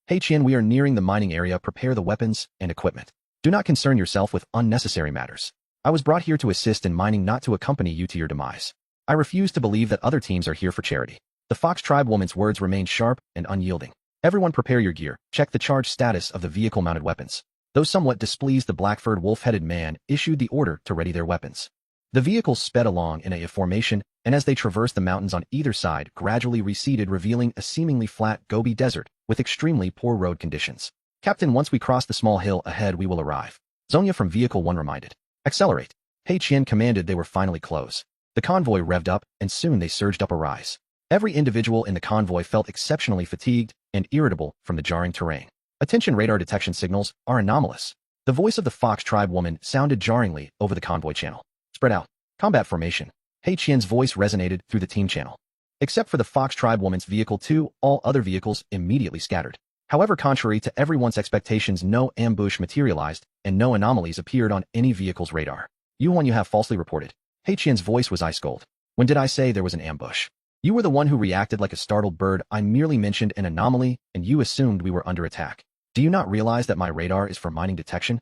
Hey Qian, we are nearing the mining area. Prepare the weapons and equipment. Do not concern yourself with unnecessary matters. I was brought here to assist in mining, not to accompany you to your demise. I refuse to believe that other teams are here for charity. The Fox tribe woman's words remained sharp and unyielding. Everyone prepare your gear. Check the charge status of the vehicle-mounted weapons. Though somewhat displeased, the black-furred wolf-headed man issued the order to ready their weapons. The vehicles sped along in a formation, and as they traversed, the mountains on either side gradually receded, revealing a seemingly flat Gobi Desert with extremely poor road conditions. Captain, once we cross the small hill ahead, we will arrive. Zonia from Vehicle 1 reminded. Accelerate. He Qian commanded. They were finally close. The convoy revved up, and soon they surged up a rise. Every individual in the convoy felt exceptionally fatigued and irritable from the jarring terrain. Attention, radar detection signals are anomalous. The voice of the Fox tribe woman sounded jarringly over the convoy channel. Spread out. Combat formation. He Qian's voice resonated through the team channel. Except for the Fox tribe woman's Vehicle 2, all other vehicles immediately scattered. However, contrary to everyone's expectations, no ambush materialized, and no anomalies appeared on any vehicle's radar. Yuan, you have falsely reported. He Qian's voice was ice-cold. When did I say there was an ambush? You were the one who reacted like a startled bird. I merely mentioned an anomaly, and you assumed we were under attack. Do you not realize that my radar is for mining detection?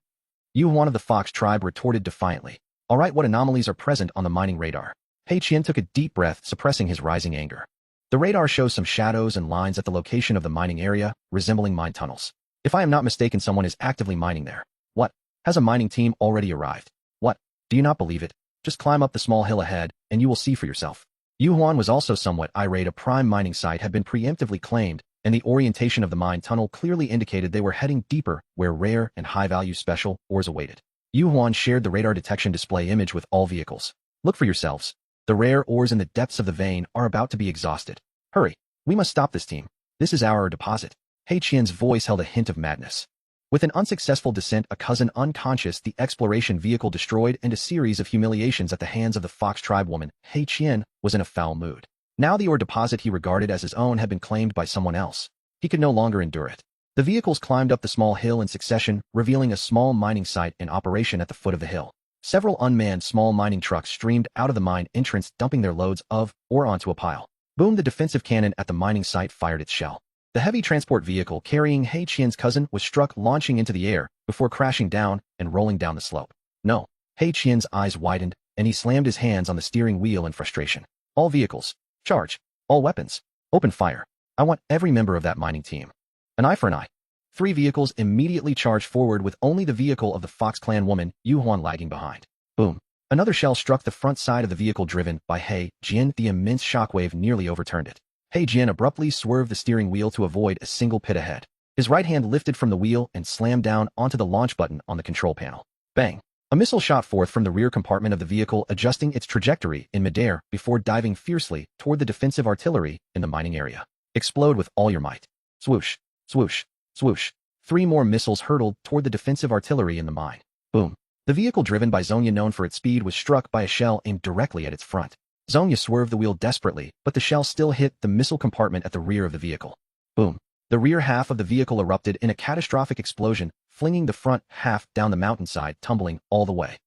Yuan of the Fox tribe retorted defiantly. All right, what anomalies are present on the mining radar? He Qian took a deep breath, suppressing his rising anger. The radar shows some shadows and lines at the location of the mining area, resembling mine tunnels. If I am not mistaken, someone is actively mining there. What? Has a mining team already arrived? What? Do you not believe it? Just climb up the small hill ahead, and you will see for yourself. Yuan was also somewhat irate. A prime mining site had been preemptively claimed, and the orientation of the mine tunnel clearly indicated they were heading deeper where rare and high-value special ores awaited. Yuan shared the radar detection display image with all vehicles. Look for yourselves. The rare ores in the depths of the vein are about to be exhausted. Hurry. We must stop this team. This is our deposit. He Qian's voice held a hint of madness. With an unsuccessful descent, a cousin unconscious, the exploration vehicle destroyed, and a series of humiliations at the hands of the Fox tribe woman, He Qian was in a foul mood. Now the ore deposit he regarded as his own had been claimed by someone else. He could no longer endure it. The vehicles climbed up the small hill in succession, revealing a small mining site in operation at the foot of the hill. Several unmanned small mining trucks streamed out of the mine entrance, dumping their loads of ore onto a pile. Boom! The defensive cannon at the mining site fired its shell. The heavy transport vehicle carrying He Qian's cousin was struck, launching into the air before crashing down and rolling down the slope. No. He Qian's eyes widened, and he slammed his hands on the steering wheel in frustration. All vehicles. Charge. All weapons. Open fire. I want every member of that mining team. An eye for an eye. 3 vehicles immediately charged forward, with only the vehicle of the Fox clan woman, Yuan, lagging behind. Boom. Another shell struck the front side of the vehicle driven by He Qian. The immense shockwave nearly overturned it. He Qian abruptly swerved the steering wheel to avoid a single pit ahead. His right hand lifted from the wheel and slammed down onto the launch button on the control panel. Bang! A missile shot forth from the rear compartment of the vehicle, adjusting its trajectory in midair before diving fiercely toward the defensive artillery in the mining area. Explode with all your might. Swoosh, swoosh, swoosh. 3 more missiles hurtled toward the defensive artillery in the mine. Boom. The vehicle driven by Zonia, known for its speed, was struck by a shell aimed directly at its front. Zonya swerved the wheel desperately, but the shell still hit the missile compartment at the rear of the vehicle. Boom. The rear half of the vehicle erupted in a catastrophic explosion, flinging the front half down the mountainside, tumbling all the way.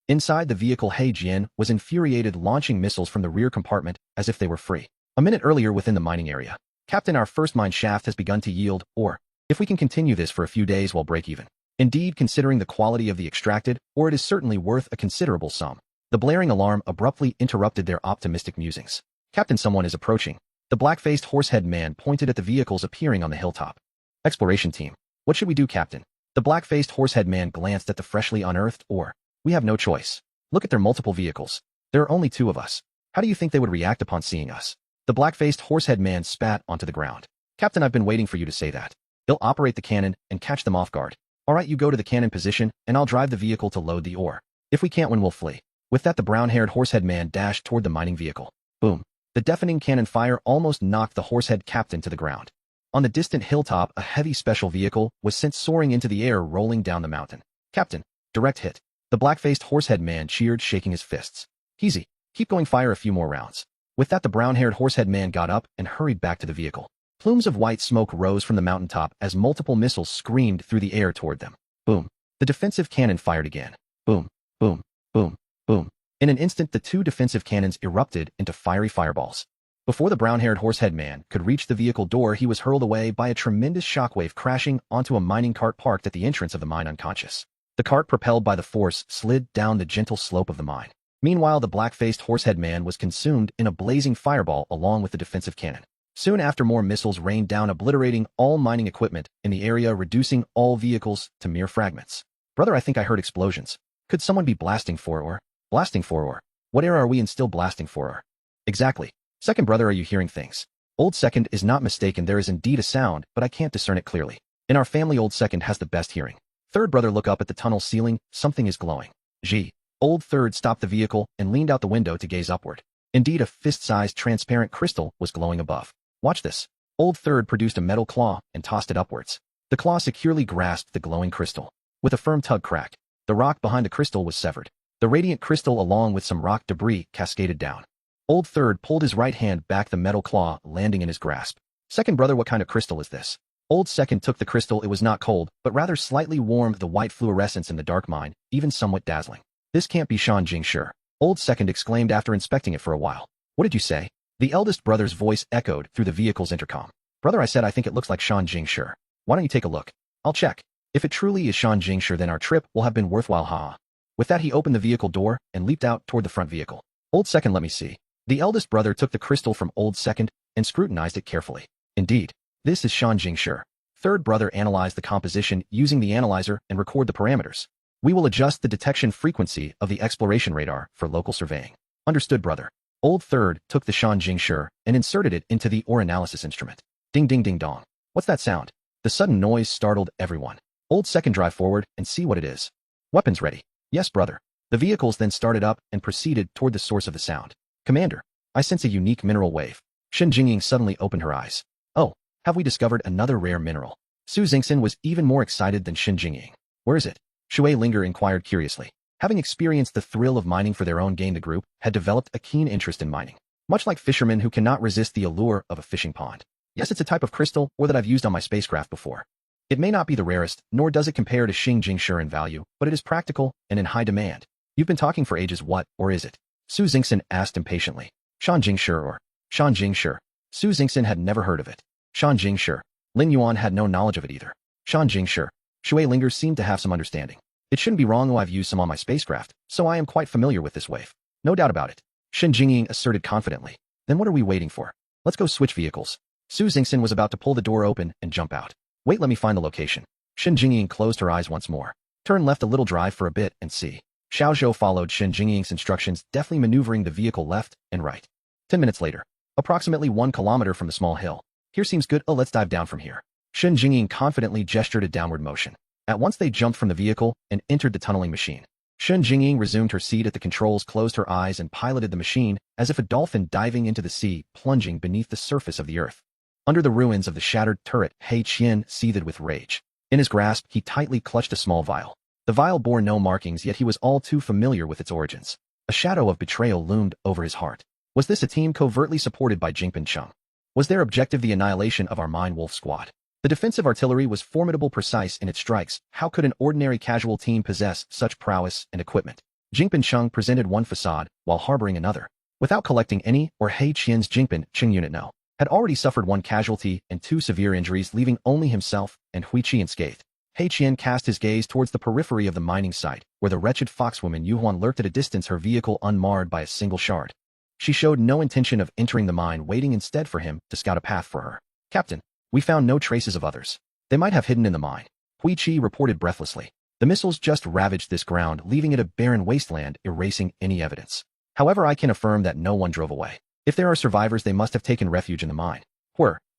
Inside the vehicle, He Jian was infuriated, launching missiles from the rear compartment as if they were free. A minute earlier within the mining area. Captain, our first mine shaft has begun to yield, or, if we can continue this for a few days, we'll break even. Indeed, considering the quality of the extracted, or it is certainly worth a considerable sum. The blaring alarm abruptly interrupted their optimistic musings. Captain, someone is approaching. The black-faced horsehead man pointed at the vehicles appearing on the hilltop. Exploration team. What should we do, Captain? The black-faced horsehead man glanced at the freshly unearthed ore. We have no choice. Look at their multiple vehicles. There are only 2 of us. How do you think they would react upon seeing us? The black-faced horsehead man spat onto the ground. Captain, I've been waiting for you to say that. They'll operate the cannon and catch them off guard. All right, you go to the cannon position, and I'll drive the vehicle to load the ore. If we can't win, we'll flee. With that, the brown-haired horsehead man dashed toward the mining vehicle. Boom. The deafening cannon fire almost knocked the horsehead captain to the ground. On the distant hilltop, a heavy special vehicle was sent soaring into the air, rolling down the mountain. Captain, direct hit. The black-faced horsehead man cheered, shaking his fists. Easy. Keep going, fire a few more rounds. With that, the brown-haired horsehead man got up and hurried back to the vehicle. Plumes of white smoke rose from the mountaintop as multiple missiles screamed through the air toward them. Boom. The defensive cannon fired again. Boom, boom, boom, boom. In an instant, the 2 defensive cannons erupted into fiery fireballs. Before the brown-haired horsehead man could reach the vehicle door, he was hurled away by a tremendous shockwave, crashing onto a mining cart parked at the entrance of the mine unconscious. The cart, propelled by the force, slid down the gentle slope of the mine. Meanwhile, the black-faced horsehead man was consumed in a blazing fireball along with the defensive cannon. Soon after, more missiles rained down, obliterating all mining equipment in the area, reducing all vehicles to mere fragments. Brother, I think I heard explosions. Could someone be blasting for ore? Blasting for ore? What era are we in, still blasting for ore? Exactly. Second brother, are you hearing things? Old second is not mistaken, there is indeed a sound, but I can't discern it clearly. In our family, old second has the best hearing. Third brother, look up at the tunnel ceiling, something is glowing. Gee. Old third stopped the vehicle and leaned out the window to gaze upward. Indeed, a fist-sized transparent crystal was glowing above. Watch this. Old third produced a metal claw and tossed it upwards. The claw securely grasped the glowing crystal. With a firm tug, crack. The rock behind the crystal was severed. The radiant crystal along with some rock debris cascaded down. Old third pulled his right hand back, the metal claw landing in his grasp. Second brother, what kind of crystal is this? Old second took the crystal. It was not cold, but rather slightly warm, the white fluorescence in the dark mine, even somewhat dazzling. This can't be Shan Jing sure. Old second exclaimed after inspecting it for a while. What did you say? The eldest brother's voice echoed through the vehicle's intercom. Brother, I said I think it looks like Shan Jing sure. Why don't you take a look? I'll check. If it truly is Shan Jing sure, then our trip will have been worthwhile, ha. With that, he opened the vehicle door and leaped out toward the front vehicle. Old second, let me see. The eldest brother took the crystal from old second and scrutinized it carefully. Indeed, this is Shan Jing sure. Third brother analyzed the composition using the analyzer and record the parameters. We will adjust the detection frequency of the exploration radar for local surveying. Understood, brother. Old third took the Shan Jing sure and inserted it into the ore analysis instrument. Ding ding ding dong. What's that sound? The sudden noise startled everyone. Old second, drive forward and see what it is. Weapons ready. Yes, brother. The vehicles then started up and proceeded toward the source of the sound. Commander, I sense a unique mineral wave. Shen Jingying suddenly opened her eyes. Oh, have we discovered another rare mineral? Su Xingxin was even more excited than Shen Jingying. Where is it? Shui Linger inquired curiously. Having experienced the thrill of mining for their own gain, the group had developed a keen interest in mining. Much like fishermen who cannot resist the allure of a fishing pond. Yes, it's a type of crystal ore that I've used on my spacecraft before. It may not be the rarest, nor does it compare to Xing Jingshu in value, but it is practical and in high demand. You've been talking for ages, what, or is it? Su Xingxin asked impatiently. Shan Jingshu or Shan Jingshu. Su Xingxin had never heard of it. Shan Jingshu. Lin Yuan had no knowledge of it either. Shan Jingshu. Shui Linger seemed to have some understanding. It shouldn't be wrong, though I've used some on my spacecraft, so I am quite familiar with this wave. No doubt about it. Shen Jingying asserted confidently. Then what are we waiting for? Let's go switch vehicles. Su Xingxin was about to pull the door open and jump out. Wait, let me find the location. Shen Jingying closed her eyes once more. Turn left a little, drive for a bit, and see. Xiao Zhou followed Shen Jingying's instructions, deftly maneuvering the vehicle left and right. 10 minutes later. Approximately 1 kilometer from the small hill. Here seems good, oh let's dive down from here. Shen Jingying confidently gestured a downward motion. At once they jumped from the vehicle and entered the tunneling machine. Shen Jingying resumed her seat at the controls, closed her eyes and piloted the machine as if a dolphin diving into the sea, plunging beneath the surface of the earth. Under the ruins of the shattered turret, He Qian seethed with rage. In his grasp, he tightly clutched a small vial. The vial bore no markings, yet he was all too familiar with its origins. A shadow of betrayal loomed over his heart. Was this a team covertly supported by Jingpin Chung? Was their objective the annihilation of our Mine Wolf squad? The defensive artillery was formidable, precise in its strikes. How could an ordinary casual team possess such prowess and equipment? Jingpin Chung presented one facade while harboring another. Without collecting any, or He Qian's Jingpin Chung unit no, had already suffered one casualty and two severe injuries, leaving only himself and Hui Qi unscathed. He Qian cast his gaze towards the periphery of the mining site, where the wretched foxwoman Yu Huan lurked at a distance, her vehicle unmarred by a single shard. She showed no intention of entering the mine, waiting instead for him to scout a path for her. Captain, we found no traces of others. They might have hidden in the mine, Hui Qi reported breathlessly. The missiles just ravaged this ground, leaving it a barren wasteland, erasing any evidence. However, I can affirm that no one drove away. If there are survivors, they must have taken refuge in the mine.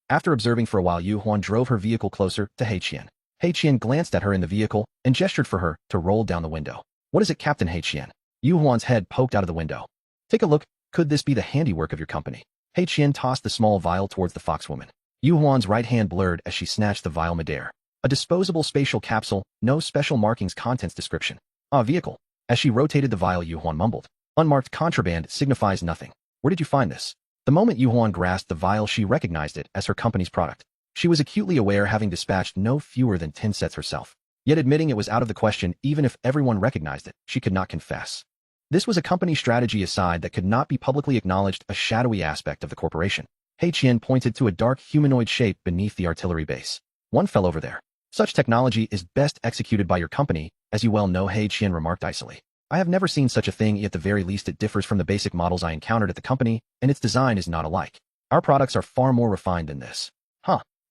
After observing for a while, Yu Huan drove her vehicle closer to He Qian. He Qian glanced at her in the vehicle and gestured for her to roll down the window. What is it, Captain He Qian? Yu Huan's head poked out of the window. Take a look. Could this be the handiwork of your company? He Qian tossed the small vial towards the foxwoman. Yu Huan's right hand blurred as she snatched the vial midair. A disposable spatial capsule, no special markings, contents description. Vehicle. As she rotated the vial, Yu Huan mumbled. Unmarked contraband signifies nothing. Where did you find this? The moment Yu Huan grasped the vial, she recognized it as her company's product. She was acutely aware, having dispatched no fewer than 10 sets herself. Yet admitting it was out of the question, even if everyone recognized it, she could not confess. This was a company strategy aside that could not be publicly acknowledged, a shadowy aspect of the corporation. He Qian pointed to a dark humanoid shape beneath the artillery base. One fell over there. Such technology is best executed by your company, as you well know, He Qian remarked icily. I have never seen such a thing, yet at the very least it differs from the basic models I encountered at the company, and its design is not alike. Our products are far more refined than this.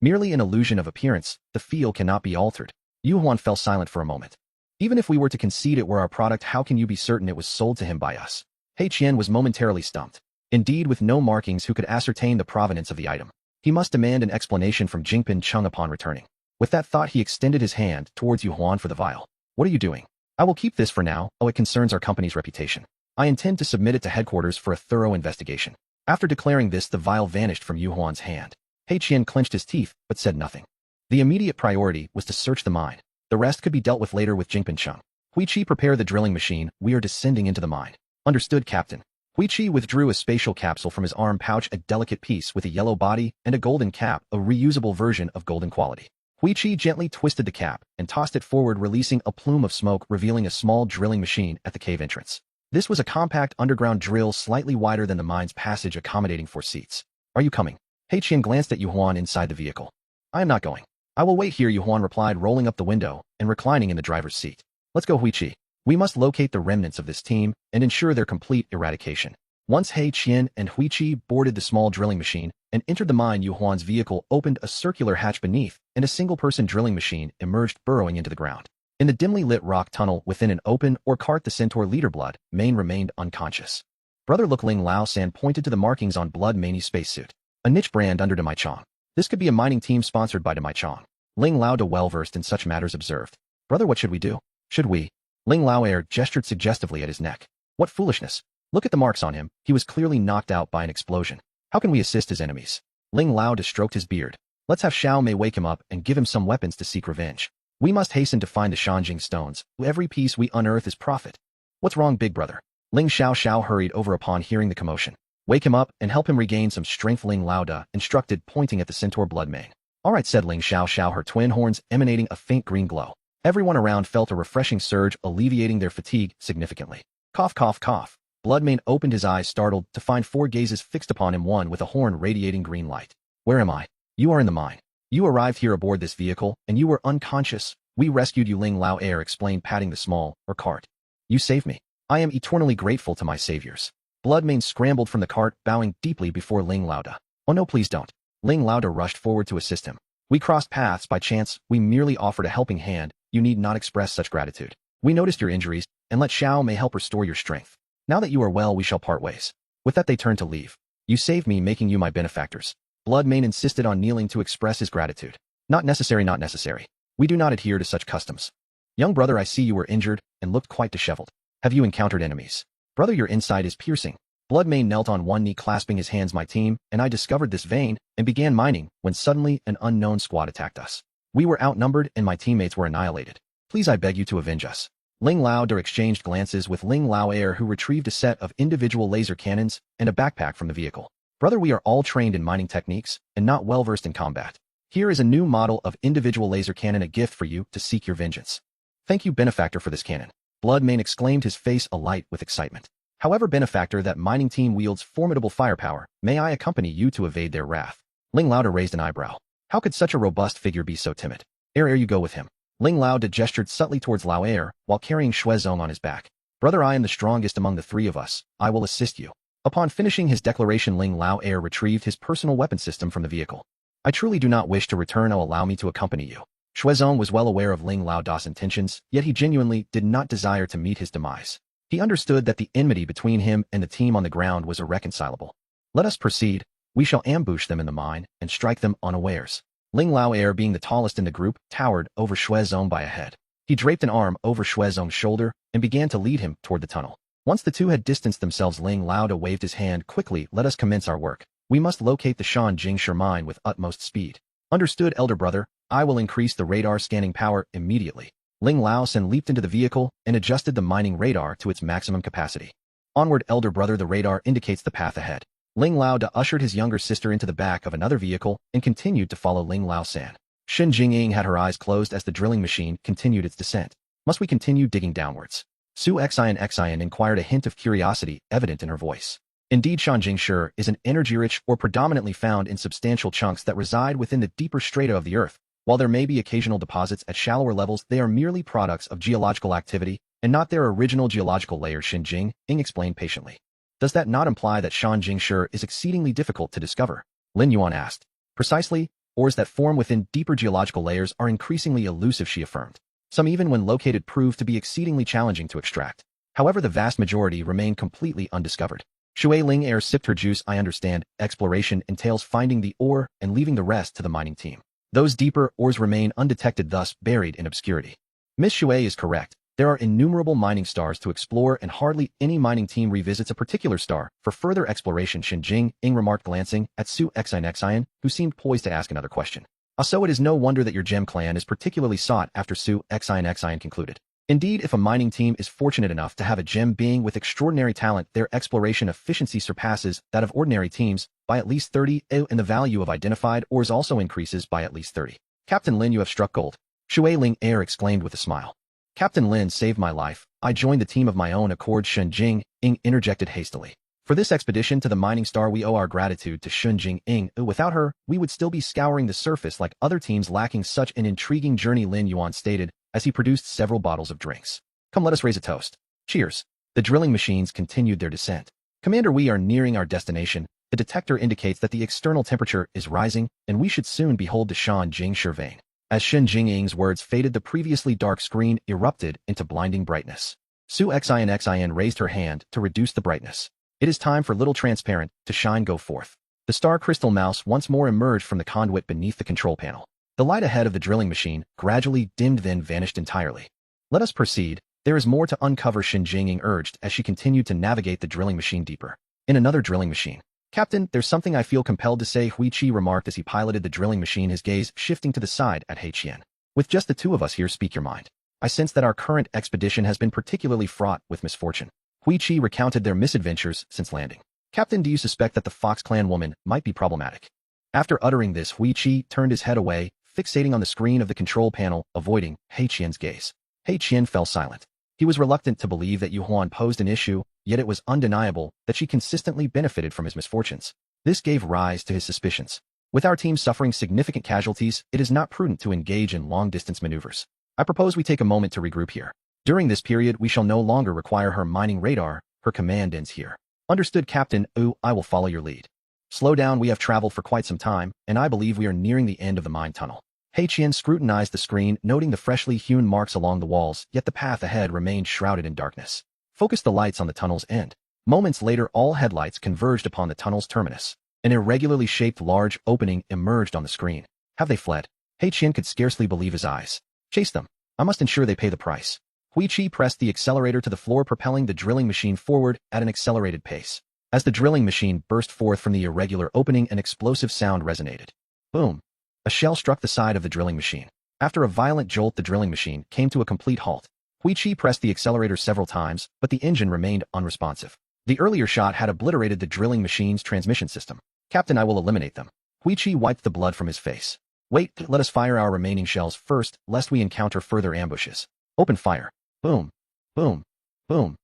Merely an illusion of appearance, the feel cannot be altered. Yu Huan fell silent for a moment. Even if we were to concede it were our product, how can you be certain it was sold to him by us? He Qian was momentarily stumped. Indeed, with no markings, who could ascertain the provenance of the item? He must demand an explanation from Jingpin Chung upon returning. With that thought, he extended his hand towards Yu Huan for the vial. What are you doing? I will keep this for now. It concerns our company's reputation. I intend to submit it to headquarters for a thorough investigation. After declaring this, the vial vanished from Yu Huan's hand. He Qian clenched his teeth, but said nothing. The immediate priority was to search the mine. The rest could be dealt with later with Jingpin Chung. Hui Qi, prepare the drilling machine. We are descending into the mine. Understood, Captain. Hui Qi withdrew a spatial capsule from his arm pouch, a delicate piece with a yellow body and a golden cap, a reusable version of golden quality. Hui Qi gently twisted the cap and tossed it forward, releasing a plume of smoke, revealing a small drilling machine at the cave entrance. This was a compact underground drill, slightly wider than the mine's passage, accommodating 4 seats. Are you coming? He Qian glanced at Yu Huan inside the vehicle. I am not going. I will wait here, Yu Huan replied, rolling up the window and reclining in the driver's seat. Let's go, Hui Qi. We must locate the remnants of this team and ensure their complete eradication. Once He Qian and Hui Qi boarded the small drilling machine and entered the mine, Yu Huan's vehicle opened a circular hatch beneath, and a single-person drilling machine emerged, burrowing into the ground. In the dimly lit rock tunnel within an open or cart, the centaur leader Blood Mane remained unconscious. Brother Look, Ling Lao San pointed to the markings on Blood Mane's spacesuit. A niche brand under Demai Chong. This could be a mining team sponsored by Demai Chong. Ling Lao, well-versed in such matters, observed. Brother, what should we do? Should we? Ling Lao gestured suggestively at his neck. What foolishness. Look at the marks on him. He was clearly knocked out by an explosion. How can we assist his enemies? Ling Lao stroked his beard. Let's have Xiao Mei wake him up and give him some weapons to seek revenge. We must hasten to find the Shanjing stones. Every piece we unearth is profit. What's wrong, big brother? Ling Xiao hurried over upon hearing the commotion. Wake him up and help him regain some strength, Ling Lao instructed, pointing at the centaur Blood Mane. All right, said Ling Xiao, her twin horns emanating a faint green glow. Everyone around felt a refreshing surge, alleviating their fatigue significantly. Cough, cough, cough. Blood Mane opened his eyes, startled to find 4 gazes fixed upon him, one with a horn radiating green light. Where am I? You are in the mine. You arrived here aboard this vehicle, and you were unconscious. We rescued you, Ling Lao explained, patting the small cart. You saved me. I am eternally grateful to my saviors. Blood Mane scrambled from the cart, bowing deeply before Ling Lao. Oh no, please don't. Ling Lao rushed forward to assist him. We crossed paths by chance. We merely offered a helping hand. You need not express such gratitude. We noticed your injuries, and let Xiao Mei help restore your strength. Now that you are well, we shall part ways. With that, they turned to leave. You saved me, making you my benefactors. Blood Mane insisted on kneeling to express his gratitude. Not necessary, not necessary. We do not adhere to such customs. Young brother, I see you were injured and looked quite disheveled. Have you encountered enemies? Brother, your insight is piercing. Blood Mane knelt on one knee, clasping his hands. My team and I discovered this vein and began mining when suddenly an unknown squad attacked us. We were outnumbered and my teammates were annihilated. Please, I beg you to avenge us. Ling Lao exchanged glances with Ling Lao Air, who retrieved a set of individual laser cannons and a backpack from the vehicle. Brother, we are all trained in mining techniques and not well-versed in combat. Here is a new model of individual laser cannon, a gift for you to seek your vengeance. Thank you, Benefactor, for this cannon. Bloodmane exclaimed, his face alight with excitement. However, Benefactor, that mining team wields formidable firepower. May I accompany you to evade their wrath? Ling Lao raised an eyebrow. How could such a robust figure be so timid? Air, you go with him. Ling Lao gestured subtly towards Lao Air while carrying Shuezong on his back. Brother, I am the strongest among the three of us. I will assist you. Upon finishing his declaration, Ling Lao Air retrieved his personal weapon system from the vehicle. I truly do not wish to return. Oh, allow me to accompany you. Shuezong was well aware of Ling Lao's intentions, yet he genuinely did not desire to meet his demise. He understood that the enmity between him and the team on the ground was irreconcilable. Let us proceed. We shall ambush them in the mine and strike them unawares. Ling Lao Air, being the tallest in the group, towered over Shuezong by a head. He draped an arm over Shuezong's shoulder and began to lead him toward the tunnel. Once the two had distanced themselves, Ling Lao waved his hand quickly. Let us commence our work. We must locate the Shanjingshi mine with utmost speed. Understood, elder brother. I will increase the radar scanning power immediately. Ling Lao leaped into the vehicle and adjusted the mining radar to its maximum capacity. Onward, elder brother. The radar indicates the path ahead. Ling Lao ushered his younger sister into the back of another vehicle and continued to follow Ling Lao San. Shen Jingying had her eyes closed as the drilling machine continued its descent. Must we continue digging downwards? Su Xian inquired, a hint of curiosity evident in her voice. Indeed, Shanjingshi is an energy-rich or predominantly found in substantial chunks that reside within the deeper strata of the earth. While there may be occasional deposits at shallower levels, they are merely products of geological activity and not their original geological layer, Shen Jingying explained patiently. Does that not imply that Shanjingshi is exceedingly difficult to discover? Lin Yuan asked. Precisely, ores that form within deeper geological layers are increasingly elusive, she affirmed. Some, even when located, prove to be exceedingly challenging to extract. However, the vast majority remain completely undiscovered. Shui Ling Air sipped her juice. I understand. Exploration entails finding the ore and leaving the rest to the mining team. Those deeper ores remain undetected, thus buried in obscurity. Miss Shui is correct. There are innumerable mining stars to explore, and hardly any mining team revisits a particular star for further exploration, Shen Jingying remarked, glancing at Su Xian, who seemed poised to ask another question. So it is no wonder that your gem clan is particularly sought after, Su Xian concluded. Indeed, if a mining team is fortunate enough to have a gem being with extraordinary talent, their exploration efficiency surpasses that of ordinary teams by at least 30, and the value of identified ores also increases by at least 30. Captain Lin, you have struck gold. Shui Ling Air exclaimed with a smile. Captain Lin saved my life. I joined the team of my own accord, Shen Jingying interjected hastily. For this expedition to the mining star, we owe our gratitude to Shen Jingying. Without her, we would still be scouring the surface like other teams, lacking such an intriguing journey, Lin Yuan stated as he produced several bottles of drinks. Come, let us raise a toast. Cheers. The drilling machines continued their descent. Commander, we are nearing our destination. The detector indicates that the external temperature is rising, and we should soon behold the Shanjingshi vein. As Shen Jingying's words faded, the previously dark screen erupted into blinding brightness. Su Xian raised her hand to reduce the brightness. It is time for little transparent to shine go forth. The star crystal mouse once more emerged from the conduit beneath the control panel. The light ahead of the drilling machine gradually dimmed, then vanished entirely. Let us proceed. There is more to uncover, Shen Jingying urged as she continued to navigate the drilling machine deeper. In another drilling machine. Captain, there's something I feel compelled to say, Hui Qi remarked as he piloted the drilling machine, his gaze shifting to the side at He Qian. With just the two of us here, speak your mind. I sense that our current expedition has been particularly fraught with misfortune. Hui Qi recounted their misadventures since landing. Captain, do you suspect that the Fox Clan woman might be problematic? After uttering this, Hui Qi turned his head away, fixating on the screen of the control panel, avoiding He Qian's gaze. He Qian fell silent. He was reluctant to believe that Yu Huan posed an issue, yet it was undeniable that she consistently benefited from his misfortunes. This gave rise to his suspicions. With our team suffering significant casualties, it is not prudent to engage in long-distance maneuvers. I propose we take a moment to regroup here. During this period, we shall no longer require her mining radar. Her command ends here. Understood, Captain. I will follow your lead. Slow down. We have traveled for quite some time, and I believe we are nearing the end of the mine tunnel. He Qian scrutinized the screen, noting the freshly hewn marks along the walls, yet the path ahead remained shrouded in darkness. Focus the lights on the tunnel's end. Moments later, all headlights converged upon the tunnel's terminus. An irregularly shaped large opening emerged on the screen. Have they fled? He Qian could scarcely believe his eyes. Chase them. I must ensure they pay the price. Hui Qi pressed the accelerator to the floor, propelling the drilling machine forward at an accelerated pace. As the drilling machine burst forth from the irregular opening, an explosive sound resonated. Boom! A shell struck the side of the drilling machine. After a violent jolt, the drilling machine came to a complete halt. Hui Chi pressed the accelerator several times, but the engine remained unresponsive. The earlier shot had obliterated the drilling machine's transmission system. Captain, I will eliminate them. Hui Chi wiped the blood from his face. Wait, let us fire our remaining shells first, lest we encounter further ambushes. Open fire. Boom. Boom. Boom.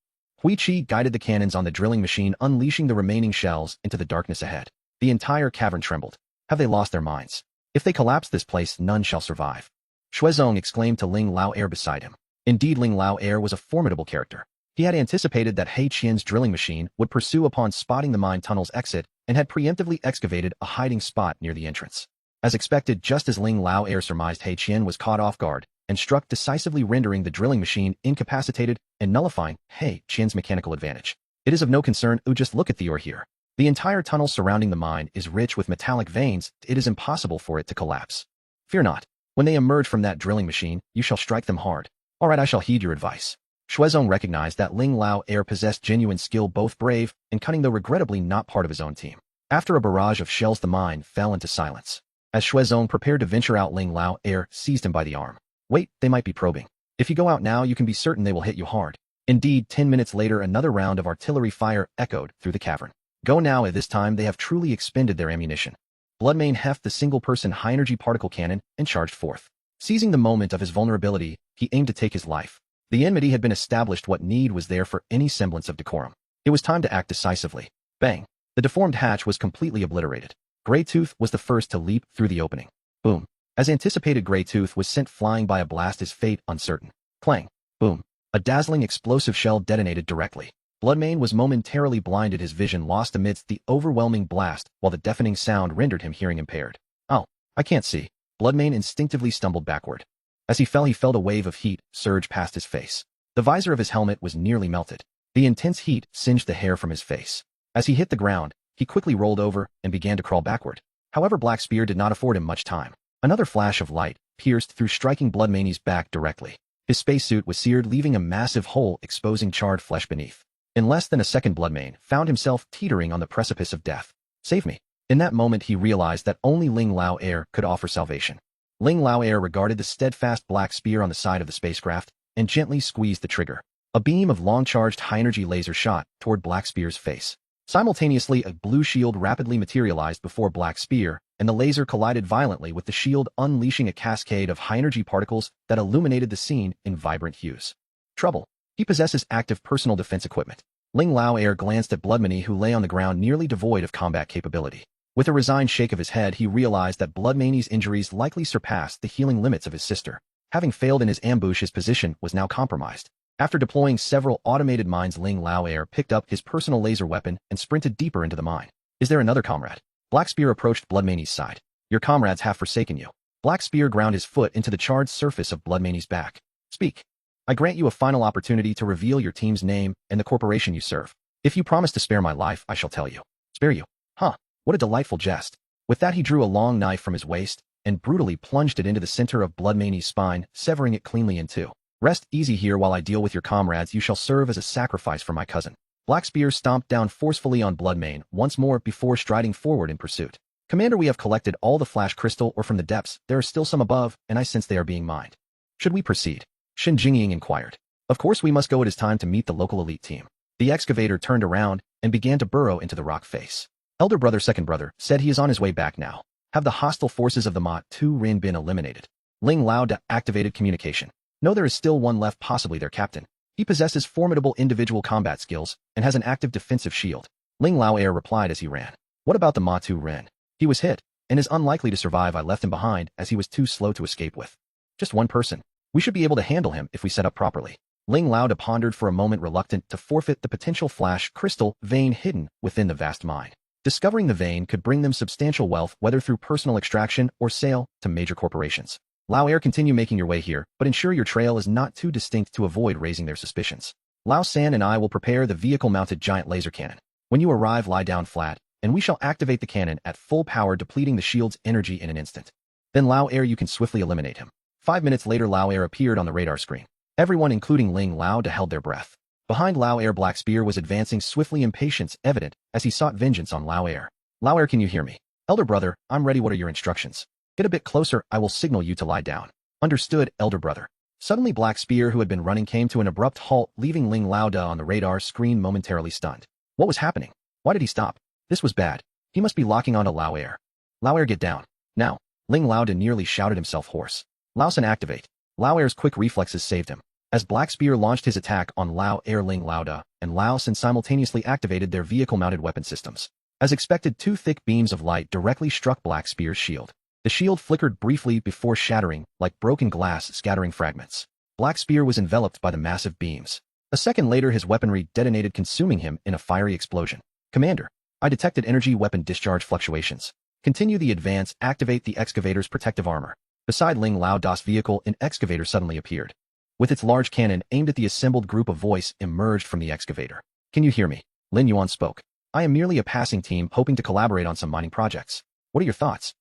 Hui Chi guided the cannons on the drilling machine, unleashing the remaining shells into the darkness ahead. The entire cavern trembled. Have they lost their minds? If they collapse this place, none shall survive. Shuezong exclaimed to Ling Lao Air beside him. Indeed, Ling Lao Air was a formidable character. He had anticipated that He Qian's drilling machine would pursue upon spotting the mine tunnel's exit and had preemptively excavated a hiding spot near the entrance. As expected, just as Ling Lao Air surmised, He Qian was caught off guard and struck, decisively rendering the drilling machine incapacitated and nullifying He Qian's mechanical advantage. It is of no concern, just look at the ore here. The entire tunnel surrounding the mine is rich with metallic veins. It is impossible for it to collapse. Fear not. When they emerge from that drilling machine, you shall strike them hard. All right, I shall heed your advice. Shuezong recognized that Ling Lao Air possessed genuine skill, both brave and cunning, though regrettably not part of his own team. After a barrage of shells, the mine fell into silence. As Shuezong prepared to venture out, Ling Lao Air seized him by the arm. Wait, they might be probing. If you go out now, you can be certain they will hit you hard. Indeed, 10 minutes later, another round of artillery fire echoed through the cavern. Go now. At this time, they have truly expended their ammunition. Bloodmane heft the single-person high-energy particle cannon and charged forth. Seizing the moment of his vulnerability, he aimed to take his life. The enmity had been established. What need was there for any semblance of decorum? It was time to act decisively. Bang! The deformed hatch was completely obliterated. Greytooth was the first to leap through the opening. Boom! As anticipated, Greytooth was sent flying by a blast, his fate uncertain. Clang! Boom! A dazzling explosive shell detonated directly. Bloodmane was momentarily blinded, his vision lost amidst the overwhelming blast, while the deafening sound rendered him hearing impaired. Oh, I can't see. Bloodmane instinctively stumbled backward. As he felt a wave of heat surge past his face. The visor of his helmet was nearly melted. The intense heat singed the hair from his face. As he hit the ground, he quickly rolled over and began to crawl backward. However, Black Spear did not afford him much time. Another flash of light pierced through, striking Bloodmane's back directly. His spacesuit was seared, leaving a massive hole, exposing charred flesh beneath. In less than a second, Bloodmane found himself teetering on the precipice of death. Save me. In that moment, he realized that only Ling Lao Air could offer salvation. Ling Lao Air regarded the steadfast Black Spear on the side of the spacecraft and gently squeezed the trigger. A beam of long-charged high-energy laser shot toward Black Spear's face. Simultaneously, a blue shield rapidly materialized before Black Spear, and the laser collided violently with the shield, unleashing a cascade of high-energy particles that illuminated the scene in vibrant hues. Trouble. He possesses active personal defense equipment. Ling Lao Air glanced at Bloodmane, who lay on the ground nearly devoid of combat capability. With a resigned shake of his head, he realized that Bloodmane's injuries likely surpassed the healing limits of his sister. Having failed in his ambush, his position was now compromised. After deploying several automated mines, Ling Lao Air picked up his personal laser weapon and sprinted deeper into the mine. Is there another comrade? Black Spear approached Bloodmane's side. Your comrades have forsaken you. Black Spear ground his foot into the charred surface of Bloodmane's back. Speak. I grant you a final opportunity to reveal your team's name and the corporation you serve. If you promise to spare my life, I shall tell you. Spare you? Huh. What a delightful jest. With that, he drew a long knife from his waist and brutally plunged it into the center of Bloodmane's spine, severing it cleanly in two. Rest easy here while I deal with your comrades. You shall serve as a sacrifice for my cousin. Black Spear stomped down forcefully on Bloodmane once more before striding forward in pursuit. Commander, we have collected all the flash crystal ore from the depths. There are still some above, and I sense they are being mined. Should we proceed? Shen Jingying inquired. Of course we must go. It is time to meet the local elite team. The excavator turned around and began to burrow into the rock face. Elder brother, second brother, said he is on his way back now. Have the hostile forces of the Ma Tu Rin been eliminated? Ling Lao activated communication. No, there is still one left, possibly their captain. He possesses formidable individual combat skills and has an active defensive shield. Ling Lao Air replied as he ran. What about the Ma Tu Rin? He was hit and is unlikely to survive. I left him behind as he was too slow to escape with. Just one person. We should be able to handle him if we set up properly. Ling Lao pondered for a moment, reluctant to forfeit the potential flash crystal vein hidden within the vast mine. Discovering the vein could bring them substantial wealth, whether through personal extraction or sale to major corporations. Lao Air, continue making your way here, but ensure your trail is not too distinct to avoid raising their suspicions. Lao San and I will prepare the vehicle-mounted giant laser cannon. When you arrive, lie down flat, and we shall activate the cannon at full power, depleting the shield's energy in an instant. Then Lao Air, you can swiftly eliminate him. 5 minutes later, Lao Air appeared on the radar screen. Everyone, including Ling Lao, held their breath. Behind Lao Air, Black Spear was advancing swiftly, impatience evident as he sought vengeance on Lao Air. Lao Air, can you hear me? Elder brother, I'm ready. What are your instructions? Get a bit closer, I will signal you to lie down. Understood, elder brother. Suddenly Black Spear, who had been running, came to an abrupt halt, leaving Ling Laoda on the radar screen momentarily stunned. What was happening? Why did he stop? This was bad. He must be locking onto Lao Air. Lao Air, get down. Now. Ling Laoda nearly shouted himself hoarse. Laosan, activate. Lao Air's quick reflexes saved him. As Black Spear launched his attack on Lao Air, Ling Laoda and Laosan simultaneously activated their vehicle-mounted weapon systems. As expected, two thick beams of light directly struck Black Spear's shield. The shield flickered briefly before shattering, like broken glass scattering fragments. Black Spear was enveloped by the massive beams. A second later, his weaponry detonated, consuming him in a fiery explosion. Commander, I detected energy weapon discharge fluctuations. Continue the advance, activate the excavator's protective armor. Beside Ling Laoda's vehicle, an excavator suddenly appeared. With its large cannon aimed at the assembled group, a voice emerged from the excavator. Can you hear me? Lin Yuan spoke. I am merely a passing team hoping to collaborate on some mining projects. What are your thoughts?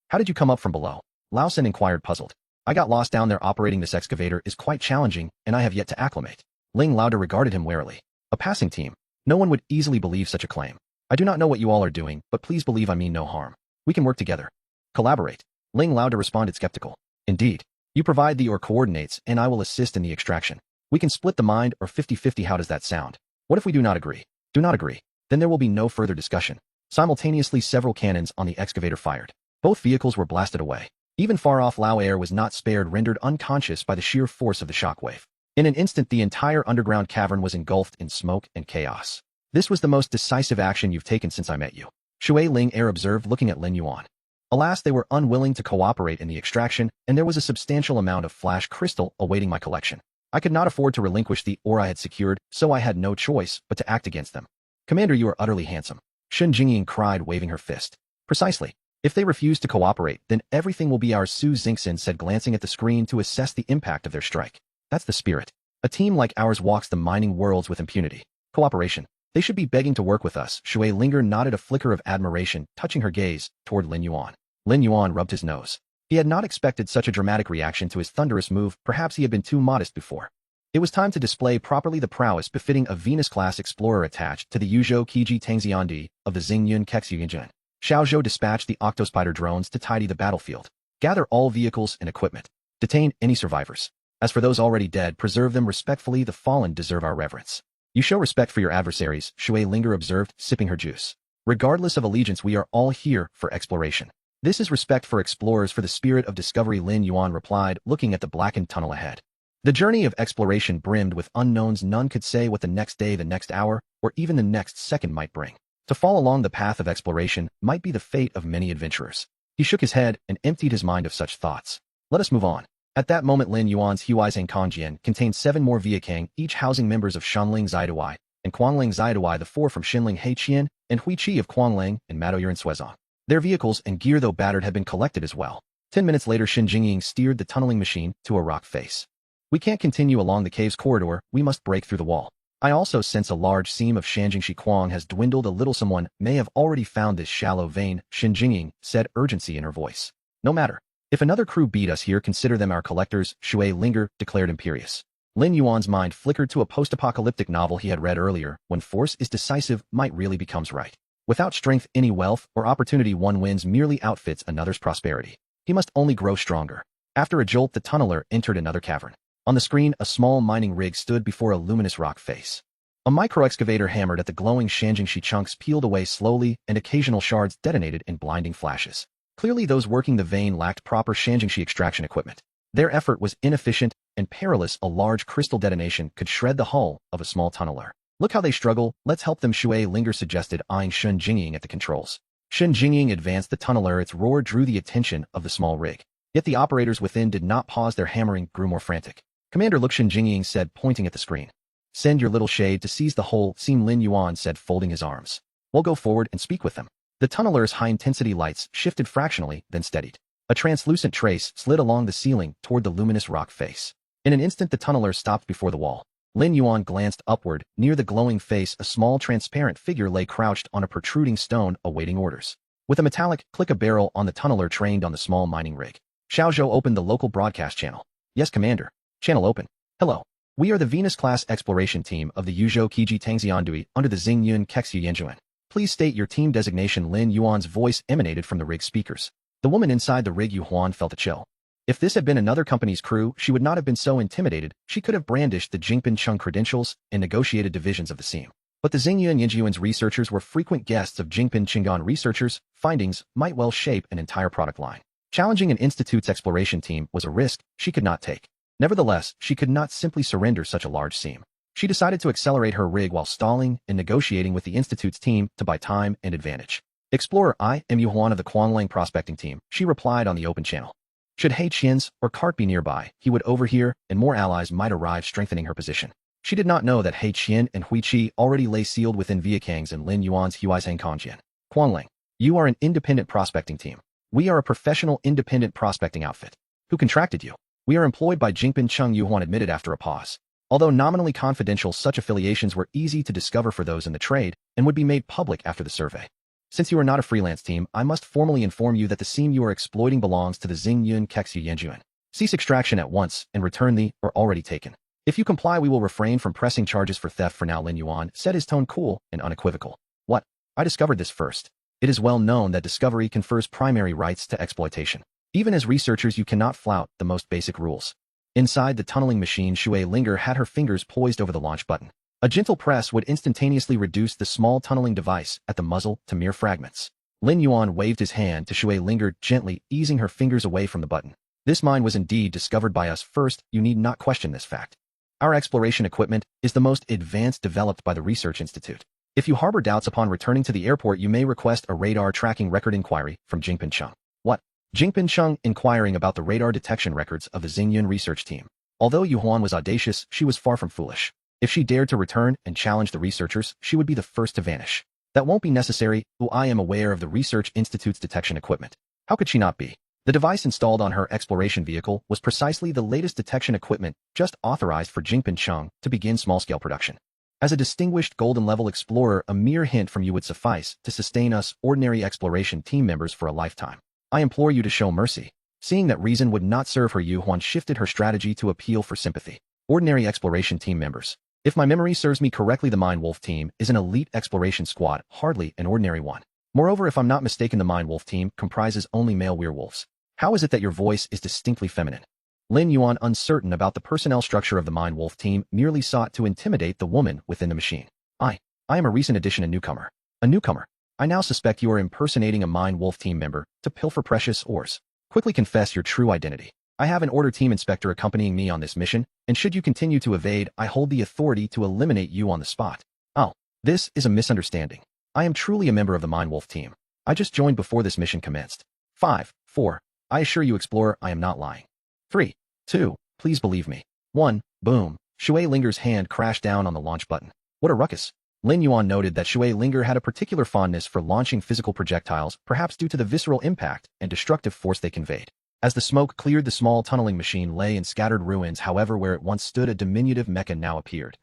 How did you come up from below? Laosan inquired, puzzled. I got lost down there. Operating this excavator is quite challenging, and I have yet to acclimate. Ling Laoda regarded him warily. A passing team? No one would easily believe such a claim. I do not know what you all are doing, but please believe I mean no harm. We can work together. Collaborate. Ling Laoda responded, skeptical. Indeed. You provide the ore coordinates, and I will assist in the extraction. We can split the mind, or 50-50. How does that sound? What if we do not agree? Do not agree. Then there will be no further discussion. Simultaneously, several cannons on the excavator fired. Both vehicles were blasted away. Even far off, Lao Air was not spared, rendered unconscious by the sheer force of the shockwave. In an instant, the entire underground cavern was engulfed in smoke and chaos. This was the most decisive action you've taken since I met you, Shui Ling Air observed, looking at Lin Yuan. Alas, they were unwilling to cooperate in the extraction, and there was a substantial amount of flash crystal awaiting my collection. I could not afford to relinquish the ore I had secured, so I had no choice but to act against them. Commander, you are utterly handsome, Shun Jingying cried, waving her fist. Precisely. If they refuse to cooperate, then everything will be ours, Su Xingxin said, glancing at the screen to assess the impact of their strike. That's the spirit. A team like ours walks the mining worlds with impunity. Cooperation. They should be begging to work with us. Shui Linger nodded, a flicker of admiration, touching her gaze toward Lin Yuan. Lin Yuan rubbed his nose. He had not expected such a dramatic reaction to his thunderous move. Perhaps he had been too modest before. It was time to display properly the prowess befitting a Venus-class explorer attached to the Yuzhou Kiji Tangxiandi of the Xingyun Kexuyinjun. Xiao Zhou dispatched the Octospider drones to tidy the battlefield. Gather all vehicles and equipment. Detain any survivors. As for those already dead, preserve them respectfully. The fallen deserve our reverence. You show respect for your adversaries, Shui Linger observed, sipping her juice. Regardless of allegiance, we are all here for exploration. This is respect for explorers, for the spirit of discovery, Lin Yuan replied, looking at the blackened tunnel ahead. The journey of exploration brimmed with unknowns. None could say what the next day, the next hour, or even the next second might bring. To fall along the path of exploration might be the fate of many adventurers. He shook his head and emptied his mind of such thoughts. Let us move on. At that moment, Lin Yuan's Huizhang Kongjian contained 7 more Viakang, each housing members of Shanling Zaiduai and Quangling Zaiduai, the 4 from Xinling Heiqian and Huiqi of Quangling and Madoyuan Suezong. Their vehicles and gear, though battered, had been collected as well. 10 minutes later, Xin Jingying steered the tunneling machine to a rock face. We can't continue along the cave's corridor, we must break through the wall. I also sense a large seam of Shanjingshi Quang has dwindled a little. Someone may have already found this shallow vein, Xin Jingying said, urgency in her voice. No matter. If another crew beat us here, consider them our collectors, Shui Linger declared, imperious. Lin Yuan's mind flickered to a post-apocalyptic novel he had read earlier. When force is decisive, might really becomes right. Without strength, any wealth or opportunity one wins merely outfits another's prosperity. He must only grow stronger. After a jolt, the tunneler entered another cavern. On the screen, a small mining rig stood before a luminous rock face. A micro-excavator hammered at the glowing Shanjingshi chunks, peeled away slowly, and occasional shards detonated in blinding flashes. Clearly, those working the vein lacked proper Shanjingshi extraction equipment. Their effort was inefficient and perilous. A large crystal detonation could shred the hull of a small tunneler. Look how they struggle, let's help them, Shui Linger suggested, eyeing Shun Jingying at the controls. Shun Jingying advanced the tunneler. Its roar drew the attention of the small rig. Yet the operators within did not pause. Their hammering grew more frantic. Commander, look, Shun Jingying said, pointing at the screen. Send your little shade to seize the whole seam, Lin Yuan said, folding his arms. We'll go forward and speak with them. The tunneler's high-intensity lights shifted fractionally, then steadied. A translucent trace slid along the ceiling toward the luminous rock face. In an instant, the tunneler stopped before the wall. Lin Yuan glanced upward. Near the glowing face, a small transparent figure lay crouched on a protruding stone, awaiting orders. With a metallic click, a barrel on the tunneler trained on the small mining rig. Xiao Zhou opened the local broadcast channel. Yes, Commander. Channel open. Hello. We are the Venus-class exploration team of the Yuzhou Kiji Tangxiandui under the Xingyun Kexuyinjuan. Please state your team designation. Lin Yuan's voice emanated from the rig speakers. The woman inside the rig, Yu Huan, felt a chill. If this had been another company's crew, she would not have been so intimidated. She could have brandished the Jingpin Chung credentials and negotiated divisions of the seam. But the Xingyuan Yinjiuan's researchers were frequent guests of Jingpin Chingan researchers. Findings might well shape an entire product line. Challenging an institute's exploration team was a risk she could not take. Nevertheless, she could not simply surrender such a large seam. She decided to accelerate her rig while stalling and negotiating with the institute's team to buy time and advantage. Explorer, I am Yu Huan of the Quanlang prospecting team, she replied on the open channel. Should He Qian's or cart be nearby, he would overhear, and more allies might arrive, strengthening her position. She did not know that He Qian and Hui Qi already lay sealed within Viakang's and Lin Yuan's Huaizhang Kongjian. Quanlang, you are an independent prospecting team. We are a professional independent prospecting outfit. Who contracted you? We are employed by Jingpin Chung, Yu Huan admitted after a pause. Although nominally confidential, such affiliations were easy to discover for those in the trade and would be made public after the survey. Since you are not a freelance team, I must formally inform you that the seam you are exploiting belongs to the Xingyuan Kexu Yanjuan. Cease extraction at once and return the or already taken. If you comply, we will refrain from pressing charges for theft for now, Lin Yuan said, his tone cool and unequivocal. What? I discovered this first. It is well known that discovery confers primary rights to exploitation. Even as researchers, you cannot flout the most basic rules. Inside the tunneling machine, Shui Linger had her fingers poised over the launch button. A gentle press would instantaneously reduce the small tunneling device at the muzzle to mere fragments. Lin Yuan waved his hand to Shui Linger, gently easing her fingers away from the button. This mine was indeed discovered by us first. You need not question this fact. Our exploration equipment is the most advanced developed by the Research Institute. If you harbor doubts upon returning to the airport, you may request a radar tracking record inquiry from Jingpin Chung. What? Jingpin Chung inquiring about the radar detection records of the Xingyuan research team. Although Yu Huan was audacious, she was far from foolish. If she dared to return and challenge the researchers, she would be the first to vanish. That won't be necessary. I am aware of the Research Institute's detection equipment. How could she not be? The device installed on her exploration vehicle was precisely the latest detection equipment just authorized for Jingpin Chung to begin small-scale production. As a distinguished golden-level explorer, a mere hint from you would suffice to sustain us ordinary exploration team members for a lifetime. I implore you to show mercy. Seeing that reason would not serve her, Yu Huan shifted her strategy to appeal for sympathy. Ordinary exploration team members. If my memory serves me correctly, the Mine Wolf team is an elite exploration squad, hardly an ordinary one. Moreover, if I'm not mistaken, the Mine Wolf team comprises only male werewolves. How is it that your voice is distinctly feminine? Lin Yuan, uncertain about the personnel structure of the Mine Wolf team, merely sought to intimidate the woman within the machine. I am a recent addition, a newcomer. A newcomer. I now suspect you are impersonating a Mine Wolf team member to pilfer precious ores. Quickly confess your true identity. I have an order team inspector accompanying me on this mission, and should you continue to evade, I hold the authority to eliminate you on the spot. Oh, this is a misunderstanding. I am truly a member of the Mine Wolf team. I just joined before this mission commenced. 5, 4. I assure you, Explorer, I am not lying. 3, 2. Please believe me. 1. Boom. Shui Linger's hand crashed down on the launch button. What a ruckus. Lin Yuan noted that Shui Linger had a particular fondness for launching physical projectiles, perhaps due to the visceral impact and destructive force they conveyed. As the smoke cleared, the small tunneling machine lay in scattered ruins. However, where it once stood, a diminutive mecha now appeared.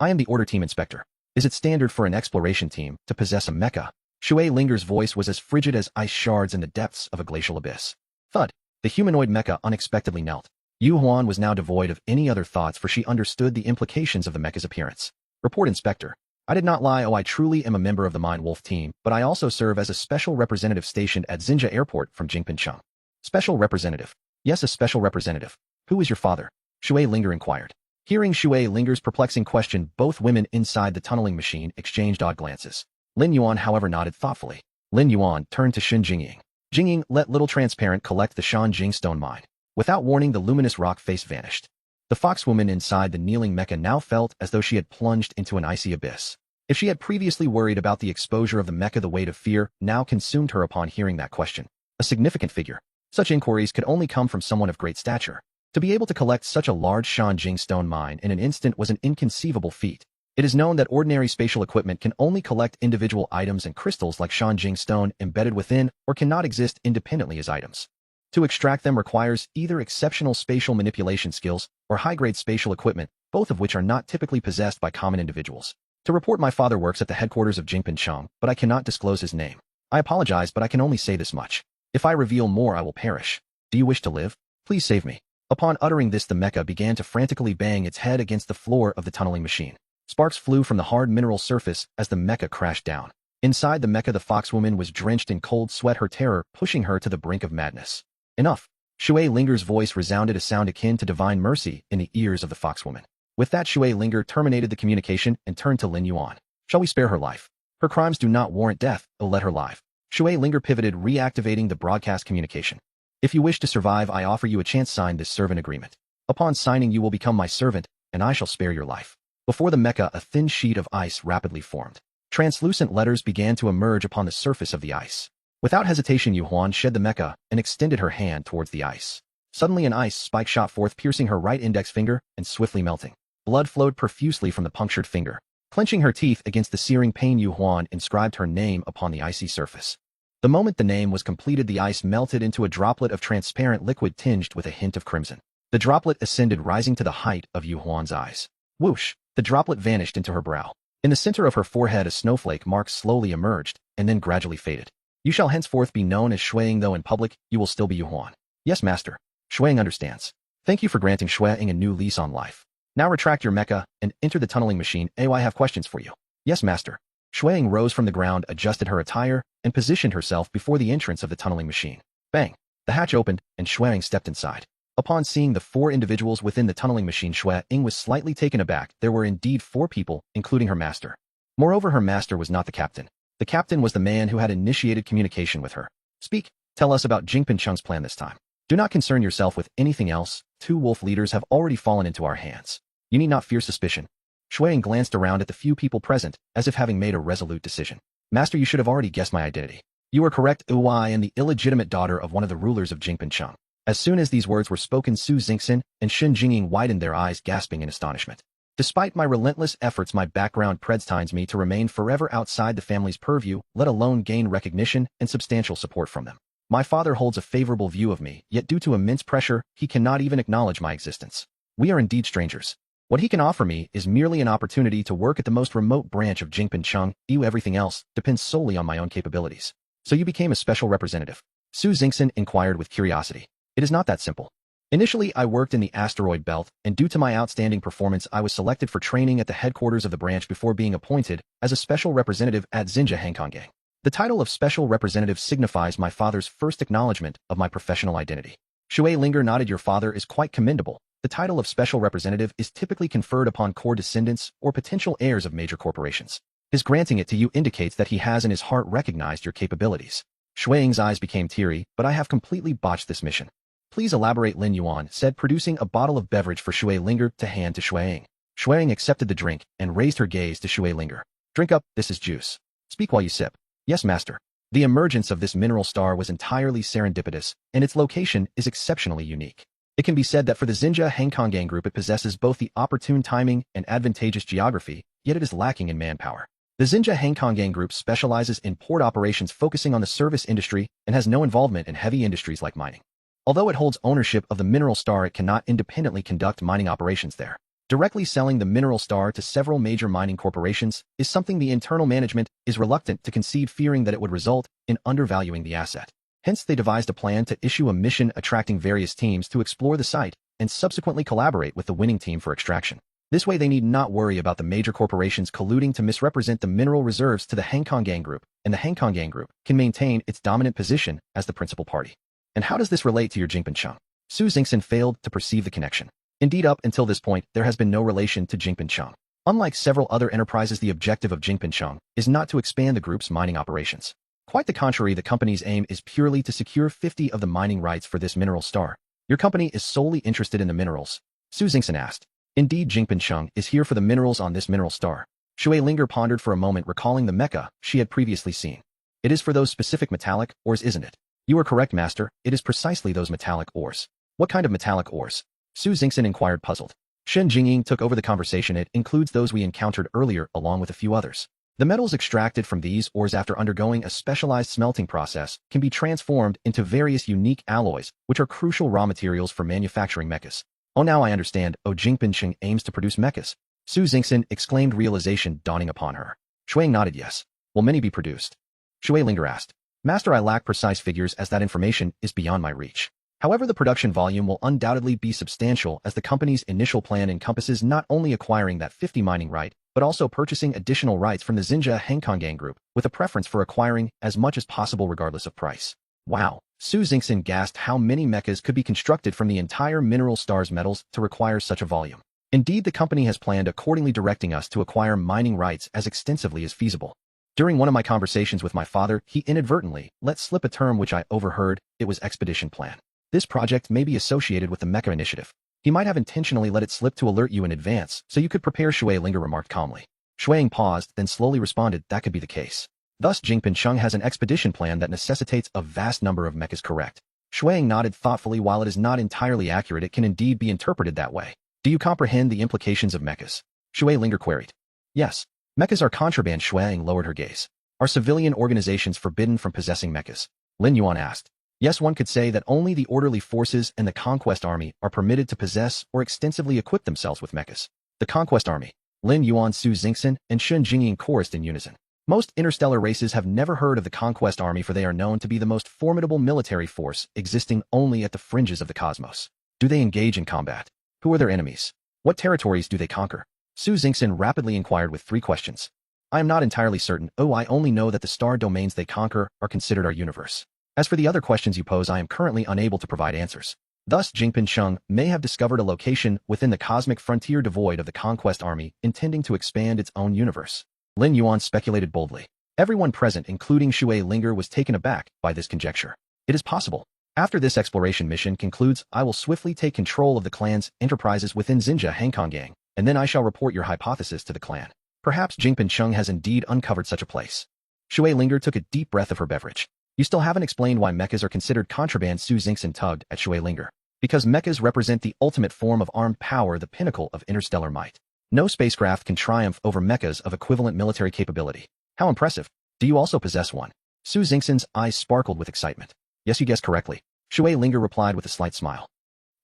I am the order team inspector. Is it standard for an exploration team to possess a mecha? Shui Linger's voice was as frigid as ice shards in the depths of a glacial abyss. Thud. The humanoid mecha unexpectedly knelt. Yu Huan was now devoid of any other thoughts, for she understood the implications of the mecha's appearance. Report, Inspector. I did not lie. I truly am a member of the Mine Wolf team, but I also serve as a special representative stationed at Xinjia Airport from Jingpin Chung. Special representative. Yes, a special representative. Who is your father? Shui Linger inquired. Hearing Shui Linger's perplexing question, both women inside the tunneling machine exchanged odd glances. Lin Yuan, however, nodded thoughtfully. Lin Yuan turned to Shin Jingying. Jingying, let Little Transparent collect the Shanjing stone mine. Without warning, the luminous rock face vanished. The foxwoman inside the kneeling mecha now felt as though she had plunged into an icy abyss. If she had previously worried about the exposure of the mecha, the weight of fear now consumed her upon hearing that question. A significant figure. Such inquiries could only come from someone of great stature. To be able to collect such a large Shanjing stone mine in an instant was an inconceivable feat. It is known that ordinary spatial equipment can only collect individual items, and crystals like Shanjing stone embedded within or cannot exist independently as items. To extract them requires either exceptional spatial manipulation skills or high-grade spatial equipment, both of which are not typically possessed by common individuals. To report, my father works at the headquarters of Jingpin Chung, but I cannot disclose his name. I apologize, but I can only say this much. If I reveal more, I will perish. Do you wish to live? Please save me. Upon uttering this, the mecha began to frantically bang its head against the floor of the tunneling machine. Sparks flew from the hard mineral surface as the mecha crashed down. Inside the mecha, the foxwoman was drenched in cold sweat, her terror pushing her to the brink of madness. Enough. Shui Linger's voice resounded a sound akin to divine mercy in the ears of the foxwoman. With that, Shui Linger terminated the communication and turned to Lin Yuan. Shall we spare her life? Her crimes do not warrant death, oh let her live. Shui Linger pivoted, reactivating the broadcast communication. If you wish to survive, I offer you a chance. Sign this servant agreement. Upon signing, you will become my servant, and I shall spare your life. Before the mecha, a thin sheet of ice rapidly formed. Translucent letters began to emerge upon the surface of the ice. Without hesitation, Yu Huan shed the mecha and extended her hand towards the ice. Suddenly an ice spike shot forth, piercing her right index finger and swiftly melting. Blood flowed profusely from the punctured finger. Clenching her teeth against the searing pain, Yu Huan inscribed her name upon the icy surface. The moment the name was completed, the ice melted into a droplet of transparent liquid tinged with a hint of crimson. The droplet ascended, rising to the height of Yu Huan's eyes. Whoosh! The droplet vanished into her brow. In the center of her forehead, a snowflake mark slowly emerged and then gradually faded. You shall henceforth be known as Shuang, though in public, you will still be Yu Huan. Yes, master. Shuang understands. Thank you for granting Shuang a new lease on life. Now retract your mecha and enter the tunneling machine. I have questions for you. Yes, master. Shuang rose from the ground, adjusted her attire, and positioned herself before the entrance of the tunneling machine. Bang! The hatch opened, and Shuang stepped inside. Upon seeing the 4 individuals within the tunneling machine, Shuang was slightly taken aback. There were indeed 4 people, including her master. Moreover, her master was not the captain. The captain was the man who had initiated communication with her. Speak. Tell us about Jingpin Cheng's plan this time. Do not concern yourself with anything else. 2 wolf leaders have already fallen into our hands. You need not fear suspicion. Shuang glanced around at the few people present, as if having made a resolute decision. Master, you should have already guessed my identity. You are correct. I am the illegitimate daughter of one of the rulers of Jingpin Cheng. As soon as these words were spoken, Su Xingxin and Shen Jingying widened their eyes, gasping in astonishment. Despite my relentless efforts, my background predestines me to remain forever outside the family's purview, let alone gain recognition and substantial support from them. My father holds a favorable view of me, yet due to immense pressure, he cannot even acknowledge my existence. We are indeed strangers. What he can offer me is merely an opportunity to work at the most remote branch of Jingpin Cheng. Everything else depends solely on my own capabilities. So you became a special representative? Su Xingxin inquired with curiosity. It is not that simple. Initially, I worked in the asteroid belt, and due to my outstanding performance, I was selected for training at the headquarters of the branch before being appointed as a special representative at Xinjia Hangkonggang. The title of special representative signifies my father's first acknowledgement of my professional identity. Shui Linger nodded. Your father is quite commendable. The title of special representative is typically conferred upon core descendants or potential heirs of major corporations. His granting it to you indicates that he has in his heart recognized your capabilities. Shuang's eyes became teary, but I have completely botched this mission. Please elaborate, Lin Yuan said, producing a bottle of beverage for Shui Linger to hand to Shuang. Shuang accepted the drink and raised her gaze to Shui Linger. Drink up, this is juice. Speak while you sip. Yes, master. The emergence of this mineral star was entirely serendipitous, and its location is exceptionally unique. It can be said that for the Xinjia Hangkonggang group, it possesses both the opportune timing and advantageous geography, yet it is lacking in manpower. The Xinjia Hangkonggang group specializes in port operations, focusing on the service industry, and has no involvement in heavy industries like mining. Although it holds ownership of the mineral star, it cannot independently conduct mining operations there. Directly selling the mineral star to several major mining corporations is something the internal management is reluctant to concede, fearing that it would result in undervaluing the asset. Hence, they devised a plan to issue a mission attracting various teams to explore the site and subsequently collaborate with the winning team for extraction. This way, they need not worry about the major corporations colluding to misrepresent the mineral reserves to the Hangkonggang group, and the Hangkonggang group can maintain its dominant position as the principal party. And how does this relate to your Jingpin Cheng? Su Xingxin failed to perceive the connection. Indeed, up until this point, there has been no relation to Jingpin Cheng. Unlike several other enterprises, the objective of Jingpin Cheng is not to expand the group's mining operations. Quite the contrary, the company's aim is purely to secure 50 of the mining rights for this mineral star. Your company is solely interested in the minerals? Su Xingxin asked. Indeed, Jingpin Cheng is here for the minerals on this mineral star. Shui Linger pondered for a moment, recalling the mecha she had previously seen. It is for those specific metallic ores, isn't it? You are correct, master. It is precisely those metallic ores. What kind of metallic ores? Su Xingxin inquired, puzzled. Shen Jingying took over the conversation. It includes those we encountered earlier, along with a few others. The metals extracted from these ores after undergoing a specialized smelting process can be transformed into various unique alloys, which are crucial raw materials for manufacturing mechas. Oh, now I understand. Oh, Jingpin Cheng aims to produce mechas. Su Xingxin exclaimed, realization dawning upon her. Shuang nodded yes. Will many be produced? Shui Linger asked. Master, I lack precise figures as that information is beyond my reach. However, the production volume will undoubtedly be substantial, as the company's initial plan encompasses not only acquiring that 50 mining right, but also purchasing additional rights from the Xinjia Hangkonggang group, with a preference for acquiring as much as possible regardless of price. Wow. Su Xingxin gasped how many mechas could be constructed from the entire mineral star's metals to require such a volume. Indeed, the company has planned accordingly, directing us to acquire mining rights as extensively as feasible. During one of my conversations with my father, he inadvertently let slip a term which I overheard. It was expedition plan. This project may be associated with the Mecha Initiative. He might have intentionally let it slip to alert you in advance, so you could prepare, Linger remarked calmly. Shuang paused, then slowly responded, that could be the case. Thus, Jingpin Chung has an expedition plan that necessitates a vast number of mechas, correct? Shuang nodded thoughtfully. While it is not entirely accurate, it can indeed be interpreted that way. Do you comprehend the implications of mechas? Linger queried. Yes. Mechas are contraband. Shuang lowered her gaze. Are civilian organizations forbidden from possessing mechas? Lin Yuan asked. Yes, one could say that only the orderly forces and the Conquest Army are permitted to possess or extensively equip themselves with mechas. The Conquest Army. Lin Yuan, Su Xingxin, and Shun Jingying chorused in unison. Most interstellar races have never heard of the Conquest Army, for they are known to be the most formidable military force existing only at the fringes of the cosmos. Do they engage in combat? Who are their enemies? What territories do they conquer? Su Xingxin rapidly inquired with 3 questions. I am not entirely certain. I only know that the star domains they conquer are considered our universe. As for the other questions you pose, I am currently unable to provide answers. Thus, Jingpin Chung may have discovered a location within the cosmic frontier devoid of the Conquest Army, intending to expand its own universe. Lin Yuan speculated boldly. Everyone present, including Shui Linger, was taken aback by this conjecture. It is possible. After this exploration mission concludes, I will swiftly take control of the clan's enterprises within Xinjia Hangkonggang, and then I shall report your hypothesis to the clan. Perhaps Jingpin Chung has indeed uncovered such a place. Shui Linger took a deep breath of her beverage. You still haven't explained why mechas are considered contraband. Su Xingxin tugged at Shui Linger. Because mechas represent the ultimate form of armed power, the pinnacle of interstellar might. No spacecraft can triumph over mechas of equivalent military capability. How impressive. Do you also possess one? Su Xingxin's eyes sparkled with excitement. Yes, you guessed correctly. Shui Linger replied with a slight smile.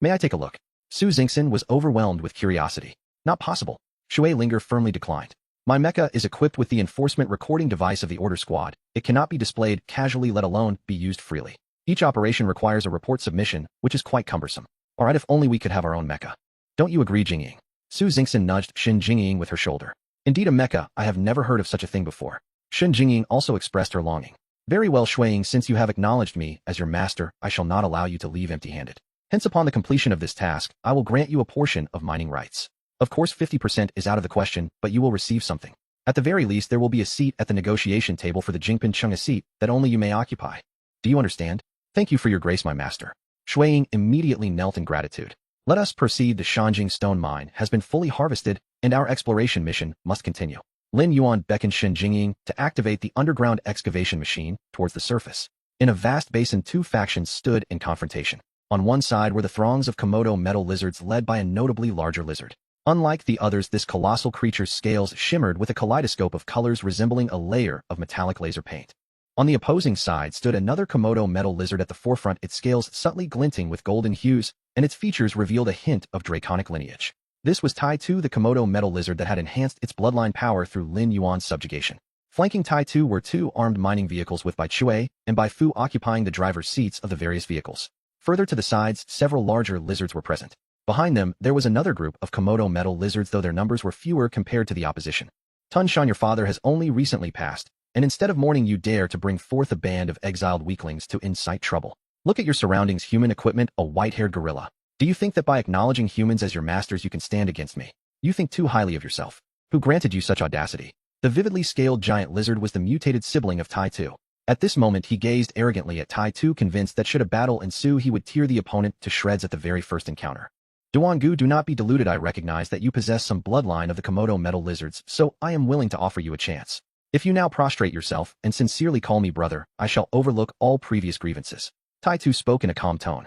May I take a look? Su Xingxin was overwhelmed with curiosity. Not possible. Shui Linger firmly declined. My mecha is equipped with the enforcement recording device of the Order Squad. It cannot be displayed casually, let alone be used freely. Each operation requires a report submission, which is quite cumbersome. Alright, if only we could have our own mecha. Don't you agree, Jingying? Su Xingxin nudged Shin Jingying with her shoulder. Indeed, a mecha. I have never heard of such a thing before. Shin Jingying also expressed her longing. Very well, Shuang, since you have acknowledged me as your master, I shall not allow you to leave empty-handed. Hence, upon the completion of this task, I will grant you a portion of mining rights. Of course, 50% is out of the question, but you will receive something. At the very least, there will be a seat at the negotiation table for the Jingpin Chung, a seat that only you may occupy. Do you understand? Thank you for your grace, my master. Shuang immediately knelt in gratitude. Let us proceed. The Shanjing stone mine has been fully harvested, and our exploration mission must continue. Lin Yuan beckoned Shin Jingying to activate the underground excavation machine towards the surface. In a vast basin, 2 factions stood in confrontation. On one side were the throngs of Komodo metal lizards led by a notably larger lizard. Unlike the others, this colossal creature's scales shimmered with a kaleidoscope of colors resembling a layer of metallic laser paint. On the opposing side stood another Komodo metal lizard at the forefront, its scales subtly glinting with golden hues, and its features revealed a hint of draconic lineage. This was Tai Tu, the Komodo metal lizard that had enhanced its bloodline power through Lin Yuan's subjugation. Flanking Tai Tu were 2 armed mining vehicles with Bai Chui and Bai Fu occupying the driver's seats of the various vehicles. Further to the sides, several larger lizards were present. Behind them, there was another group of Komodo metal lizards, though their numbers were fewer compared to the opposition. Tun Shan, your father has only recently passed, and instead of mourning, you dare to bring forth a band of exiled weaklings to incite trouble. Look at your surroundings: human equipment, a white-haired gorilla. Do you think that by acknowledging humans as your masters you can stand against me? You think too highly of yourself. Who granted you such audacity? The vividly scaled giant lizard was the mutated sibling of Tai Tu. At this moment he gazed arrogantly at Tai Tu, convinced that should a battle ensue he would tear the opponent to shreds at the very first encounter. Duangu, do not be deluded. I recognize that you possess some bloodline of the Komodo metal lizards, so I am willing to offer you a chance. If you now prostrate yourself and sincerely call me brother, I shall overlook all previous grievances. Tai Tu spoke in a calm tone.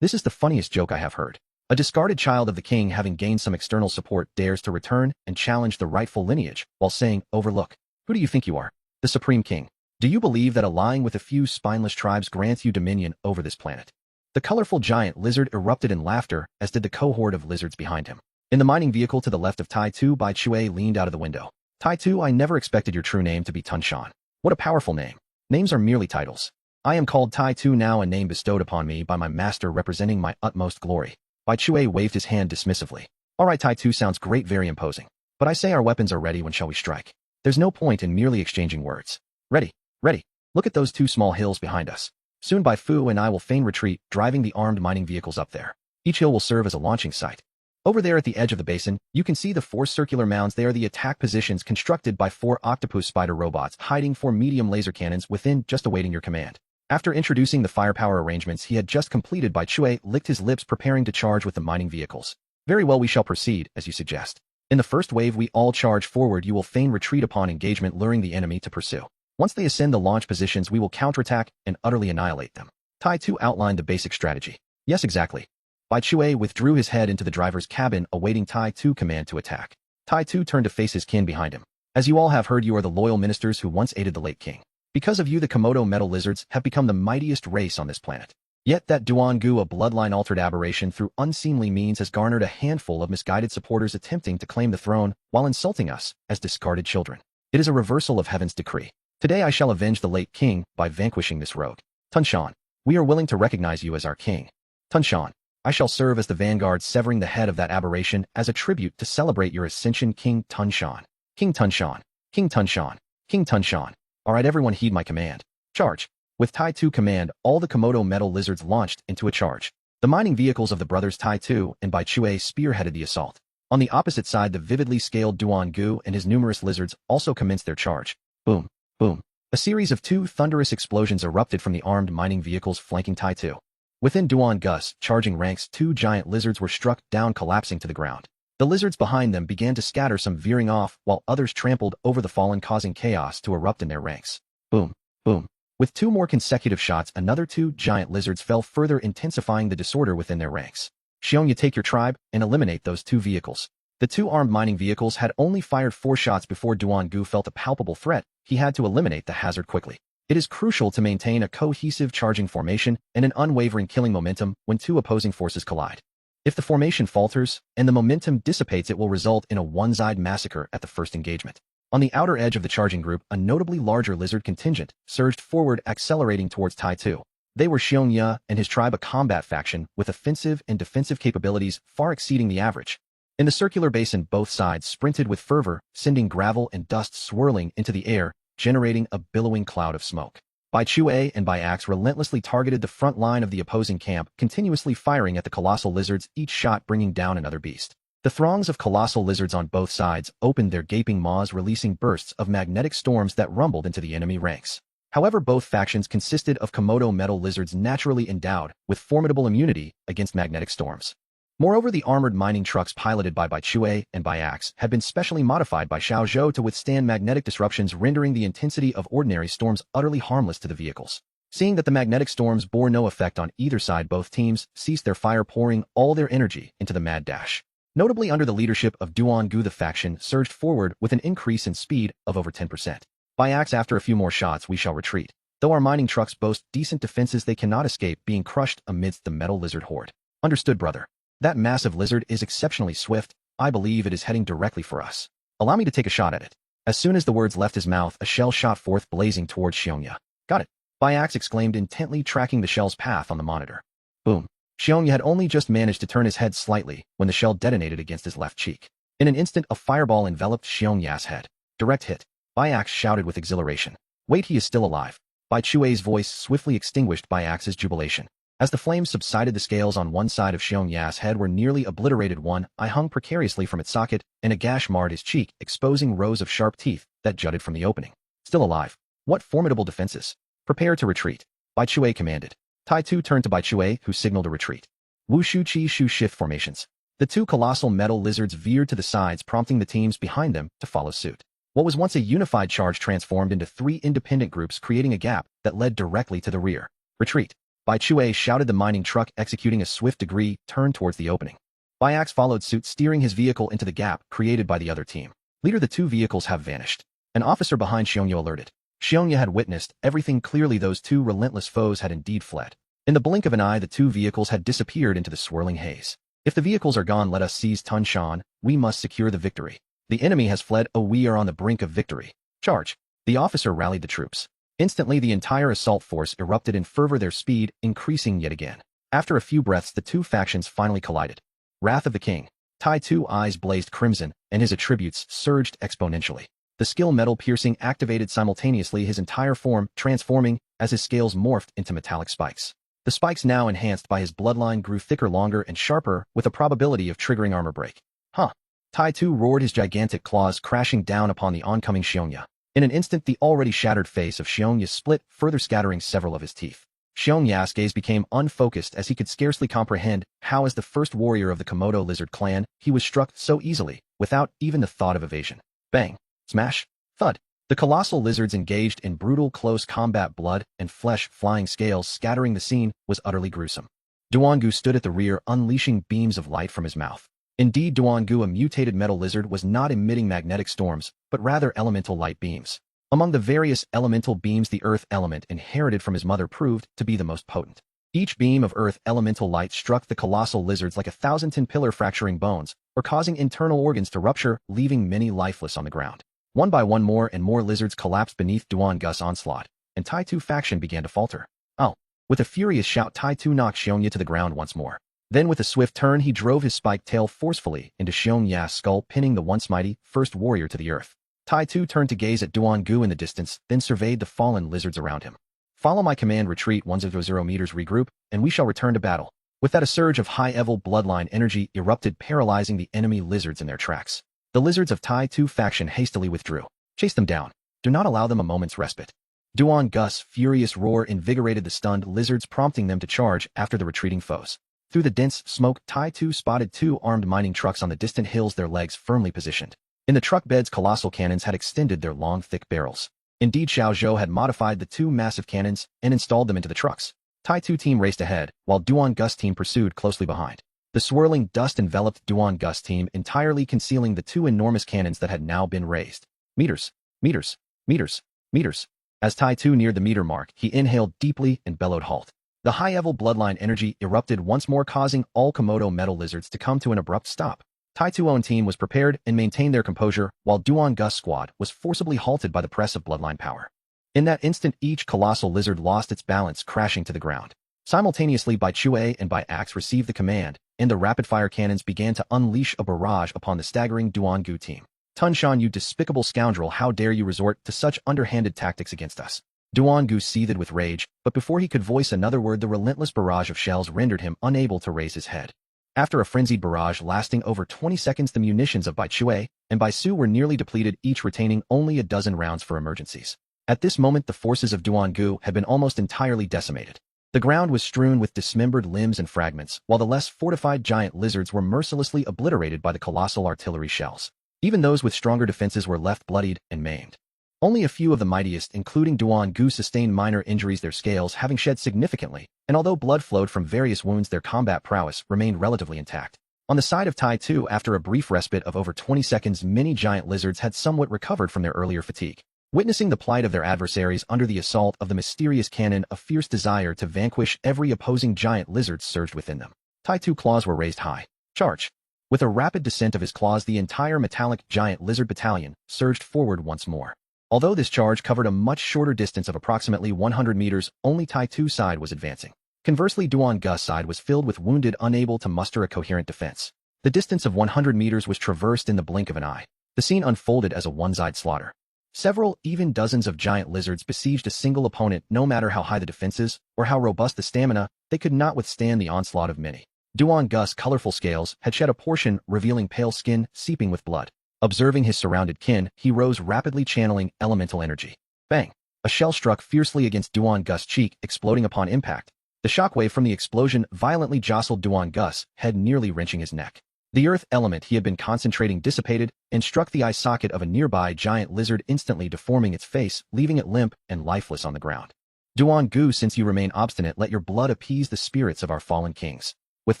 This is the funniest joke I have heard. A discarded child of the king, having gained some external support, dares to return and challenge the rightful lineage, while saying, overlook. Who do you think you are? The Supreme King. Do you believe that allying with a few spineless tribes grants you dominion over this planet? The colorful giant lizard erupted in laughter, as did the cohort of lizards behind him. In the mining vehicle to the left of Tai Tu, Bai Chui leaned out of the window. Tai Tu, I never expected your true name to be Tun Shan. What a powerful name. Names are merely titles. I am called Tai Tu now, a name bestowed upon me by my master representing my utmost glory. Bai Chui waved his hand dismissively. Alright, Tai Tu sounds great, very imposing. But I say our weapons are ready. When shall we strike? There's no point in merely exchanging words. Ready. Ready. Look at those 2 small hills behind us. Soon Bai Fu and I will feign retreat, driving the armed mining vehicles up there. Each hill will serve as a launching site. Over there at the edge of the basin, you can see the 4 circular mounds. They are the attack positions constructed by 4 octopus spider robots hiding 4 medium laser cannons within, just awaiting your command. After introducing the firepower arrangements he had just completed, Bai Chue licked his lips, preparing to charge with the mining vehicles. Very well, we shall proceed, as you suggest. In the first wave we all charge forward. You will feign retreat upon engagement, luring the enemy to pursue. Once they ascend the launch positions, we will counterattack and utterly annihilate them. Tai Tu outlined the basic strategy. Yes, exactly. Bai Chue withdrew his head into the driver's cabin, awaiting Tai Tu command to attack. Tai Tu turned to face his kin behind him. As you all have heard, you are the loyal ministers who once aided the late king. Because of you, the Komodo metal lizards have become the mightiest race on this planet. Yet that Duan-gu, a bloodline-altered aberration through unseemly means, has garnered a handful of misguided supporters attempting to claim the throne while insulting us as discarded children. It is a reversal of heaven's decree. Today I shall avenge the late king by vanquishing this rogue. Tun Shan, we are willing to recognize you as our king. Tun Shan, I shall serve as the vanguard, severing the head of that aberration as a tribute to celebrate your ascension, King Tun Shan. King Tun Shan, King Tun Shan, King Tun Shan. All right, everyone, heed my command. Charge. With Tai Tu command, all the Komodo metal lizards launched into a charge. The mining vehicles of the brothers Tai Tu and Bai Chue spearheaded the assault. On the opposite side, the vividly scaled Duan-gu and his numerous lizards also commenced their charge. Boom, boom. A series of 2 thunderous explosions erupted from the armed mining vehicles flanking Tai Tu. Within Duan-gu's charging ranks, 2 giant lizards were struck down, collapsing to the ground. The lizards behind them began to scatter, some veering off, while others trampled over the fallen, causing chaos to erupt in their ranks. Boom, boom. With 2 more consecutive shots, another 2 giant lizards fell, further intensifying the disorder within their ranks. Xiongya, take your tribe and eliminate those 2 vehicles. The 2 armed mining vehicles had only fired 4 shots before Duan-gu felt a palpable threat. He had to eliminate the hazard quickly. It is crucial to maintain a cohesive charging formation and an unwavering killing momentum when 2 opposing forces collide. If the formation falters and the momentum dissipates, it will result in a one-sided massacre at the first engagement. On the outer edge of the charging group, a notably larger lizard contingent surged forward, accelerating towards Tai Tu. They were Xiongya and his tribe, a combat faction with offensive and defensive capabilities far exceeding the average. In the circular basin, both sides sprinted with fervor, sending gravel and dust swirling into the air, generating a billowing cloud of smoke. Bai Chue and Bai Axe relentlessly targeted the front line of the opposing camp, continuously firing at the colossal lizards, each shot bringing down another beast. The throngs of colossal lizards on both sides opened their gaping maws, releasing bursts of magnetic storms that rumbled into the enemy ranks. However, both factions consisted of Komodo metal lizards naturally endowed with formidable immunity against magnetic storms. Moreover, the armored mining trucks piloted by Bai Chue and Bai Axe had been specially modified by Xiao Zhou to withstand magnetic disruptions, rendering the intensity of ordinary storms utterly harmless to the vehicles. Seeing that the magnetic storms bore no effect on either side, both teams ceased their fire, pouring all their energy into the mad dash. Notably, under the leadership of Duan-gu, the faction surged forward with an increase in speed of over 10%. Bai Axe, after a few more shots, we shall retreat. Though our mining trucks boast decent defenses, they cannot escape being crushed amidst the metal lizard horde. Understood, brother. That massive lizard is exceptionally swift. I believe it is heading directly for us. Allow me to take a shot at it. As soon as the words left his mouth, a shell shot forth, blazing towards Xiongya. Got it. Bai Axe exclaimed, intently tracking the shell's path on the monitor. Boom. Xiongya had only just managed to turn his head slightly when the shell detonated against his left cheek. In an instant, a fireball enveloped Xiongya's head. Direct hit. Bai Axe shouted with exhilaration. Wait, he is still alive. Bai Chue's voice swiftly extinguished Bai Axe's jubilation. As the flames subsided, the scales on one side of Xiongya's head were nearly obliterated. One eye hung precariously from its socket, and a gash marred his cheek, exposing rows of sharp teeth that jutted from the opening. Still alive. What formidable defenses. Prepare to retreat. Bai Chue commanded. Tai Tu turned to Bai Chue, who signaled a retreat. Wu Shu Chi Shu shift formations. The 2 colossal metal lizards veered to the sides, prompting the teams behind them to follow suit. What was once a unified charge transformed into 3 independent groups, creating a gap that led directly to the rear. Retreat. Bai Chue shouted. The mining truck, executing a swift degree, turned towards the opening. Bai Axe followed suit, steering his vehicle into the gap created by the other team. Leader, the 2 vehicles have vanished. An officer behind Xiongya alerted. Xiongya had witnessed everything clearly. Those 2 relentless foes had indeed fled. In the blink of an eye, the 2 vehicles had disappeared into the swirling haze. If the vehicles are gone, let us seize Tun Shan. We must secure the victory. The enemy has fled. Oh, we are on the brink of victory. Charge. The officer rallied the troops. Instantly, the entire assault force erupted in fervor, their speed increasing yet again. After a few breaths, the 2 factions finally collided. Wrath of the King. Tai Tu's eyes blazed crimson, and his attributes surged exponentially. The skill metal piercing activated simultaneously, his entire form transforming as his scales morphed into metallic spikes. The spikes, now enhanced by his bloodline, grew thicker, longer, and sharper, with a probability of triggering armor break. Huh. Tai-Tu roared, his gigantic claws crashing down upon the oncoming Xiongya. In an instant, the already shattered face of Xiongya split, further scattering several of his teeth. Xiongya's gaze became unfocused as he could scarcely comprehend how, as the first warrior of the Komodo lizard clan, he was struck so easily, without even the thought of evasion. Bang! Smash! Thud! The colossal lizards engaged in brutal close combat, blood and flesh flying, scales scattering. The scene was utterly gruesome. Duangu stood at the rear, unleashing beams of light from his mouth. Indeed, Duangu, a mutated metal lizard, was not emitting magnetic storms, but rather elemental light beams. Among the various elemental beams, the earth element inherited from his mother proved to be the most potent. Each beam of earth elemental light struck the colossal lizards like a 1,000-ton pillar, fracturing bones, or causing internal organs to rupture, leaving many lifeless on the ground. One by one, more and more lizards collapsed beneath Duangu's onslaught, and Tai-Tu faction began to falter. Oh! With a furious shout, Tai-Tu knocked Xiongya to the ground once more. Then, with a swift turn, he drove his spiked tail forcefully into Xiongya's skull, pinning the once mighty first warrior to the earth. Tai-Tu turned to gaze at Duangu in the distance, then surveyed the fallen lizards around him. Follow my command, retreat 100 meters, regroup, and we shall return to battle. With that, a surge of high-level bloodline energy erupted, paralyzing the enemy lizards in their tracks. The lizards of Tai-Tu faction hastily withdrew. Chase them down. Do not allow them a moment's respite. Duangu's furious roar invigorated the stunned lizards, prompting them to charge after the retreating foes. Through the dense smoke, Tai-Tu spotted two armed mining trucks on the distant hills, their legs firmly positioned. In the truck beds, colossal cannons had extended their long, thick barrels. Indeed, Xiao Zhou had modified the two massive cannons and installed them into the trucks. Tai-Tu team raced ahead, while Duangu's team pursued closely behind. The swirling dust enveloped Duangu's team, entirely concealing the two enormous cannons that had now been raised. Meters, meters, meters, meters. As Tai-Tu neared the meter mark, he inhaled deeply and bellowed, halt. The high-level bloodline energy erupted once more, causing all Komodo metal lizards to come to an abrupt stop. Tai-Tu's own team was prepared and maintained their composure, while Duangu's squad was forcibly halted by the press of bloodline power. In that instant, each colossal lizard lost its balance, crashing to the ground. Simultaneously, Bai Chue and Bai Axe received the command, and the rapid-fire cannons began to unleash a barrage upon the staggering Duangu team. Tun Shan, you despicable scoundrel, how dare you resort to such underhanded tactics against us? Duangu seethed with rage, but before he could voice another word, the relentless barrage of shells rendered him unable to raise his head. After a frenzied barrage lasting over 20 seconds, the munitions of Bai Chue and Bai Su were nearly depleted, each retaining only a dozen rounds for emergencies. At this moment, the forces of Duangu had been almost entirely decimated. The ground was strewn with dismembered limbs and fragments, while the less fortified giant lizards were mercilessly obliterated by the colossal artillery shells. Even those with stronger defenses were left bloodied and maimed. Only a few of the mightiest, including Duangu, sustained minor injuries, their scales having shed significantly, and although blood flowed from various wounds, their combat prowess remained relatively intact. On the side of Tai-Tu, after a brief respite of over 20 seconds, many giant lizards had somewhat recovered from their earlier fatigue. Witnessing the plight of their adversaries under the assault of the mysterious cannon, a fierce desire to vanquish every opposing giant lizard surged within them. Tai-Tu claws were raised high. Charge! With a rapid descent of his claws, the entire metallic giant lizard battalion surged forward once more. Although this charge covered a much shorter distance of approximately 100 meters, only Tai-Tu's side was advancing. Conversely, Duangu's side was filled with wounded, unable to muster a coherent defense. The distance of 100 meters was traversed in the blink of an eye. The scene unfolded as a one-sided slaughter. Several, even dozens of giant lizards besieged a single opponent. No matter how high the defenses or how robust the stamina, they could not withstand the onslaught of many. Duangu's colorful scales had shed a portion, revealing pale skin seeping with blood. Observing his surrounded kin, he rose rapidly, channeling elemental energy. Bang! A shell struck fiercely against Duangu's cheek, exploding upon impact. The shockwave from the explosion violently jostled Duangu's head, nearly wrenching his neck. The earth element he had been concentrating dissipated and struck the eye socket of a nearby giant lizard, instantly deforming its face, leaving it limp and lifeless on the ground. Duangu, since you remain obstinate, let your blood appease the spirits of our fallen kings. With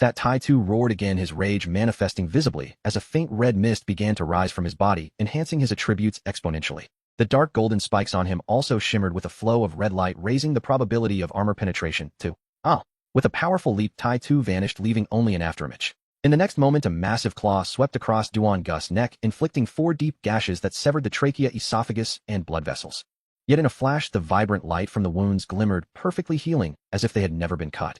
that, Tai-Tu roared again, his rage manifesting visibly as a faint red mist began to rise from his body, enhancing his attributes exponentially. The dark golden spikes on him also shimmered with a flow of red light, raising the probability of armor penetration to With a powerful leap, Tai-Tu vanished, leaving only an afterimage. In the next moment, a massive claw swept across Duangu's neck, inflicting 4 deep gashes that severed the trachea, esophagus, and blood vessels. Yet in a flash, the vibrant light from the wounds glimmered, perfectly healing, as if they had never been cut.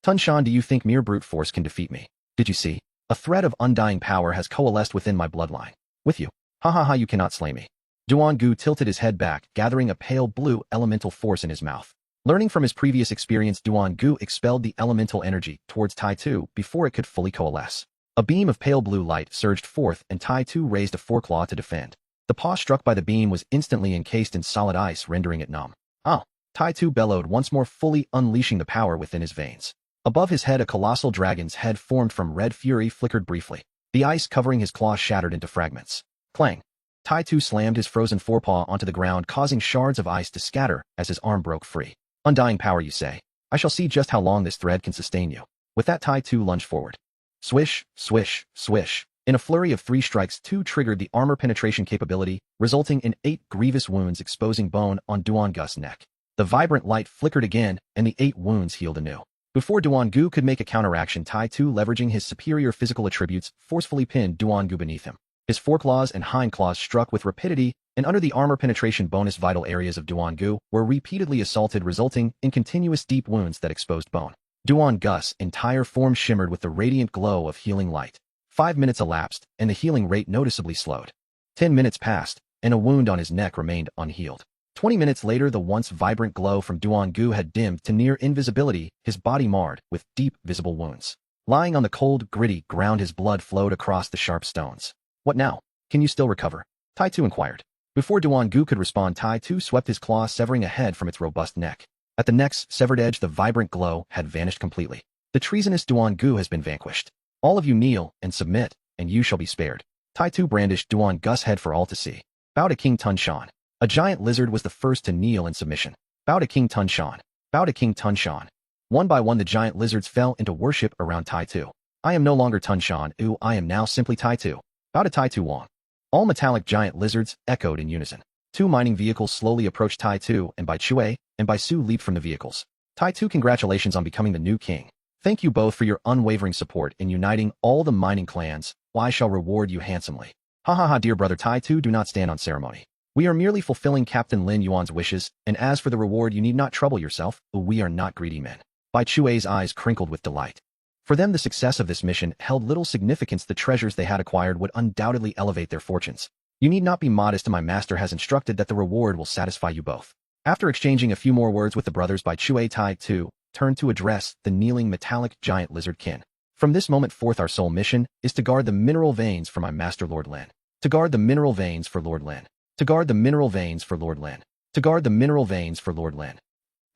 Tun Shan, do you think mere brute force can defeat me? Did you see? A thread of undying power has coalesced within my bloodline. With you. You cannot slay me. Duan tilted his head back, gathering a pale blue elemental force in his mouth. Learning from his previous experience, Duan expelled the elemental energy towards Tai-Tu before it could fully coalesce. A beam of pale blue light surged forth and Tai-Tu raised a foreclaw to defend. The paw struck by the beam was instantly encased in solid ice, rendering it numb. "Ah!" Tai-Tu bellowed, once more fully unleashing the power within his veins. Above his head, a colossal dragon's head formed from red fury flickered briefly. The ice covering his claw shattered into fragments. Clang! Tai-Tu slammed his frozen forepaw onto the ground, causing shards of ice to scatter as his arm broke free. "Undying power, you say? I shall see just how long this thread can sustain you." With that, Tai-Tu lunged forward. Swish, swish, swish. In a flurry of 3 strikes, 2 triggered the armor penetration capability, resulting in 8 grievous wounds exposing bone on Duan-Gu's neck. The vibrant light flickered again, and the 8 wounds healed anew. Before Duan-Gu could make a counteraction, Tai-Tu, leveraging his superior physical attributes, forcefully pinned Duan-Gu beneath him. His foreclaws and hindclaws struck with rapidity, and under the armor penetration bonus, vital areas of Duan-Gu were repeatedly assaulted, resulting in continuous deep wounds that exposed bone. Duan-Gu's entire form shimmered with the radiant glow of healing light. 5 minutes elapsed, and the healing rate noticeably slowed. 10 minutes passed, and a wound on his neck remained unhealed. 20 minutes later, the once vibrant glow from Duan-Gu had dimmed to near invisibility, his body marred with deep, visible wounds. Lying on the cold, gritty ground, his blood flowed across the sharp stones. "What now? Can you still recover?" Tai-Tu inquired. Before Duan-Gu could respond, Tai-Tu swept his claw, severing a head from its robust neck. At the neck's severed edge, the vibrant glow had vanished completely. "The treasonous Duan-Gu has been vanquished. All of you kneel and submit, and you shall be spared." Tai-Tu brandished Duan-Gu's head for all to see. "Bow to King Tun-Shan." A giant lizard was the first to kneel in submission. "Bow to King Tun-Shan. Bow to King Tun-Shan." One by one, the giant lizards fell into worship around Tai-Tu. "I am no longer Tun-Shan. I am now simply Tai-Tu. Bow to Tai-Tu Wang." All metallic giant lizards echoed in unison. 2 mining vehicles slowly approached Tai-Tu, and Bai Chui and Bai Su leaped from the vehicles. "Tai-Tu, congratulations on becoming the new king. Thank you both for your unwavering support in uniting all the mining clans. I shall reward you handsomely." "Ha ha ha, dear brother Tai-Tu, do not stand on ceremony. We are merely fulfilling Captain Lin Yuan's wishes, and as for the reward, you need not trouble yourself. We are not greedy men." Bai Chui's eyes crinkled with delight. For them, the success of this mission held little significance. The treasures they had acquired would undoubtedly elevate their fortunes. "You need not be modest. My master has instructed that the reward will satisfy you both." After exchanging a few more words with the brothers, Bai Chui, Tai-Tu turned to address the kneeling metallic giant lizard kin. "From this moment forth, our sole mission is to guard the mineral veins for my master Lord Lin. To guard the mineral veins for Lord Lin. To guard the mineral veins for Lord Lin. To guard the mineral veins for Lord Lin."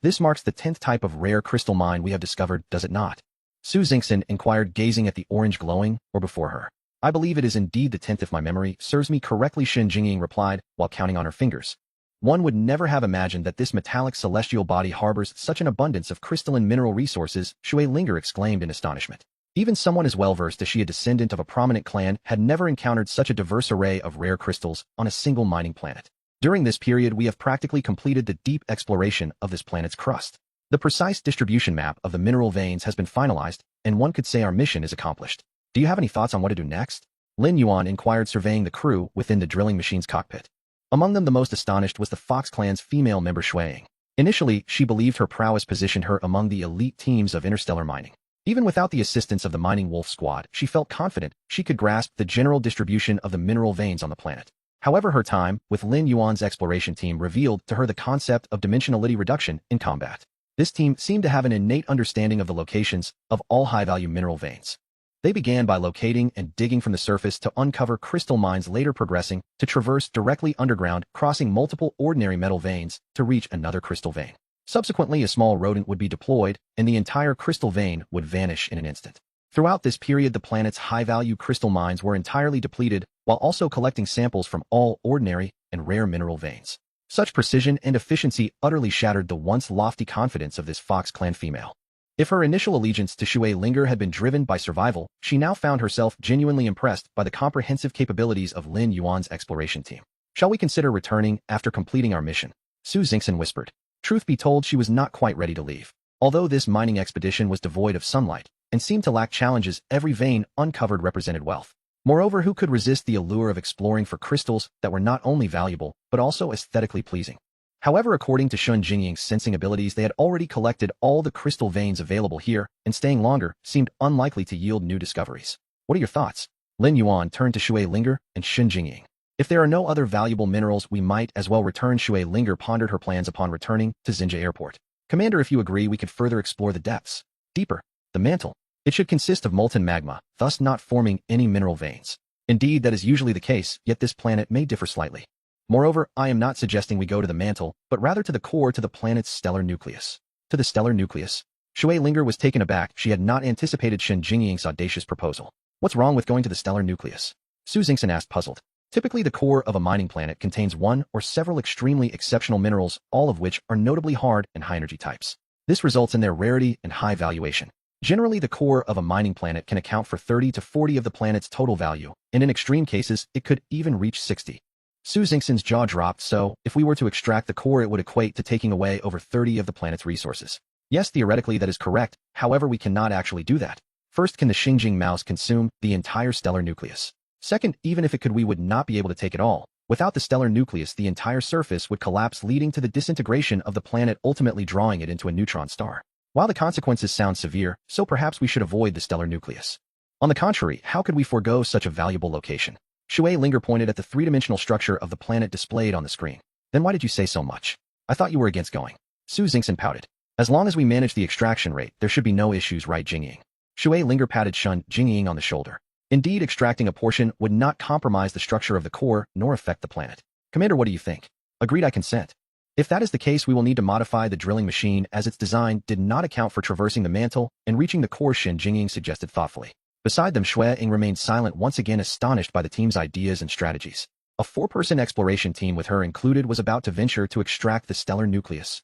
This marks the 10th type of rare crystal mine we have discovered, does it not? Su Xingxin inquired, gazing at the orange glowing or before her. "I believe it is indeed the 10th if my memory serves me correctly," Shen Jingying replied, while counting on her fingers. "One would never have imagined that this metallic celestial body harbors such an abundance of crystalline mineral resources," Shui Linger exclaimed in astonishment. Even someone as well-versed as she, a descendant of a prominent clan, had never encountered such a diverse array of rare crystals on a single mining planet. During this period, we have practically completed the deep exploration of this planet's crust. The precise distribution map of the mineral veins has been finalized, and one could say our mission is accomplished. "Do you have any thoughts on what to do next?" Lin Yuan inquired, surveying the crew within the drilling machine's cockpit. Among them, the most astonished was the Fox clan's female member Shuaying. Initially, she believed her prowess positioned her among the elite teams of interstellar mining. Even without the assistance of the Mining Wolf Squad, she felt confident she could grasp the general distribution of the mineral veins on the planet. However, her time with Lin Yuan's exploration team revealed to her the concept of dimensionality reduction in combat. This team seemed to have an innate understanding of the locations of all high-value mineral veins. They began by locating and digging from the surface to uncover crystal mines, later progressing to traverse directly underground, crossing multiple ordinary metal veins to reach another crystal vein. Subsequently, a small rodent would be deployed, and the entire crystal vein would vanish in an instant. Throughout this period, the planet's high-value crystal mines were entirely depleted, while also collecting samples from all ordinary and rare mineral veins. Such precision and efficiency utterly shattered the once lofty confidence of this Fox clan female. If her initial allegiance to Shui Linger had been driven by survival, she now found herself genuinely impressed by the comprehensive capabilities of Lin Yuan's exploration team. "Shall we consider returning after completing our mission?" Su Xingxin whispered. Truth be told, she was not quite ready to leave. Although this mining expedition was devoid of sunlight and seemed to lack challenges, every vein uncovered represented wealth. Moreover, who could resist the allure of exploring for crystals that were not only valuable, but also aesthetically pleasing? However, according to Shun Jingying's sensing abilities, they had already collected all the crystal veins available here, and staying longer seemed unlikely to yield new discoveries. "What are your thoughts?" Lin Yuan turned to Shui Linger and Shun Jingying. If there are no other valuable minerals, we might as well return. Shui Linger pondered her plans upon returning to Xinjia Airport. Commander, if you agree, we could further explore the depths. Deeper. The mantle. It should consist of molten magma, thus not forming any mineral veins. Indeed, that is usually the case, yet this planet may differ slightly. Moreover, I am not suggesting we go to the mantle, but rather to the core, to the planet's stellar nucleus. To the stellar nucleus? Shui Linger was taken aback. She had not anticipated Shen Jingying's audacious proposal. What's wrong with going to the stellar nucleus? Su Xingxin asked, puzzled. Typically, the core of a mining planet contains one or several extremely exceptional minerals, all of which are notably hard and high-energy types. This results in their rarity and high valuation. Generally, the core of a mining planet can account for 30 to 40 of the planet's total value, and in extreme cases, it could even reach 60. Su Xingxin's jaw dropped. So, if we were to extract the core, it would equate to taking away over 30 of the planet's resources. Yes, theoretically that is correct, however we cannot actually do that. First, can the Xinjing mouse consume the entire stellar nucleus? Second, even if it could, we would not be able to take it all. Without the stellar nucleus, the entire surface would collapse, leading to the disintegration of the planet, ultimately drawing it into a neutron star. While the consequences sound severe, so perhaps we should avoid the stellar nucleus. On the contrary, how could we forego such a valuable location? Shui Linger pointed at the three-dimensional structure of the planet displayed on the screen. Then why did you say so much? I thought you were against going. Su Xingxin pouted. As long as we manage the extraction rate, there should be no issues, right, Jingying? Shui Linger patted Shen Jingying on the shoulder. Indeed, extracting a portion would not compromise the structure of the core, nor affect the planet. Commander, what do you think? Agreed, I consent. If that is the case, we will need to modify the drilling machine, as its design did not account for traversing the mantle and reaching the core, Shen Jingying suggested thoughtfully. Beside them, Shui Ying remained silent, once again astonished by the team's ideas and strategies. A four-person exploration team, with her included, was about to venture to extract the stellar nucleus.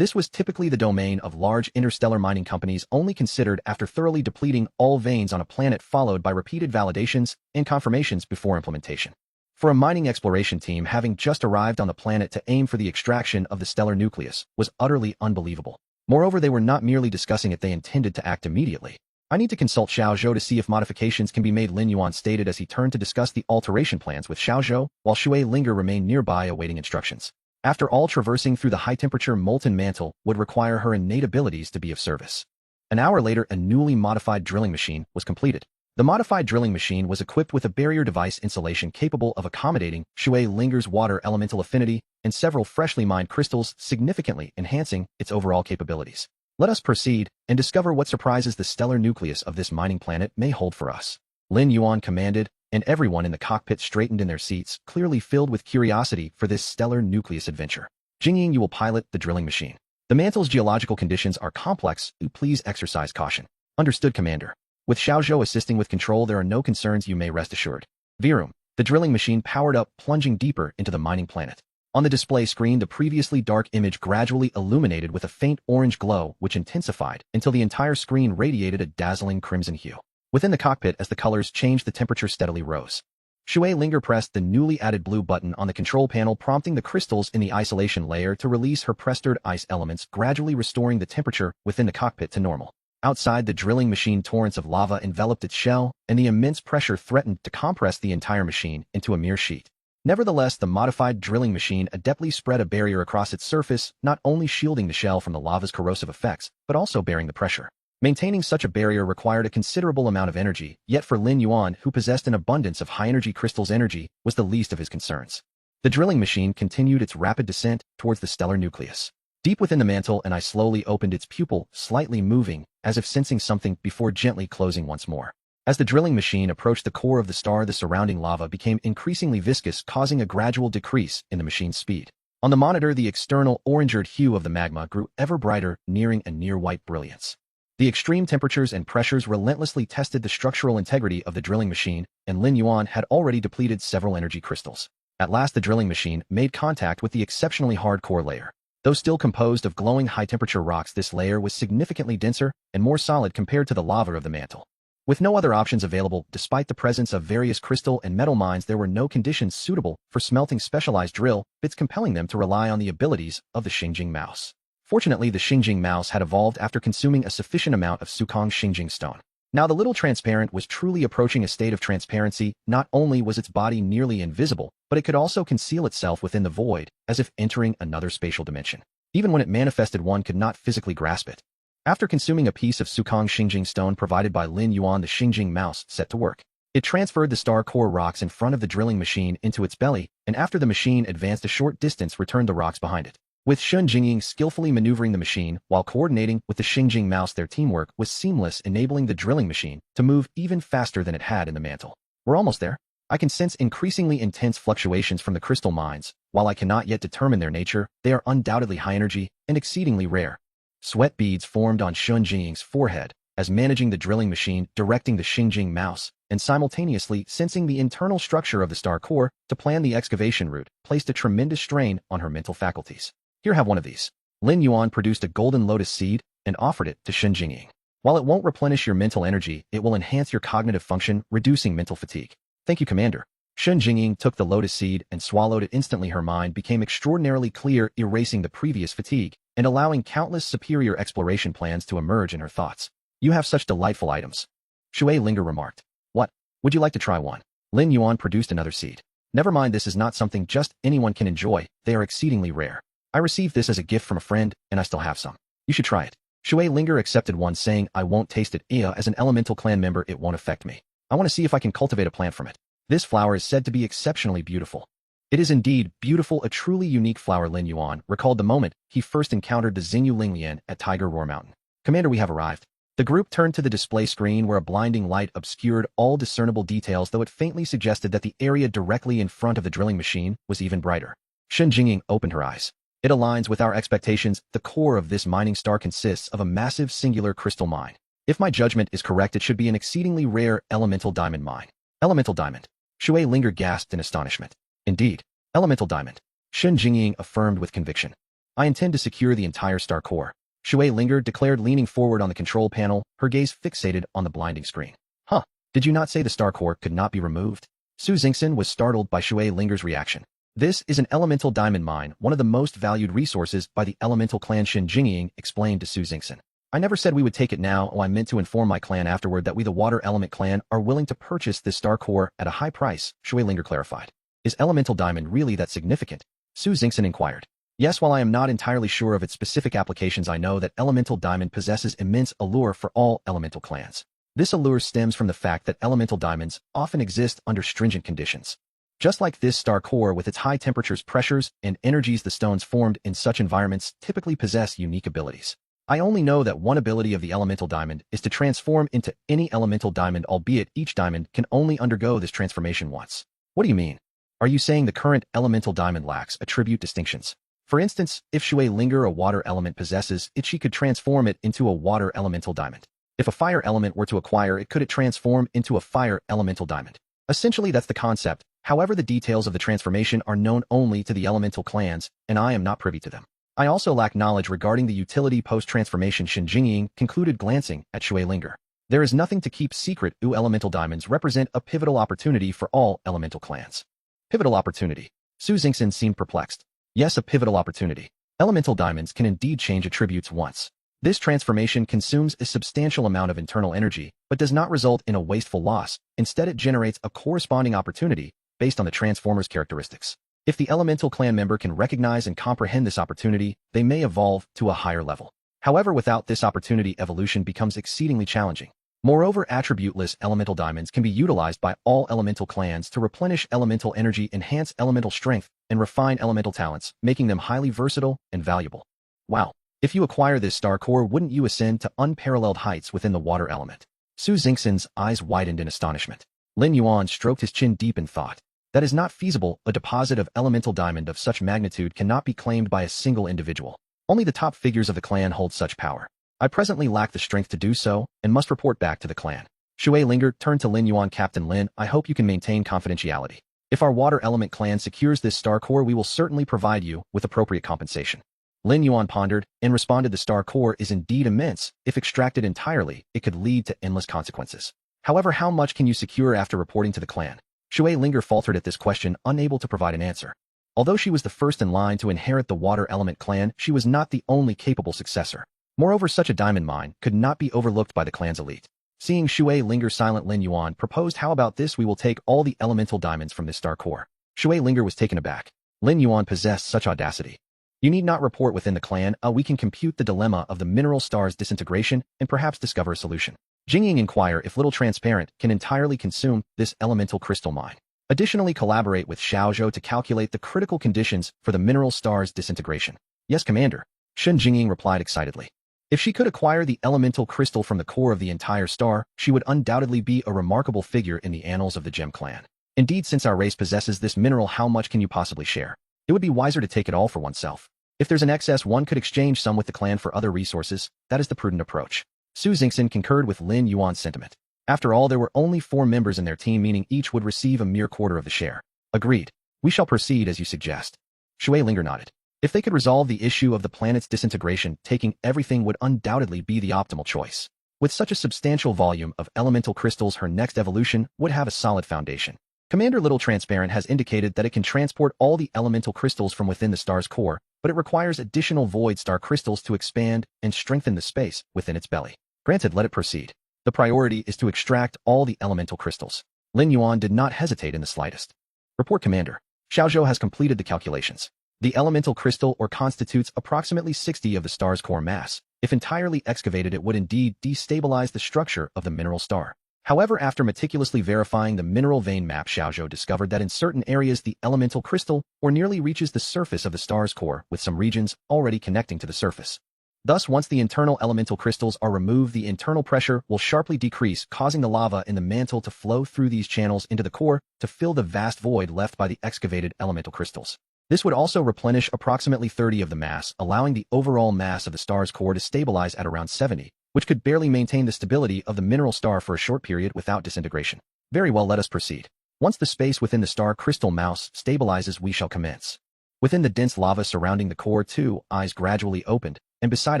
This was typically the domain of large interstellar mining companies, only considered after thoroughly depleting all veins on a planet, followed by repeated validations and confirmations before implementation. For a mining exploration team, having just arrived on the planet to aim for the extraction of the stellar nucleus was utterly unbelievable. Moreover, they were not merely discussing it, they intended to act immediately. I need to consult Xiao Zhou to see if modifications can be made, Lin Yuan stated as he turned to discuss the alteration plans with Xiao Zhou, while Shui Linger remained nearby awaiting instructions. After all, traversing through the high-temperature molten mantle would require her innate abilities to be of service. An hour later, a newly modified drilling machine was completed. The modified drilling machine was equipped with a barrier device installation capable of accommodating Shui Linger's water elemental affinity and several freshly mined crystals, significantly enhancing its overall capabilities. Let us proceed and discover what surprises the stellar nucleus of this mining planet may hold for us. Lin Yuan commanded, and everyone in the cockpit straightened in their seats, clearly filled with curiosity for this stellar nucleus adventure. Jingying, you will pilot the drilling machine. The mantle's geological conditions are complex, please exercise caution. Understood, Commander. With Xiao Zhou assisting with control, there are no concerns, you may rest assured. Virum. The drilling machine powered up, plunging deeper into the mining planet. On the display screen, the previously dark image gradually illuminated with a faint orange glow, which intensified until the entire screen radiated a dazzling crimson hue. Within the cockpit, as the colors changed, the temperature steadily rose. Shui Linger pressed the newly added blue button on the control panel, prompting the crystals in the isolation layer to release her pressured ice elements, gradually restoring the temperature within the cockpit to normal. Outside, the drilling machine, torrents of lava enveloped its shell, and the immense pressure threatened to compress the entire machine into a mere sheet. Nevertheless, the modified drilling machine adeptly spread a barrier across its surface, not only shielding the shell from the lava's corrosive effects, but also bearing the pressure. Maintaining such a barrier required a considerable amount of energy, yet for Lin Yuan, who possessed an abundance of high-energy crystals, energy was the least of his concerns. The drilling machine continued its rapid descent towards the stellar nucleus. Deep within the mantle, an eye slowly opened its pupil, slightly moving, as if sensing something, before gently closing once more. As the drilling machine approached the core of the star, the surrounding lava became increasingly viscous, causing a gradual decrease in the machine's speed. On the monitor, the external orange-red hue of the magma grew ever brighter, nearing a near-white brilliance. The extreme temperatures and pressures relentlessly tested the structural integrity of the drilling machine, and Lin Yuan had already depleted several energy crystals. At last, the drilling machine made contact with the exceptionally hard core layer. Though still composed of glowing high-temperature rocks, this layer was significantly denser and more solid compared to the lava of the mantle. With no other options available, despite the presence of various crystal and metal mines, there were no conditions suitable for smelting specialized drill bits, compelling them to rely on the abilities of the Xinjing mouse. Fortunately, the Xinjing mouse had evolved after consuming a sufficient amount of Sukong Xinjing stone. Now the little transparent was truly approaching a state of transparency. Not only was its body nearly invisible, but it could also conceal itself within the void, as if entering another spatial dimension. Even when it manifested, one could not physically grasp it. After consuming a piece of Sukong Xinjing stone provided by Lin Yuan, the Xinjing mouse set to work. It transferred the star core rocks in front of the drilling machine into its belly, and after the machine advanced a short distance returned the rocks behind it. With Shun Jingying skillfully maneuvering the machine while coordinating with the Xingjing mouse, their teamwork was seamless, enabling the drilling machine to move even faster than it had in the mantle. We're almost there. I can sense increasingly intense fluctuations from the crystal mines. While I cannot yet determine their nature, they are undoubtedly high energy and exceedingly rare. Sweat beads formed on Shun Jingying's forehead as managing the drilling machine, directing the Xingjing mouse, and simultaneously sensing the internal structure of the star core to plan the excavation route, placed a tremendous strain on her mental faculties. Here, have one of these. Lin Yuan produced a golden lotus seed and offered it to Shun Jingying. While it won't replenish your mental energy, it will enhance your cognitive function, reducing mental fatigue. Thank you, Commander. Shun Jingying took the lotus seed and swallowed it instantly. Her mind became extraordinarily clear, erasing the previous fatigue and allowing countless superior exploration plans to emerge in her thoughts. You have such delightful items. Shui Linger remarked. What? Would you like to try one? Lin Yuan produced another seed. Never mind, this is not something just anyone can enjoy. They are exceedingly rare. I received this as a gift from a friend, and I still have some. You should try it. Shui Linger accepted one, saying, I won't taste it. As an elemental clan member, it won't affect me. I want to see if I can cultivate a plant from it. This flower is said to be exceptionally beautiful. It is indeed beautiful, a truly unique flower. Lin Yuan recalled the moment he first encountered the Xingyu Linglian at Tiger Roar Mountain. Commander, we have arrived. The group turned to the display screen where a blinding light obscured all discernible details, though it faintly suggested that the area directly in front of the drilling machine was even brighter. Shun Jingying opened her eyes. It aligns with our expectations. The core of this mining star consists of a massive singular crystal mine. If my judgment is correct, it should be an exceedingly rare elemental diamond mine. Elemental diamond. Shui Linger gasped in astonishment. Indeed, elemental diamond. Shun Jingying affirmed with conviction. I intend to secure the entire star core. Shui Linger declared, leaning forward on the control panel, her gaze fixated on the blinding screen. Huh, did you not say the star core could not be removed? Su Xingxin was startled by Shui Linger's reaction. This is an elemental diamond mine, one of the most valued resources by the elemental clan. Shun Jingying explained to Su Xingxin. I never said we would take it now. I meant to inform my clan afterward that we, the water element clan, are willing to purchase this star core at a high price, Shui Linger clarified. Is elemental diamond really that significant? Su Xingxin inquired. Yes, while I am not entirely sure of its specific applications, I know that elemental diamond possesses immense allure for all elemental clans. This allure stems from the fact that elemental diamonds often exist under stringent conditions. Just like this star core with its high temperatures, pressures, and energies, the stones formed in such environments typically possess unique abilities. I only know that one ability of the elemental diamond is to transform into any elemental diamond, albeit each diamond can only undergo this transformation once. What do you mean? Are you saying the current elemental diamond lacks attribute distinctions? For instance, if Shui Linger, a water element, possesses it, she could transform it into a water elemental diamond. If a fire element were to acquire it, could it transform into a fire elemental diamond? Essentially, that's the concept. However, the details of the transformation are known only to the elemental clans, and I am not privy to them. I also lack knowledge regarding the utility post-transformation. Shun Jingying concluded, glancing at Shui Linger. There is nothing to keep secret. Elemental diamonds represent a pivotal opportunity for all elemental clans. Pivotal opportunity. Su Xingxin seemed perplexed. Yes, a pivotal opportunity. Elemental diamonds can indeed change attributes once. This transformation consumes a substantial amount of internal energy, but does not result in a wasteful loss. Instead, it generates a corresponding opportunity based on the transformer's characteristics. If the elemental clan member can recognize and comprehend this opportunity, they may evolve to a higher level. However, without this opportunity, evolution becomes exceedingly challenging. Moreover, attributeless elemental diamonds can be utilized by all elemental clans to replenish elemental energy, enhance elemental strength, and refine elemental talents, making them highly versatile and valuable. Wow. If you acquire this star core, wouldn't you ascend to unparalleled heights within the water element? Su Xingxin's eyes widened in astonishment. Lin Yuan stroked his chin deep in thought. That is not feasible. A deposit of elemental diamond of such magnitude cannot be claimed by a single individual. Only the top figures of the clan hold such power. I presently lack the strength to do so, and must report back to the clan. Shui Linger turned to Lin Yuan. Captain Lin, I hope you can maintain confidentiality. If our water element clan secures this star core, we will certainly provide you with appropriate compensation. Lin Yuan pondered and responded, the star core is indeed immense. If extracted entirely, it could lead to endless consequences. However, how much can you secure after reporting to the clan? Shui Linger faltered at this question, unable to provide an answer. Although she was the first in line to inherit the water element clan, she was not the only capable successor. Moreover, such a diamond mine could not be overlooked by the clan's elite. Seeing Shui Linger silent, Lin Yuan proposed, how about this? We will take all the elemental diamonds from this star core. Shui Linger was taken aback. Lin Yuan possessed such audacity. You need not report within the clan. We can compute the dilemma of the mineral star's disintegration and perhaps discover a solution. Jingying inquire if Little Transparent can entirely consume this elemental crystal mine. Additionally, collaborate with Xiaozhou to calculate the critical conditions for the mineral star's disintegration. Yes, Commander, Shen Jingying replied excitedly. If she could acquire the elemental crystal from the core of the entire star, she would undoubtedly be a remarkable figure in the annals of the Gem Clan. Indeed, since our race possesses this mineral, how much can you possibly share? It would be wiser to take it all for oneself. If there's an excess, one could exchange some with the clan for other resources. That is the prudent approach. Su Xingxin concurred with Lin Yuan's sentiment. After all, there were only 4 members in their team, meaning each would receive a mere quarter of the share. Agreed. We shall proceed as you suggest. Shui Linger nodded. If they could resolve the issue of the planet's disintegration, taking everything would undoubtedly be the optimal choice. With such a substantial volume of elemental crystals, her next evolution would have a solid foundation. Commander Little Transparent has indicated that it can transport all the elemental crystals from within the star's core, but it requires additional void star crystals to expand and strengthen the space within its belly. Granted, let it proceed. The priority is to extract all the elemental crystals. Lin Yuan did not hesitate in the slightest. Report, Commander. Xiaozhou has completed the calculations. The elemental crystal ore constitutes approximately 60 of the star's core mass. If entirely excavated, it would indeed destabilize the structure of the mineral star. However, after meticulously verifying the mineral vein map, Xiaozhou discovered that in certain areas the elemental crystal ore nearly reaches the surface of the star's core, with some regions already connecting to the surface. Thus, once the internal elemental crystals are removed, the internal pressure will sharply decrease, causing the lava in the mantle to flow through these channels into the core to fill the vast void left by the excavated elemental crystals. This would also replenish approximately 30 of the mass, allowing the overall mass of the star's core to stabilize at around 70, which could barely maintain the stability of the mineral star for a short period without disintegration. Very well, let us proceed. Once the space within the star crystal mouse stabilizes, we shall commence. Within the dense lava surrounding the core, 2 eyes gradually opened, and beside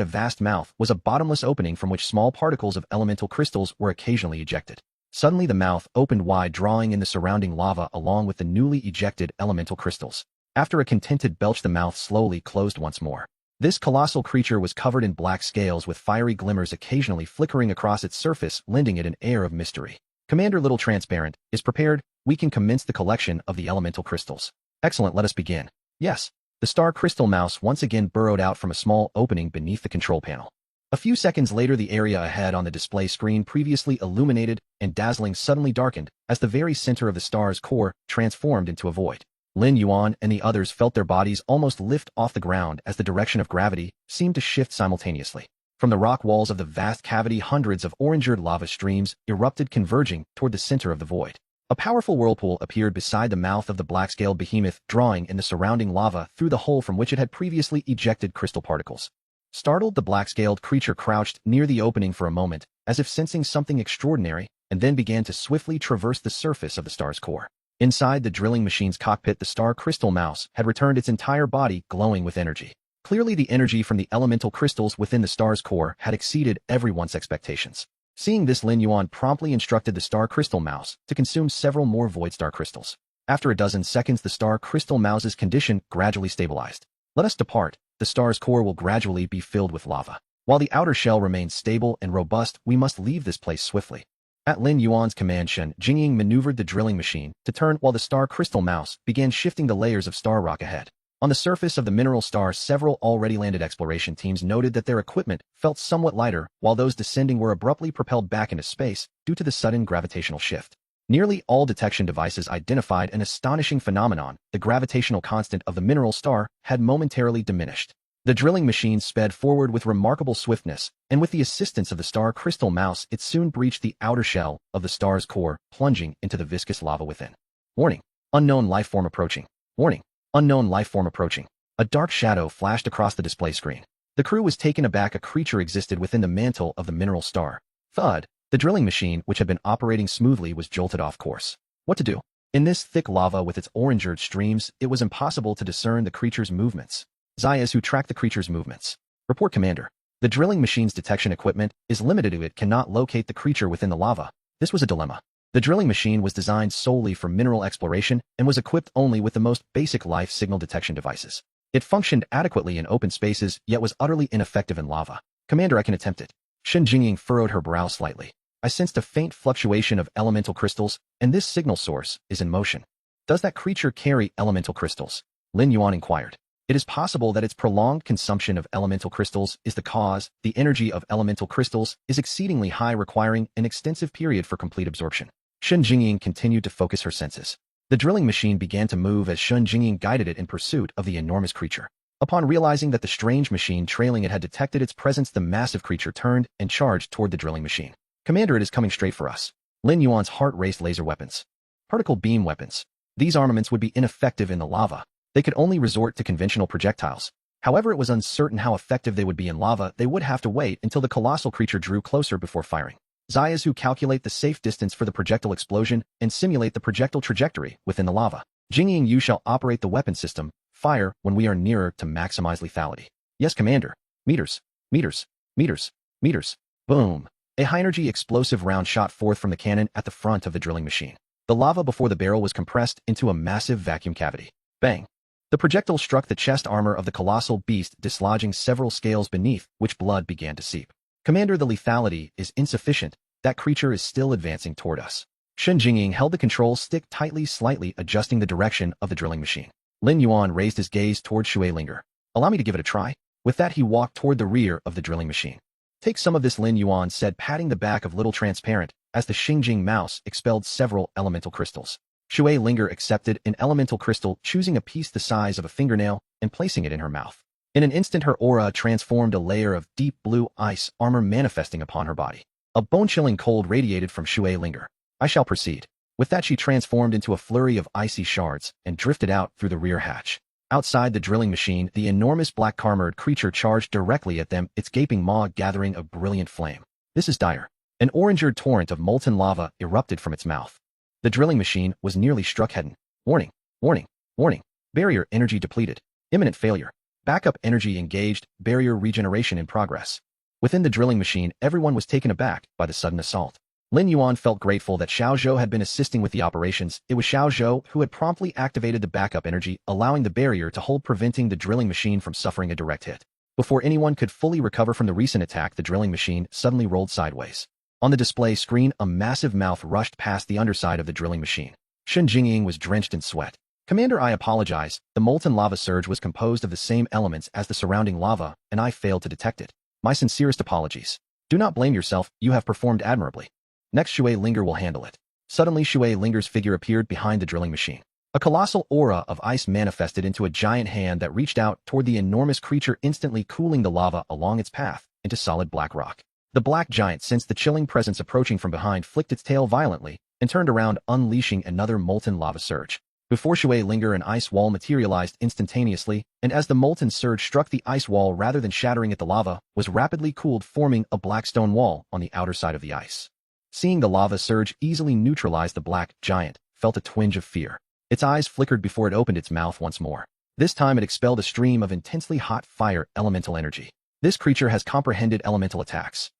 a vast mouth was a bottomless opening from which small particles of elemental crystals were occasionally ejected. Suddenly the mouth opened wide, drawing in the surrounding lava along with the newly ejected elemental crystals. After a contented belch, the mouth slowly closed once more. This colossal creature was covered in black scales with fiery glimmers occasionally flickering across its surface, lending it an air of mystery. Commander Little Transparent is prepared. We can commence the collection of the elemental crystals. Excellent, let us begin. Yes. The star crystal mouse once again burrowed out from a small opening beneath the control panel. A few seconds later, the area ahead on the display screen, previously illuminated and dazzling, suddenly darkened as the very center of the star's core transformed into a void. Lin Yuan and the others felt their bodies almost lift off the ground as the direction of gravity seemed to shift simultaneously. From the rock walls of the vast cavity, hundreds of orange-red lava streams erupted, converging toward the center of the void. A powerful whirlpool appeared beside the mouth of the black-scaled behemoth, drawing in the surrounding lava through the hole from which it had previously ejected crystal particles. Startled, the black-scaled creature crouched near the opening for a moment, as if sensing something extraordinary, and then began to swiftly traverse the surface of the star's core. Inside the drilling machine's cockpit, the star crystal mouse had returned, its entire body glowing with energy. Clearly, the energy from the elemental crystals within the star's core had exceeded everyone's expectations. Seeing this, Lin Yuan promptly instructed the star crystal mouse to consume several more void star crystals. After a dozen seconds, the star crystal mouse's condition gradually stabilized. Let us depart. The star's core will gradually be filled with lava. While the outer shell remains stable and robust, we must leave this place swiftly. At Lin Yuan's command, Shen Jingying maneuvered the drilling machine to turn while the star crystal mouse began shifting the layers of star rock ahead. On the surface of the mineral star, several already landed exploration teams noted that their equipment felt somewhat lighter, while those descending were abruptly propelled back into space due to the sudden gravitational shift. Nearly all detection devices identified an astonishing phenomenon. The gravitational constant of the mineral star had momentarily diminished. The drilling machine sped forward with remarkable swiftness, and with the assistance of the star crystal mouse, it soon breached the outer shell of the star's core, plunging into the viscous lava within. Warning. Unknown life form approaching. Warning. Unknown life form approaching. A dark shadow flashed across the display screen. The crew was taken aback. A creature existed within the mantle of the mineral star. Thud. The drilling machine, which had been operating smoothly, was jolted off course. What to do? In this thick lava with its orange-red streams, it was impossible to discern the creature's movements. Zayas, who tracked the creature's movements. Report, Commander. The drilling machine's detection equipment is limited to it cannot locate the creature within the lava. This was a dilemma. The drilling machine was designed solely for mineral exploration and was equipped only with the most basic life signal detection devices. It functioned adequately in open spaces, yet was utterly ineffective in lava. Commander, I can attempt it. Shen Jingying furrowed her brow slightly. I sensed a faint fluctuation of elemental crystals, and this signal source is in motion. Does that creature carry elemental crystals? Lin Yuan inquired. It is possible that its prolonged consumption of elemental crystals is the cause. The energy of elemental crystals is exceedingly high, requiring an extensive period for complete absorption. Shun Jingying continued to focus her senses. The drilling machine began to move as Shun Jingying guided it in pursuit of the enormous creature. Upon realizing that the strange machine trailing it had detected its presence, the massive creature turned and charged toward the drilling machine. Commander, it is coming straight for us. Lin Yuan's heart raced. Laser weapons. Particle beam weapons. These armaments would be ineffective in the lava. They could only resort to conventional projectiles. However, it was uncertain how effective they would be in lava. They would have to wait until the colossal creature drew closer before firing. Zaizu calculate the safe distance for the projectile explosion and simulate the projectile trajectory within the lava. Jingying, you shall operate the weapon system. Fire when we are nearer to maximize lethality. Yes, Commander. Meters. Meters. Meters. Meters. Boom. A high-energy explosive round shot forth from the cannon at the front of the drilling machine. The lava before the barrel was compressed into a massive vacuum cavity. Bang. The projectile struck the chest armor of the colossal beast, dislodging several scales beneath, which blood began to seep. Commander, the lethality is insufficient. That creature is still advancing toward us. Shun Jingying held the control stick tightly, slightly adjusting the direction of the drilling machine. Lin Yuan raised his gaze toward Shui Linger. Allow me to give it a try. With that, he walked toward the rear of the drilling machine. Take some of this, Lin Yuan said, patting the back of Little Transparent, as the Xingjing mouse expelled several elemental crystals. Shui Linger accepted an elemental crystal, choosing a piece the size of a fingernail and placing it in her mouth. In an instant, her aura transformed, a layer of deep blue ice armor manifesting upon her body. A bone-chilling cold radiated from Shui Linger. I shall proceed. With that, she transformed into a flurry of icy shards and drifted out through the rear hatch. Outside the drilling machine, the enormous black carmored creature charged directly at them, its gaping maw gathering a brilliant flame. This is dire. An orange-red torrent of molten lava erupted from its mouth. The drilling machine was nearly struck head-on. Warning, warning, warning. Barrier energy depleted. Imminent failure. Backup energy engaged. Barrier regeneration in progress. Within the drilling machine, everyone was taken aback by the sudden assault. Lin Yuan felt grateful that Xiao Zhou had been assisting with the operations. It was Xiao Zhou who had promptly activated the backup energy, allowing the barrier to hold, preventing the drilling machine from suffering a direct hit. Before anyone could fully recover from the recent attack, the drilling machine suddenly rolled sideways. On the display screen, a massive mouth rushed past the underside of the drilling machine. Shun Jingying was drenched in sweat. Commander, I apologize. The molten lava surge was composed of the same elements as the surrounding lava, and I failed to detect it. My sincerest apologies. Do not blame yourself, you have performed admirably. Next, Shui Linger will handle it. Suddenly, Shui Linger's figure appeared behind the drilling machine. A colossal aura of ice manifested into a giant hand that reached out toward the enormous creature, instantly cooling the lava along its path into solid black rock. The black giant sensed the chilling presence approaching from behind, flicked its tail violently, and turned around, unleashing another molten lava surge. Before Shui Linger, an ice wall materialized instantaneously, and as the molten surge struck the ice wall, rather than shattering it, the lava was rapidly cooled, forming a black stone wall on the outer side of the ice. Seeing the lava surge easily neutralize, the black giant felt a twinge of fear. Its eyes flickered before it opened its mouth once more. This time it expelled a stream of intensely hot fire elemental energy. This creature has comprehended elemental attacks.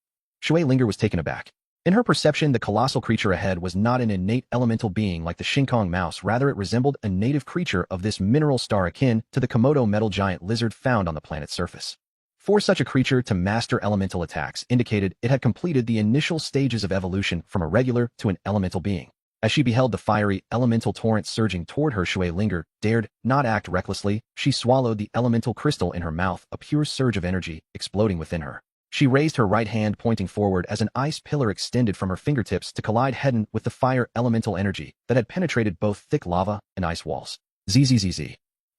Shui Linger was taken aback. In her perception, the colossal creature ahead was not an innate elemental being like the Shinkong mouse, rather it resembled a native creature of this mineral star akin to the Komodo metal giant lizard found on the planet's surface. For such a creature to master elemental attacks indicated it had completed the initial stages of evolution from a regular to an elemental being. As she beheld the fiery elemental torrent surging toward her, Shui Linger dared not act recklessly. She swallowed the elemental crystal in her mouth, a pure surge of energy exploding within her. She raised her right hand, pointing forward as an ice pillar extended from her fingertips to collide head-on with the fire elemental energy that had penetrated both thick lava and ice walls. Zzz.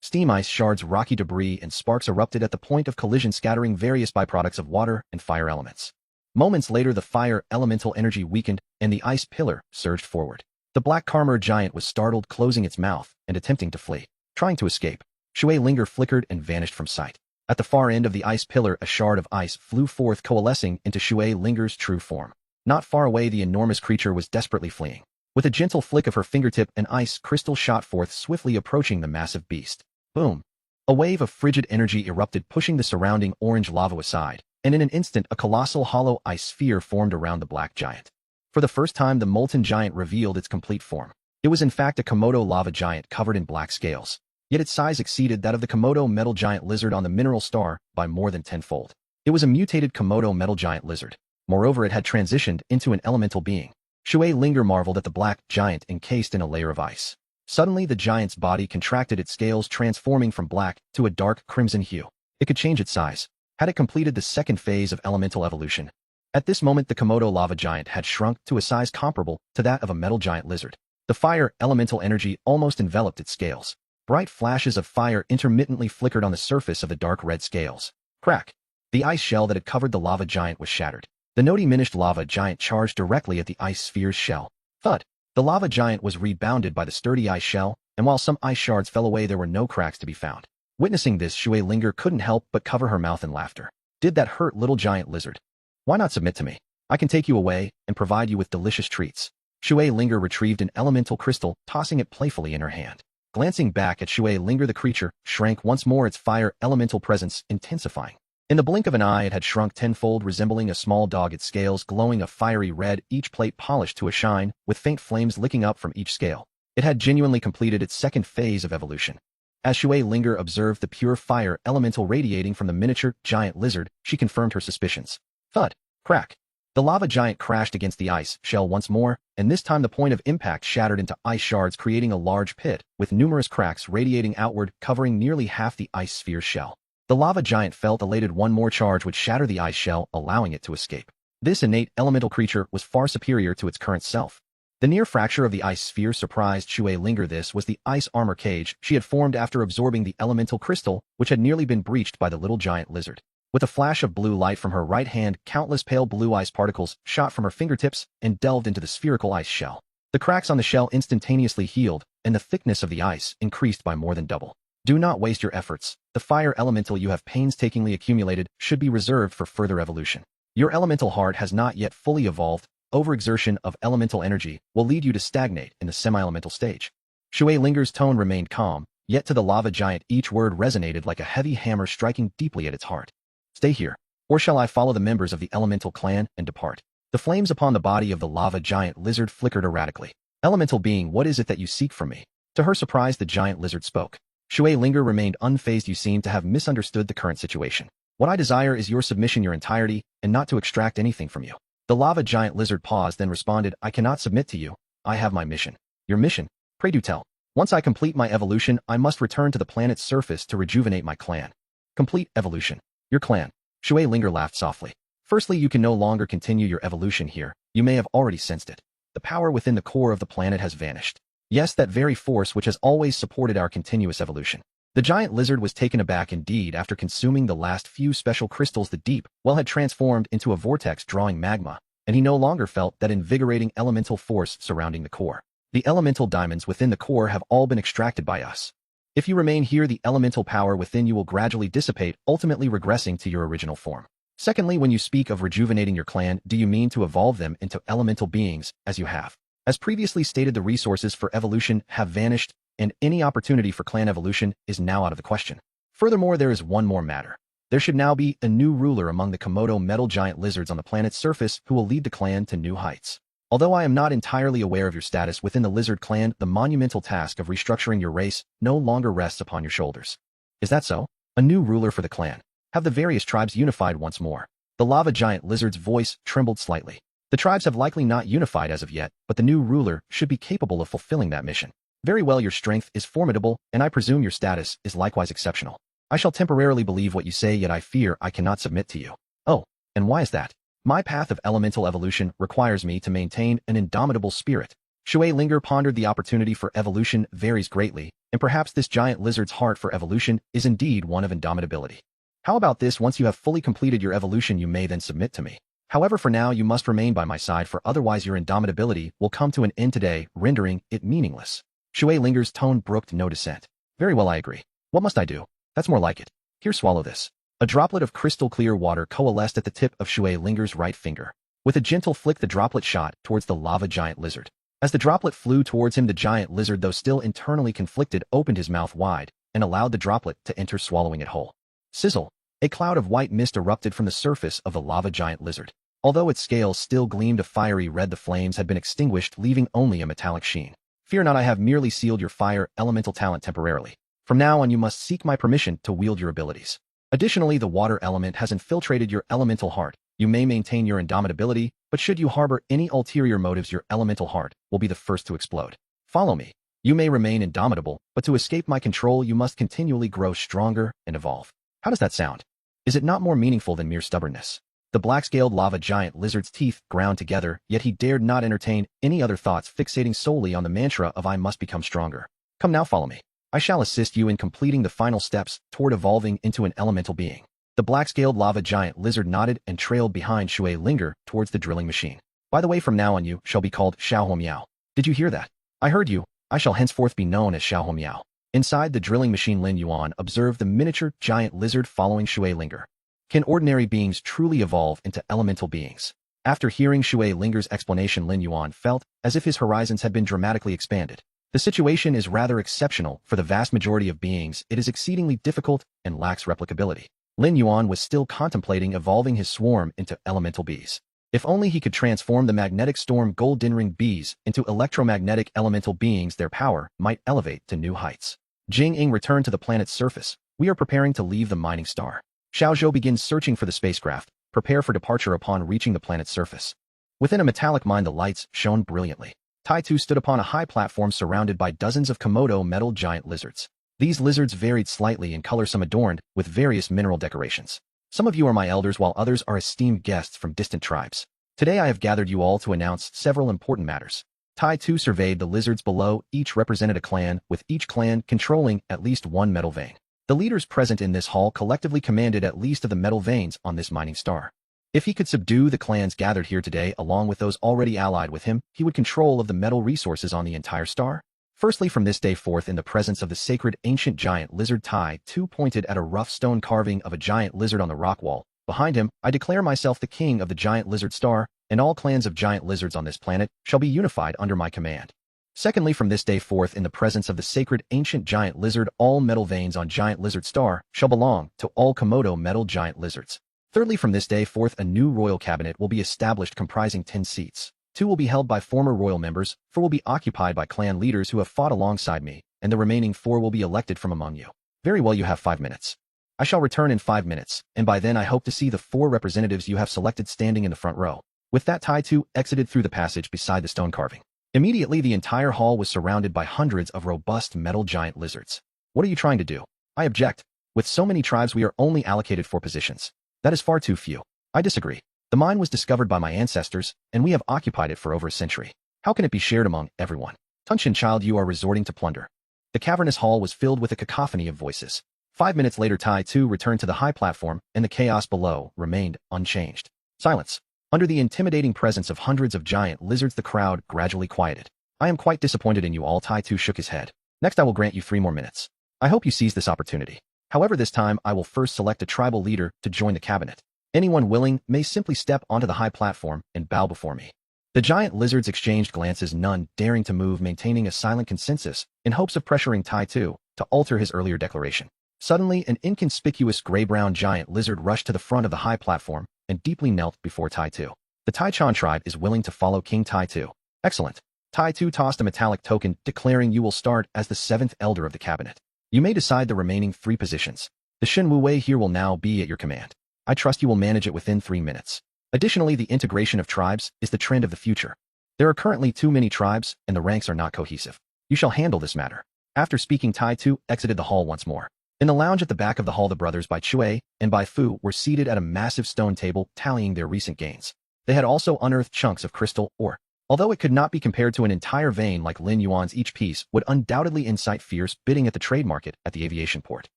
Steam, ice shards, rocky debris, and sparks erupted at the point of collision, scattering various byproducts of water and fire elements. Moments later, the fire elemental energy weakened, and the ice pillar surged forward. The black Karmer giant was startled, closing its mouth and attempting to flee. Trying to escape, Shui Linger flickered and vanished from sight. At the far end of the ice pillar, a shard of ice flew forth, coalescing into Shui Linger's true form. Not far away, the enormous creature was desperately fleeing. With a gentle flick of her fingertip, an ice crystal shot forth, swiftly approaching the massive beast. Boom! A wave of frigid energy erupted, pushing the surrounding orange lava aside, and in an instant a colossal hollow ice sphere formed around the black giant. For the first time, the molten giant revealed its complete form. It was in fact a Komodo lava giant covered in black scales, yet its size exceeded that of the Komodo metal giant lizard on the mineral star by more than tenfold. It was a mutated Komodo metal giant lizard. Moreover, it had transitioned into an elemental being. Shui Linger marveled at the black giant encased in a layer of ice. Suddenly, the giant's body contracted, its scales transforming from black to a dark crimson hue. It could change its size. Had it completed the second phase of elemental evolution? At this moment, the Komodo lava giant had shrunk to a size comparable to that of a metal giant lizard. The fire elemental energy almost enveloped its scales. Bright flashes of fire intermittently flickered on the surface of the dark red scales. Crack! The ice shell that had covered the lava giant was shattered. The no-diminished lava giant charged directly at the ice sphere's shell. Thud! The lava giant was rebounded by the sturdy ice shell, and while some ice shards fell away, there were no cracks to be found. Witnessing this, Shui Linger couldn't help but cover her mouth in laughter. Did that hurt, little giant lizard? Why not submit to me? I can take you away and provide you with delicious treats. Shui Linger retrieved an elemental crystal, tossing it playfully in her hand. Glancing back at Shui Linger, the creature shrank once more, its fire elemental presence intensifying. In the blink of an eye, it had shrunk tenfold, resembling a small dog, its scales glowing a fiery red, each plate polished to a shine, with faint flames licking up from each scale. It had genuinely completed its second phase of evolution. As Shui Linger observed the pure fire elemental radiating from the miniature giant lizard, she confirmed her suspicions. Thud! Crack! The lava giant crashed against the ice shell once more, and this time the point of impact shattered into ice shards, creating a large pit, with numerous cracks radiating outward, covering nearly half the ice sphere's shell. The lava giant felt elated. One more charge would shatter the ice shell, allowing it to escape. This innate elemental creature was far superior to its current self. The near fracture of the ice sphere surprised Shui Linger. This was the ice armor cage she had formed after absorbing the elemental crystal, which had nearly been breached by the little giant lizard. With a flash of blue light from her right hand, countless pale blue ice particles shot from her fingertips and delved into the spherical ice shell. The cracks on the shell instantaneously healed, and the thickness of the ice increased by more than double. Do not waste your efforts. The fire elemental you have painstakingly accumulated should be reserved for further evolution. Your elemental heart has not yet fully evolved. Overexertion of elemental energy will lead you to stagnate in the semi-elemental stage. Shui Linger's tone remained calm, yet to the lava giant each word resonated like a heavy hammer striking deeply at its heart. Stay here, or shall I follow the members of the elemental clan and depart? The flames upon the body of the lava giant lizard flickered erratically. Elemental being, what is it that you seek from me? To her surprise, the giant lizard spoke. Shui Linger remained unfazed. You seem to have misunderstood the current situation. What I desire is your submission, your entirety, and not to extract anything from you. The lava giant lizard paused, then responded, I cannot submit to you. I have my mission. Your mission? Pray do tell. Once I complete my evolution, I must return to the planet's surface to rejuvenate my clan. Complete evolution. Your clan. Shui Linger laughed softly. Firstly, you can no longer continue your evolution here. You may have already sensed it. The power within the core of the planet has vanished. Yes, that very force which has always supported our continuous evolution. The giant lizard was taken aback indeed. After consuming the last few special crystals, the deep well had transformed into a vortex drawing magma, and he no longer felt that invigorating elemental force surrounding the core. The elemental diamonds within the core have all been extracted by us. If you remain here, the elemental power within you will gradually dissipate, ultimately regressing to your original form. Secondly, when you speak of rejuvenating your clan, do you mean to evolve them into elemental beings, as you have? As previously stated, the resources for evolution have vanished, and any opportunity for clan evolution is now out of the question. Furthermore, there is one more matter. There should now be a new ruler among the Komodo metal giant lizards on the planet's surface who will lead the clan to new heights. Although I am not entirely aware of your status within the lizard clan, the monumental task of restructuring your race no longer rests upon your shoulders. Is that so? A new ruler for the clan. Have the various tribes unified once more? The lava giant lizard's voice trembled slightly. The tribes have likely not unified as of yet, but the new ruler should be capable of fulfilling that mission. Very well, your strength is formidable, and I presume your status is likewise exceptional. I shall temporarily believe what you say, yet I fear I cannot submit to you. Oh, and why is that? My path of elemental evolution requires me to maintain an indomitable spirit. Shui Linger pondered. The opportunity for evolution varies greatly, and perhaps this giant lizard's heart for evolution is indeed one of indomitability. How about this? Once you have fully completed your evolution, you may then submit to me. However, for now you must remain by my side, for otherwise your indomitability will come to an end today, rendering it meaningless. Shui Linger's tone brooked no dissent. Very well, I agree. What must I do? That's more like it. Here, swallow this. A droplet of crystal clear water coalesced at the tip of Shui Linger's right finger. With a gentle flick, the droplet shot towards the lava giant lizard. As the droplet flew towards him, the giant lizard, though still internally conflicted, opened his mouth wide and allowed the droplet to enter, swallowing it whole. Sizzle! A cloud of white mist erupted from the surface of the lava giant lizard. Although its scales still gleamed a fiery red, the flames had been extinguished, leaving only a metallic sheen. Fear not, I have merely sealed your fire elemental talent temporarily. From now on, you must seek my permission to wield your abilities. Additionally, the water element has infiltrated your elemental heart. You may maintain your indomitability, but should you harbor any ulterior motives, your elemental heart will be the first to explode. Follow me. You may remain indomitable, but to escape my control you must continually grow stronger and evolve. How does that sound? Is it not more meaningful than mere stubbornness? The black-scaled lava giant lizard's teeth ground together, yet he dared not entertain any other thoughts, fixating solely on the mantra of I must become stronger. Come now, follow me. I shall assist you in completing the final steps toward evolving into an elemental being. The black-scaled lava giant lizard nodded and trailed behind Shui Linger towards the drilling machine. By the way, from now on you shall be called Xiaohuo Miao. Did you hear that? I heard you. I shall henceforth be known as Xiaohuo Miao. Inside the drilling machine, Lin Yuan observed the miniature giant lizard following Shui Linger. Can ordinary beings truly evolve into elemental beings? After hearing Shui Linger's explanation, Lin Yuan felt as if his horizons had been dramatically expanded. The situation is rather exceptional. For the vast majority of beings, it is exceedingly difficult and lacks replicability. Lin Yuan was still contemplating evolving his swarm into elemental bees. If only he could transform the magnetic storm golden ring bees into electromagnetic elemental beings, their power might elevate to new heights. Jing Ying returned to the planet's surface. We are preparing to leave the mining star. Xiao Zhou begins searching for the spacecraft. Prepare for departure upon reaching the planet's surface. Within a metallic mine, the lights shone brilliantly. Tai Tu stood upon a high platform surrounded by dozens of Komodo metal giant lizards. These lizards varied slightly in color, some adorned with various mineral decorations. Some of you are my elders, while others are esteemed guests from distant tribes. Today I have gathered you all to announce several important matters. Tai Tu surveyed the lizards below. Each represented a clan, with each clan controlling at least one metal vein. The leaders present in this hall collectively commanded at least of the metal veins on this mining star. If he could subdue the clans gathered here today along with those already allied with him, he would control of the metal resources on the entire star. Firstly, from this day forth, in the presence of the sacred ancient giant lizard, Tai Tu pointed at a rough stone carving of a giant lizard on the rock wall. Behind him, I declare myself the king of the giant lizard star, and all clans of giant lizards on this planet shall be unified under my command. Secondly, from this day forth, in the presence of the sacred ancient giant lizard, all metal veins on giant lizard star shall belong to all Komodo metal giant lizards. Thirdly, from this day forth, a new royal cabinet will be established comprising 10 seats. 2 will be held by former royal members, 4 will be occupied by clan leaders who have fought alongside me, and the remaining 4 will be elected from among you. Very well, you have 5 minutes. I shall return in 5 minutes, and by then I hope to see the 4 representatives you have selected standing in the front row. With that, Tai Tu exited through the passage beside the stone carving. Immediately, the entire hall was surrounded by hundreds of robust metal giant lizards. What are you trying to do? I object. With so many tribes, we are only allocated 4 positions. That is far too few. I disagree. The mine was discovered by my ancestors, and we have occupied it for over a century. How can it be shared among everyone? Tunshin child, you are resorting to plunder. The cavernous hall was filled with a cacophony of voices. 5 minutes later, Tai Tu returned to the high platform, and the chaos below remained unchanged. Silence. Under the intimidating presence of hundreds of giant lizards, the crowd gradually quieted. I am quite disappointed in you all. Tai Tu shook his head. Next, I will grant you 3 more minutes. I hope you seize this opportunity. However, this time I will first select a tribal leader to join the cabinet. Anyone willing may simply step onto the high platform and bow before me. The giant lizards exchanged glances, none daring to move, maintaining a silent consensus in hopes of pressuring Tai Tu to alter his earlier declaration. Suddenly, an inconspicuous gray-brown giant lizard rushed to the front of the high platform and deeply knelt before Tai Tu. The Tai Chan tribe is willing to follow King Tai Tu. Excellent. Tai Tu tossed a metallic token, declaring you will start as the 7th elder of the cabinet. You may decide the remaining 3 positions. The Shen Wu Wei here will now be at your command. I trust you will manage it within 3 minutes. Additionally, the integration of tribes is the trend of the future. There are currently too many tribes, and the ranks are not cohesive. You shall handle this matter. After speaking, Tai Tu exited the hall once more. In the lounge at the back of the hall, the brothers Bai Chui and Bai Fu were seated at a massive stone table, tallying their recent gains. They had also unearthed chunks of crystal ore. Although it could not be compared to an entire vein like Lin Yuan's, each piece would undoubtedly incite fierce bidding at the trade market at the aviation port.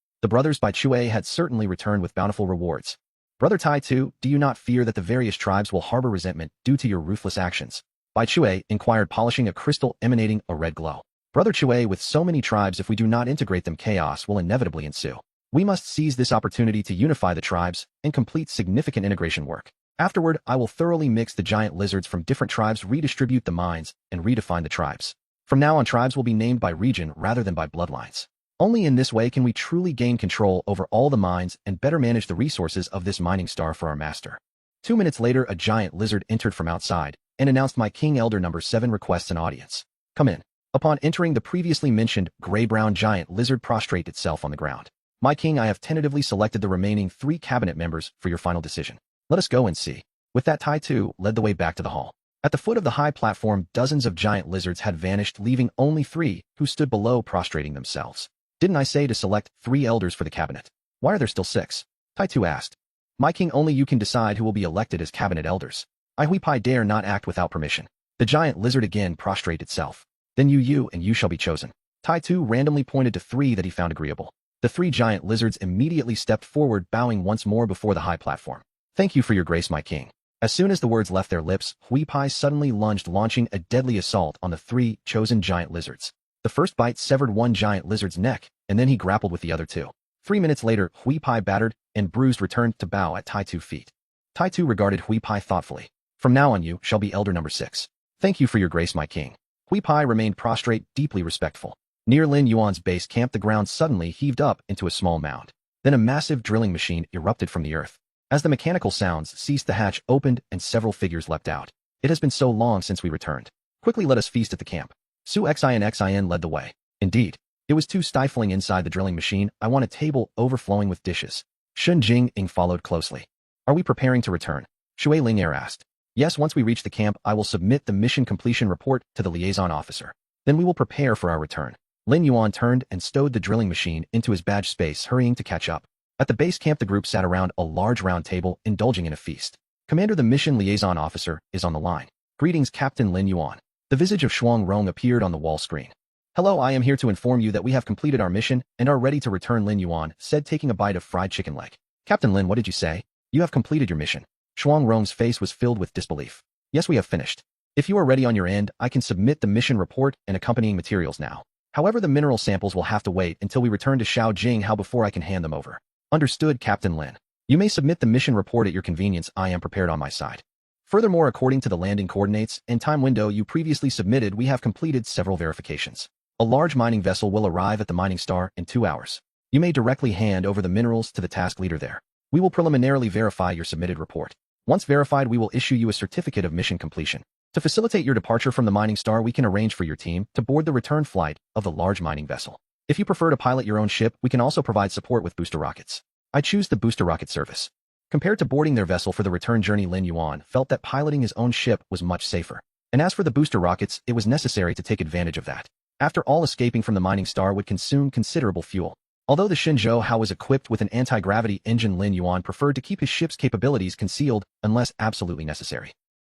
The brothers Bai Chui had certainly returned with bountiful rewards. Brother Tai Tu, do you not fear that the various tribes will harbor resentment due to your ruthless actions? Bai Chui inquired, polishing a crystal emanating a red glow. Brother Chui, with so many tribes, if we do not integrate them, chaos will inevitably ensue. We must seize this opportunity to unify the tribes and complete significant integration work. Afterward, I will thoroughly mix the giant lizards from different tribes, redistribute the mines, and redefine the tribes. From now on, tribes will be named by region rather than by bloodlines. Only in this way can we truly gain control over all the mines and better manage the resources of this mining star for our master. 2 minutes later, a giant lizard entered from outside and announced, my king elder number 7 requests an audience. Come in. Upon entering, the previously mentioned gray-brown giant lizard prostrated itself on the ground. My king, I have tentatively selected the remaining 3 cabinet members for your final decision. Let us go and see. With that, Tai Tu led the way back to the hall. At the foot of the high platform, dozens of giant lizards had vanished, leaving only 3, who stood below prostrating themselves. Didn't I say to select 3 elders for the cabinet? Why are there still 6? Tai-Tu asked. My king, only you can decide who will be elected as cabinet elders. I Hui-Pai dare not act without permission. The giant lizard again prostrated itself. Then you shall be chosen. Tai-Tu randomly pointed to 3 that he found agreeable. The 3 giant lizards immediately stepped forward, bowing once more before the high platform. Thank you for your grace, my king. As soon as the words left their lips, Hui-Pai suddenly lunged, launching a deadly assault on the 3 chosen giant lizards. The first bite severed one giant lizard's neck, and then he grappled with the other 2. 3 minutes later, Hui-Pai, battered and bruised, returned to bow at Tai-Tu's feet. Tai-Tu regarded Hui-Pai thoughtfully. From now on you shall be elder number 6. Thank you for your grace, my king. Hui-Pai remained prostrate, deeply respectful. Near Lin Yuan's base camp, the ground suddenly heaved up into a small mound. Then a massive drilling machine erupted from the earth. As the mechanical sounds ceased, the hatch opened and several figures leapt out. It has been so long since we returned. Quickly let us feast at the camp. Su Xin led the way. Indeed, it was too stifling inside the drilling machine. I want a table overflowing with dishes. Shun Jing followed closely. Are we preparing to return? Shui Ling'er asked. Yes, once we reach the camp, I will submit the mission completion report to the liaison officer. Then we will prepare for our return. Lin Yuan turned and stowed the drilling machine into his badge space, hurrying to catch up. At the base camp, the group sat around a large round table, indulging in a feast. Commander, the mission liaison officer, is on the line. Greetings, Captain Lin Yuan. The visage of Shuang Rong appeared on the wall screen. Hello, I am here to inform you that we have completed our mission and are ready to return, Lin Yuan said, taking a bite of fried chicken leg. Captain Lin, what did you say? You have completed your mission. Shuang Rong's face was filled with disbelief. Yes, we have finished. If you are ready on your end, I can submit the mission report and accompanying materials now. However, the mineral samples will have to wait until we return to Shao Jinghao before I can hand them over. Understood, Captain Lin. You may submit the mission report at your convenience. I am prepared on my side. Furthermore, according to the landing coordinates and time window you previously submitted, we have completed several verifications. A large mining vessel will arrive at the mining star in 2 hours. You may directly hand over the minerals to the task leader there. We will preliminarily verify your submitted report. Once verified, we will issue you a certificate of mission completion. To facilitate your departure from the mining star, we can arrange for your team to board the return flight of the large mining vessel. If you prefer to pilot your own ship, we can also provide support with booster rockets. I choose the booster rocket service. Compared to boarding their vessel for the return journey, Lin Yuan felt that piloting his own ship was much safer. And as for the booster rockets, it was necessary to take advantage of that. After all, escaping from the mining star would consume considerable fuel. Although the Shenzhou Hao was equipped with an anti-gravity engine, Lin Yuan preferred to keep his ship's capabilities concealed unless absolutely necessary.